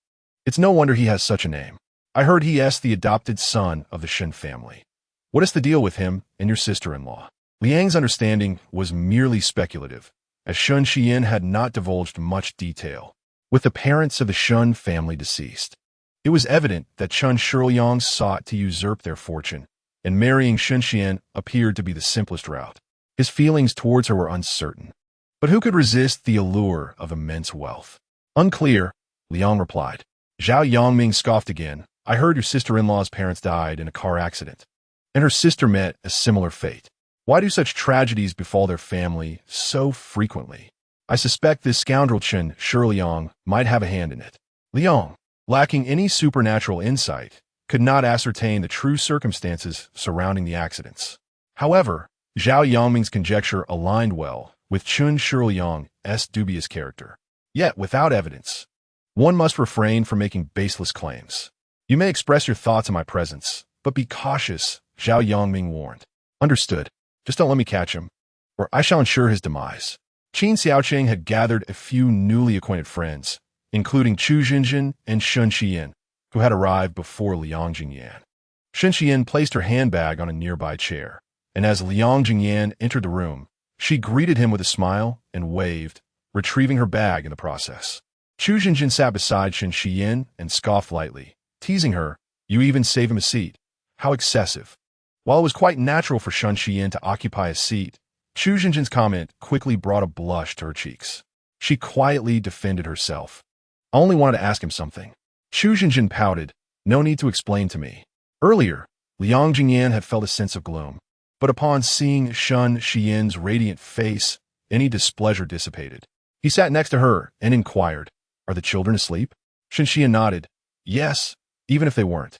[SPEAKER 1] it's no wonder he has such a name. I heard he is the adopted son of the Shen family. What is the deal with him and your sister-in-law? Liang's understanding was merely speculative, as Sun Xian had not divulged much detail. With the parents of the Shen family deceased, it was evident that Chen Shiyang sought to usurp their fortune, and marrying Sun Xian appeared to be the simplest route. His feelings towards her were uncertain. But who could resist the allure of immense wealth? Unclear, Liang replied. Zhao Yongming scoffed again. I heard your sister-in-law's parents died in a car accident, and her sister met a similar fate. Why do such tragedies befall their family so frequently? I suspect this scoundrel Chen Shiyang might have a hand in it. Liang, lacking any supernatural insight, could not ascertain the true circumstances surrounding the accidents. However, Zhao Yongming's conjecture aligned well with Chen Shiyang's dubious character. Yet, without evidence, one must refrain from making baseless claims. You may express your thoughts in my presence, but be cautious, Zhao Yongming warned. Understood. Just don't let me catch him, or I shall ensure his demise. Qin Xiaoqing had gathered a few newly acquainted friends, including Chu Jinjin and Sun Xian, who had arrived before Liang Ziyan. Sun Xian placed her handbag on a nearby chair, and as Liang Ziyan entered the room, she greeted him with a smile and waved, retrieving her bag in the process. Chu Jinjin sat beside Sun Xian and scoffed lightly, teasing her, "You even save him a seat. How excessive." While it was quite natural for Sun Xian to occupy a seat, Chu Jinjin's comment quickly brought a blush to her cheeks. She quietly defended herself. I only wanted to ask him something. Chu Jinjin pouted. No need to explain to me. Earlier, Liang Ziyan had felt a sense of gloom, but upon seeing Sun Xian's radiant face, any displeasure dissipated. He sat next to her and inquired, "Are the children asleep?" Sun Xian nodded. "Yes, even if they weren't.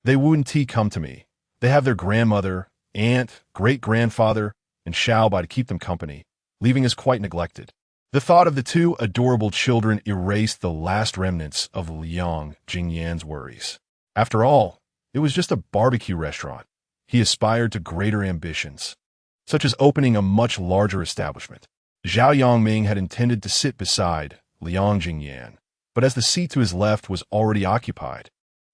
[SPEAKER 1] They wouldn't come to me. They have their grandmother, aunt, great-grandfather, and Xiaobai to keep them company, leaving us quite neglected." The thought of the two adorable children erased the last remnants of Liang Jingyan's worries. After all, it was just a barbecue restaurant. He aspired to greater ambitions, such as opening a much larger establishment. Zhao Yongming had intended to sit beside Liang Jingyan, but as the seat to his left was already occupied,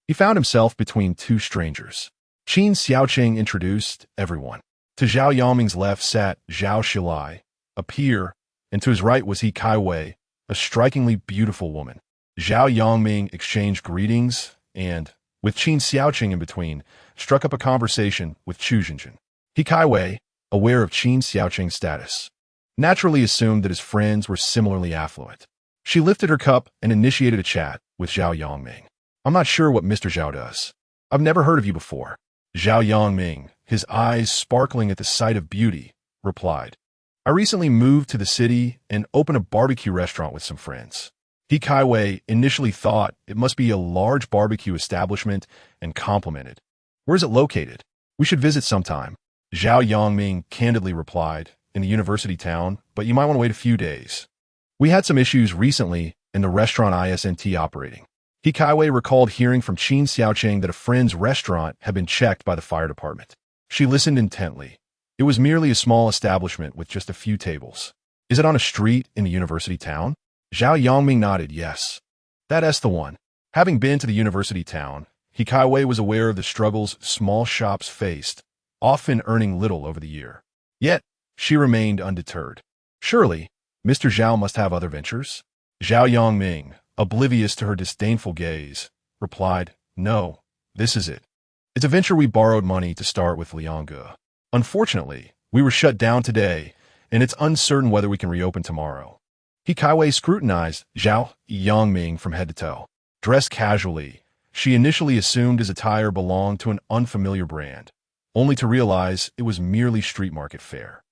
[SPEAKER 1] he found himself between two strangers. Qin Xiaoqing introduced everyone. To Zhao Yongming's left sat Zhao Shilai, a peer, and to his right was He Kaiwei, a strikingly beautiful woman. Zhao Yongming exchanged greetings and, with Qin Xiaoqing in between, struck up a conversation with Chu Jinjin. He Kaiwei, aware of Qin Xiaoqing's status, naturally assumed that his friends were similarly affluent. She lifted her cup and initiated a chat with Zhao Yongming. I'm not sure what Mr. Zhao does. I've never heard of you before. Zhao Yongming, his eyes sparkling at the sight of beauty, replied, I recently moved to the city and opened a barbecue restaurant with some friends. He Kaiwei initially thought it must be a large barbecue establishment and complimented. Where is it located? We should visit sometime. Zhao Yongming candidly replied, in the university town, but you might want to wait a few days. We had some issues recently in the restaurant isn't operating. He Kaiwei recalled hearing from Qin Xiaoqing that a friend's restaurant had been checked by the fire department. She listened intently. It was merely a small establishment with just a few tables. Is it on a street in the university town? Zhao Yongming nodded yes. That's the one. Having been to the university town, He Kaiwei was aware of the struggles small shops faced, often earning little over the year. Yet, she remained undeterred. Surely, Mr. Zhao must have other ventures? Zhao Yongming, oblivious to her disdainful gaze, replied, "No, this is it. It's a venture we borrowed money to start with Liang Ziyan. Unfortunately, we were shut down today, and it's uncertain whether we can reopen tomorrow." He Kaiwei scrutinized Zhao Yongming from head to toe. Dressed casually, she initially assumed his attire belonged to an unfamiliar brand, only to realize it was merely street market fare.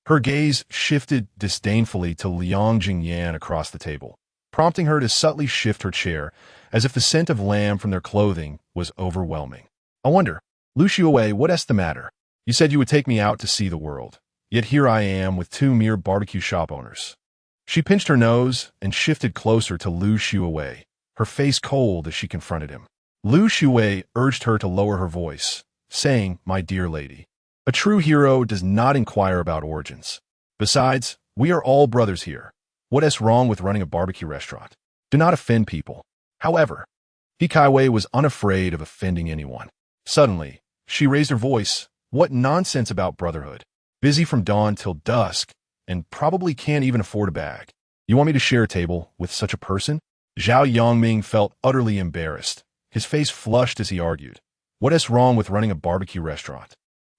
[SPEAKER 1] Her gaze shifted disdainfully to Liang Ziyan across the table, prompting her to subtly shift her chair, as if the scent of lamb from their clothing was overwhelming. "I wonder, Lu Xiaowei, what's the matter? You said you would take me out to see the world, yet here I am with two mere barbecue shop owners." She pinched her nose and shifted closer to Lu Xiaowei, her face cold as she confronted him. Lu Xiaowei urged her to lower her voice, saying, "My dear lady, a true hero does not inquire about origins. Besides, we are all brothers here. What's wrong with running a barbecue restaurant? Do not offend people." However, He Kaiwei was unafraid of offending anyone. Suddenly, she raised her voice. "What nonsense about brotherhood? Busy from dawn till dusk, and probably can't even afford a bag. You want me to share a table with such a person?" Zhao Yongming felt utterly embarrassed. His face flushed as he argued. "What's wrong with running a barbecue restaurant?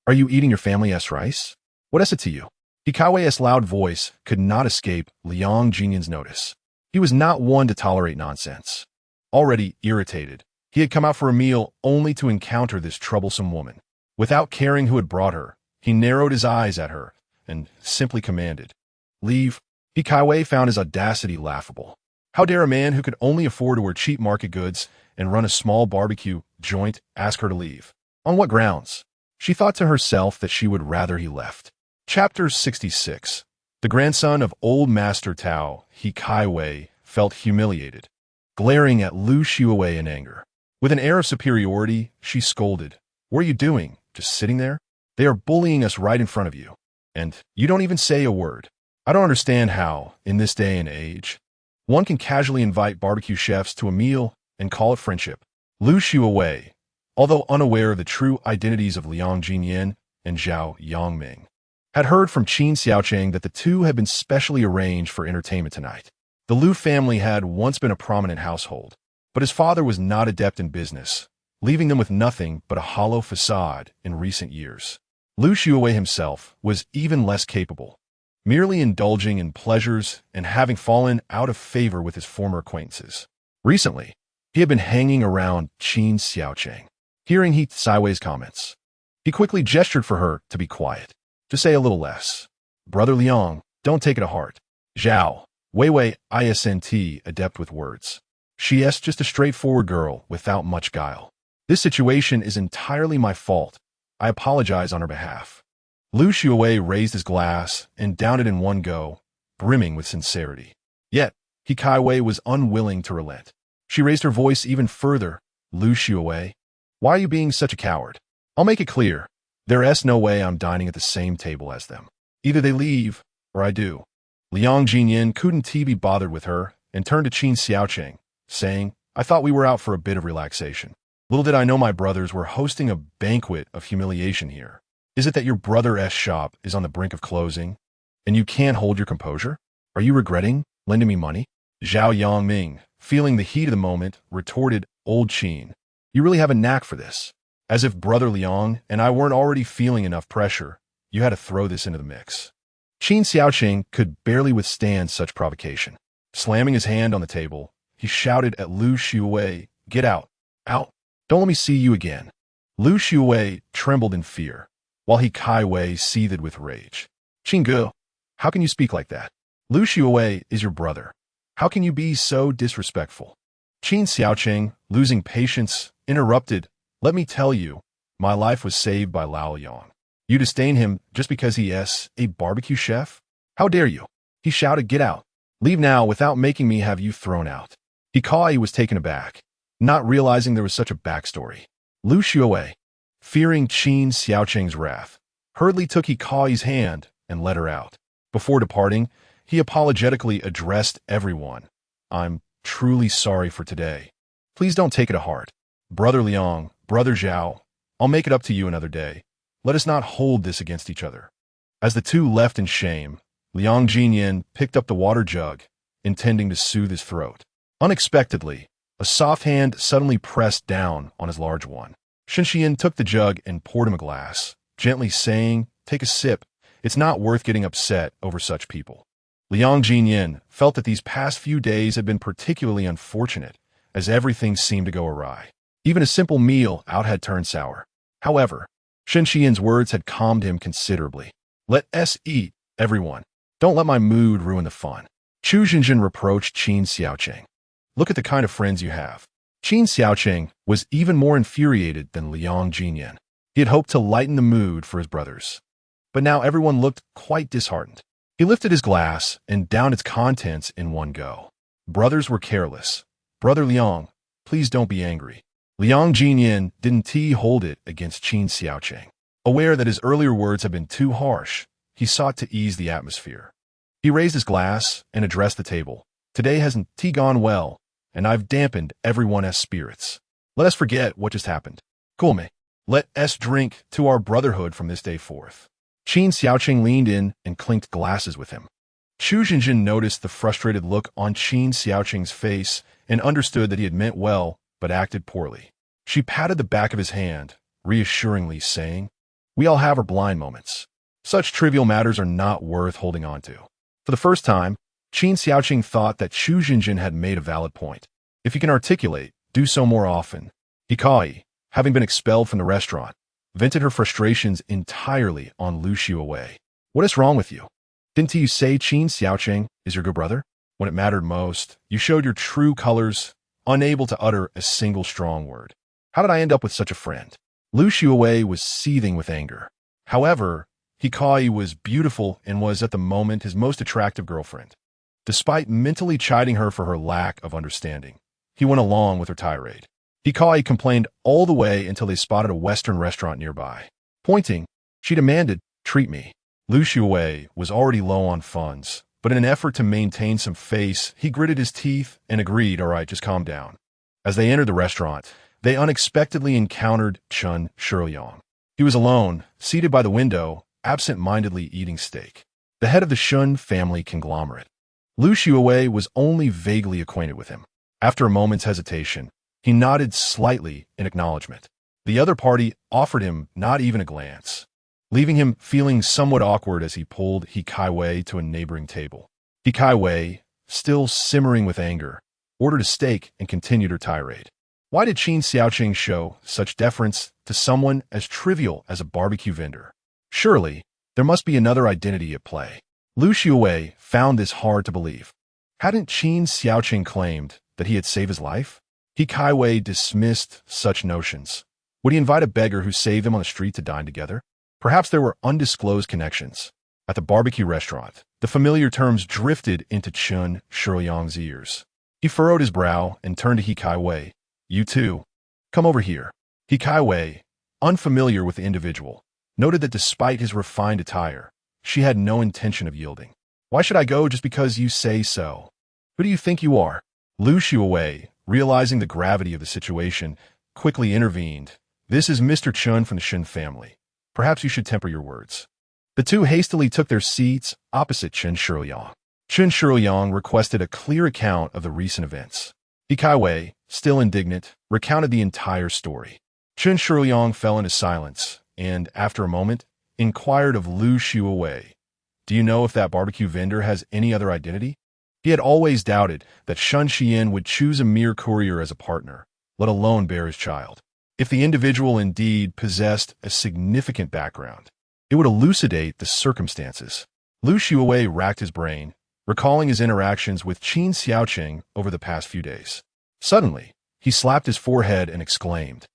[SPEAKER 1] Are you eating your family's rice? What's it to you?" He Kaiwei's loud voice could not escape Liang Ziyan's notice. He was not one to tolerate nonsense. Already irritated, he had come out for a meal only to encounter this troublesome woman. Without caring who had brought her, he narrowed his eyes at her and simply commanded, "Leave." He Kaiwei found his audacity laughable. How dare a man who could only afford to wear cheap market goods and run a small barbecue joint ask her to leave? On what grounds? She thought to herself that she would rather he left. Chapter 66. The grandson of old Master Tao, He Kaiwei, felt humiliated, glaring at Lu Xiaowei in anger. With an air of superiority, she scolded, "What are you doing? Just sitting there? They are bullying us right in front of you. And you don't even say a word. I don't understand how, in this day and age, one can casually invite barbecue chefs to a meal and call it friendship." Lu Xiaowei, although unaware of the true identities of Liang Ziyan and Zhao Yongming, had heard from Qin Xiaocheng that the two had been specially arranged for entertainment tonight. The Lu family had once been a prominent household, but his father was not adept in business, leaving them with nothing but a hollow facade in recent years. Lu Xiaowei himself was even less capable, merely indulging in pleasures and having fallen out of favor with his former acquaintances. Recently, he had been hanging around Qin Xiaocheng. Hearing He Kaiwei's comments, he quickly gestured for her to be quiet, to say a little less. "Brother Liang, don't take it to heart." Zhao Weiwei isn't adept with words. She is just a straightforward girl without much guile. This situation is entirely my fault. I apologize on her behalf. Lu Xiaowei raised his glass and downed it in one go, brimming with sincerity. Yet, He Kaiwei was unwilling to relent. She raised her voice even further. "Lu Xiaowei, why are you being such a coward? I'll make it clear. There's no way I'm dining at the same table as them. Either they leave, or I do." Liang Ziyan couldn't be bothered with her and turned to Qin Xiaocheng, saying, "I thought we were out for a bit of relaxation. Little did I know my brothers were hosting a banquet of humiliation here. Is it that your brother's shop is on the brink of closing, and you can't hold your composure? Are you regretting lending me money?" Zhao Yongming, feeling the heat of the moment, retorted, "Old Qin, you really have a knack for this. As if Brother Liang and I weren't already feeling enough pressure, you had to throw this into the mix." Qin Xiaocheng could barely withstand such provocation. Slamming his hand on the table, he shouted at Lu Xiaowei, "Get out! Out! Don't let me see you again." Lu Xiaowei trembled in fear, while He Kaiwei seethed with rage. "Qin Ge, how can you speak like that? Lu Xiaowei is your brother. How can you be so disrespectful?" Qin Xiaocheng, losing patience, interrupted, "Let me tell you, my life was saved by Lao Yang. You disdain him just because he is a barbecue chef? How dare you?" He shouted, "Get out. Leave now without making me have you thrown out." He was taken aback, not realizing there was such a backstory. Lu Xiaowei, fearing Qin Xiaocheng's wrath, hurriedly took He Kai's hand and led her out. Before departing, he apologetically addressed everyone. "I'm truly sorry for today. Please don't take it to heart. Brother Liang, Brother Zhao, I'll make it up to you another day. Let us not hold this against each other." As the two left in shame, Liang Ziyan picked up the water jug intending to soothe his throat. Unexpectedly, a soft hand suddenly pressed down on his large one. Shen Xian took the jug and poured him a glass, gently saying, "Take a sip. It's not worth getting upset over such people." Liang Ziyan felt that these past few days had been particularly unfortunate, as everything seemed to go awry. Even a simple meal out had turned sour. However, Shen Xian's words had calmed him considerably. "Let us eat, everyone. Don't let my mood ruin the fun." Chu Jinjin reproached Qin Xiaoqing. "Look at the kind of friends you have." Qin Xiaoqing was even more infuriated than Liang Ziyan. He had hoped to lighten the mood for his brothers. But now everyone looked quite disheartened. He lifted his glass and downed its contents in one go. "Brothers were careless. Brother Liang, please don't be angry." Liang Ziyan didn't hold it against Qin Xiaoqing. Aware that his earlier words had been too harsh, he sought to ease the atmosphere. He raised his glass and addressed the table. "Today hasn't gone well, and I've dampened everyone's spirits. Let us forget what just happened. Kulme, let us drink to our brotherhood from this day forth." Qin Xiaoqing leaned in and clinked glasses with him. Chu Jinjin noticed the frustrated look on Qin Xiaoqing's face and understood that he had meant well but acted poorly. She patted the back of his hand, reassuringly saying, "We all have our blind moments. Such trivial matters are not worth holding on to." For the first time, Qin Xiaoqing thought that Chu Jinjin had made a valid point. If he can articulate, do so more often. Hikai, having been expelled from the restaurant, vented her frustrations entirely on Lu Xiuwei. "What is wrong with you? Didn't you say Qin Xiaoqing is your good brother? When it mattered most, you showed your true colors, unable to utter a single strong word. How did I end up with such a friend?" Lu Xiuwei was seething with anger. However, Hikai was beautiful and was at the moment his most attractive girlfriend. Despite mentally chiding her for her lack of understanding, he went along with her tirade. Hikai complained all the way until they spotted a Western restaurant nearby. Pointing, she demanded, "Treat me." Lu Xiuwei was already low on funds, but in an effort to maintain some face, he gritted his teeth and agreed, "All right, just calm down." As they entered the restaurant, they unexpectedly encountered Chen Shiyang. He was alone, seated by the window, absent-mindedly eating steak. The head of the Shun family conglomerate. Lu Xiuwei was only vaguely acquainted with him. After a moment's hesitation, he nodded slightly in acknowledgement. The other party offered him not even a glance, leaving him feeling somewhat awkward as he pulled Hikai Wei to a neighboring table. Hikai Wei, still simmering with anger, ordered a steak and continued her tirade. Why did Qin Xiaoqing show such deference to someone as trivial as a barbecue vendor? Surely, there must be another identity at play. Lu Xiuwei found this hard to believe. Hadn't Qin Xiaoqing claimed that he had saved his life? Hikai Wei dismissed such notions. Would he invite a beggar who saved him on the street to dine together? Perhaps there were undisclosed connections. At the barbecue restaurant, the familiar terms drifted into Chen Shiyang's ears. He furrowed his brow and turned to Hikai Wei. "You too. Come over here." Hikai Wei, unfamiliar with the individual, noted that despite his refined attire, she had no intention of yielding. "Why should I go just because you say so? Who do you think you are?" Lu Xiuwei, realizing the gravity of the situation, quickly intervened. "This is Mr. Chen from the Shen family. Perhaps you should temper your words." The two hastily took their seats opposite Chen Shiyang. Chen Shiyang requested a clear account of the recent events. Hikai Wei, still indignant, recounted the entire story. Chen Shiyang fell into silence and, after a moment, inquired of Lu Xiuwei, "Do you know if that barbecue vendor has any other identity?" He had always doubted that Shen Xian would choose a mere courier as a partner, let alone bear his child. If the individual indeed possessed a significant background, it would elucidate the circumstances. Lu Xiuwei racked his brain, recalling his interactions with Qin Xiaoqing over the past few days. Suddenly, he slapped his forehead and exclaimed,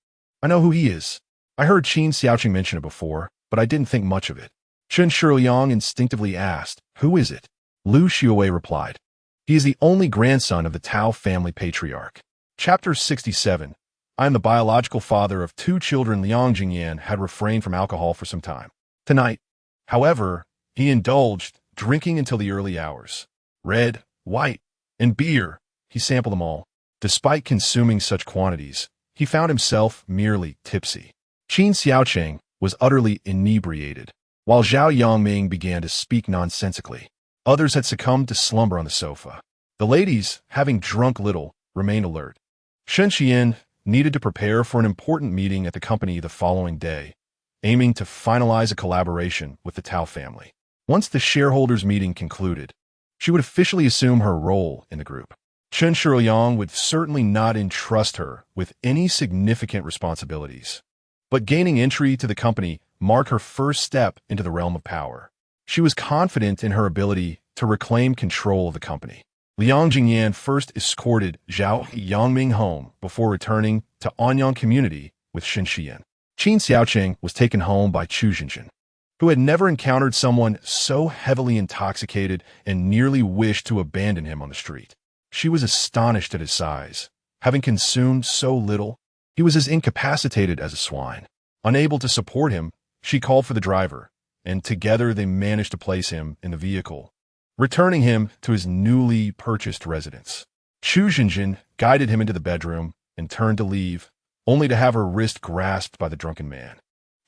[SPEAKER 1] "I know who he is. I heard Qin Xiaoqing mention it before, but I didn't think much of it." Chen Shiyang instinctively asked, "Who is it?" Lu Xiuwei replied, "He is the only grandson of the Tao family patriarch." Chapter 67. I am the biological father of 2 children. Liang Ziyan had refrained from alcohol for some time. Tonight, however, he indulged, drinking until the early hours. Red, white, and beer, he sampled them all. Despite consuming such quantities, he found himself merely tipsy. Qin Xiaoqing was utterly inebriated, while Zhao Yangming began to speak nonsensically. Others had succumbed to slumber on the sofa. The ladies, having drunk little, remained alert. Shen Xian needed to prepare for an important meeting at the company the following day, aiming to finalize a collaboration with the Tao family. Once the shareholders' meeting concluded, she would officially assume her role in the group. Chen Shiliang would certainly not entrust her with any significant responsibilities, but gaining entry to the company marked her first step into the realm of power. She was confident in her ability to reclaim control of the company. Liang Ziyan first escorted Zhao Yangming home before returning to Anyang community with Shen Xian. Qin Xiaoqing was taken home by Chu Jinjin, who had never encountered someone so heavily intoxicated and nearly wished to abandon him on the street. She was astonished at his size. Having consumed so little, he was as incapacitated as a swine. Unable to support him, she called for the driver, and together they managed to place him in the vehicle, returning him to his newly purchased residence. Chu Jinjin guided him into the bedroom and turned to leave, only to have her wrist grasped by the drunken man.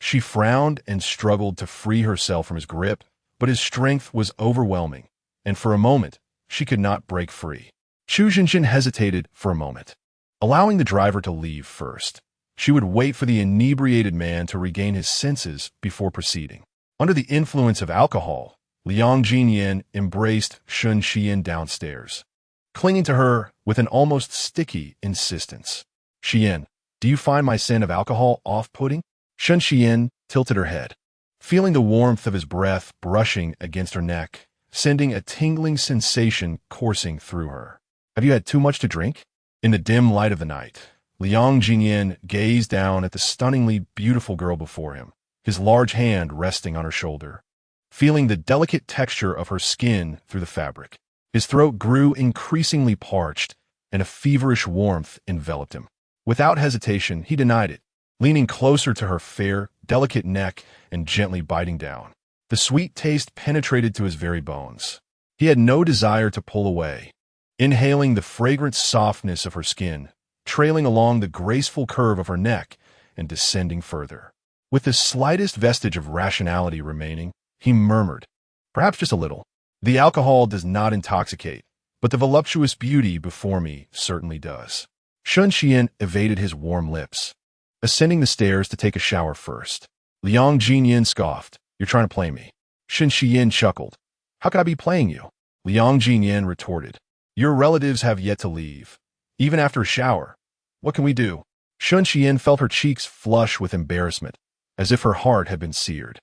[SPEAKER 1] She frowned and struggled to free herself from his grip, but his strength was overwhelming, and for a moment, she could not break free. Chu Jinjin hesitated for a moment, allowing the driver to leave first. She would wait for the inebriated man to regain his senses before proceeding. Under the influence of alcohol, Liang Ziyan embraced Shen Xian downstairs, clinging to her with an almost sticky insistence. "Xian, do you find my scent of alcohol off-putting?" Shen Xian tilted her head, feeling the warmth of his breath brushing against her neck, sending a tingling sensation coursing through her. "Have you had too much to drink?" In the dim light of the night, Liang Ziyan gazed down at the stunningly beautiful girl before him, his large hand resting on her shoulder, feeling the delicate texture of her skin through the fabric. His throat grew increasingly parched, and a feverish warmth enveloped him. Without hesitation, he denied it, leaning closer to her fair, delicate neck and gently biting down. The sweet taste penetrated to his very bones. He had no desire to pull away, inhaling the fragrant softness of her skin, trailing along the graceful curve of her neck and descending further. With the slightest vestige of rationality remaining, he murmured, "Perhaps just a little. The alcohol does not intoxicate, but the voluptuous beauty before me certainly does." Shen Xian evaded his warm lips, ascending the stairs to take a shower first. Liang Ziyan scoffed, "You're trying to play me." Shen Xian chuckled, "How could I be playing you?" Liang Ziyan retorted, "Your relatives have yet to leave. Even after a shower, what can we do?" Shen Xian felt her cheeks flush with embarrassment, as if her heart had been seared.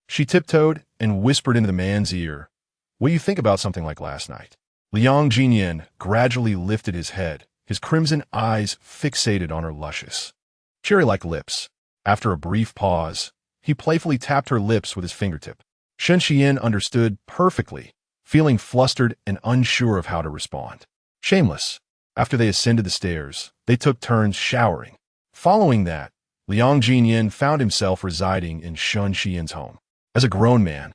[SPEAKER 1] She tiptoed and whispered into the man's ear, "What do you think about something like last night?" Liang Ziyan gradually lifted his head, his crimson eyes fixated on her luscious, cherry-like lips. After a brief pause, he playfully tapped her lips with his fingertip. Shen Xian understood perfectly, feeling flustered and unsure of how to respond. Shameless. After they ascended the stairs, they took turns showering. Following that, Liang Ziyan found himself residing in Shen Xian's home. As a grown man,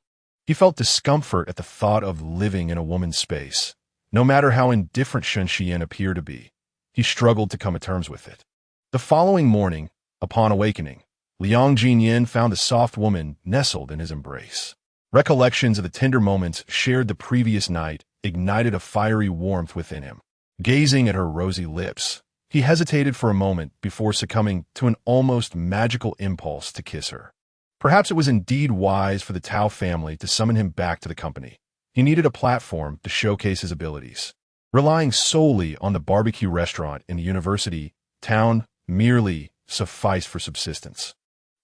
[SPEAKER 1] he felt discomfort at the thought of living in a woman's space. No matter how indifferent Shen Xian appeared to be, he struggled to come to terms with it. The following morning, upon awakening, Liang Ziyan found the soft woman nestled in his embrace. Recollections of the tender moments shared the previous night ignited a fiery warmth within him. Gazing at her rosy lips, he hesitated for a moment before succumbing to an almost magical impulse to kiss her. Perhaps it was indeed wise for the Tao family to summon him back to the company. He needed a platform to showcase his abilities. Relying solely on the barbecue restaurant in the university town merely sufficed for subsistence,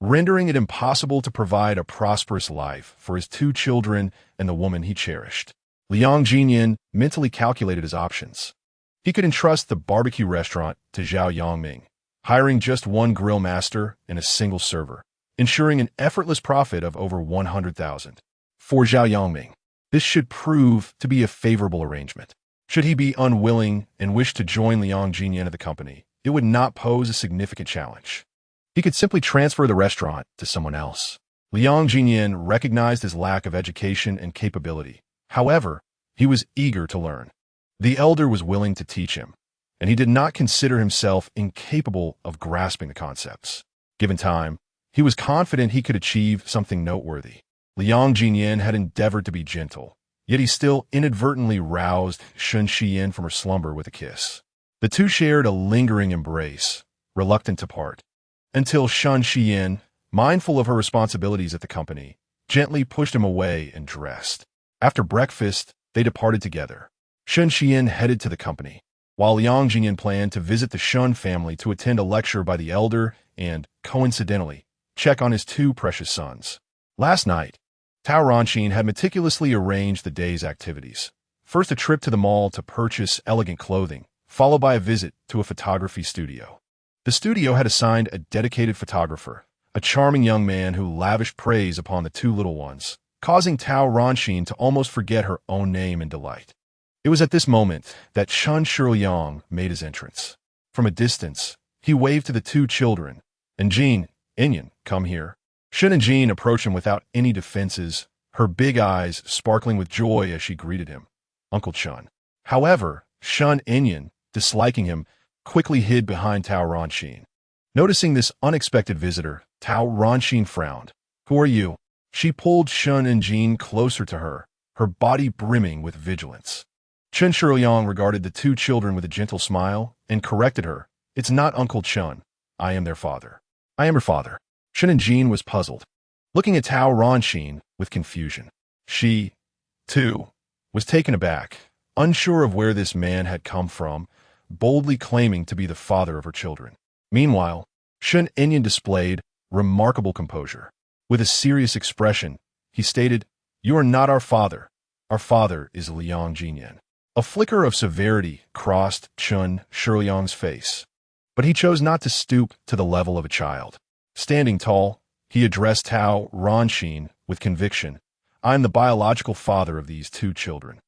[SPEAKER 1] rendering it impossible to provide a prosperous life for his 2 children and the woman he cherished. Liang Ziyan mentally calculated his options. He could entrust the barbecue restaurant to Zhao Yangming, hiring just 1 grill master and a single server, ensuring an effortless profit of over 100,000. For Zhao Yangming, this should prove to be a favorable arrangement. Should he be unwilling and wish to join Liang Ziyan at the company, it would not pose a significant challenge. He could simply transfer the restaurant to someone else. Liang Ziyan recognized his lack of education and capability. However, he was eager to learn. The elder was willing to teach him, and he did not consider himself incapable of grasping the concepts. Given time, he was confident he could achieve something noteworthy. Liang Ziyan had endeavored to be gentle, yet he still inadvertently roused Sun Shiyin from her slumber with a kiss. The two shared a lingering embrace, reluctant to part, until Sun Shiyin, mindful of her responsibilities at the company, gently pushed him away and dressed. After breakfast, they departed together. Sun Shiyin headed to the company, while Liang Ziyan planned to visit the Shun family to attend a lecture by the elder and, coincidentally, check on his two precious sons. Last night, Tao Ranxin had meticulously arranged the day's activities. First, a trip to the mall to purchase elegant clothing, followed by a visit to a photography studio. The studio had assigned a dedicated photographer, a charming young man who lavished praise upon the two little ones, causing Tao Ranxin to almost forget her own name in delight. It was at this moment that Shun Shiliang made his entrance. From a distance, he waved to the two children, and Jean, Inyan, come here. Shun and Jean approached him without any defenses, her big eyes sparkling with joy as she greeted him. Uncle Shun. However, Shun Inyan, disliking him, quickly hid behind Tao Ranxin. Noticing this unexpected visitor, Tao Ranxin frowned. Who are you? She pulled Shun and Jean closer to her, her body brimming with vigilance. Chen Shiliang regarded the two children with a gentle smile and corrected her. It's not Uncle Chun. I am their father. I am her father. Shun and Jean was puzzled, looking at Tao Ranxin with confusion. She, too, was taken aback, unsure of where this man had come from, boldly claiming to be the father of her children. Meanwhile, Shun Inyan displayed remarkable composure. With a serious expression, he stated, You are not our father. Our father is Liang Ziyan. A flicker of severity crossed Chun Shiliang's face, but he chose not to stoop to the level of a child. Standing tall, he addressed Tao Ranxin with conviction. I am the biological father of these two children.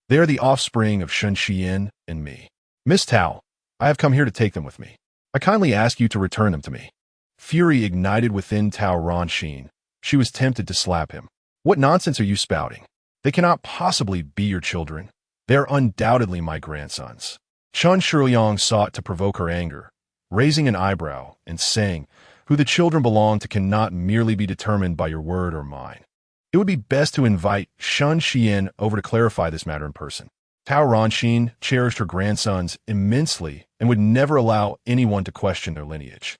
[SPEAKER 1] They are the offspring of Shun Shiyin and me. Miss Tao, I have come here to take them with me. I kindly ask you to return them to me. Fury ignited within Tao Ranxin. She was tempted to slap him. What nonsense are you spouting? They cannot possibly be your children. They are undoubtedly my grandsons. Chun Shiliang sought to provoke her anger, raising an eyebrow and saying, Who the children belong to cannot merely be determined by your word or mine. It would be best to invite Shun Shiyin over to clarify this matter in person. Tao Ranxin cherished her grandsons immensely and would never allow anyone to question their lineage.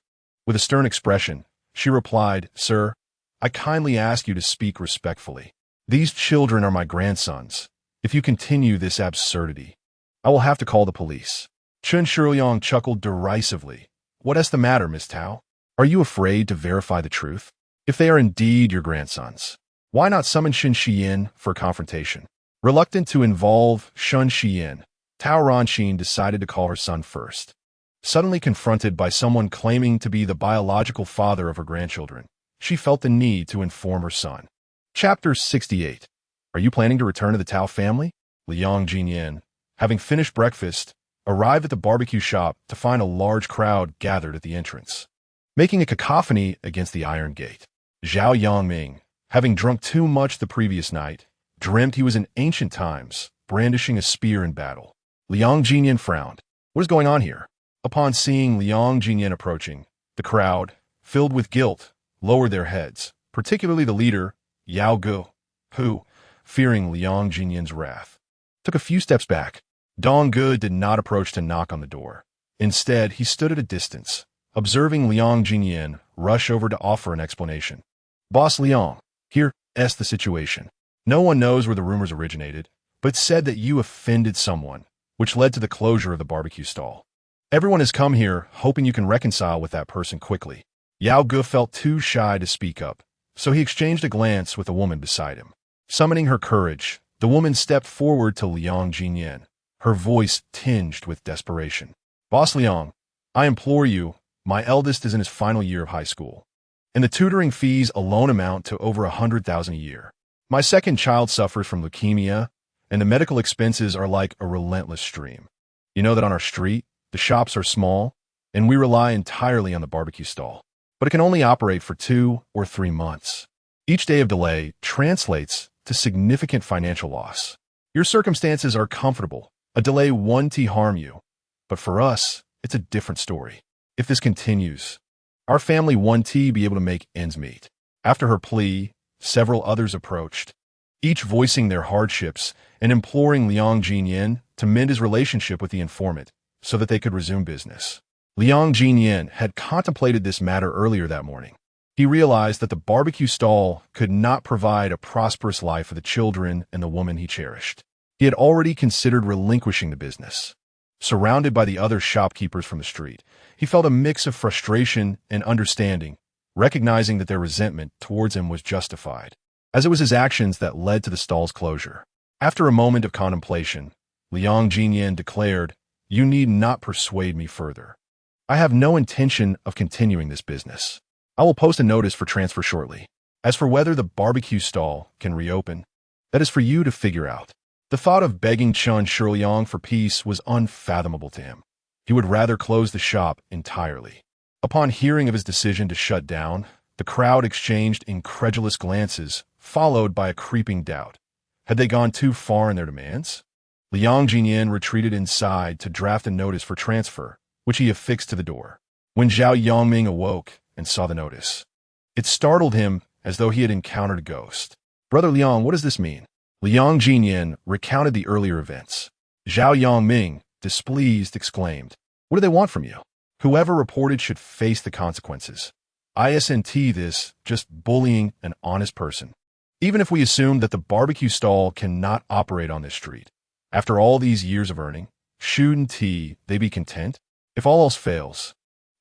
[SPEAKER 1] With a stern expression, she replied, Sir, I kindly ask you to speak respectfully. These children are my grandsons. If you continue this absurdity, I will have to call the police. Chun Shiliang chuckled derisively. What is the matter, Miss Tao? Are you afraid to verify the truth? If they are indeed your grandsons, why not summon Shun Shiyin for confrontation? Reluctant to involve Shun Shiyin, Tao Ranxin decided to call her son first. Suddenly confronted by someone claiming to be the biological father of her grandchildren, she felt the need to inform her son. Chapter 68. Are you planning to return to the Tao family? Liang Ziyan, having finished breakfast, arrived at the barbecue shop to find a large crowd gathered at the entrance, making a cacophony against the iron gate. Zhao Yangming, having drunk too much the previous night, dreamt he was in ancient times, brandishing a spear in battle. Liang Ziyan frowned. What is going on here? Upon seeing Liang Ziyan approaching, the crowd, filled with guilt, lowered their heads, particularly the leader, Yao Gu, who, fearing Liang Ziyan's wrath, took a few steps back. Dong Gu did not approach to knock on the door. Instead, he stood at a distance, observing Liang Ziyan rush over to offer an explanation. Boss Liang, here's the situation. No one knows where the rumors originated, but said that you offended someone, which led to the closure of the barbecue stall. Everyone has come here hoping you can reconcile with that person quickly. Yao Gu felt too shy to speak up, so he exchanged a glance with a woman beside him. Summoning her courage, the woman stepped forward to Liang Ziyan, her voice tinged with desperation. Boss Liang, I implore you, my eldest is in his final year of high school, and the tutoring fees alone amount to over 100,000 a year. My second child suffers from leukemia, and the medical expenses are like a relentless stream. You know that on our street, the shops are small, and we rely entirely on the barbecue stall, but it can only operate for 2 or 3 months. Each day of delay translates to significant financial loss. Your circumstances are comfortable. A delay won't harm you. But for us, it's a different story. If this continues, our family won't be able to make ends meet. After her plea, several others approached, each voicing their hardships and imploring Liang Ziyan to mend his relationship with the informant so that they could resume business. Liang Ziyan had contemplated this matter earlier that morning. He realized that the barbecue stall could not provide a prosperous life for the children and the woman he cherished. He had already considered relinquishing the business. Surrounded by the other shopkeepers from the street, he felt a mix of frustration and understanding, recognizing that their resentment towards him was justified, as it was his actions that led to the stall's closure. After a moment of contemplation, Liang Ziyan declared, "You need not persuade me further. I have no intention of continuing this business. I will post a notice for transfer shortly. As for whether the barbecue stall can reopen, that is for you to figure out." The thought of begging Chun Shiliang for peace was unfathomable to him. He would rather close the shop entirely. Upon hearing of his decision to shut down, the crowd exchanged incredulous glances, followed by a creeping doubt. Had they gone too far in their demands? Liang Ziyan retreated inside to draft a notice for transfer, which he affixed to the door. When Zhao Yongming awoke and saw the notice, it startled him as though he had encountered a ghost. "Brother Liang, what does this mean?" Liang Ziyan recounted the earlier events. Zhao Yongming, displeased, exclaimed, "What do they want from you? Whoever reported should face the consequences. Isn't this just bullying an honest person? Even if we assume that the barbecue stall cannot operate on this street, after all these years of earning, shouldn't they be content? If all else fails,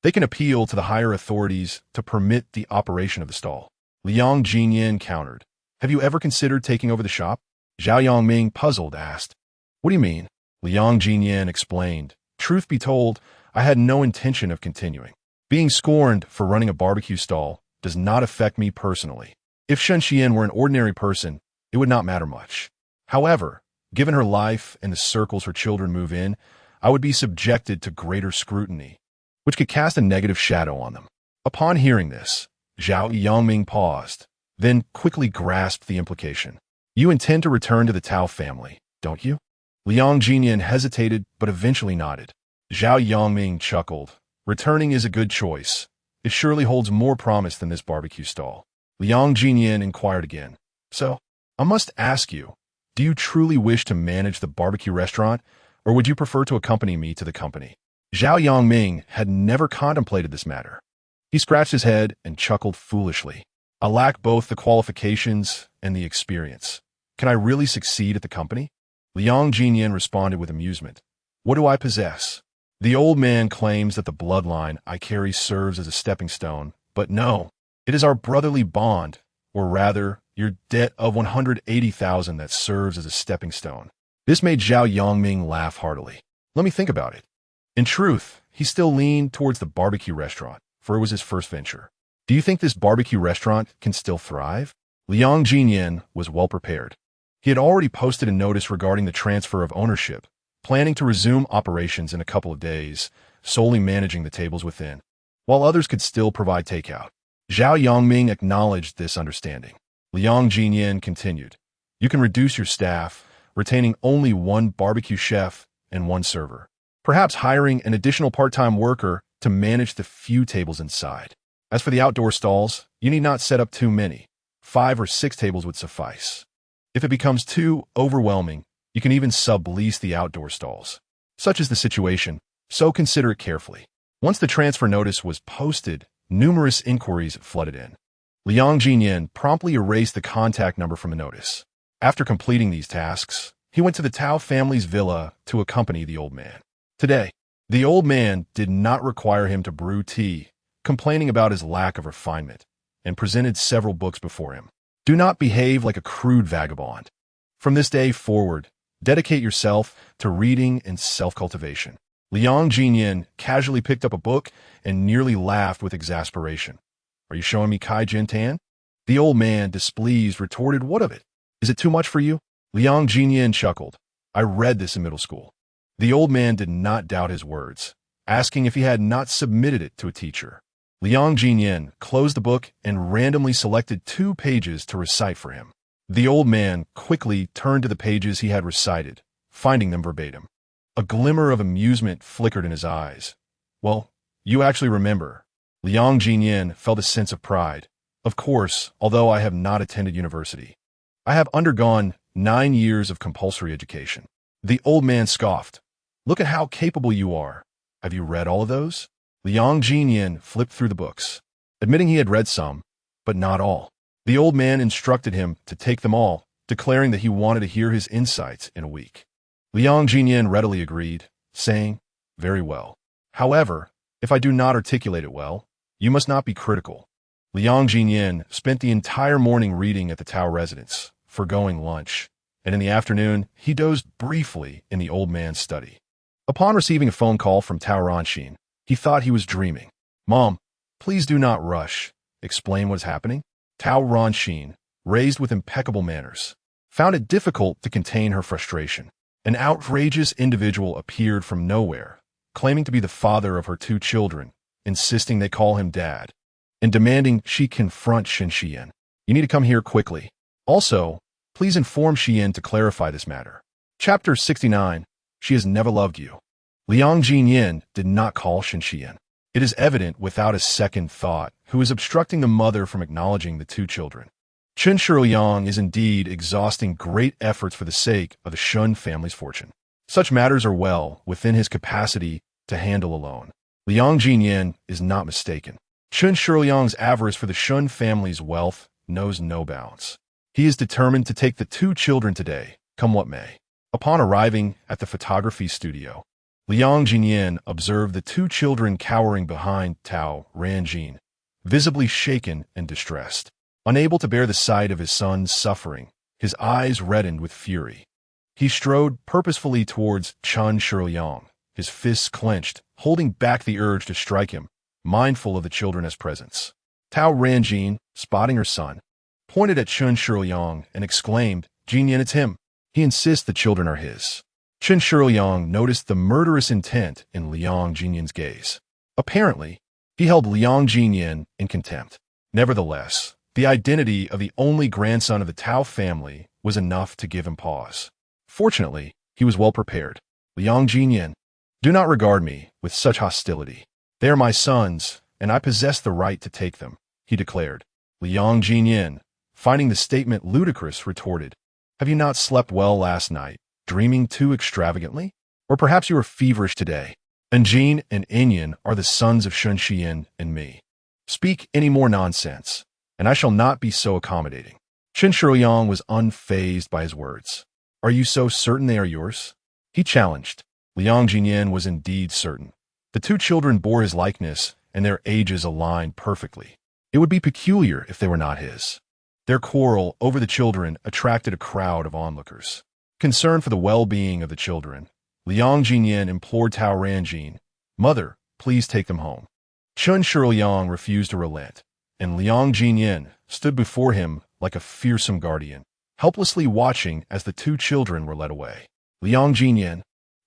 [SPEAKER 1] they can appeal to the higher authorities to permit the operation of the stall." Liang Ziyan countered, "Have you ever considered taking over the shop?" Zhao Yongming, puzzled, asked, "What do you mean?" Liang Ziyan explained, "Truth be told, I had no intention of continuing. Being scorned for running a barbecue stall does not affect me personally. If Shen Xian were an ordinary person, it would not matter much. However, given her life and the circles her children move in, I would be subjected to greater scrutiny, which could cast a negative shadow on them." Upon hearing this, Zhao Yongming paused, then quickly grasped the implication. "You intend to return to the Tao family, don't you?" Liang Ziyan hesitated but eventually nodded. Zhao Yongming chuckled. "Returning is a good choice. It surely holds more promise than this barbecue stall." Liang Ziyan inquired again, "So, I must ask you, do you truly wish to manage the barbecue restaurant, or would you prefer to accompany me to the company?" Zhao Yongming had never contemplated this matter. He scratched his head and chuckled foolishly. "I lack both the qualifications and the experience. Can I really succeed at the company?" Liang Ziyan responded with amusement. "What do I possess? The old man claims that the bloodline I carry serves as a stepping stone, but no, it is our brotherly bond, or rather, your debt of 180,000 that serves as a stepping stone." This made Zhao Yongming laugh heartily. Let me think about it. In truth, he still leaned towards the barbecue restaurant, for it was his first venture. Do you think this barbecue restaurant can still thrive? Liang Ziyan was well prepared. He had already posted a notice regarding the transfer of ownership, planning to resume operations in a couple of days, solely managing the tables within, while others could still provide takeout. Zhao Yongming acknowledged this understanding. Liang Ziyan continued, "You can reduce your staff, retaining only one barbecue chef and one server, perhaps hiring an additional part-time worker to manage the few tables inside. As for the outdoor stalls, you need not set up too many. 5 or 6 tables would suffice. If it becomes too overwhelming, you can even sublease the outdoor stalls. Such is the situation, so consider it carefully." Once the transfer notice was posted, numerous inquiries flooded in. Liang Ziyan promptly erased the contact number from the notice. After completing these tasks, he went to the Tao family's villa to accompany the old man. Today, the old man did not require him to brew tea, complaining about his lack of refinement, and presented several books before him. Do not behave like a crude vagabond. From this day forward, dedicate yourself to reading and self-cultivation. Liang Ziyan casually picked up a book and nearly laughed with exasperation. "Are you showing me Kai Jin Tan?" The old man, displeased, retorted, "What of it? Is it too much for you?" Liang Ziyan chuckled. "I read this in middle school." The old man did not doubt his words, asking if he had not submitted it to a teacher. Liang Ziyan closed the book and randomly selected 2 pages to recite for him. The old man quickly turned to the pages he had recited, finding them verbatim. A glimmer of amusement flickered in his eyes. "Well, you actually remember." Liang Ziyan felt a sense of pride. "Of course, although I have not attended university." I have undergone 9 years of compulsory education. The old man scoffed. Look at how capable you are. Have you read all of those? Liang Ziyan flipped through the books, admitting he had read some, but not all. The old man instructed him to take them all, declaring that he wanted to hear his insights in a week. Liang Ziyan readily agreed, saying, "Very well. However, if I do not articulate it well, you must not be critical." Liang Ziyan spent the entire morning reading at the Tao residence, forgoing lunch, and in the afternoon he dozed briefly in the old man's study. Upon receiving a phone call from Tao Ranxin, he thought he was dreaming. "Mom, please do not rush. Explain what is happening." Tao Ranxin, raised with impeccable manners, found it difficult to contain her frustration. An outrageous individual appeared from nowhere, claiming to be the father of her 2 children, insisting they call him dad, and demanding she confront Shen Xian. "You need to come here quickly. Also, please inform Xian to clarify this matter." Chapter 69. She has never loved you. Liang Ziyan did not call Shen Xian. It is evident without a second thought who is obstructing the mother from acknowledging the 2 children. Chen Shiliang is indeed exhausting great efforts for the sake of the Shun family's fortune. Such matters are well within his capacity to handle alone. Liang Ziyan is not mistaken. Chen Shiliang's avarice for the Shun family's wealth knows no bounds. He is determined to take the 2 children today, come what may. Upon arriving at the photography studio, Liang Ziyan observed the 2 children cowering behind Tao Ranjin, visibly shaken and distressed. Unable to bear the sight of his son's suffering, his eyes reddened with fury. He strode purposefully towards Chen Shiliang, his fists clenched, holding back the urge to strike him, mindful of the children as presents. Tao Ranjin, spotting her son, pointed at Chen Shiliang and exclaimed, "Jinyan, it's him. He insists the children are his." Chen Shiliang noticed the murderous intent in Liang Jinyan's gaze. Apparently, he held Liang Jinyan in contempt. Nevertheless, the identity of the only grandson of the Tao family was enough to give him pause. Fortunately, he was well prepared. "Liang Jinyan, do not regard me with such hostility. They are my sons, and I possess the right to take them," he declared. Liang Jinyan, finding the statement ludicrous, retorted, "Have you not slept well last night, dreaming too extravagantly? Or perhaps you are feverish today. Anjin and Inyan are the sons of Shun Xian and me. Speak any more nonsense, and I shall not be so accommodating." Chen Shiliang was unfazed by his words. "Are you so certain they are yours?" he challenged. Liang Jinyan was indeed certain. The 2 children bore his likeness, and their ages aligned perfectly. It would be peculiar if they were not his. Their quarrel over the children attracted a crowd of onlookers. Concerned for the well-being of the children, Liang Jinyan implored Tao Ranjin, "Mother, please take them home." Chen Shiliang refused to relent, and Liang Jinyan stood before him like a fearsome guardian, helplessly watching as the 2 children were led away. "Liang Jinyan,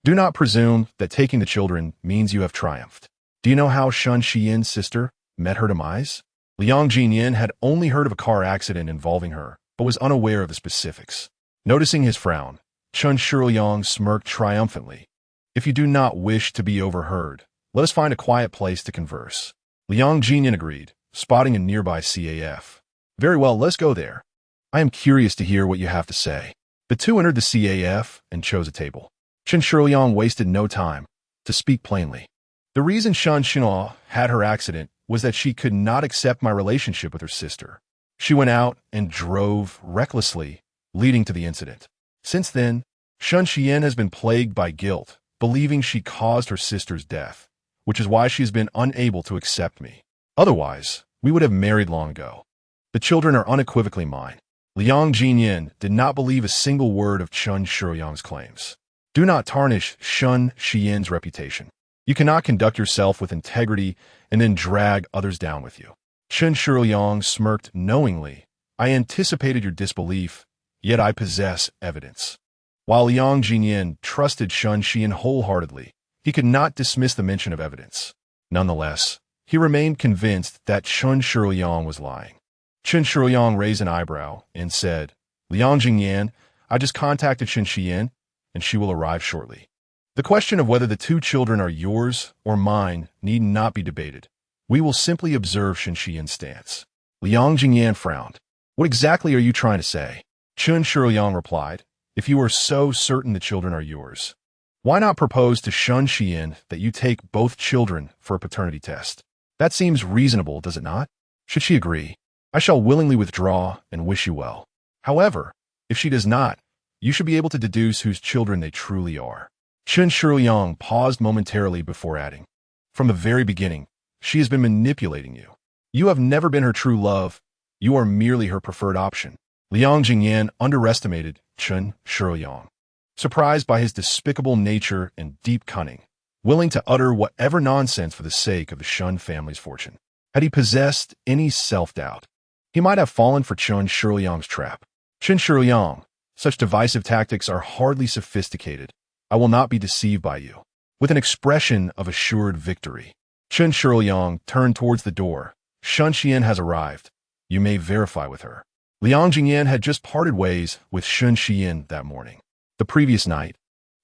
[SPEAKER 1] do not presume that taking the children means you have triumphed. Do you know how Shun Xian's sister met her demise?" Liang Jinyan had only heard of a car accident involving her, but was unaware of the specifics. Noticing his frown, Chen Shiliang smirked triumphantly. "If you do not wish to be overheard, let us find a quiet place to converse." Liang Jinyan agreed, spotting a nearby CAF. "Very well, let's go there. I am curious to hear what you have to say." The 2 entered the CAF and chose a table. Chen Shiliang wasted no time to speak plainly. "The reason Shan Xinhua had her accident was that she could not accept my relationship with her sister. She went out and drove recklessly, leading to the incident. Since then, Shun Xian has been plagued by guilt, believing she caused her sister's death, which is why she has been unable to accept me. Otherwise, we would have married long ago. The children are unequivocally mine." Liang Jinyan did not believe a single word of Chen Shiliang's claims. "Do not tarnish Shun Xian's reputation. You cannot conduct yourself with integrity and then drag others down with you." Chen Shiliang smirked knowingly. "I anticipated your disbelief, yet I possess evidence." While Liang Jinyan trusted Shun Xian wholeheartedly, he could not dismiss the mention of evidence. Nonetheless, he remained convinced that Chen Shiliang was lying. Chen Shiliang raised an eyebrow and said, "Liang Jinyan, I just contacted Shen Xian, and she will arrive shortly. The question of whether the 2 children are yours or mine need not be debated. We will simply observe Shen Xian's stance." Liang Jinyan frowned. "What exactly are you trying to say?" Chun Shuyang replied, if you are so certain the children are yours, why not propose to Shun Xian that you take both children for a paternity test? That seems reasonable, does it not? Should she agree, I shall willingly withdraw and wish you well. However, if she does not, you should be able to deduce whose children they truly are. Chun Shuyang paused momentarily before adding, from the very beginning, she has been manipulating you. You have never been her true love. You are merely her preferred option. Liang Ziyan underestimated Chun Shuyang. Surprised by his despicable nature and deep cunning, willing to utter whatever nonsense for the sake of the Shun family's fortune. Had he possessed any self-doubt, he might have fallen for Chun Shuyang's trap. Chun Shuyang, such divisive tactics are hardly sophisticated. I will not be deceived by you. With an expression of assured victory, Chun Shuyang turned towards the door. Shun Xian has arrived. You may verify with her. Liang Ziyan had just parted ways with Shun Xian that morning. The previous night,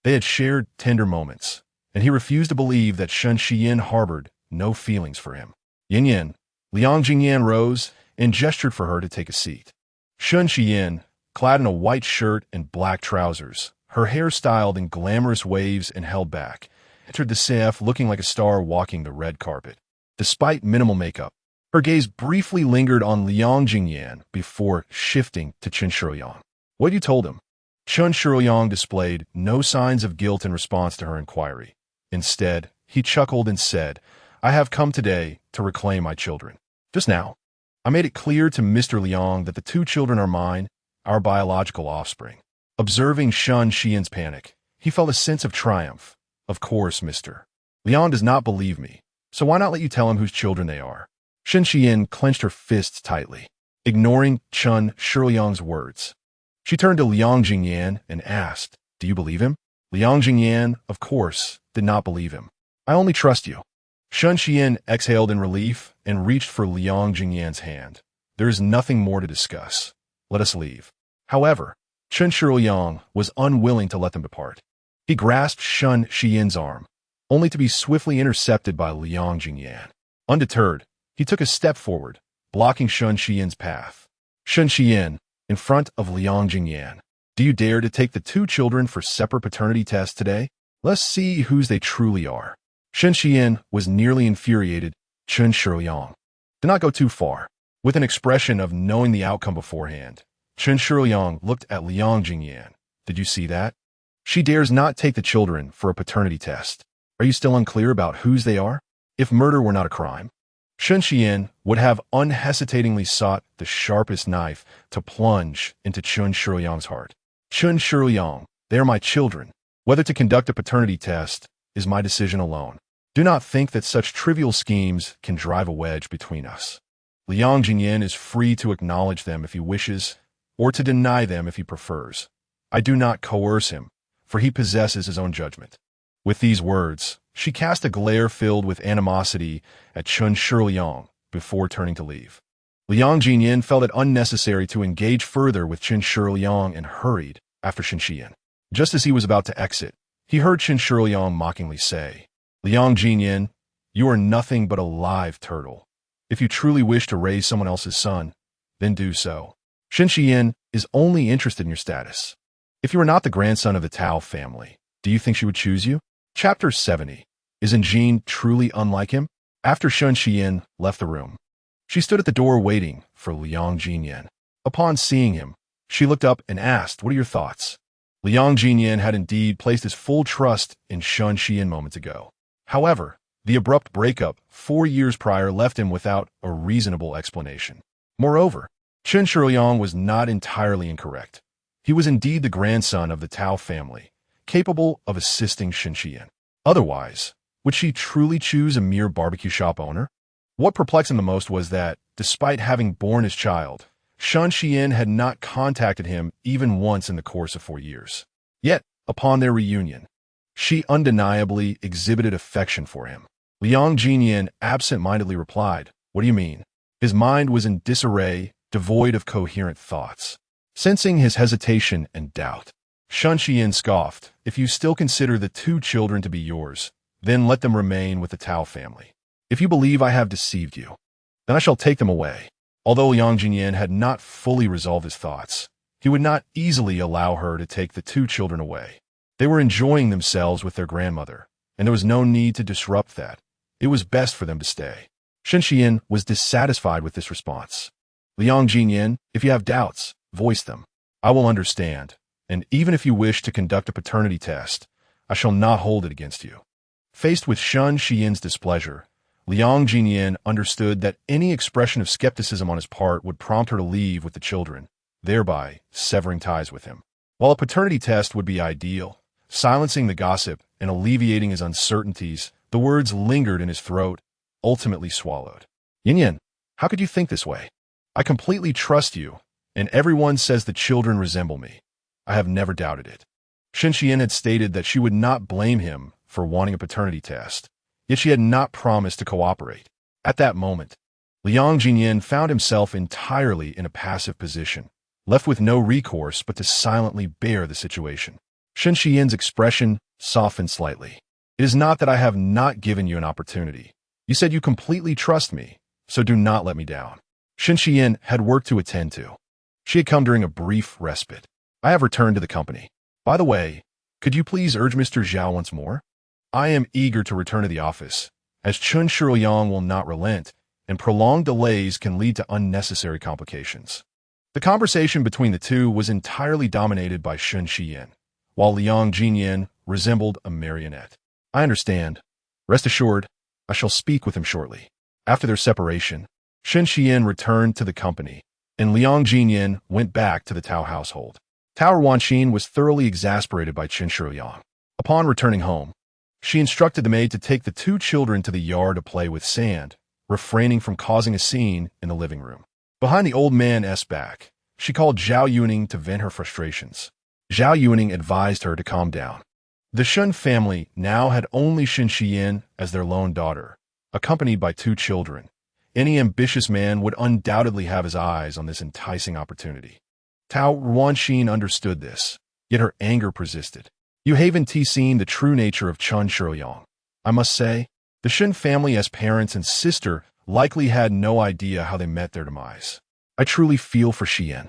[SPEAKER 1] they had shared tender moments, and he refused to believe that Shun Xian harbored no feelings for him. Yin Yin, Liang Ziyan rose and gestured for her to take a seat. Shun Xian, clad in a white shirt and black trousers, her hair styled in glamorous waves and held back, entered the CF looking like a star walking the red carpet. Despite minimal makeup, her gaze briefly lingered on Liang Ziyan before shifting to Chun Shuyang. What you told him? Chun Shuyang displayed no signs of guilt in response to her inquiry. Instead, he chuckled and said, I have come today to reclaim my children. Just now, I made it clear to Mr. Liang that the two children are mine, our biological offspring. Observing Shun Xian's panic, he felt a sense of triumph. Of course, Mr. Liang does not believe me, so why not let you tell him whose children they are? Shun Xian clenched her fists tightly, ignoring Chun Shuyang's words. She turned to Liang Ziyan and asked, do you believe him? Liang Ziyan, of course, did not believe him. I only trust you. Shun Xian exhaled in relief and reached for Liang Ziyan's hand. There is nothing more to discuss. Let us leave. However, Chun Shuyang was unwilling to let them depart. He grasped Shun Xian's arm, only to be swiftly intercepted by Liang Ziyan. Undeterred, he took a step forward, blocking Shun Xian's path. Shun Xian, in front of Liang Ziyan, do you dare to take the two children for separate paternity tests today? Let's see whose they truly are. Shun Xian was nearly infuriated. Chun Shuyang did not go too far. With an expression of knowing the outcome beforehand, Chun Shuyang looked at Liang Ziyan. Did you see that? She dares not take the children for a paternity test. Are you still unclear about whose they are? If murder were not a crime, Shun Xian would have unhesitatingly sought the sharpest knife to plunge into Chun Shuyang's heart. Chun Shuyang, they are my children. Whether to conduct a paternity test is my decision alone. Do not think that such trivial schemes can drive a wedge between us. Liang Ziyan is free to acknowledge them if he wishes, or to deny them if he prefers. I do not coerce him, for he possesses his own judgment. With these words, she cast a glare filled with animosity at Chun Shuyang before turning to leave. Liang Ziyan felt it unnecessary to engage further with Chun Shuyang and hurried after Shun Xian. Just as he was about to exit, he heard Chun Shuyang mockingly say, Liang Ziyan, you are nothing but a live turtle. If you truly wish to raise someone else's son, then do so. Shun Xian is only interested in your status. If you are not the grandson of the Tao family, do you think she would choose you? Chapter 70. Isn't Jean truly unlike him? After Shun Xian left the room, she stood at the door waiting for Liang Ziyan. Upon seeing him, she looked up and asked, what are your thoughts? Liang Ziyan had indeed placed his full trust in Shun Xian moments ago. However, the abrupt breakup 4 years prior left him without a reasonable explanation. Moreover, Chun Shuyang was not entirely incorrect. He was indeed the grandson of the Tao family, capable of assisting Shun Xian. Otherwise, would she truly choose a mere barbecue shop owner? What perplexed him the most was that, despite having borne his child, Shun Xian had not contacted him even once in the course of 4 years. Yet, upon their reunion, she undeniably exhibited affection for him. Liang Ziyan absent-mindedly replied, what do you mean? His mind was in disarray, devoid of coherent thoughts. Sensing his hesitation and doubt, Shun Xian scoffed, if you still consider the two children to be yours, then let them remain with the Tao family. If you believe I have deceived you, then I shall take them away. Although Liang Ziyan had not fully resolved his thoughts, He would not easily allow her to take the two children away. They were enjoying themselves with their grandmother, and there was no need to disrupt that. It was best for them to stay. Shen Xian was dissatisfied with this response. Liang Ziyan, if you have doubts, voice them. I will understand, and even if you wish to conduct a paternity test, I shall not hold it against you. Faced with Shen Xian's displeasure, Liang Ziyan understood that any expression of skepticism on his part would prompt her to leave with the children, thereby severing ties with him. While a paternity test would be ideal, silencing the gossip and alleviating his uncertainties, the words lingered in his throat, ultimately swallowed. Yin, how could you think this way? I completely trust you, and everyone says the children resemble me. I have never doubted it. Shen Xian had stated that she would not blame him for wanting a paternity test, yet she had not promised to cooperate. At that moment, Liang Ziyan found himself entirely in a passive position, left with no recourse but to silently bear the situation. Shen Xian's expression softened slightly. It is not that I have not given you an opportunity. You said you completely trust me, so do not let me down. Shen Xian had work to attend to. She had come during a brief respite. I have returned to the company. By the way, could you please urge Mr. Zhao once more? I am eager to return to the office, as Chun Shiyang will not relent, and prolonged delays can lead to unnecessary complications. The conversation between the two was entirely dominated by Shen Xian, while Liang Ziyan resembled a marionette. I understand. Rest assured, I shall speak with him shortly. After their separation, Shen Xian returned to the company, and Liang Ziyan went back to the Tao household. Tao Wanxin was thoroughly exasperated by Chen Shiyang. Upon returning home, she instructed the maid to take the two children to the yard to play with sand, refraining from causing a scene in the living room. Behind the old man's back, she called Zhao Yuning to vent her frustrations. Zhao Yuning advised her to calm down. The Shen family now had only Shen Xian as their lone daughter, accompanied by two children. Any ambitious man would undoubtedly have his eyes on this enticing opportunity. Tao Wanxin understood this, yet her anger persisted. You haven't seen the true nature of Chun Shiyang. I must say, the Shen family as parents and sister likely had no idea how they met their demise. I truly feel for Xian.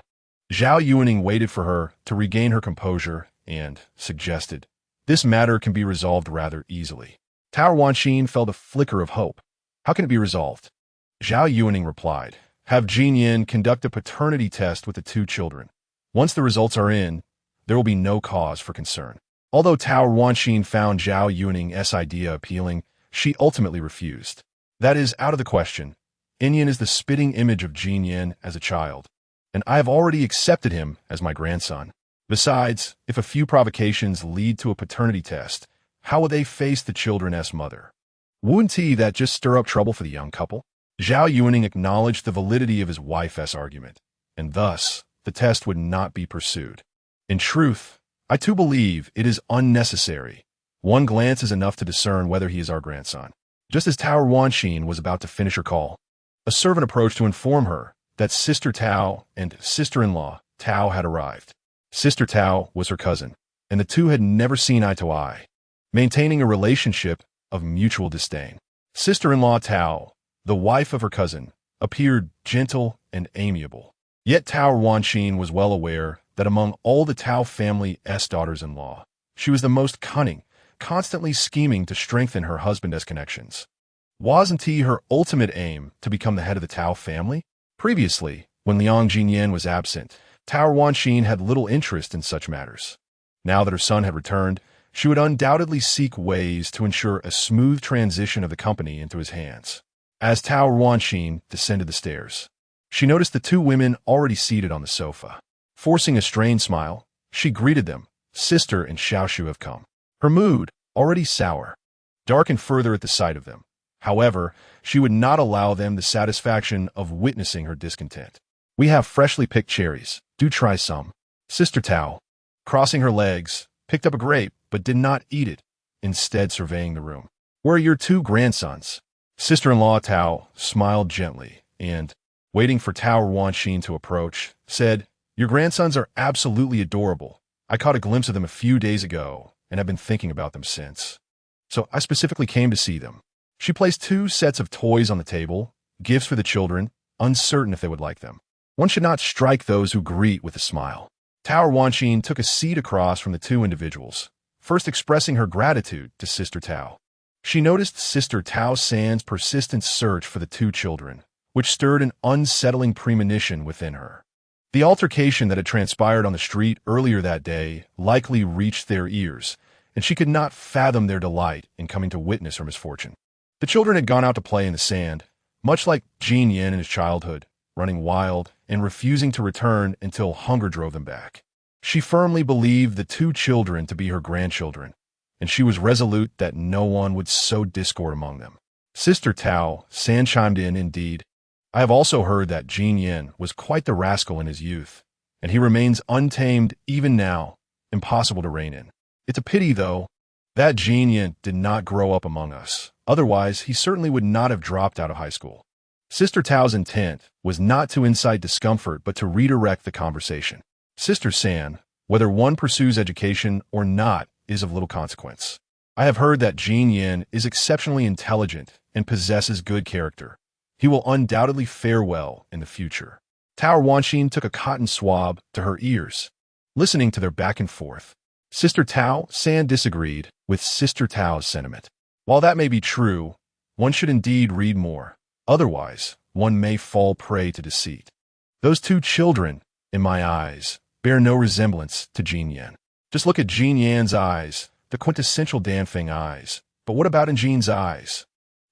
[SPEAKER 1] Zhao Yuning waited for her to regain her composure and suggested, this matter can be resolved rather easily. Tao Wanxin felt a flicker of hope. How can it be resolved? Zhao Yuning replied, have Jinyan conduct a paternity test with the two children. Once the results are in, there will be no cause for concern. Although Tao Wanxin found Zhao Yuning's idea appealing, she ultimately refused. That is out of the question. Inyan is the spitting image of Jinyan as a child, and I have already accepted him as my grandson. Besides, if a few provocations lead to a paternity test, how will they face the children's mother? Wouldn't that just stir up trouble for the young couple? Zhao Yuning acknowledged the validity of his wife's argument, and thus, the test would not be pursued. In truth, I too believe it is unnecessary. One glance is enough to discern whether he is our grandson. Just as Tao Wanxin was about to finish her call, a servant approached to inform her that Sister Tao and sister-in-law Tao had arrived. Sister Tao was her cousin, and the two had never seen eye to eye, maintaining a relationship of mutual disdain. Sister-in-law Tao, the wife of her cousin, appeared gentle and amiable. Yet Tao Wanxin was well aware that among all the Tao family's daughters-in-law, she was the most cunning, constantly scheming to strengthen her husband's connections. Wasn't her ultimate aim to become the head of the Tao family? Previously, when Liang Ziyan was absent, Tao Wanxin had little interest in such matters. Now that her son had returned, she would undoubtedly seek ways to ensure a smooth transition of the company into his hands. As Tao Wanxin descended the stairs, she noticed the two women already seated on the sofa. Forcing a strained smile, she greeted them. Sister and Xiaoshu have come. Her mood, already sour, darkened further at the sight of them. However, she would not allow them the satisfaction of witnessing her discontent. We have freshly picked cherries. Do try some. Sister Tao, crossing her legs, picked up a grape but did not eat it, instead surveying the room. Where are your two grandsons? Sister-in-law Tao smiled gently and, waiting for Tao Wanxin to approach, said, your grandsons are absolutely adorable. I caught a glimpse of them a few days ago and have been thinking about them since. So I specifically came to see them. She placed two sets of toys on the table, gifts for the children, uncertain if they would like them. One should not strike those who greet with a smile. Tao Wanxin took a seat across from the two individuals, first expressing her gratitude to Sister Tao. She noticed Sister Tao San's persistent search for the two children, which stirred an unsettling premonition within her. The altercation that had transpired on the street earlier that day likely reached their ears, and she could not fathom their delight in coming to witness her misfortune. The children had gone out to play in the sand, much like Liang Ziyan in his childhood, running wild and refusing to return until hunger drove them back. She firmly believed the two children to be her grandchildren, and she was resolute that no one would sow discord among them. Sister Tao San chimed in, "Indeed, I have also heard that Liang Ziyan was quite the rascal in his youth, and he remains untamed even now, impossible to rein in. It's a pity, though, that Liang Ziyan did not grow up among us. Otherwise, he certainly would not have dropped out of high school." Sister Tao's intent was not to incite discomfort, but to redirect the conversation. "Sister San, whether one pursues education or not is of little consequence. I have heard that Liang Ziyan is exceptionally intelligent and possesses good character. He will undoubtedly fare well in the future." Tao Wanxin took a cotton swab to her ears, listening to their back and forth. Sister Tao San disagreed with Sister Tao's sentiment. While that may be true, one should indeed read more. Otherwise, one may fall prey to deceit. Those two children, in my eyes, bear no resemblance to Liang Ziyan. Just look at Liang Ziyan's eyes, the quintessential Danfeng eyes. But what about in Jin's eyes?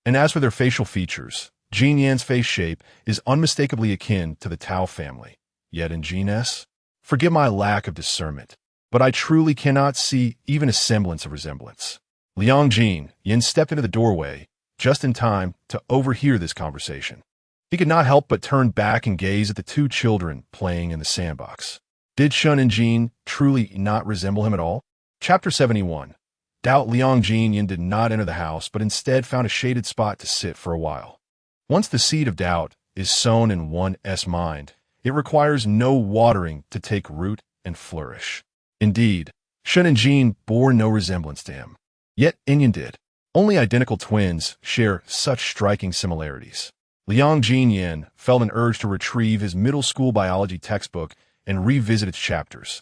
[SPEAKER 1] And as for their facial features, Liang Ziyan's face shape is unmistakably akin to the Tao family. Yet in Jin's, forgive my lack of discernment, but I truly cannot see even a semblance of resemblance. Liang Ziyan stepped into the doorway, just in time to overhear this conversation. He could not help but turn back and gaze at the two children playing in the sandbox. Did Shun and Jin truly not resemble him at all? Chapter 71. Doubt Liang Ziyan did not enter the house, but instead found a shaded spot to sit for a while. Once the seed of doubt is sown in one's mind, it requires no watering to take root and flourish. Indeed, Shun and Jin bore no resemblance to him. Yet Inyan did. Only identical twins share such striking similarities. Liang Ziyan felt an urge to retrieve his middle school biology textbook and revisit its chapters.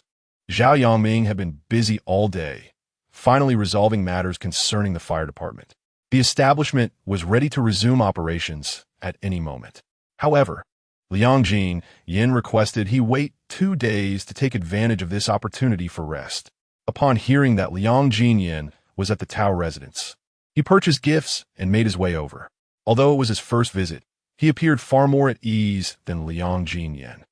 [SPEAKER 1] Zhao Yangming had been busy all day, finally resolving matters concerning the fire department. The establishment was ready to resume operations at any moment. However, Liang Ziyan requested he wait 2 days to take advantage of this opportunity for rest. Upon hearing that Liang Ziyan was at the Tao residence, he purchased gifts and made his way over. Although it was his first visit, he appeared far more at ease than Liang Ziyan.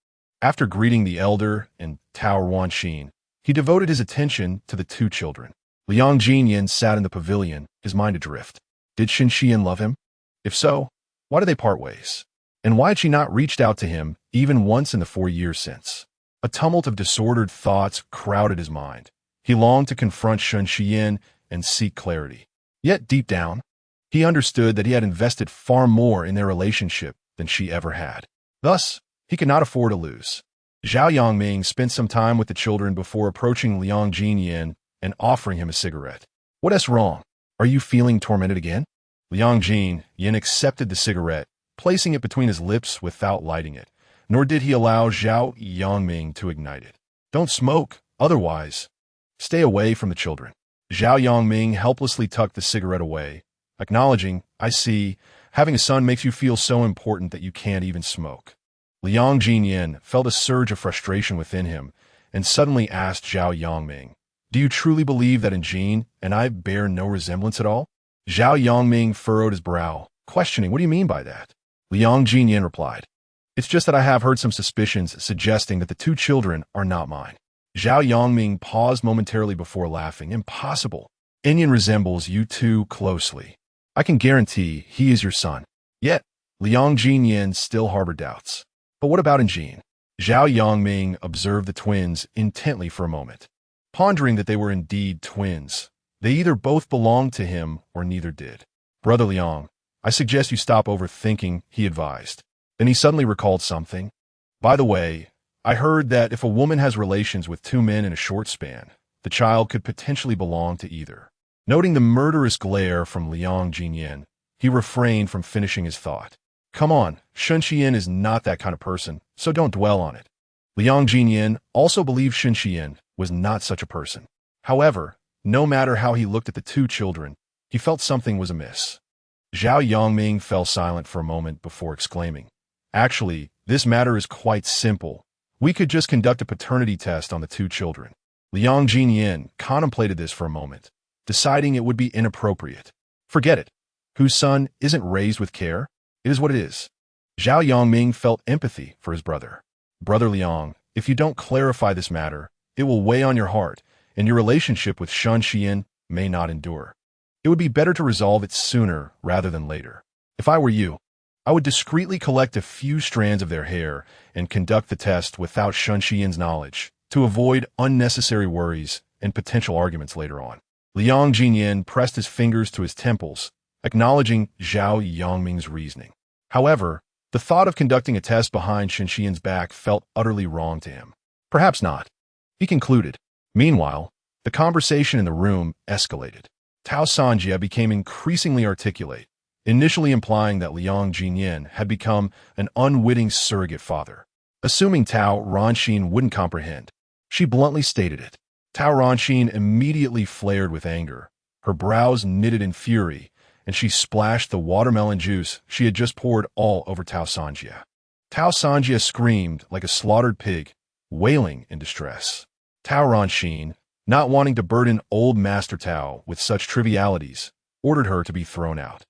[SPEAKER 1] After greeting the elder and Tao Wanxin, he devoted his attention to the two children. Liang Ziyan sat in the pavilion, his mind adrift. Did Xian love him? If so, why did they part ways? And why had she not reached out to him even once in the 4 years since? A tumult of disordered thoughts crowded his mind. He longed to confront Xian and seek clarity. Yet deep down, he understood that he had invested far more in their relationship than she ever had. Thus, he could not afford to lose. Zhao Yangming spent some time with the children before approaching Liang Ziyan and offering him a cigarette. "What's wrong? Are you feeling tormented again?" Liang Ziyan accepted the cigarette, placing it between his lips without lighting it, nor did he allow Zhao Yangming to ignite it. "Don't smoke, otherwise. Stay away from the children." Zhao Yangming helplessly tucked the cigarette away, acknowledging, "I see, having a son makes you feel so important that you can't even smoke." Liang Ziyan felt a surge of frustration within him and suddenly asked Zhao Yangming, "Do you truly believe that in Jin and I bear no resemblance at all?" Zhao Yangming furrowed his brow, questioning, "What do you mean by that?" Liang Ziyan replied, "It's just that I have heard some suspicions suggesting that the two children are not mine." Zhao Yangming paused momentarily before laughing. "Impossible. Inyan resembles you too closely. I can guarantee he is your son." Yet, Liang Ziyan still harbored doubts. "But what about in Jin?" Zhao Yangming observed the twins intently for a moment, pondering that they were indeed twins. They either both belonged to him or neither did. "Brother Liang, I suggest you stop overthinking," he advised. Then he suddenly recalled something. "By the way, I heard that if a woman has relations with 2 men in a short span, the child could potentially belong to either." Noting the murderous glare from Liang Ziyan, he refrained from finishing his thought. "Come on, Xian is not that kind of person, so don't dwell on it." Liang Ziyan also believed Shen Xian was not such a person. However, no matter how he looked at the two children, he felt something was amiss. Zhao Yongming fell silent for a moment before exclaiming, "Actually, this matter is quite simple. We could just conduct a paternity test on the two children." Liang Ziyan contemplated this for a moment, deciding it would be inappropriate. Forget it. Whose son isn't raised with care? It is what it is. Zhao Yongming felt empathy for his brother. Brother Liang, if you don't clarify this matter, it will weigh on your heart, and your relationship with Shen Xian may not endure. It would be better to resolve it sooner rather than later. If I were you, I would discreetly collect a few strands of their hair and conduct the test without Shen Xian's knowledge, to avoid unnecessary worries and potential arguments later on. Liang Ziyan pressed his fingers to his temples, acknowledging Zhao Yongming's reasoning. However, the thought of conducting a test behind Shen Xian's back felt utterly wrong to him. Perhaps not, he concluded. Meanwhile, the conversation in the room escalated. Tao Sanjia became increasingly articulate, initially implying that Liang Ziyan had become an unwitting surrogate father. Assuming Tao Ranxin wouldn't comprehend, she bluntly stated it. Tao Ranxin immediately flared with anger. Her brows knitted in fury, and she splashed the watermelon juice she had just poured all over Tao Sanjia. Tao Sanjia screamed like a slaughtered pig, wailing in distress. Tao Ranxin, not wanting to burden old Master Tao with such trivialities, ordered her to be thrown out.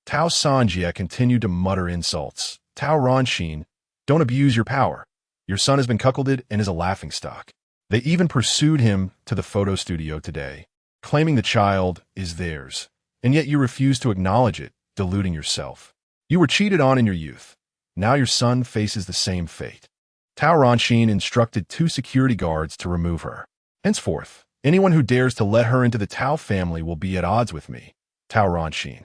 [SPEAKER 1] Tao Sanjia continued to mutter insults. Tao Ranxin, don't abuse your power. Your son has been cuckolded and is a laughingstock. They even pursued him to the photo studio today, claiming the child is theirs, and yet you refuse to acknowledge it, deluding yourself. You were cheated on in your youth. Now your son faces the same fate. Tao Ranxin instructed 2 security guards to remove her. Henceforth, anyone who dares to let her into the Tao family will be at odds with me. Tao Ranxin.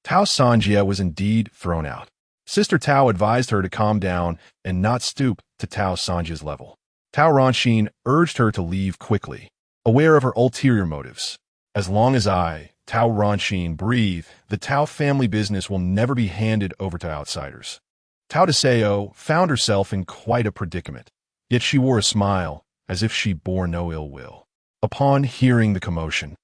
[SPEAKER 1] Tao Sanjia was indeed thrown out. Sister Tao advised her to calm down and not stoop to Tao Sanjia's level. Tao Ranxin urged her to leave quickly, aware of her ulterior motives. As long as I, Tao Ranxin, breathe, the Tao family business will never be handed over to outsiders. Tao Deseo found herself in quite a predicament, yet she wore a smile, as if she bore no ill will. Upon hearing the commotion,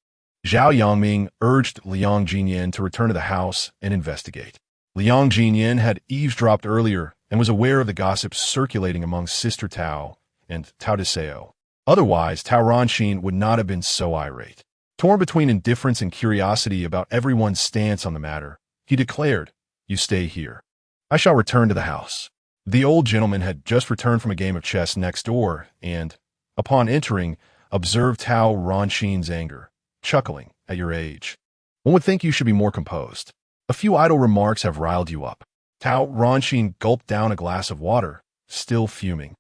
[SPEAKER 1] Zhao Yongming urged Liang Ziyan to return to the house and investigate. Liang Ziyan had eavesdropped earlier and was aware of the gossips circulating among Sister Tao and Tao Deseo. Otherwise, Tao Ranxin would not have been so irate. Torn between indifference and curiosity about everyone's stance on the matter, he declared, "You stay here. I shall return to the house." The old gentleman had just returned from a game of chess next door and, upon entering, observed Tao Ranxin's anger, chuckling, "At your age, one would think you should be more composed. A few idle remarks have riled you up." Tao Ranxin gulped down a glass of water, still fuming.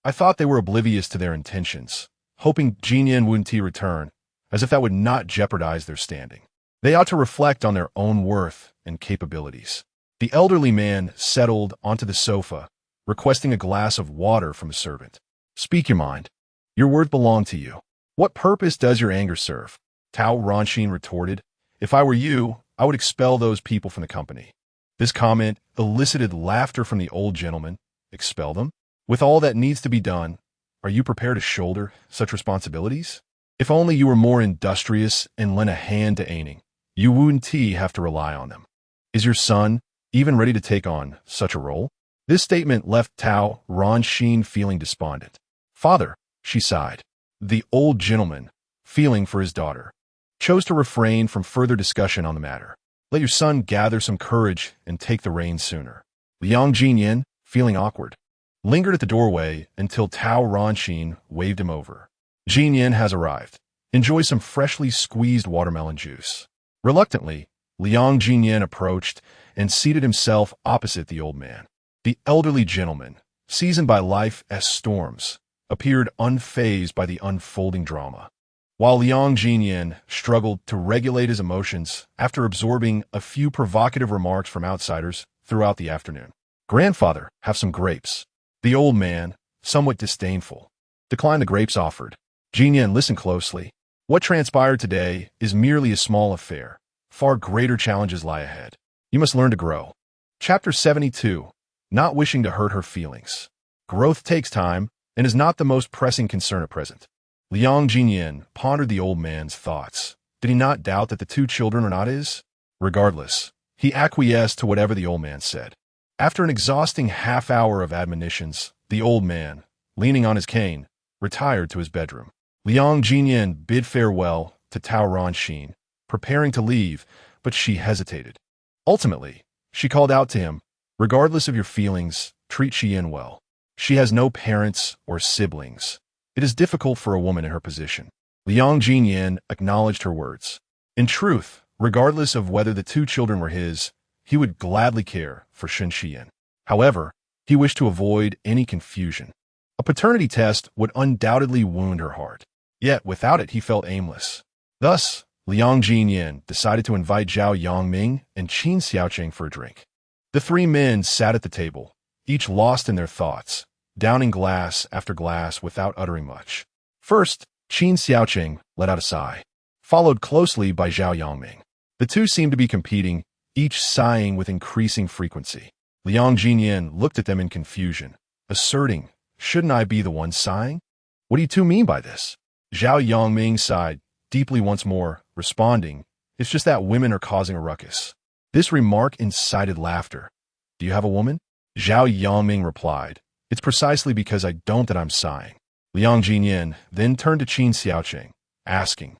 [SPEAKER 1] "I thought they were oblivious to their intentions, hoping Jinyan wouldn't return, as if that would not jeopardize their standing. They ought to reflect on their own worth and capabilities." The elderly man settled onto the sofa, requesting a glass of water from a servant. "Speak your mind. Your words belong to you. What purpose does your anger serve?" Tao Ranxin retorted, "If I were you, I would expel those people from the company." This comment elicited laughter from the old gentleman. "Expel them? With all that needs to be done, are you prepared to shoulder such responsibilities? If only you were more industrious and lent a hand to Aining. You wouldn't have to rely on them. Is your son even ready to take on such a role?" This statement left Tao Ranxin feeling despondent. "Father," she sighed. The old gentleman, feeling for his daughter, chose to refrain from further discussion on the matter. "Let your son gather some courage and take the reins sooner." Liang Ziyan, feeling awkward, lingered at the doorway until Tao Ranxin waved him over. "Jinyan has arrived. Enjoy some freshly squeezed watermelon juice." Reluctantly, Liang Ziyan approached and seated himself opposite the old man. The elderly gentleman, seasoned by life as storms, appeared unfazed by the unfolding drama, while Liang Ziyan struggled to regulate his emotions after absorbing a few provocative remarks from outsiders throughout the afternoon. "Grandfather, have some grapes." The old man, somewhat disdainful, declined the grapes offered. "Jinyan, listen closely. What transpired today is merely a small affair. Far greater challenges lie ahead. You must learn to grow." Chapter 72. Not wishing to hurt her feelings. Growth takes time, and is not the most pressing concern at present. Liang Ziyan pondered the old man's thoughts. Did he not doubt that the two children are not his? Regardless, he acquiesced to whatever the old man said. After an exhausting half-hour of admonitions, the old man, leaning on his cane, retired to his bedroom. Liang Ziyan bid farewell to Tao Ranxin, preparing to leave, but she hesitated. Ultimately, she called out to him, "Regardless of your feelings, treat Xian well. She has no parents or siblings. It is difficult for a woman in her position." Liang Ziyan acknowledged her words. In truth, regardless of whether the two children were his, he would gladly care for Shen Xian. However, he wished to avoid any confusion. A paternity test would undoubtedly wound her heart. Yet, without it, he felt aimless. Thus, Liang Ziyan decided to invite Zhao Yongming and Qin Xiaoqing for a drink. The three men sat at the table, each lost in their thoughts, downing glass after glass without uttering much. First, Qin Xiaoqing let out a sigh, followed closely by Zhao Yongming. The two seemed to be competing, each sighing with increasing frequency. Liang Ziyan looked at them in confusion, asserting, "Shouldn't I be the one sighing? What do you two mean by this?" Zhao Yongming sighed deeply once more, responding, "It's just that women are causing a ruckus." This remark incited laughter. "Do you have a woman?" Zhao Yongming replied, "It's precisely because I don't that I'm sighing." Liang Ziyan then turned to Qin Xiaoqing, asking,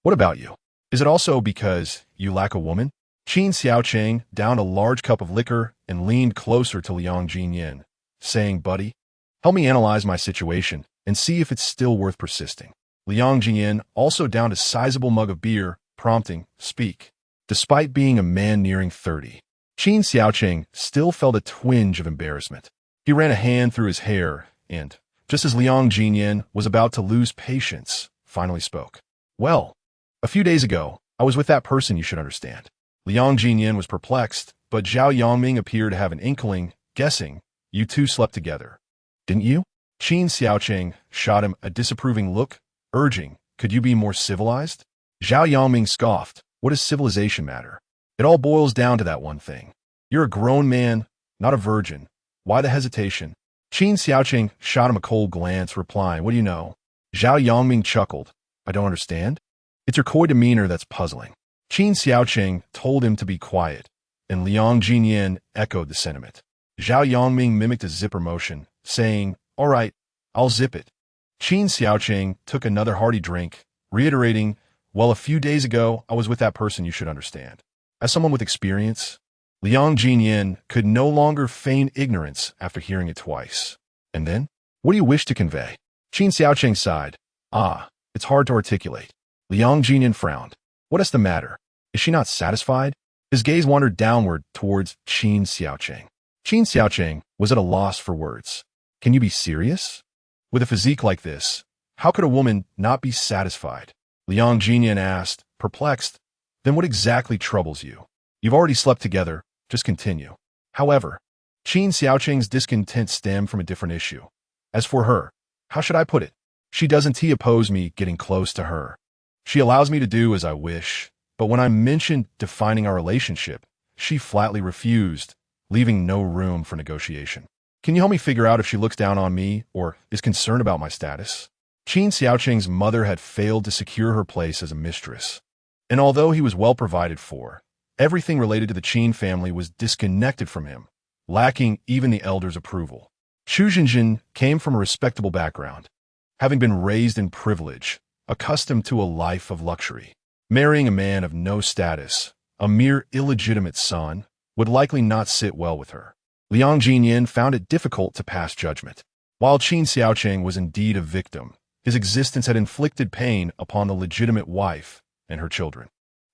[SPEAKER 1] "What about you? Is it also because you lack a woman?" Qin Xiaoqing downed a large cup of liquor and leaned closer to Liang Ziyan, saying, "Buddy, help me analyze my situation and see if it's still worth persisting." Liang Ziyan also downed a sizable mug of beer, prompting, "Speak." Despite being a man nearing 30, Qin Xiaoqing still felt a twinge of embarrassment. He ran a hand through his hair and, just as Liang Ziyan was about to lose patience, finally spoke. "Well, a few days ago, I was with that person you should understand." Liang Ziyan was perplexed, but Zhao Yongming appeared to have an inkling, guessing, "You two slept together, didn't you?" Qin Xiaoqing shot him a disapproving look, urging, "Could you be more civilized?" Zhao Yongming scoffed, "What does civilization matter? It all boils down to that one thing. You're a grown man, not a virgin. Why the hesitation?" Qin Xiaoqing shot him a cold glance, replying, "What do you know?" Zhao Yongming chuckled, "I don't understand. It's your coy demeanor that's puzzling." Qin Xiaoqing told him to be quiet, and Liang Ziyan echoed the sentiment. Zhao Yongming mimicked a zipper motion, saying, "All right, I'll zip it." Qin Xiaoqing took another hearty drink, reiterating, "Well, a few days ago, I was with that person you should understand." As someone with experience, Liang Ziyan could no longer feign ignorance after hearing it twice. "And then? What do you wish to convey?" Qin Xiaoqing sighed. It's hard to articulate." Liang Ziyan frowned. "What is the matter? Is she not satisfied?" His gaze wandered downward towards Qin Xiaoqing. Qin Xiaoqing was at a loss for words. "Can you be serious? With a physique like this, how could a woman not be satisfied?" Liang Ziyan asked, perplexed. "Then what exactly troubles you? You've already slept together, just continue." However, Qin Xiaoqing's discontent stemmed from a different issue. As for her, how should I put it? She doesn't oppose me getting close to her. She allows me to do as I wish, but when I mentioned defining our relationship, she flatly refused, leaving no room for negotiation. "Can you help me figure out if she looks down on me or is concerned about my status?" Qin Xiaoqing's mother had failed to secure her place as a mistress, and although he was well provided for, everything related to the Qin family was disconnected from him, lacking even the elders' approval. Xu Jinjin came from a respectable background, having been raised in privilege, accustomed to a life of luxury. Marrying a man of no status, a mere illegitimate son, would likely not sit well with her. Liang Ziyan found it difficult to pass judgment. While Qin Xiaoqing was indeed a victim, his existence had inflicted pain upon the legitimate wife and her children.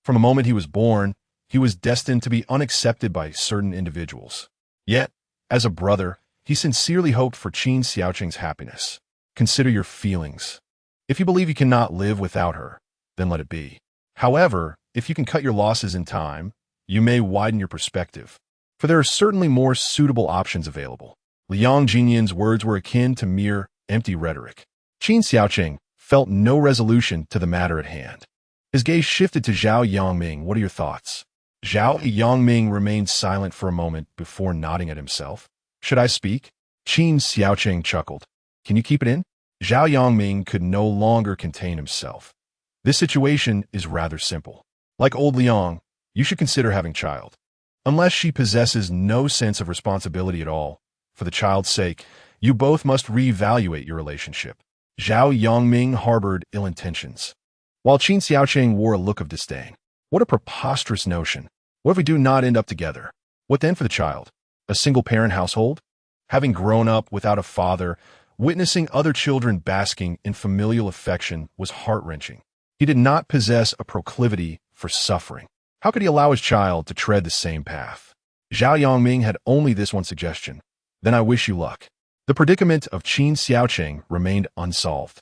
[SPEAKER 1] From the moment he was born, he was destined to be unaccepted by certain individuals. Yet, as a brother, he sincerely hoped for Qin Xiaoqing's happiness. Consider your feelings. If you believe you cannot live without her, then let it be. However, if you can cut your losses in time, you may widen your perspective, for there are certainly more suitable options available. Liang Ziyan's words were akin to mere empty rhetoric. Qin Xiaoqing felt no resolution to the matter at hand. His gaze shifted to Zhao Yongming. "What are your thoughts?" Zhao Yongming remained silent for a moment before nodding at himself. "Should I speak?" Qin Xiaoqing chuckled. Can you keep it in? Zhao Yongming could no longer contain himself. This situation is rather simple. Like old Liang, you should consider having child. Unless she possesses no sense of responsibility at all, for the child's sake, you both must reevaluate your relationship. Zhao Yongming harbored ill intentions, while Qin Xiaoqing wore a look of disdain. What a preposterous notion. What if we do not end up together? What then for the child? A single-parent household? Having grown up without a father, witnessing other children basking in familial affection was heart-wrenching. He did not possess a proclivity for suffering. How could he allow his child to tread the same path? Zhao Yongming had only this one suggestion. Then I wish you luck. The predicament of Qin Xiaoqing remained unsolved.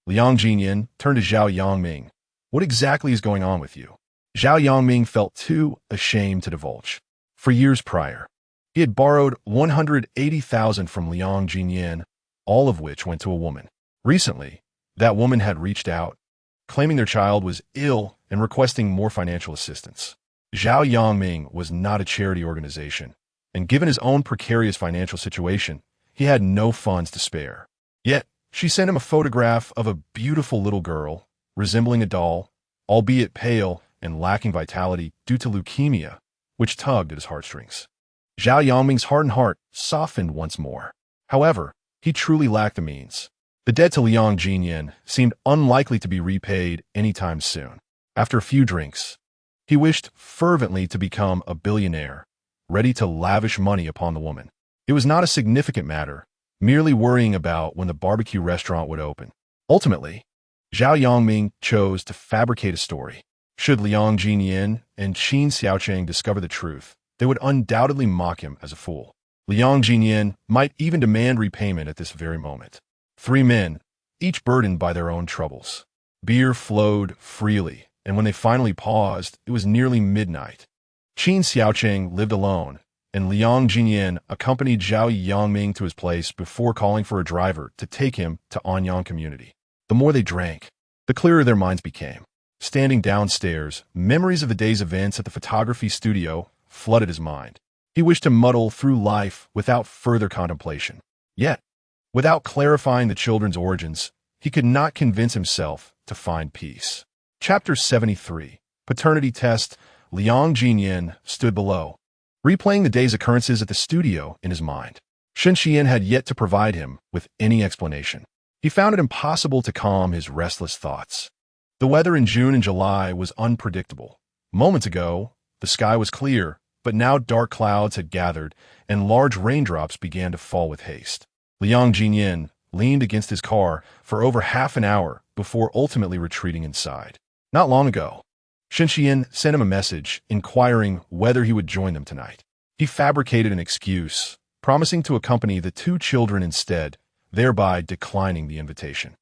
[SPEAKER 1] Liang Ziyan turned to Zhao Yongming. What exactly is going on with you? Zhao Yongming felt too ashamed to divulge. For years prior, he had borrowed 180,000 from Liang Ziyan, all of which went to a woman. Recently, that woman had reached out, claiming their child was ill and requesting more financial assistance. Zhao Yongming was not a charity organization, and given his own precarious financial situation, he had no funds to spare. Yet, she sent him a photograph of a beautiful little girl, resembling a doll, albeit pale and lacking vitality due to leukemia, which tugged at his heartstrings. Zhao Yongming's hardened heart softened once more. However, he truly lacked the means. The debt to Liang Ziyan seemed unlikely to be repaid anytime soon. After a few drinks, he wished fervently to become a billionaire, ready to lavish money upon the woman. It was not a significant matter, merely worrying about when the barbecue restaurant would open. Ultimately, Zhao Yongming chose to fabricate a story. Should Liang Ziyan and Qin Xiaoqing discover the truth, they would undoubtedly mock him as a fool. Liang Ziyan might even demand repayment at this very moment. Three men, each burdened by their own troubles. Beer flowed freely, and when they finally paused, it was nearly midnight. Qin Xiaoqing lived alone, and Liang Ziyan accompanied Zhao Yongming to his place before calling for a driver to take him to Anyang Community. The more they drank, the clearer their minds became. Standing downstairs, memories of the day's events at the photography studio flooded his mind. He wished to muddle through life without further contemplation. Yet, without clarifying the children's origins, he could not convince himself to find peace. Chapter 73. Paternity Test. Liang Ziyan stood below, replaying the day's occurrences at the studio in his mind. Shen Xian had yet to provide him with any explanation. He found it impossible to calm his restless thoughts. The weather in June and July was unpredictable. Moments ago, the sky was clear, but now dark clouds had gathered, and large raindrops began to fall with haste. Liang Ziyan leaned against his car for over half an hour before ultimately retreating inside. Not long ago, Shen Xian sent him a message inquiring whether he would join them tonight. He fabricated an excuse, promising to accompany the two children instead, thereby declining the invitation.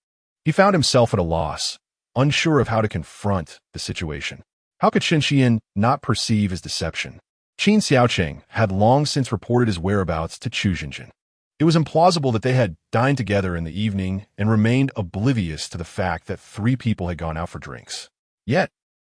[SPEAKER 1] He found himself at a loss, unsure of how to confront the situation. How could Shen Xian not perceive his deception? Qin Xiaoqing had long since reported his whereabouts to Chu Jinjin. It was implausible that they had dined together in the evening and remained oblivious to the fact that three people had gone out for drinks. Yet,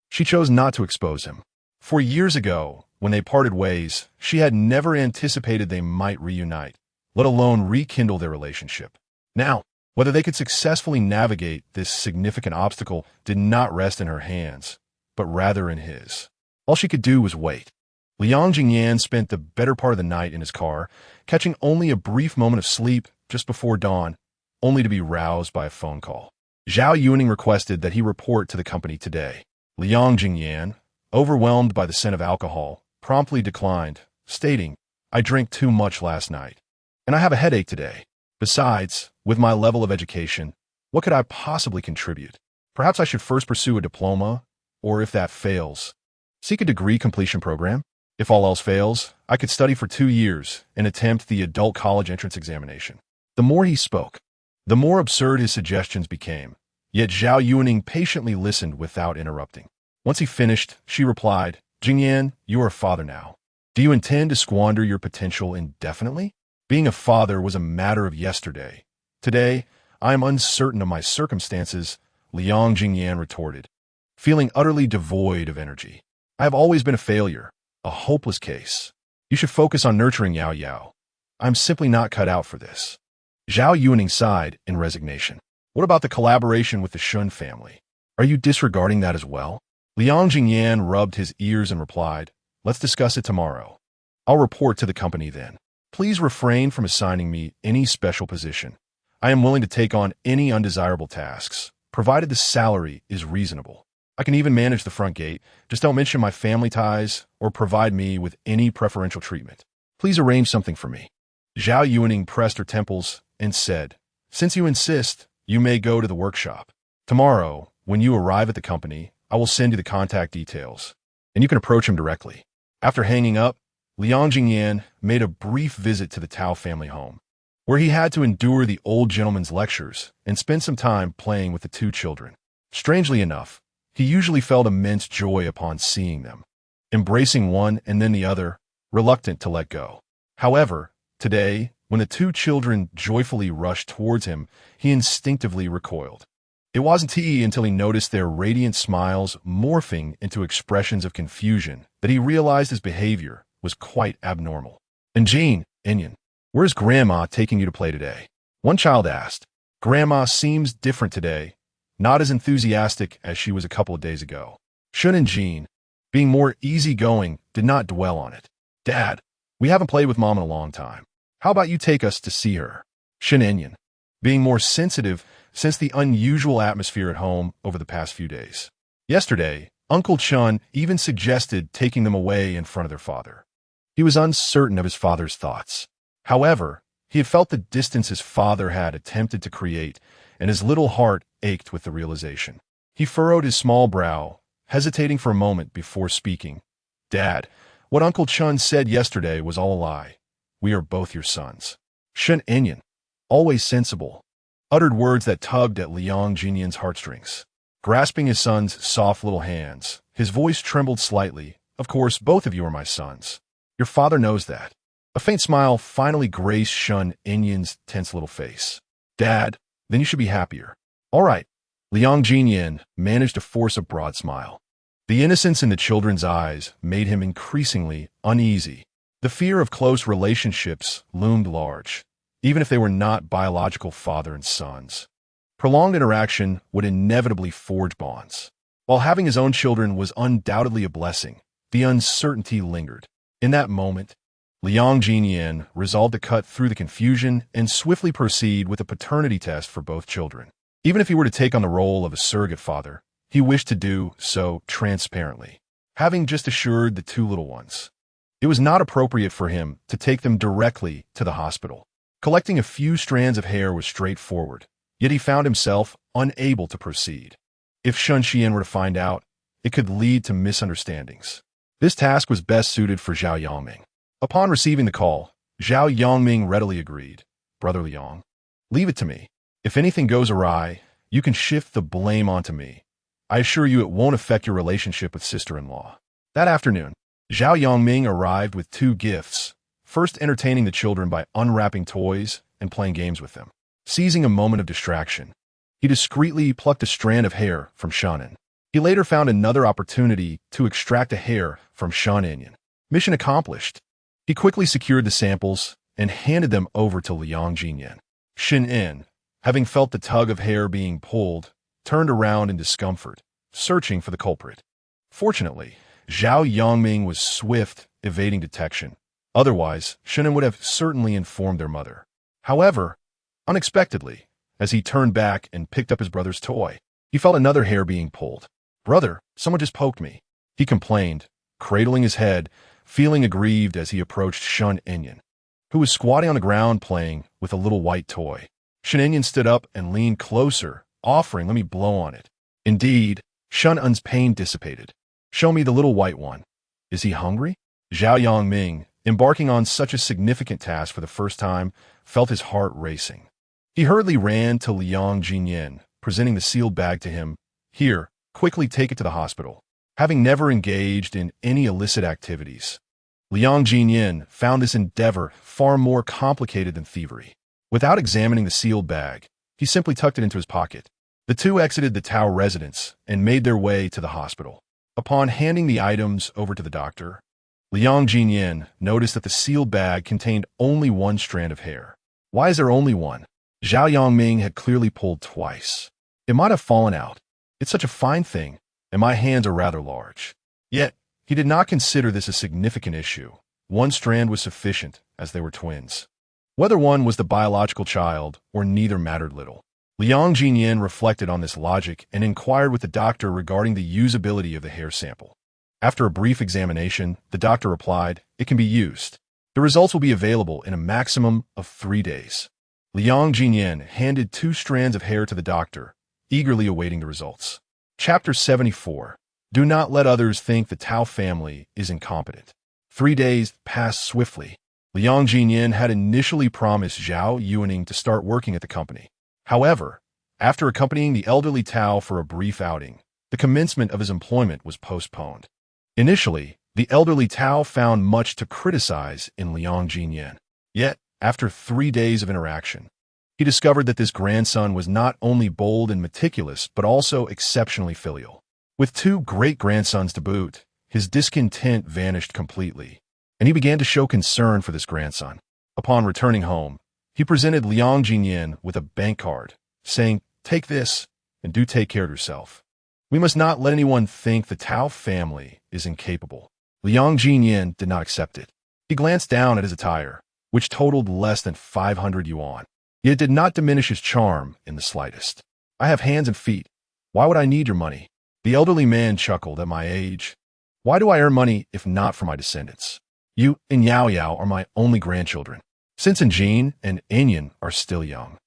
[SPEAKER 1] she chose not to expose him. 4 years ago, when they parted ways, she had never anticipated they might reunite, let alone rekindle their relationship. Now, whether they could successfully navigate this significant obstacle did not rest in her hands, but rather in his. All she could do was wait. Liang Ziyan spent the better part of the night in his car, catching only a brief moment of sleep just before dawn, only to be roused by a phone call. Zhao Yongming requested that he report to the company today. Liang Ziyan, overwhelmed by the scent of alcohol, promptly declined, stating, "I drank too much last night, and I have a headache today. Besides, with my level of education, what could I possibly contribute? Perhaps I should first pursue a diploma, or if that fails, seek a degree completion program. If all else fails, I could study for 2 years and attempt the adult college entrance examination." The more he spoke, the more absurd his suggestions became, yet Zhao Yongming patiently listened without interrupting. Once he finished, she replied, "Ziyan, you are a father now. Do you intend to squander your potential indefinitely? Being a father was a matter of yesterday. Today, I am uncertain of my circumstances," Liang Ziyan retorted, feeling utterly devoid of energy. "I have always been a failure, a hopeless case. You should focus on nurturing Yao Yao. I'm simply not cut out for this." Zhao Yuaning sighed in resignation. What about the collaboration with the Shun family? Are you disregarding that as well? Liang Ziyan rubbed his ears and replied, let's discuss it tomorrow. I'll report to the company then. Please refrain from assigning me any special position. I am willing to take on any undesirable tasks, provided the salary is reasonable. I can even manage the front gate, just don't mention my family ties or provide me with any preferential treatment. Please arrange something for me. Zhao Yuaning pressed her temples and said, since you insist, you may go to the workshop. Tomorrow, when you arrive at the company, I will send you the contact details, and you can approach him directly. After hanging up, Liang Ziyan made a brief visit to the Tao family home, where he had to endure the old gentleman's lectures and spend some time playing with the two children. Strangely enough, he usually felt immense joy upon seeing them, embracing one and then the other, reluctant to let go. However, today, when the two children joyfully rushed towards him, he instinctively recoiled. It wasn't until he noticed their radiant smiles morphing into expressions of confusion that he realized his behavior was quite abnormal. And Jean, Inyan, where's Grandma taking you to play today? One child asked. Grandma seems different today, not as enthusiastic as she was a couple of days ago. Shun and Jean, being more easygoing, did not dwell on it. Dad, we haven't played with Mom in a long time. How about you take us to see her? Shun Inyan, being more sensitive since the unusual atmosphere at home over the past few days. Yesterday, Uncle Chun even suggested taking them away in front of their father. He was uncertain of his father's thoughts. However, he had felt the distance his father had attempted to create, and his little heart ached with the realization. He furrowed his small brow, hesitating for a moment before speaking. Dad, what Uncle Chun said yesterday was all a lie. We are both your sons. Shun Inyan, always sensible, uttered words that tugged at Liang Ziyan's heartstrings. Grasping his son's soft little hands, his voice trembled slightly. Of course, both of you are my sons. Your father knows that. A faint smile finally graced Shun Inyan's tense little face. Dad, then you should be happier. All right. Liang Ziyan managed to force a broad smile. The innocence in the children's eyes made him increasingly uneasy. The fear of close relationships loomed large, even if they were not biological father and sons. Prolonged interaction would inevitably forge bonds. While having his own children was undoubtedly a blessing, the uncertainty lingered. In that moment, Liang Ziyan resolved to cut through the confusion and swiftly proceed with a paternity test for both children. Even if he were to take on the role of a surrogate father, he wished to do so transparently, having just assured the two little ones. It was not appropriate for him to take them directly to the hospital. Collecting a few strands of hair was straightforward, yet he found himself unable to proceed. If Shun Xian were to find out, it could lead to misunderstandings. This task was best suited for Zhao Yangming. Upon receiving the call, Zhao Yangming readily agreed. Brother Liang, leave it to me. If anything goes awry, you can shift the blame onto me. I assure you it won't affect your relationship with sister-in-law. That afternoon, Zhao Yangming arrived with two gifts, first entertaining the children by unwrapping toys and playing games with them. Seizing a moment of distraction, he discreetly plucked a strand of hair from Shannon. He later found another opportunity to extract a hair from Shun Inyan. Mission accomplished. He quickly secured the samples and handed them over to Liang Ziyan. Shin En, having felt the tug of hair being pulled, turned around in discomfort, searching for the culprit. Fortunately, Zhao Yangming was swift, evading detection. Otherwise, Shin would have certainly informed their mother. However, unexpectedly, as he turned back and picked up his brother's toy, he felt another hair being pulled. Brother, someone just poked me, he complained, cradling his head, feeling aggrieved as he approached Shun Inyan, who was squatting on the ground playing with a little white toy. Shun Inyan stood up and leaned closer, offering, let me blow on it. Indeed, Shun En's pain dissipated. Show me the little white one. Is he hungry? Zhao Yangming, embarking on such a significant task for the first time, felt his heart racing. He hurriedly ran to Liang Ziyan, presenting the sealed bag to him. Here, quickly take it to the hospital. Having never engaged in any illicit activities, Liang Ziyan found this endeavor far more complicated than thievery. Without examining the sealed bag, he simply tucked it into his pocket. The two exited the Tao residence and made their way to the hospital. Upon handing the items over to the doctor, Liang Ziyan noticed that the sealed bag contained only one strand of hair. Why is there only one? Zhao Yongming had clearly pulled twice. It might have fallen out. It's such a fine thing, and my hands are rather large. Yet, he did not consider this a significant issue. One strand was sufficient, as they were twins. Whether one was the biological child or neither mattered little. Liang Ziyan reflected on this logic and inquired with the doctor regarding the usability of the hair sample. After a brief examination, the doctor replied, "It can be used. The results will be available in a maximum of 3 days." Liang Ziyan handed 2 strands of hair to the doctor, eagerly awaiting the results. Chapter 74. Do not let others think the Tao family is incompetent. 3 days passed swiftly. Liang Ziyan had initially promised Zhao Yuaning to start working at the company. However, after accompanying the elderly Tao for a brief outing, the commencement of his employment was postponed. Initially, the elderly Tao found much to criticize in Liang Ziyan. Yet, after 3 days of interaction, he discovered that this grandson was not only bold and meticulous, but also exceptionally filial. With 2 great-grandsons to boot, his discontent vanished completely, and he began to show concern for this grandson. Upon returning home, he presented Liang Ziyan with a bank card, saying, "Take this, and do take care of yourself. We must not let anyone think the Tao family is incapable." Liang Ziyan did not accept it. He glanced down at his attire, which totaled less than 500 yuan. Yet it did not diminish his charm in the slightest. "I have hands and feet. Why would I need your money?" The elderly man chuckled. "At my age, why do I earn money if not for my descendants? You and Yao Yao are my only grandchildren. Since Jin and Enyan are still young,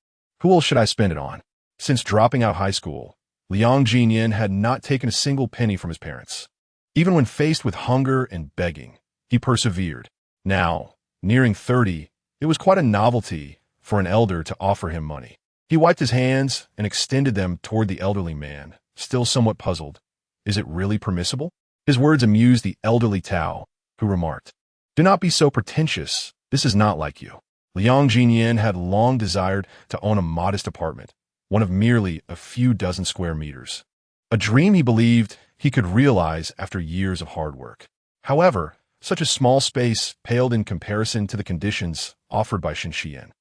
[SPEAKER 1] who else should I spend it on?" Since dropping out high school, Liang Ziyan had not taken a single penny from his parents. Even when faced with hunger and begging, he persevered. Now, nearing 30, it was quite a novelty for an elder to offer him money. He wiped his hands and extended them toward the elderly man, still somewhat puzzled. Is it really permissible? His words amused the elderly Tao, who remarked, "Do not be so pretentious. This is not like you." Liang Ziyan had long desired to own a modest apartment, one of merely a few dozen square meters. A dream he believed he could realize after years of hard work. However, such a small space paled in comparison to the conditions offered by Shinshiyan.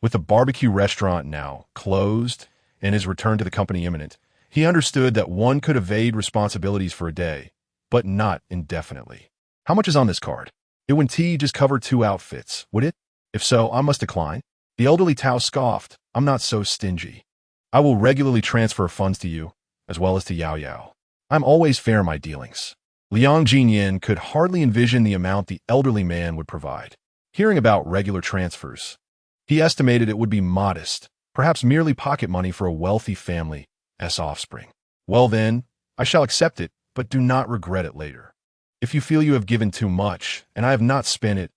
[SPEAKER 1] With the barbecue restaurant now closed and his return to the company imminent, he understood that one could evade responsibilities for a day, but not indefinitely. How much is on this card? It wouldn't just cover 2 outfits, would it? If so, I must decline. The elderly Tao scoffed. "I'm not so stingy. I will regularly transfer funds to you, as well as to Yao Yao. I'm always fair in my dealings." Liang Ziyan could hardly envision the amount the elderly man would provide. Hearing about regular transfers, he estimated it would be modest, perhaps merely pocket money for a wealthy family's offspring. "Well then, I shall accept it, but do not regret it later. If you feel you have given too much, and I have not spent it,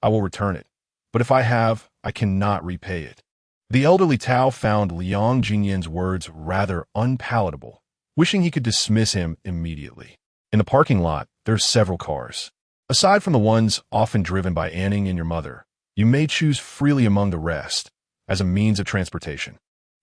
[SPEAKER 1] I will return it. But if I have, I cannot repay it." The elderly Tao found Liang Ziyan's words rather unpalatable, wishing he could dismiss him immediately. In the parking lot, there are several cars. Aside from the ones often driven by Anning and your mother, you may choose freely among the rest as a means of transportation.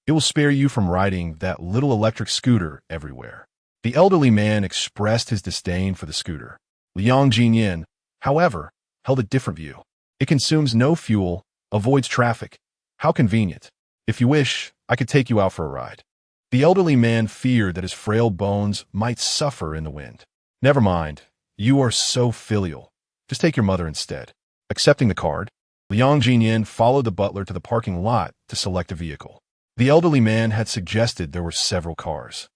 [SPEAKER 1] It will spare you from riding that little electric scooter everywhere. The elderly man expressed his disdain for the scooter. Liang Ziyan, however, held a different view. It consumes no fuel, avoids traffic. How convenient. If you wish, I could take you out for a ride. The elderly man feared that his frail bones might suffer in the wind. "Never mind. You are so filial. Just take your mother instead." Accepting the card, Liang Ziyan followed the butler to the parking lot to select a vehicle. The elderly man had suggested there were several cars.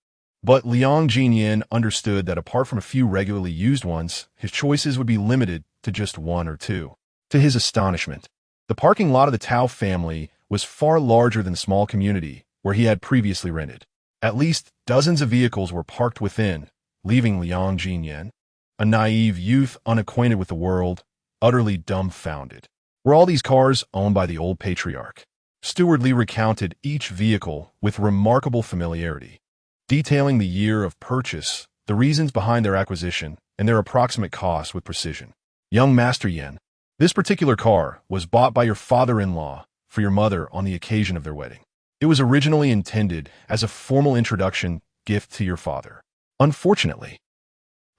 [SPEAKER 1] But Liang Ziyan understood that apart from a few regularly used ones, his choices would be limited to just 1 or 2. To his astonishment, the parking lot of the Tao family was far larger than the small community where he had previously rented. At least dozens of vehicles were parked within, leaving Liang Ziyan, a naive youth unacquainted with the world, utterly dumbfounded. Were all these cars owned by the old patriarch? Steward Li recounted each vehicle with remarkable familiarity, detailing the year of purchase, the reasons behind their acquisition, and their approximate cost with precision. "Young Master Yan, this particular car was bought by your father-in-law for your mother on the occasion of their wedding. It was originally intended as a formal introduction gift to your father. Unfortunately,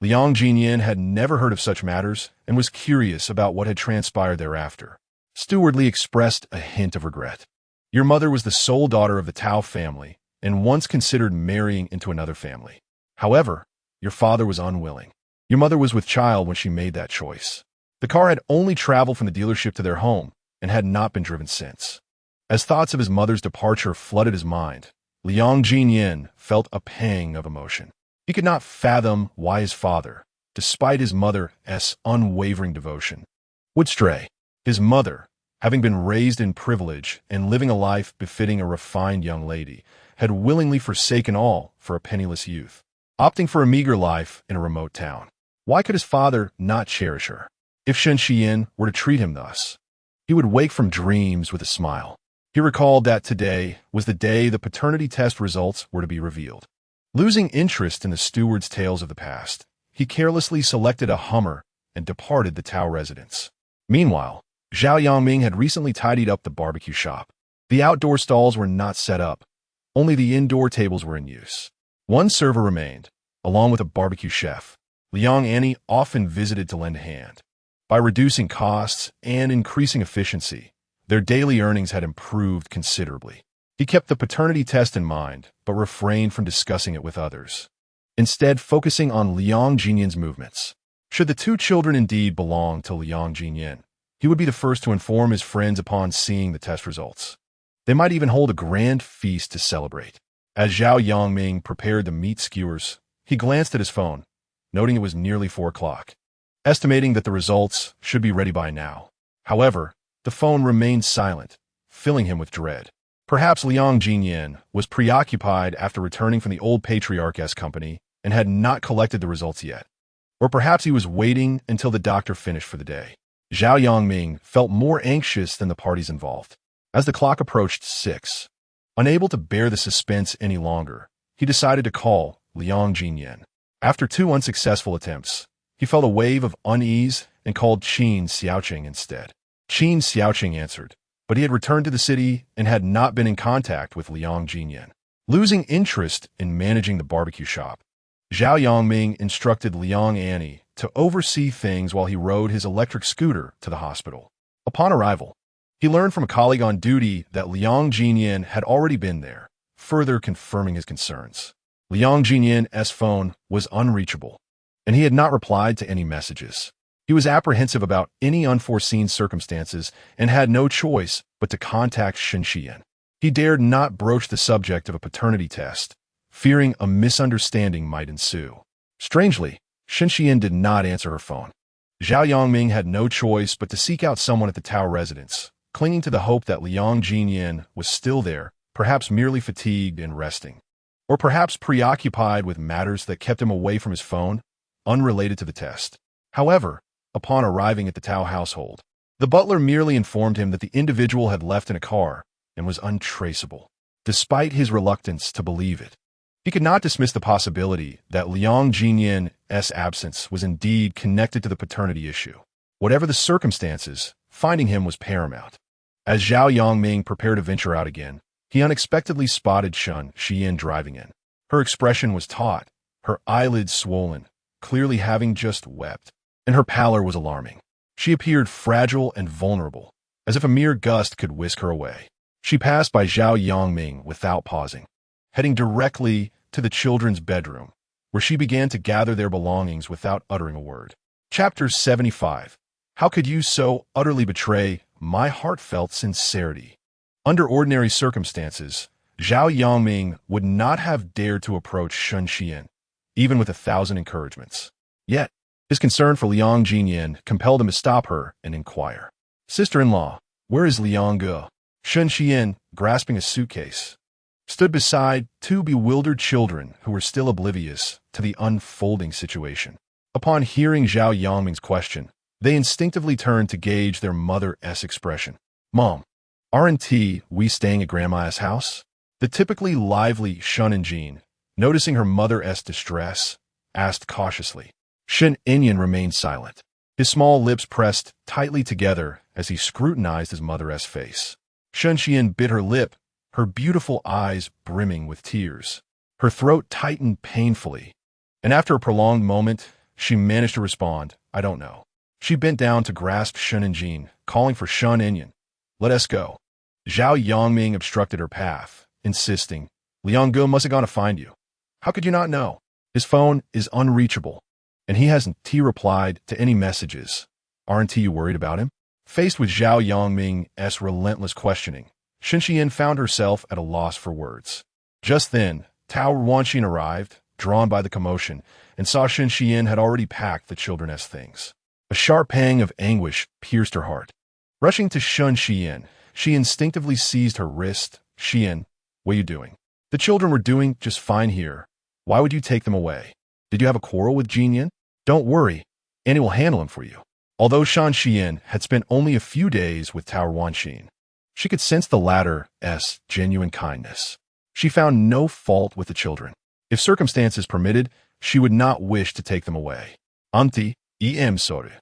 [SPEAKER 1] Liang Ziyan had never heard of such matters and was curious about what had transpired thereafter. Steward Li expressed a hint of regret. Your mother was the sole daughter of the Tao family and once considered marrying into another family. However, your father was unwilling. Your mother was with child when she made that choice. The car had only traveled from the dealership to their home and had not been driven since. As thoughts of his mother's departure flooded his mind, Liang Ziyan felt a pang of emotion. He could not fathom why his father, despite his mother's unwavering devotion, would stray. His mother, having been raised in privilege and living a life befitting a refined young lady, had willingly forsaken all for a penniless youth, opting for a meager life in a remote town. Why could his father not cherish her? If Shen Xian were to treat him thus, he would wake from dreams with a smile. He recalled that today was the day the paternity test results were to be revealed. Losing interest in the steward's tales of the past, he carelessly selected a Hummer and departed the Tao residence. Meanwhile, Zhao Yangming had recently tidied up the barbecue shop. The outdoor stalls were not set up. Only the indoor tables were in use. One server remained, along with a barbecue chef. Liang Annie often visited to lend a hand. By reducing costs and increasing efficiency, their daily earnings had improved considerably. He kept the paternity test in mind, but refrained from discussing it with others, instead focusing on Liang Jinyan's movements. Should the two children indeed belong to Liang Jinyan, he would be the first to inform his friends upon seeing the test results. They might even hold a grand feast to celebrate. As Zhao Yangming prepared the meat skewers, he glanced at his phone, noting it was nearly 4 o'clock, estimating that the results should be ready by now. However, the phone remained silent, filling him with dread. Perhaps Liang Jinyan was preoccupied after returning from the old patriarch's company and had not collected the results yet. Or perhaps he was waiting until the doctor finished for the day. Zhao Yangming felt more anxious than the parties involved. As the clock approached 6, unable to bear the suspense any longer, he decided to call Liang Jinyan. After 2 unsuccessful attempts, he felt a wave of unease and called Qin Xiaoqing instead. Qin Xiaoqing answered, but he had returned to the city and had not been in contact with Liang Jinyan. Losing interest in managing the barbecue shop, Zhao Yangming instructed Liang Annie to oversee things while he rode his electric scooter to the hospital. Upon arrival, he learned from a colleague on duty that Liang Jinyan had already been there, further confirming his concerns. Liang Jinyan's phone was unreachable, and he had not replied to any messages. He was apprehensive about any unforeseen circumstances and had no choice but to contact Shen Xian. He dared not broach the subject of a paternity test, fearing a misunderstanding might ensue. Strangely, Shen Xian did not answer her phone. Zhao Yangming had no choice but to seek out someone at the Tao residence, clinging to the hope that Liang Jinyan was still there, perhaps merely fatigued and resting, or perhaps preoccupied with matters that kept him away from his phone, unrelated to the test. However, upon arriving at the Tao household, the butler merely informed him that the individual had left in a car and was untraceable. Despite his reluctance to believe it, he could not dismiss the possibility that Liang Jinyan's absence was indeed connected to the paternity issue. Whatever the circumstances, finding him was paramount. As Zhao Yangming prepared to venture out again, he unexpectedly spotted Shen Xian driving in. Her expression was taut, her eyelids swollen, clearly having just wept, and her pallor was alarming. She appeared fragile and vulnerable, as if a mere gust could whisk her away. She passed by Zhao Yangming without pausing, heading directly to the children's bedroom, where she began to gather their belongings without uttering a word. Chapter 75. How could you so utterly betray my heartfelt sincerity? Under ordinary circumstances, Zhao Yangming would not have dared to approach Shen Xian, even with 1,000 encouragements. Yet, his concern for Liang Jinyan compelled him to stop her and inquire. Sister-in-law, where is Liang Ge? Shen Xian, grasping a suitcase, stood beside 2 bewildered children who were still oblivious to the unfolding situation. Upon hearing Zhao Yangming's question, they instinctively turned to gauge their mother's expression. Mom, aren't we staying at Grandma's house? The typically lively Shen and Jean, noticing her mother's distress, asked cautiously. Shen Inyan remained silent, his small lips pressed tightly together as he scrutinized his mother's face. Shen Xian bit her lip, her beautiful eyes brimming with tears. Her throat tightened painfully, and after a prolonged moment, she managed to respond, I don't know. She bent down to grasp Shen and Jean, calling for Shen Inyan. Let us go. Zhao Yongming obstructed her path, insisting, Liang Ziyan must have gone to find you. How could you not know? His phone is unreachable, and he hasn't replied to any messages. Aren't you worried about him? Faced with Zhao Yongming's relentless questioning, Shen Xian found herself at a loss for words. Just then, Tao Wanxin arrived, drawn by the commotion, and saw Shen Xian had already packed the children's things. A sharp pang of anguish pierced her heart. Rushing to Shen Xian, she instinctively seized her wrist. Xian, what are you doing? The children were doing just fine here. Why would you take them away? Did you have a quarrel with Jinyan? Don't worry, Annie will handle him for you. Although Shen Xian had spent only a few days with Tao Wanxin, she could sense the latter's genuine kindness. She found no fault with the children. If circumstances permitted, she would not wish to take them away. Auntie, sorry.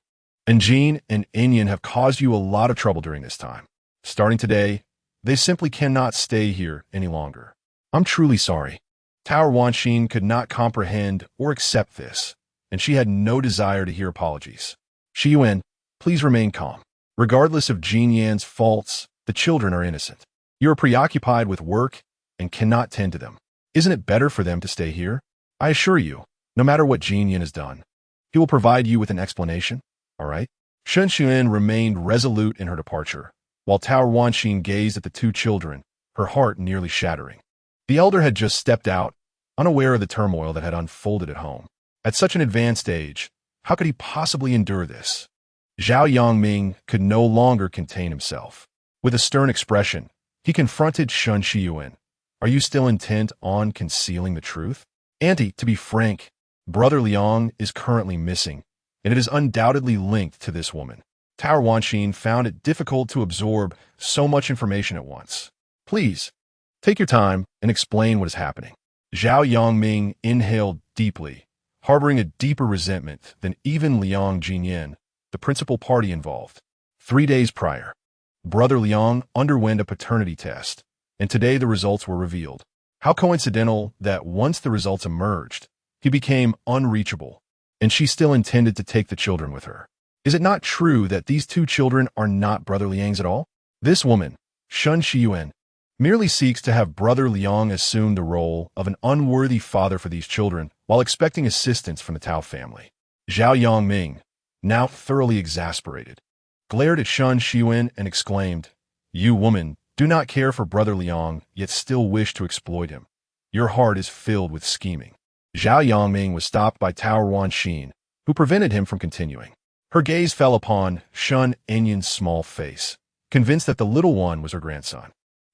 [SPEAKER 1] And Jean and Enian have caused you a lot of trouble during this time. Starting today, they simply cannot stay here any longer. I'm truly sorry. Tao Wanxin could not comprehend or accept this, and she had no desire to hear apologies. Shi Yuan, please remain calm. Regardless of Jin Yan's faults, the children are innocent. You are preoccupied with work and cannot tend to them. Isn't it better for them to stay here? I assure you, no matter what Jin Yan has done, he will provide you with an explanation, all right? Shen Xian remained resolute in her departure, while Tao Wanxin gazed at the two children, her heart nearly shattering. The elder had just stepped out, unaware of the turmoil that had unfolded at home. At such an advanced age, how could he possibly endure this? Zhao Yongming could no longer contain himself. With a stern expression, he confronted Shen Xian. Are you still intent on concealing the truth? Auntie, to be frank, Brother Liang is currently missing, and it is undoubtedly linked to this woman. Tao Wanxin found it difficult to absorb so much information at once. Please, take your time and explain what is happening. Zhao Yongming inhaled deeply, harboring a deeper resentment than even Liang Ziyan, the principal party involved. 3 days prior, Brother Liang underwent a paternity test, and today the results were revealed. How coincidental that once the results emerged, he became unreachable, and she still intended to take the children with her. Is it not true that these two children are not Brother Liang's at all? This woman, Shen Xian, merely seeks to have Brother Liang assume the role of an unworthy father for these children while expecting assistance from the Tao family. Zhao Yongming, now thoroughly exasperated, glared at Shen Xian and exclaimed, You woman, do not care for Brother Liang, yet still wish to exploit him. Your heart is filled with scheming. Zhao Yongming was stopped by Tao Wanxin, who prevented him from continuing. Her gaze fell upon Shen Enyan's small face, convinced that the little one was her grandson.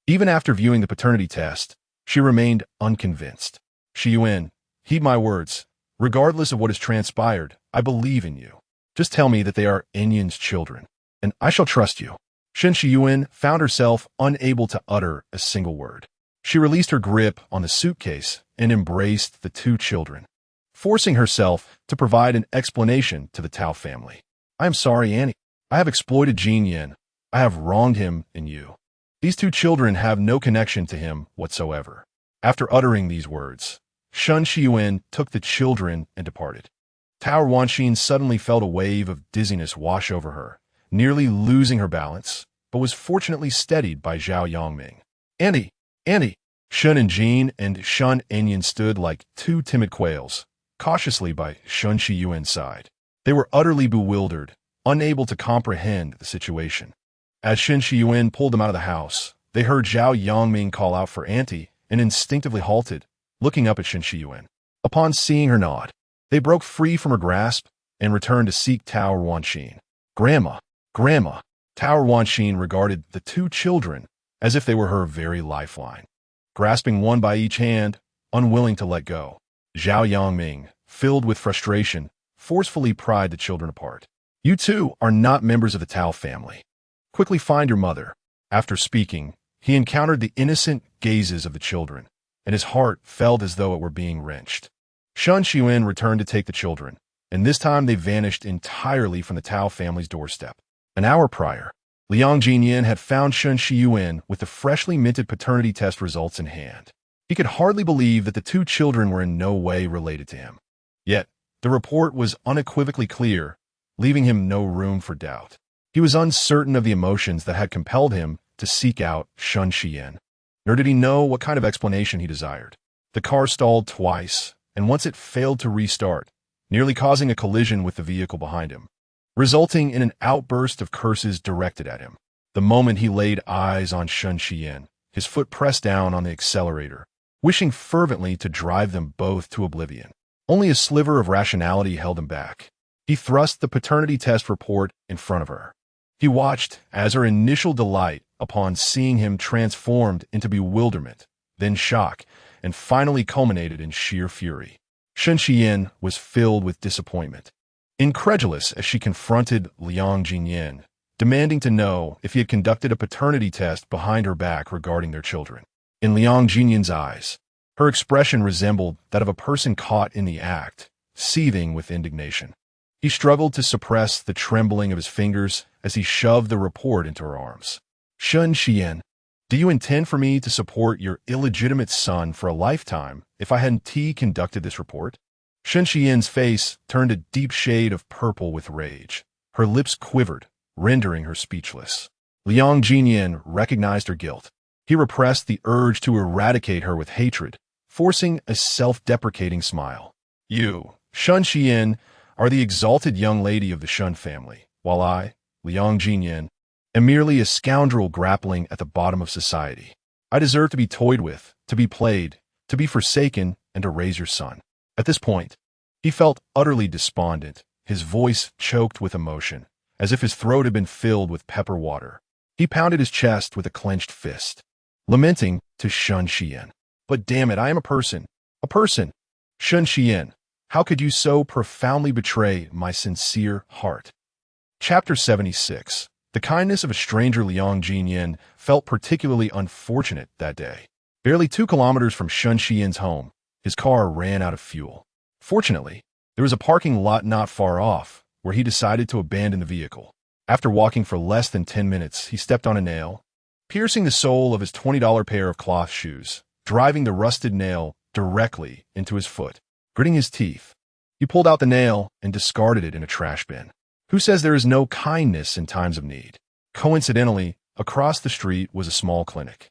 [SPEAKER 1] Even after viewing the paternity test, she remained unconvinced. Shi Yuan, heed my words. Regardless of what has transpired, I believe in you. Just tell me that they are Enyan's children, and I shall trust you. Shen Xian found herself unable to utter a single word. She released her grip on the suitcase and embraced the two children, forcing herself to provide an explanation to the Tao family. I am sorry, Annie. I have exploited Jin Yan. I have wronged him and you. These two children have no connection to him whatsoever. After uttering these words, Shen Xian took the children and departed. Tao Wanxin suddenly felt a wave of dizziness wash over her, nearly losing her balance, but was fortunately steadied by Zhao Yongming. Annie! Annie! Shen and Jean and Shen Enyan stood like two timid quails, cautiously by Shen Xian's side. They were utterly bewildered, unable to comprehend the situation. As Shen Xian pulled them out of the house, they heard Zhao Yongming call out for Auntie and instinctively halted, looking up at Shen Xian. Upon seeing her nod, they broke free from her grasp and returned to seek Tao Wanxin. Grandma! Grandma! Tao Wanxin regarded the two children as if they were her very lifeline. Grasping one by each hand, unwilling to let go, Zhao Yongming, filled with frustration, forcefully pried the children apart. You two are not members of the Tao family. Quickly find your mother. After speaking, he encountered the innocent gazes of the children, and his heart felt as though it were being wrenched. Shen Xian returned to take the children, and this time they vanished entirely from the Tao family's doorstep. An hour prior, Liang Ziyan had found Shen Xian with the freshly minted paternity test results in hand. He could hardly believe that the two children were in no way related to him. Yet, the report was unequivocally clear, leaving him no room for doubt. He was uncertain of the emotions that had compelled him to seek out Shun Xian. Nor did he know what kind of explanation he desired. The car stalled twice, and once it failed to restart, nearly causing a collision with the vehicle behind him, resulting in an outburst of curses directed at him. The moment he laid eyes on Shun Xian, his foot pressed down on the accelerator, wishing fervently to drive them both to oblivion. Only a sliver of rationality held him back. He thrust the paternity test report in front of her. He watched as her initial delight upon seeing him transformed into bewilderment, then shock, and finally culminated in sheer fury. Shun Xian was filled with disappointment, incredulous as she confronted Liang Ziyan, demanding to know if he had conducted a paternity test behind her back regarding their children. In Liang Ziyan's eyes, her expression resembled that of a person caught in the act, seething with indignation. He struggled to suppress the trembling of his fingers as he shoved the report into her arms. Shun Xian, do you intend for me to support your illegitimate son for a lifetime if I hadn't conducted this report? Shun Xian's face turned a deep shade of purple with rage. Her lips quivered, rendering her speechless. Liang Ziyan recognized her guilt. He repressed the urge to eradicate her with hatred, forcing a self-deprecating smile. You, Shun Xian, are the exalted young lady of the Shun family, while I, Liang Ziyan, am merely a scoundrel grappling at the bottom of society. I deserve to be toyed with, to be played, to be forsaken, and to raise your son. At this point, he felt utterly despondent, his voice choked with emotion, as if his throat had been filled with pepper water. He pounded his chest with a clenched fist, lamenting to Shun Xian. But damn it, I am a person. A person. Shun Xian, how could you so profoundly betray my sincere heart? Chapter 76. The kindness of a stranger. Liang Ziyan felt particularly unfortunate that day. Barely 2 kilometers from Shun Xian's home, his car ran out of fuel. Fortunately, there was a parking lot not far off, where he decided to abandon the vehicle. After walking for less than 10 minutes, he stepped on a nail, piercing the sole of his $20 pair of cloth shoes, driving the rusted nail directly into his foot. Gritting his teeth, he pulled out the nail and discarded it in a trash bin. Who says there is no kindness in times of need? Coincidentally, across the street was a small clinic.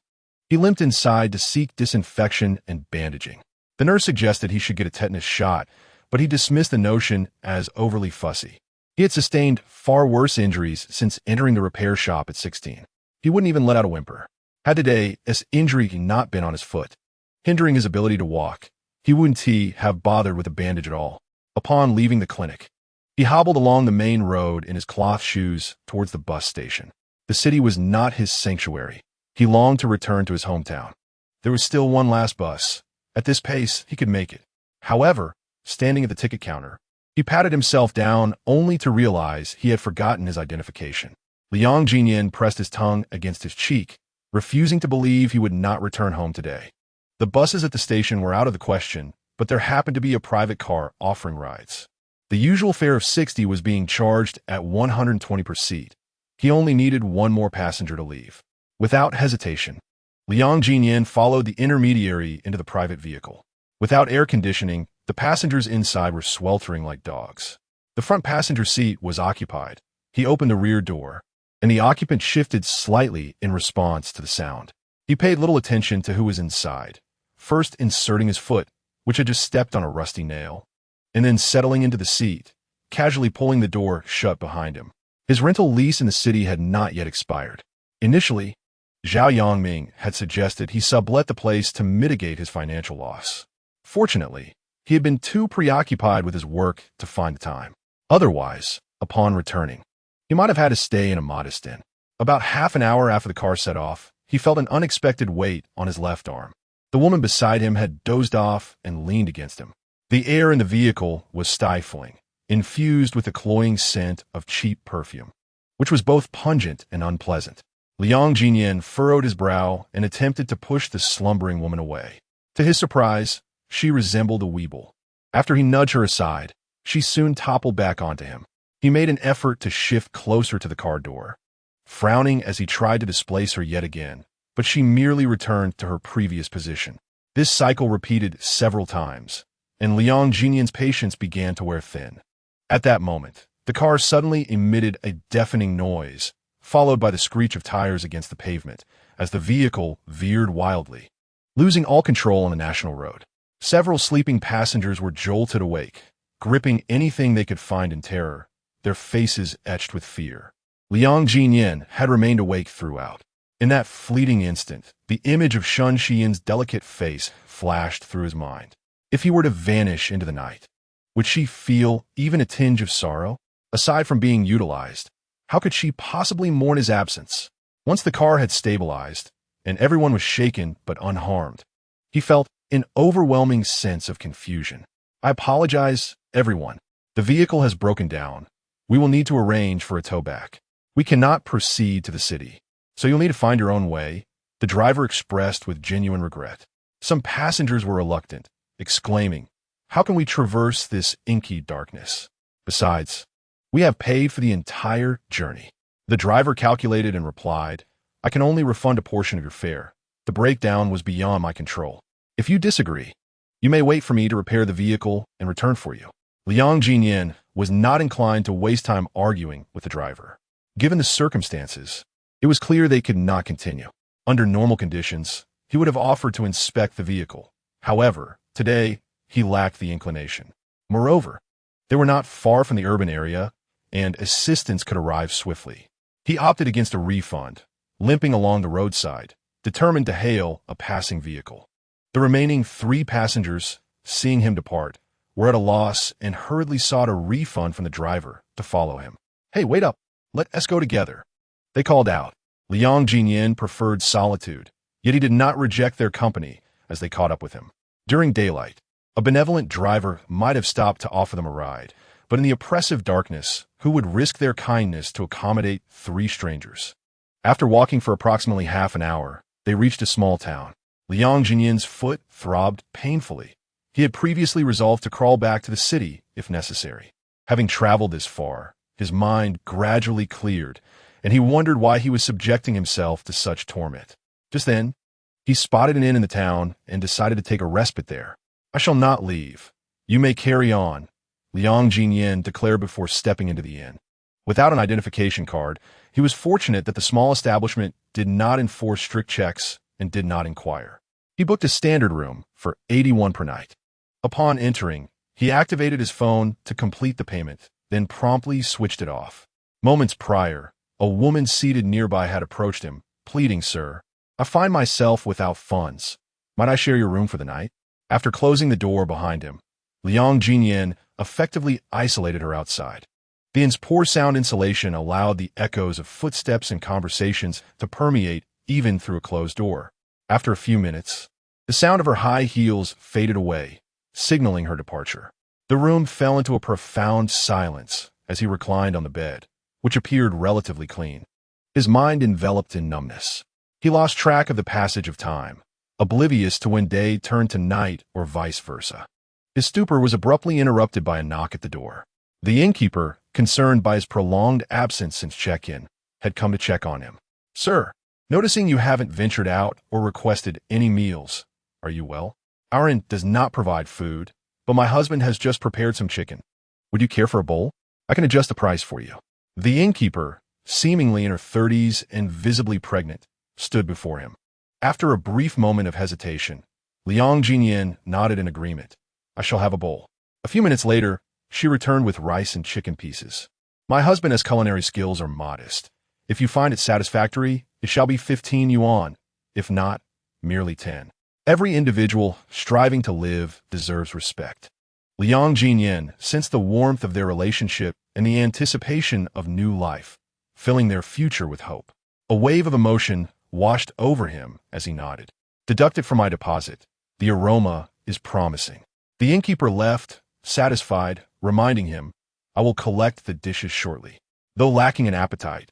[SPEAKER 1] He limped inside to seek disinfection and bandaging. The nurse suggested he should get a tetanus shot, but he dismissed the notion as overly fussy. He had sustained far worse injuries since entering the repair shop at 16. He wouldn't even let out a whimper. Had today his injury not been on his foot, hindering his ability to walk, he wouldn't have bothered with a bandage at all. Upon leaving the clinic, he hobbled along the main road in his cloth shoes towards the bus station. The city was not his sanctuary. He longed to return to his hometown. There was still one last bus. At this pace, he could make it. However, standing at the ticket counter, he patted himself down only to realize he had forgotten his identification. Liang Ziyan pressed his tongue against his cheek, refusing to believe he would not return home today. The buses at the station were out of the question, but there happened to be a private car offering rides. The usual fare of 60 was being charged at 120 per seat. He only needed one more passenger to leave. Without hesitation, Liang Ziyan followed the intermediary into the private vehicle. Without air conditioning, the passengers inside were sweltering like dogs. The front passenger seat was occupied. He opened the rear door, and the occupant shifted slightly in response to the sound. He paid little attention to who was inside, first inserting his foot, which had just stepped on a rusty nail, and then settling into the seat, casually pulling the door shut behind him. His rental lease in the city had not yet expired. Initially, Zhao Yangming had suggested he sublet the place to mitigate his financial loss. Fortunately, he had been too preoccupied with his work to find the time. Otherwise, upon returning, he might have had to stay in a modest inn. About half an hour after the car set off, he felt an unexpected weight on his left arm. The woman beside him had dozed off and leaned against him. The air in the vehicle was stifling, infused with the cloying scent of cheap perfume, which was both pungent and unpleasant. Liang Ziyan furrowed his brow and attempted to push the slumbering woman away. To his surprise, she resembled a weeble. After he nudged her aside, she soon toppled back onto him. He made an effort to shift closer to the car door, frowning as he tried to displace her yet again, but she merely returned to her previous position. This cycle repeated several times, and Liang Ziyan's patience began to wear thin. At that moment, the car suddenly emitted a deafening noise, followed by the screech of tires against the pavement as the vehicle veered wildly, losing all control on the national road. Several sleeping passengers were jolted awake, gripping anything they could find in terror, their faces etched with fear. Liang Ziyan had remained awake throughout. In that fleeting instant, the image of Sun Xian's delicate face flashed through his mind. If he were to vanish into the night, would she feel even a tinge of sorrow? Aside from being utilized, how could she possibly mourn his absence? Once the car had stabilized, and everyone was shaken but unharmed, he felt an overwhelming sense of confusion. I apologize, everyone. The vehicle has broken down. We will need to arrange for a tow back. We cannot proceed to the city, so you'll need to find your own way, the driver expressed with genuine regret. Some passengers were reluctant, exclaiming, "How can we traverse this inky darkness? Besides, we have paid for the entire journey." The driver calculated and replied, "I can only refund a portion of your fare. The breakdown was beyond my control. If you disagree, you may wait for me to repair the vehicle and return for you." Liang Ziyan was not inclined to waste time arguing with the driver. Given the circumstances, it was clear they could not continue. Under normal conditions, he would have offered to inspect the vehicle. However, today, he lacked the inclination. Moreover, they were not far from the urban area, and assistance could arrive swiftly. He opted against a refund, limping along the roadside, determined to hail a passing vehicle. The remaining 3 passengers, seeing him depart, were at a loss and hurriedly sought a refund from the driver to follow him. "Hey, wait up! Let us go together," they called out. Liang Ziyan preferred solitude, yet he did not reject their company as they caught up with him. During daylight, a benevolent driver might have stopped to offer them a ride, but in the oppressive darkness, who would risk their kindness to accommodate 3 strangers? After walking for approximately half an hour, they reached a small town. Liang Ziyan's foot throbbed painfully. He had previously resolved to crawl back to the city if necessary. Having traveled this far, his mind gradually cleared, and he wondered why he was subjecting himself to such torment. Just then, he spotted an inn in the town and decided to take a respite there. "I shall not leave. You may carry on," Liang Ziyan declared before stepping into the inn. Without an identification card, he was fortunate that the small establishment did not enforce strict checks and did not inquire. He booked a standard room for 81 per night. Upon entering, he activated his phone to complete the payment, then promptly switched it off. Moments prior, a woman seated nearby had approached him, pleading, "Sir, I find myself without funds. Might I share your room for the night?" After closing the door behind him, Liang Ziyan effectively isolated her outside. The inn's poor sound insulation allowed the echoes of footsteps and conversations to permeate even through a closed door. After a few minutes, the sound of her high heels faded away, signaling her departure. The room fell into a profound silence as he reclined on the bed, which appeared relatively clean. His mind enveloped in numbness. He lost track of the passage of time, oblivious to when day turned to night or vice versa. His stupor was abruptly interrupted by a knock at the door. The innkeeper, concerned by his prolonged absence since check-in, had come to check on him. "Sir, noticing you haven't ventured out or requested any meals, are you well? Our inn does not provide food, but my husband has just prepared some chicken. Would you care for a bowl? I can adjust the price for you." The innkeeper, seemingly in her 30s and visibly pregnant, stood before him. After a brief moment of hesitation, Liang Ziyan nodded in agreement. "I shall have a bowl." A few minutes later, she returned with rice and chicken pieces. "My husband's culinary skills are modest. If you find it satisfactory, it shall be 15 yuan. If not, merely 10. Every individual striving to live deserves respect." Liang Ziyan sensed the warmth of their relationship and the anticipation of new life, filling their future with hope. A wave of emotion washed over him as he nodded. "Deduct it from my deposit. The aroma is promising." The innkeeper left, satisfied, reminding him, "I will collect the dishes shortly." Though lacking an appetite,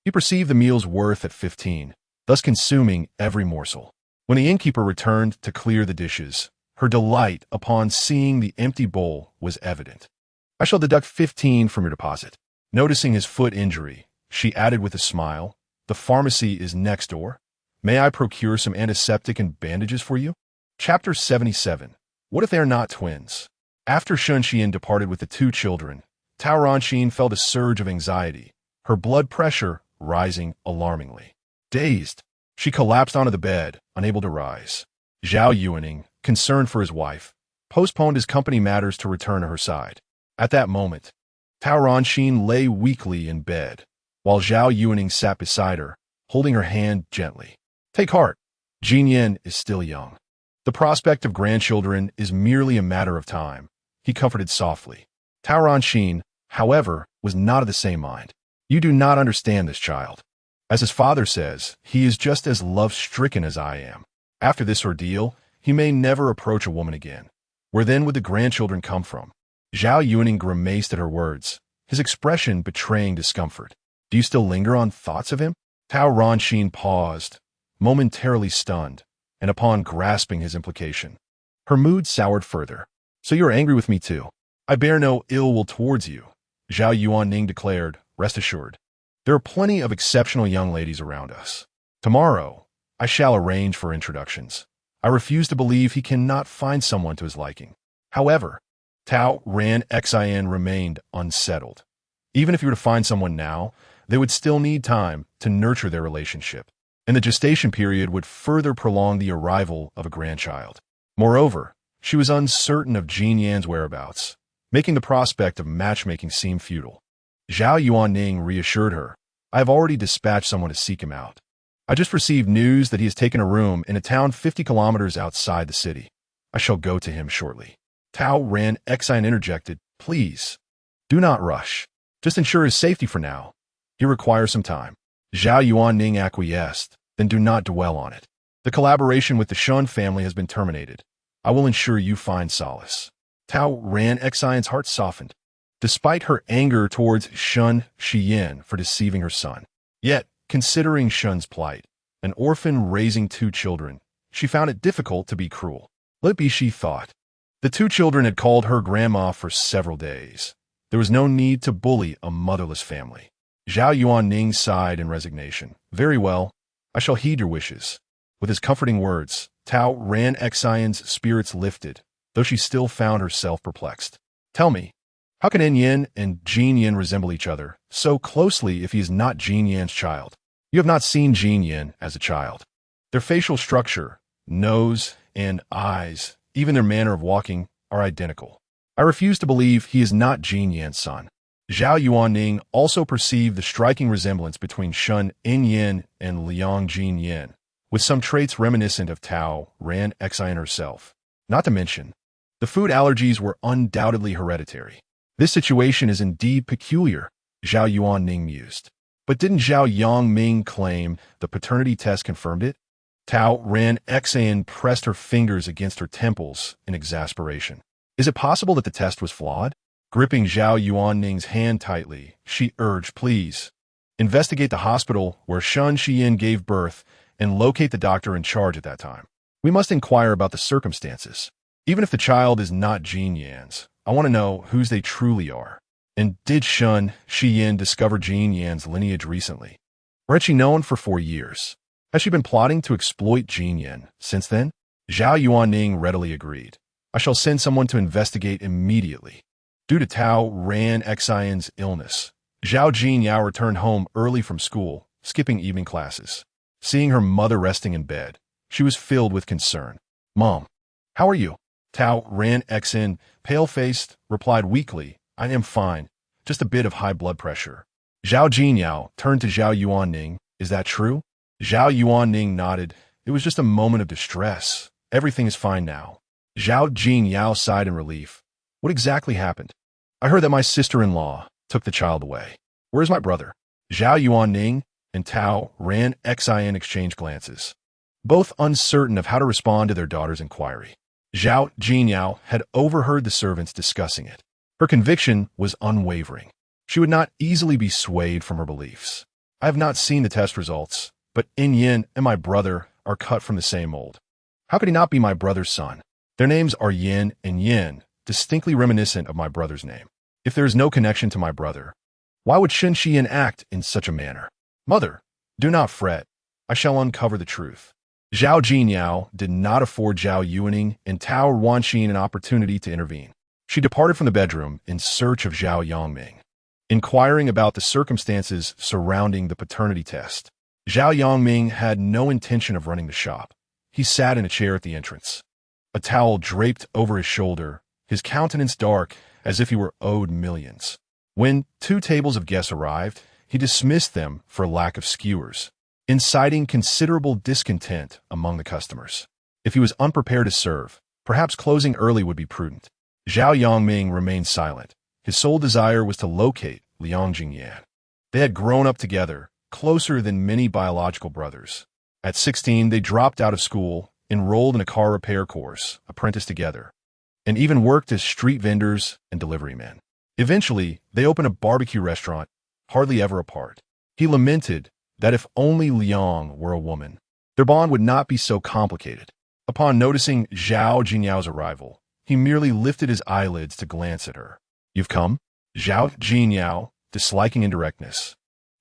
[SPEAKER 1] he perceived the meal's worth at 15, thus consuming every morsel. When the innkeeper returned to clear the dishes, her delight upon seeing the empty bowl was evident. "I shall deduct 15 from your deposit." Noticing his foot injury, she added with a smile, "The pharmacy is next door. May I procure some antiseptic and bandages for you?" Chapter 77. What if they are not twins? After Sun Xian departed with the 2 children, Tao Ranxin felt a surge of anxiety. Her blood pressure rising alarmingly. Dazed, she collapsed onto the bed, unable to rise. Zhao Yuaning, concerned for his wife, postponed his company matters to return to her side. At that moment, Tao Ranxin lay weakly in bed, while Zhao Yuaning sat beside her, holding her hand gently. Take heart. Jin Yin is still young. The prospect of grandchildren is merely a matter of time, he comforted softly. Tao Ranxin, however, was not of the same mind. You do not understand this child. As his father says, he is just as love-stricken as I am. After this ordeal, he may never approach a woman again. Where then would the grandchildren come from? Zhao Yuaning grimaced at her words, his expression betraying discomfort. Do you still linger on thoughts of him? Tao Ranxin paused, momentarily stunned, and upon grasping his implication, her mood soured further. So you are angry with me too? I bear no ill will towards you, Zhao Yuaning declared, rest assured. There are plenty of exceptional young ladies around us. Tomorrow, I shall arrange for introductions. I refuse to believe he cannot find someone to his liking. However, Tao Ranxian remained unsettled. Even if he were to find someone now, they would still need time to nurture their relationship, and the gestation period would further prolong the arrival of a grandchild. Moreover, she was uncertain of Jin Yan's whereabouts, making the prospect of matchmaking seem futile. Zhao Yuaning reassured her, I have already dispatched someone to seek him out. I just received news that he has taken a room in a town 50 kilometers outside the city. I shall go to him shortly. Tao Ranxian interjected, please, do not rush. Just ensure his safety for now. He requires some time. Zhao Yuaning acquiesced, then do not dwell on it. The collaboration with the Shun family has been terminated. I will ensure you find solace. Tao Ranxian's heart softened, despite her anger towards Shun Shiyin for deceiving her son. Yet, considering Shun's plight, an orphan raising 2 children, she found it difficult to be cruel. Let be, she thought. The 2 children had called her grandma for several days. There was no need to bully a motherless family. Zhao Yuaning sighed in resignation. Very well, I shall heed your wishes. With his comforting words, Tao Ranxian's spirits lifted, though she still found herself perplexed. Tell me, how can Yin and Jin Yin resemble each other so closely if he is not Jin Yan's child? You have not seen Jin Yin as a child. Their facial structure, nose, and eyes, even their manner of walking, are identical. I refuse to believe he is not Jin Yan's son. Zhao Yuaning also perceived the striking resemblance between Shun Yin and Liang Ziyan, with some traits reminiscent of Tao Ranxian herself. Not to mention, the food allergies were undoubtedly hereditary. This situation is indeed peculiar, Zhao Yuaning mused. But didn't Zhao Yongming claim the paternity test confirmed it? Tao Ranxian pressed her fingers against her temples in exasperation. Is it possible that the test was flawed? Gripping Zhao Yuanning's hand tightly, she urged, please, investigate the hospital where Shun Shiyin gave birth and locate the doctor in charge at that time. We must inquire about the circumstances. Even if the child is not Jin Yan's, I want to know whose they truly are. And did Shun Shiyin discover Jin Yan's lineage recently? Or had she known for 4 years? Has she been plotting to exploit Jin Yan since then? Zhao Yuaning readily agreed. I shall send someone to investigate immediately. Due to Tao Ranxian's illness, Zhao Jinyao returned home early from school, skipping evening classes. Seeing her mother resting in bed, she was filled with concern. Mom, how are you? Tao Ranxian, pale-faced, replied weakly, I am fine, just a bit of high blood pressure. Zhao Jinyao turned to Zhao Yuaning, is that true? Zhao Yuaning nodded, it was just a moment of distress. Everything is fine now. Zhao Jinyao sighed in relief. What exactly happened? I heard that my sister-in-law took the child away. Where is my brother? Zhao Yuaning and Tao Ranxian exchanged glances, both uncertain of how to respond to their daughter's inquiry. Zhao Jinyao had overheard the servants discussing it. Her conviction was unwavering. She would not easily be swayed from her beliefs. I have not seen the test results, but Yin and my brother are cut from the same mold. How could he not be my brother's son? Their names are Yin and Yin, distinctly reminiscent of my brother's name. If there is no connection to my brother, why would Shen Shiyin act in such a manner? Mother, do not fret. I shall uncover the truth. Zhao Jinyao did not afford Zhao Yuaning and Tao Ranxin an opportunity to intervene. She departed from the bedroom in search of Zhao Yongming. inquiring about the circumstances surrounding the paternity test. Zhao Yongming had no intention of running the shop. He sat in a chair at the entrance, a towel draped over his shoulder, his countenance dark as if he were owed millions. When 2 tables of guests arrived, he dismissed them for lack of skewers, inciting considerable discontent among the customers. If he was unprepared to serve, perhaps closing early would be prudent. Zhao Yongming remained silent. His sole desire was to locate Liang Ziyan. They had grown up together, closer than many biological brothers. At 16, they dropped out of school, enrolled in a car repair course, apprenticed together, and even worked as street vendors and delivery men. Eventually, they opened a barbecue restaurant, hardly ever apart. He lamented that if only Liang were a woman, their bond would not be so complicated. Upon noticing Zhao Jinyao's arrival, he merely lifted his eyelids to glance at her. "You've come?" Zhao Jinyao, disliking indirectness,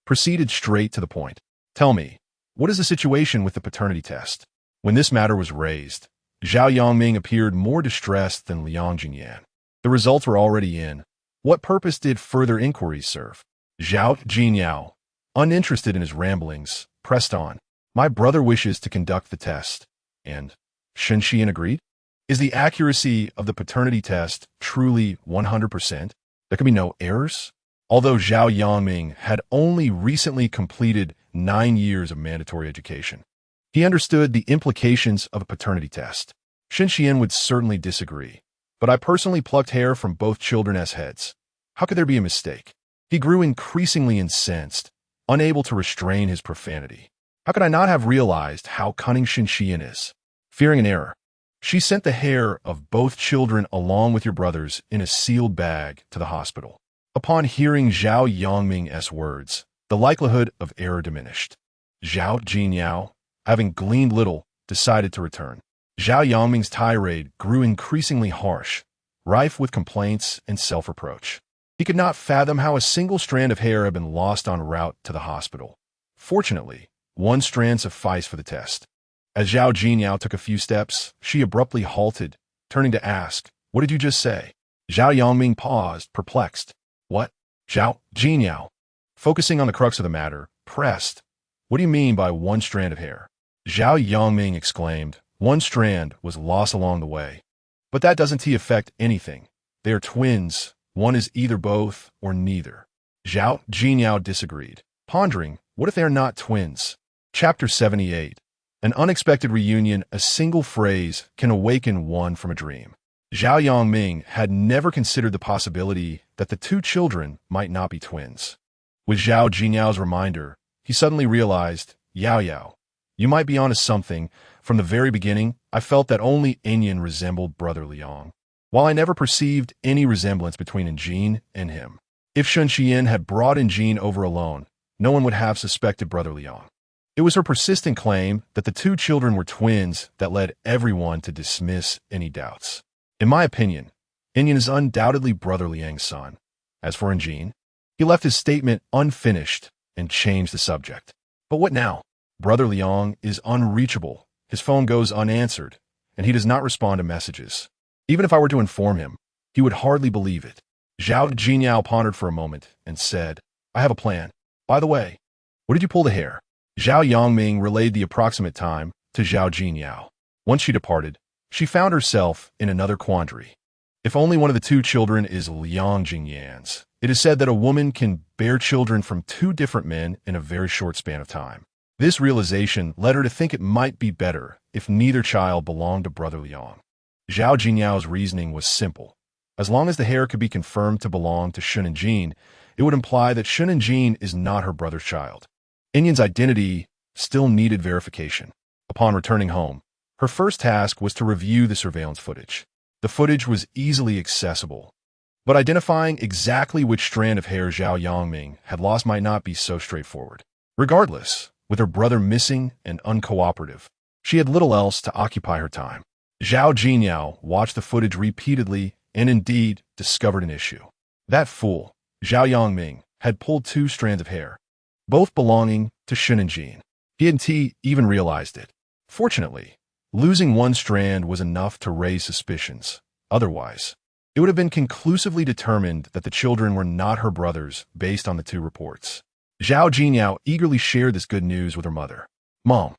[SPEAKER 1] proceeded straight to the point. "Tell me, what is the situation with the paternity test?" When this matter was raised, Zhao Yongming appeared more distressed than Liang Ziyan. The results were already in. What purpose did further inquiries serve? Zhao Jinyao, uninterested in his ramblings, pressed on. "My brother wishes to conduct the test." And Shen Xian agreed? Is the accuracy of the paternity test truly 100%? There can be no errors? Although Zhao Yongming had only recently completed 9 years of mandatory education, he understood the implications of a paternity test. Shen Xian would certainly disagree, but I personally plucked hair from both children as heads. How could there be a mistake? He grew increasingly incensed, unable to restrain his profanity. How could I not have realized how cunning Shen Xian is? Fearing an error, she sent the hair of both children along with your brothers in a sealed bag to the hospital. Upon hearing Zhao Yongming's words, the likelihood of error diminished. Zhao Jinyao, having gleaned little, decided to return. Zhao Yongming's tirade grew increasingly harsh, rife with complaints and self-reproach. He could not fathom how a single strand of hair had been lost en route to the hospital. Fortunately, 1 strand sufficed for the test. As Zhao Jinyao took a few steps, she abruptly halted, turning to ask, "What did you just say?" Zhao Yongming paused, perplexed. "What?" Zhao Jinyao, focusing on the crux of the matter, pressed. "What do you mean by 1 strand of hair?" Zhao Yongming exclaimed, "1 strand was lost along the way. But that doesn't affect anything. They are twins. One is either both or neither." Zhao Jinyao disagreed, pondering, what if they are not twins? Chapter 78. An unexpected reunion, a single phrase, can awaken one from a dream. Zhao Yongming had never considered the possibility that the 2 children might not be twins. With Zhao Jinyao's reminder, he suddenly realized, Yao, you might be onto something. From the very beginning, I felt that only Enyin resembled brother Liang, while I never perceived any resemblance between Njin and him. If Shen Xian had brought Njin over alone, no one would have suspected brother Liang. It was her persistent claim that the 2 children were twins that led everyone to dismiss any doubts. In my opinion, Enyin is undoubtedly brother Liang's son. As for Njin, he left his statement unfinished and changed the subject. But what now? Brother Liang is unreachable, his phone goes unanswered, and he does not respond to messages. Even if I were to inform him, he would hardly believe it. Zhao Jinyao pondered for a moment and said, "I have a plan. By the way, what did you pull the hair?" Zhao Yongming relayed the approximate time to Zhao Jinyao. Once she departed, she found herself in another quandary. If only one of the 2 children is Liang Ziyan's, it is said that a woman can bear children from 2 different men in a very short span of time. This realization led her to think it might be better if neither child belonged to brother Liang. Zhao Jinyao's reasoning was simple. As long as the hair could be confirmed to belong to Shun and Jin, it would imply that Shun and Jin is not her brother's child. Enyin's identity still needed verification. Upon returning home, her first task was to review the surveillance footage. The footage was easily accessible, but identifying exactly which strand of hair Zhao Yongming had lost might not be so straightforward. Regardless, with her brother missing and uncooperative, she had little else to occupy her time. Zhao Jinyao watched the footage repeatedly and indeed discovered an issue. That fool, Zhao Yongming, had pulled 2 strands of hair, both belonging to Shen and Jin. He hadn't even realized it. Fortunately, losing 1 strand was enough to raise suspicions. Otherwise, It would have been conclusively determined that the children were not her brothers based on the two reports. Zhao Jinyao eagerly shared this good news with her mother. Mom,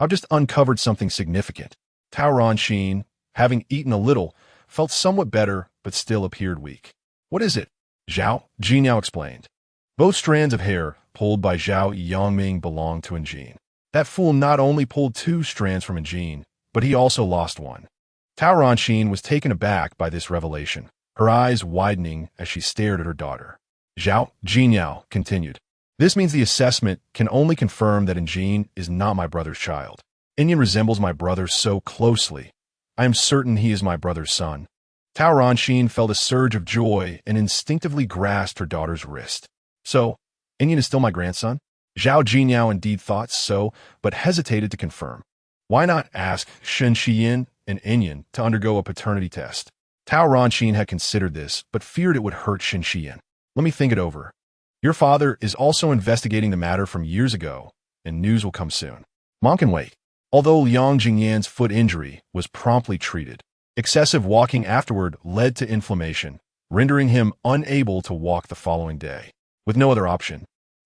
[SPEAKER 1] I've just uncovered something significant. Tao Ranxin, having eaten a little, felt somewhat better but still appeared weak. What is it? Zhao Jinyao explained. Both strands of hair pulled by Zhao Yangming belonged to Njin. That fool not only pulled 2 strands from Njin, but he also lost one. Tao Ranxin was taken aback by this revelation, her eyes widening as she stared at her daughter. Zhao Jinyao continued. This means the assessment can only confirm that Njin is not my brother's child. Inyan resembles my brother so closely. I am certain he is my brother's son. Tao Ranxin felt a surge of joy and instinctively grasped her daughter's wrist. So, Inyan is still my grandson? Zhao Jinyao indeed thought so, but hesitated to confirm. Why not ask Shen Xiyin and Inyan to undergo a paternity test? Tao Ranxin had considered this, but feared it would hurt Shen Xiyin. Let me think it over. Your father is also investigating the matter from years ago, and news will come soon. Mom can wait. Although Liang Ziyan's foot injury was promptly treated, excessive walking afterward led to inflammation, rendering him unable to walk the following day. With no other option,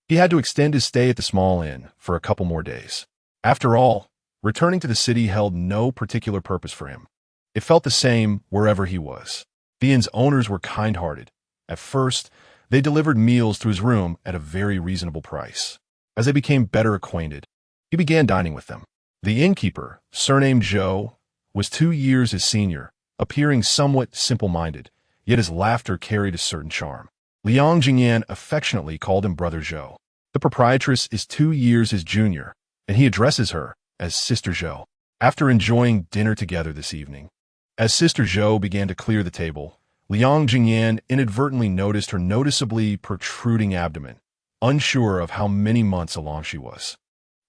[SPEAKER 1] he had to extend his stay at the small inn for a couple more days. After all, returning to the city held no particular purpose for him. It felt the same wherever he was. The inn's owners were kind-hearted. At first, they delivered meals to his room at a very reasonable price. As they became better acquainted, he began dining with them. The innkeeper, surnamed Zhou, was 2 years his senior, appearing somewhat simple-minded, yet his laughter carried a certain charm. Liang Ziyan affectionately called him Brother Zhou. The proprietress is 2 years his junior, and he addresses her as Sister Zhou. After enjoying dinner together this evening, as Sister Zhou began to clear the table, Liang Ziyan inadvertently noticed her noticeably protruding abdomen, unsure of how many months along she was.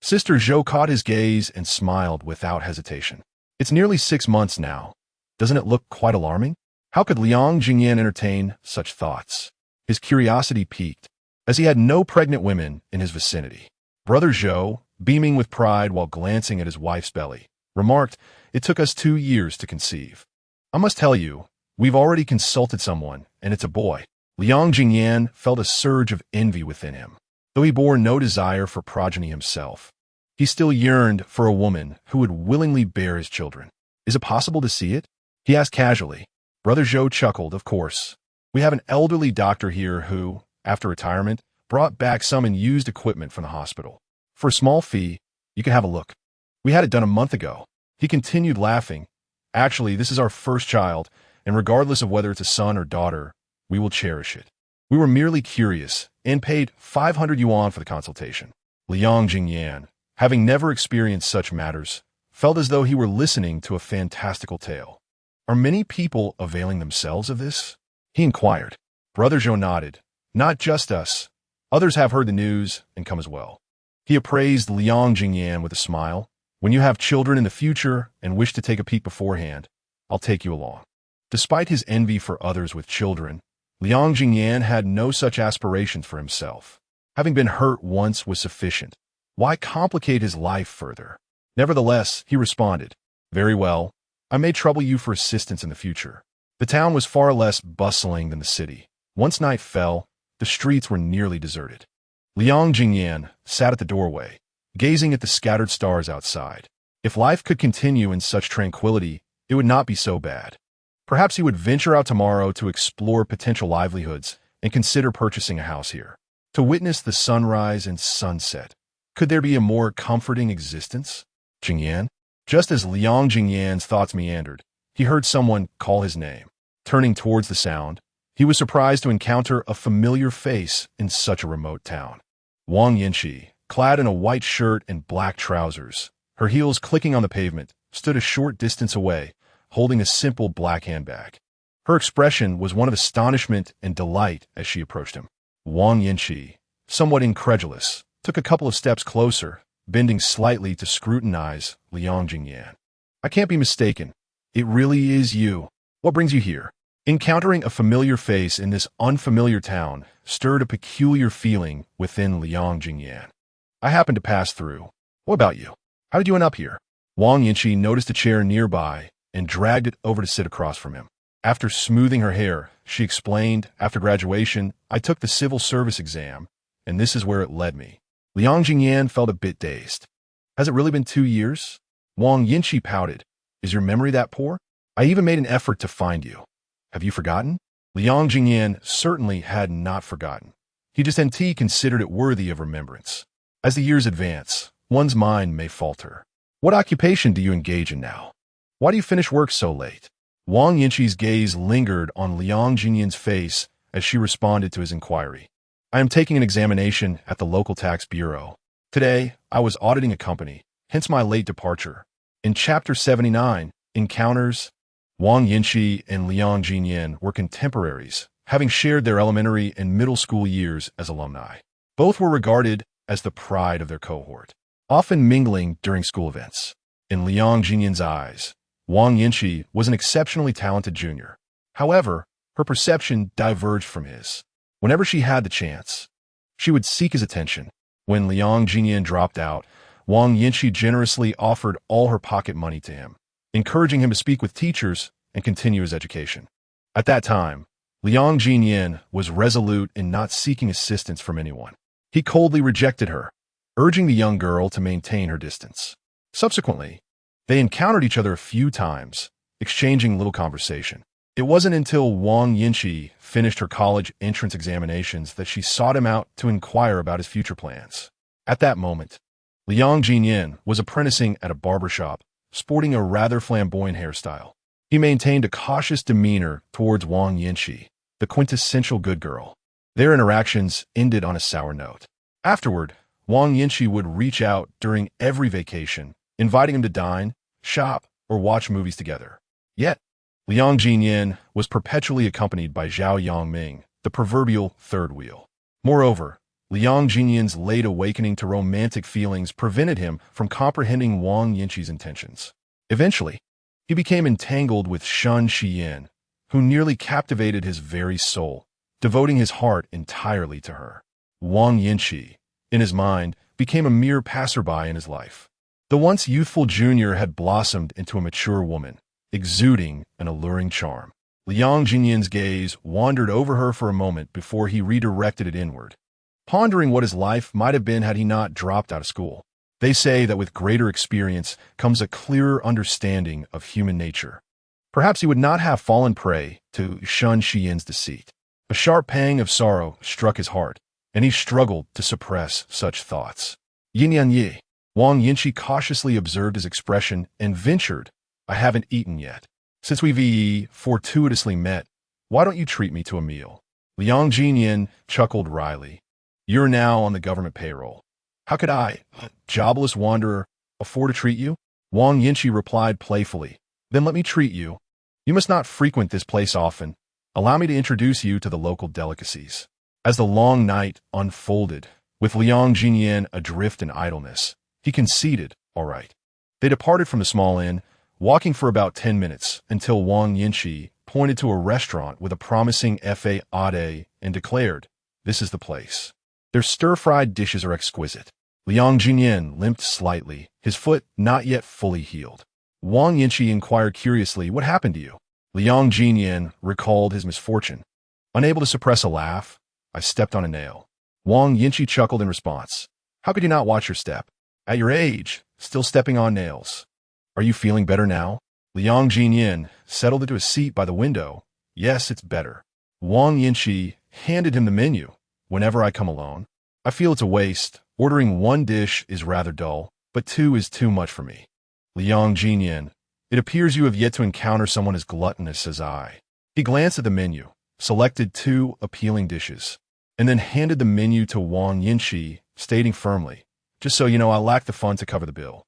[SPEAKER 1] Sister Zhou caught his gaze and smiled without hesitation. It's nearly 6 months now. Doesn't it look quite alarming? How could Liang Ziyan entertain such thoughts? His curiosity piqued, as he had no pregnant women in his vicinity. Brother Zhou, beaming with pride while glancing at his wife's belly, remarked, "It took us 2 years to conceive. I must tell you, we've already consulted someone, and it's a boy." Liang Ziyan felt a surge of envy within him. Though he bore no desire for progeny himself, he still yearned for a woman who would willingly bear his children. "Is it possible to see it?" he asked casually. Brother Zhou chuckled, "Of course. We have an elderly doctor here who, after retirement, brought back some unused equipment from the hospital. For a small fee, you can have a look. We had it done a month ago." He continued laughing. "Actually, this is our first child, and regardless of whether it's a son or daughter, we will cherish it. We were merely curious and paid 500 yuan for the consultation." Liang Ziyan, having never experienced such matters, felt as though he were listening to a fantastical tale. "Are many people availing themselves of this?" he inquired. Brother Zhou nodded. "Not just us. Others have heard the news and come as well." He appraised Liang Ziyan with a smile. "When you have children in the future and wish to take a peek beforehand, I'll take you along." Despite his envy for others with children, Liang Ziyan had no such aspirations for himself. Having been hurt once was sufficient. Why complicate his life further? Nevertheless, he responded, "Very well. I may trouble you for assistance in the future." The town was far less bustling than the city. Once night fell, the streets were nearly deserted. Liang Ziyan sat at the doorway, gazing at the scattered stars outside. If life could continue in such tranquility, it would not be so bad. Perhaps he would venture out tomorrow to explore potential livelihoods and consider purchasing a house here. To witness the sunrise and sunset, could there be a more comforting existence? Jingyan? Just as Liang Jingyan's thoughts meandered, he heard someone call his name. Turning towards the sound, he was surprised to encounter a familiar face in such a remote town. Wang Yanqi, clad in a white shirt and black trousers, her heels clicking on the pavement, stood a short distance away, holding a simple black handbag. Her expression was one of astonishment and delight as she approached him. Wang Yanqi, somewhat incredulous, took a couple of steps closer, bending slightly to scrutinize Liang Jingyan. "I can't be mistaken. It really is you. What brings you here?" Encountering a familiar face in this unfamiliar town stirred a peculiar feeling within Liang Jingyan. "I happened to pass through. What about you? How did you end up here?" Wang Yanqi noticed a chair nearby and dragged it over to sit across from him. After smoothing her hair, she explained, after graduation, I took the civil service exam, and this is where it led me. Liang Ziyan felt a bit dazed. Has it really been 2 years? Wang Yinchi pouted. Is your memory that poor? I even made an effort to find you. Have you forgotten? Liang Ziyan certainly had not forgotten. He just considered it worthy of remembrance. As the years advance, one's mind may falter. What occupation do you engage in now? Why do you finish work so late? Wang Yinchi's gaze lingered on Liang Ziyan's face as she responded to his inquiry. I am taking an examination at the local tax bureau. Today, I was auditing a company, hence my late departure. In Chapter 79, Encounters, Wang Yinchi and Liang Ziyan were contemporaries, having shared their elementary and middle school years as alumni. Both were regarded as the pride of their cohort, often mingling during school events. In Liang Ziyan's eyes, Wang Yinchi was an exceptionally talented junior. However, her perception diverged from his. Whenever she had the chance, she would seek his attention. When Liang Ziyan dropped out, Wang Yinchi generously offered all her pocket money to him, encouraging him to speak with teachers and continue his education. At that time, Liang Ziyan was resolute in not seeking assistance from anyone. He coldly rejected her, urging the young girl to maintain her distance. Subsequently, they encountered each other a few times, exchanging little conversation. It wasn't until Wang Yinchi finished her college entrance examinations that she sought him out to inquire about his future plans. At that moment, Liang Ziyan was apprenticing at a barber shop, sporting a rather flamboyant hairstyle. He maintained a cautious demeanor towards Wang Yinchi, the quintessential good girl. Their interactions ended on a sour note. Afterward, Wang Yinchi would reach out during every vacation, inviting him to dine, shop, or watch movies together. Yet, Liang Ziyan was perpetually accompanied by Zhao Yangming, the proverbial third wheel. Moreover, Liang Ziyan's late awakening to romantic feelings prevented him from comprehending Wang Yinchi's intentions. Eventually, he became entangled with Shen Shiyin, who nearly captivated his very soul, devoting his heart entirely to her. Wang Yinchi, in his mind, became a mere passerby in his life. The once youthful junior had blossomed into a mature woman, exuding an alluring charm. Liang Ziyan's gaze wandered over her for a moment before he redirected it inward, pondering what his life might have been had he not dropped out of school. They say that with greater experience comes a clearer understanding of human nature. Perhaps he would not have fallen prey to Shen Shiyin's deceit. A sharp pang of sorrow struck his heart, and he struggled to suppress such thoughts. Yin Yan Yi. Wang Yinchi cautiously observed his expression and ventured, I haven't eaten yet. Since we've fortuitously met, why don't you treat me to a meal? Liang Ziyan chuckled wryly. You're now on the government payroll. How could I, a jobless wanderer, afford to treat you? Wang Yinchi replied playfully. Then let me treat you. You must not frequent this place often. Allow me to introduce you to the local delicacies. As the long night unfolded, with Liang Ziyan adrift in idleness, he conceded, all right. They departed from the small inn, walking for about 10 minutes until Wang Yinchi pointed to a restaurant with a promising fade and declared, this is the place. Their stir-fried dishes are exquisite. Liang Ziyan limped slightly, his foot not yet fully healed. Wang Yinchi inquired curiously, what happened to you? Liang Ziyan recalled his misfortune. Unable to suppress a laugh, I stepped on a nail. Wang Yinchi chuckled in response. How could you not watch your step? At your age, still stepping on nails. Are you feeling better now? Liang Ziyan settled into a seat by the window. Yes, it's better. Wang Yinchi handed him the menu. Whenever I come alone, I feel it's a waste. Ordering 1 dish is rather dull, but 2 is too much for me. Liang Ziyan, it appears you have yet to encounter someone as gluttonous as I. He glanced at the menu, selected 2 appealing dishes, and then handed the menu to Wang Yinchi, stating firmly, just so you know, I lack the funds to cover the bill.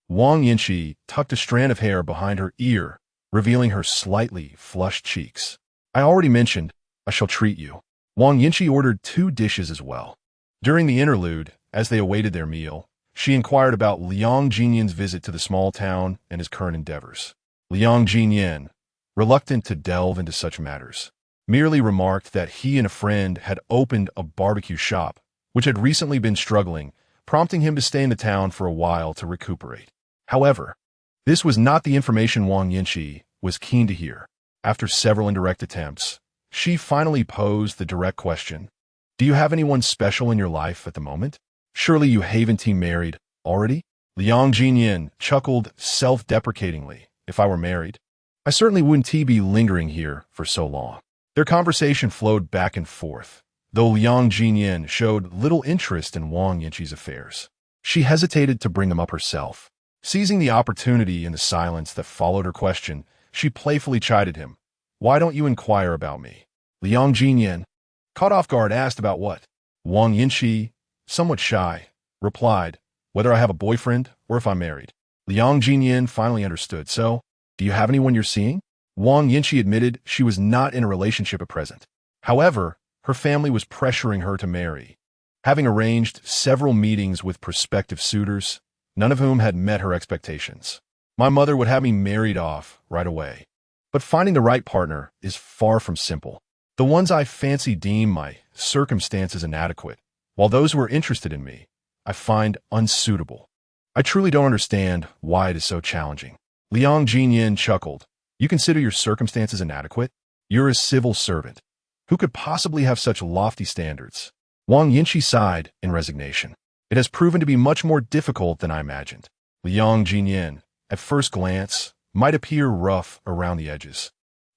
[SPEAKER 1] Wang Yinchi tucked a strand of hair behind her ear, revealing her slightly flushed cheeks. I already mentioned, I shall treat you. Wang Yinchi ordered 2 dishes as well. During the interlude, as they awaited their meal, she inquired about Liang Ziyan's visit to the small town and his current endeavors. Liang Ziyan, reluctant to delve into such matters, merely remarked that he and a friend had opened a barbecue shop, which had recently been struggling, prompting him to stay in the town for a while to recuperate. However, this was not the information Wang Yinchi was keen to hear. After several indirect attempts, she finally posed the direct question, "Do you have anyone special in your life at the moment? Surely you haven't married already?" Liang Ziyan chuckled self-deprecatingly. "If I were married, I certainly wouldn't be lingering here for so long." Their conversation flowed back and forth, though Liang Ziyan showed little interest in Wang Yanqi's affairs. She hesitated to bring them up herself. Seizing the opportunity in the silence that followed her question, she playfully chided him. "Why don't you inquire about me?" Liang Ziyan, caught off guard, asked about what. Wang Yanqi, somewhat shy, replied, "Whether I have a boyfriend or if I'm married." Liang Ziyan finally understood. "So, do you have anyone you're seeing?" Wang Yanqi admitted she was not in a relationship at present. However, her family was pressuring her to marry. Having arranged several meetings with prospective suitors, none of whom had met her expectations. "My mother would have me married off right away. But finding the right partner is far from simple. The ones I fancy deem my circumstances inadequate, while those who are interested in me I find unsuitable. I truly don't understand why it is so challenging." Liang Ziyan chuckled. "You consider your circumstances inadequate? You're a civil servant. Who could possibly have such lofty standards?" Wang Yanqi sighed in resignation. "It has proven to be much more difficult than I imagined." Liang Ziyan, at first glance, might appear rough around the edges.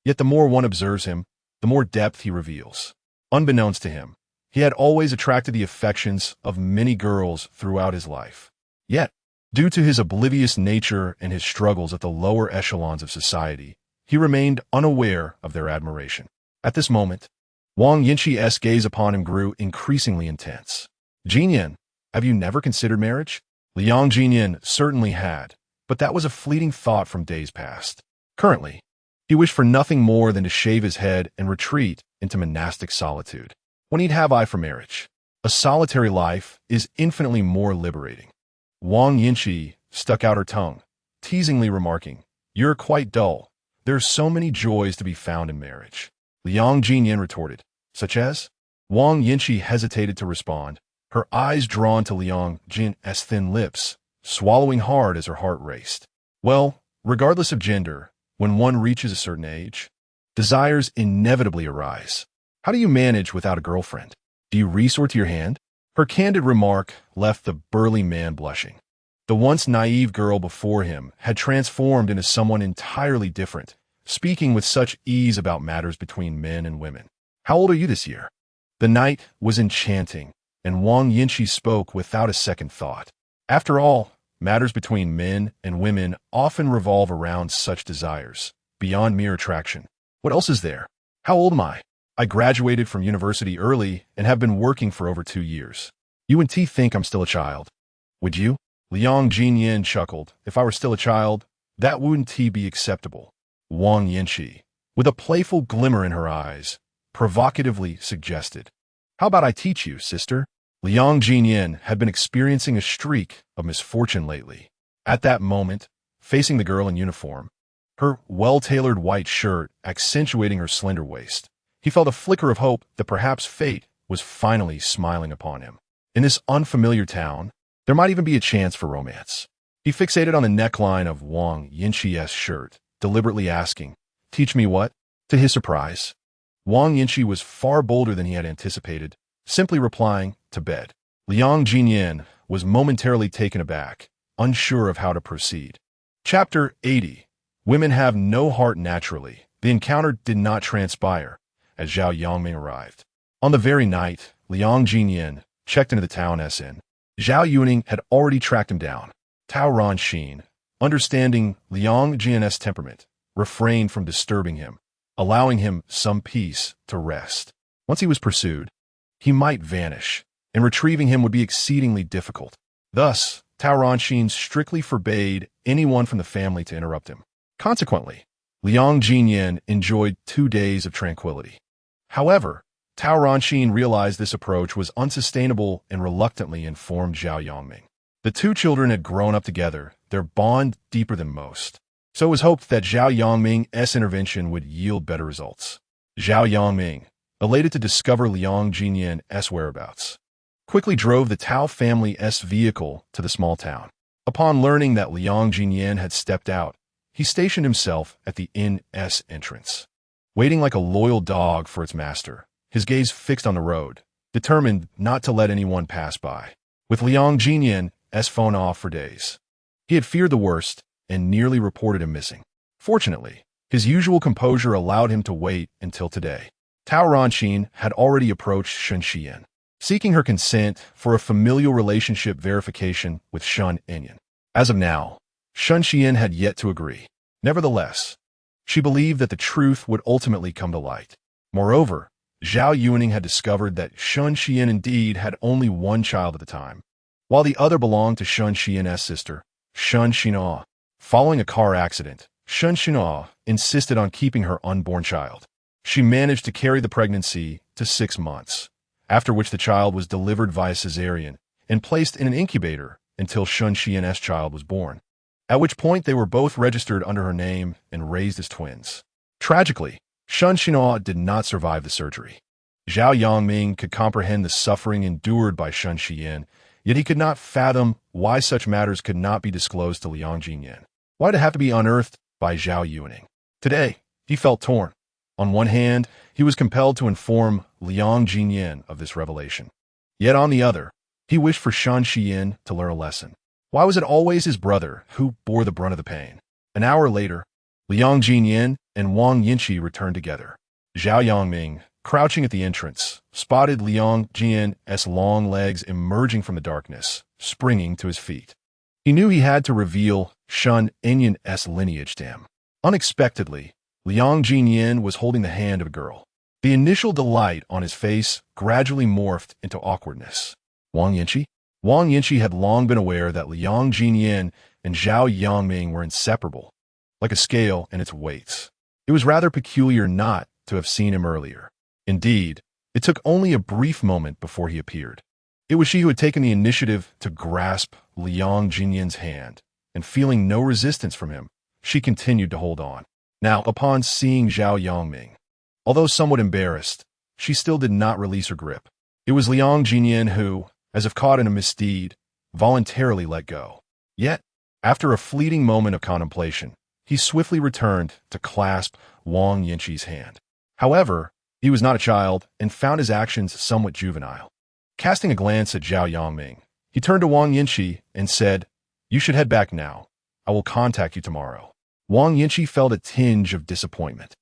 [SPEAKER 1] Yet the more one observes him, the more depth he reveals. Unbeknownst to him, he had always attracted the affections of many girls throughout his life. Yet, due to his oblivious nature and his struggles at the lower echelons of society, he remained unaware of their admiration. At this moment, Wang Yanqi's gaze upon him grew increasingly intense. "Ziyan, have you never considered marriage?" Liang Ziyan certainly had, but that was a fleeting thought from days past. Currently, he wished for nothing more than to shave his head and retreat into monastic solitude. What need have I for marriage? A solitary life is infinitely more liberating. Wang Yanqi stuck out her tongue, teasingly remarking, "You're quite dull. There are so many joys to be found in marriage." Liang Ziyan retorted, "Such as?" Wang Yanqi hesitated to respond, her eyes drawn to Liang Ziyan's thin lips, swallowing hard as her heart raced. "Well, regardless of gender, when one reaches a certain age, desires inevitably arise. How do you manage without a girlfriend? Do you resort to your hand?" Her candid remark left the burly man blushing. The once naive girl before him had transformed into someone entirely different, speaking with such ease about matters between men and women. "How old are you this year?" The night was enchanting, and Wang Yanqi spoke without a second thought. After all, matters between men and women often revolve around such desires, beyond mere attraction. "What else is there? How old am I?" "I graduated from university early and have been working for over 2 years. You and T think I'm still a child. Would you?" Liang Ziyan chuckled. "If I were still a child, that wouldn't be acceptable." Wang Yanqi, with a playful glimmer in her eyes, provocatively suggested, "How about I teach you, sister?" Liang Ziyan had been experiencing a streak of misfortune lately. At that moment, facing the girl in uniform, her well-tailored white shirt accentuating her slender waist, he felt a flicker of hope that perhaps fate was finally smiling upon him. In this unfamiliar town, there might even be a chance for romance. He fixated on the neckline of Wang Yanqi's shirt, deliberately asking, "Teach me what?" To his surprise, Wang Yanqi was far bolder than he had anticipated, simply replying, "To bed." Liang Ziyan was momentarily taken aback, unsure of how to proceed. Chapter 80. Women have no heart naturally. The encounter did not transpire as Zhao Yongming arrived. On the very night Liang Ziyan checked into the town SN, Zhao Yuning had already tracked him down. Tao Ranxin, understanding Liang Ziyan's temperament, refrained from disturbing him, allowing him some peace to rest. Once he was pursued, he might vanish, and retrieving him would be exceedingly difficult. Thus, Tao Ranxin strictly forbade anyone from the family to interrupt him. Consequently, Liang Ziyan enjoyed 2 days of tranquility. However, Tao Ranxin realized this approach was unsustainable and reluctantly informed Zhao Yongming. The two children had grown up together, their bond deeper than most. So it was hoped that Zhao Yongming's intervention would yield better results. Zhao Yongming, elated to discover Liang Ziyan's whereabouts, quickly drove the Tao family's vehicle to the small town. Upon learning that Liang Ziyan had stepped out, he stationed himself at the inn's entrance. waiting like a loyal dog for its master, his gaze fixed on the road, determined not to let anyone pass by. With Liang Ziyan's phone off for days, he had feared the worst and nearly reported him missing. Fortunately, his usual composure allowed him to wait until today. Tao Ranxin had already approached Shen Xiyan, seeking her consent for a familial relationship verification with Shen Enyan. As of now, Shen Xiyan had yet to agree. Nevertheless, she believed that the truth would ultimately come to light. Moreover, Zhao Yuning had discovered that Shen Xiyan indeed had only one child at the time, while the other belonged to Shen Xiyan's sister, Shen Xinhua. Following a car accident, Shen Xinhua insisted on keeping her unborn child. She managed to carry the pregnancy to 6 months, after which the child was delivered via cesarean and placed in an incubator until Shen Xiyan's child was born, at which point they were both registered under her name and raised as twins. Tragically, Shen Xinhua did not survive the surgery. Zhao Yangming could comprehend the suffering endured by Shen Xiyan, yet he could not fathom why such matters could not be disclosed to Liang Ziyan. Why did it have to be unearthed by Zhao Yuning? Today, he felt torn. On one hand, he was compelled to inform Liang Ziyan of this revelation. Yet on the other, he wished for Shen Xiyan to learn a lesson. Why was it always his brother who bore the brunt of the pain? An hour later, Liang Ziyan and Wang Yinqi returned together. Zhao Yangming, crouching at the entrance, spotted Liang Ziyan's long legs emerging from the darkness, springing to his feet. He knew he had to reveal Shen Enyan's lineage to him. Unexpectedly, Liang Ziyan was holding the hand of a girl. The initial delight on his face gradually morphed into awkwardness. Wang Yinqi? Wang Yinqi had long been aware that Liang Ziyan and Zhao Yangming were inseparable, like a scale and its weights. It was rather peculiar not to have seen him earlier. Indeed, it took only a brief moment before he appeared. It was she who had taken the initiative to grasp Liang Ziyan's hand, and feeling no resistance from him, she continued to hold on. Now, upon seeing Zhao Yangming, although somewhat embarrassed, she still did not release her grip. It was Liang Ziyan who, as if caught in a misdeed, voluntarily let go. Yet, after a fleeting moment of contemplation, he swiftly returned to clasp Wang Yinqi's hand. However, he was not a child and found his actions somewhat juvenile. Casting a glance at Zhao Yangming, he turned to Wang Yinqi and said, "You should head back now. I will contact you tomorrow." Wang Yinqi felt a tinge of disappointment.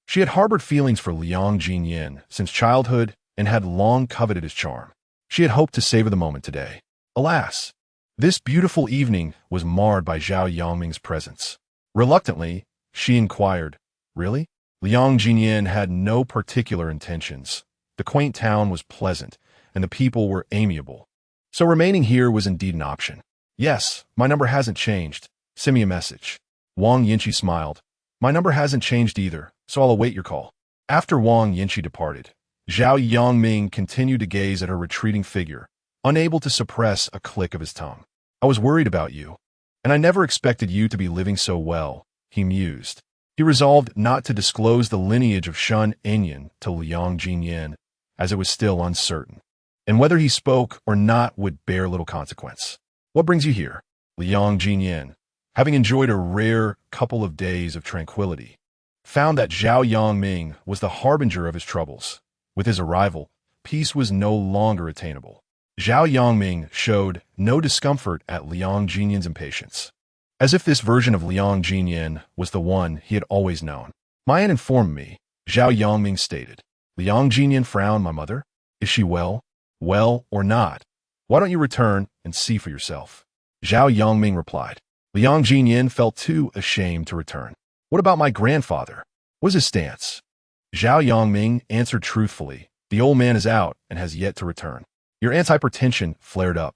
[SPEAKER 1] She had harbored feelings for Liang Ziyan since childhood and had long coveted his charm. She had hoped to savor the moment today. Alas, this beautiful evening was marred by Zhao Yangming's presence. Reluctantly, she inquired, "Really?" Liang Ziyan had no particular intentions. The quaint town was pleasant, and the people were amiable. So remaining here was indeed an option. "Yes, my number hasn't changed. Send me a message." Wang Yinqi smiled. "My number hasn't changed either, so I'll await your call." After Wang Yinqi departed, Zhao Yangming continued to gaze at her retreating figure, unable to suppress a click of his tongue. "I was worried about you, and I never expected you to be living so well," he mused. He resolved not to disclose the lineage of Shen Enyan to Liang Ziyan, as it was still uncertain, and whether he spoke or not would bear little consequence. "What brings you here?" Liang Ziyan, having enjoyed a rare couple of days of tranquility, found that Zhao Yangming was the harbinger of his troubles. With his arrival, peace was no longer attainable. Zhao Yangming showed no discomfort at Liang Ziyan's impatience, as if this version of Liang Ziyan was the one he had always known. "My aunt informed me," Zhao Yangming stated. Liang Ziyan frowned. "My mother? Is she well? Well or not? Why don't you return and see for yourself?" Zhao Yangming replied. Liang Ziyan felt too ashamed to return. "What about my grandfather? What is his stance?" Zhao Yangming answered truthfully. "The old man is out and has yet to return. Your aunt's hypertension flared up,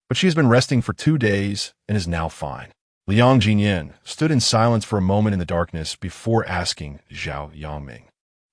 [SPEAKER 1] but she has been resting for 2 days and is now fine." Liang Ziyan stood in silence for a moment in the darkness before asking Zhao Yangming,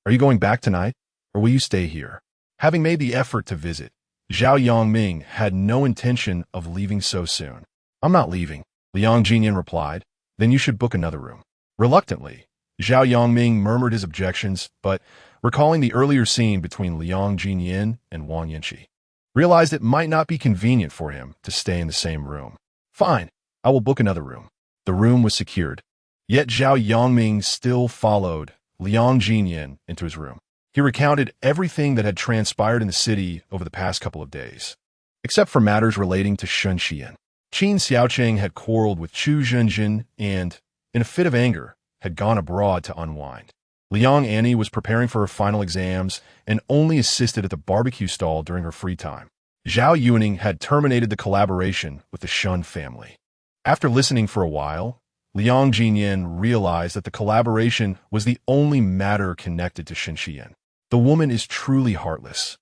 [SPEAKER 1] "Are you going back tonight, or will you stay here?" Having made the effort to visit, Zhao Yangming had no intention of leaving so soon. "I'm not leaving," Liang Ziyan replied. "Then you should book another room." Reluctantly, Zhao Yangming murmured his objections, but, recalling the earlier scene between Liang Ziyan and Wang Yinqi, realized it might not be convenient for him to stay in the same room. "Fine, I will book another room." The room was secured. Yet Zhao Yangming still followed Liang Ziyan into his room. He recounted everything that had transpired in the city over the past couple of days, except for matters relating to Sun Xian. Qin Xiaocheng had quarreled with Chu Zhenjin and, in a fit of anger, had gone abroad to unwind. Liang Annie was preparing for her final exams and only assisted at the barbecue stall during her free time. Zhao Yuning had terminated the collaboration with the Shun family. After listening for a while, Liang Ziyan realized that the collaboration was the only matter connected to Sun Xian. The woman is truly heartless,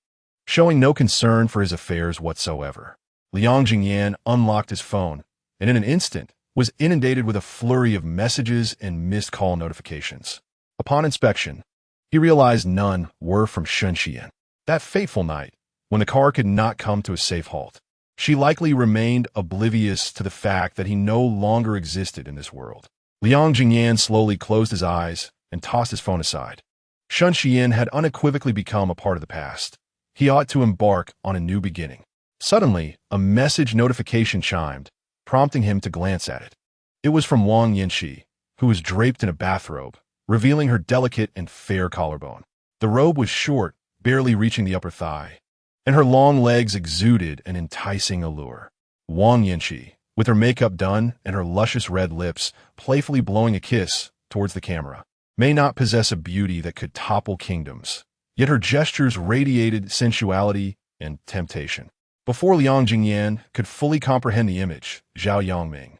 [SPEAKER 1] showing no concern for his affairs whatsoever. Liang Ziyan unlocked his phone and in an instant was inundated with a flurry of messages and missed call notifications. Upon inspection, he realized none were from Sun Xian. That fateful night, when the car could not come to a safe halt, she likely remained oblivious to the fact that he no longer existed in this world. Liang Ziyan slowly closed his eyes and tossed his phone aside. Sun Xian had unequivocally become a part of the past. He ought to embark on a new beginning. Suddenly, a message notification chimed, prompting him to glance at it. It was from Wang Yanqi, who was draped in a bathrobe, revealing her delicate and fair collarbone. The robe was short, barely reaching the upper thigh, and her long legs exuded an enticing allure. Wang Yanqi, with her makeup done and her luscious red lips playfully blowing a kiss towards the camera, may not possess a beauty that could topple kingdoms, yet her gestures radiated sensuality and temptation. Before Liang Ziyan could fully comprehend the image, Zhao Yongming,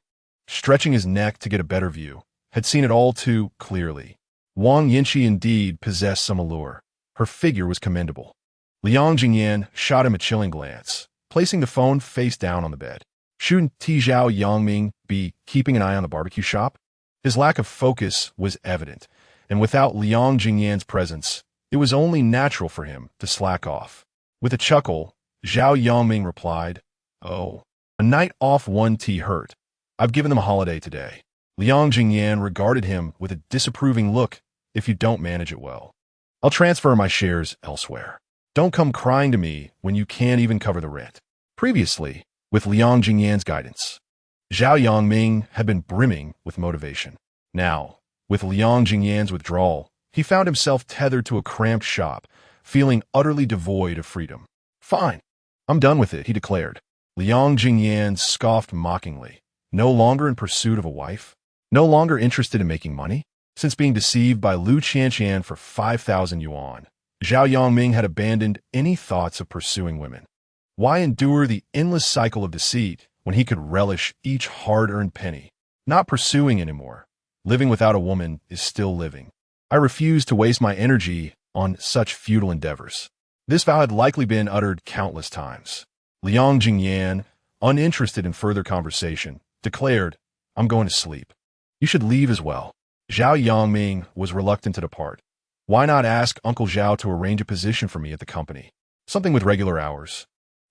[SPEAKER 1] stretching his neck to get a better view, had seen it all too clearly. Wang Yanqi indeed possessed some allure. Her figure was commendable. Liang Ziyan shot him a chilling glance, placing the phone face down on the bed. Shouldn't Zhao Yongming be keeping an eye on the barbecue shop? His lack of focus was evident, and without Liang Ziyan's presence, it was only natural for him to slack off. With a chuckle, Zhao Yongming replied, "Oh, a night off 1T hurt. I've given them a holiday today." Liang Ziyan regarded him with a disapproving look. "If you don't manage it well, I'll transfer my shares elsewhere. Don't come crying to me when you can't even cover the rent." Previously, with Liang Ziyan's guidance, Zhao Yongming had been brimming with motivation. Now, with Liang Ziyan's withdrawal, he found himself tethered to a cramped shop, feeling utterly devoid of freedom. "Fine, I'm done with it," he declared. Liang Ziyan scoffed mockingly. No longer in pursuit of a wife? No longer interested in making money? Since being deceived by Lu Qianqian for 5,000 yuan, Zhao Yongming had abandoned any thoughts of pursuing women. Why endure the endless cycle of deceit when he could relish each hard-earned penny? Not pursuing anymore. Living without a woman is still living. I refuse to waste my energy on such futile endeavors. This vow had likely been uttered countless times. Liang Ziyan, uninterested in further conversation, declared, "I'm going to sleep. You should leave as well." Zhao Yongming was reluctant to depart. Why not ask Uncle Zhao to arrange a position for me at the company? Something with regular hours,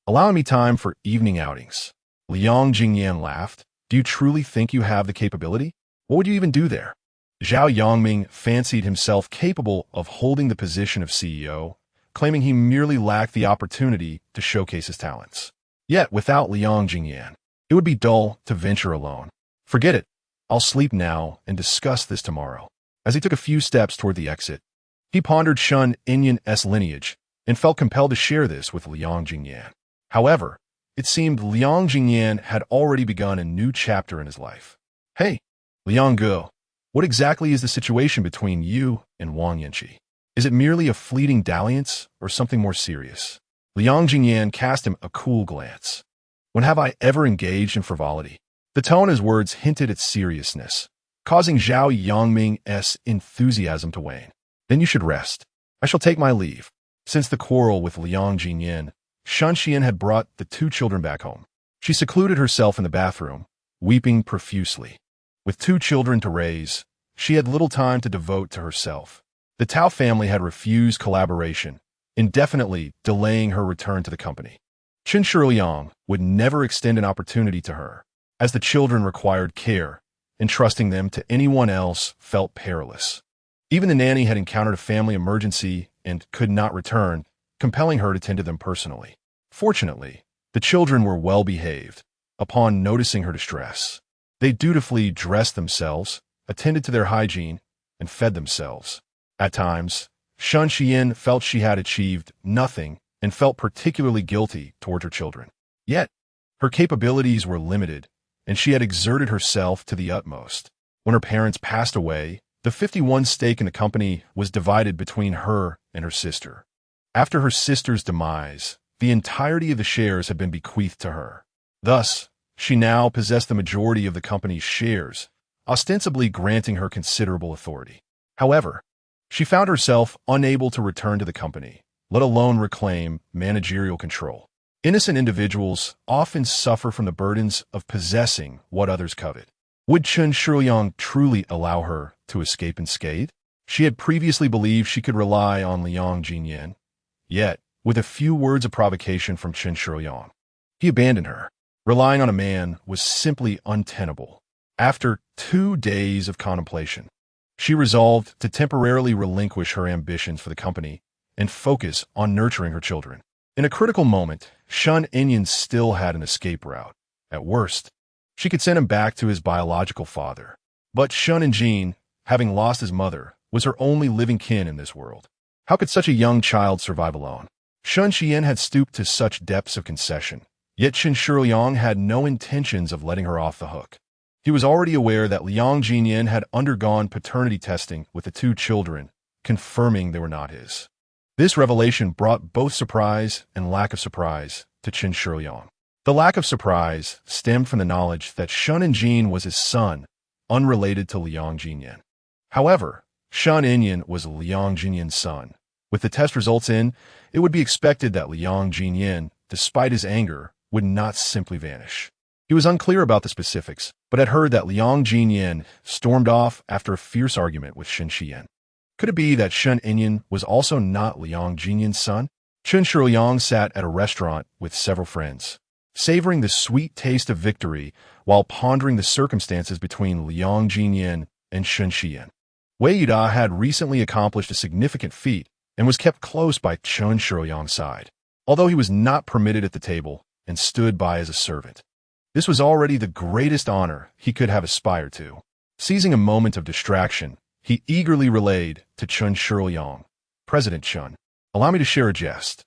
[SPEAKER 1] allowing me time for evening outings. Liang Ziyan laughed. "Do you truly think you have the capability? What would you even do there?" Zhao Yongming fancied himself capable of holding the position of CEO, claiming he merely lacked the opportunity to showcase his talents. Yet, without Liang Ziyan, it would be dull to venture alone. "Forget it. I'll sleep now and discuss this tomorrow." As he took a few steps toward the exit, he pondered Shun Inyan's lineage and felt compelled to share this with Liang Ziyan. However, it seemed Liang Ziyan had already begun a new chapter in his life. "Hey, Liang Ge, what exactly is the situation between you and Wang Yanqi? Is it merely a fleeting dalliance or something more serious?" Liang Ziyan cast him a cool glance. "When have I ever engaged in frivolity?" The tone of his words hinted at seriousness, causing Zhao Yongming's enthusiasm to wane. "Then you should rest. I shall take my leave." Since the quarrel with Liang Ziyan, Sun Xian had brought the two children back home. She secluded herself in the bathroom, weeping profusely. With two children to raise, she had little time to devote to herself. The Tao family had refused collaboration, indefinitely delaying her return to the company. Chen Shiliang would never extend an opportunity to her, as the children required care, entrusting them to anyone else felt perilous. Even the nanny had encountered a family emergency and could not return, compelling her to tend to them personally. Fortunately, the children were well behaved. Upon noticing her distress, they dutifully dressed themselves, attended to their hygiene, and fed themselves. At times, Shen Xian felt she had achieved nothing and felt particularly guilty toward her children. Yet, her capabilities were limited, and she had exerted herself to the utmost. When her parents passed away, the 51 stake in the company was divided between her and her sister. After her sister's demise, the entirety of the shares had been bequeathed to her. Thus, she now possessed the majority of the company's shares, ostensibly granting her considerable authority. However, she found herself unable to return to the company, let alone reclaim managerial control. Innocent individuals often suffer from the burdens of possessing what others covet. Would Chen Shiliang truly allow her to escape unscathed? She had previously believed she could rely on Liang Ziyan. Yet, with a few words of provocation from Chen Shiliang, he abandoned her. Relying on a man was simply untenable. After 2 days of contemplation, she resolved to temporarily relinquish her ambitions for the company and focus on nurturing her children. In a critical moment, Shen Enyan still had an escape route. At worst, she could send him back to his biological father. But Shen Enjin, having lost his mother, was her only living kin in this world. How could such a young child survive alone? Shen Xian had stooped to such depths of concession, yet Chen Shiliang had no intentions of letting her off the hook. He was already aware that Liang Ziyan had undergone paternity testing with the 2 children, confirming they were not his. This revelation brought both surprise and lack of surprise to Chen Shiliang. The lack of surprise stemmed from the knowledge that Shen Enjin was his son, unrelated to Liang Ziyan. However, Shen Enyan was Liang Ziyan's son. With the test results in, it would be expected that Liang Ziyan, despite his anger, would not simply vanish. He was unclear about the specifics, but had heard that Liang Ziyan stormed off after a fierce argument with Shen Xian. Could it be that Shen Enyan was also not Liang Ziyan's son? Chen Shiliang sat at a restaurant with several friends, savoring the sweet taste of victory while pondering the circumstances between Liang Ziyan and Shen Xian. Wei Yuda had recently accomplished a significant feat and was kept close by Chen Shiliang's side, although he was not permitted at the table and stood by as a servant. This was already the greatest honor he could have aspired to. Seizing a moment of distraction, he eagerly relayed to Chen Shiliang, "President Chen, allow me to share a jest.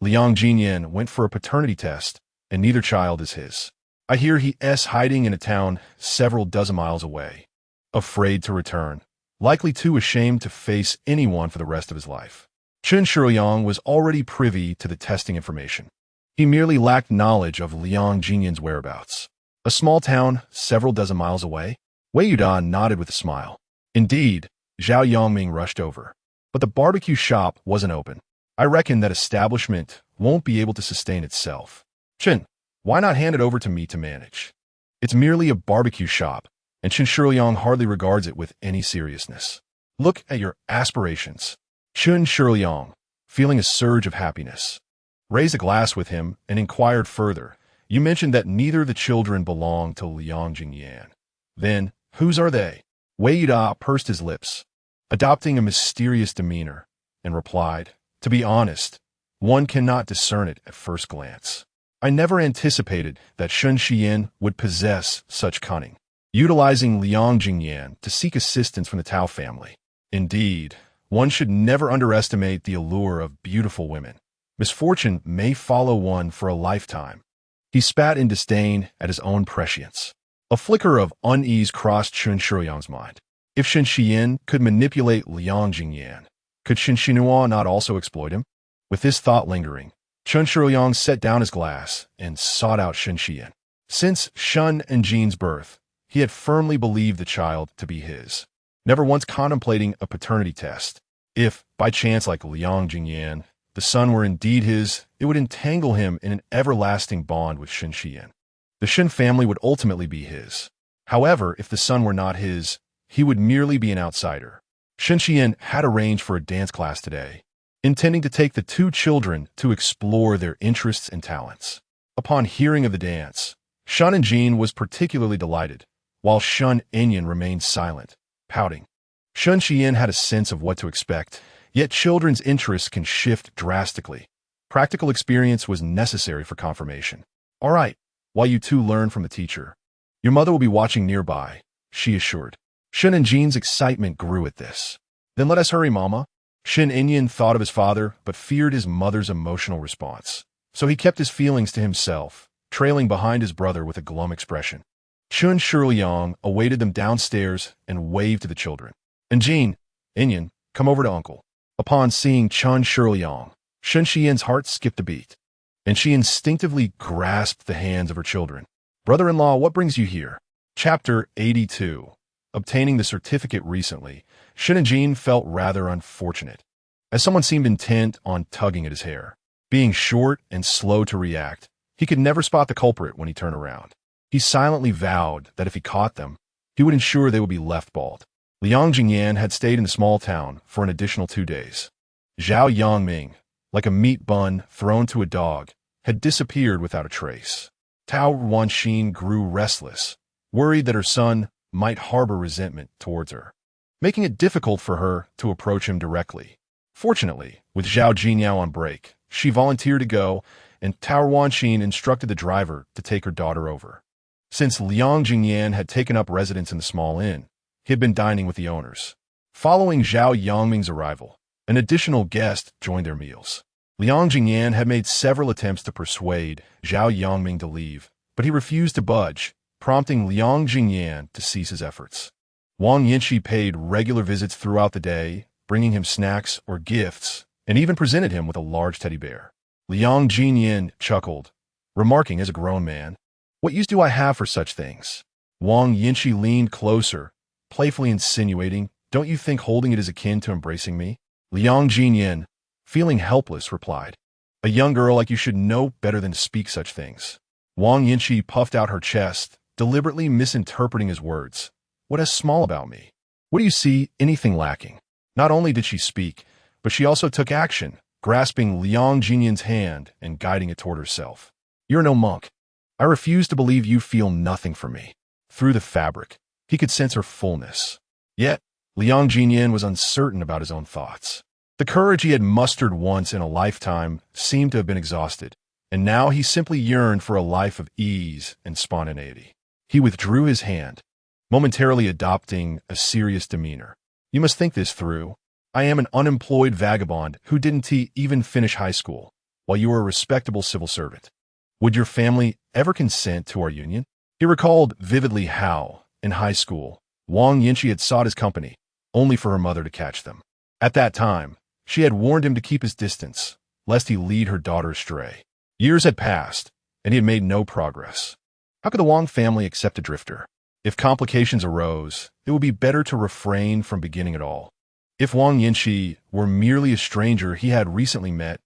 [SPEAKER 1] Liang Ziyan went for a paternity test, and neither child is his. I hear he is hiding in a town several dozen miles away, afraid to return, likely too ashamed to face anyone for the rest of his life." Chen Shiliang was already privy to the testing information. He merely lacked knowledge of Liang Ziyan's whereabouts. A small town several dozen miles away? Wei Yudan nodded with a smile. Indeed, Zhao Yongming rushed over. But the barbecue shop wasn't open. I reckon that establishment won't be able to sustain itself. Chen, why not hand it over to me to manage? It's merely a barbecue shop, and Chen Shiliang hardly regards it with any seriousness. Look at your aspirations. Chen Shiliang, feeling a surge of happiness, raised a glass with him and inquired further. You mentioned that neither the children belong to Liang Ziyan. Then, whose are they? Wei Yuda pursed his lips, adopting a mysterious demeanor, and replied, "To be honest, one cannot discern it at first glance. I never anticipated that Shen Xian would possess such cunning, utilizing Liang Ziyan to seek assistance from the Tao family. Indeed, one should never underestimate the allure of beautiful women. Misfortune may follow one for a lifetime." He spat in disdain at his own prescience. A flicker of unease crossed Chen Shiliang's mind. If Shen Xian could manipulate Liang Ziyan, could Shen Xinhua not also exploit him? With this thought lingering, Chen Shiliang set down his glass and sought out Shen Xian. Since Shen Enjin's birth, he had firmly believed the child to be his, never once contemplating a paternity test. If, by chance like Liang Ziyan, the son were indeed his, it would entangle him in an everlasting bond with Shen Xian. The Shen family would ultimately be his. However, if the son were not his, he would merely be an outsider. Shen Xian had arranged for a dance class today, intending to take the 2 children to explore their interests and talents. Upon hearing of the dance, Shen Enjin was particularly delighted, while Shen Enyan remained silent, pouting. Shen Xian had a sense of what to expect, yet children's interests can shift drastically. Practical experience was necessary for confirmation. "All right, while you 2 learn from the teacher. Your mother will be watching nearby," she assured. Shen Enjin's excitement grew at this. Then let us hurry, Mama. Shin Inyan thought of his father, but feared his mother's emotional response. So he kept his feelings to himself, trailing behind his brother with a glum expression. Chun Shiliang awaited them downstairs and waved to the children. And Jean, Inyan, come over to Uncle. Upon seeing Chun Shiliang, Shun Xian's heart skipped a beat, and she instinctively grasped the hands of her children. Brother-in-law, what brings you here? Chapter 82. Obtaining the certificate recently, Shin and Jean felt rather unfortunate, as someone seemed intent on tugging at his hair. Being short and slow to react, he could never spot the culprit when he turned around. He silently vowed that if he caught them, he would ensure they would be left bald. Liang Ziyan had stayed in the small town for an additional 2 days. Zhao Yangming, like a meat bun thrown to a dog, had disappeared without a trace. Tao Wanxin grew restless, worried that her son might harbor resentment towards her, making it difficult for her to approach him directly. Fortunately, with Zhao Jinyao on break, she volunteered to go, and Tao Wanxin instructed the driver to take her daughter over. Since Liang Ziyan had taken up residence in the small inn, he had been dining with the owners. Following Zhao Yangming's arrival, an additional guest joined their meals. Liang Ziyan had made several attempts to persuade Zhao Yangming to leave, but he refused to budge, prompting Liang Ziyan to cease his efforts. Wang Yinshi paid regular visits throughout the day, bringing him snacks or gifts, and even presented him with a large teddy bear. Liang Ziyan chuckled, remarking as a grown man, "What use do I have for such things?" Wang Yinshi leaned closer, playfully insinuating, "Don't you think holding it is akin to embracing me?" Liang Ziyan, feeling helpless, replied, "A young girl like you should know better than to speak such things." Wang Yinshi puffed out her chest, deliberately misinterpreting his words. "What is small about me? What do you see anything lacking?" Not only did she speak, but she also took action, grasping Liang Ziyan's hand and guiding it toward herself. "You're no monk. I refuse to believe you feel nothing for me." Through the fabric, he could sense her fullness. Yet, Liang Ziyan was uncertain about his own thoughts. The courage he had mustered once in a lifetime seemed to have been exhausted, and now he simply yearned for a life of ease and spontaneity. He withdrew his hand, momentarily adopting a serious demeanor. "You must think this through. I am an unemployed vagabond who didn't even finish high school, while you are a respectable civil servant. Would your family ever consent to our union?" He recalled vividly how, in high school, Wang Yinshi had sought his company, only for her mother to catch them. At that time, she had warned him to keep his distance, lest he lead her daughter astray. Years had passed, and he had made no progress. How could the Wang family accept a drifter? If complications arose, it would be better to refrain from beginning at all. If Wang Yinshi were merely a stranger he had recently met,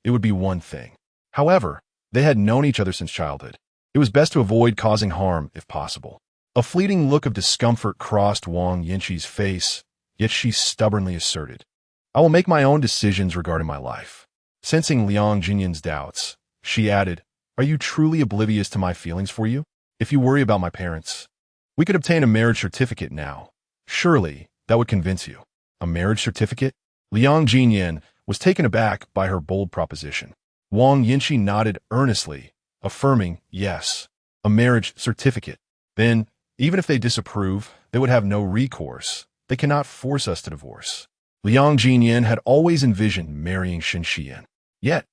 [SPEAKER 1] it would be one thing. However, they had known each other since childhood. It was best to avoid causing harm if possible. A fleeting look of discomfort crossed Wang Yinshi's face, yet she stubbornly asserted, "I will make my own decisions regarding my life." Sensing Liang Ziyan's doubts, she added, "Are you truly oblivious to my feelings for you? If you worry about my parents, we could obtain a marriage certificate now. Surely, that would convince you." A marriage certificate? Liang Ziyan was taken aback by her bold proposition. Wang Yinshi nodded earnestly, affirming, "Yes, a marriage certificate. Then, even if they disapprove, they would have no recourse. They cannot force us to divorce." Liang Ziyan had always envisioned marrying Shin Xian. Yet,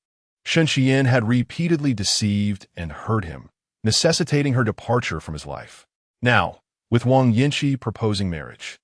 [SPEAKER 1] Shin Xian had repeatedly deceived and hurt him, necessitating her departure from his life. Now, with Wang Yinshi proposing marriage,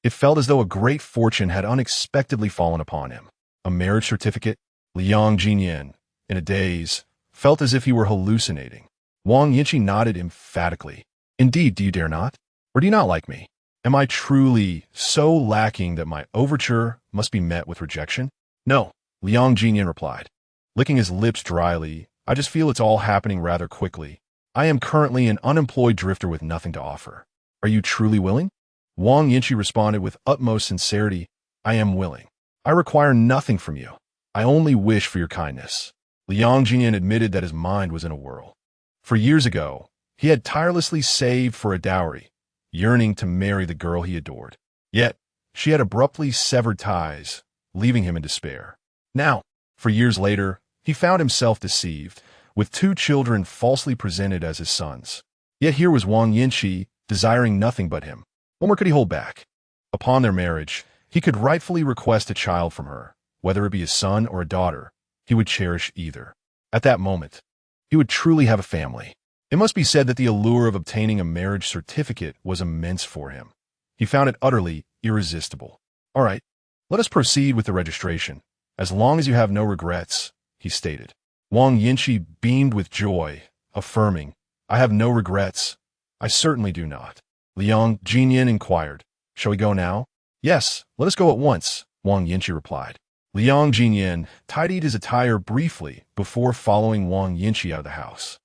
[SPEAKER 1] it felt as though a great fortune had unexpectedly fallen upon him. A marriage certificate? Liang Ziyan, in a daze, felt as if he were hallucinating. Wang Yinshi nodded emphatically. "Indeed, do you dare not? Or do you not like me? Am I truly so lacking that my overture must be met with rejection?" "No," Liang Ziyan replied, licking his lips dryly. "I just feel it's all happening rather quickly. I am currently an unemployed drifter with nothing to offer." "Are you truly willing?" Wang Yinshi responded with utmost sincerity, "I am willing. I require nothing from you. I only wish for your kindness." Liang Ziyan admitted that his mind was in a whirl. For years ago, he had tirelessly saved for a dowry, yearning to marry the girl he adored. Yet, she had abruptly severed ties, leaving him in despair. Now, for years later, he found himself deceived, with 2 children falsely presented as his sons. Yet here was Wang Yinshi, desiring nothing but him. What more could he hold back? Upon their marriage, He could rightfully request a child from her, whether it be a son or a daughter. He would cherish either. At that moment, he would truly have a family. It must be said that the allure of obtaining a marriage certificate was immense for him. He found it utterly irresistible. All right, let us proceed with the registration, as long as you have no regrets, he stated. Wang Yinchi beamed with joy, affirming, I have no regrets. I certainly do not. Liang Ziyan inquired, shall we go now? Yes, let us go at once, Wang Yinchi replied. Liang Ziyan tidied his attire briefly before following Wang Yinchi out of the house.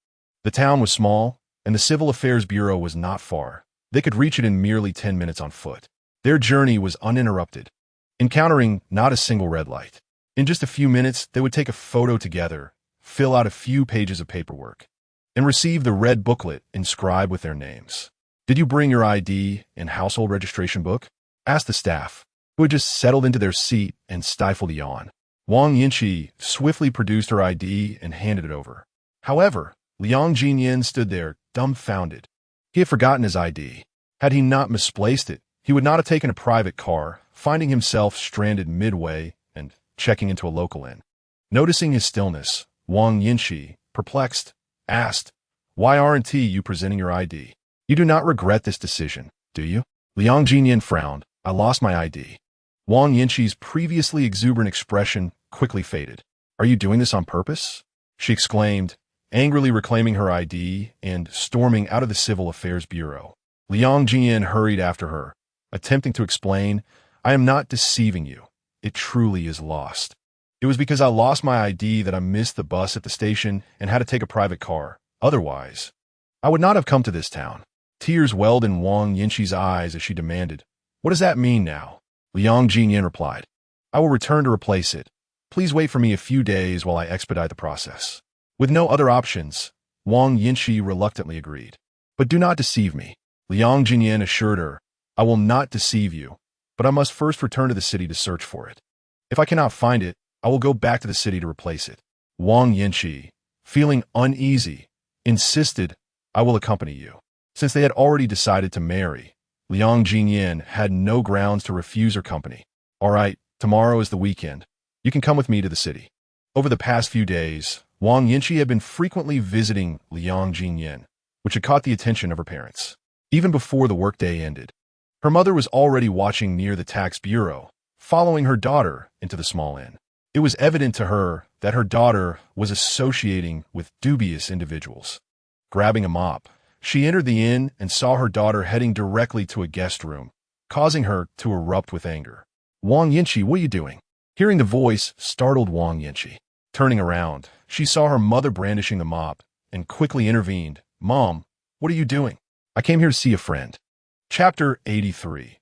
[SPEAKER 1] The town was small, and the Civil Affairs Bureau was not far. They could reach it in merely 10 minutes on foot. Their journey was uninterrupted, encountering not a single red light. In just a few minutes, they would take a photo together, fill out a few pages of paperwork, and receive the red booklet inscribed with their names. Did you bring your ID and household registration book? Asked the staff, who had just settled into their seat and stifled a yawn. Wang Yinchi swiftly produced her ID and handed it over. However, Liang Ziyan stood there, dumbfounded. He had forgotten his ID. Had he not misplaced it, he would not have taken a private car, finding himself stranded midway and checking into a local inn. Noticing his stillness, Wang Yinchi, perplexed, asked, Why aren't you presenting your ID? You do not regret this decision, do you? Liang Ziyan frowned. I lost my ID. Wang Yinchi's previously exuberant expression quickly faded. Are you doing this on purpose? She exclaimed, angrily reclaiming her ID and storming out of the Civil Affairs Bureau. Liang Ziyan hurried after her, attempting to explain, I am not deceiving you. It truly is lost. It was because I lost my ID that I missed the bus at the station and had to take a private car. Otherwise, I would not have come to this town. Tears welled in Wang Yinchi's eyes as she demanded, What does that mean now? Liang Ziyan replied, I will return to replace it. Please wait for me a few days while I expedite the process. With no other options, Wang Yinchi reluctantly agreed. But do not deceive me. Liang Ziyan assured her, I will not deceive you, but I must first return to the city to search for it. If I cannot find it, I will go back to the city to replace it. Wang Yinchi, feeling uneasy, insisted, I will accompany you. Since they had already decided to marry, Liang Ziyan had no grounds to refuse her company. All right, tomorrow is the weekend. You can come with me to the city. Over the past few days, Wang Yinchi had been frequently visiting Liang Ziyan, which had caught the attention of her parents. Even before the workday ended, her mother was already watching near the tax bureau, following her daughter into the small inn. It was evident to her that her daughter was associating with dubious individuals. Grabbing a mop, she entered the inn and saw her daughter heading directly to a guest room, causing her to erupt with anger. Wang Yinchi, what are you doing? Hearing the voice startled Wang Yinchi. Turning around, she saw her mother brandishing the mop and quickly intervened. Mom, what are you doing? I came here to see a friend. Chapter 83.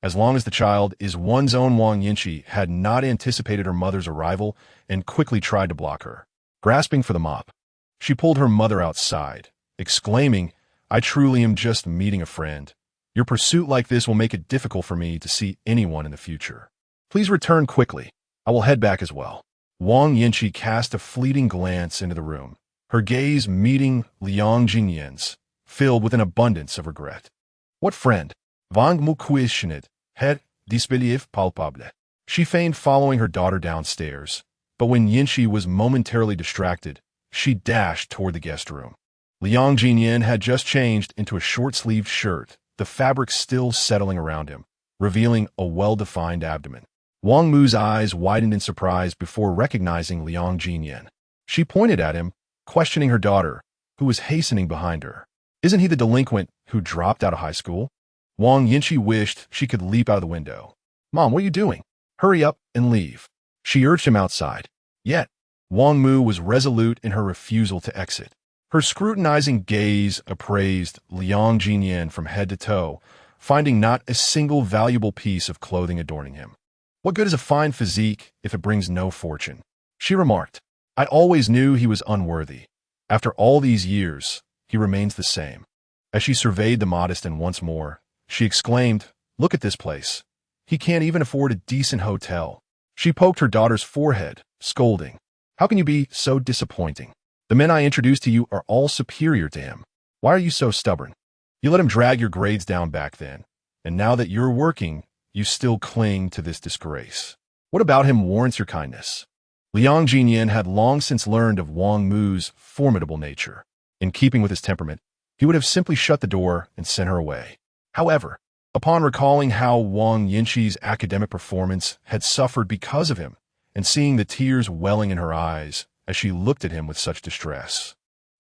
[SPEAKER 1] As long as the child is one's own, Wang Yinchi had not anticipated her mother's arrival and quickly tried to block her. Grasping for the mop, she pulled her mother outside, exclaiming, I truly am just meeting a friend. Your pursuit like this will make it difficult for me to see anyone in the future. Please return quickly. I will head back as well. Wang Yinchi cast a fleeting glance into the room, her gaze meeting Liang Ziyan's, filled with an abundance of regret. What friend? Vang mu cuistioned, het disbelief palpable. She feigned following her daughter downstairs, but when Yinchi was momentarily distracted, she dashed toward the guest room. Liang Ziyan had just changed into a short-sleeved shirt, the fabric still settling around him, revealing a well-defined abdomen. Wang Mu's eyes widened in surprise before recognizing Liang Ziyan. She pointed at him, questioning her daughter, who was hastening behind her. Isn't he the delinquent who dropped out of high school? Wang Yinchi wished she could leap out of the window. Mom, what are you doing? Hurry up and leave. She urged him outside. Yet, Wang Mu was resolute in her refusal to exit. Her scrutinizing gaze appraised Liang Ziyan from head to toe, finding not a single valuable piece of clothing adorning him. What good is a fine physique if it brings no fortune? She remarked, I always knew he was unworthy. After all these years, he remains the same. As she surveyed the modest and once more, she exclaimed, Look at this place. He can't even afford a decent hotel. She poked her daughter's forehead, scolding, How can you be so disappointing? The men I introduced to you are all superior to him. Why are you so stubborn? You let him drag your grades down back then, and now that you're working, you still cling to this disgrace. What about him warrants your kindness? Liang Ziyan had long since learned of Wang Mu's formidable nature. In keeping with his temperament, he would have simply shut the door and sent her away. However, upon recalling how Wang Yinxi's academic performance had suffered because of him, and seeing the tears welling in her eyes as she looked at him with such distress,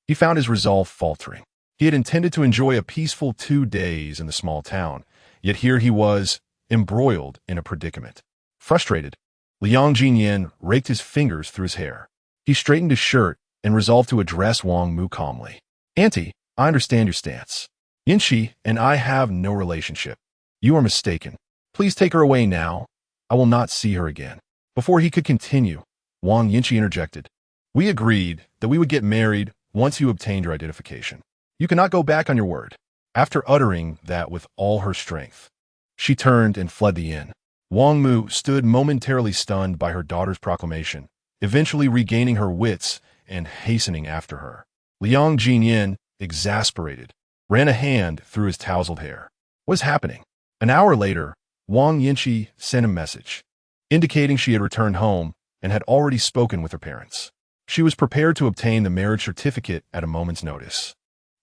[SPEAKER 1] he found his resolve faltering. He had intended to enjoy a peaceful 2 days in the small town, yet here he was, embroiled in a predicament. Frustrated, Liang Ziyan raked his fingers through his hair. He straightened his shirt and resolved to address Wang Mu calmly. "Auntie, I understand your stance. Yinxi and I have no relationship. You are mistaken. Please take her away now. I will not see her again." Before he could continue, Wang Yinxi interjected. "We agreed that we would get married once you obtained your identification. You cannot go back on your word." After uttering that with all her strength, she turned and fled the inn. Wang Mu stood momentarily stunned by her daughter's proclamation, eventually regaining her wits and hastening after her. Liang Ziyan, exasperated, ran a hand through his tousled hair. What is happening? An hour later, Wang Yinxi sent a message, indicating she had returned home and had already spoken with her parents. She was prepared to obtain the marriage certificate at a moment's notice.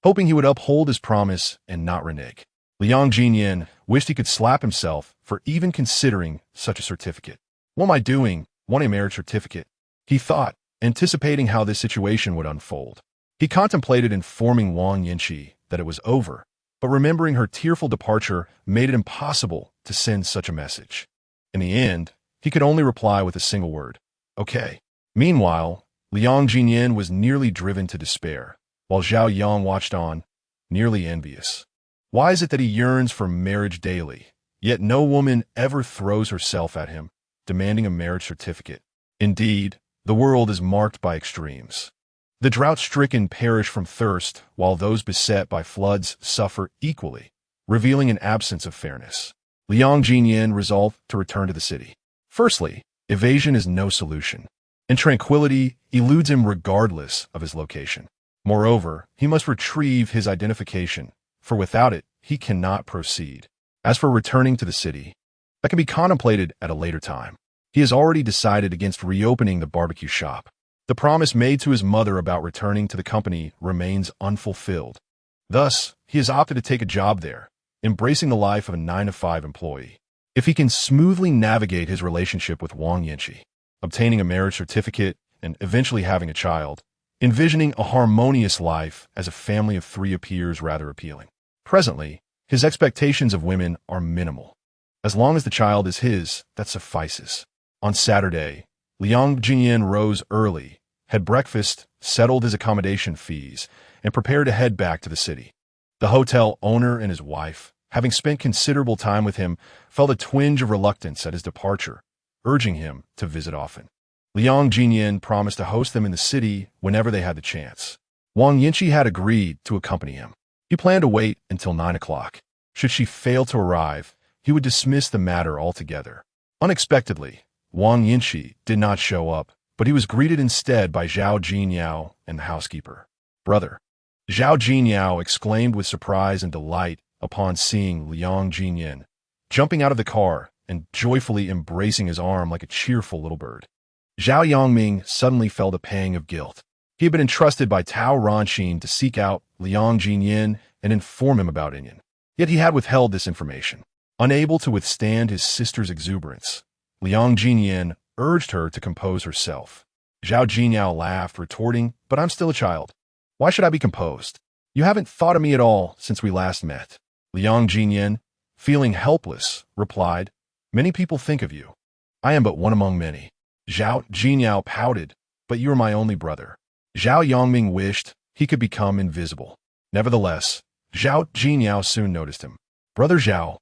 [SPEAKER 1] Hoping he would uphold his promise and not renege, Liang Ziyan wished he could slap himself for even considering such a certificate. "What am I doing, wanting a marriage certificate?" he thought, anticipating how this situation would unfold. He contemplated informing Wang Yinxi that it was over, but remembering her tearful departure made it impossible to send such a message. In the end, he could only reply with a single word, "Okay." Meanwhile, Liang Ziyan was nearly driven to despair, while Zhao Yang watched on, nearly envious. Why is it that he yearns for marriage daily, yet no woman ever throws herself at him, demanding a marriage certificate? Indeed, the world is marked by extremes. The drought-stricken perish from thirst, while those beset by floods suffer equally, revealing an absence of fairness. Liang Ziyan resolved to return to the city. Firstly, evasion is no solution, and tranquility eludes him regardless of his location. Moreover, he must retrieve his identification, for without it, he cannot proceed. As for returning to the city, that can be contemplated at a later time. He has already decided against reopening the barbecue shop. The promise made to his mother about returning to the company remains unfulfilled. Thus, he has opted to take a job there, embracing the life of a 9-to-5 employee. If he can smoothly navigate his relationship with Wang Yinxi, obtaining a marriage certificate, and eventually having a child, envisioning a harmonious life as a family of 3 appears rather appealing. Presently, his expectations of women are minimal. As long as the child is his, that suffices. On Saturday, Liang Ziyan rose early, had breakfast, settled his accommodation fees, and prepared to head back to the city. The hotel owner and his wife, having spent considerable time with him, felt a twinge of reluctance at his departure, urging him to visit often. Liang Ziyan promised to host them in the city whenever they had the chance. Wang Yinxi had agreed to accompany him. He planned to wait until 9 o'clock. Should she fail to arrive, he would dismiss the matter altogether. Unexpectedly, Wang Yinxi did not show up, but he was greeted instead by Zhao Jinyao and the housekeeper. "Brother," Zhao Jinyao exclaimed with surprise and delight upon seeing Liang Ziyan, jumping out of the car and joyfully embracing his arm like a cheerful little bird. Zhao Yangming suddenly felt a pang of guilt. He had been entrusted by Tao Ranxin to seek out Liang Ziyan and inform him about Inyan. Yet he had withheld this information. Unable to withstand his sister's exuberance, Liang Ziyan urged her to compose herself. Zhao Jinyao laughed, retorting, "But I'm still a child. Why should I be composed? You haven't thought of me at all since we last met." Liang Ziyan, feeling helpless, replied, "Many people think of you. I am but one among many." Zhao Jinyao pouted, "But you are my only brother." Zhao Yangming wished he could become invisible. Nevertheless, Zhao Jinyao soon noticed him. "Brother Zhao,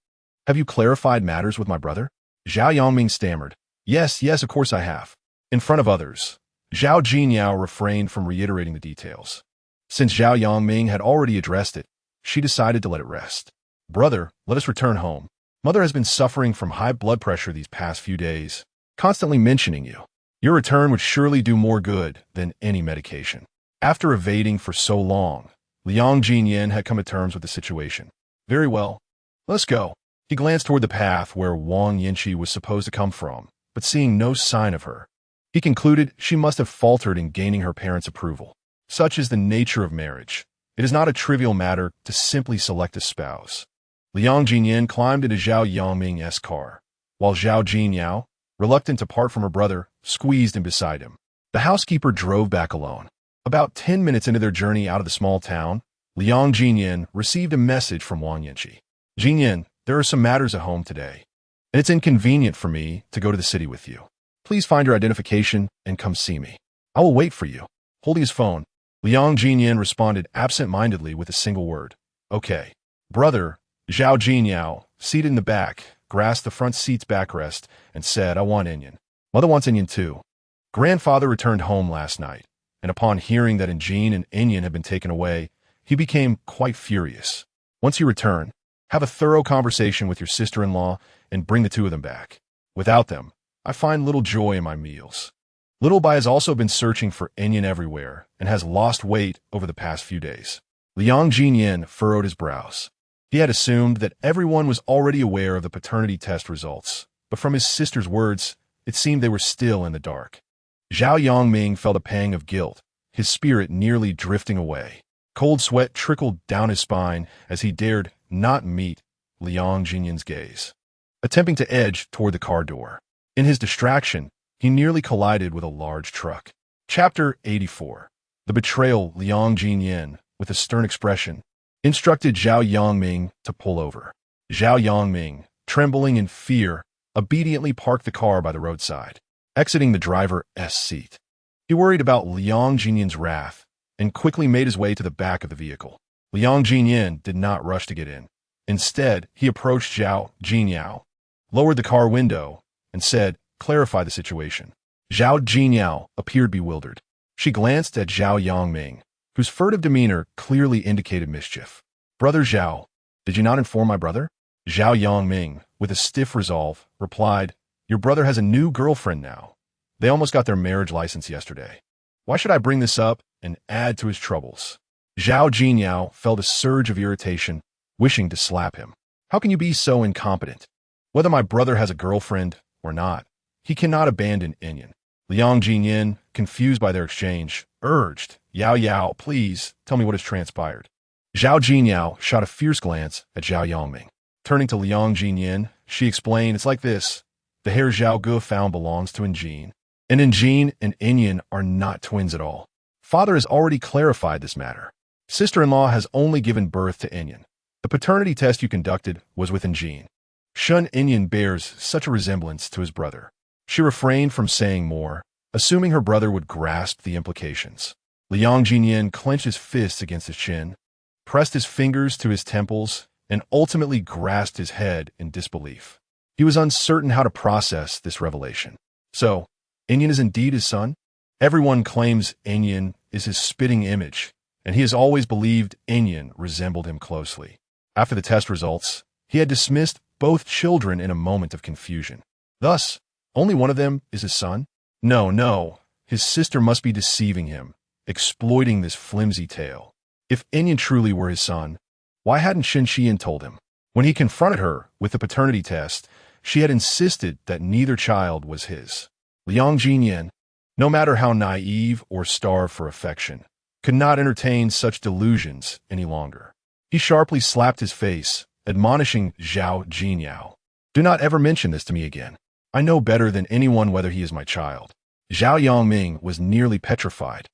[SPEAKER 1] have you clarified matters with my brother?" Zhao Yangming stammered, Yes, of course I have." In front of others, Zhao Jinyao refrained from reiterating the details. Since Zhao Yangming had already addressed it, she decided to let it rest. "Brother, let us return home. Mother has been suffering from high blood pressure these past few days, constantly mentioning you. Your return would surely do more good than any medication." After evading for so long, Liang Ziyan had come to terms with the situation. "Very well. Let's go." He glanced toward the path where Wang Yinchi was supposed to come from, but seeing no sign of her, he concluded she must have faltered in gaining her parents' approval. Such is the nature of marriage. It is not a trivial matter to simply select a spouse. Liang Ziyan climbed into Zhao Yangming's car, while Zhao Jinyao, reluctant to part from her brother, squeezed in beside him. The housekeeper drove back alone. About 10 minutes into their journey out of the small town, Liang Ziyan received a message from Wang Yinchi. "Jinyan, there are some matters at home today, and it's inconvenient for me to go to the city with you. Please find your identification and come see me. I will wait for you." Holding his phone, Liang Ziyan responded absent-mindedly with a single word. "Okay." Brother, Zhao Jinyao, seated in the back, grasped the front seat's backrest and said, "I want Inyan. Mother wants Inyan too." Grandfather returned home last night, and upon hearing that Injin and Inyan had been taken away, he became quite furious. "Once you return, have a thorough conversation with your sister-in-law and bring the two of them back. Without them, I find little joy in my meals." Little Bai has also been searching for Inyan everywhere and has lost weight over the past few days. Liang Jiyan furrowed his brows. He had assumed that everyone was already aware of the paternity test results, but from his sister's words, it seemed they were still in the dark. Zhao Yangming felt a pang of guilt, his spirit nearly drifting away. Cold sweat trickled down his spine as he dared not meet Liang Jinyan's gaze. Attempting to edge toward the car door, in his distraction, he nearly collided with a large truck. Chapter 84. The betrayal. Liang Jinyan, with a stern expression, instructed Zhao Yangming to pull over. Zhao Yangming, trembling in fear, obediently parked the car by the roadside, exiting the driver's seat. He worried about Liang Jinyan's wrath and quickly made his way to the back of the vehicle. Liang Jinyan did not rush to get in. Instead, he approached Zhao Jinyao, lowered the car window, and said, "Clarify the situation." Zhao Jinyao appeared bewildered. She glanced at Zhao Yangming, whose furtive demeanor clearly indicated mischief. "Brother Zhao, did you not inform my brother?" Zhao Yangming, with a stiff resolve, replied, "Your brother has a new girlfriend now. They almost got their marriage license yesterday. Why should I bring this up and add to his troubles?" Zhao Jinyao felt a surge of irritation, wishing to slap him. "How can you be so incompetent? Whether my brother has a girlfriend or not, he cannot abandon Inyan." Liang Jinyan, confused by their exchange, urged, Yao, please tell me what has transpired." Zhao Jinyao shot a fierce glance at Zhao Yangming. Turning to Liang Jinyan, she explained, "It's like this. The hair Zhao Gu found belongs to Injin, and Injin and Inyan are not twins at all. Father has already clarified this matter. Sister-in-law has only given birth to Inyan. The paternity test you conducted was with Injin. Shun Inyan bears such a resemblance to his brother." She refrained from saying more, assuming her brother would grasp the implications. Liang Jinyan clenched his fists against his chin, pressed his fingers to his temples, and ultimately grasped his head in disbelief. He was uncertain how to process this revelation. So, Inyan is indeed his son? Everyone claims Inyan is his spitting image, and he has always believed Inyan resembled him closely. After the test results, he had dismissed both children in a moment of confusion. Thus, only one of them is his son? No, his sister must be deceiving him, exploiting this flimsy tale. If Inyan truly were his son, why hadn't Shen Qian told him? When he confronted her with the paternity test, she had insisted that neither child was his. Liang Jinyan, no matter how naive or starved for affection, could not entertain such delusions any longer. He sharply slapped his face, admonishing Zhao Jinyao, "Do not ever mention this to me again. I know better than anyone whether he is my child." Zhao Yangming was nearly petrified,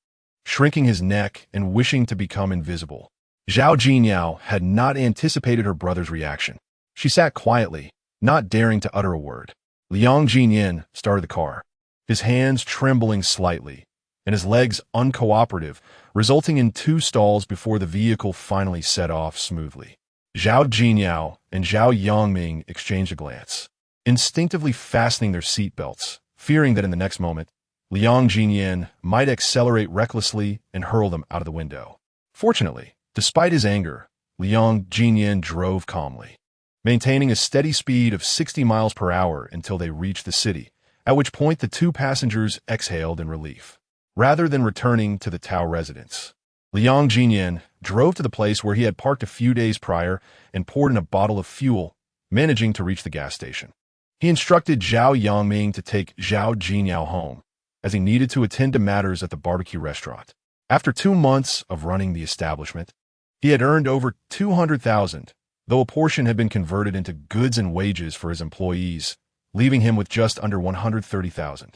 [SPEAKER 1] shrinking his neck and wishing to become invisible. Zhao Jinyao had not anticipated her brother's reaction. She sat quietly, not daring to utter a word. Liang Jinyan started the car, his hands trembling slightly, and his legs uncooperative, resulting in 2 stalls before the vehicle finally set off smoothly. Zhao Jinyao and Zhao Yangming exchanged a glance, instinctively fastening their seatbelts, fearing that in the next moment, Liang Jinyan might accelerate recklessly and hurl them out of the window. Fortunately, despite his anger, Liang Jinyan drove calmly, maintaining a steady speed of 60 miles per hour until they reached the city, at which point the 2 passengers exhaled in relief. Rather than returning to the Tao residence, Liang Jinyan drove to the place where he had parked a few days prior and poured in a bottle of fuel, managing to reach the gas station. He instructed Zhao Yangming to take Zhao Jinyao home, as he needed to attend to matters at the barbecue restaurant. After 2 months of running the establishment, he had earned over 200,000, though a portion had been converted into goods and wages for his employees, leaving him with just under 130,000.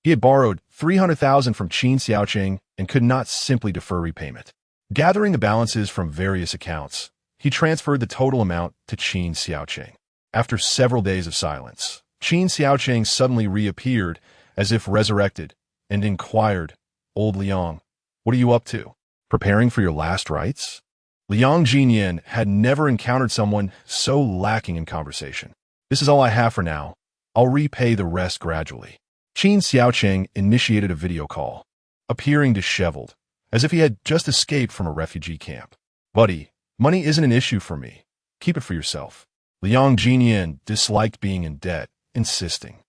[SPEAKER 1] He had borrowed 300,000 from Qin Xiaoqing and could not simply defer repayment. Gathering the balances from various accounts, he transferred the total amount to Qin Xiaoqing. After several days of silence, Qin Xiaoqing suddenly reappeared, as if resurrected, and inquired, "Old Liang, what are you up to? Preparing for your last rites?" Liang Ziyan had never encountered someone so lacking in conversation. "This is all I have for now. I'll repay the rest gradually." Qin Xiaoqing initiated a video call, appearing disheveled, as if he had just escaped from a refugee camp. "Buddy, money isn't an issue for me. Keep it for yourself." Liang Ziyan disliked being in debt, insisting,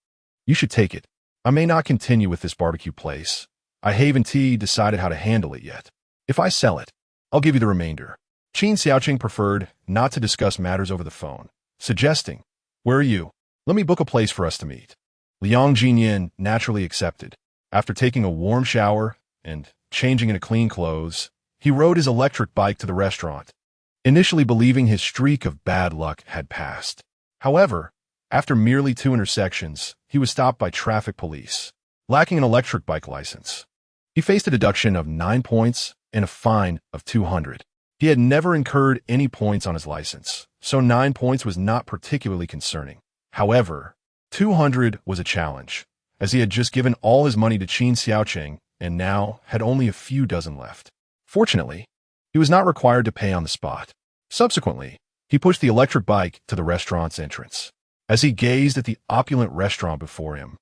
[SPEAKER 1] "You should take it. I may not continue with this barbecue place. I haven't decided how to handle it yet. If I sell it, I'll give you the remainder." Qin Xiaoqing preferred not to discuss matters over the phone, suggesting, "Where are you? Let me book a place for us to meet." Liang Ziyan naturally accepted. After taking a warm shower and changing into clean clothes, he rode his electric bike to the restaurant, initially believing his streak of bad luck had passed. However, after merely 2 intersections, he was stopped by traffic police, lacking an electric bike license. He faced a deduction of 9 points and a fine of 200. He had never incurred any points on his license, so 9 points was not particularly concerning. However, 200 was a challenge, as he had just given all his money to Qin Xiaoqing and now had only a few dozen left. Fortunately, he was not required to pay on the spot. Subsequently, he pushed the electric bike to the restaurant's entrance. As he gazed at the opulent restaurant before him,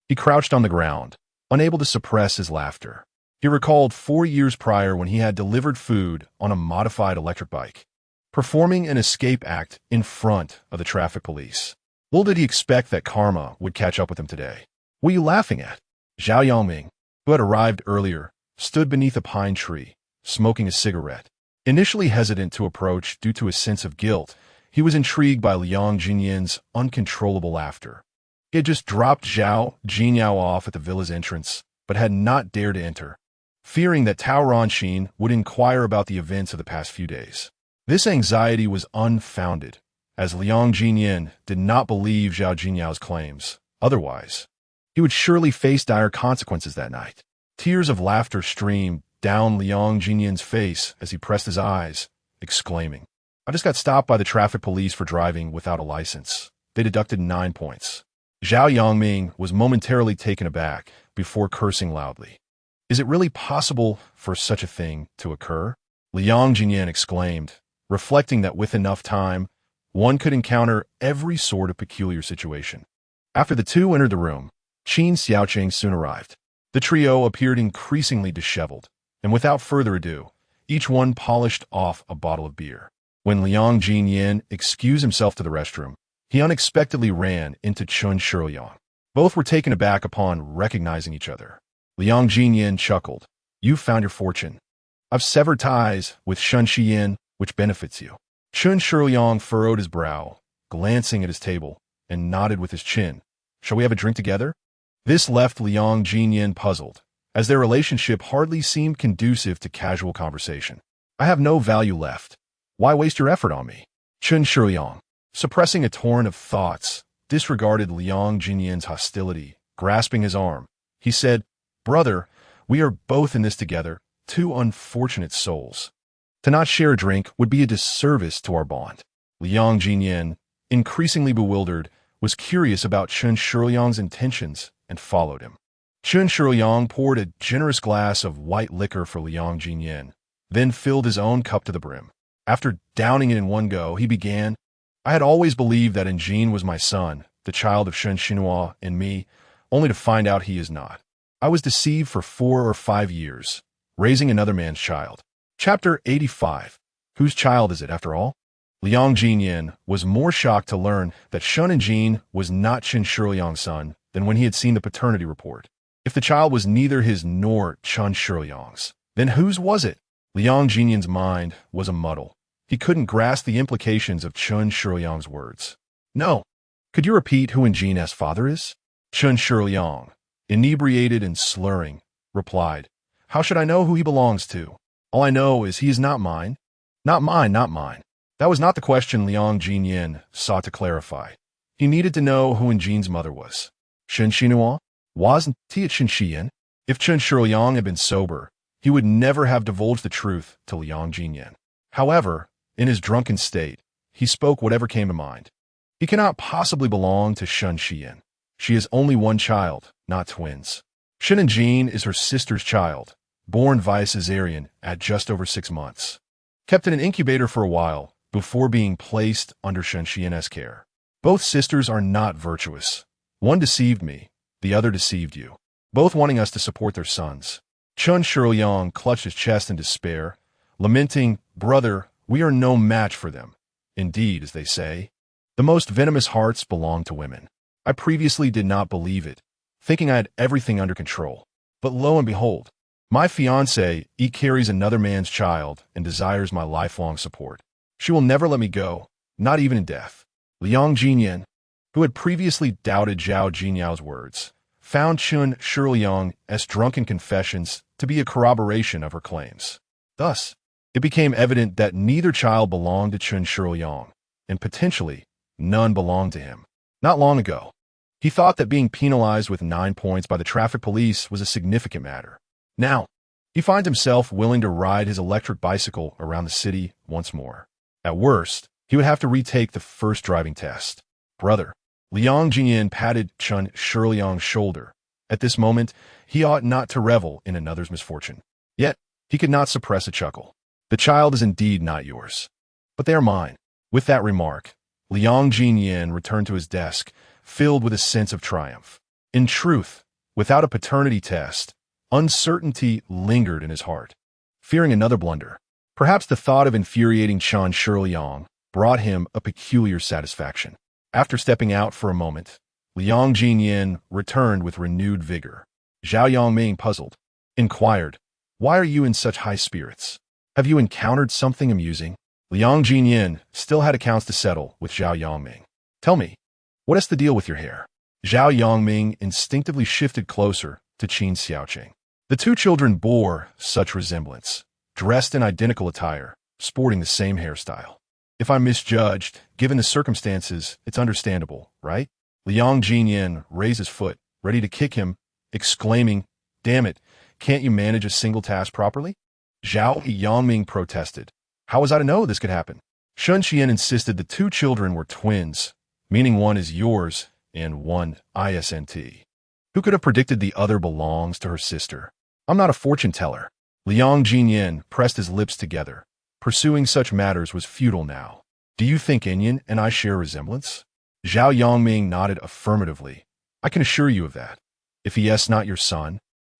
[SPEAKER 1] he crouched on the ground, unable to suppress his laughter. He recalled 4 years prior when he had delivered food on a modified electric bike, performing an escape act in front of the traffic police. Little did he expect that karma would catch up with him today. "What are you laughing at?" Zhao Yangming, who had arrived earlier, stood beneath a pine tree, smoking a cigarette. Initially hesitant to approach due to a sense of guilt, he was intrigued by Liang Ziyan's uncontrollable laughter. He had just dropped Zhao Jinyao off at the villa's entrance, but had not dared to enter, fearing that Tao Ranxin would inquire about the events of the past few days. This anxiety was unfounded, as Liang Ziyan did not believe Zhao Jinyao's claims. Otherwise, he would surely face dire consequences that night. Tears of laughter streamed down Liang Ziyan's face as he pressed his eyes, exclaiming, "I just got stopped by the traffic police for driving without a license. They deducted 9 points. Zhao Yangming was momentarily taken aback before cursing loudly. "Is it really possible for such a thing to occur?" Liang Ziyan exclaimed, reflecting that with enough time, one could encounter every sort of peculiar situation. After the two entered the room, Qin Xiaoqing soon arrived. The trio appeared increasingly disheveled, and without further ado, each one polished off a bottle of beer. When Liang Ziyan excused himself to the restroom, he unexpectedly ran into Chun Shiliang. Both were taken aback upon recognizing each other. Liang Ziyan chuckled. "You've found your fortune. I've severed ties with Shun Shiyin, which benefits you." Chun Shiliang furrowed his brow, glancing at his table, and nodded with his chin. "Shall we have a drink together?" This left Liang Ziyan puzzled, as their relationship hardly seemed conducive to casual conversation. "I have no value left. Why waste your effort on me?" Chun Shiliang, suppressing a torrent of thoughts, disregarded Liang Ziyan's hostility. Grasping his arm, he said, "Brother, we are both in this together, two unfortunate souls. To not share a drink would be a disservice to our bond." Liang Ziyan, increasingly bewildered, was curious about Chun Shiliang's intentions and followed him. Chun Shiliang poured a generous glass of white liquor for Liang Ziyan, then filled his own cup to the brim. After downing it in one go, he began, "I had always believed that Jin was my son, the child of Shen Xinhua and me, only to find out he is not. I was deceived for 4 or 5 years, raising another man's child." Chapter 85. Whose child is it, after all? Liang Ziyan was more shocked to learn that Shun Jin was not Chun Shiliang's son than when he had seen the paternity report. If the child was neither his nor Chun Shiliang's, then whose was it? Liang Ziyan's mind was a muddle. He couldn't grasp the implications of Chun Shiliang's words. No. Could you repeat who Jin's father is? Chen Shiliang, inebriated and slurring, replied, How should I know who he belongs to? All I know is he is not mine. Not mine, not mine. That was not the question Liang Ziyan sought to clarify. He needed to know who Jin's mother was. Shen Xinhua? Wasn't he Chen Xiyan? If Chen Shiliang had been sober, he would never have divulged the truth to Liang Ziyan. However, in his drunken state, he spoke whatever came to mind. He cannot possibly belong to Shen Xiyan. She is only one child, not twins. Shen Jin is her sister's child, born via cesarean at just over 6 months. Kept in an incubator for a while before being placed under Shen Xian's care. Both sisters are not virtuous. One deceived me, the other deceived you, both wanting us to support their sons. Chen Shiliang clutched his chest in despair, lamenting, Brother, we are no match for them. Indeed, as they say, the most venomous hearts belong to women. I previously did not believe it, thinking I had everything under control. But lo and behold, my fiancée carries another man's child and desires my lifelong support. She will never let me go, not even in death. Liang Ziyan, who had previously doubted Zhao Jinyao's words, found Chen Shiliang's drunken confessions to be a corroboration of her claims. Thus, it became evident that neither child belonged to Chen Shiliang, and potentially, none belonged to him. Not long ago, he thought that being penalized with 9 points by the traffic police was a significant matter. Now, he finds himself willing to ride his electric bicycle around the city once more. At worst, he would have to retake the first driving test. Brother, Liang Ziyan patted Chen Shiliang's shoulder. At this moment, he ought not to revel in another's misfortune. Yet, he could not suppress a chuckle. The child is indeed not yours, but they are mine. With that remark, Liang Ziyan returned to his desk, filled with a sense of triumph. In truth, without a paternity test, uncertainty lingered in his heart. Fearing another blunder, perhaps the thought of infuriating Chen Shiliang brought him a peculiar satisfaction. After stepping out for a moment, Liang Ziyan returned with renewed vigor. Zhao Yongming, puzzled, inquired, Why are you in such high spirits? Have you encountered something amusing? Liang Ziyan still had accounts to settle with Zhao Yongming. Tell me, what is the deal with your hair? Zhao Yongming instinctively shifted closer to Qin Xiaoqing. The two children bore such resemblance, dressed in identical attire, sporting the same hairstyle. If I misjudged, given the circumstances, it's understandable, right? Liang Ziyan raised his foot, ready to kick him, exclaiming, Damn it, can't you manage a single task properly? Zhao Yongming protested. How was I to know this could happen? Shen Xian insisted the two children were twins, meaning one is yours and one isn't. Who could have predicted the other belongs to her sister? I'm not a fortune teller. Liang Ziyan pressed his lips together. Pursuing such matters was futile now. Do you think Inyan and I share a resemblance? Zhao Yongming nodded affirmatively. I can assure you of that. If he is not your son,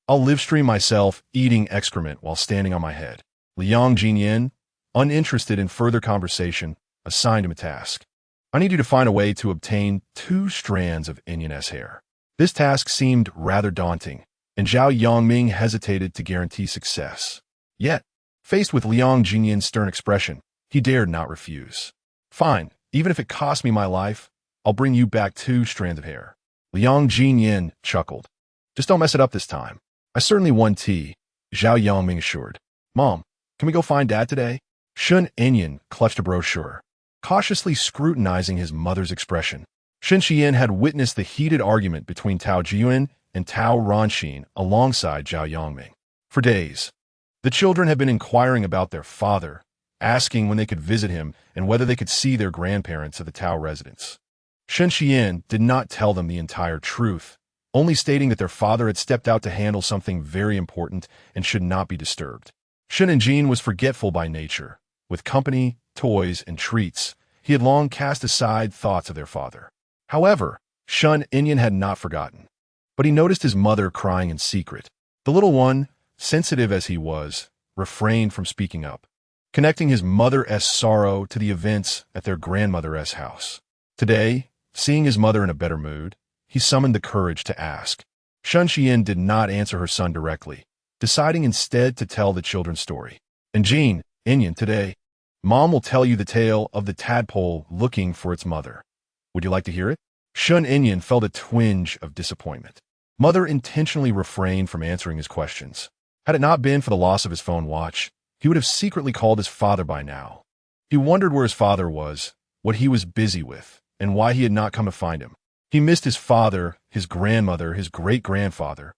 [SPEAKER 1] I'll live-stream myself eating excrement while standing on my head. Liang Ziyan, uninterested in further conversation, assigned him a task. I need you to find a way to obtain 2 strands of Inyan's hair. This task seemed rather daunting, and Zhao Yongming hesitated to guarantee success. Yet, faced with Liang Ziyan's stern expression, he dared not refuse. Fine, even if it costs me my life, I'll bring you back 2 strands of hair. Liang Ziyan chuckled. Just don't mess it up this time. I certainly won tea, Zhao Yongming assured. Mom, can we go find Dad today? Shen Inyan clutched a brochure, cautiously scrutinizing his mother's expression. Shen Xian had witnessed the heated argument between Tao Jian and Tao Ranxin alongside Zhao Yongming. For days, the children had been inquiring about their father, asking when they could visit him and whether they could see their grandparents at the Tao residence. Shen Xian did not tell them the entire truth, only stating that their father had stepped out to handle something very important and should not be disturbed. Shen Jin was forgetful by nature. With company, toys, and treats, he had long cast aside thoughts of their father. However, Shen Inyan had not forgotten. But he noticed his mother crying in secret. The little one, sensitive as he was, refrained from speaking up, connecting his mother's sorrow to the events at their grandmother's house. Today, seeing his mother in a better mood, he summoned the courage to ask. Shen Xian did not answer her son directly, deciding instead to tell the children's story. And Jean, Inyan, today, Mom will tell you the tale of the tadpole looking for its mother. Would you like to hear it? Shun Inyan felt a twinge of disappointment. Mother intentionally refrained from answering his questions. Had it not been for the loss of his phone watch, he would have secretly called his father by now. He wondered where his father was, what he was busy with, and why he had not come to find him. He missed his father, his grandmother, his great-grandfather,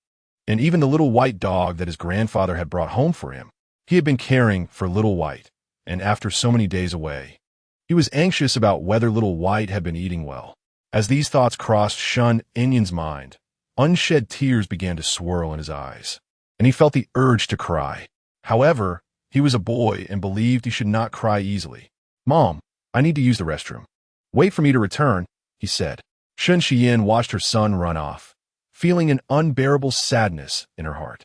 [SPEAKER 1] and even the little white dog that his grandfather had brought home for him. He had been caring for Little White, and after so many days away, he was anxious about whether Little White had been eating well. As these thoughts crossed Shun Inyan's mind, unshed tears began to swirl in his eyes, and he felt the urge to cry. However, he was a boy and believed he should not cry easily. "Mom, I need to use the restroom." "Wait for me to return," he said. Shun Xian watched her son run off, feeling an unbearable sadness in her heart.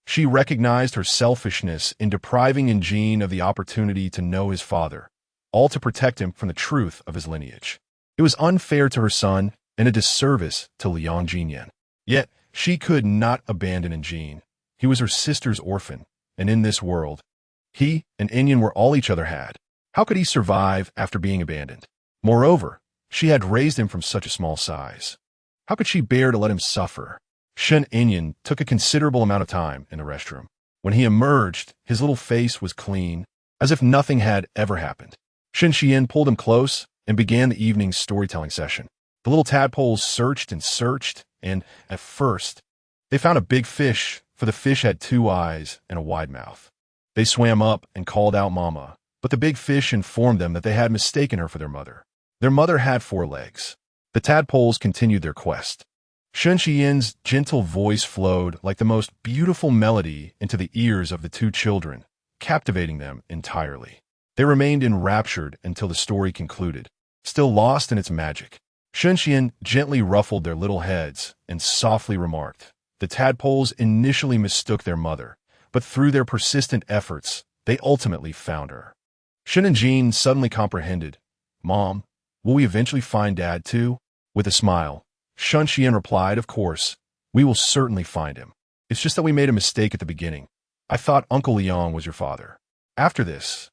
[SPEAKER 1] She recognized her selfishness in depriving Injin of the opportunity to know his father, all to protect him from the truth of his lineage. It was unfair to her son and a disservice to Liang Ziyan. Yet, she could not abandon Injin. He was her sister's orphan, and in this world, he and Inyan were all each other had. How could he survive after being abandoned? Moreover, she had raised him from such a small size. How could she bear to let him suffer? Shun Inyan took a considerable amount of time in the restroom. When he emerged, his little face was clean, as if nothing had ever happened. Shun Xian pulled him close and began the evening's storytelling session. The little tadpoles searched and searched, and, at first, they found a big fish, for the fish had 2 eyes and a wide mouth. They swam up and called out Mama, but the big fish informed them that they had mistaken her for their mother. Their mother had 4 legs. The tadpoles continued their quest. Shun Xian's gentle voice flowed like the most beautiful melody into the ears of the 2 children, captivating them entirely. They remained enraptured until the story concluded, still lost in its magic. Shun Xian gently ruffled their little heads and softly remarked, "The tadpoles initially mistook their mother, but through their persistent efforts, they ultimately found her." Shun and Jean suddenly comprehended. "Mom, will we eventually find Dad too?" With a smile, Shun Xian replied, "Of course, we will certainly find him. It's just that we made a mistake at the beginning. I thought Uncle Liang was your father. After this,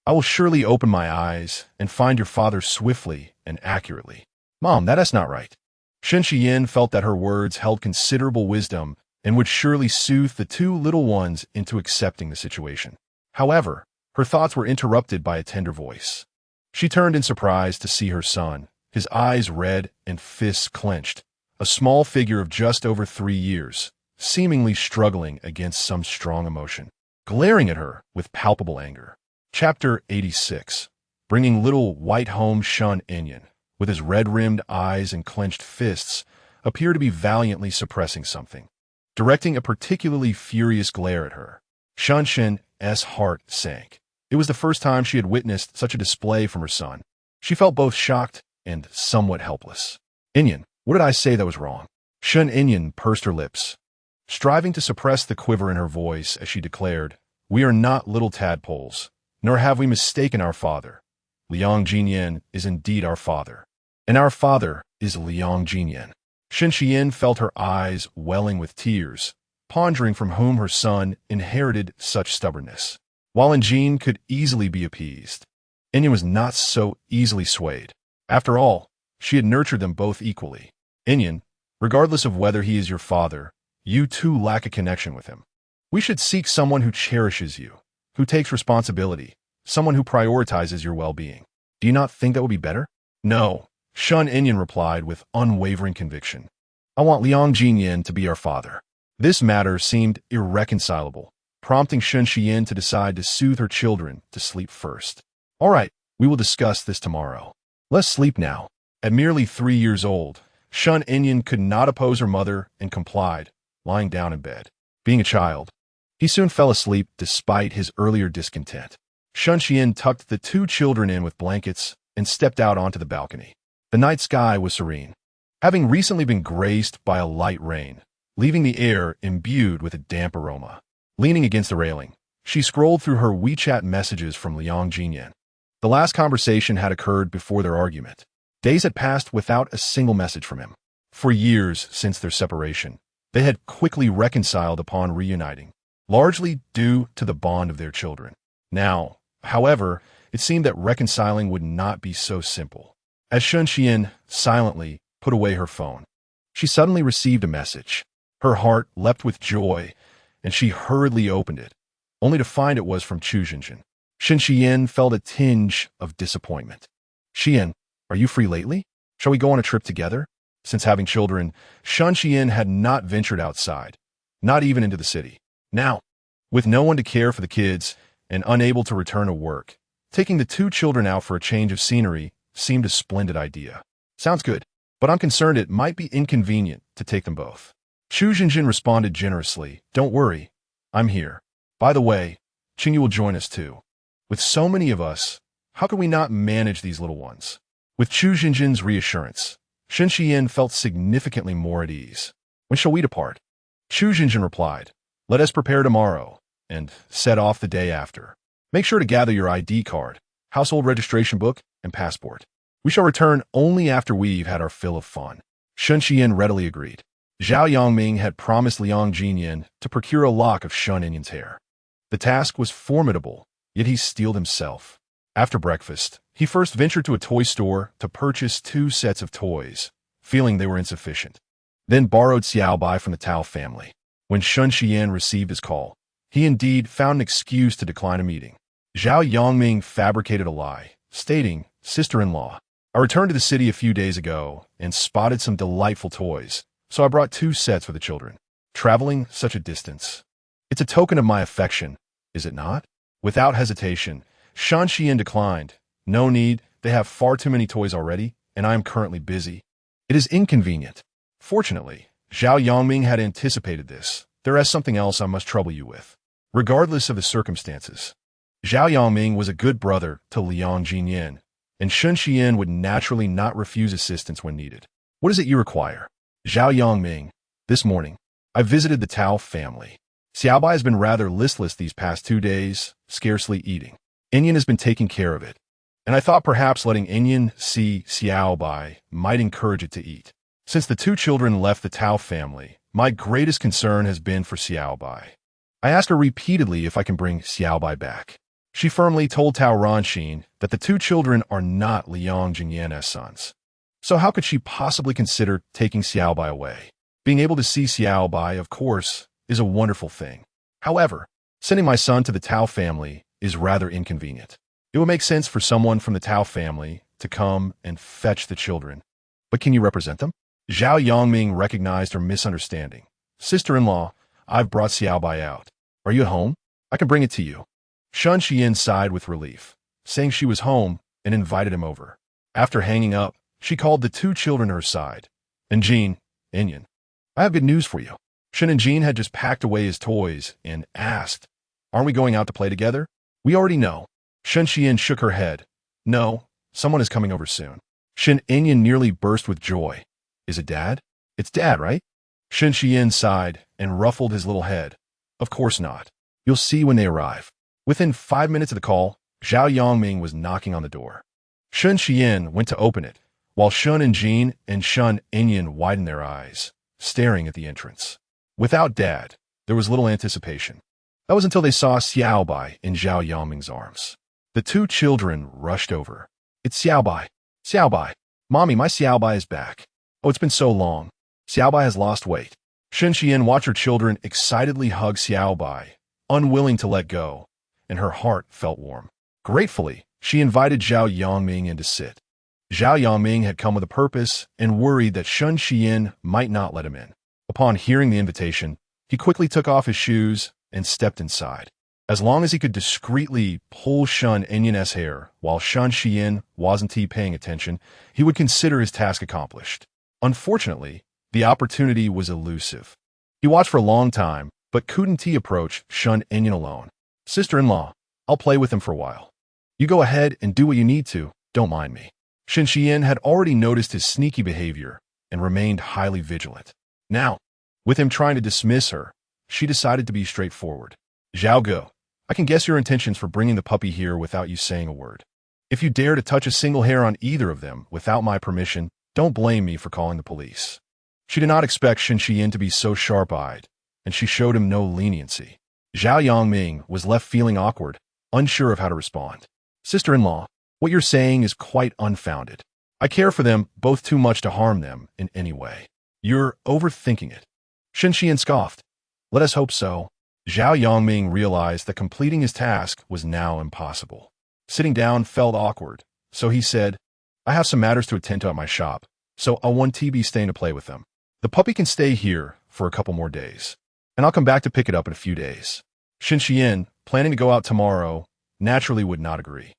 [SPEAKER 1] I will surely open my eyes and find your father swiftly and accurately." "Mom, that's not right." Shun Xian felt that her words held considerable wisdom and would surely soothe the 2 little ones into accepting the situation. However, her thoughts were interrupted by a tender voice. She turned in surprise to see her son, his eyes red and fists clenched, a small figure of just over 3 years, seemingly struggling against some strong emotion, glaring at her with palpable anger. Chapter 86. Bringing Little White home. Shun Inyan, with his red-rimmed eyes and clenched fists, appeared to be valiantly suppressing something, directing a particularly furious glare at her. Shun Xian's heart sank. It was the first time she had witnessed such a display from her son. She felt both shocked and somewhat helpless. "Inyan, what did I say that was wrong?" Shun Inyan pursed her lips, striving to suppress the quiver in her voice as she declared, "We are not little tadpoles, nor have we mistaken our father. Liang Ziyan is indeed our father, and our father is Liang Ziyan." Shun Xian felt her eyes welling with tears, pondering from whom her son inherited such stubbornness. While Injin could easily be appeased, Inyan was not so easily swayed. After all, she had nurtured them both equally. "Inyan, regardless of whether he is your father, you too lack a connection with him. We should seek someone who cherishes you, who takes responsibility, someone who prioritizes your well-being. Do you not think that would be better?" "No," Shun Inyan replied with unwavering conviction. "I want Liang Ziyan to be our father." This matter seemed irreconcilable, prompting Shun Xian to decide to soothe her children to sleep first. "All right, we will discuss this tomorrow. Let's sleep now." At merely 3 years old, Shun Inyan could not oppose her mother and complied, lying down in bed. Being a child, he soon fell asleep despite his earlier discontent. Shun Xian tucked the 2 children in with blankets and stepped out onto the balcony. The night sky was serene, having recently been graced by a light rain, leaving the air imbued with a damp aroma. Leaning against the railing, she scrolled through her WeChat messages from Liang Ziyan. The last conversation had occurred before their argument. Days had passed without a single message from him. For years since their separation, they had quickly reconciled upon reuniting, largely due to the bond of their children. Now, however, it seemed that reconciling would not be so simple. As Shun Xian silently put away her phone, she suddenly received a message. Her heart leapt with joy, and she hurriedly opened it, only to find it was from Chu Jinjin. Shin Xian felt a tinge of disappointment. Xian, are you free lately? Shall we go on a trip together? Since having children, Shun Xian had not ventured outside, not even into the city. Now, with no one to care for the kids and unable to return to work, taking the two children out for a change of scenery seemed a splendid idea. Sounds good, but I'm concerned it might be inconvenient to take them both. Chu Jinjin responded generously, don't worry, I'm here. By the way, Qingyu will join us too. With so many of us, how can we not manage these little ones? With Chu Jinjin's reassurance, Shin Xian felt significantly more at ease. When shall we depart? Chu Jinjin replied, let us prepare tomorrow, and set off the day after. Make sure to gather your ID card, household registration book, and passport. We shall return only after we've had our fill of fun. Shun Xian readily agreed. Zhao Yongming had promised Liang Ziyan to procure a lock of Shun Inyan's hair. The task was formidable, yet he steeled himself. After breakfast, he first ventured to a toy store to purchase 2 sets of toys, feeling they were insufficient. Then borrowed Xiaobai from the Tao family. When Shun Xian received his call, he indeed found an excuse to decline a meeting. Zhao Yongming fabricated a lie, stating, sister-in-law, I returned to the city a few days ago and spotted some delightful toys, so I brought 2 sets for the children. Traveling such a distance. It's a token of my affection, is it not? Without hesitation, Shun Xian declined. No need, they have far too many toys already, and I am currently busy. It is inconvenient. Fortunately, Zhao Yongming had anticipated this. There is something else I must trouble you with. Regardless of the circumstances, Zhao Yongming was a good brother to Liang Ziyan, and Shun Xian would naturally not refuse assistance when needed. What is it you require? Zhao Yongming, this morning, I visited the Tao family. Xiaobai has been rather listless these past 2 days, scarcely eating. Inyan has been taking care of it, and I thought perhaps letting Inyan see Xiaobai might encourage it to eat. Since the 2 children left the Tao family, my greatest concern has been for Xiaobai. I asked her repeatedly if I can bring Xiaobai back. She firmly told Tao Ranxin that the 2 children are not Liang Ziyan's sons. So how could she possibly consider taking Xiaobai away? Being able to see Xiaobai, of course, is a wonderful thing. However, sending my son to the Tao family is rather inconvenient. It would make sense for someone from the Tao family to come and fetch the children. But can you represent them? Zhao Yongming recognized her misunderstanding. Sister-in-law, I've brought Xiaobai out. Are you at home? I can bring it to you. Shun Xian sighed with relief, saying she was home and invited him over. After hanging up, she called the 2 children to her side. And Jean, Inyan, I have good news for you. Shin and Jean had just packed away his toys and asked, aren't we going out to play together? We already know. Shun Xian shook her head. No, someone is coming over soon. Shin Inyan nearly burst with joy. Is it Dad? It's Dad, right? Shin Xian sighed and ruffled his little head. Of course not. You'll see when they arrive. Within 5 minutes of the call, Zhao Yongming was knocking on the door. Shun Xian went to open it, while Shun and Jean and Shun Inyan widened their eyes, staring at the entrance. Without Dad, there was little anticipation. That was until they saw Xiaobai in Zhao Yongming's arms. The 2 children rushed over. It's Xiaobai. Xiaobai. Mommy, my Xiaobai is back. Oh, it's been so long. Xiaobai has lost weight. Shin Xian watched her children excitedly hug Xiaobai, unwilling to let go, and her heart felt warm. Gratefully, she invited Zhao Yongming in to sit. Zhao Yongming had come with a purpose and worried that Shun Xian might not let him in. Upon hearing the invitation, he quickly took off his shoes and stepped inside. As long as he could discreetly pull Shun Inyan's hair while Shun Xian wasn't paying attention, he would consider his task accomplished. Unfortunately, the opportunity was elusive. He watched for a long time, but couldn't approach Shun Inyan alone. Sister-in-law, I'll play with him for a while. You go ahead and do what you need to, don't mind me. Shin Xian had already noticed his sneaky behavior and remained highly vigilant. Now, with him trying to dismiss her, she decided to be straightforward. Zhao Go, I can guess your intentions for bringing the puppy here without you saying a word. If you dare to touch a single hair on either of them without my permission, don't blame me for calling the police. She did not expect Shin Xian to be so sharp-eyed, and she showed him no leniency. Zhao Yongming was left feeling awkward, unsure of how to respond. Sister-in-law, what you're saying is quite unfounded. I care for them both too much to harm them in any way. You're overthinking it. Shen Xian scoffed. Let us hope so. Zhao Yongming realized that completing his task was now impossible. Sitting down felt awkward, so he said, I have some matters to attend to at my shop, so I'll want TB staying to play with them. The puppy can stay here for a couple more days, and I'll come back to pick it up in a few days. Shen Xian, planning to go out tomorrow, naturally would not agree.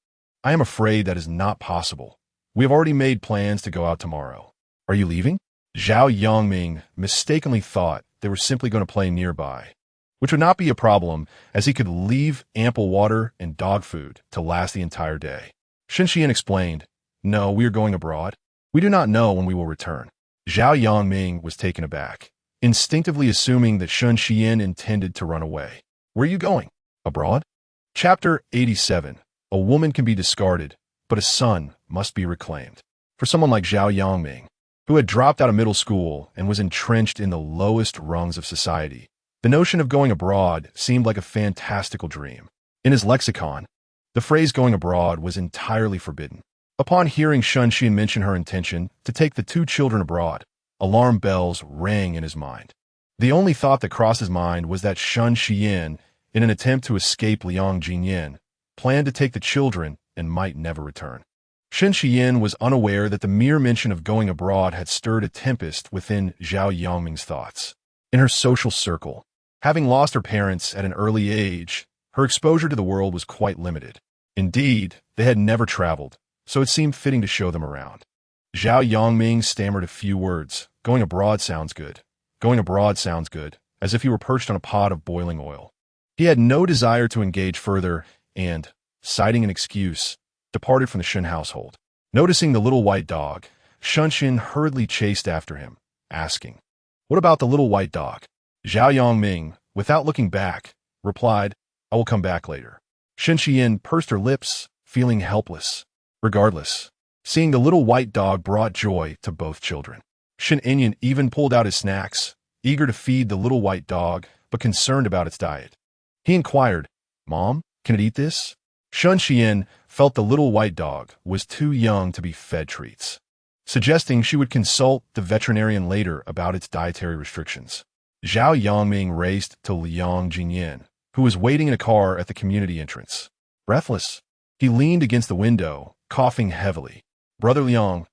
[SPEAKER 1] I am afraid that is not possible. We have already made plans to go out tomorrow. Are you leaving? Zhao Yongming mistakenly thought they were simply going to play nearby, which would not be a problem as he could leave ample water and dog food to last the entire day. Shen Xian explained, No, we are going abroad. We do not know when we will return. Zhao Yongming was taken aback, instinctively assuming that Shen Xian intended to run away. Where are you going? Abroad? Chapter 87. A woman can be discarded, but a son must be reclaimed. For someone like Zhao Yongming, who had dropped out of middle school and was entrenched in the lowest rungs of society, the notion of going abroad seemed like a fantastical dream. In his lexicon, the phrase going abroad was entirely forbidden. Upon hearing Shen Xian mention her intention to take the two children abroad, alarm bells rang in his mind. The only thought that crossed his mind was that Shen Xian, in an attempt to escape Liang Ziyan, planned to take the children and might never return. Shen Xian was unaware that the mere mention of going abroad had stirred a tempest within Zhao Yongming's thoughts. In her social circle, having lost her parents at an early age, her exposure to the world was quite limited. Indeed, they had never traveled, so it seemed fitting to show them around. Zhao Yongming stammered a few words. Going abroad sounds good. Going abroad sounds good, as if he were perched on a pot of boiling oil. He had no desire to engage further and, citing an excuse, departed from the Shen household. Noticing the little white dog, Shen Xian hurriedly chased after him, asking, What about the little white dog? Zhao Yongming, without looking back, replied, I will come back later. Shen Xian pursed her lips, feeling helpless. Regardless, seeing the little white dog brought joy to both children. Shen Inyan even pulled out his snacks, eager to feed the little white dog, but concerned about its diet. He inquired, Mom, can it eat this? Shen Xian felt the little white dog was too young to be fed treats, suggesting she would consult the veterinarian later about its dietary restrictions. Zhao Yongming raced to Liang Ziyan, who was waiting in a car at the community entrance. Breathless, he leaned against the window, coughing heavily. Brother Liang,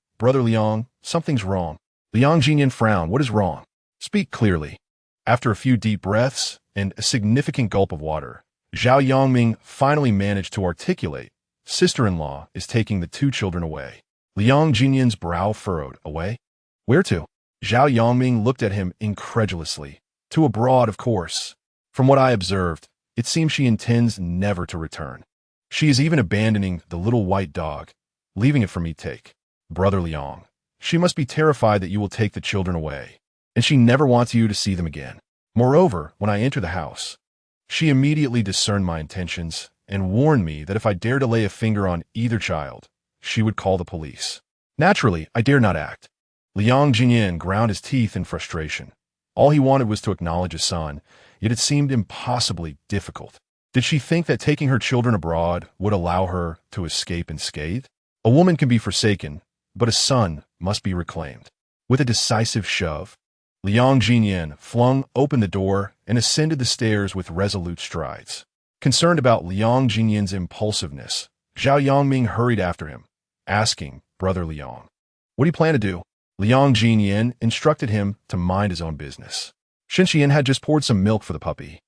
[SPEAKER 1] something's wrong. Liang Ziyan frowned. What is wrong? Speak clearly. After a few deep breaths and a significant gulp of water, Zhao Yongming finally managed to articulate, Sister-in-law is taking the two children away. Liang Ziyan's brow furrowed. Away? Where to? Zhao Yongming looked at him incredulously. To abroad, of course. From what I observed, it seems she intends never to return. She is even abandoning the little white dog, leaving it for me to take. Brother Liang, she must be terrified that you will take the children away, and she never wants you to see them again. Moreover, when I enter the house, she immediately discerned my intentions and warned me that if I dared to lay a finger on either child, she would call the police. Naturally, I dare not act. Liang Ziyan ground his teeth in frustration. All he wanted was to acknowledge his son, yet it seemed impossibly difficult. Did she think that taking her children abroad would allow her to escape unscathed? A woman can be forsaken, but a son must be reclaimed. With a decisive shove, Liang Ziyan flung open the door and ascended the stairs with resolute strides. Concerned about Liang Ziyan's impulsiveness, Zhao Yongming hurried after him, asking, Brother Liang, what do you plan to do? Liang Ziyan instructed him to mind his own business. Shen Xian had just poured some milk for the puppy,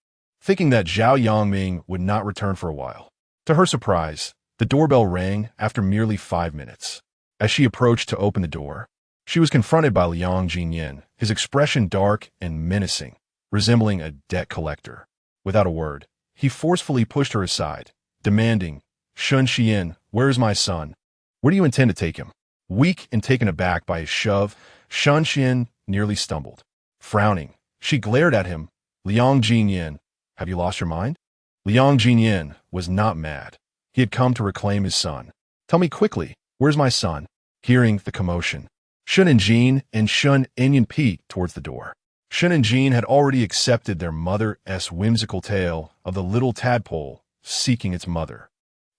[SPEAKER 1] thinking that Zhao Yongming would not return for a while. To her surprise, the doorbell rang after merely 5 minutes. As she approached to open the door, she was confronted by Liang Ziyan, his expression dark and menacing, resembling a debt collector. Without a word, he forcefully pushed her aside, demanding, Shen Xian, where is my son? Where do you intend to take him? Weak and taken aback by his shove, Shen Xian nearly stumbled. Frowning, she glared at him. Liang Ziyan, have you lost your mind? Liang Ziyan was not mad. He had come to reclaim his son. Tell me quickly, where's my son? Hearing the commotion, Shen and Jean and Shen Inyan peeked towards the door. Shen and Jean had already accepted their mother's whimsical tale of the little tadpole seeking its mother.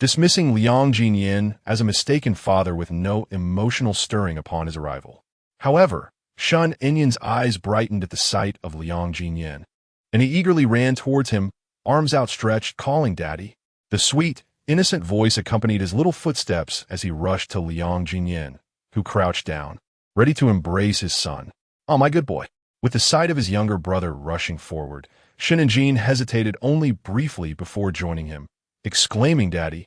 [SPEAKER 1] dismissing Liang Ziyan as a mistaken father with no emotional stirring upon his arrival. However, Shun Enyan's eyes brightened at the sight of Liang Ziyan, and he eagerly ran towards him, arms outstretched, calling Daddy. The sweet, innocent voice accompanied his little footsteps as he rushed to Liang Ziyan, who crouched down, ready to embrace his son. "Oh, my good boy." With the sight of his younger brother rushing forward, Shin and Jean hesitated only briefly before joining him, exclaiming, "Daddy."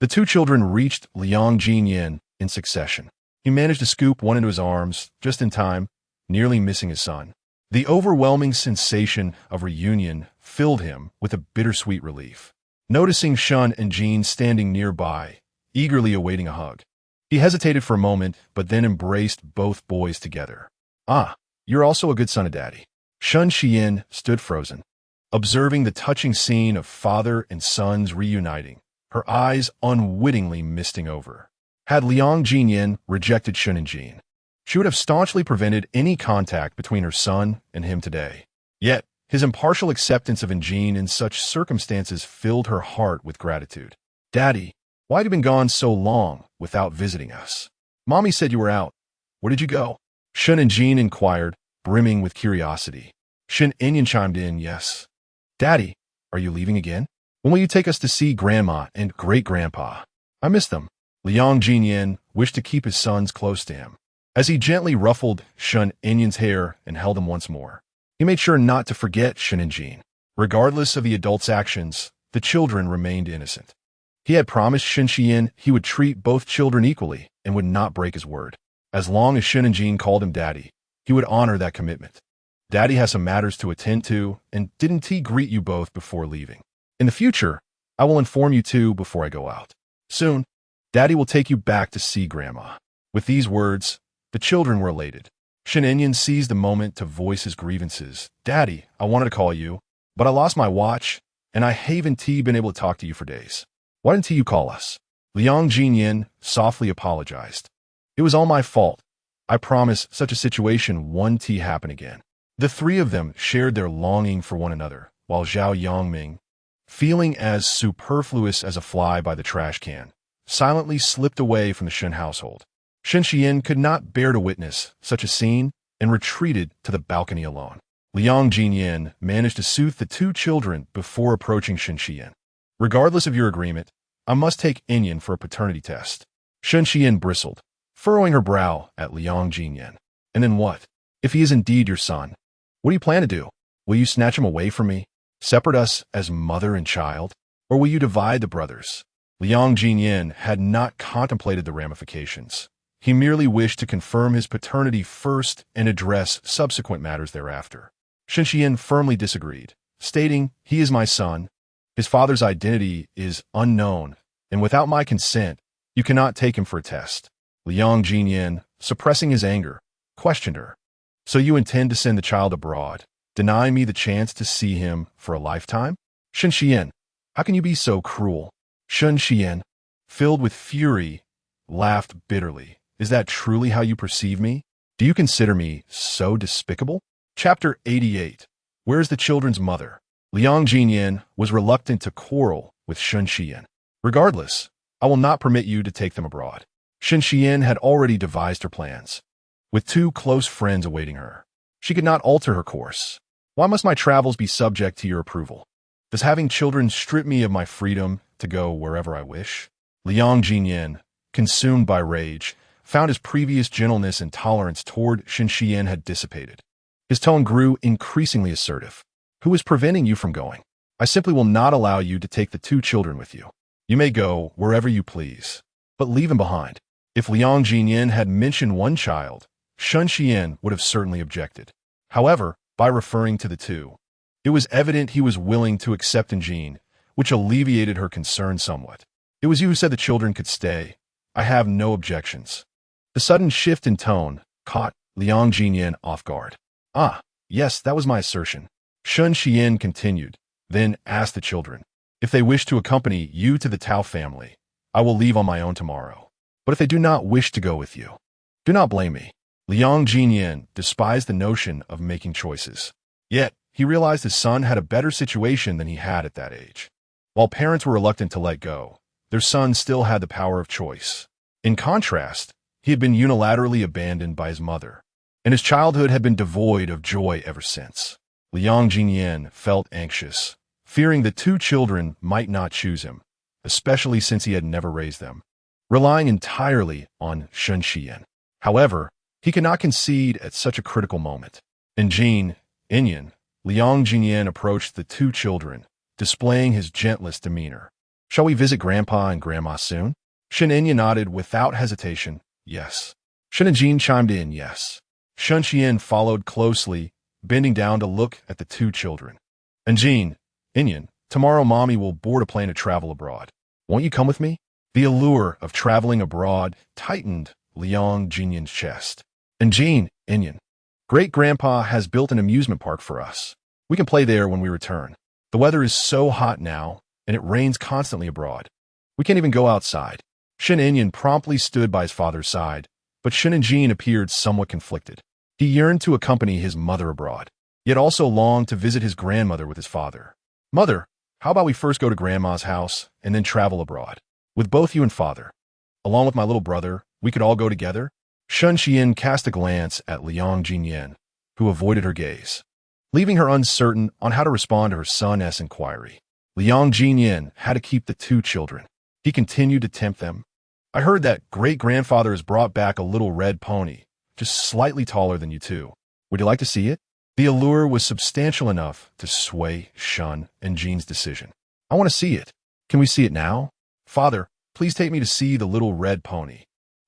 [SPEAKER 1] The two children reached Liang Ziyan in succession. He managed to scoop one into his arms just in time, nearly missing his son. The overwhelming sensation of reunion filled him with a bittersweet relief. Noticing Shun and Jean standing nearby, eagerly awaiting a hug, he hesitated for a moment, but then embraced both boys together. "Ah, you're also a good son of Daddy." Shun Xian stood frozen, observing the touching scene of father and sons reuniting, her eyes unwittingly misting over. Had Liang Ziyan rejected Shun and Jean, she would have staunchly prevented any contact between her son and him today. Yet, his impartial acceptance of Jean in such circumstances filled her heart with gratitude. "Daddy, why have you been gone so long without visiting us? Mommy said you were out. Where did you go?" Shun and Jean inquired, brimming with curiosity. Shin Enyan chimed in, "Yes." "Daddy, are you leaving again? When will you take us to see Grandma and Great-Grandpa? I miss them." Liang Ziyan wished to keep his sons close to him. As he gently ruffled Shun Enyan's hair and held him once more, he made sure not to forget Shun and Jean. Regardless of the adults' actions, the children remained innocent. He had promised Shin Xian he would treat both children equally and would not break his word. As long as Shun and Jean called him Daddy, he would honor that commitment. "Daddy has some matters to attend to, and didn't he greet you both before leaving? In the future, I will inform you too before I go out. Soon, Daddy will take you back to see Grandma." With these words, the children were elated. Shin Enyan seized the moment to voice his grievances. "Daddy, I wanted to call you, but I lost my watch, and I haven't been able to talk to you for days. Why didn't you call us?" Liang Ziyan softly apologized. "It was all my fault. I promise such a situation won't happen again." The three of them shared their longing for one another, while Zhao Yongming, feeling as superfluous as a fly by the trash can, silently slipped away from the Shen household. Shen Xian could not bear to witness such a scene and retreated to the balcony alone. Liang Ziyan managed to soothe the two children before approaching Shen Xian. "Regardless of your agreement, I must take Enyan for a paternity test." Shen Xian bristled, furrowing her brow at Liang Ziyan. "And then what? If he is indeed your son, what do you plan to do? Will you snatch him away from me, separate us as mother and child, or will you divide the brothers?" Liang Ziyan had not contemplated the ramifications. He merely wished to confirm his paternity first and address subsequent matters thereafter. Shen Xian firmly disagreed, stating, "He is my son. His father's identity is unknown, and without my consent, you cannot take him for a test." Liang Ziyan, suppressing his anger, questioned her. "So you intend to send the child abroad, deny me the chance to see him for a lifetime?" "Shen Xian, how can you be so cruel?" Shen Xian, filled with fury, laughed bitterly. "Is that truly how you perceive me? Do you consider me so despicable?" Chapter 88. Where is the children's mother? Liang Ziyan was reluctant to quarrel with Shen Xian. "Regardless, I will not permit you to take them abroad." Shen Xian had already devised her plans. With two close friends awaiting her, she could not alter her course. "Why must my travels be subject to your approval? Does having children strip me of my freedom to go wherever I wish?" Liang Ziyan, consumed by rage, found his previous gentleness and tolerance toward Shen Xian had dissipated. His tone grew increasingly assertive. "Who is preventing you from going? I simply will not allow you to take the two children with you. You may go wherever you please, but leave him behind." If Liang Ziyan had mentioned one child, Shen Xian would have certainly objected. However, by referring to the two, it was evident he was willing to accept Jean, which alleviated her concern somewhat. "It was you who said the children could stay. I have no objections." The sudden shift in tone caught Liang Ziyan off guard. "Ah, yes, that was my assertion." Shen Xian continued, then asked the children, "If they wish to accompany you to the Tao family, I will leave on my own tomorrow. But if they do not wish to go with you, do not blame me." Liang Ziyan despised the notion of making choices. Yet, he realized his son had a better situation than he had at that age. While parents were reluctant to let go, Their son still had the power of choice. In contrast, he had been unilaterally abandoned by his mother, and his childhood had been devoid of joy ever since. Liang Ziyan felt anxious, fearing the two children might not choose him, especially since he had never raised them, relying entirely on Sun Xian. However, he could not concede at such a critical moment. In Jin, Inyan, Liang Ziyan approached the two children, displaying his gentlest demeanor. "Shall we visit Grandpa and Grandma soon?" Shen Inyan nodded without hesitation, yes. Shen and Jin chimed in, yes. Sun Xian followed closely, bending down to look at the two children. "And Jin, Inyan, tomorrow Mommy will board a plane to travel abroad. Won't you come with me?" The allure of traveling abroad tightened Liang Jinyan's chest. "And Jin, Inyan, Great-Grandpa has built an amusement park for us. We can play there when we return. The weather is so hot now, and it rains constantly abroad. We can't even go outside." Shen Inyan promptly stood by his father's side, but Shen and Jin appeared somewhat conflicted. He yearned to accompany his mother abroad, yet also longed to visit his grandmother with his father. "Mother, how about we first go to Grandma's house and then travel abroad? With both you and father. Along with my little brother, we could all go together?" Sun Xian cast a glance at Liang Jinyan, who avoided her gaze, leaving her uncertain on how to respond to her son's inquiry. Liang Jinyan had to keep the two children. He continued to tempt them. "I heard that great-grandfather has brought back a little red pony, just slightly taller than you two. Would you like to see it?" The allure was substantial enough to sway Shun and Jin's decision. "I want to see it. Can we see it now? Father, please take me to see the little red pony."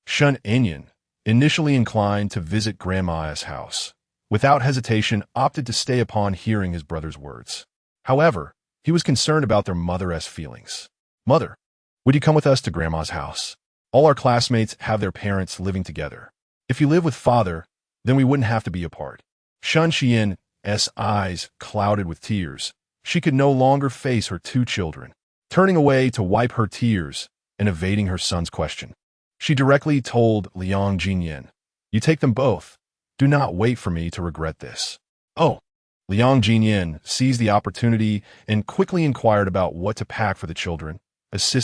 [SPEAKER 1] Shun Inyan, initially inclined to visit Grandma's house, without hesitation opted to stay upon hearing his brother's words. However, he was concerned about their mother's feelings. "Mother, would you come with us to Grandma's house? All our classmates have their parents living together. If you live with father, then we wouldn't have to be apart." Sun Xian's eyes clouded with tears. She could no longer face her two children, turning away to wipe her tears and evading her son's question. She directly told Liang Jinyan, "You take them both. Do not wait for me to regret this." "Oh." Liang Jinyan seized the opportunity and quickly inquired about what to pack for the children, assisting